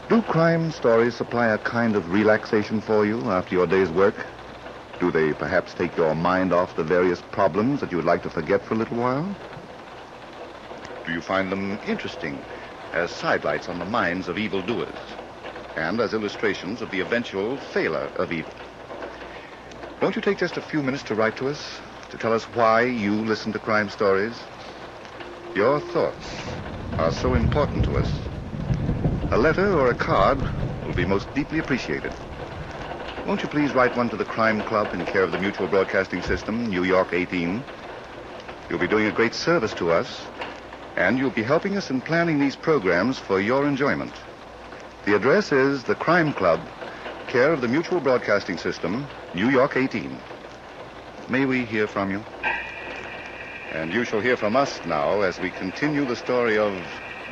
[SPEAKER 1] Do crime stories supply a kind of relaxation for you after your day's work? Do they perhaps take your mind off the various problems that you would like to forget for a little while? Do you find them interesting as sidelights on the minds of evildoers and as illustrations of the eventual failure of evil? Won't you take just a few minutes to write to us, to tell us why you listen to crime stories? Your thoughts are so important to us. A letter or a card will be most deeply appreciated. Won't you please write one to the Crime Club in care of the Mutual Broadcasting System, New York 18? You'll be doing a great service to us, and you'll be helping us in planning these programs for your enjoyment. The address is the Crime Club, care of the Mutual Broadcasting System, New York 18. May we hear from you? And you shall hear from us now as we continue the story of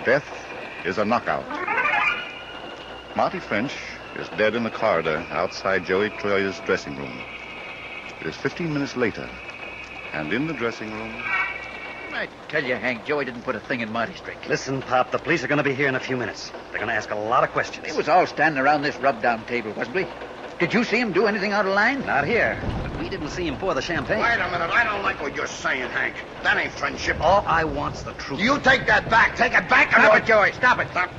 [SPEAKER 1] Death is a Knockout. Marty French is dead in the corridor outside Joey Troyer's dressing room. It is 15 minutes later, and in the dressing room...
[SPEAKER 11] I tell you, Hank, Joey didn't put a thing in Marty's drink.
[SPEAKER 3] Listen, Pop, the police are going to be here in a few minutes. They're going to ask a lot of questions.
[SPEAKER 11] He was all standing around this rub-down table, wasn't he? Did you see him do anything out of line?
[SPEAKER 3] Not here. But we didn't see him pour the champagne.
[SPEAKER 7] Wait a minute. I don't like what you're saying, Hank. That ain't friendship.
[SPEAKER 3] All I want's the truth.
[SPEAKER 7] You take that back. Take it back.
[SPEAKER 11] Stop it, Joey. Stop it. Stop.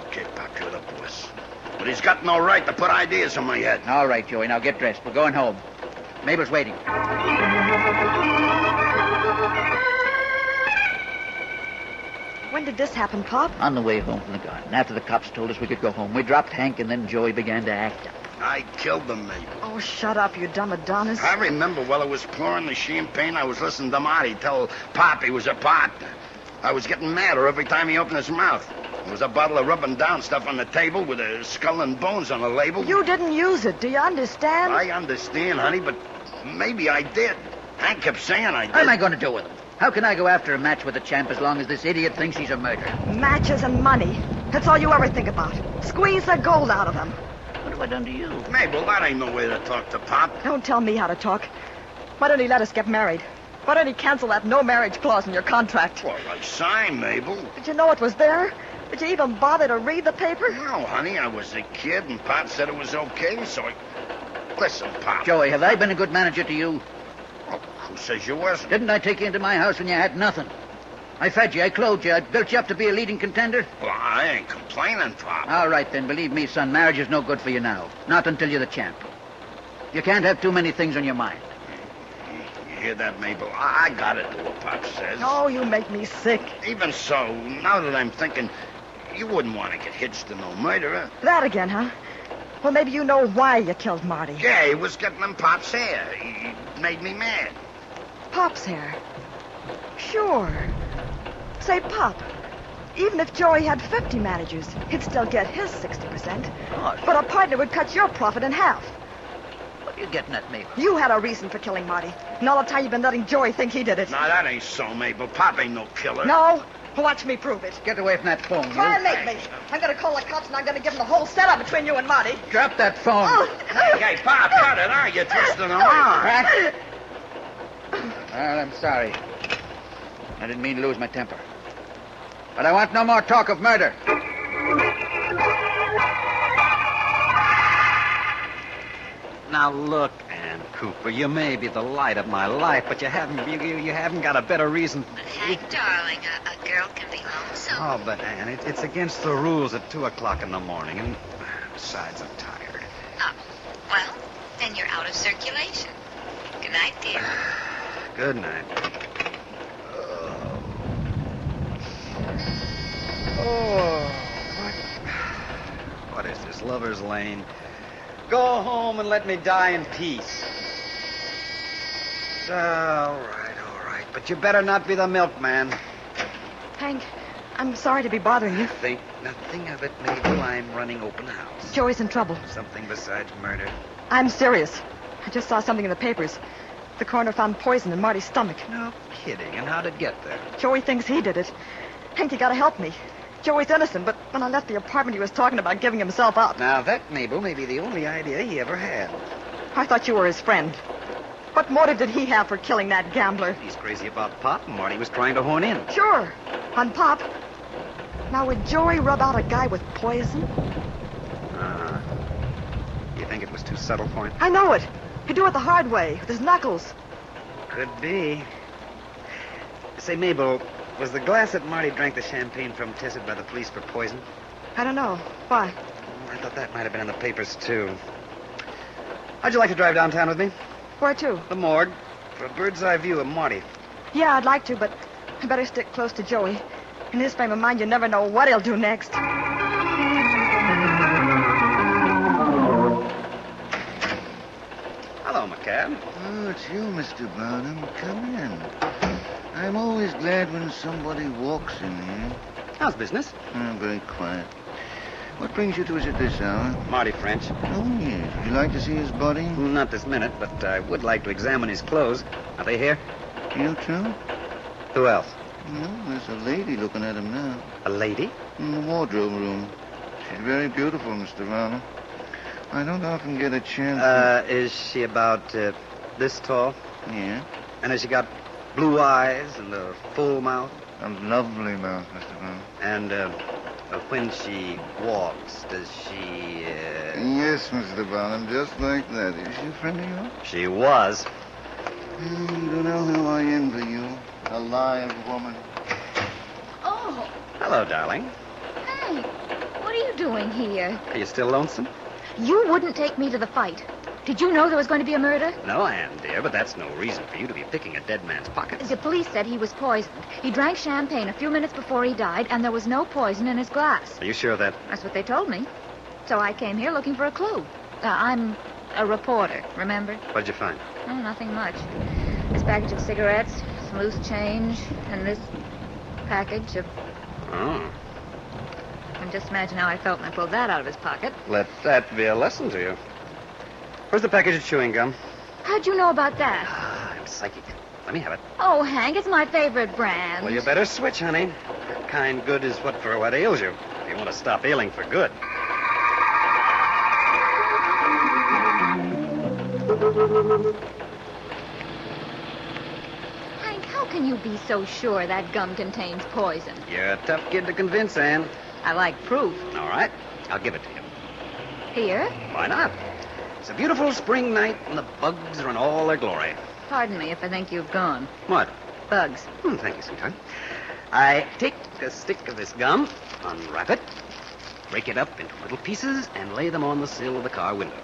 [SPEAKER 7] Okay, Pop, you're the boss. But he's got no right to put ideas in my head.
[SPEAKER 11] All right, Joey. Now get dressed. We're going home. Mabel's waiting.
[SPEAKER 23] When did this happen, Pop?
[SPEAKER 11] On the way home from the garden. After the cops told us we could go home, we dropped Hank, and then Joey began to act up.
[SPEAKER 7] I killed them, Mabel.
[SPEAKER 23] Oh, shut up, you dumb Adonis.
[SPEAKER 7] I remember while I was pouring the champagne, I was listening to Marty tell Pop he was a partner. I was getting madder every time he opened his mouth. There was a bottle of rubbing down stuff on the table with a skull and bones on the label.
[SPEAKER 23] You didn't use it. Do you understand?
[SPEAKER 7] I understand, honey, but maybe I did. Hank kept saying I did.
[SPEAKER 11] What am I going to do with him? How can I go after a match with the champ as long as this idiot thinks he's a murderer?
[SPEAKER 23] Matches and money. That's all you ever think about. Squeeze the gold out of them.
[SPEAKER 11] What have I done to you?
[SPEAKER 7] Mabel, that ain't no way to talk to Pop.
[SPEAKER 23] Don't tell me how to talk. Why don't he let us get married? Why don't he cancel that no marriage clause in your contract?
[SPEAKER 7] Well, I signed, Mabel.
[SPEAKER 23] Did you know it was there? Did you even bother to read the paper?
[SPEAKER 7] No, honey, I was a kid, and Pop said it was okay, so I... Listen, Pop.
[SPEAKER 11] Joey, have I been a good manager to you?
[SPEAKER 7] Well, who says you wasn't?
[SPEAKER 11] Didn't I take you into my house when you had nothing? I fed you, I clothed you, I built you up to be a leading contender.
[SPEAKER 7] Well, I ain't complaining, Pop.
[SPEAKER 11] All right, then, believe me, son, marriage is no good for you now. Not until you're the champ. You can't have too many things on your mind.
[SPEAKER 7] You hear that, Mabel? I gotta do what Pop says.
[SPEAKER 23] Oh, you make me sick.
[SPEAKER 7] Even so, now that I'm thinking, you wouldn't want to get hitched to no murderer.
[SPEAKER 23] That again, huh? Well, maybe you know why you killed Marty.
[SPEAKER 7] Yeah, he was getting in Pop's hair. He made me mad.
[SPEAKER 23] Pop's hair? Sure. Say, Pop, even if Joey had 50 managers, he'd still get his 60%. But a partner would cut your profit in half.
[SPEAKER 11] What are you getting at, Mabel?
[SPEAKER 23] You had a reason for killing Marty. And all the time you've been letting Joey think he did it.
[SPEAKER 7] No, that ain't so, Mabel. Pop ain't no killer.
[SPEAKER 23] No? Watch me prove it.
[SPEAKER 11] Get away from that phone, you.
[SPEAKER 23] Try and make me. I'm going to call the cops and I'm going to give them the whole setup between you and Marty.
[SPEAKER 11] Drop that phone.
[SPEAKER 7] Hey, Pop, cut it, huh? You're twisting them arm.
[SPEAKER 11] Well, I'm sorry. I didn't mean to lose my temper. But I want no more talk of murder.
[SPEAKER 3] Now look, Ann Cooper, you may be the light of my life, but you haven't got a better reason.
[SPEAKER 2] Hank, darling, a girl can be lonesome.
[SPEAKER 3] Oh, but Ann, it's against the rules at 2:00 in the morning, and besides, I'm tired.
[SPEAKER 2] Oh, well, then you're out of circulation. Good night, dear.
[SPEAKER 3] Good night. Oh, what is this, Lover's Lane? Go home and let me die in peace. All right. But you better not be the milkman.
[SPEAKER 23] Hank, I'm sorry to be bothering you.
[SPEAKER 3] Think nothing of it, Mabel. I'm running open house.
[SPEAKER 23] Joey's in trouble.
[SPEAKER 3] Something besides murder.
[SPEAKER 23] I'm serious. I just saw something in the papers. The coroner found poison in Marty's stomach.
[SPEAKER 3] No kidding. And how'd it get there?
[SPEAKER 23] Joey thinks he did it. Hank, you gotta help me. Joey's innocent, but when I left the apartment, he was talking about giving himself up.
[SPEAKER 3] Now, that, Mabel, may be the only idea he ever had.
[SPEAKER 23] I thought you were his friend. What motive did he have for killing that gambler?
[SPEAKER 3] He's crazy about Pop, and Marty was trying to horn in.
[SPEAKER 23] Sure, on Pop. Now, would Joey rub out a guy with poison?
[SPEAKER 3] You think it was too subtle for him?
[SPEAKER 23] I know it. He'd do it the hard way, with his knuckles.
[SPEAKER 3] Could be. Say, Mabel, was the glass that Marty drank the champagne from tested by the police for poison?
[SPEAKER 23] I don't know. Why?
[SPEAKER 3] I thought that might have been in the papers, too. How'd you like to drive downtown with me?
[SPEAKER 23] Where to?
[SPEAKER 3] The morgue, for a bird's eye view of Marty.
[SPEAKER 23] Yeah, I'd like to, but I better stick close to Joey. In his frame of mind, you never know what he'll do next.
[SPEAKER 3] Hello, McCab.
[SPEAKER 9] Oh, it's you, Mr. Barnum. Come in. I'm always glad when somebody walks in here.
[SPEAKER 3] How's business?
[SPEAKER 9] Oh, very quiet. What brings you to us at this hour?
[SPEAKER 3] Marty French.
[SPEAKER 9] Oh, yes. Would you like to see his body?
[SPEAKER 3] Not this minute, but I would like to examine his clothes. Are they here?
[SPEAKER 9] You too?
[SPEAKER 3] Who else?
[SPEAKER 9] Well, there's a lady looking at him now.
[SPEAKER 3] A lady?
[SPEAKER 9] In the wardrobe room. She's very beautiful, Mr. Barnum. I don't often get a chance
[SPEAKER 3] Is she about this tall?
[SPEAKER 9] Yeah.
[SPEAKER 3] And has she got blue eyes and a full mouth?
[SPEAKER 9] A lovely mouth, Mr. Barnum.
[SPEAKER 3] And when she walks, does she...
[SPEAKER 9] Yes, Mr. Barnum, just like that. Is she a friend of yours?
[SPEAKER 3] She was.
[SPEAKER 9] You don't know how I envy you. A live woman.
[SPEAKER 17] Oh,
[SPEAKER 3] Hello, darling.
[SPEAKER 17] Hank, what are you doing here?
[SPEAKER 3] Are you still lonesome?
[SPEAKER 17] You wouldn't take me to the fight. Did you know there was going to be a murder?
[SPEAKER 3] No, I am, dear, but that's no reason for you to be picking a dead man's pockets.
[SPEAKER 17] The police said he was poisoned. He drank champagne a few minutes before he died, and there was no poison in his glass.
[SPEAKER 3] Are you sure of that?
[SPEAKER 17] That's what they told me. So I came here looking for a clue. I'm a reporter, remember?
[SPEAKER 3] What did you find?
[SPEAKER 17] Oh, nothing much. This package of cigarettes, some loose change, and this package of...
[SPEAKER 3] Oh.
[SPEAKER 17] And just imagine how I felt when I pulled that out of his pocket.
[SPEAKER 3] Let that be a lesson to you. Where's the package of chewing gum?
[SPEAKER 17] How'd you know about that?
[SPEAKER 3] I'm psychic. Let me have it.
[SPEAKER 17] Oh, Hank, it's my favorite brand.
[SPEAKER 3] Well, you better switch, honey. That kind good is what ails you. If you want to stop ailing for good.
[SPEAKER 17] Hank, how can you be so sure that gum contains poison?
[SPEAKER 3] You're a tough kid to convince, Ann.
[SPEAKER 17] I like proof.
[SPEAKER 3] All right, I'll give it to you.
[SPEAKER 17] Here?
[SPEAKER 3] Why not? It's a beautiful spring night and the bugs are in all their glory.
[SPEAKER 17] Pardon me if I think you've gone.
[SPEAKER 3] What?
[SPEAKER 17] Bugs.
[SPEAKER 3] Thank you, sweetheart. I take a stick of this gum, unwrap it, break it up into little pieces, and lay them on the sill of the car window.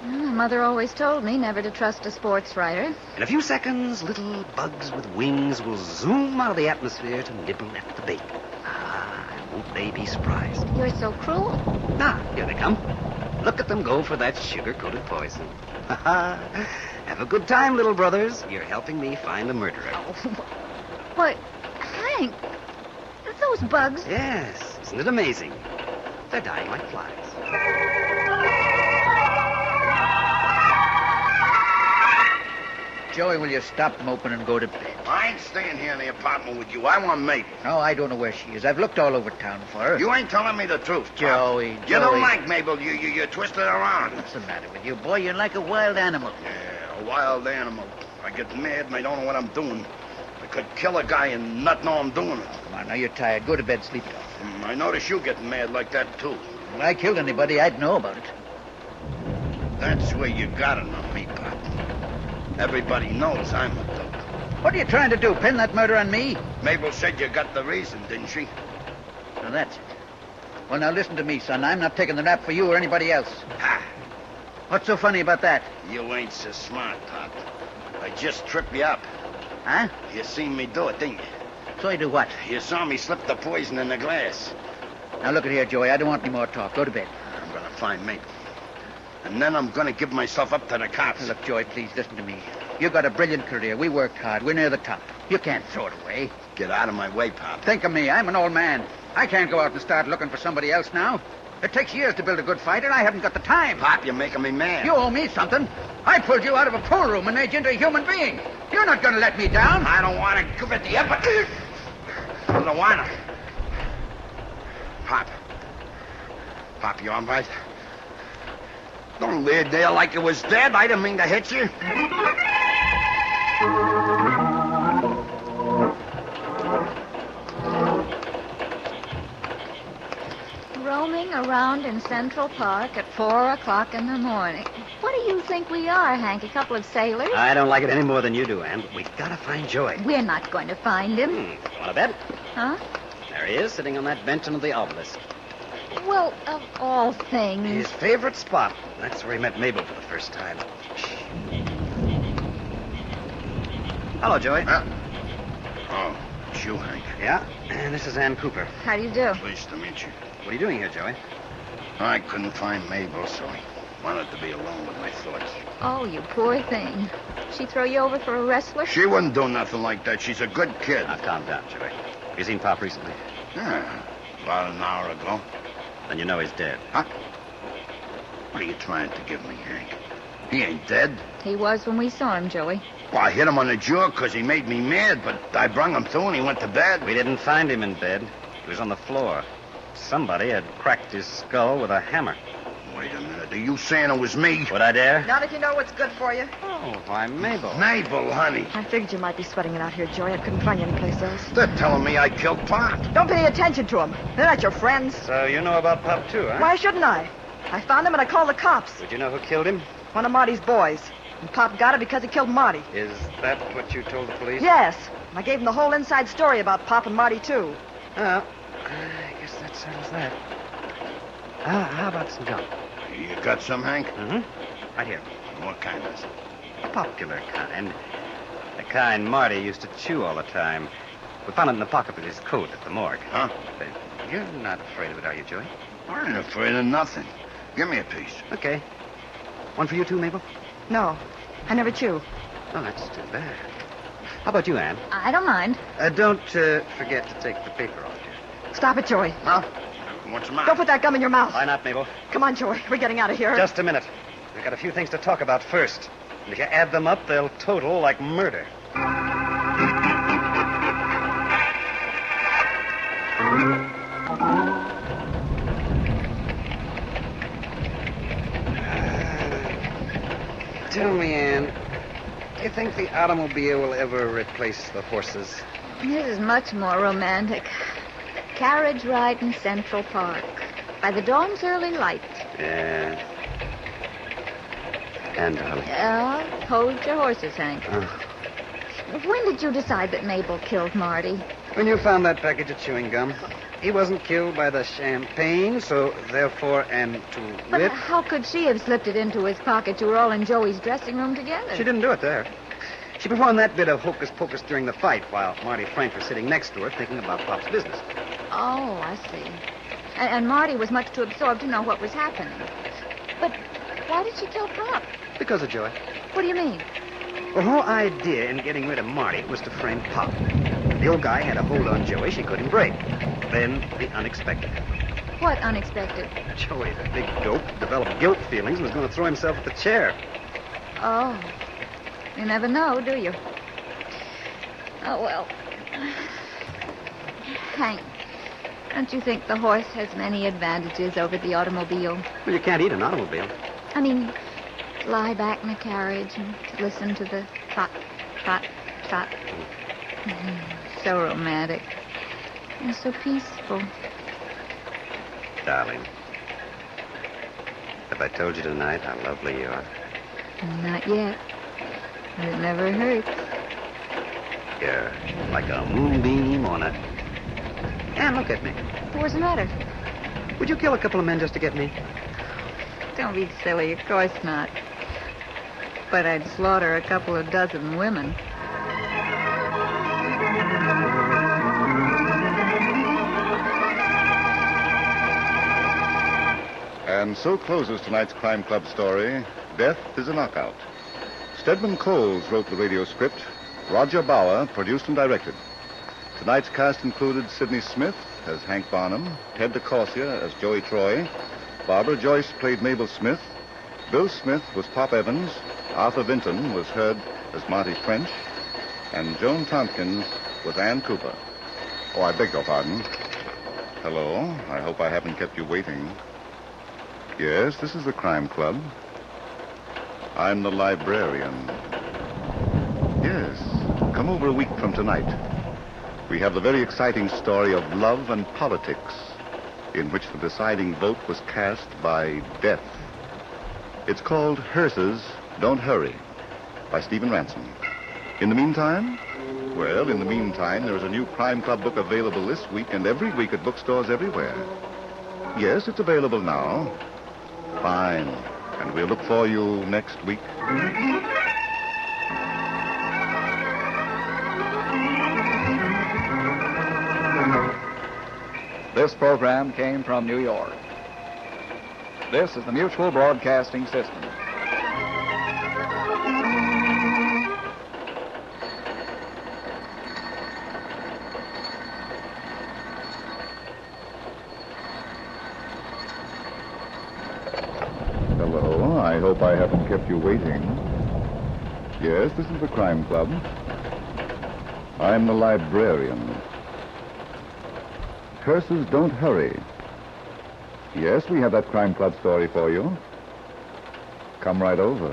[SPEAKER 17] Well, Mother always told me never to trust a sports writer.
[SPEAKER 3] In a few seconds, little bugs with wings will zoom out of the atmosphere to nibble at the bait. And won't they be surprised?
[SPEAKER 17] You're so cruel.
[SPEAKER 3] Here they come. Look at them go for that sugar-coated poison. Have a good time, little brothers. You're helping me find the murderer.
[SPEAKER 17] What? Hank, those bugs...
[SPEAKER 3] Yes, isn't it amazing? They're dying like flies.
[SPEAKER 11] Joey, will you stop moping and go to bed?
[SPEAKER 7] I ain't staying here in the apartment with you. I want Mabel.
[SPEAKER 11] No, I don't know where she is. I've looked all over town for her.
[SPEAKER 7] You ain't telling me the truth, Pop.
[SPEAKER 11] Joey.
[SPEAKER 7] You don't like Mabel. You twist her around.
[SPEAKER 11] What's the matter with you, boy? You're like a wild animal.
[SPEAKER 7] Yeah, a wild animal. I get mad and I don't know what I'm doing. I could kill a guy and not know I'm doing it.
[SPEAKER 11] Come on, now you're tired. Go to bed, sleep it off.
[SPEAKER 7] I notice you getting mad like that, too.
[SPEAKER 11] If I killed anybody, I'd know about it.
[SPEAKER 7] That's where you gotta know me, Pop. Everybody knows I'm a dope.
[SPEAKER 11] What are you trying to do, pin that murder on me?
[SPEAKER 7] Mabel said you got the reason, didn't she?
[SPEAKER 11] So that's it. Well, now listen to me, son. I'm not taking the rap for you or anybody else. What's so funny about that?
[SPEAKER 7] You ain't so smart, Pop. I just tripped you up.
[SPEAKER 11] Huh?
[SPEAKER 7] You seen me do it, didn't you?
[SPEAKER 11] So I do what?
[SPEAKER 7] You saw me slip the poison in the glass.
[SPEAKER 11] Now look at here, Joey. I don't want any more talk. Go to bed.
[SPEAKER 7] I'm gonna find Mabel. And then I'm gonna give myself up to the cops.
[SPEAKER 11] Look, Joey, please listen to me. You got a brilliant career. We worked hard. We're near the top. You can't throw it away.
[SPEAKER 7] Get out of my way, Pop.
[SPEAKER 11] Think of me. I'm an old man. I can't go out and start looking for somebody else now. It takes years to build a good fight, and I haven't got the time.
[SPEAKER 7] Pop, you're making me mad.
[SPEAKER 11] You owe me something. I pulled you out of a pool room and made you into a human being. You're not going to let me down.
[SPEAKER 7] I don't want to give it the Epitaph. I don't want to. Pop, you all right? Don't lay there like it was dead. I didn't mean to hit you.
[SPEAKER 17] Roaming around in Central Park at 4 o'clock in the morning. What do you think we are, Hank? A couple of sailors?
[SPEAKER 3] I don't like it any more than you do, Ann, but we gotta find Joey.
[SPEAKER 17] We're not going to find him.
[SPEAKER 3] Want to bet?
[SPEAKER 17] Huh?
[SPEAKER 3] There he is, sitting on that bench under the obelisk.
[SPEAKER 17] Well, of all things...
[SPEAKER 3] His favorite spot. That's where he met Mabel for the first time. Hello, Joey.
[SPEAKER 7] Oh, it's you, Hank.
[SPEAKER 3] Yeah, and this is Ann Cooper.
[SPEAKER 17] How do you do?
[SPEAKER 7] Pleased to meet you.
[SPEAKER 3] What are you doing here, Joey?
[SPEAKER 7] I couldn't find Mabel, so I wanted to be alone with my thoughts.
[SPEAKER 17] Oh, you poor thing. She throw you over for a wrestler?
[SPEAKER 7] She wouldn't do nothing like that. She's a good kid.
[SPEAKER 3] Now, calm down, Joey. You seen Pop recently?
[SPEAKER 7] Yeah, about an hour ago.
[SPEAKER 3] Then you know he's dead.
[SPEAKER 7] Huh? What are you trying to give me, Hank? He ain't dead.
[SPEAKER 17] He was when we saw him, Joey.
[SPEAKER 7] Well, I hit him on the jaw because he made me mad, but I brung him to and he went to bed.
[SPEAKER 3] We didn't find him in bed. He was on the floor. Somebody had cracked his skull with a hammer.
[SPEAKER 7] Wait a minute. Are you saying it was me?
[SPEAKER 3] Would I dare?
[SPEAKER 23] Now that you know what's good for you.
[SPEAKER 3] Oh, why, Mabel.
[SPEAKER 7] Mabel, honey.
[SPEAKER 23] I figured you might be sweating it out here, Joey. I couldn't find you anyplace else.
[SPEAKER 7] They're telling me I killed Pop.
[SPEAKER 23] Don't pay any attention to them. They're not your friends.
[SPEAKER 3] So you know about Pop, too, huh?
[SPEAKER 23] Why shouldn't I? I found him and I called the cops.
[SPEAKER 3] Would you know who killed him?
[SPEAKER 23] One of Marty's boys. And Pop got it because he killed Marty.
[SPEAKER 3] Is that what you told the police?
[SPEAKER 23] Yes. And I gave him the whole inside story about Pop and Marty, too.
[SPEAKER 3] Well, I guess that settles that. How about some gum?
[SPEAKER 7] You got some, Hank?
[SPEAKER 3] Mm-hmm. Right here.
[SPEAKER 7] What kind is it?
[SPEAKER 3] A popular kind. The kind Marty used to chew all the time. We found it in the pocket of his coat at the morgue.
[SPEAKER 7] Huh?
[SPEAKER 3] But you're not afraid of it, are you, Joey?
[SPEAKER 7] I ain't afraid of nothing. Give me a piece.
[SPEAKER 3] Okay. One for you, too, Mabel?
[SPEAKER 23] No. I never chew.
[SPEAKER 3] Oh, that's too bad. How about you, Ann?
[SPEAKER 17] I don't mind.
[SPEAKER 3] Don't forget to take the paper off, dear.
[SPEAKER 23] Stop it, Joey.
[SPEAKER 7] Huh? What's the matter?
[SPEAKER 23] Don't put that gum in your mouth.
[SPEAKER 3] Why not, Mabel?
[SPEAKER 23] Come on, Joey. We're getting out of here.
[SPEAKER 3] Just a minute. We've got a few things to talk about first. And if you add them up, they'll total like murder. Tell me, Anne, do you think the automobile will ever replace the horses?
[SPEAKER 17] This is much more romantic. Carriage ride in Central Park by the dawn's early light.
[SPEAKER 3] Yeah. And, darling.
[SPEAKER 17] Hold your horses, Hank.
[SPEAKER 3] Oh.
[SPEAKER 17] When did you decide that Mabel killed Marty?
[SPEAKER 3] When you found that package of chewing gum. He wasn't killed by the champagne, so therefore, and to
[SPEAKER 17] But
[SPEAKER 3] wit...
[SPEAKER 17] how could she have slipped it into his pocket? You were all in Joey's dressing room together.
[SPEAKER 3] She didn't do it there. She performed that bit of hocus-pocus during the fight while Marty Frank was sitting next to her thinking about Pop's business.
[SPEAKER 17] Oh, I see. And Marty was much too absorbed to know what was happening. But why did she kill Pop?
[SPEAKER 3] Because of Joey.
[SPEAKER 17] What do you mean?
[SPEAKER 3] Well, her idea in getting rid of Marty was to frame Pop. The old guy had a hold on Joey she couldn't break. Then the unexpected happened.
[SPEAKER 17] What unexpected?
[SPEAKER 3] Joey, the big dope, developed guilt feelings and was going to throw himself at the chair.
[SPEAKER 17] Oh. You never know, do you? Oh, well. Hank, don't you think the horse has many advantages over the automobile?
[SPEAKER 3] Well, you can't eat an automobile.
[SPEAKER 17] I mean, lie back in a carriage and listen to the trot, trot, trot. So romantic. And so peaceful.
[SPEAKER 3] Darling, have I told you tonight how lovely you are?
[SPEAKER 17] Not yet. But it never hurts.
[SPEAKER 3] You're like a moonbeam on a... Anne, look at me.
[SPEAKER 17] What's the matter?
[SPEAKER 3] Would you kill a couple of men just to get me?
[SPEAKER 17] Don't be silly. Of course not. But I'd slaughter a couple of dozen women.
[SPEAKER 1] And so closes tonight's Crime Club story, Death is a Knockout. Stedman Coles wrote the radio script. Roger Bauer produced and directed. Tonight's cast included Sidney Smith as Hank Barnum, Ted DeCorsia as Joey Troy, Barbara Joyce played Mabel Smith, Bill Smith was Pop Evans, Arthur Vinton was heard as Marty French, and Joan Tompkins was Ann Cooper. Oh, I beg your pardon. Hello, I hope I haven't kept you waiting. Yes, this is the Crime Club. I'm the librarian. Yes, come over a week from tonight. We have the very exciting story of love and politics, in which the deciding vote was cast by death. It's called Hearses Don't Hurry, by Stephen Ransom. In the meantime? Well, in the meantime, there is a new Crime Club book available this week and every week at bookstores everywhere. Yes, it's available now. Fine. And we'll look for you next week.
[SPEAKER 10] This program came from New York. This is the Mutual Broadcasting System.
[SPEAKER 1] Hello, I hope I haven't kept you waiting. Yes, this is the Crime Club. I'm the librarian. Hearses Don't Hurry. Yes, we have that Crime Club story for you. Come right over.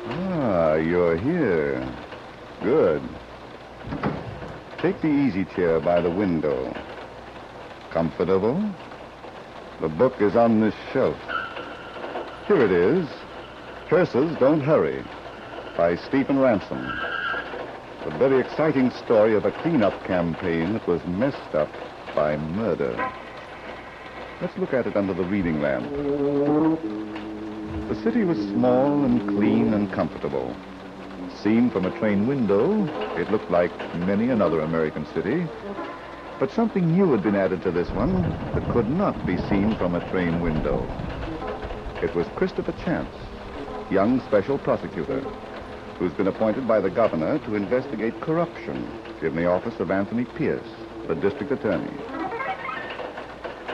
[SPEAKER 1] Ah, you're here. Good. Take the easy chair by the window. Comfortable? The book is on this shelf. Here it is. Hearses Don't Hurry, by Stephen Ransom. A very exciting story of a cleanup campaign that was messed up by murder. Let's look at it under the reading lamp. The city was small and clean and comfortable. Seen from a train window, it looked like many another American city. But something new had been added to this one that could not be seen from a train window. It was Christopher Chance, young special prosecutor, who's been appointed by the governor to investigate corruption in the office of Anthony Pierce, the district attorney.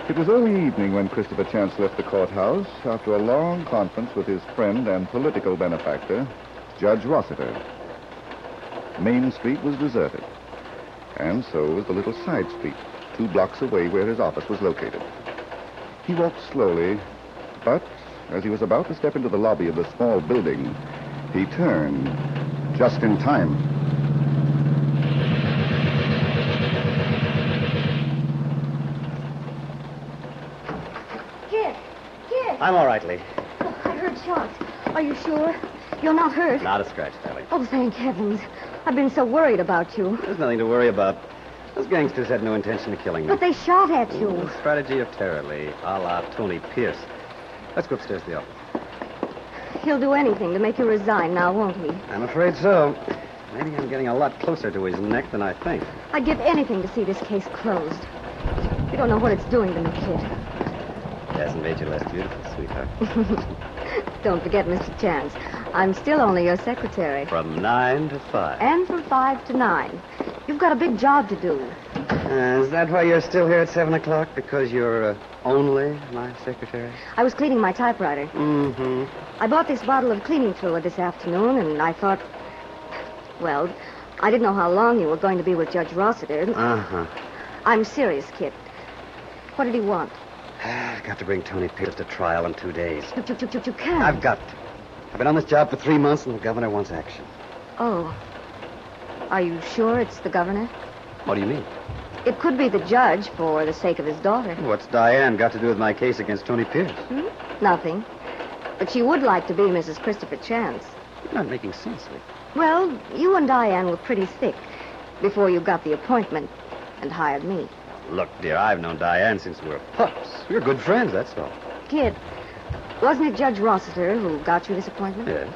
[SPEAKER 1] It was early evening when Christopher Chance left the courthouse after a long conference with his friend and political benefactor, Judge Rossiter. Main Street was deserted. And so was the little side street, 2 blocks away where his office was located. He walked slowly, but as he was about to step into the lobby of the small building, he turned just in time.
[SPEAKER 4] Kid!
[SPEAKER 3] I'm all right, Lee.
[SPEAKER 4] Oh, I heard shots. Are you sure? You're not hurt?
[SPEAKER 3] Not a scratch, darling.
[SPEAKER 4] Oh, thank heavens. I've been so worried about you.
[SPEAKER 3] There's nothing to worry about. Those gangsters had no intention of killing me.
[SPEAKER 4] But they shot at you.
[SPEAKER 3] Ooh, strategy of terror, Lee, a la Tony Pierce. Let's go upstairs to the office.
[SPEAKER 4] He'll do anything to make you resign now, won't he?
[SPEAKER 3] I'm afraid so. Maybe I'm getting a lot closer to his neck than I think.
[SPEAKER 4] I'd give anything to see this case closed. You don't know what it's doing to me, kid.
[SPEAKER 3] It hasn't made you less beautiful, sweetheart.
[SPEAKER 4] Don't forget, Mr. Chance. I'm still only your secretary.
[SPEAKER 3] From 9 to 5.
[SPEAKER 4] And from 5 to 9. You've got a big job to do.
[SPEAKER 3] Is that why you're still here at 7 o'clock? Because you're only my secretary?
[SPEAKER 4] I was cleaning my typewriter.
[SPEAKER 3] Mm-hmm.
[SPEAKER 4] I bought this bottle of cleaning fluid this afternoon, and I thought... Well, I didn't know how long you were going to be with Judge Rossiter.
[SPEAKER 3] Uh-huh.
[SPEAKER 4] I'm serious, kid. What did he want?
[SPEAKER 3] I've got to bring Tony Pierce to trial in 2 days.
[SPEAKER 4] You can't.
[SPEAKER 3] I've got to. I've been on this job for 3 months, and the governor wants action.
[SPEAKER 4] Oh. Are you sure it's the governor?
[SPEAKER 3] What do you mean?
[SPEAKER 4] It could be the judge for the sake of his daughter.
[SPEAKER 3] What's Diane got to do with my case against Tony Pierce?
[SPEAKER 4] Nothing. But she would like to be Mrs. Christopher Chance.
[SPEAKER 3] You're not making sense, Lee.
[SPEAKER 4] Well, you and Diane were pretty thick before you got the appointment and hired me.
[SPEAKER 3] Look, dear, I've known Diane since we were pups. We're good friends, that's all.
[SPEAKER 4] Kid, wasn't it Judge Rossiter who got you this appointment?
[SPEAKER 3] Yeah.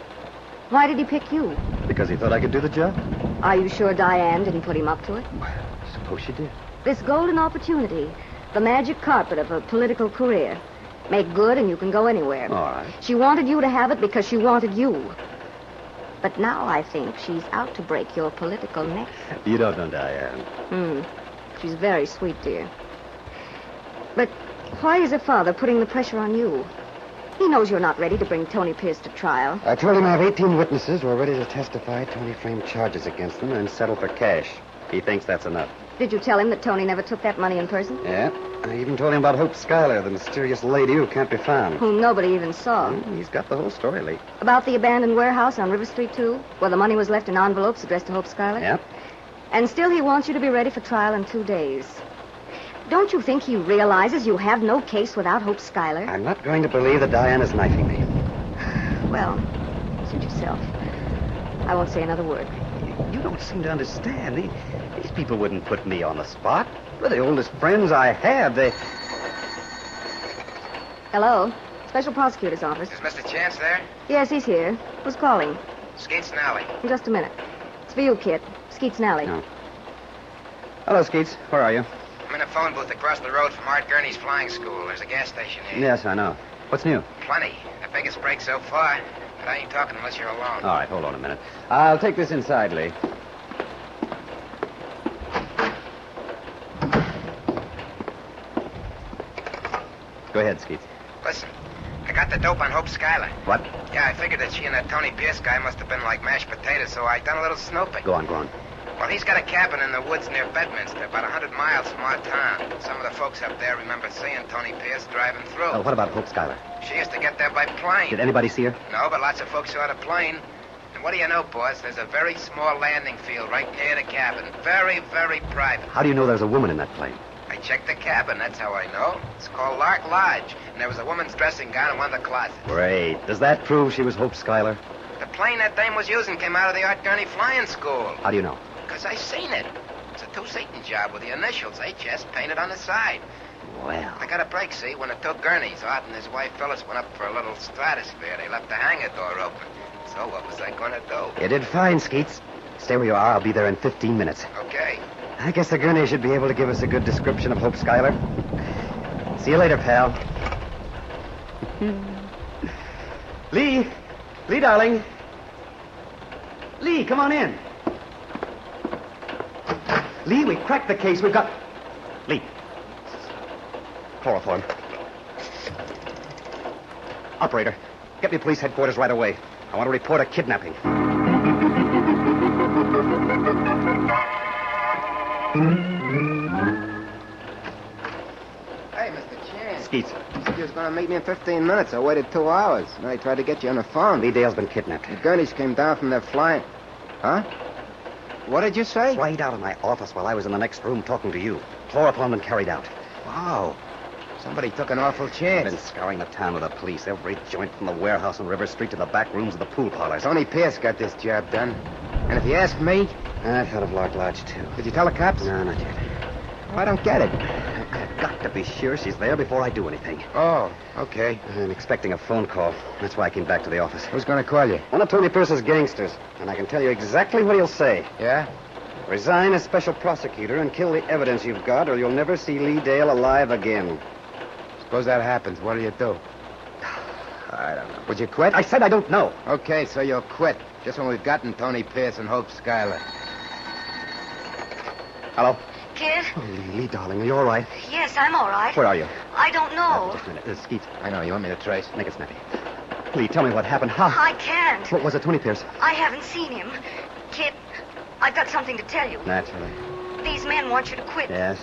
[SPEAKER 4] Why did he pick you?
[SPEAKER 3] Because he thought I could do the job.
[SPEAKER 4] Are you sure Diane didn't put him up to it?
[SPEAKER 3] Suppose she did.
[SPEAKER 4] This golden opportunity, the magic carpet of a political career. Make good and you can go anywhere.
[SPEAKER 3] All right.
[SPEAKER 4] She wanted you to have it because she wanted you. But now I think she's out to break your political neck.
[SPEAKER 3] You don't know Diane.
[SPEAKER 4] She's very sweet, dear. But why is her father putting the pressure on you? He knows you're not ready to bring Tony Pierce to trial.
[SPEAKER 3] I told him I have 18 witnesses who are ready to testify. Tony framed charges against them and settle for cash. He thinks that's enough.
[SPEAKER 4] Did you tell him that Tony never took that money in person?
[SPEAKER 3] Yeah. I even told him about Hope Schuyler, the mysterious lady who can't be found.
[SPEAKER 4] Whom nobody even saw.
[SPEAKER 3] He's got the whole story, Lee.
[SPEAKER 4] About the abandoned warehouse on River Street, too? Where the money was left in envelopes addressed to Hope Schuyler?
[SPEAKER 3] Yep.
[SPEAKER 4] And still he wants you to be ready for trial in 2 days. Don't you think he realizes you have no case without Hope Schuyler?
[SPEAKER 3] I'm not going to believe that Diane is knifing me.
[SPEAKER 4] Well, suit yourself. I won't say another word.
[SPEAKER 3] You don't seem to understand. These people wouldn't put me on the spot. They're the oldest friends I have. They...
[SPEAKER 4] Hello? Special Prosecutor's Office.
[SPEAKER 18] Is Mr. Chance there?
[SPEAKER 4] Yes, he's here. Who's calling?
[SPEAKER 18] Skeets and Alley.
[SPEAKER 4] In just a minute. It's for you, kid. Skeets and Alley.
[SPEAKER 3] No. Hello, Skeets. Where are you?
[SPEAKER 18] I'm in a phone booth across the road from Art Gurney's flying school. There's a gas station here.
[SPEAKER 3] Yes, I know. What's new?
[SPEAKER 18] Plenty. The biggest break so far. But I ain't talking unless you're alone.
[SPEAKER 3] All right, hold on a minute. I'll take this inside, Lee. Go ahead, Skeets.
[SPEAKER 18] Listen, I got the dope on Hope Schuyler.
[SPEAKER 3] What?
[SPEAKER 18] Yeah, I figured that she and that Tony Pierce guy must have been like mashed potatoes, so I done a little snooping.
[SPEAKER 3] Go on.
[SPEAKER 18] Well, he's got a cabin in the woods near Bedminster, about 100 miles from our town. Some of the folks up there remember seeing Tony Pierce driving through.
[SPEAKER 3] What about Hope Schuyler?
[SPEAKER 18] She used to get there by plane.
[SPEAKER 3] Did anybody see her?
[SPEAKER 18] No, but lots of folks saw the plane. And what do you know, boss? There's a very small landing field right near the cabin. Very, very private.
[SPEAKER 3] How do you know there's a woman in that plane?
[SPEAKER 18] I checked the cabin, that's how I know. It's called Lark Lodge, and there was a woman's dressing gown in one of the closets.
[SPEAKER 3] Great. Does that prove she was Hope Schuyler?
[SPEAKER 18] The plane that dame was using came out of the Art Gurney Flying School.
[SPEAKER 3] How do you know?
[SPEAKER 18] Because I seen it. It's a two-seating job with the initials, HS, painted on the side.
[SPEAKER 3] Well.
[SPEAKER 18] I got a break, see, when it took Gurney's. Art and his wife Phyllis went up for a little stratosphere. They left the hangar door open. So what was I going to do?
[SPEAKER 3] You did fine, Skeets. Stay where you are. I'll be there in 15 minutes.
[SPEAKER 18] Okay.
[SPEAKER 3] I guess the Gurney should be able to give us a good description of Hope Schuyler. See you later, pal. Lee, darling. Lee, come on in. Lee, we cracked the case. We've got... Lee. Chloroform. Operator, get me police headquarters right away. I want to report a kidnapping.
[SPEAKER 18] Hey, Mr. Chan.
[SPEAKER 3] Skeets.
[SPEAKER 18] You said you was going to meet me in 15 minutes. I waited 2 hours. Now I tried to get you on the phone.
[SPEAKER 3] Lee Dale's been kidnapped.
[SPEAKER 18] The Gurneys came down from their flying. Huh? What did you say?
[SPEAKER 3] Right out of my office while I was in the next room talking to you. Chloroform and carried out.
[SPEAKER 18] Wow. Somebody took an awful
[SPEAKER 3] I've
[SPEAKER 18] chance.
[SPEAKER 3] been scouring the town with the police. Every joint from the warehouse on River Street to the back rooms of the pool parlors.
[SPEAKER 18] Tony Pierce got this job done. And if you ask me...
[SPEAKER 3] I've heard of Lark Lodge, too.
[SPEAKER 18] Did you tell the cops?
[SPEAKER 3] No, not yet.
[SPEAKER 18] Oh, I don't get it.
[SPEAKER 3] I've got to be sure she's there before I do anything.
[SPEAKER 18] Oh, okay.
[SPEAKER 3] I'm expecting a phone call. That's why I came back to the office.
[SPEAKER 18] Who's going to call you?
[SPEAKER 3] One of Tony Pierce's gangsters. And I can tell you exactly what he'll say.
[SPEAKER 18] Yeah?
[SPEAKER 3] Resign as special prosecutor and kill the evidence you've got, or you'll never see Lee Dale alive again.
[SPEAKER 18] Suppose that happens. What'll you do?
[SPEAKER 3] I don't know.
[SPEAKER 18] Would you quit?
[SPEAKER 3] I said I don't know.
[SPEAKER 18] Okay, so you'll quit. Just when we've gotten Tony Pierce and Hope Schuyler.
[SPEAKER 3] Hello?
[SPEAKER 2] Kid?
[SPEAKER 3] Oh, Lee, darling, are you all right?
[SPEAKER 2] Yes, I'm all right.
[SPEAKER 3] Where are you?
[SPEAKER 2] I don't know.
[SPEAKER 3] Just a minute. Skeets.
[SPEAKER 18] I know. You want me to trace?
[SPEAKER 3] Make it snappy. Lee, tell me what happened. How?
[SPEAKER 2] I can't.
[SPEAKER 3] What was it, Tony Pierce?
[SPEAKER 2] I haven't seen him. Kid, I've got something to tell you.
[SPEAKER 3] Naturally.
[SPEAKER 2] These men want you to quit.
[SPEAKER 3] Yes?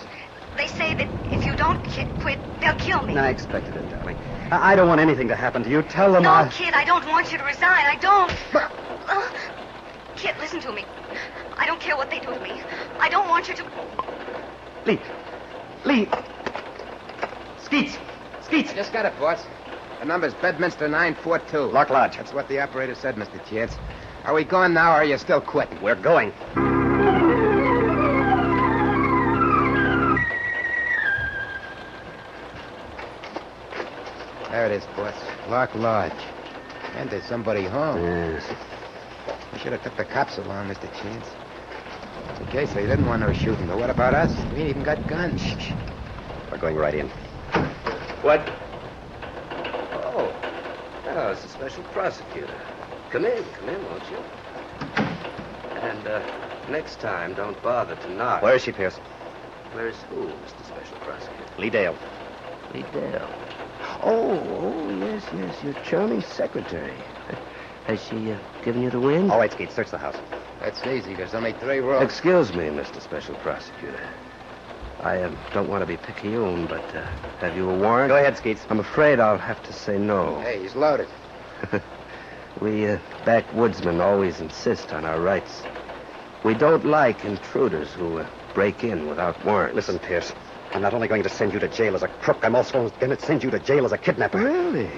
[SPEAKER 2] They say that if you don't quit, they'll kill me.
[SPEAKER 3] I expected it, darling. I don't want anything to happen to you. Tell them
[SPEAKER 2] No, Kid, I don't want you to resign. I don't. Kid, listen to me. I don't care what they do to me. I don't want you to...
[SPEAKER 3] Lee! Skeets! Skeets!
[SPEAKER 18] I just got it, boss. The number's Bedminster 942.
[SPEAKER 3] Lark Lodge.
[SPEAKER 18] That's what the operator said, Mr. Chance. Are we going now, or are you still quitting?
[SPEAKER 3] We're going.
[SPEAKER 18] There it is, boss. Lark Lodge. And there's somebody home.
[SPEAKER 3] Yes.
[SPEAKER 18] We should have took the cops along, Mr. Chance. Okay, so you didn't want no shooting, but what about us? We ain't even got guns.
[SPEAKER 3] We're going right in.
[SPEAKER 13] What? Oh, it's the special prosecutor. Come in, won't you? And next time, don't bother to knock.
[SPEAKER 3] Where is she, Pierce?
[SPEAKER 13] Where's who, Mr. Special Prosecutor?
[SPEAKER 3] Lee Dale.
[SPEAKER 13] Lee Dale. Oh, yes, your charming secretary. Has she given you the wind?
[SPEAKER 3] All right, Skeets, search the house.
[SPEAKER 18] That's easy. There's only 3 rooms.
[SPEAKER 13] Excuse me, Mr. Special Prosecutor. I don't want to be picayune, but have you a warrant?
[SPEAKER 3] Go ahead, Skeets.
[SPEAKER 13] I'm afraid I'll have to say no.
[SPEAKER 18] Hey, he's loaded.
[SPEAKER 13] We backwoodsmen always insist on our rights. We don't like intruders who break in without warrants.
[SPEAKER 3] Listen, Pierce, I'm not only going to send you to jail as a crook, I'm also going to send you to jail as a kidnapper.
[SPEAKER 13] Really?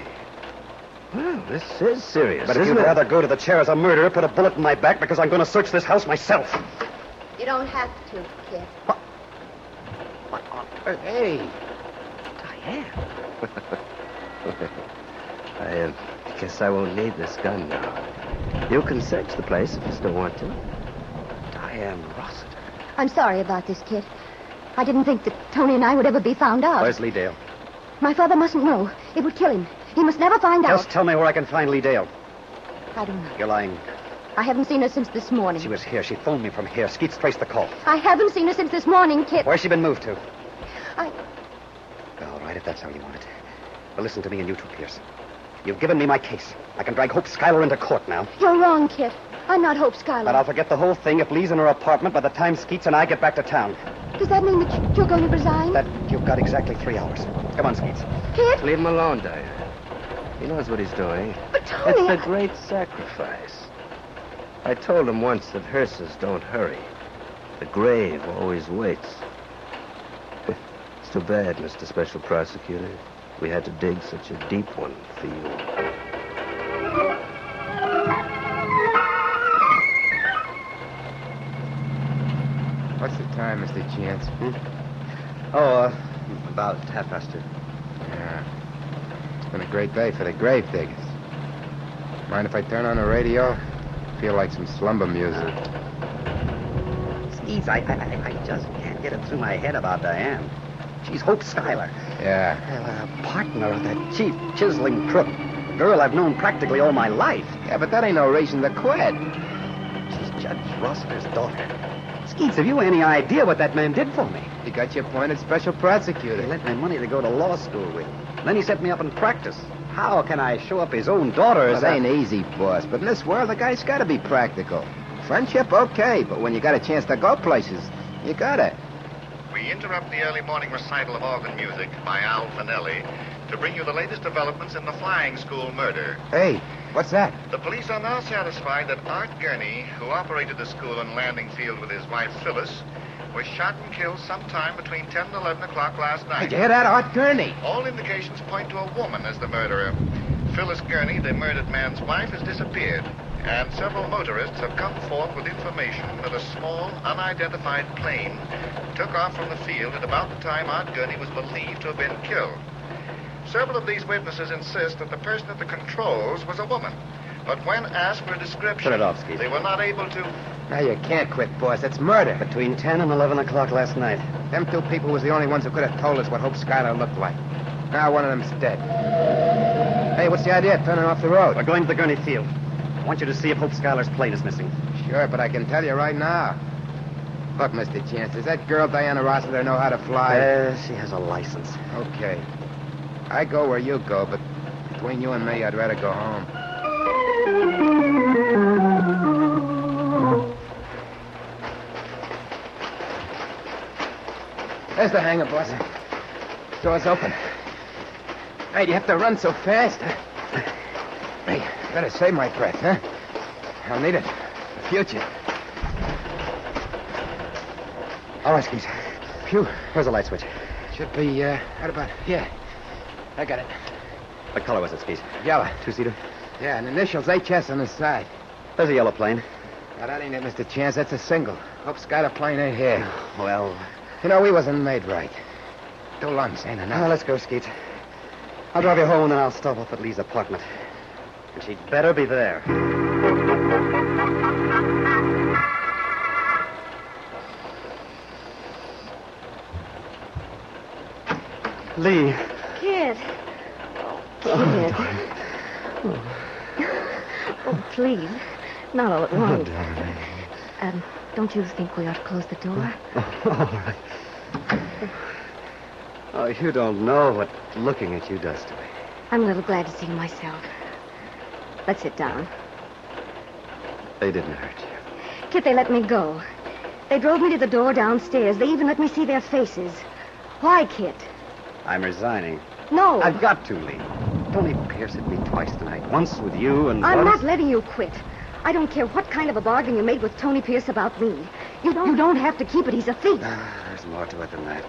[SPEAKER 13] Well, this is serious.
[SPEAKER 3] But if you'd rather go to the chair as a murderer, put a bullet in my back because I'm going to search this house myself.
[SPEAKER 4] You don't have to, kid.
[SPEAKER 3] What on earth? Hey.
[SPEAKER 13] Diane. I guess I won't need this gun now. You can search the place if you still want to. Diane Rossiter.
[SPEAKER 4] I'm sorry about this, kid. I didn't think that Tony and I would ever be found out.
[SPEAKER 3] Where's Lee Dale?
[SPEAKER 4] My father mustn't know. It would kill him. He must never find out.
[SPEAKER 3] Just tell me where I can find Lee Dale.
[SPEAKER 4] I don't know.
[SPEAKER 3] You're lying.
[SPEAKER 4] I haven't seen her since this morning.
[SPEAKER 3] She was here. She phoned me from here. Skeets traced the call.
[SPEAKER 4] I haven't seen her since this morning, Kit.
[SPEAKER 3] Where's she been moved to?
[SPEAKER 4] I...
[SPEAKER 3] All right, if that's how you want it. But listen to me, and you too, Pierce. You've given me my case. I can drag Hope Schuyler into court now.
[SPEAKER 4] You're wrong, Kit. I'm not Hope Schuyler.
[SPEAKER 3] But I'll forget the whole thing if Lee's in her apartment by the time Skeets and I get back to town.
[SPEAKER 4] Does that mean that you're going to resign?
[SPEAKER 3] That you've got exactly 3 hours. Come on, Skeets.
[SPEAKER 4] Kit?
[SPEAKER 13] Leave him alone, Diane. He knows what he's doing.
[SPEAKER 4] But Tony...
[SPEAKER 13] It's a great sacrifice. I told him once that hearses don't hurry. The grave always waits. It's too bad, Mr. Special Prosecutor. We had to dig such a deep one for you.
[SPEAKER 18] What's the time, Mr. Chance?
[SPEAKER 3] About 2:30.
[SPEAKER 18] Yeah. It's been a great day for the grave diggers. Mind if I turn on the radio? Feel like some slumber music.
[SPEAKER 3] Skeets, I just can't get it through my head about Diane. She's Hope Schuyler.
[SPEAKER 18] Yeah.
[SPEAKER 3] A partner of that cheap, chiseling crook. A girl I've known practically all my life.
[SPEAKER 18] Yeah, but that ain't no reason to quit.
[SPEAKER 3] She's Judge Rossiter's daughter. Skeets, have you any idea what that man did for me?
[SPEAKER 18] He got you appointed special prosecutor.
[SPEAKER 3] He lent me money to go to law school with. Then he set me up in practice. How can I show up his own daughter as
[SPEAKER 18] It ain't easy, boss, but in this world, the guy's got to be practical. Friendship, okay, but when you got a chance to go places, you got to.
[SPEAKER 1] we interrupt the early morning recital of organ music by Al Finelli to bring you the latest developments in the flying school murder.
[SPEAKER 8] Hey, what's that?
[SPEAKER 1] The police are now satisfied that Art Gurney, who operated the school in Landing Field with his wife Phyllis, was shot and killed sometime between 10 and 11 o'clock last night.
[SPEAKER 8] Did you hear that, Art Gurney?
[SPEAKER 1] All indications point to a woman as the murderer. Phyllis Gurney, the murdered man's wife, has disappeared, and several motorists have come forth with information that a small, unidentified plane took off from the field at about the time Art Gurney was believed to have been killed. Several of these witnesses insist that the person at the controls was a woman, but when asked for a description,
[SPEAKER 3] Put it off, Skeet.
[SPEAKER 1] they were not able to...
[SPEAKER 8] Now, you can't quit, boss. It's murder.
[SPEAKER 3] Between 10 and 11 o'clock last night.
[SPEAKER 8] Them two people was the only ones who could have told us what Hope Schuyler looked like. Now one of them's dead. Hey, what's the idea of turning off the road?
[SPEAKER 3] We're going to the Gurney Field. I want you to see if Hope Schuyler's plane is missing.
[SPEAKER 8] Sure, but I can tell you right now. Look, Mr. Chance, does that girl Diana Rossiter know how to fly?
[SPEAKER 3] She has a license.
[SPEAKER 8] Okay. I go where you go, but between you and me, I'd rather go home. There's the hangar, boss. Door's open. Hey, do you have to run so fast? Hey, better save my breath, huh? I'll need it. The future.
[SPEAKER 3] All right, Skeet.
[SPEAKER 8] Phew.
[SPEAKER 3] Where's the light switch?
[SPEAKER 8] Should be, right about here. I got it.
[SPEAKER 3] What color was it, Skeet?
[SPEAKER 8] Yellow.
[SPEAKER 3] Two-seater?
[SPEAKER 8] Yeah, and initials HS on the side.
[SPEAKER 3] There's a yellow plane.
[SPEAKER 8] Now, that ain't it, Mr. Chance. That's a single. Hope Schuyler plane ain't here.
[SPEAKER 3] Well...
[SPEAKER 8] You know, we wasn't made right. 2 lungs ain't enough.
[SPEAKER 3] Well, let's go, Skeet. I'll drive you home, and then I'll stop off at Lee's apartment. And she'd better be there. Lee.
[SPEAKER 4] Kid.
[SPEAKER 3] Oh,
[SPEAKER 4] Kid. Oh, please. Not all at once. Don't you think we ought to close the door?
[SPEAKER 3] All right. Oh, you don't know what looking at you does to me.
[SPEAKER 4] I'm a little glad to see you myself. Let's sit down.
[SPEAKER 3] They didn't hurt you.
[SPEAKER 4] Kit, they let me go. They drove me to the door downstairs. They even let me see their faces. Why, Kit?
[SPEAKER 3] I'm resigning.
[SPEAKER 4] No.
[SPEAKER 3] I've got to, Lee. Tony Pierce hit me twice tonight. Once with you and
[SPEAKER 4] I'm
[SPEAKER 3] once...
[SPEAKER 4] not letting you quit. I don't care what kind of a bargain you made with Tony Pierce about me. You don't have to keep it. He's a thief.
[SPEAKER 3] There's more to it than that.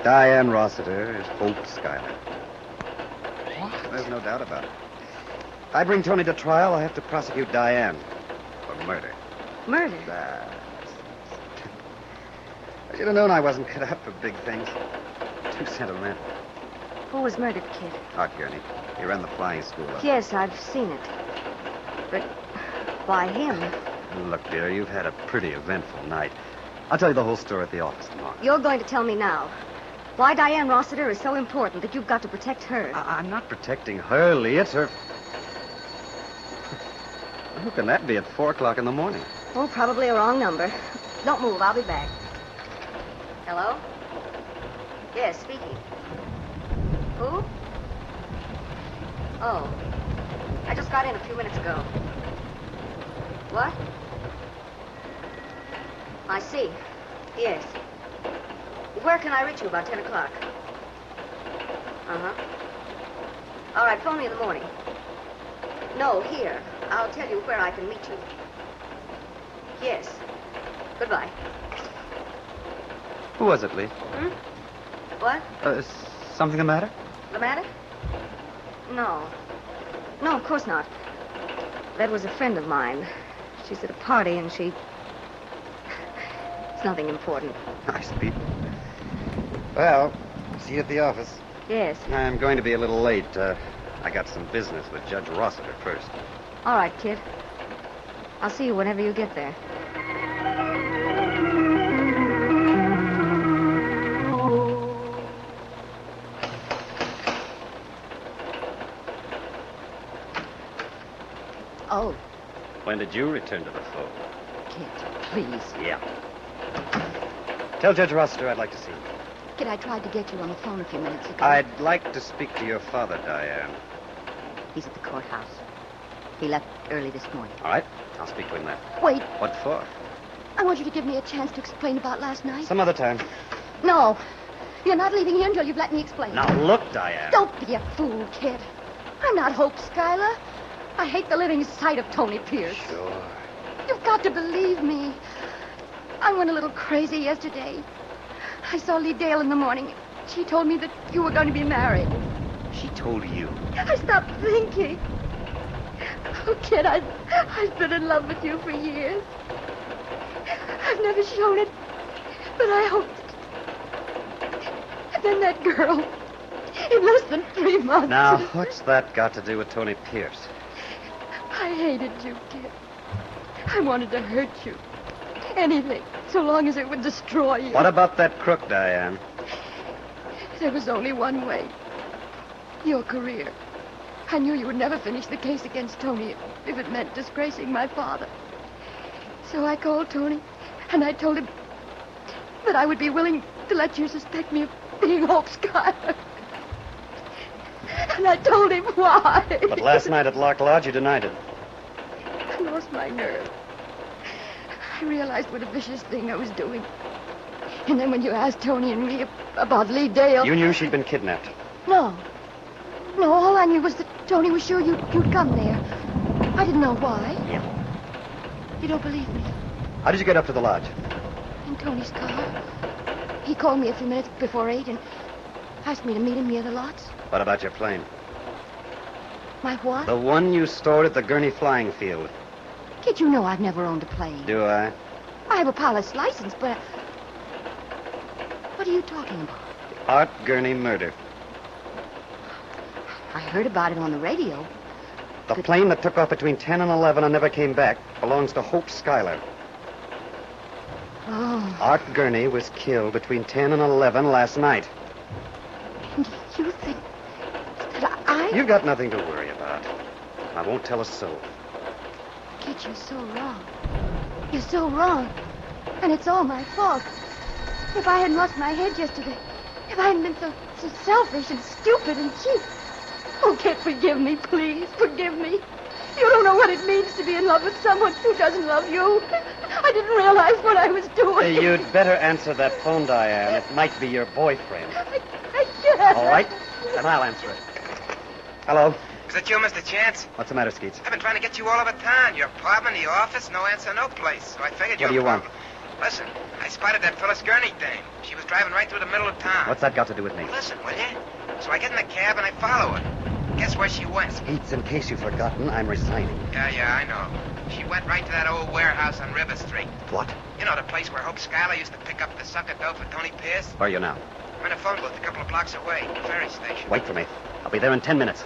[SPEAKER 3] Diane Rossiter is Hope Schuyler. What? There's no doubt about it. If I bring Tony to trial, I'll have to prosecute Diane for murder.
[SPEAKER 4] Murder?
[SPEAKER 3] I should have known I wasn't cut out for big things. Too sentimental.
[SPEAKER 4] Who was murdered, Kid?
[SPEAKER 3] Art Gurney. He ran the flying school.
[SPEAKER 4] Yes, I've seen it. But why him?
[SPEAKER 3] Look, dear, you've had a pretty eventful night. I'll tell you the whole story at the office tomorrow.
[SPEAKER 4] You're going to tell me now. Why Diane Rossiter is so important that you've got to protect her.
[SPEAKER 3] I'm not protecting her, Lee. It's her... Who can that be at 4 o'clock in the morning?
[SPEAKER 4] Oh, probably a wrong number. Don't move. I'll be back. Hello? Yes, speaking. Who? Oh. I just got in a few minutes ago. What? I see. Yes. Where can I reach you about 10 o'clock? Uh-huh. All right, phone me in the morning. No, here. I'll tell you where I can meet you. Yes. Goodbye.
[SPEAKER 3] Who was it, Lee?
[SPEAKER 4] What?
[SPEAKER 3] Something the matter?
[SPEAKER 4] The matter? No. No, of course not. That was a friend of mine. She's at a party and she... It's nothing important.
[SPEAKER 3] Nice people. Well, see you at the office.
[SPEAKER 4] Yes.
[SPEAKER 3] I'm going to be a little late. I got some business with Judge Rossiter first.
[SPEAKER 4] All right, kid. I'll see you whenever you get there. Oh.
[SPEAKER 3] When did you return to the phone?
[SPEAKER 4] Kid, please.
[SPEAKER 3] Yeah. Tell Judge Rossiter I'd like to see him.
[SPEAKER 4] Kid, I tried to get you on the phone a few minutes ago.
[SPEAKER 3] I'd like to speak to your father, Diane.
[SPEAKER 4] He's at the courthouse. He left early this morning.
[SPEAKER 3] All right. I'll speak to him then.
[SPEAKER 4] Wait.
[SPEAKER 3] What for?
[SPEAKER 4] I want you to give me a chance to explain about last night.
[SPEAKER 3] Some other time.
[SPEAKER 22] No. You're not leaving here until you've let me explain.
[SPEAKER 3] Now, look, Diane.
[SPEAKER 22] Don't be a fool, kid. I'm not Hope Schuyler. I hate the living sight of Tony Pierce.
[SPEAKER 3] Sure.
[SPEAKER 22] You've got to believe me. I went a little crazy yesterday. I saw Lee Dale in the morning. She told me that you were going to be married.
[SPEAKER 3] She told you.
[SPEAKER 22] I stopped thinking. Oh, kid, I've been in love with you for years. I've never shown it, but I hoped. And then that girl, in less than 3 months.
[SPEAKER 3] Now, what's that got to do with Tony Pierce?
[SPEAKER 22] I hated you, kid. I wanted to hurt you. Anything, so long as it would destroy you.
[SPEAKER 3] What about that crook, Diane?
[SPEAKER 22] There was only one way. Your career. I knew you would never finish the case against Tony if it meant disgracing my father. So I called Tony, and I told him that I would be willing to let you suspect me of being Hope Schuyler. And I told him why.
[SPEAKER 3] But last night at Lock Lodge, you denied it.
[SPEAKER 22] I lost my nerve. I realized what a vicious thing I was doing. And then when you asked Tony and me about Lee Dale...
[SPEAKER 3] You knew she'd been kidnapped.
[SPEAKER 22] No. No, all I knew was that Tony was sure you'd come there. I didn't know why.
[SPEAKER 3] Yeah.
[SPEAKER 22] You don't believe me?
[SPEAKER 3] How did you get up to the lodge?
[SPEAKER 22] In Tony's car. He called me a few minutes before 8 and asked me to meet him near the lots.
[SPEAKER 3] What about your plane?
[SPEAKER 22] My what?
[SPEAKER 3] The one you stored at the Gurney flying field.
[SPEAKER 22] Kid, you know I've never owned a plane.
[SPEAKER 3] Do I?
[SPEAKER 22] I have a pilot's license, but... What are you talking about?
[SPEAKER 3] Art Gurney murder.
[SPEAKER 22] I heard about it on the radio.
[SPEAKER 3] The plane that took off between 10 and 11 and never came back belongs to Hope Schuyler.
[SPEAKER 22] Oh.
[SPEAKER 3] Art Gurney was killed between 10 and 11 last night.
[SPEAKER 22] And you think that I...
[SPEAKER 3] You've got nothing to worry about. I won't tell a soul.
[SPEAKER 22] Kid, you're so wrong. You're so wrong. And it's all my fault. If I hadn't lost my head yesterday, if I hadn't been so selfish and stupid and cheap. Oh, kid, forgive me, please. Forgive me. You don't know what it means to be in love with someone who doesn't love you. I didn't realize what I was doing.
[SPEAKER 3] You'd better answer that phone, Diane. It might be your boyfriend.
[SPEAKER 22] I can't.
[SPEAKER 3] All right, then I'll answer it. Hello.
[SPEAKER 18] Is that you, Mr. Chance?
[SPEAKER 3] What's the matter, Skeets?
[SPEAKER 18] I've been trying to get you all over town. Your apartment, the office, no answer, no place. So I figured
[SPEAKER 3] What do you want?
[SPEAKER 18] Listen, I spotted that Phyllis Gurney dame. She was driving right through the middle of town.
[SPEAKER 3] What's that got to do with me?
[SPEAKER 18] Listen, will you? So I get in the cab and I follow her. Guess where she went?
[SPEAKER 3] Skeets, in case you've forgotten, I'm resigning.
[SPEAKER 18] Yeah, I know. She went right to that old warehouse on River Street.
[SPEAKER 3] What?
[SPEAKER 18] You know, the place where Hope Schuyler used to pick up the sucker dough for Tony Pierce?
[SPEAKER 3] Where are you now?
[SPEAKER 18] I'm in a phone booth a couple of blocks away, the ferry station.
[SPEAKER 3] Wait for me. I'll be there in 10 minutes.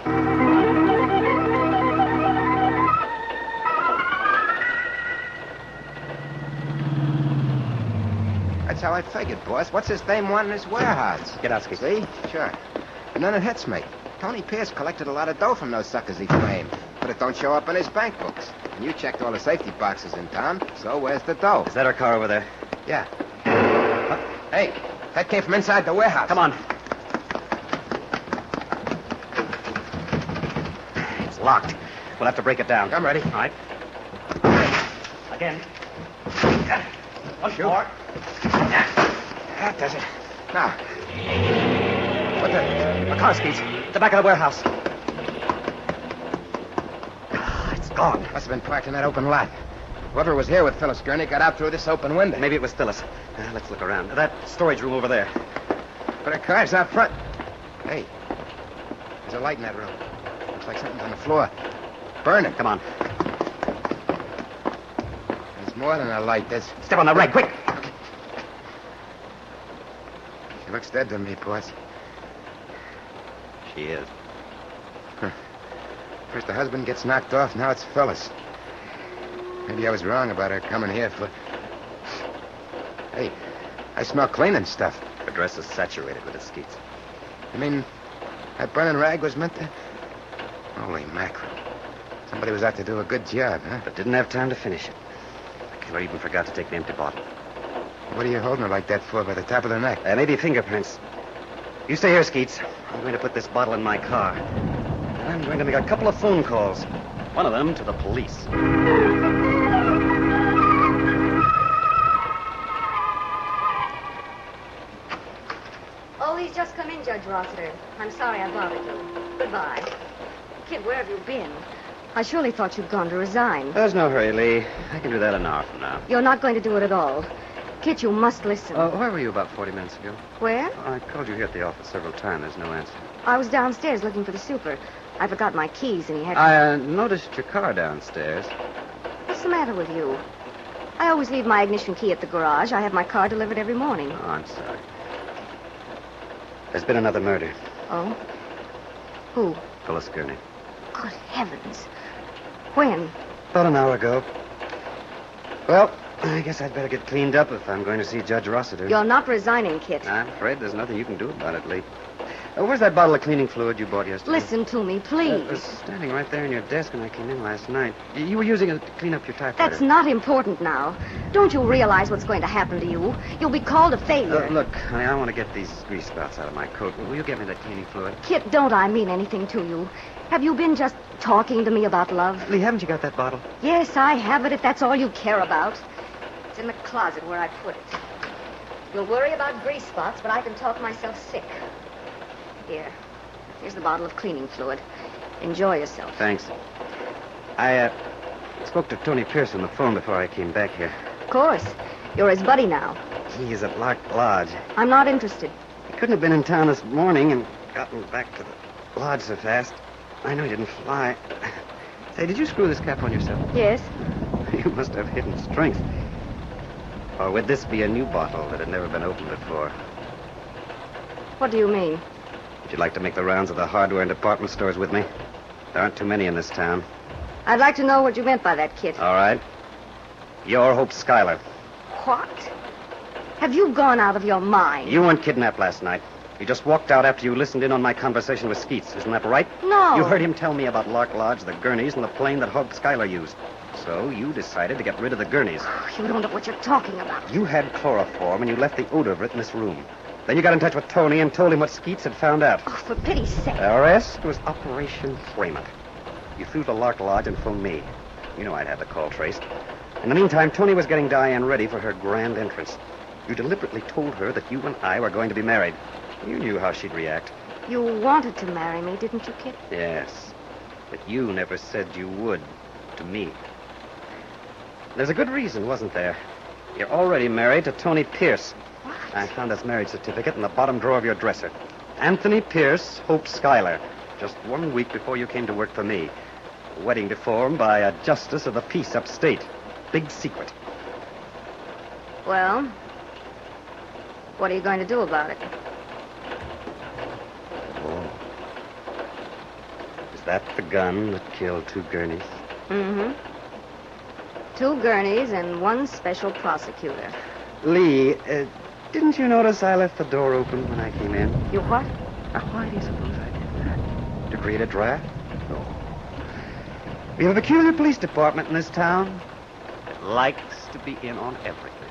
[SPEAKER 18] That's how I figured, boss. What's this dame want in his warehouse?
[SPEAKER 3] Get out, Skeets.
[SPEAKER 18] See? Sure. And then it hits me. Tony Pierce collected a lot of dough from those suckers he framed, but it don't show up in his bank books. And you checked all the safety boxes in town, so where's the dough?
[SPEAKER 3] Is that our car over there?
[SPEAKER 18] Yeah. Hey, that came from inside the warehouse.
[SPEAKER 3] Come on. It's locked. We'll have to break it down.
[SPEAKER 18] I'm ready.
[SPEAKER 3] All right. Again. One more.
[SPEAKER 18] That does it. Now. What the?
[SPEAKER 3] A car, Skeets. The back of the warehouse. It's gone.
[SPEAKER 18] Must have been parked in that open lot. Whoever was here with Phyllis Gurney got out through this open window.
[SPEAKER 3] Maybe it was Phyllis. Let's look around. That storage room over there.
[SPEAKER 18] But her car's out front. Hey, there's a light in that room. Looks like something's on the floor. Burning.
[SPEAKER 3] Come on.
[SPEAKER 18] There's more than a light. There's...
[SPEAKER 3] Step on the rag, quick.
[SPEAKER 18] She looks dead to me, boss.
[SPEAKER 3] She is.
[SPEAKER 18] First the husband gets knocked off, now it's Phyllis. Maybe I was wrong about her coming here for... Hey, I smell cleaning stuff.
[SPEAKER 3] Her dress is saturated with it, Skeets.
[SPEAKER 18] You mean that burning rag was meant to... Holy mackerel. Somebody was out to do a good job, huh?
[SPEAKER 3] But didn't have time to finish it. The killer even forgot to take the empty bottle.
[SPEAKER 18] What are you holding her like that for, by the top of the neck?
[SPEAKER 3] Maybe fingerprints. You stay here, Skeets. I'm going to put this bottle in my car. And I'm going to make a couple of phone calls. One of them to the police.
[SPEAKER 4] Judge Rossiter. I'm sorry I bothered you. Goodbye. Kid, where have you been? I surely thought you'd gone to resign.
[SPEAKER 3] There's no hurry, Lee. I can do that an hour from now.
[SPEAKER 4] You're not going to do it at all. Kit, you must listen.
[SPEAKER 3] Where were you about 40 minutes ago?
[SPEAKER 4] Where?
[SPEAKER 3] I called you here at the office several times. There's no answer.
[SPEAKER 4] I was downstairs looking for the super. I forgot my keys and he had...
[SPEAKER 3] I noticed your car downstairs.
[SPEAKER 4] What's the matter with you? I always leave my ignition key at the garage. I have my car delivered every morning.
[SPEAKER 3] Oh, I'm sorry. There's been another murder.
[SPEAKER 4] Oh? Who?
[SPEAKER 3] Phyllis Gurney.
[SPEAKER 4] Good heavens. When?
[SPEAKER 3] About an hour ago. Well, I guess I'd better get cleaned up if I'm going to see Judge Rossiter.
[SPEAKER 4] You're not resigning, Kit.
[SPEAKER 3] I'm afraid there's nothing you can do about it, Lee. Where's that bottle of cleaning fluid you bought yesterday?
[SPEAKER 4] Listen to me, please.
[SPEAKER 3] It was standing right there in your desk when I came in last night. You were using it to clean up your typewriter.
[SPEAKER 4] That's not important now. Don't you realize what's going to happen to you? You'll be called a failure.
[SPEAKER 3] Look, honey, I want to get these grease spots out of my coat. Will you get me that cleaning fluid?
[SPEAKER 4] Kit, don't I mean anything to you? Have you been just talking to me about love?
[SPEAKER 3] Lee, haven't you got that bottle?
[SPEAKER 4] Yes, I have it, if that's all you care about. It's in the closet where I put it. You'll worry about grease spots, but I can talk myself sick. Here's the bottle of cleaning fluid. Enjoy yourself.
[SPEAKER 3] Thanks. I spoke to Tony Pierce on the phone before I came back here.
[SPEAKER 4] Of course. You're his buddy now.
[SPEAKER 3] He is at Lock Lodge.
[SPEAKER 4] I'm not interested.
[SPEAKER 3] He couldn't have been in town this morning and gotten back to the lodge so fast. I know he didn't fly. Say, did you screw this cap on yourself?
[SPEAKER 4] Yes.
[SPEAKER 3] You must have hidden strength. Or would this be a new bottle that had never been opened before?
[SPEAKER 4] What do you mean?
[SPEAKER 3] Would you like to make the rounds of the hardware and department stores with me? There aren't too many in this town.
[SPEAKER 4] I'd like to know what you meant by that, Kit.
[SPEAKER 3] All right. You're Hope Schuyler.
[SPEAKER 4] What? Have you gone out of your mind?
[SPEAKER 3] You weren't kidnapped last night. You just walked out after you listened in on my conversation with Skeets. Isn't that right?
[SPEAKER 4] No.
[SPEAKER 3] You heard him tell me about Lark Lodge, the Gurneys, and the plane that Hope Schuyler used. So you decided to get rid of the Gurneys.
[SPEAKER 4] You don't know what you're talking about.
[SPEAKER 3] You had chloroform, and you left the odor of it in this room. Then you got in touch with Tony and told him what Skeets had found out.
[SPEAKER 4] Oh, for pity's sake.
[SPEAKER 3] The rest was Operation Frame-It. You flew to Lark Lodge and phoned me. You know I'd have the call traced. In the meantime, Tony was getting Diane ready for her grand entrance. You deliberately told her that you and I were going to be married. You knew how she'd react.
[SPEAKER 4] You wanted to marry me, didn't you, Kit?
[SPEAKER 3] Yes. But you never said you would to me. There's a good reason, wasn't there? You're already married to Tony Pierce.
[SPEAKER 4] What?
[SPEAKER 3] I found his marriage certificate in the bottom drawer of your dresser. Anthony Pierce, Hope Schuyler. Just 1 week before you came to work for me. A wedding performed by a justice of the peace upstate. Big secret.
[SPEAKER 4] Well, what are you going to do about it?
[SPEAKER 3] Oh. Is that the gun that killed 2 Gurneys?
[SPEAKER 4] Mm-hmm. 2 Gurneys and 1 special prosecutor.
[SPEAKER 3] Lee, didn't you notice I left the door open when I came in?
[SPEAKER 4] You what?
[SPEAKER 3] Now, why do you suppose I did that? To create a draft? No. We have a peculiar police department in this town. It likes to be in on everything.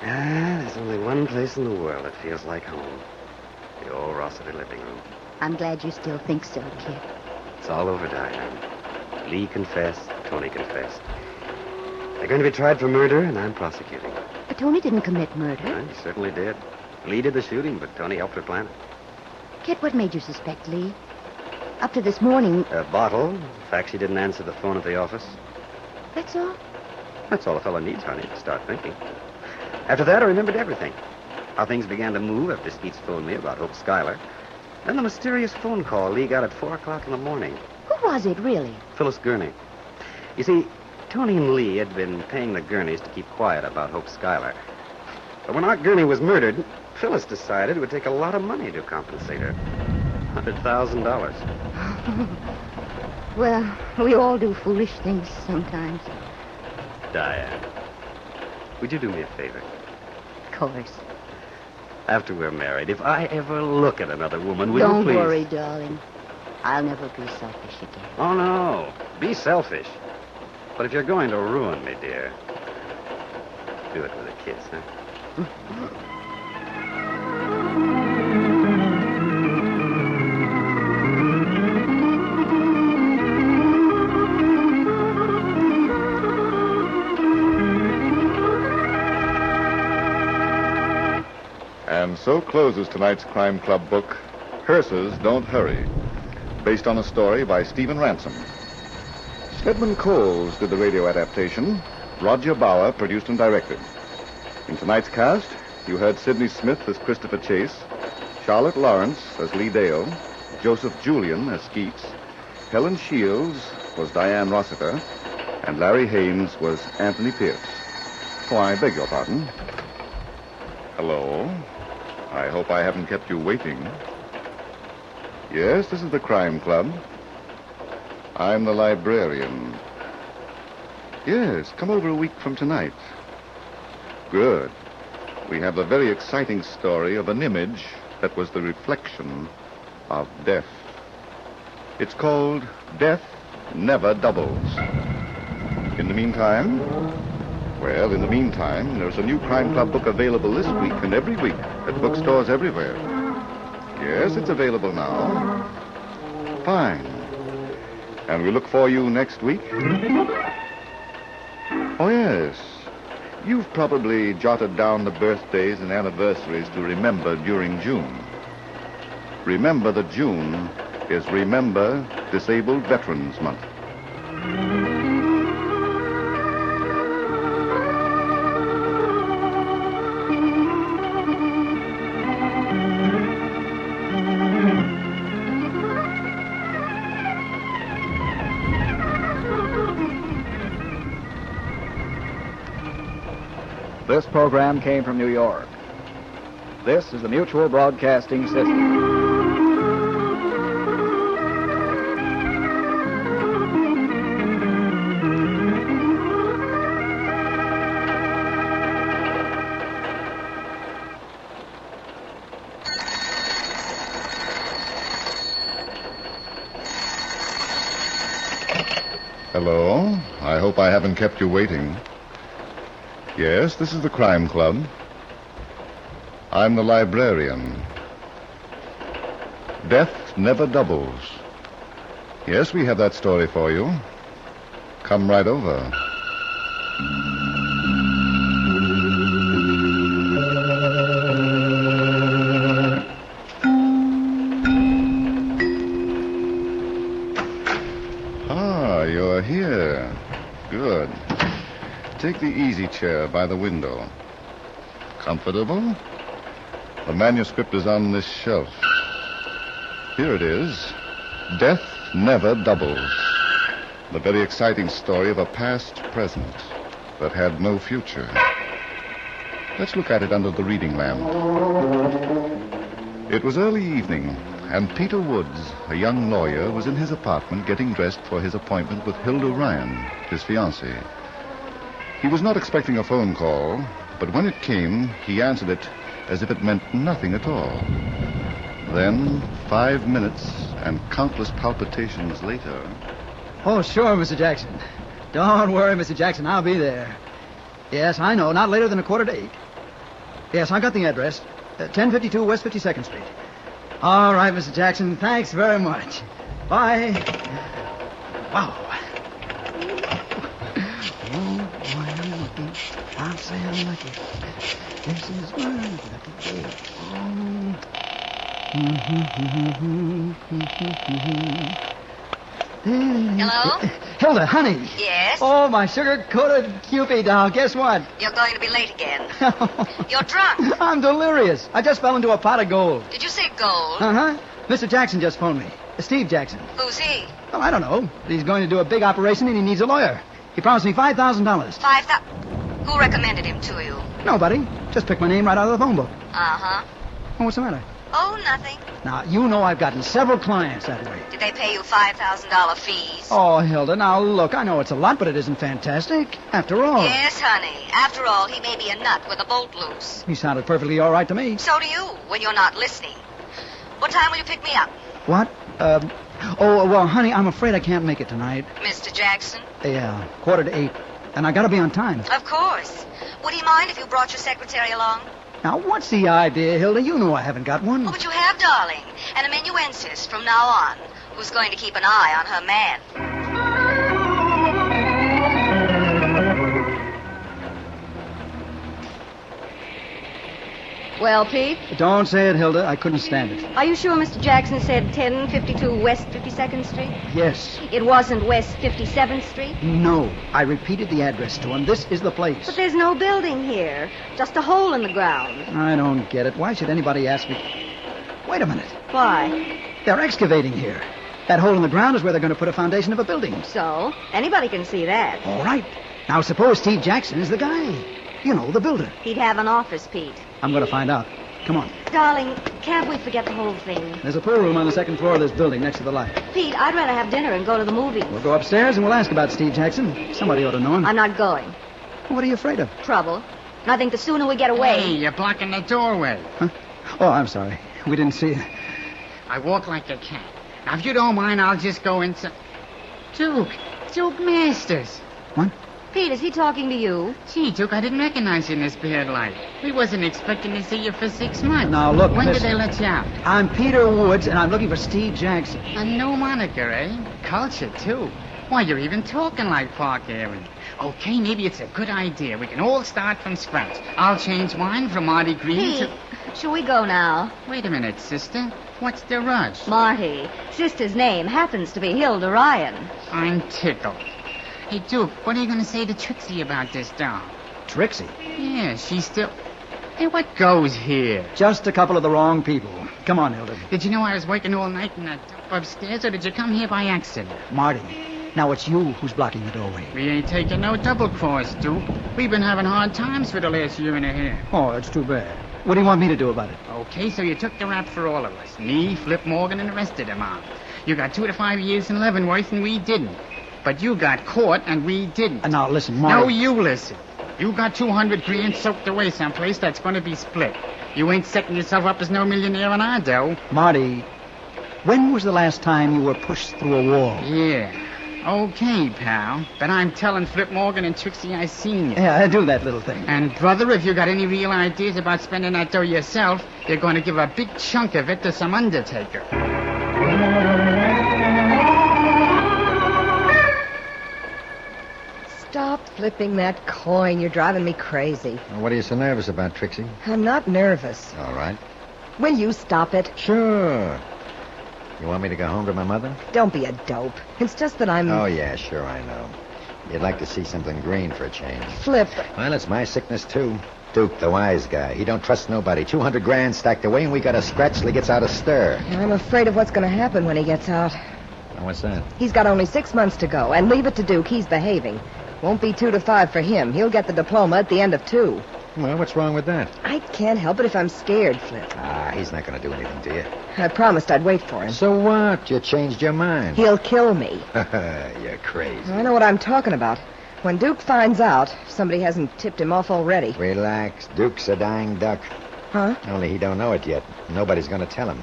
[SPEAKER 3] There's only one place in the world that feels like home. The old Rossiter living room.
[SPEAKER 22] I'm glad you still think so, Kit.
[SPEAKER 3] It's all over, Diane. Lee confessed, Tony confessed. They're going to be tried for murder, and I'm prosecuting.
[SPEAKER 22] But Tony didn't commit murder.
[SPEAKER 3] He certainly did. Lee did the shooting, but Tony helped her plan it.
[SPEAKER 22] Kit, what made you suspect Lee? Up to this morning...
[SPEAKER 3] A bottle. The fact she didn't answer the phone at the office.
[SPEAKER 22] That's all?
[SPEAKER 3] That's all a fellow needs, honey, to start thinking. After that, I remembered everything. How things began to move after Skeets phoned me about Hope Schuyler. Then the mysterious phone call Lee got at 4 o'clock in the morning.
[SPEAKER 22] Who was it, really?
[SPEAKER 3] Phyllis Gurney. You see, Tony and Lee had been paying the Gurneys to keep quiet about Hope Schuyler. But when Art Gurney was murdered, Phyllis decided it would take a lot of money to compensate her. $100,000.
[SPEAKER 22] Well, we all do foolish things sometimes.
[SPEAKER 3] Diane, would you do me a favor?
[SPEAKER 22] Of course.
[SPEAKER 3] After we're married, if I ever look at another woman, will
[SPEAKER 22] Don't
[SPEAKER 3] you please...
[SPEAKER 22] Don't worry, darling. I'll never be selfish again.
[SPEAKER 3] Oh, no. Be selfish. But if you're going to ruin me, dear, do it with a kiss, huh?
[SPEAKER 1] And so closes tonight's Crime Club book, Hearses Don't Hurry, based on a story by Stephen Ransom. Stedman Coles did the radio adaptation. Roger Bauer produced and directed. In tonight's cast, you heard Sidney Smith as Christopher Chase, Charlotte Lawrence as Lee Dale, Joseph Julian as Skeets, Helen Shields was Diane Rossiter, and Larry Haynes was Anthony Pierce. Oh, I beg your pardon. Hello. I hope I haven't kept you waiting. Yes, this is the Crime Club. I'm the librarian. Yes, come over a week from tonight. Good. We have the very exciting story of an image that was the reflection of death. It's called Death Never Doubles. In the meantime, there's a new Crime Club book available this week and every week at bookstores everywhere. Yes, it's available now. Fine. And we look for you next week. Oh, yes. You've probably jotted down the birthdays and anniversaries to remember during June. Remember that June is Remember Disabled Veterans Month.
[SPEAKER 10] This program came from New York. This is the Mutual Broadcasting System.
[SPEAKER 1] Hello. I hope I haven't kept you waiting. Yes, this is the Crime Club. I'm the librarian. Death Never Doubles. Yes, we have that story for you. Come right over. Ah, you're here. Good. Take the easy chair by the window. Comfortable? The manuscript is on this shelf. Here it is. Death Never Doubles. The very exciting story of a past present that had no future. Let's look at it under the reading lamp. It was early evening, and Peter Woods, a young lawyer, was in his apartment getting dressed for his appointment with Hilda Ryan, his fiancée. He was not expecting a phone call, but when it came, he answered it as if it meant nothing at all. Then, 5 minutes and countless palpitations later...
[SPEAKER 24] Oh, sure, Mr. Jackson. Don't worry, Mr. Jackson, I'll be there. Yes, I know, not later than 7:45. Yes, I got the address. 1052 West 52nd Street. All right, Mr. Jackson, thanks very much. Bye. Wow. Oh, boy, I'm lucky. I'll say I'm lucky. This is my lucky day.
[SPEAKER 2] Hello?
[SPEAKER 24] Hilda, honey.
[SPEAKER 2] Yes?
[SPEAKER 24] Oh, my sugar-coated Cupid doll. Guess what?
[SPEAKER 2] You're going to be late again. You're drunk.
[SPEAKER 24] I'm delirious. I just fell into a pot of gold.
[SPEAKER 2] Did you say gold?
[SPEAKER 24] Uh-huh. Mr. Jackson just phoned me. Steve Jackson.
[SPEAKER 2] Who's he?
[SPEAKER 24] Well, I don't know. He's going to do a big operation and he needs a lawyer. He promised me $5,000.
[SPEAKER 2] Who recommended him to you?
[SPEAKER 24] Nobody. Just picked my name right out of the phone book.
[SPEAKER 2] Uh-huh.
[SPEAKER 24] Oh, what's the matter?
[SPEAKER 2] Oh, nothing.
[SPEAKER 24] Now, you know I've gotten several clients that way.
[SPEAKER 2] Did they pay you $5,000 fees?
[SPEAKER 24] Oh, Hilda, now look, I know it's a lot, but it isn't fantastic. After all.
[SPEAKER 2] Yes, honey. After all, he may be a nut with a bolt loose.
[SPEAKER 24] He sounded perfectly all right to me.
[SPEAKER 2] So do you, when you're not listening. What time will you pick me up?
[SPEAKER 24] What? Oh, well, honey, I'm afraid I can't make it tonight.
[SPEAKER 2] Mr. Jackson?
[SPEAKER 24] Yeah, 7:45. And I gotta be on time.
[SPEAKER 2] Of course. Would he mind if you brought your secretary along?
[SPEAKER 24] Now, what's the idea, Hilda? You know I haven't got one.
[SPEAKER 2] Oh, but you have, darling. An amanuensis from now on, who's going to keep an eye on her man.
[SPEAKER 4] Well, Pete?
[SPEAKER 24] Don't say it, Hilda. I couldn't stand it.
[SPEAKER 4] Are you sure Mr. Jackson said 1052 West 52nd Street?
[SPEAKER 24] Yes.
[SPEAKER 4] It wasn't West 57th Street?
[SPEAKER 24] No. I repeated the address to him. This is the place.
[SPEAKER 4] But there's no building here. Just a hole in the ground.
[SPEAKER 24] I don't get it. Why should anybody ask me? Wait a minute.
[SPEAKER 4] Why?
[SPEAKER 24] They're excavating here. That hole in the ground is where they're going to put a foundation of a building.
[SPEAKER 4] So? Anybody can see that.
[SPEAKER 24] All right. Now, suppose Steve Jackson is the guy. You know, the builder.
[SPEAKER 4] He'd have an office, Pete.
[SPEAKER 24] I'm going to find out. Come on.
[SPEAKER 4] Darling, can't we forget the whole thing?
[SPEAKER 24] There's a pool room on the second floor of this building next to the light.
[SPEAKER 4] Pete, I'd rather have dinner and go to the movies.
[SPEAKER 24] We'll go upstairs and we'll ask about Steve Jackson. Somebody ought to know him.
[SPEAKER 4] I'm not going.
[SPEAKER 24] What are you afraid of?
[SPEAKER 4] Trouble. And I think the sooner we get away...
[SPEAKER 12] Hey, you're blocking the doorway.
[SPEAKER 24] Huh? Oh, I'm sorry. We didn't see you.
[SPEAKER 12] I walk like a cat. Now, if you don't mind, I'll just go inside. Duke Masters.
[SPEAKER 24] What?
[SPEAKER 4] Pete, is he talking to you?
[SPEAKER 12] Gee, Duke, I didn't recognize you in this bad light. We wasn't expecting to see you for 6 months.
[SPEAKER 24] Now, look,
[SPEAKER 12] When
[SPEAKER 24] listen.
[SPEAKER 12] did they let you out?
[SPEAKER 24] I'm Peter Woods, and I'm looking for Steve Jackson.
[SPEAKER 12] A new moniker, eh? Culture, too. Why, you're even talking like Park Aaron. Okay, maybe it's a good idea. We can all start from scratch. I'll change mine from Marty Green
[SPEAKER 4] Pete, shall we go now?
[SPEAKER 12] Wait a minute, sister. What's the rush?
[SPEAKER 4] Marty, sister's name happens to be Hilda Ryan.
[SPEAKER 12] I'm tickled. Hey, Duke, what are you going to say to Trixie about this doll?
[SPEAKER 24] Trixie?
[SPEAKER 12] Yeah, she's still... Hey, what goes here?
[SPEAKER 24] Just a couple of the wrong people. Come on, Hilda.
[SPEAKER 12] Did you know I was working all night in that dump upstairs, or did you come here by accident?
[SPEAKER 24] Marty, now it's you who's blocking the doorway.
[SPEAKER 12] We ain't taking no double cross, Duke. We've been having hard times for the last year and a half.
[SPEAKER 24] Oh, that's too bad. What do you want me to do about it?
[SPEAKER 12] Okay, so you took the rap for all of us. Me, Flip Morgan, and the rest of them on. You got 2 to 5 years in Leavenworth, and we didn't. But you got caught, and we didn't.
[SPEAKER 24] Now, listen, Marty...
[SPEAKER 12] No, you listen. You got 200 grand soaked away someplace that's going to be split. You ain't setting yourself up as no millionaire on our dough.
[SPEAKER 24] Marty, when was the last time you were pushed through a wall?
[SPEAKER 12] Yeah. Okay, pal. But I'm telling Flip Morgan and Trixie I seen you.
[SPEAKER 24] Yeah, I do that little thing.
[SPEAKER 12] And, brother, if you got any real ideas about spending that dough yourself, you're going to give a big chunk of it to some undertaker.
[SPEAKER 21] Stop flipping that coin. You're driving me crazy.
[SPEAKER 5] Well, what are you so nervous about, Trixie?
[SPEAKER 21] I'm not nervous.
[SPEAKER 5] All right.
[SPEAKER 21] Will you stop it?
[SPEAKER 5] Sure. You want me to go home to my mother?
[SPEAKER 21] Don't be a dope. It's just that I'm...
[SPEAKER 5] Oh, yeah, sure, I know. You'd like to see something green for a change.
[SPEAKER 21] Flip.
[SPEAKER 5] Well, it's my sickness, too. Duke, the wise guy. He don't trust nobody. 200 grand stacked away, and we got a scratch till he gets out of stir.
[SPEAKER 21] I'm afraid of what's going to happen when he gets out.
[SPEAKER 5] What's that?
[SPEAKER 21] He's got only 6 months to go, and leave it to Duke. He's behaving. Won't be 2 to 5 for him. He'll get the diploma at the end of 2.
[SPEAKER 5] Well, what's wrong with that?
[SPEAKER 21] I can't help it if I'm scared, Flip.
[SPEAKER 5] Ah, he's not going to do anything to you.
[SPEAKER 21] I promised I'd wait for him.
[SPEAKER 5] So what? You changed your mind.
[SPEAKER 21] He'll kill me.
[SPEAKER 5] You're crazy.
[SPEAKER 21] I know what I'm talking about. When Duke finds out, somebody hasn't tipped him off already.
[SPEAKER 5] Relax. Duke's a dying duck.
[SPEAKER 21] Huh?
[SPEAKER 5] Only he don't know it yet. Nobody's going to tell him.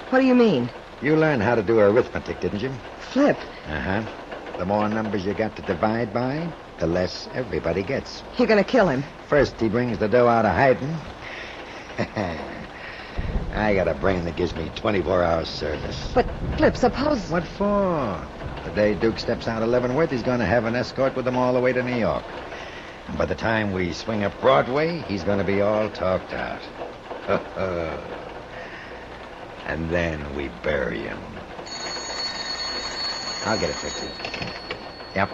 [SPEAKER 21] What do you mean?
[SPEAKER 5] You learned how to do arithmetic, didn't you?
[SPEAKER 21] Flip.
[SPEAKER 5] Uh-huh. The more numbers you got to divide by, the less everybody gets.
[SPEAKER 21] You're going to kill him.
[SPEAKER 5] First, he brings the dough out of hiding. I got a brain that gives me 24 hours service.
[SPEAKER 21] But, Flip, suppose...
[SPEAKER 5] What for? The day Duke steps out of Leavenworth, he's going to have an escort with him all the way to New York. And by the time we swing up Broadway, he's going to be all talked out. And then we bury him. I'll get it, Trixie. Yep.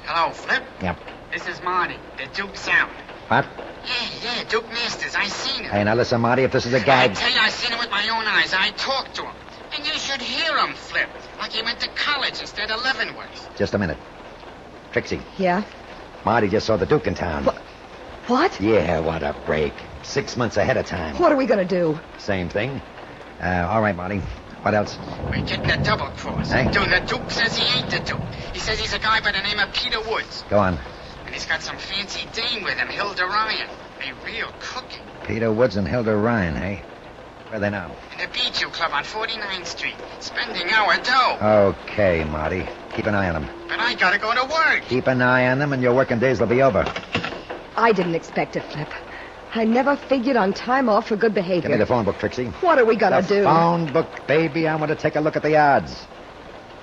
[SPEAKER 12] Hello, Flip?
[SPEAKER 5] Yep.
[SPEAKER 12] This is Marty, the Duke's out.
[SPEAKER 5] What?
[SPEAKER 12] Yeah, Duke Masters. I seen him.
[SPEAKER 5] Hey, now listen, Marty, if this is a gag...
[SPEAKER 12] I tell you, I seen him with my own eyes. I talked to him. And you should hear him, Flip. Like he went to college instead of Leavenworth.
[SPEAKER 5] Just a minute. Trixie,
[SPEAKER 21] Yeah?
[SPEAKER 5] Marty just saw the Duke in town.
[SPEAKER 21] What?
[SPEAKER 5] Yeah, what a break. 6 months ahead of time.
[SPEAKER 21] What are we going to do?
[SPEAKER 5] Same thing. All right, Marty. What else?
[SPEAKER 12] We're getting a double cross.
[SPEAKER 5] Hey?
[SPEAKER 12] Dude, the Duke says he ain't the Duke. He says he's a guy by the name of Peter Woods.
[SPEAKER 5] Go on.
[SPEAKER 12] And he's got some fancy dame with him, Hilda Ryan. A real cookie.
[SPEAKER 5] Peter Woods and Hilda Ryan, eh? Where are they now?
[SPEAKER 12] In the Bijou Club on 49th Street, spending our dough.
[SPEAKER 5] Okay, Marty. Keep an eye on them.
[SPEAKER 12] But I gotta go to work.
[SPEAKER 5] Keep an eye on them, and your working days will be over.
[SPEAKER 21] I didn't expect it, Flip. I never figured on time off for good behavior.
[SPEAKER 5] Give me the phone book, Trixie.
[SPEAKER 21] What are we going to do?
[SPEAKER 5] The phone book, baby. I want to take a look at the odds.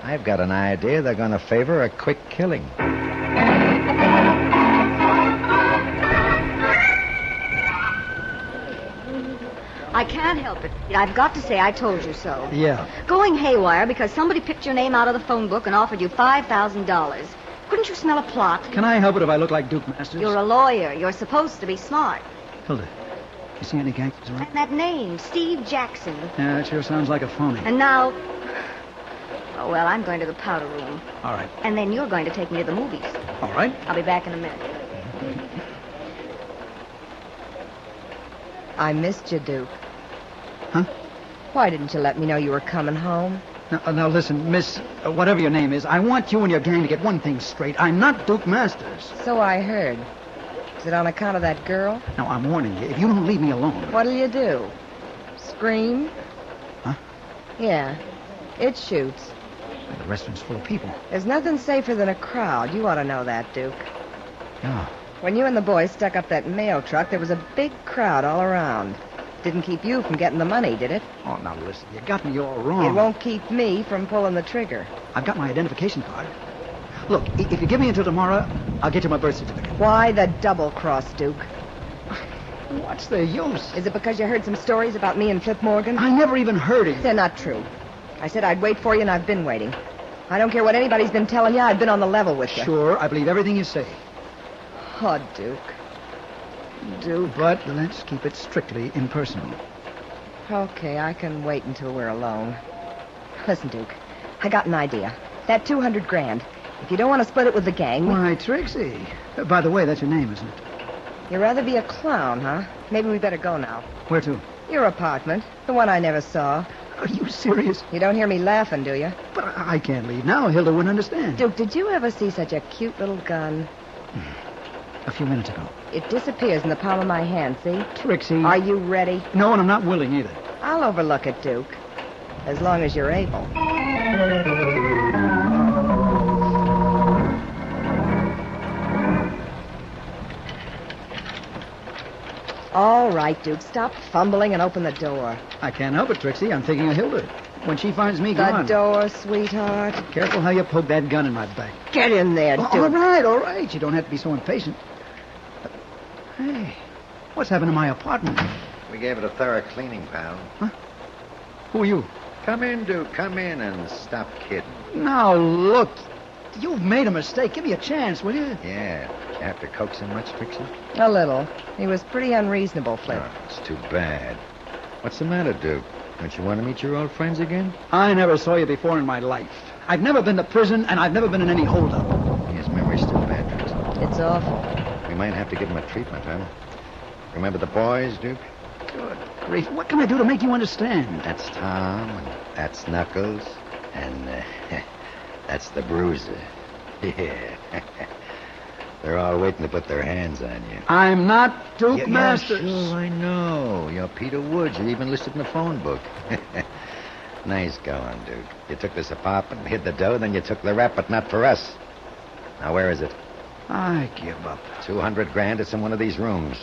[SPEAKER 5] I've got an idea they're going to favor a quick killing.
[SPEAKER 4] I can't help it. I've got to say I told you so.
[SPEAKER 24] Yeah.
[SPEAKER 4] Going haywire because somebody picked your name out of the phone book and offered you $5,000. Couldn't you smell a plot?
[SPEAKER 24] Can I help it if I look like Duke Masters?
[SPEAKER 4] You're a lawyer. You're supposed to be smart.
[SPEAKER 24] Hilda, you see any gangsters around?
[SPEAKER 4] And that name, Steve Jackson.
[SPEAKER 24] Yeah, that sure sounds like a phony.
[SPEAKER 4] And now... Oh, well, I'm going to the powder room.
[SPEAKER 24] All right.
[SPEAKER 4] And then you're going to take me to the movies.
[SPEAKER 24] All right.
[SPEAKER 4] I'll be back in a minute.
[SPEAKER 14] I missed you, Duke.
[SPEAKER 24] Huh?
[SPEAKER 14] Why didn't you let me know you were coming home?
[SPEAKER 24] Now listen, Miss, whatever your name is, I want you and your gang to get one thing straight. I'm not Duke Masters.
[SPEAKER 14] So I heard. Is it on account of that girl?
[SPEAKER 24] Now, I'm warning you, if you don't leave me alone...
[SPEAKER 14] What'll you do? Scream?
[SPEAKER 24] Huh?
[SPEAKER 14] Yeah. It shoots.
[SPEAKER 24] The restaurant's full of people.
[SPEAKER 14] There's nothing safer than a crowd. You ought to know that, Duke.
[SPEAKER 24] Yeah.
[SPEAKER 14] When you and the boys stuck up that mail truck, there was a big crowd all around. Didn't keep you from getting the money, did it?
[SPEAKER 24] Oh, now listen, you got me all wrong.
[SPEAKER 14] It won't keep me from pulling the trigger.
[SPEAKER 24] I've got my identification card. Look, if you give me until tomorrow, I'll get you my birth certificate.
[SPEAKER 14] Why the double-cross, Duke?
[SPEAKER 24] What's the use?
[SPEAKER 14] Is it because you heard some stories about me and Flip Morgan?
[SPEAKER 24] I never even heard it.
[SPEAKER 14] They're not true. I said I'd wait for you, and I've been waiting. I don't care what anybody's been telling you. I've been on the level with you.
[SPEAKER 24] Sure, I believe everything you say.
[SPEAKER 14] Oh, Duke. Duke.
[SPEAKER 24] But let's keep it strictly impersonal.
[SPEAKER 14] Okay, I can wait until we're alone. Listen, Duke, I got an idea. That $200,000. If you don't want to split it with the gang...
[SPEAKER 24] Why, Trixie. By the way, that's your name, isn't it?
[SPEAKER 14] You'd rather be a clown, huh? Maybe we better go now.
[SPEAKER 24] Where to?
[SPEAKER 14] Your apartment. The one I never saw.
[SPEAKER 24] Are you serious?
[SPEAKER 14] You don't hear me laughing, do you?
[SPEAKER 24] But I can't leave now. Hilda wouldn't understand.
[SPEAKER 14] Duke, did you ever see such a cute little gun?
[SPEAKER 24] A few minutes ago.
[SPEAKER 14] It disappears in the palm of my hand, see?
[SPEAKER 24] Trixie.
[SPEAKER 14] Are you ready?
[SPEAKER 24] No, and I'm not willing either.
[SPEAKER 14] I'll overlook it, Duke. As long as you're able. All right, Duke. Stop fumbling and open the door.
[SPEAKER 24] I can't help it, Trixie. I'm thinking of Hilda. When she finds me gone...
[SPEAKER 14] The door, sweetheart.
[SPEAKER 24] Careful how you poke that gun in my back.
[SPEAKER 14] Get in there, Duke.
[SPEAKER 24] All right. You don't have to be so impatient. Hey, what's happened to my apartment?
[SPEAKER 5] We gave it a thorough cleaning, pal.
[SPEAKER 24] Huh? Who are you?
[SPEAKER 5] Come in, Duke. Come in and stop kidding.
[SPEAKER 24] Now, look. You've made a mistake. Give me a chance, will you?
[SPEAKER 5] Yeah. Did you have to coax him much, Trixie?
[SPEAKER 14] A little. He was pretty unreasonable, Flip.
[SPEAKER 5] Oh, it's too bad. What's the matter, Duke? Don't you want to meet your old friends again?
[SPEAKER 24] I never saw you before in my life. I've never been to prison, and I've never been in any holdup.
[SPEAKER 5] His memory's still bad, Trixie.
[SPEAKER 14] It's awful.
[SPEAKER 5] We might have to give him a treatment, huh? Remember the boys, Duke?
[SPEAKER 24] Good grief. What can I do to make you understand?
[SPEAKER 5] That's Tom, and that's Knuckles, and that's the Bruiser. Yeah. They're all waiting to put their hands on you.
[SPEAKER 24] I'm not Duke Masters.
[SPEAKER 5] Yeah, sure, I know. You're Peter Woods. You're even listed in the phone book. Nice going, Duke. You took this apartment, hid the dough, then you took the rap, but not for us. Now, where is it?
[SPEAKER 24] I give up.
[SPEAKER 5] $200,000. It's in one of these rooms.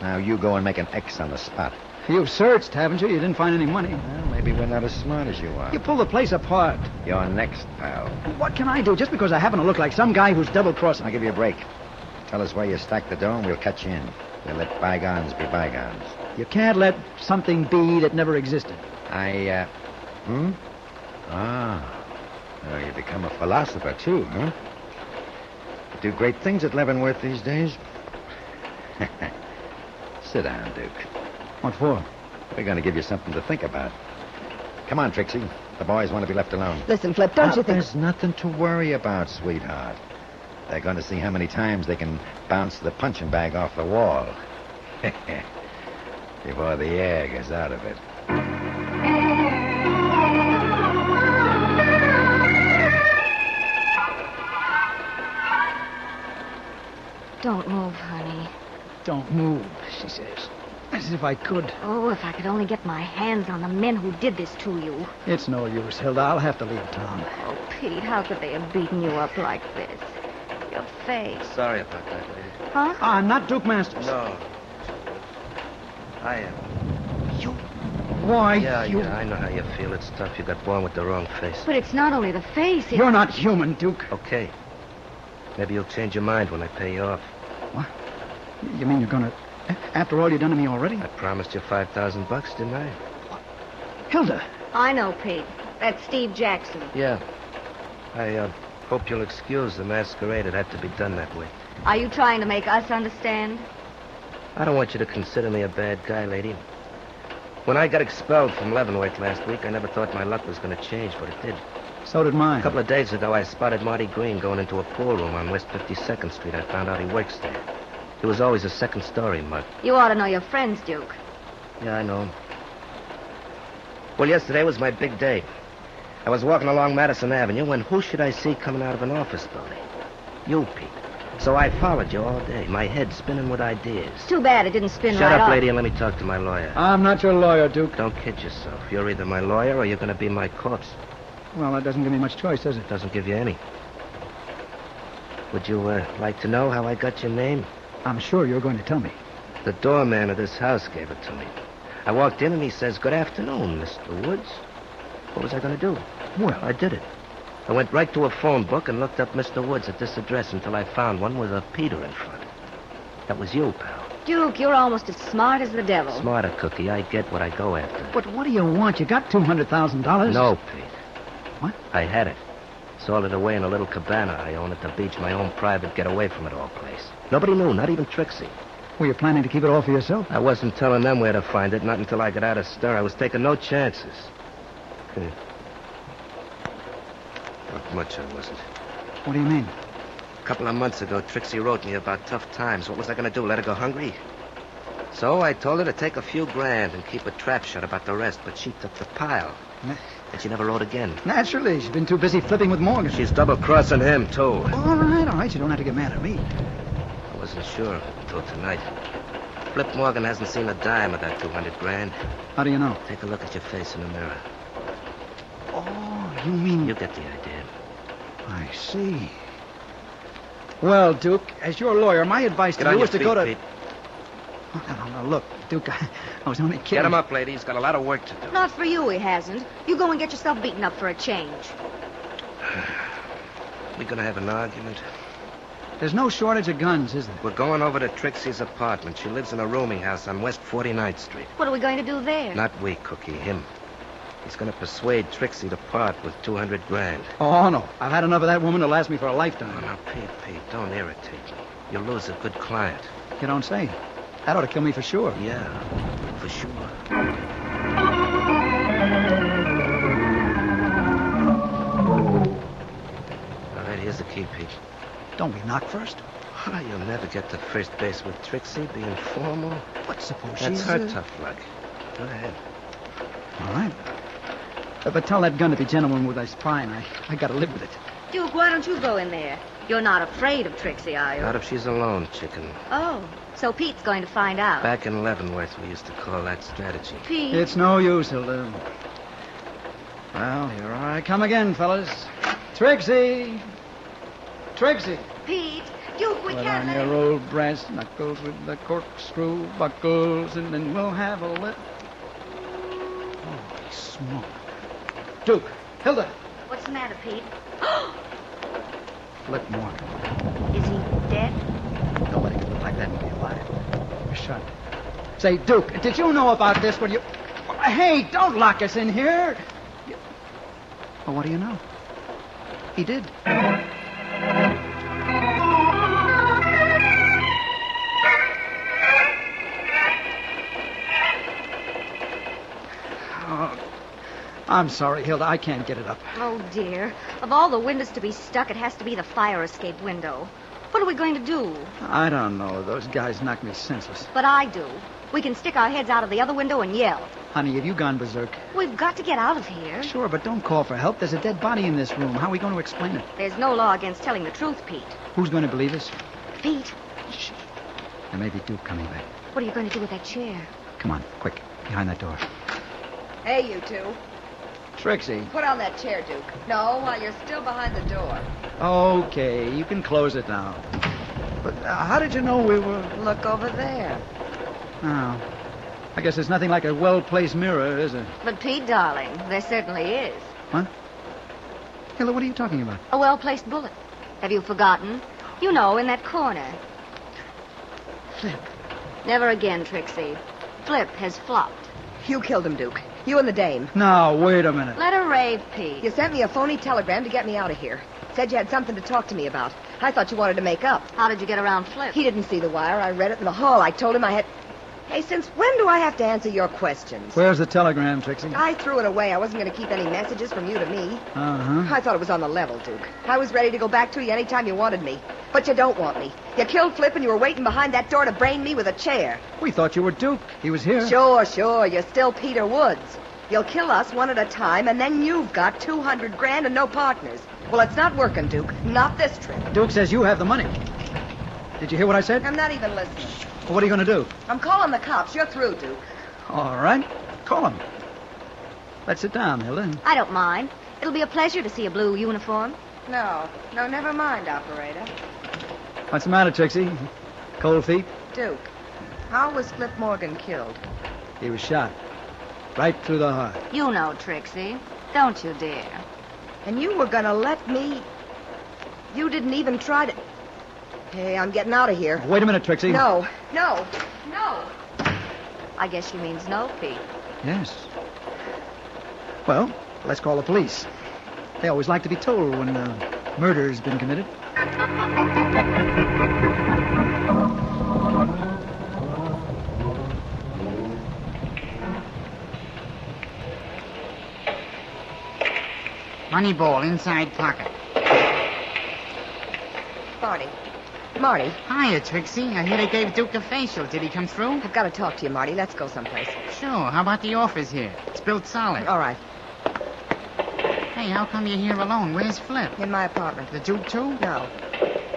[SPEAKER 5] Now, you go and make an X on the spot.
[SPEAKER 24] You've searched, haven't you? You didn't find any money.
[SPEAKER 5] Well, maybe we're not as smart as you are.
[SPEAKER 24] You pull the place apart.
[SPEAKER 5] You're next, pal.
[SPEAKER 24] What can I do just because I happen to look like some guy who's double-crossing?
[SPEAKER 5] I'll give you a break. Tell us where you stacked the dough and we'll cut you in. We'll let bygones be bygones.
[SPEAKER 24] You can't let something be that never existed.
[SPEAKER 5] Oh, you become a philosopher, too, huh? You do great things at Leavenworth these days. Sit down, Duke.
[SPEAKER 24] What for?
[SPEAKER 5] We're going to give you something to think about. Come on, Trixie. The boys want to be left alone.
[SPEAKER 14] Listen, Flip, don't you think...
[SPEAKER 5] There's nothing to worry about, sweetheart. They're going to see how many times they can bounce the punching bag off the wall. Before the air goes out of it.
[SPEAKER 4] Don't move, honey.
[SPEAKER 24] Don't move, she says. As if I could.
[SPEAKER 4] Oh, if I could only get my hands on the men who did this to you.
[SPEAKER 24] It's no use, Hilda. I'll have to leave town.
[SPEAKER 4] Oh, Pete, how could they have beaten you up like this? Your face.
[SPEAKER 13] Sorry about that, lady.
[SPEAKER 4] Huh?
[SPEAKER 24] I'm not Duke Masters.
[SPEAKER 13] No. I am.
[SPEAKER 24] You? Why,
[SPEAKER 13] Yeah,
[SPEAKER 24] you...
[SPEAKER 13] I know how you feel. It's tough. You got born with the wrong face.
[SPEAKER 4] But it's not only the face, it's...
[SPEAKER 24] You're not human, Duke.
[SPEAKER 13] Okay. Maybe you'll change your mind when I pay you off.
[SPEAKER 24] What? You mean you're gonna After all you've done to me already?
[SPEAKER 13] I promised you $5,000, didn't I?
[SPEAKER 24] Hilda.
[SPEAKER 4] I know, Pete. That's Steve Jackson.
[SPEAKER 13] Yeah. I hope you'll excuse the masquerade. It had to be done that way.
[SPEAKER 4] Are you trying to make us understand?
[SPEAKER 13] I don't want you to consider me a bad guy, lady. When I got expelled from Leavenworth last week, I never thought my luck was going to change, but it did.
[SPEAKER 24] So did mine.
[SPEAKER 13] A couple of days ago, I spotted Marty Green going into a pool room on West 52nd Street. I found out he works there. He was always a second-story mug.
[SPEAKER 4] You ought to know your friends, Duke.
[SPEAKER 13] Yeah, I know him. Well, yesterday was my big day. I was walking along Madison Avenue when who should I see coming out of an office building? You, Pete. So I followed you all day, my head spinning with ideas.
[SPEAKER 4] Too bad it didn't spin
[SPEAKER 13] Shut
[SPEAKER 4] right
[SPEAKER 13] up,
[SPEAKER 4] off.
[SPEAKER 13] lady, and let me talk to my lawyer.
[SPEAKER 24] I'm not your lawyer, Duke.
[SPEAKER 13] Don't kid yourself. You're either my lawyer or you're going to be my corpse.
[SPEAKER 24] Well, that doesn't give me much choice, does it?
[SPEAKER 13] Doesn't give you any. Would you like to know how I got your name?
[SPEAKER 24] I'm sure you're going to tell me.
[SPEAKER 13] The doorman of this house gave it to me. I walked in and he says, "Good afternoon, Mr. Woods." What was I going to do?
[SPEAKER 24] Well,
[SPEAKER 13] I did it. I went right to a phone book and looked up Mr. Woods at this address until I found one with a Peter in front. That was you, pal.
[SPEAKER 4] Duke, you're almost as smart as the devil.
[SPEAKER 13] Smarter, Cookie. I get what I go after.
[SPEAKER 24] But what do you want? You got $200,000.
[SPEAKER 13] No, Pete.
[SPEAKER 24] What?
[SPEAKER 13] I had it. Sold it away in a little cabana I own at the beach, my own private get-away-from-it-all place. Nobody knew, not even Trixie.
[SPEAKER 24] Were you planning to keep it all for yourself?
[SPEAKER 13] I wasn't telling them where to find it, not until I got out of stir. I was taking no chances. Not much I wasn't.
[SPEAKER 24] What do you mean?
[SPEAKER 13] A couple of months ago, Trixie wrote me about tough times. What was I going to do, let her go hungry? So I told her to take a few grand and keep a trap shut about the rest, but she took the pile. And she never wrote again.
[SPEAKER 24] Naturally. She's been too busy flipping with Morgan.
[SPEAKER 13] She's double-crossing him, too.
[SPEAKER 24] All right. You don't have to get mad at me.
[SPEAKER 13] I wasn't sure until tonight. Flip Morgan hasn't seen a dime of that 200 grand.
[SPEAKER 24] How do you know?
[SPEAKER 13] Take a look at your face in the mirror.
[SPEAKER 24] Oh, you mean...
[SPEAKER 13] You get the idea.
[SPEAKER 24] I see. Well, Duke, as your lawyer, my advice to you is to go to...
[SPEAKER 13] Pete.
[SPEAKER 24] Oh, no, look, Duke, I was only kidding.
[SPEAKER 13] Get him up, lady. He's got a lot of work to do.
[SPEAKER 4] Not for you, he hasn't. You go and get yourself beaten up for a change.
[SPEAKER 13] We gonna have an argument?
[SPEAKER 24] There's no shortage of guns, is there?
[SPEAKER 13] We're going over to Trixie's apartment. She lives in a rooming house on West 49th Street.
[SPEAKER 4] What are we going to do there?
[SPEAKER 13] Not we, Cookie, him. He's gonna persuade Trixie to part with 200 grand.
[SPEAKER 24] Oh, no. I've had enough of that woman to last me for a lifetime.
[SPEAKER 13] Oh, now, Pete, don't irritate me. You'll lose a good client.
[SPEAKER 24] You don't say. That ought to kill me for sure.
[SPEAKER 13] Yeah, for sure. All right, here's the key, Pete.
[SPEAKER 24] Don't we knock first?
[SPEAKER 13] Oh, you'll never get to first base with Trixie, being formal.
[SPEAKER 24] What, suppose
[SPEAKER 13] That's
[SPEAKER 24] she's...
[SPEAKER 13] her tough luck. Go ahead.
[SPEAKER 24] All right. But tell that gun to be gentleman with his prime. I gotta live with it.
[SPEAKER 4] Duke, why don't you go in there? You're not afraid of Trixie, are you?
[SPEAKER 13] Not if she's alone, chicken.
[SPEAKER 4] Oh, so Pete's going to find out.
[SPEAKER 13] Back in Leavenworth, we used to call that strategy.
[SPEAKER 4] Pete?
[SPEAKER 24] It's no use, Hilda. Well, here I come again, fellas. Trixie! Trixie!
[SPEAKER 4] Pete, Duke, we
[SPEAKER 24] Put
[SPEAKER 4] can't
[SPEAKER 24] on
[SPEAKER 4] let
[SPEAKER 24] your old brass knuckles with the corkscrew buckles, and then we'll have a lit... Holy smoke. Duke! Hilda!
[SPEAKER 4] What's the matter, Pete?
[SPEAKER 24] Flip Morgan.
[SPEAKER 4] Is he dead?
[SPEAKER 24] Nobody could look like that and be alive. You're shot. Say, Duke, did you know about this when you... Hey, don't lock us in here. Well, what do you know? He did. Oh, I'm sorry, Hilda. I can't get it up.
[SPEAKER 4] Oh, dear. Of all the windows to be stuck, it has to be the fire escape window. What are we going to do?
[SPEAKER 24] I don't know. Those guys knocked me senseless.
[SPEAKER 4] But I do. We can stick our heads out of the other window and yell.
[SPEAKER 24] Honey, have you gone berserk?
[SPEAKER 4] We've got to get out of here.
[SPEAKER 24] Sure, but don't call for help. There's a dead body in this room. How are we going to explain it?
[SPEAKER 4] There's no law against telling the truth, Pete.
[SPEAKER 24] Who's going to believe us?
[SPEAKER 4] Pete.
[SPEAKER 24] Shh. There may be Duke coming back.
[SPEAKER 4] What are you going to do with that chair?
[SPEAKER 24] Come on, quick. Behind that door.
[SPEAKER 15] Hey, you two.
[SPEAKER 24] Trixie.
[SPEAKER 15] Put on that chair, Duke. No, while you're still behind the door.
[SPEAKER 24] Okay, you can close it now. But how did you know we were...
[SPEAKER 15] Look over there.
[SPEAKER 24] Oh. I guess there's nothing like a well-placed mirror, is there?
[SPEAKER 4] But, Pete, darling, there certainly is.
[SPEAKER 24] What? Hilda, what are you talking about?
[SPEAKER 4] A well-placed bullet. Have you forgotten? You know, in that corner.
[SPEAKER 24] Flip.
[SPEAKER 4] Never again, Trixie. Flip has flopped.
[SPEAKER 14] You killed him, Duke. You and the dame.
[SPEAKER 24] Now, wait a minute.
[SPEAKER 4] Let her rave, Pete.
[SPEAKER 14] You sent me a phony telegram to get me out of here. Said you had something to talk to me about. I thought you wanted to make up.
[SPEAKER 4] How did you get around Flip?
[SPEAKER 14] He didn't see the wire. I read it in the hall. I told him I had... Hey, since when do I have to answer your questions?
[SPEAKER 24] Where's the telegram, Trixie?
[SPEAKER 14] I threw it away. I wasn't going to keep any messages from you to me.
[SPEAKER 24] Uh-huh.
[SPEAKER 14] I thought it was on the level, Duke. I was ready to go back to you anytime you wanted me. But you don't want me. You killed Flip and you were waiting behind that door to brain me with a chair.
[SPEAKER 24] We thought you were Duke. He was here.
[SPEAKER 14] Sure. You're still Peter Woods. You'll kill us one at a time, and then you've got 200 grand and no partners. Well, it's not working, Duke. Not this trip.
[SPEAKER 24] Duke says you have the money. Did you hear what I said?
[SPEAKER 14] I'm not even listening.
[SPEAKER 24] Well, what are you going to do?
[SPEAKER 14] I'm calling the cops. You're through, Duke.
[SPEAKER 24] All right. Call him. Let's sit down, Hilda.
[SPEAKER 4] I don't mind. It'll be a pleasure to see a blue uniform.
[SPEAKER 14] No, never mind, operator.
[SPEAKER 24] What's the matter, Trixie? Cold feet?
[SPEAKER 14] Duke, how was Flip Morgan killed?
[SPEAKER 24] He was shot. Right through the heart.
[SPEAKER 4] You know, Trixie. Don't you dare.
[SPEAKER 14] And you were going to let me... You didn't even try to... Hey, I'm getting out of here.
[SPEAKER 24] Wait a minute, Trixie.
[SPEAKER 14] No.
[SPEAKER 4] I guess she means no, Pete.
[SPEAKER 24] Yes. Well, let's call the police. They always like to be told when murder's been committed.
[SPEAKER 12] Money ball inside pocket.
[SPEAKER 14] Marty.
[SPEAKER 12] Hiya, Trixie. I hear they gave Duke a facial. Did he come through?
[SPEAKER 14] I've got to talk to you, Marty. Let's go someplace.
[SPEAKER 12] Sure. How about the office here? It's built solid.
[SPEAKER 14] All right.
[SPEAKER 12] Hey, how come you're here alone? Where's Flip?
[SPEAKER 14] In my apartment.
[SPEAKER 12] The Duke, too?
[SPEAKER 14] No.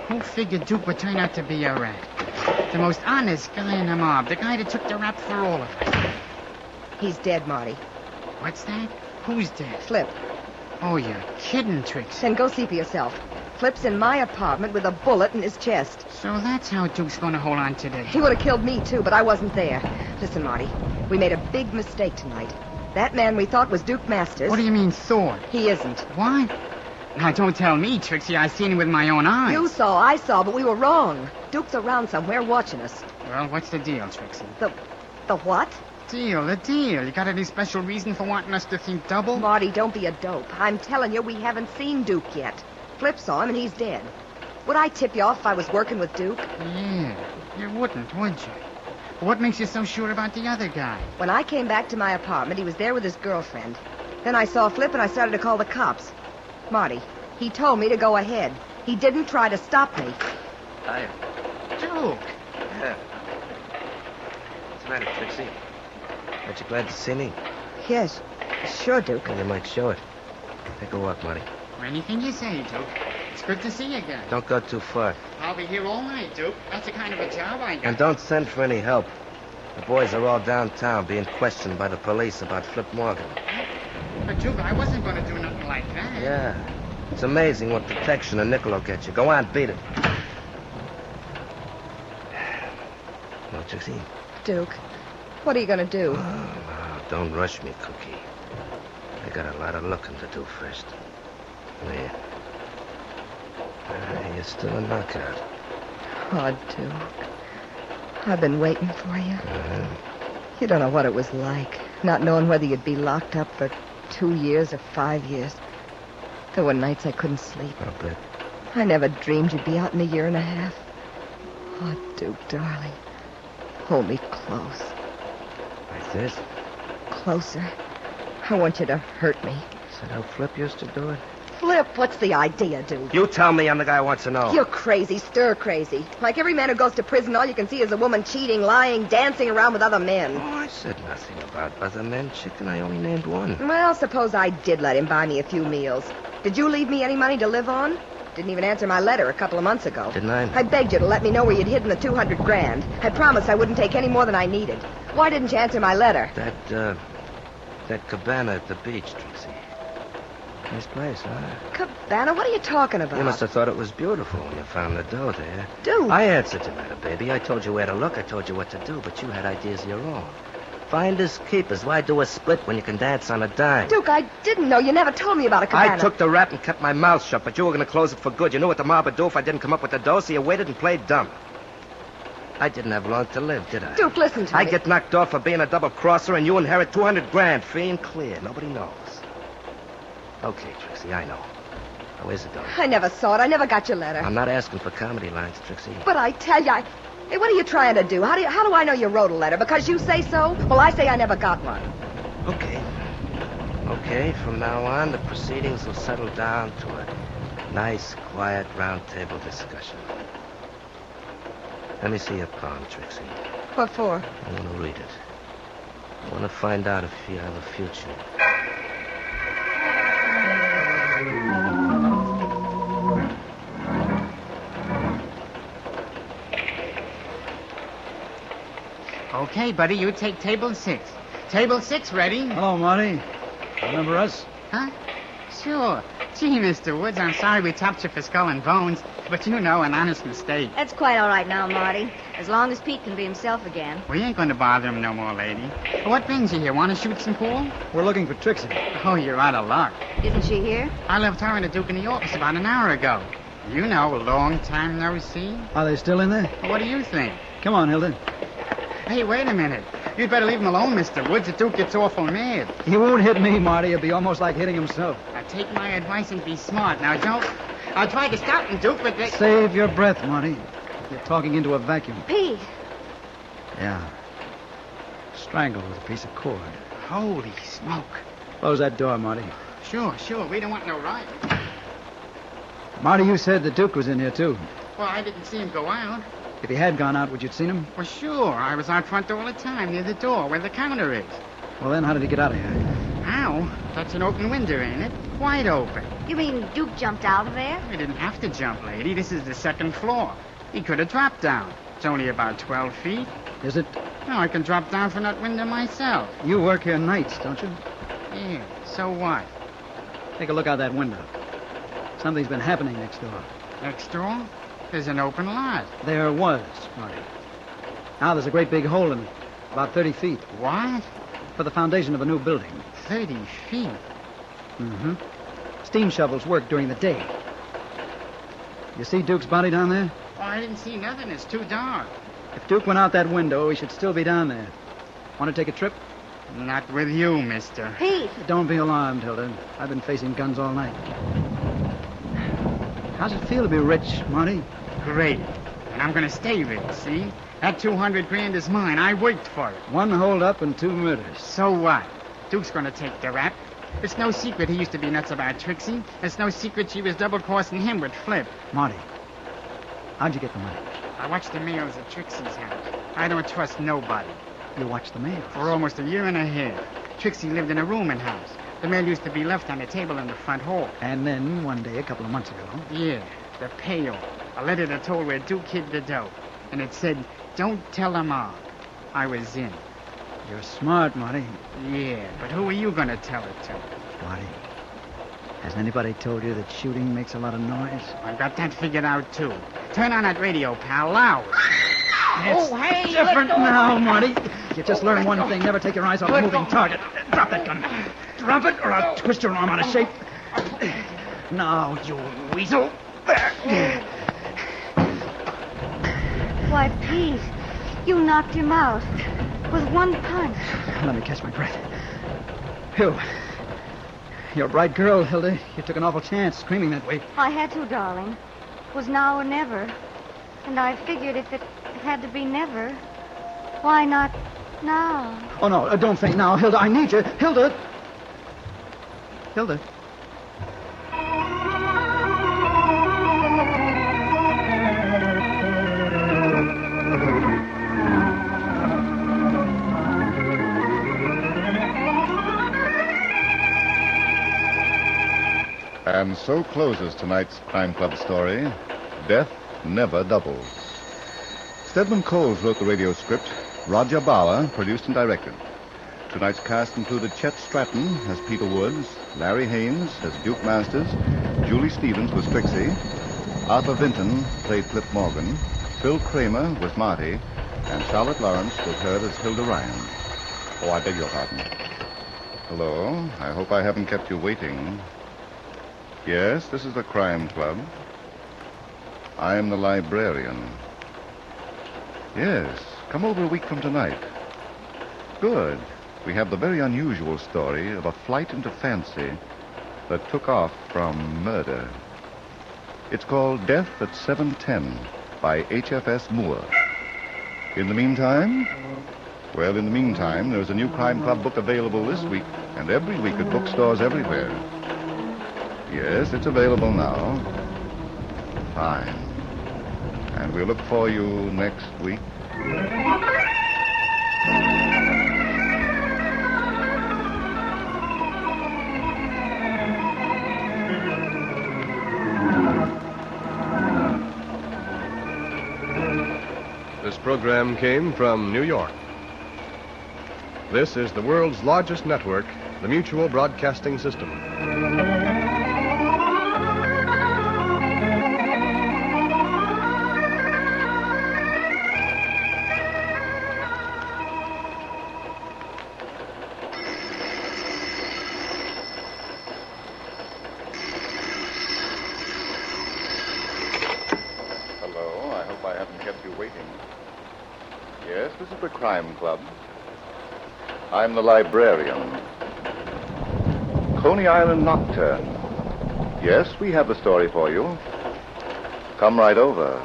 [SPEAKER 12] Who figured Duke would turn out to be a rat? The most honest guy in the mob. The guy that took the rap for all of us.
[SPEAKER 14] He's dead, Marty.
[SPEAKER 12] What's that? Who's dead?
[SPEAKER 14] Flip.
[SPEAKER 12] Oh, you're kidding, Trixie.
[SPEAKER 14] Then go see for yourself. Flip's in my apartment with a bullet in his chest.
[SPEAKER 12] So that's how Duke's going to hold on today.
[SPEAKER 14] He would have killed me, too, but I wasn't there. Listen, Marty, we made a big mistake tonight. That man we thought was Duke Masters...
[SPEAKER 12] What do you mean, thought?
[SPEAKER 14] He isn't.
[SPEAKER 12] What? Now, don't tell me, Trixie. I seen him with my own eyes.
[SPEAKER 14] You saw, I saw, but we were wrong. Duke's around somewhere watching us.
[SPEAKER 12] Well, what's the deal, Trixie?
[SPEAKER 14] The what?
[SPEAKER 12] The deal. You got any special reason for wanting us to think double?
[SPEAKER 14] Marty, don't be a dope. I'm telling you, we haven't seen Duke yet. Flip saw him, and he's dead. Would I tip you off if I was working with Duke?
[SPEAKER 12] Yeah, you wouldn't, would you? What makes you so sure about the other guy?
[SPEAKER 14] When I came back to my apartment, he was there with his girlfriend. Then I saw Flip, and I started to call the cops. Marty, he told me to go ahead. He didn't try to stop me.
[SPEAKER 13] Hiya.
[SPEAKER 12] Duke.
[SPEAKER 13] Yeah. What's the matter, Trixie? Aren't you glad to see me?
[SPEAKER 14] Yes, sure, Duke.
[SPEAKER 13] Well, you might show it. Take a walk, Marty.
[SPEAKER 12] Anything you say, Duke. It's good to see you again.
[SPEAKER 13] Don't go too far.
[SPEAKER 12] I'll be here all night, Duke. That's the kind of a job I got.
[SPEAKER 13] And don't send for any help. The boys are all downtown being questioned by the police about Flip Morgan.
[SPEAKER 12] But, Duke, I wasn't going to do nothing like that.
[SPEAKER 13] Yeah. It's amazing what protection a nickel will get you. Go on, beat it. Well, Trixie?
[SPEAKER 14] Duke, what are you going to do?
[SPEAKER 13] Oh, don't rush me, Cookie. I got a lot of looking to do first. There. You're still a knockout.
[SPEAKER 14] Oh, Duke. I've been waiting for you.
[SPEAKER 13] Uh-huh.
[SPEAKER 14] You don't know what it was like, not knowing whether you'd be locked up for 2 years or 5 years. There were nights I couldn't sleep.
[SPEAKER 13] I'll bet.
[SPEAKER 14] I never dreamed you'd be out in a year and a half. Oh, Duke, darling. Hold me close.
[SPEAKER 13] Like this?
[SPEAKER 14] Closer. I want you to hurt me.
[SPEAKER 13] Is that how Flip used to do it?
[SPEAKER 14] Flip, what's the idea, Duke?
[SPEAKER 13] You tell me. I'm the guy who wants to know.
[SPEAKER 14] You're crazy, stir crazy. Like every man who goes to prison, all you can see is a woman cheating, lying, dancing around with other men.
[SPEAKER 13] Oh, I said nothing about other men, chicken. I only named one.
[SPEAKER 14] Well, suppose I did let him buy me a few meals. Did you leave me any money to live on? Didn't even answer my letter a couple of months ago.
[SPEAKER 13] Didn't I?
[SPEAKER 14] I begged you to let me know where you'd hidden the 200 grand. I promised I wouldn't take any more than I needed. Why didn't you answer my letter?
[SPEAKER 13] That cabana at the beach, Trixie. Nice place, huh?
[SPEAKER 14] Cabana? What are you talking about?
[SPEAKER 13] You must have thought it was beautiful when you found the dough there.
[SPEAKER 14] Dude.
[SPEAKER 13] I answered your letter, baby. I told you where to look. I told you what to do, but you had ideas of your own. Finders keepers. Why do a split when you can dance on a dime?
[SPEAKER 14] Duke, I didn't know. You never told me about a cabana.
[SPEAKER 13] I took the rap and kept my mouth shut, but you were going to close it for good. You knew what the mob would do if I didn't come up with the dough, so you waited and played dumb. I didn't have long to live, did I?
[SPEAKER 14] Duke, listen to
[SPEAKER 13] I
[SPEAKER 14] me.
[SPEAKER 13] get knocked off for being a double-crosser, and you inherit 200 grand, free and clear. Nobody knows. Okay, Trixie, I know. Now, where's the dough?
[SPEAKER 14] I never saw it. I never got your letter.
[SPEAKER 13] I'm not asking for comedy lines, Trixie.
[SPEAKER 14] But I tell you, Hey, what are you trying to do? How do I know you wrote a letter? Because you say so? Well, I say I never got one.
[SPEAKER 13] Okay. Okay, from now on, the proceedings will settle down to a nice, quiet, round-table discussion. Let me see your palm, Trixie.
[SPEAKER 14] What for?
[SPEAKER 13] I want to read it. I want to find out if you have a future.
[SPEAKER 12] Okay, buddy, you take table 6. Table 6 ready?
[SPEAKER 24] Hello, Marty. Remember us?
[SPEAKER 12] Huh? Sure. Gee, Mr. Woods, I'm sorry we topped you for skull and bones, but you know, an honest mistake.
[SPEAKER 4] That's quite all right now, Marty. As long as Pete can be himself again.
[SPEAKER 12] We ain't going to bother him no more, lady. What brings you here? Want to shoot some pool?
[SPEAKER 24] We're looking for Trixie.
[SPEAKER 12] Oh, you're out of luck.
[SPEAKER 4] Isn't she here?
[SPEAKER 12] I left her and the Duke in the office about an hour ago. You know, a long time no see.
[SPEAKER 24] Are they still in there?
[SPEAKER 12] What do you think?
[SPEAKER 24] Come on, Hilda.
[SPEAKER 12] Hey, wait a minute. You'd better leave him alone, Mr. Woods. The Duke gets awful mad.
[SPEAKER 24] He won't hit me, Marty. It'll be almost like hitting himself.
[SPEAKER 12] Now, take my advice and be smart. Now, don't... I'll try to stop him, Duke, but...
[SPEAKER 24] Save your breath, Marty. You're talking into a vacuum.
[SPEAKER 4] Pete.
[SPEAKER 24] Yeah. Strangled with a piece of cord.
[SPEAKER 12] Holy smoke.
[SPEAKER 24] Close that door, Marty.
[SPEAKER 12] Sure. We don't want no riot.
[SPEAKER 24] Marty, you said the Duke was in here, too.
[SPEAKER 12] Well, I didn't see him go out.
[SPEAKER 24] If he had gone out, would you have seen him?
[SPEAKER 12] Well, sure. I was out front all the time, near the door, where the counter is.
[SPEAKER 24] Well, then, how did he get out of here?
[SPEAKER 12] How? That's an open window, ain't it? Wide open.
[SPEAKER 4] You mean Duke jumped out of there?
[SPEAKER 12] He didn't have to jump, lady. This is the second floor. He could have dropped down. It's only about 12 feet.
[SPEAKER 24] Is it?
[SPEAKER 12] No, I can drop down from that window myself.
[SPEAKER 24] You work here nights, don't you?
[SPEAKER 12] Yeah, so what?
[SPEAKER 24] Take a look out that window. Something's been happening next door.
[SPEAKER 12] Next door? There's an open lot.
[SPEAKER 24] There was, Marty. Now there's a great big hole in it. About 30 feet.
[SPEAKER 12] What?
[SPEAKER 24] For the foundation of a new building.
[SPEAKER 12] 30 feet?
[SPEAKER 24] Mm-hmm. Steam shovels work during the day. You see Duke's body down there?
[SPEAKER 12] Oh, I didn't see nothing. It's too dark.
[SPEAKER 24] If Duke went out that window, he should still be down there. Want to take a trip?
[SPEAKER 12] Not with you, mister.
[SPEAKER 4] Pete!
[SPEAKER 24] Don't be alarmed, Hilda. I've been facing guns all night. How's it feel to be rich, Marty?
[SPEAKER 12] Great. And I'm going to stay rich, see? That 200 grand is mine. I worked for it.
[SPEAKER 24] One holdup and 2 murders.
[SPEAKER 12] So what? Duke's going to take the rap. It's no secret he used to be nuts about Trixie. It's no secret she was double-crossing him with Flip.
[SPEAKER 24] Marty, how'd you get the money?
[SPEAKER 12] I watched the mails at Trixie's house. I don't trust nobody.
[SPEAKER 24] You watched the mail?
[SPEAKER 12] For almost a year and a half. Trixie lived in a rooming house. The mail used to be left on the table in the front hall.
[SPEAKER 24] And then, one day, a couple of months ago...
[SPEAKER 12] Yeah, the payoff. A letter that told where Duke hid the dough. And it said, don't tell her Ma. I was in.
[SPEAKER 24] You're smart, Marty.
[SPEAKER 12] Yeah, but who are you going to tell it to?
[SPEAKER 24] Marty, has anybody told you that shooting makes a lot of noise?
[SPEAKER 12] I've got that figured out, too. Turn on that radio, pal, loud.
[SPEAKER 24] Oh, hey! Different now, Marty. You just learned one thing. Never take your eyes off a moving target. Drop that gun. Drop it, or I'll twist your arm out of shape. Now, you weasel.
[SPEAKER 22] Why, Pete, you knocked him out with one punch.
[SPEAKER 24] Let me catch my breath. You're a bright girl, Hilda. You took an awful chance screaming that way.
[SPEAKER 22] I had to, darling. It was now or never. And I figured if it had to be never, why not now?
[SPEAKER 24] Oh, no, don't faint now, Hilda. I need you. Hilda! Hilda?
[SPEAKER 1] And so closes tonight's Crime Club story, Death Never Doubles. Stedman Coles wrote the radio script. Roger Bauer produced and directed. Tonight's cast included Chet Stratton as Peter Woods, Larry Haynes as Duke Masters, Julie Stevens was Trixie, Arthur Vinton played Flip Morgan, Phil Kramer was Marty, and Charlotte Lawrence was heard as Hilda Ryan. Oh, I beg your pardon. Hello. I hope I haven't kept you waiting. Yes, this is the Crime Club. I am the librarian. Yes, come over a week from tonight. Good. We have the very unusual story of a flight into fancy that took off from murder. It's called Death at 7:10 by HFS Moore. In the meantime? Well, in the meantime, there's a new Crime Club book available this week and every week at bookstores everywhere. Yes, it's available now. Fine. And we'll look for you next week.
[SPEAKER 6] This program came from New York. This is the world's largest network, the Mutual Broadcasting System.
[SPEAKER 1] Hello, I hope I haven't kept you waiting. Yes, this is the Crime Club. I'm the librarian. Coney Island Nocturne. Yes, we have the story for you. Come right over.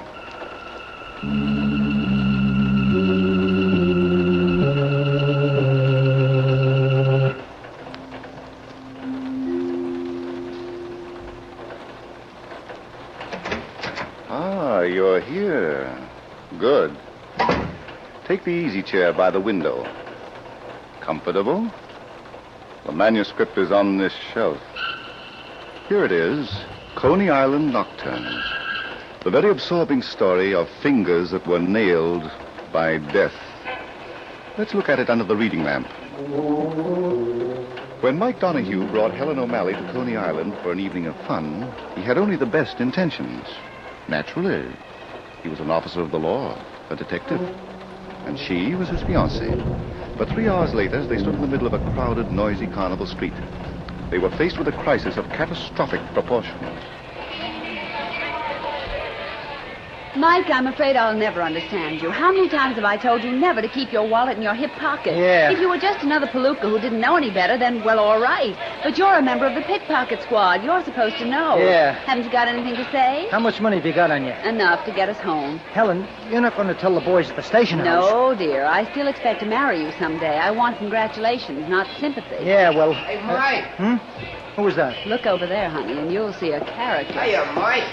[SPEAKER 1] Ah, you're here. Good. Take the easy chair by the window. Comfortable? The manuscript is on this shelf. Here it is, Coney Island Nocturne. The very absorbing story of fingers that were nailed by death. Let's look at it under the reading lamp. When Mike Donahue brought Helen O'Malley to Coney Island for an evening of fun, he had only the best intentions. Naturally. He was an officer of the law, a detective. And she was his fiancée. But 3 hours later, they stood in the middle of a crowded, noisy carnival street. They were faced with a crisis of catastrophic proportions.
[SPEAKER 16] Mike, I'm afraid I'll never understand you. How many times have I told you never to keep your wallet in your hip pocket?
[SPEAKER 24] Yeah.
[SPEAKER 16] If you were just another palooka who didn't know any better, then, well, all right. But you're a member of the pickpocket squad. You're supposed to know.
[SPEAKER 24] Yeah.
[SPEAKER 16] Haven't you got anything to say?
[SPEAKER 24] How much money have you got on you?
[SPEAKER 16] Enough to get us home.
[SPEAKER 24] Helen, you're not going to tell the boys at the station house.
[SPEAKER 16] No, dear. I still expect to marry you someday. I want congratulations, not sympathy.
[SPEAKER 24] Yeah, well...
[SPEAKER 11] Hey, Mike.
[SPEAKER 24] Who was that?
[SPEAKER 16] Look over there, honey, and you'll see a character.
[SPEAKER 11] Hiya, Mike.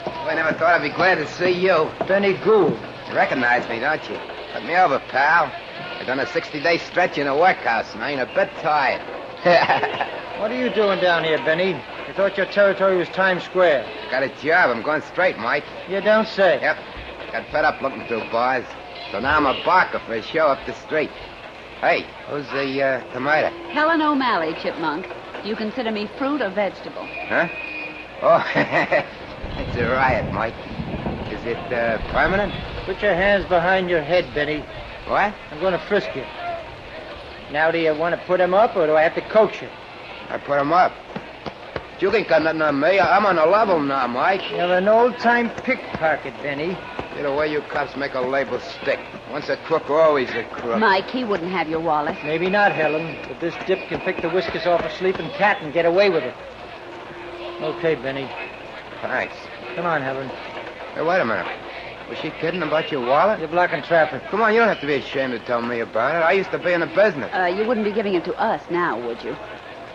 [SPEAKER 11] I never thought I'd be glad to see you.
[SPEAKER 24] Benny Gould.
[SPEAKER 11] You recognize me, don't you? Put me over, pal. I've done a 60-day stretch in a workhouse, and I ain't a bit tired.
[SPEAKER 24] What are you doing down here, Benny? I thought your territory was Times Square.
[SPEAKER 11] Got a job. I'm going straight, Mike.
[SPEAKER 24] You don't say.
[SPEAKER 11] Yep. Got fed up looking through bars. So now I'm a barker for a show up the street. Hey, who's the tomato?
[SPEAKER 16] Helen O'Malley, Chipmunk. Do you consider me fruit or vegetable?
[SPEAKER 11] Huh? Oh, it's a riot, Mike. Is it permanent?
[SPEAKER 24] Put your hands behind your head, Benny.
[SPEAKER 11] What?
[SPEAKER 24] I'm going to frisk you. Now, do you want to put him up, or do I have to coach you?
[SPEAKER 11] I put him up. You ain't got nothing on me. I'm on a level now, Mike.
[SPEAKER 24] You're an old-time pickpocket, Benny.
[SPEAKER 11] See the way you cops make a label stick. Once a crook, always a crook.
[SPEAKER 16] Mike, he wouldn't have your wallet.
[SPEAKER 24] Maybe not, Helen, but this dip can pick the whiskers off a sleeping cat and get away with it. Okay, Benny.
[SPEAKER 11] Thanks.
[SPEAKER 24] Come on, Helen.
[SPEAKER 11] Hey, wait a minute. Was she kidding about your wallet?
[SPEAKER 24] You're blocking traffic.
[SPEAKER 11] Come on, you don't have to be ashamed to tell me about it. I used to be in the business.
[SPEAKER 16] You wouldn't be giving it to us now, would you?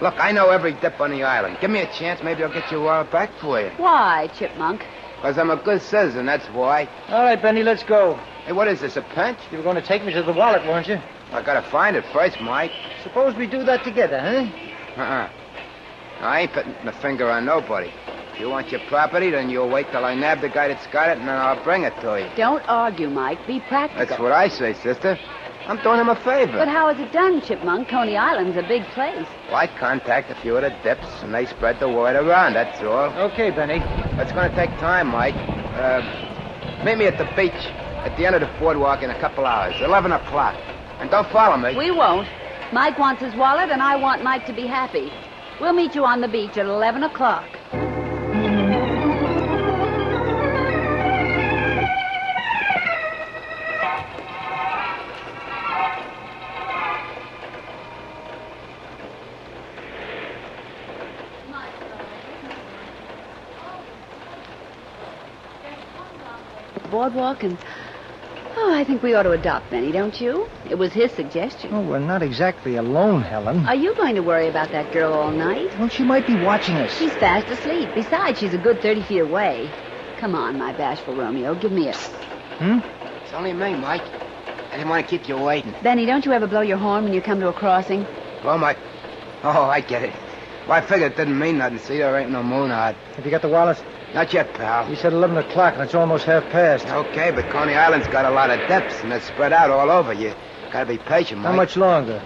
[SPEAKER 11] Look, I know every dip on the island. Give me a chance, maybe I'll get your wallet back for you.
[SPEAKER 16] Why, Chipmunk?
[SPEAKER 11] Because I'm a good citizen, that's why.
[SPEAKER 24] All right, Benny, let's go.
[SPEAKER 11] Hey, what is this, a pinch?
[SPEAKER 24] You were going to take me to the wallet, weren't you?
[SPEAKER 11] I gotta find it first, Mike.
[SPEAKER 24] Suppose we do that together, huh?
[SPEAKER 11] Uh-uh. I ain't putting the finger on nobody. If you want your property, then you'll wait till I nab the guy that's got it, and then I'll bring it to you.
[SPEAKER 16] Don't argue, Mike. Be practical.
[SPEAKER 11] That's what I say, sister. I'm doing him a favor.
[SPEAKER 16] But how is it done, Chipmunk? Coney Island's a big place.
[SPEAKER 11] Well, I contact a few of the dips, and they spread the word around, that's all.
[SPEAKER 24] Okay, Benny.
[SPEAKER 11] It's going to take time, Mike. Meet me at the beach at the end of the boardwalk in a couple hours, 11 o'clock. And don't follow me.
[SPEAKER 16] We won't. Mike wants his wallet, and I want Mike to be happy. We'll meet you on the beach at 11 o'clock. boardwalk and... Oh, I think we ought to adopt Benny, don't you? It was his suggestion.
[SPEAKER 7] Oh, we're not exactly alone, Helen.
[SPEAKER 16] Are you going to worry about that girl all night?
[SPEAKER 7] Well, she might be watching us.
[SPEAKER 16] She's fast asleep. Besides, she's a good 30 feet away. Come on, my bashful Romeo. Give me a...
[SPEAKER 8] It's only me, Mike. I didn't want to keep you waiting.
[SPEAKER 16] Benny, don't you ever blow your horn when you come to a crossing?
[SPEAKER 8] Well, Mike. Oh, I get it. Well, I figured it didn't mean nothing. See, there ain't no moon out.
[SPEAKER 7] Have you got the wallet?
[SPEAKER 8] Not yet, pal.
[SPEAKER 7] You said 11 o'clock, and it's almost half past.
[SPEAKER 8] Okay, but Coney Island's got a lot of depths, and it's spread out all over. You gotta be patient, Mike.
[SPEAKER 7] How much longer?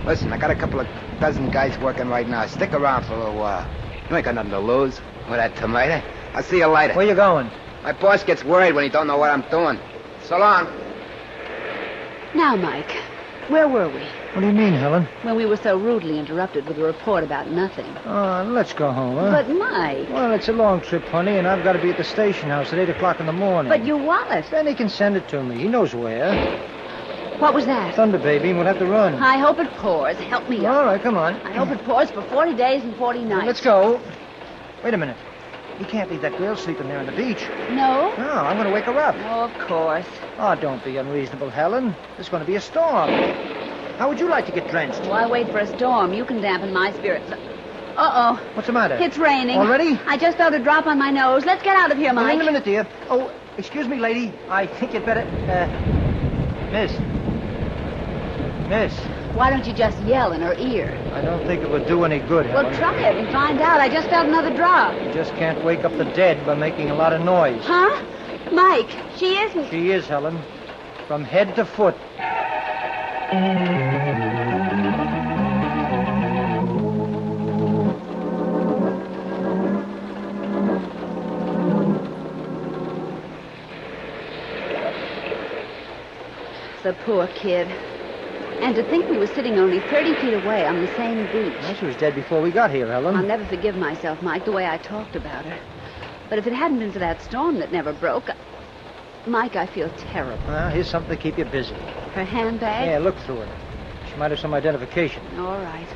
[SPEAKER 8] Listen, I got a couple of dozen guys working right now. Stick around for a little while. You ain't got nothing to lose with that tomato. I'll see you later.
[SPEAKER 7] Where you going?
[SPEAKER 8] My boss gets worried when he don't know what I'm doing. So long.
[SPEAKER 16] Now, Mike, where were we?
[SPEAKER 7] What do you mean, Helen?
[SPEAKER 16] When we were so rudely interrupted with a report about nothing.
[SPEAKER 7] Let's go home, huh?
[SPEAKER 16] But, Mike...
[SPEAKER 7] Well, it's a long trip, honey, and I've got to be at the station house at 8 o'clock in the morning.
[SPEAKER 16] But your wallet...
[SPEAKER 7] Benny can send it to me. He knows where.
[SPEAKER 16] What was that?
[SPEAKER 7] Thunder, baby, and we'll have to run.
[SPEAKER 16] I hope it pours. Help me up.
[SPEAKER 7] All right, come on.
[SPEAKER 16] I hope it pours for 40 days and 40 nights.
[SPEAKER 7] Let's go. Wait a minute. You can't leave that girl sleeping there on the beach.
[SPEAKER 16] No?
[SPEAKER 7] No, I'm going to wake her up.
[SPEAKER 16] Oh, of course.
[SPEAKER 7] Oh, don't be unreasonable, Helen. There's going to be a storm. How would you like to get drenched?
[SPEAKER 16] Why wait for a storm? You can dampen my spirits. Uh-oh.
[SPEAKER 7] What's the matter?
[SPEAKER 16] It's raining.
[SPEAKER 7] Already?
[SPEAKER 16] I just felt a drop on my nose. Let's get out of here, Mike.
[SPEAKER 7] Wait a minute, dear. Oh, excuse me, lady. I think you'd better... Miss.
[SPEAKER 16] Why don't you just yell in her ear?
[SPEAKER 7] I don't think it would do any good, Helen.
[SPEAKER 16] Well, try it and find out. I just felt another drop.
[SPEAKER 7] You just can't wake up the dead by making a lot of noise.
[SPEAKER 16] Huh? Mike, she isn't.
[SPEAKER 7] She is, Helen. From head to foot.
[SPEAKER 16] The poor kid. And to think we were sitting only 30 feet away on the same beach.
[SPEAKER 7] Well, she was dead before we got here, Helen.
[SPEAKER 16] I'll never forgive myself, Mike, the way I talked about her. But if it hadn't been for that storm that never broke... Mike, I feel terrible.
[SPEAKER 7] Well, here's something to keep you busy.
[SPEAKER 16] Her handbag?
[SPEAKER 7] Yeah, look through it. She might have some identification.
[SPEAKER 16] All right.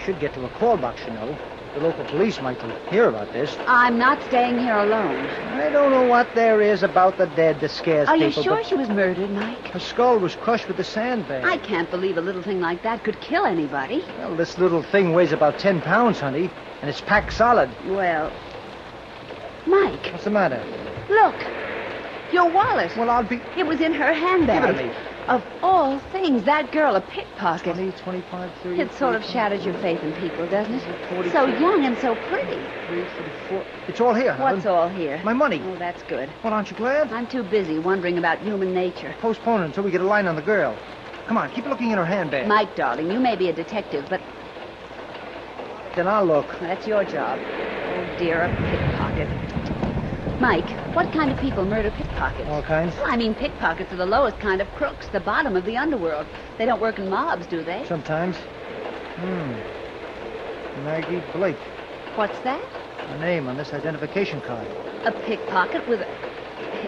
[SPEAKER 7] Should get to a call box, you know. The local police might hear about this.
[SPEAKER 16] I'm not staying here alone.
[SPEAKER 7] I don't know what there is about the dead that scares
[SPEAKER 16] Are
[SPEAKER 7] people.
[SPEAKER 16] you sure she was murdered, Mike?
[SPEAKER 7] Her skull was crushed with a sandbag.
[SPEAKER 16] I can't believe a little thing like that could kill anybody.
[SPEAKER 7] Well, this little thing weighs about 10 pounds, honey, and it's packed solid.
[SPEAKER 16] Well, Mike.
[SPEAKER 7] What's the matter?
[SPEAKER 16] Look. Your wallet.
[SPEAKER 7] Well, I'll be...
[SPEAKER 16] It was in her handbag.
[SPEAKER 7] Give it to me.
[SPEAKER 16] Of all things, that girl a pickpocket.
[SPEAKER 7] 20, 25, 30...
[SPEAKER 16] It sort of shatters your faith in people, doesn't it? 40, so young and so pretty.
[SPEAKER 7] 3, 44... It's all here, Helen.
[SPEAKER 16] What's all here?
[SPEAKER 7] My money.
[SPEAKER 16] Oh, that's good.
[SPEAKER 7] Well, aren't you glad?
[SPEAKER 16] I'm too busy wondering about human nature.
[SPEAKER 7] Postpone it until we get a line on the girl. Come on, keep looking in her handbag.
[SPEAKER 16] Mike, darling, you may be a detective, but...
[SPEAKER 7] Then I'll look.
[SPEAKER 16] That's your job. Oh, dear, a pickpocket. Mike, what kind of people murder pickpockets?
[SPEAKER 7] All kinds?
[SPEAKER 16] Well, I mean, pickpockets are the lowest kind of crooks, the bottom of the underworld. They don't work in mobs, do they?
[SPEAKER 7] Sometimes. Maggie Blake.
[SPEAKER 16] What's that?
[SPEAKER 7] Her name on this identification card.
[SPEAKER 16] A pickpocket with a...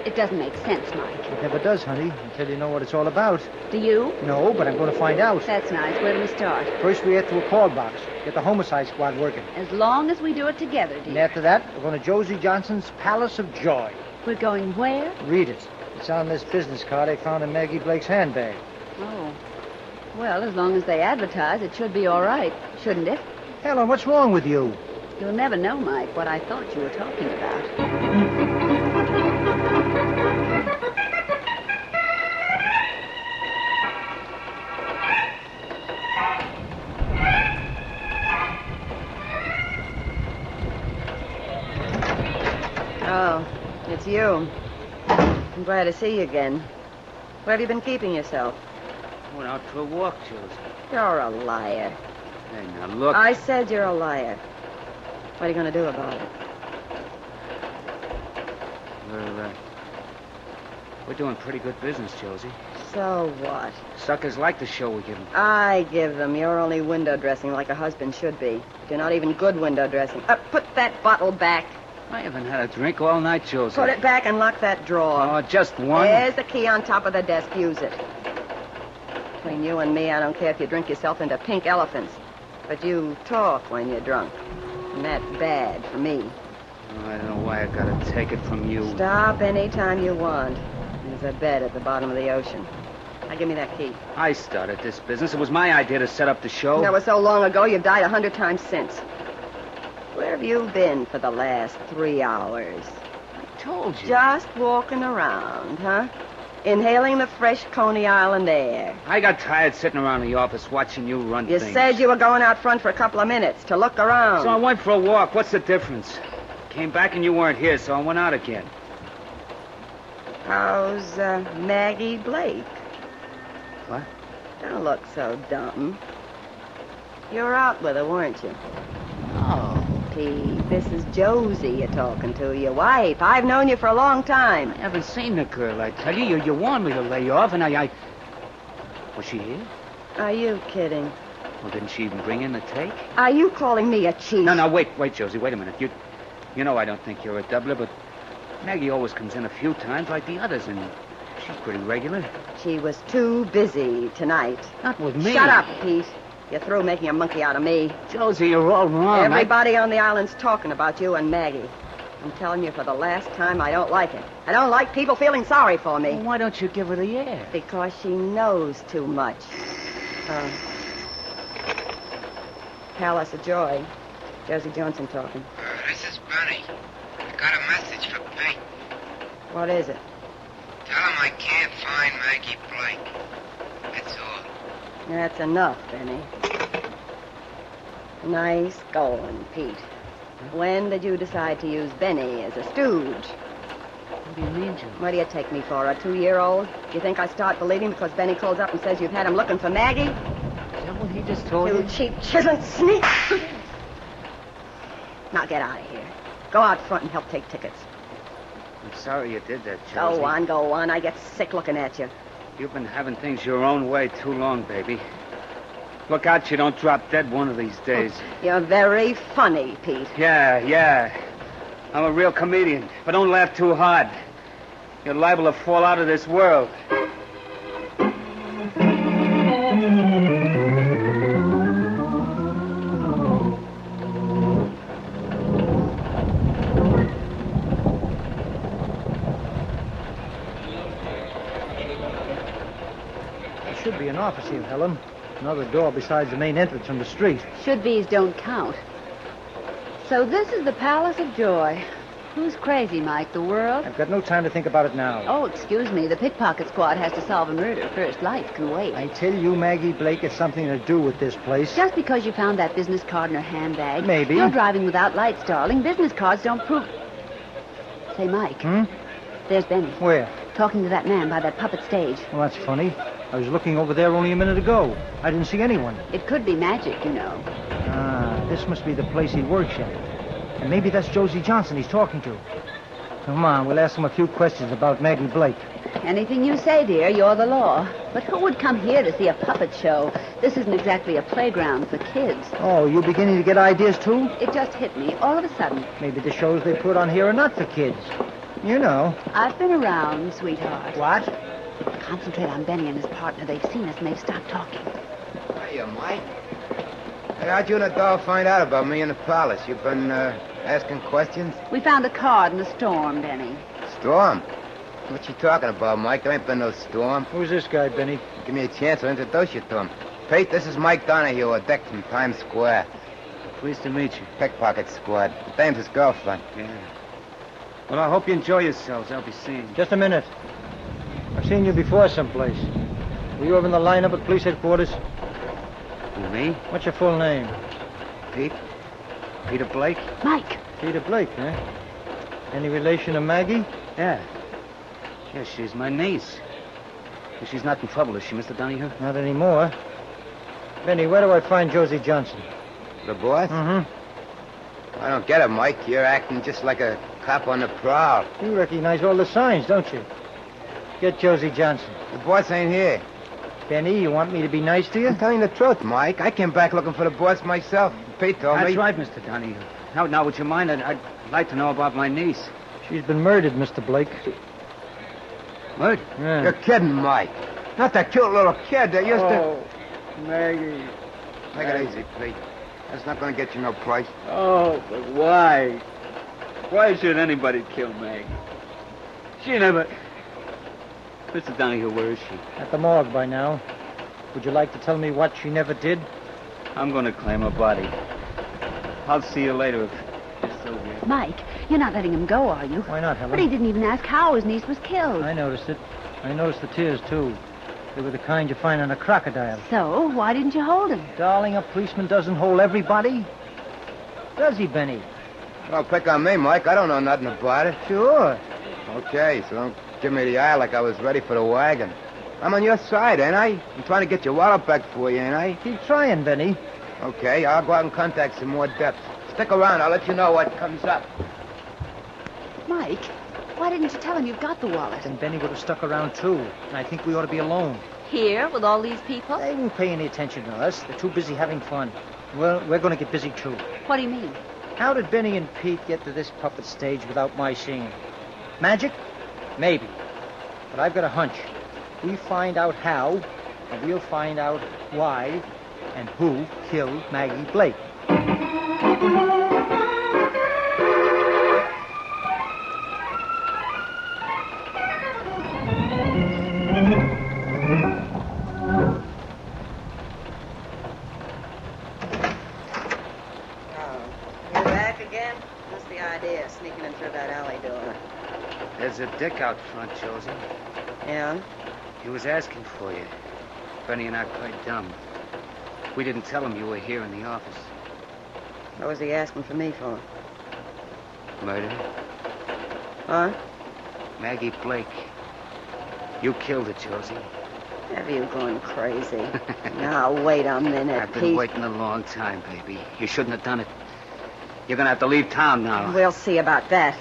[SPEAKER 16] It doesn't make sense, Mike.
[SPEAKER 7] It never does, honey, until you know what it's all about.
[SPEAKER 16] Do you?
[SPEAKER 7] No, but I'm going to find out.
[SPEAKER 16] That's nice. Where do we start?
[SPEAKER 7] First, we head to a call box. Get the homicide squad working.
[SPEAKER 16] As long as we do it together, dear.
[SPEAKER 7] And after that, we're going to Josie Johnson's Palace of Joy.
[SPEAKER 16] We're going where?
[SPEAKER 7] Read it. It's on this business card I found in Maggie Blake's handbag.
[SPEAKER 16] Oh. Well, as long as they advertise, it should be all right, shouldn't it?
[SPEAKER 7] Helen, what's wrong with you?
[SPEAKER 16] You'll never know, Mike, what I thought you were talking about.
[SPEAKER 14] Oh, it's you. I'm glad to see you again. Where have you been keeping yourself?
[SPEAKER 8] Went out for a walk, Josie.
[SPEAKER 14] You're a liar.
[SPEAKER 8] Hey, now look.
[SPEAKER 14] I said you're a liar. What are you going to do about it?
[SPEAKER 8] We're doing pretty good business, Josie.
[SPEAKER 14] So what?
[SPEAKER 8] Suckers like the show we give them.
[SPEAKER 14] I give them. You're only window dressing like a husband should be. You're not even good window dressing. Put that bottle back.
[SPEAKER 8] I haven't had a drink all night, Josie.
[SPEAKER 14] Put it back and lock that drawer.
[SPEAKER 8] Oh, just one?
[SPEAKER 14] There's the key on top of the desk. Use it. Between you and me, I don't care if you drink yourself into pink elephants. But you talk when you're drunk. And that's bad for me.
[SPEAKER 8] Oh, I don't know why I gotta take it from you.
[SPEAKER 14] Stop any time you want. There's a bed at the bottom of the ocean. Now, give me that key.
[SPEAKER 24] I started this business. It was my idea to set up the show.
[SPEAKER 14] That was so long ago, you've died 100 times since. Where have you been for the last 3 hours?
[SPEAKER 24] I told you.
[SPEAKER 14] Just walking around, huh? Inhaling the fresh Coney Island air.
[SPEAKER 24] I got tired sitting around the office watching you run
[SPEAKER 14] You
[SPEAKER 24] things.
[SPEAKER 14] said you were going out front for a couple of minutes to look around.
[SPEAKER 24] So I went for a walk. What's the difference? Came back and you weren't here, so I went out again.
[SPEAKER 14] How's Maggie Blake?
[SPEAKER 24] What?
[SPEAKER 14] Don't look so dumb. You were out with her, weren't you? Oh, Pete, this is Josie you're talking to, your wife. I've known you for a long time.
[SPEAKER 24] I haven't seen the girl, I tell you. You warned me to lay off, and I... Was she here?
[SPEAKER 14] Are you kidding?
[SPEAKER 24] Well, didn't she even bring in the take?
[SPEAKER 14] Are you calling me a cheat?
[SPEAKER 24] No, wait, Josie, wait a minute. You know I don't think you're a doubler, but Maggie always comes in a few times like the others, and she's pretty regular.
[SPEAKER 14] She was too busy tonight.
[SPEAKER 24] Not with me.
[SPEAKER 14] Shut up, Pete. You're through making a monkey out of me.
[SPEAKER 24] Josie, you're all wrong.
[SPEAKER 14] Everybody on the island's talking about you and Maggie. I'm telling you for the last time, I don't like it. I don't like people feeling sorry for me.
[SPEAKER 24] Well, why don't you give her the air?
[SPEAKER 14] Because she knows too much. Palace of Joy. Josie Johnson talking.
[SPEAKER 9] This is Benny. I got a message for Pete.
[SPEAKER 14] What is it?
[SPEAKER 9] Tell him I can't find Maggie Blake. That's all.
[SPEAKER 14] That's enough, Benny. Nice going, Pete. When did you decide to use Benny as a stooge?
[SPEAKER 24] What do you mean, Joe?
[SPEAKER 14] What do you take me for, a 2-year-old? Do you think I start believing because Benny calls up and says you've had him looking for Maggie?
[SPEAKER 24] Is that what he just told you?
[SPEAKER 14] You cheap, chiseling sneak! Now get out of here. Go out front and help take tickets.
[SPEAKER 24] I'm sorry you did that, Josie.
[SPEAKER 14] Go on. I get sick looking at you.
[SPEAKER 24] You've been having things your own way too long, baby. Look out you don't drop dead one of these days.
[SPEAKER 14] You're very funny, Pete.
[SPEAKER 24] Yeah. I'm a real comedian, but don't laugh too hard. You're liable to fall out of this world.
[SPEAKER 7] There should be an office here, Helen. Another door besides the main entrance from the street.
[SPEAKER 16] Should-be's don't count. So this is the Palace of Joy. Who's crazy, Mike? The world?
[SPEAKER 7] I've got no time to think about it now.
[SPEAKER 16] Oh, excuse me. The pickpocket squad has to solve a murder first. Life can wait.
[SPEAKER 7] I tell you, Maggie Blake has something to do with this place.
[SPEAKER 16] Just because you found that business card in her handbag.
[SPEAKER 7] Maybe.
[SPEAKER 16] You're driving without lights, darling. Business cards don't prove... Say, Mike. There's Benny.
[SPEAKER 7] Where?
[SPEAKER 16] Talking to that man by that puppet stage.
[SPEAKER 7] Well, that's funny. I was looking over there only a minute ago. I didn't see anyone.
[SPEAKER 16] It could be magic, you know.
[SPEAKER 7] This must be the place he works at. And maybe that's Josie Johnson he's talking to. Come on, we'll ask him a few questions about Maggie Blake.
[SPEAKER 16] Anything you say, dear, you're the law. But who would come here to see a puppet show? This isn't exactly a playground for kids.
[SPEAKER 7] Oh, you beginning to get ideas, too?
[SPEAKER 16] It just hit me all of a sudden.
[SPEAKER 7] Maybe the shows they put on here are not for kids. You know.
[SPEAKER 16] I've been around, sweetheart.
[SPEAKER 7] What?
[SPEAKER 16] Concentrate on Benny and his partner. They've seen us and they've stopped talking.
[SPEAKER 8] Hiya, Mike. Hey, how'd you and the doll find out about me in the palace? You've been, asking questions?
[SPEAKER 16] We found a card in the storm, Benny.
[SPEAKER 8] Storm? What you talking about, Mike? There ain't been no storm.
[SPEAKER 7] Who's this guy, Benny?
[SPEAKER 8] Give me a chance, I'll introduce you to him. Pete, this is Mike Donahue, a deck from Times Square.
[SPEAKER 24] Pleased to meet you.
[SPEAKER 8] Pickpocket squad. The dame's his girlfriend.
[SPEAKER 24] Yeah. Well, I hope you enjoy yourselves. I'll be seeing you.
[SPEAKER 7] Just a minute. I've seen you before someplace. Were you ever in the lineup at police headquarters?
[SPEAKER 24] Who, me?
[SPEAKER 7] What's your full name?
[SPEAKER 24] Pete. Peter Blake.
[SPEAKER 16] Mike.
[SPEAKER 7] Peter Blake, huh? Any relation to Maggie?
[SPEAKER 24] Yeah. Yeah, she's my niece. She's not in trouble, is she, Mr. Donahue?
[SPEAKER 7] Not anymore. Benny, where do I find Josie Johnson?
[SPEAKER 8] The boss? I don't get it, Mike. You're acting just like a cop on the prowl.
[SPEAKER 7] You recognize all the signs, don't you? Get Josie Johnson.
[SPEAKER 8] The boss ain't here.
[SPEAKER 7] Benny, you want me to be nice to you?
[SPEAKER 8] I'm telling you the truth, Mike. I came back looking for the boss myself. Pete told me.
[SPEAKER 24] That's right, Mr. Donahue. Now, would you mind? I'd like to know about my niece.
[SPEAKER 7] She's been murdered, Mr. Blake.
[SPEAKER 24] Murdered?
[SPEAKER 7] Yeah.
[SPEAKER 8] You're kidding, Mike. Not that cute little kid that used to...
[SPEAKER 24] Maggie.
[SPEAKER 8] Take it easy, Pete. That's not going to get you no price.
[SPEAKER 24] Oh, but why? Why should anybody kill Maggie? She never...
[SPEAKER 17] Mr. Donahue, where is she?
[SPEAKER 7] At the morgue by now. Would you like to tell me what she never did?
[SPEAKER 17] I'm going to claim her body. I'll see you later if you're still here.
[SPEAKER 16] Mike, you're not letting him go, are you?
[SPEAKER 7] Why not, Helen?
[SPEAKER 16] But he didn't even ask how his niece was killed.
[SPEAKER 7] I noticed it. I noticed the tears, too. They were the kind you find on a crocodile.
[SPEAKER 16] So, why didn't you hold him?
[SPEAKER 7] Darling, a policeman doesn't hold everybody. Does he, Benny?
[SPEAKER 8] Don't pick on me, Mike. I don't know nothing about it.
[SPEAKER 7] Sure.
[SPEAKER 8] Okay, so don't give me the eye like I was ready for the wagon. I'm on your side, ain't I? I'm trying to get your wallet back for you, ain't I?
[SPEAKER 7] Keep trying, Benny.
[SPEAKER 8] Okay, I'll go out and contact some more depths. Stick around. I'll let you know what comes up.
[SPEAKER 16] Mike, why didn't you tell him you've got the wallet?
[SPEAKER 7] Then Benny would have stuck around, too. And I think we ought to be alone.
[SPEAKER 16] Here, with all these people?
[SPEAKER 7] They won't pay any attention to us. They're too busy having fun. Well, we're going to get busy, too.
[SPEAKER 16] What do you mean?
[SPEAKER 7] How did Benny and Pete get to this puppet stage without my seeing it? Magic? Maybe. But I've got a hunch. We find out how, and we'll find out why and who killed Maggie Blake.
[SPEAKER 14] Sneaking in through that alley door.
[SPEAKER 11] There's a dick out front, Josie.
[SPEAKER 14] Yeah?
[SPEAKER 11] He was asking for you. Benny and I played dumb. We didn't tell him you were here in the office.
[SPEAKER 14] What was he asking for me for?
[SPEAKER 11] Murder?
[SPEAKER 14] Huh?
[SPEAKER 11] Maggie Blake. You killed her, Josie.
[SPEAKER 14] Have you gone crazy? Now, wait a minute,
[SPEAKER 11] I've been
[SPEAKER 14] Pete.
[SPEAKER 11] waiting a long time, baby. You shouldn't have done it. You're going to have to leave town now.
[SPEAKER 14] We'll see about that.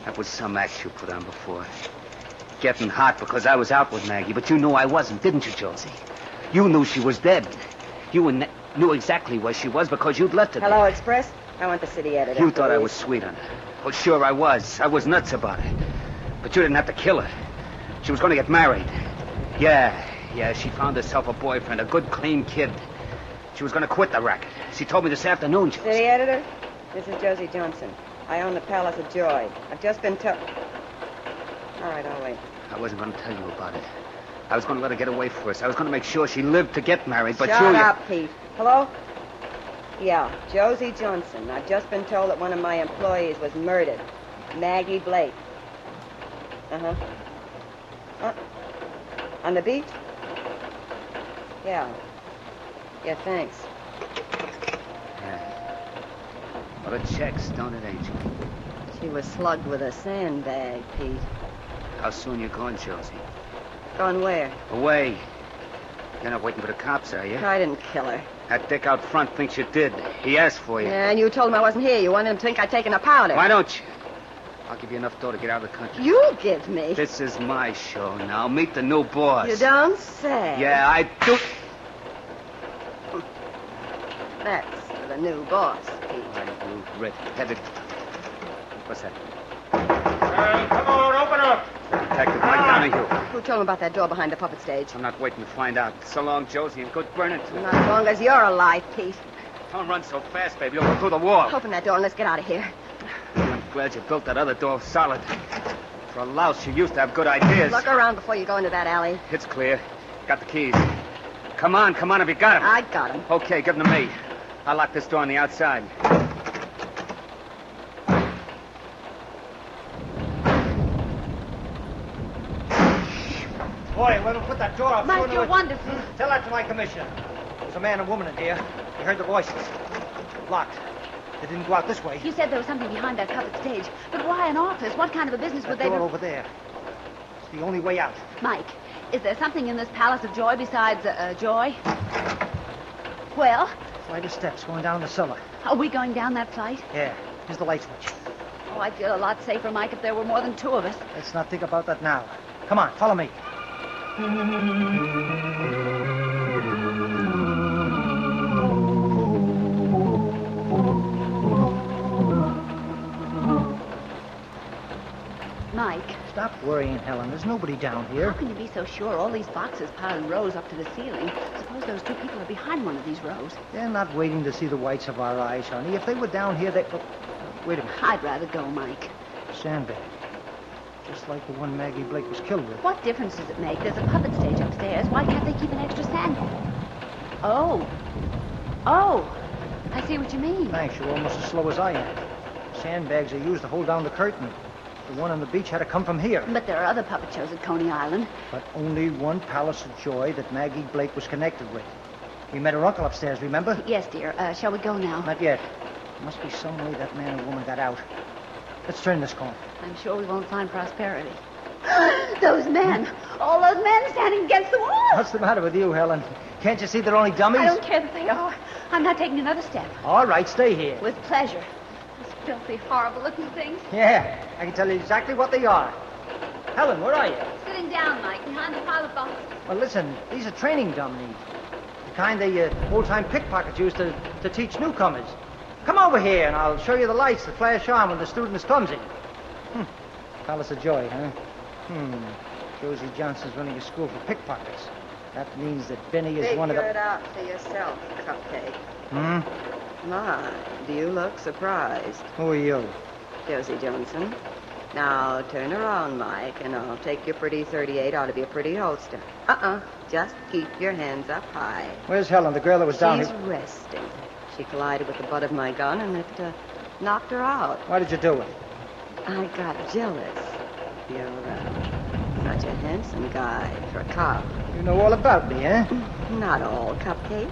[SPEAKER 11] That was some act you put on before. Getting hot because I was out with Maggie, but you knew I wasn't, didn't you, Josie? You knew she was dead. You knew exactly where she was because you'd left her
[SPEAKER 14] Hello,
[SPEAKER 11] there.
[SPEAKER 14] Express? I want the city editor.
[SPEAKER 11] You thought I
[SPEAKER 14] please.
[SPEAKER 11] was sweet on her. Well, sure I was. I was nuts about her. But you didn't have to kill her. She was going to get married. Yeah, she found herself a boyfriend, a good, clean kid. She was going to quit the racket. She told me this afternoon, Josie.
[SPEAKER 14] City editor? This is Josie Johnson. I own the Palace of Joy. I've just been told... All right, I'll wait.
[SPEAKER 11] I wasn't going to tell you about it. I was going to let her get away first. I was going to make sure she lived to get married, but
[SPEAKER 14] Shut
[SPEAKER 11] you...
[SPEAKER 14] up, Pete. Hello? Yeah, Josie Johnson. I've just been told that one of my employees was murdered. Maggie Blake. Uh-huh. On the beach? Yeah. Yeah, thanks.
[SPEAKER 11] Yeah. Well, it checks, don't it, Angel?
[SPEAKER 14] She was slugged with a sandbag, Pete.
[SPEAKER 11] How soon you going, Josie?
[SPEAKER 14] Gone where?
[SPEAKER 11] Away. You're not waiting for the cops, are you?
[SPEAKER 14] I didn't kill her.
[SPEAKER 11] That dick out front thinks you did. He asked for you.
[SPEAKER 14] And you told him I wasn't here. You wanted him to think I'd taken a powder.
[SPEAKER 11] Why don't you? I'll give you enough dough to get out of the country.
[SPEAKER 14] You give me?
[SPEAKER 11] This is my show now. Meet the new boss.
[SPEAKER 14] You don't say.
[SPEAKER 11] Yeah, I do.
[SPEAKER 14] That's for the new boss, Pete.
[SPEAKER 11] You red-headed. What's that?
[SPEAKER 18] Come on, open up.
[SPEAKER 11] Detective Mike Donahue.
[SPEAKER 14] Who told him about that door behind the puppet stage?
[SPEAKER 11] I'm not waiting to find out. So long, Josie, and good burning to you.
[SPEAKER 14] Not as long as you're alive, Pete.
[SPEAKER 11] Don't run so fast, baby. You'll go through the wall.
[SPEAKER 14] Open that door and let's get out of here.
[SPEAKER 11] I'm glad you built that other door solid. For a louse, you used to have good ideas.
[SPEAKER 14] Look around before you go into that alley.
[SPEAKER 11] It's clear. Got the keys. Come on, have you got him?
[SPEAKER 14] I got him.
[SPEAKER 11] Okay, give them to me. I'll lock this door on the outside.
[SPEAKER 7] Boy, whoever put that door up...
[SPEAKER 16] Mike, you're wonderful.
[SPEAKER 7] Tell that to my commissioner. There's a man and woman in here. You heard the voices. Locked. They didn't go out this way.
[SPEAKER 16] You said there was something behind that puppet stage. But why an office? What kind of a business would
[SPEAKER 7] That
[SPEAKER 16] they
[SPEAKER 7] door
[SPEAKER 16] be?
[SPEAKER 7] over there. It's the only way out.
[SPEAKER 16] Mike, is there something in this Palace of Joy besides joy? Well?
[SPEAKER 7] Flight of steps going down the cellar.
[SPEAKER 16] Are we going down that flight?
[SPEAKER 7] Yeah. Here's the light switch.
[SPEAKER 16] Oh, I'd feel a lot safer, Mike, if there were more than two of us.
[SPEAKER 7] Let's not think about that now. Come on, follow me.
[SPEAKER 16] Mike.
[SPEAKER 7] Stop worrying, Helen. There's nobody down here.
[SPEAKER 16] How can you be so sure? All these boxes piled in rows up to the ceiling. Suppose those two people are behind one of these rows.
[SPEAKER 7] They're not waiting to see the whites of our eyes, honey. If they were down here, they... Oh, wait a minute.
[SPEAKER 16] I'd rather go, Mike.
[SPEAKER 7] Sandbag. Just like the one Maggie Blake was killed with.
[SPEAKER 16] What difference does it make? There's a puppet stage upstairs. Why can't they keep an extra sandbag? Oh. I see what you mean.
[SPEAKER 7] Thanks. You're almost as slow as I am. Sandbags are used to hold down the curtain. The one on the beach had to come from here.
[SPEAKER 16] But there are other puppet shows at Coney Island.
[SPEAKER 7] But only one Palace of Joy that Maggie Blake was connected with. We met her uncle upstairs, remember?
[SPEAKER 16] Yes, dear. Shall we go now?
[SPEAKER 7] Not yet. There must be some way that man or woman got out. Let's turn this corner.
[SPEAKER 16] I'm sure we won't find prosperity. Those men! All those men standing against the wall!
[SPEAKER 7] What's the matter with you, Helen? Can't you see they're only dummies?
[SPEAKER 16] I don't care that they are. I'm not taking another step.
[SPEAKER 7] All right, stay here.
[SPEAKER 16] With pleasure. Those filthy, horrible-looking things.
[SPEAKER 7] Yeah, I can tell you exactly what they are. Helen, where are you?
[SPEAKER 16] Sitting down, Mike, behind the pile of boxes.
[SPEAKER 7] Well, listen, these are training dummies. The kind they old-time pickpockets used to teach newcomers. Come over here, and I'll show you the lights that flash on when the student is clumsy. Palace of Joy, huh? Josie Johnson's running a school for pickpockets. That means that Benny is one of the...
[SPEAKER 14] Figure it out for yourself, Cupcake. My, do you look surprised?
[SPEAKER 7] Who are you?
[SPEAKER 14] Josie Johnson. Now, turn around, Mike, and I'll take your pretty 38 out of your pretty holster. Just keep your hands up high.
[SPEAKER 7] Where's Helen, the girl that was down
[SPEAKER 14] She's
[SPEAKER 7] here?
[SPEAKER 14] resting. She collided with the butt of my gun, and it knocked her out.
[SPEAKER 7] Why did you do it?
[SPEAKER 14] I got jealous. You're such a handsome guy for a cop.
[SPEAKER 7] You know all about me, eh?
[SPEAKER 14] Not all, Cupcake.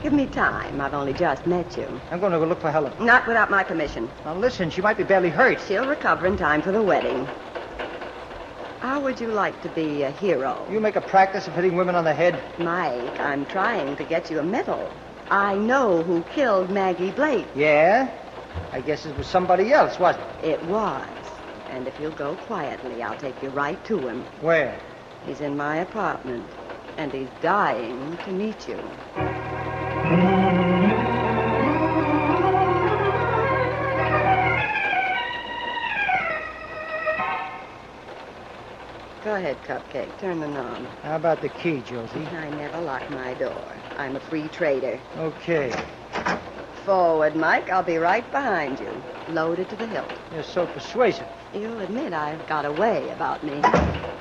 [SPEAKER 14] Give me time. I've only just met you.
[SPEAKER 7] I'm going to go look for Helen.
[SPEAKER 14] Not without my permission.
[SPEAKER 7] Now, listen, she might be badly hurt.
[SPEAKER 14] She'll recover in time for the wedding. How would you like to be a hero?
[SPEAKER 7] You make a practice of hitting women on the head?
[SPEAKER 14] Mike, I'm trying to get you a medal. I know who killed Maggie Blake.
[SPEAKER 7] Yeah? I guess it was somebody else, wasn't it?
[SPEAKER 14] It was. And if you'll go quietly, I'll take you right to him.
[SPEAKER 7] Where?
[SPEAKER 14] He's in my apartment, and he's dying to meet you. Go ahead, Cupcake. Turn the knob.
[SPEAKER 7] How about the key, Josie?
[SPEAKER 14] I never lock my door. I'm a free trader.
[SPEAKER 7] Okay.
[SPEAKER 14] Forward, Mike. I'll be right behind you. Loaded to the hilt.
[SPEAKER 7] You're so persuasive.
[SPEAKER 14] You'll admit I've got a way about me.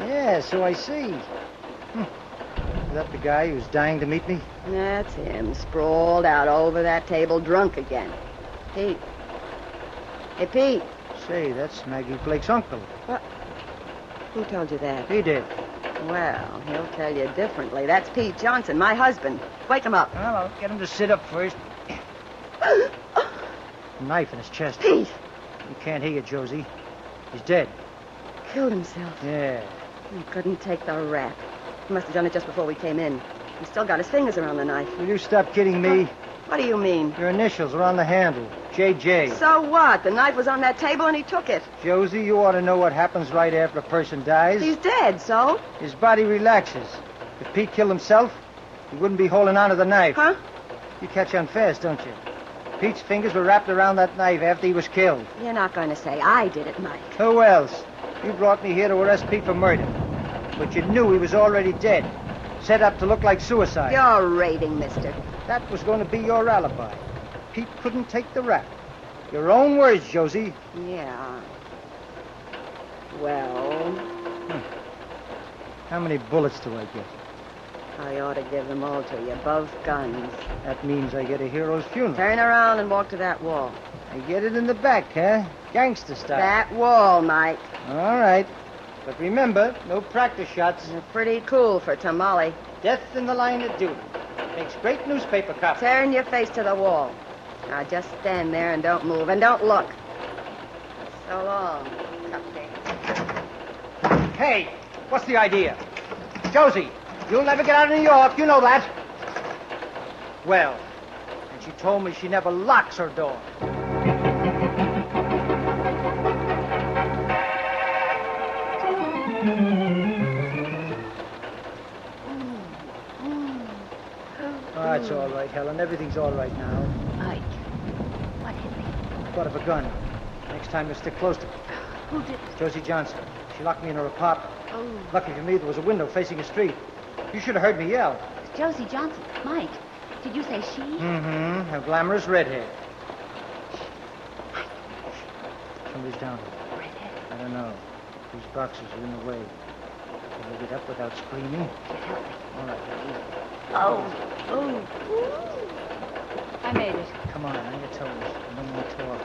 [SPEAKER 7] Yeah, so I see. Is that the guy who's dying to meet me?
[SPEAKER 14] That's him, sprawled out over that table, drunk again. Pete. Hey, Pete.
[SPEAKER 7] Say, that's Maggie Blake's uncle.
[SPEAKER 14] What? Who told you that?
[SPEAKER 7] He did.
[SPEAKER 14] Well, he'll tell you differently. That's Pete Johnson, my husband. Wake him up.
[SPEAKER 7] Well, I'll get him to sit up first. A knife in his chest.
[SPEAKER 14] Pete!
[SPEAKER 7] You can't hear you, Josie. He's dead.
[SPEAKER 14] Killed himself.
[SPEAKER 7] Yeah.
[SPEAKER 14] He couldn't take the rap. He must have done it just before we came in. He's still got his fingers around the knife.
[SPEAKER 7] Will you stop kidding me?
[SPEAKER 14] What do you mean?
[SPEAKER 7] Your initials are on the handle. JJ.
[SPEAKER 14] So what? The knife was on that table and he took it.
[SPEAKER 7] Josie, you ought to know what happens right after a person dies.
[SPEAKER 14] He's dead, so?
[SPEAKER 7] His body relaxes. If Pete killed himself, he wouldn't be holding on to the knife.
[SPEAKER 14] Huh?
[SPEAKER 7] You catch on fast, don't you? Pete's fingers were wrapped around that knife after he was killed.
[SPEAKER 14] You're not going to say I did it, Mike.
[SPEAKER 7] Who else? You brought me here to arrest Pete for murder. But you knew he was already dead. Set up to look like suicide.
[SPEAKER 14] You're raiding, mister.
[SPEAKER 7] That was going to be your alibi. Pete couldn't take the rap. Your own words, Josie.
[SPEAKER 14] Yeah. Well...
[SPEAKER 7] How many bullets do I get?
[SPEAKER 14] I ought to give them all to you, both guns.
[SPEAKER 7] That means I get a hero's funeral.
[SPEAKER 14] Turn around and walk to that wall.
[SPEAKER 7] I get it in the back, huh? Gangster style.
[SPEAKER 14] That wall, Mike.
[SPEAKER 7] All right. But remember, no practice shots.
[SPEAKER 14] You're pretty cool for tamale.
[SPEAKER 7] Death in the line of duty. Makes great newspaper copy.
[SPEAKER 14] Turn your face to the wall. Now just stand there and don't move and don't look. So long, Cupcake.
[SPEAKER 7] Hey, what's the idea? Josie, you'll never get out of New York. You know that. Well, and she told me she never locks her door. Oh, it's all right, Helen. Everything's all right now.
[SPEAKER 16] Mike, what hit me?
[SPEAKER 7] Butt of a gun. Next time you'll stick close to me.
[SPEAKER 16] Who did it?
[SPEAKER 7] Josie Johnson. She locked me in her apartment.
[SPEAKER 16] Oh.
[SPEAKER 7] Lucky for me, there was a window facing a street. You should have heard me yell.
[SPEAKER 16] Josie Johnson. Mike, did you say she?
[SPEAKER 7] Mm-hmm. A glamorous redhead. Somebody's down here.
[SPEAKER 16] Redhead?
[SPEAKER 7] I don't know. These boxes are in the way. Can we get up without screaming?
[SPEAKER 16] Help me.
[SPEAKER 7] All right, now, easy.
[SPEAKER 16] Oh. I made it.
[SPEAKER 7] Come on your toes. No more talk.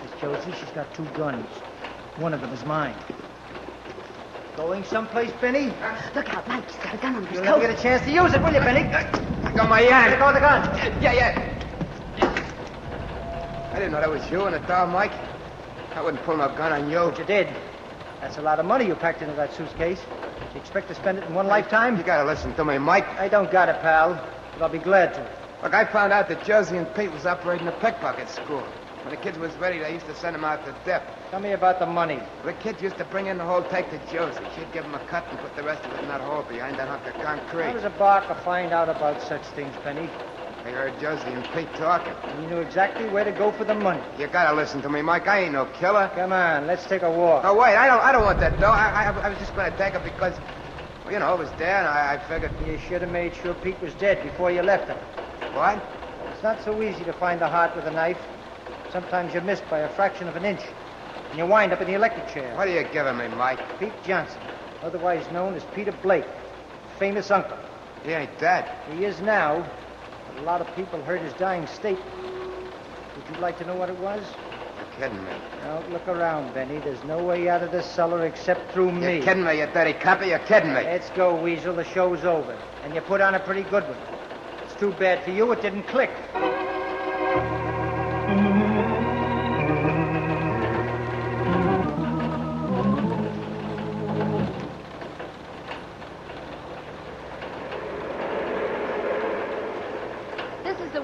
[SPEAKER 7] This Josie, she's got 2 guns. One of them is mine. Going someplace, Benny?
[SPEAKER 16] Look out, Mike. He's got a gun on his
[SPEAKER 7] You'll
[SPEAKER 16] coat.
[SPEAKER 7] never get a chance to use it, will you, Benny?
[SPEAKER 18] I got my yan.
[SPEAKER 7] Let go of the gun.
[SPEAKER 18] Yeah. I didn't know that was you in the door, Mike. I wouldn't pull no gun on you.
[SPEAKER 7] But you did. That's a lot of money you packed into that suitcase. Do you expect to spend it in one lifetime?
[SPEAKER 18] You gotta listen to me, Mike.
[SPEAKER 7] I don't got it, pal. But I'll be glad to.
[SPEAKER 18] Look, I found out that Josie and Pete was operating a pickpocket school. When the kids was ready, they used to send them out to dip.
[SPEAKER 7] Tell me about the money.
[SPEAKER 18] The kids used to bring in the whole take to Josie. She'd give them a cut and put the rest of it in that hole behind that hunk of concrete.
[SPEAKER 7] How does a barker find out about such things, Penny?
[SPEAKER 18] I heard Josie and Pete talking.
[SPEAKER 7] And you knew exactly where to go for the money.
[SPEAKER 18] You gotta listen to me, Mike. I ain't no killer.
[SPEAKER 7] Come on, let's take a walk.
[SPEAKER 18] Oh, wait, I don't want that dough. I was just gonna take it because, well, you know, it was there, and I figured...
[SPEAKER 7] You should have made sure Pete was dead before you left him.
[SPEAKER 18] What?
[SPEAKER 7] It's not so easy to find the heart with a knife. Sometimes you're missed by a fraction of an inch, and you wind up in the electric chair.
[SPEAKER 18] What are you giving me, Mike?
[SPEAKER 7] Pete Johnson, otherwise known as Peter Blake, famous uncle.
[SPEAKER 18] He ain't dead.
[SPEAKER 7] He is now, but a lot of people heard his dying state. Would you like to know what it was?
[SPEAKER 18] You're kidding me.
[SPEAKER 7] Don't look around, Benny. There's no way out of this cellar except through me.
[SPEAKER 18] You're kidding me, you dirty copper. You're kidding me.
[SPEAKER 7] Let's go, Weasel. The show's over. And you put on a pretty good one. It's too bad for you it didn't click.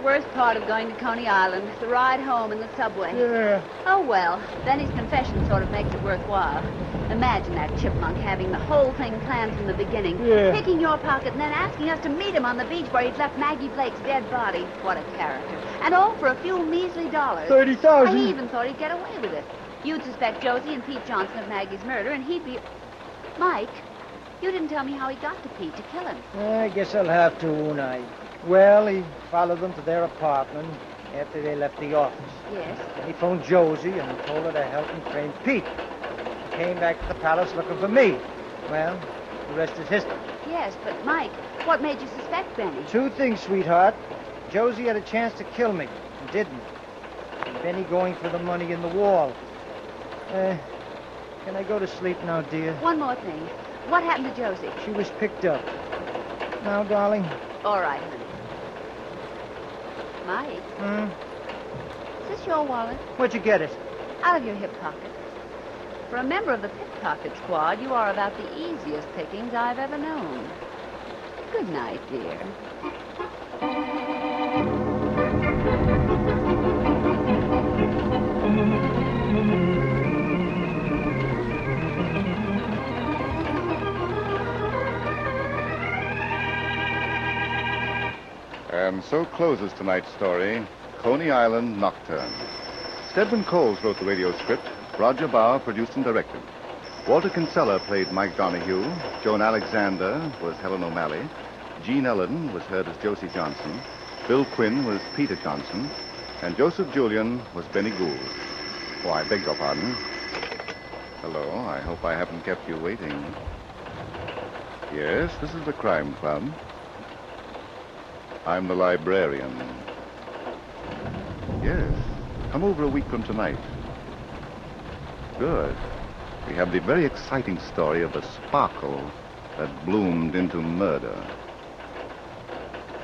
[SPEAKER 16] Worst part of going to Coney Island, the ride home in the subway.
[SPEAKER 7] Yeah.
[SPEAKER 16] Oh, well, Benny's confession sort of makes it worthwhile. Imagine that chipmunk having the whole thing planned from the beginning, picking your pocket and then asking us to meet him on the beach where he'd left Maggie Blake's dead body. What a character. And all for a few measly dollars.
[SPEAKER 7] $30,000.
[SPEAKER 16] I even thought he'd get away with it. You'd suspect Josie and Pete Johnson of Maggie's murder, and he'd be... Mike, you didn't tell me how he got to Pete to kill him.
[SPEAKER 7] I guess I'll have to, won't I? Well, he followed them to their apartment after they left the office.
[SPEAKER 16] Yes?
[SPEAKER 7] And he phoned Josie and told her to help him train Pete. He came back to the palace looking for me. Well, the rest is history.
[SPEAKER 16] Yes, but Mike, what made you suspect Benny?
[SPEAKER 7] 2 things, sweetheart. Josie had a chance to kill me and didn't. And Benny going for the money in the wall. Can I go to sleep now, dear?
[SPEAKER 16] One more thing. What happened to Josie?
[SPEAKER 7] She was picked up. Now, darling?
[SPEAKER 16] All right, honey. Mike? Is this your wallet?
[SPEAKER 7] Where'd you get it?
[SPEAKER 16] Out of your hip pocket. For a member of the pickpocket squad, you are about the easiest pickings I've ever known. Good night, dear.
[SPEAKER 1] And so closes tonight's story, Coney Island Nocturne. Stedman Coles wrote the radio script. Roger Bauer produced and directed. Walter Kinsella played Mike Donahue. Joan Alexander was Helen O'Malley. Jean Ellen was heard as Josie Johnson. Bill Quinn was Peter Johnson. And Joseph Julian was Benny Gould. Oh, I beg your pardon. Hello, I hope I haven't kept you waiting. Yes, this is the Crime Club. I'm the librarian. Yes. Come over a week from tonight. Good. We have the very exciting story of the sparkle that bloomed into murder.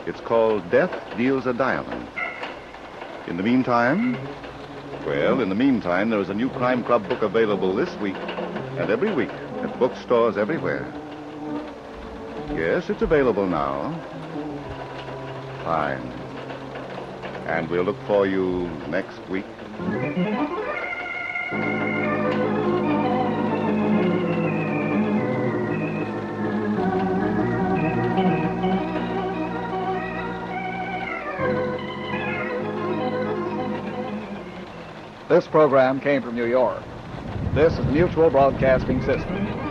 [SPEAKER 1] It's called Death Deals a Diamond. In the meantime, there is a new Crime Club book available this week and every week at bookstores everywhere. Yes, it's available now. Fine. And we'll look for you next week.
[SPEAKER 10] This program came from New York. This is the Mutual Broadcasting System.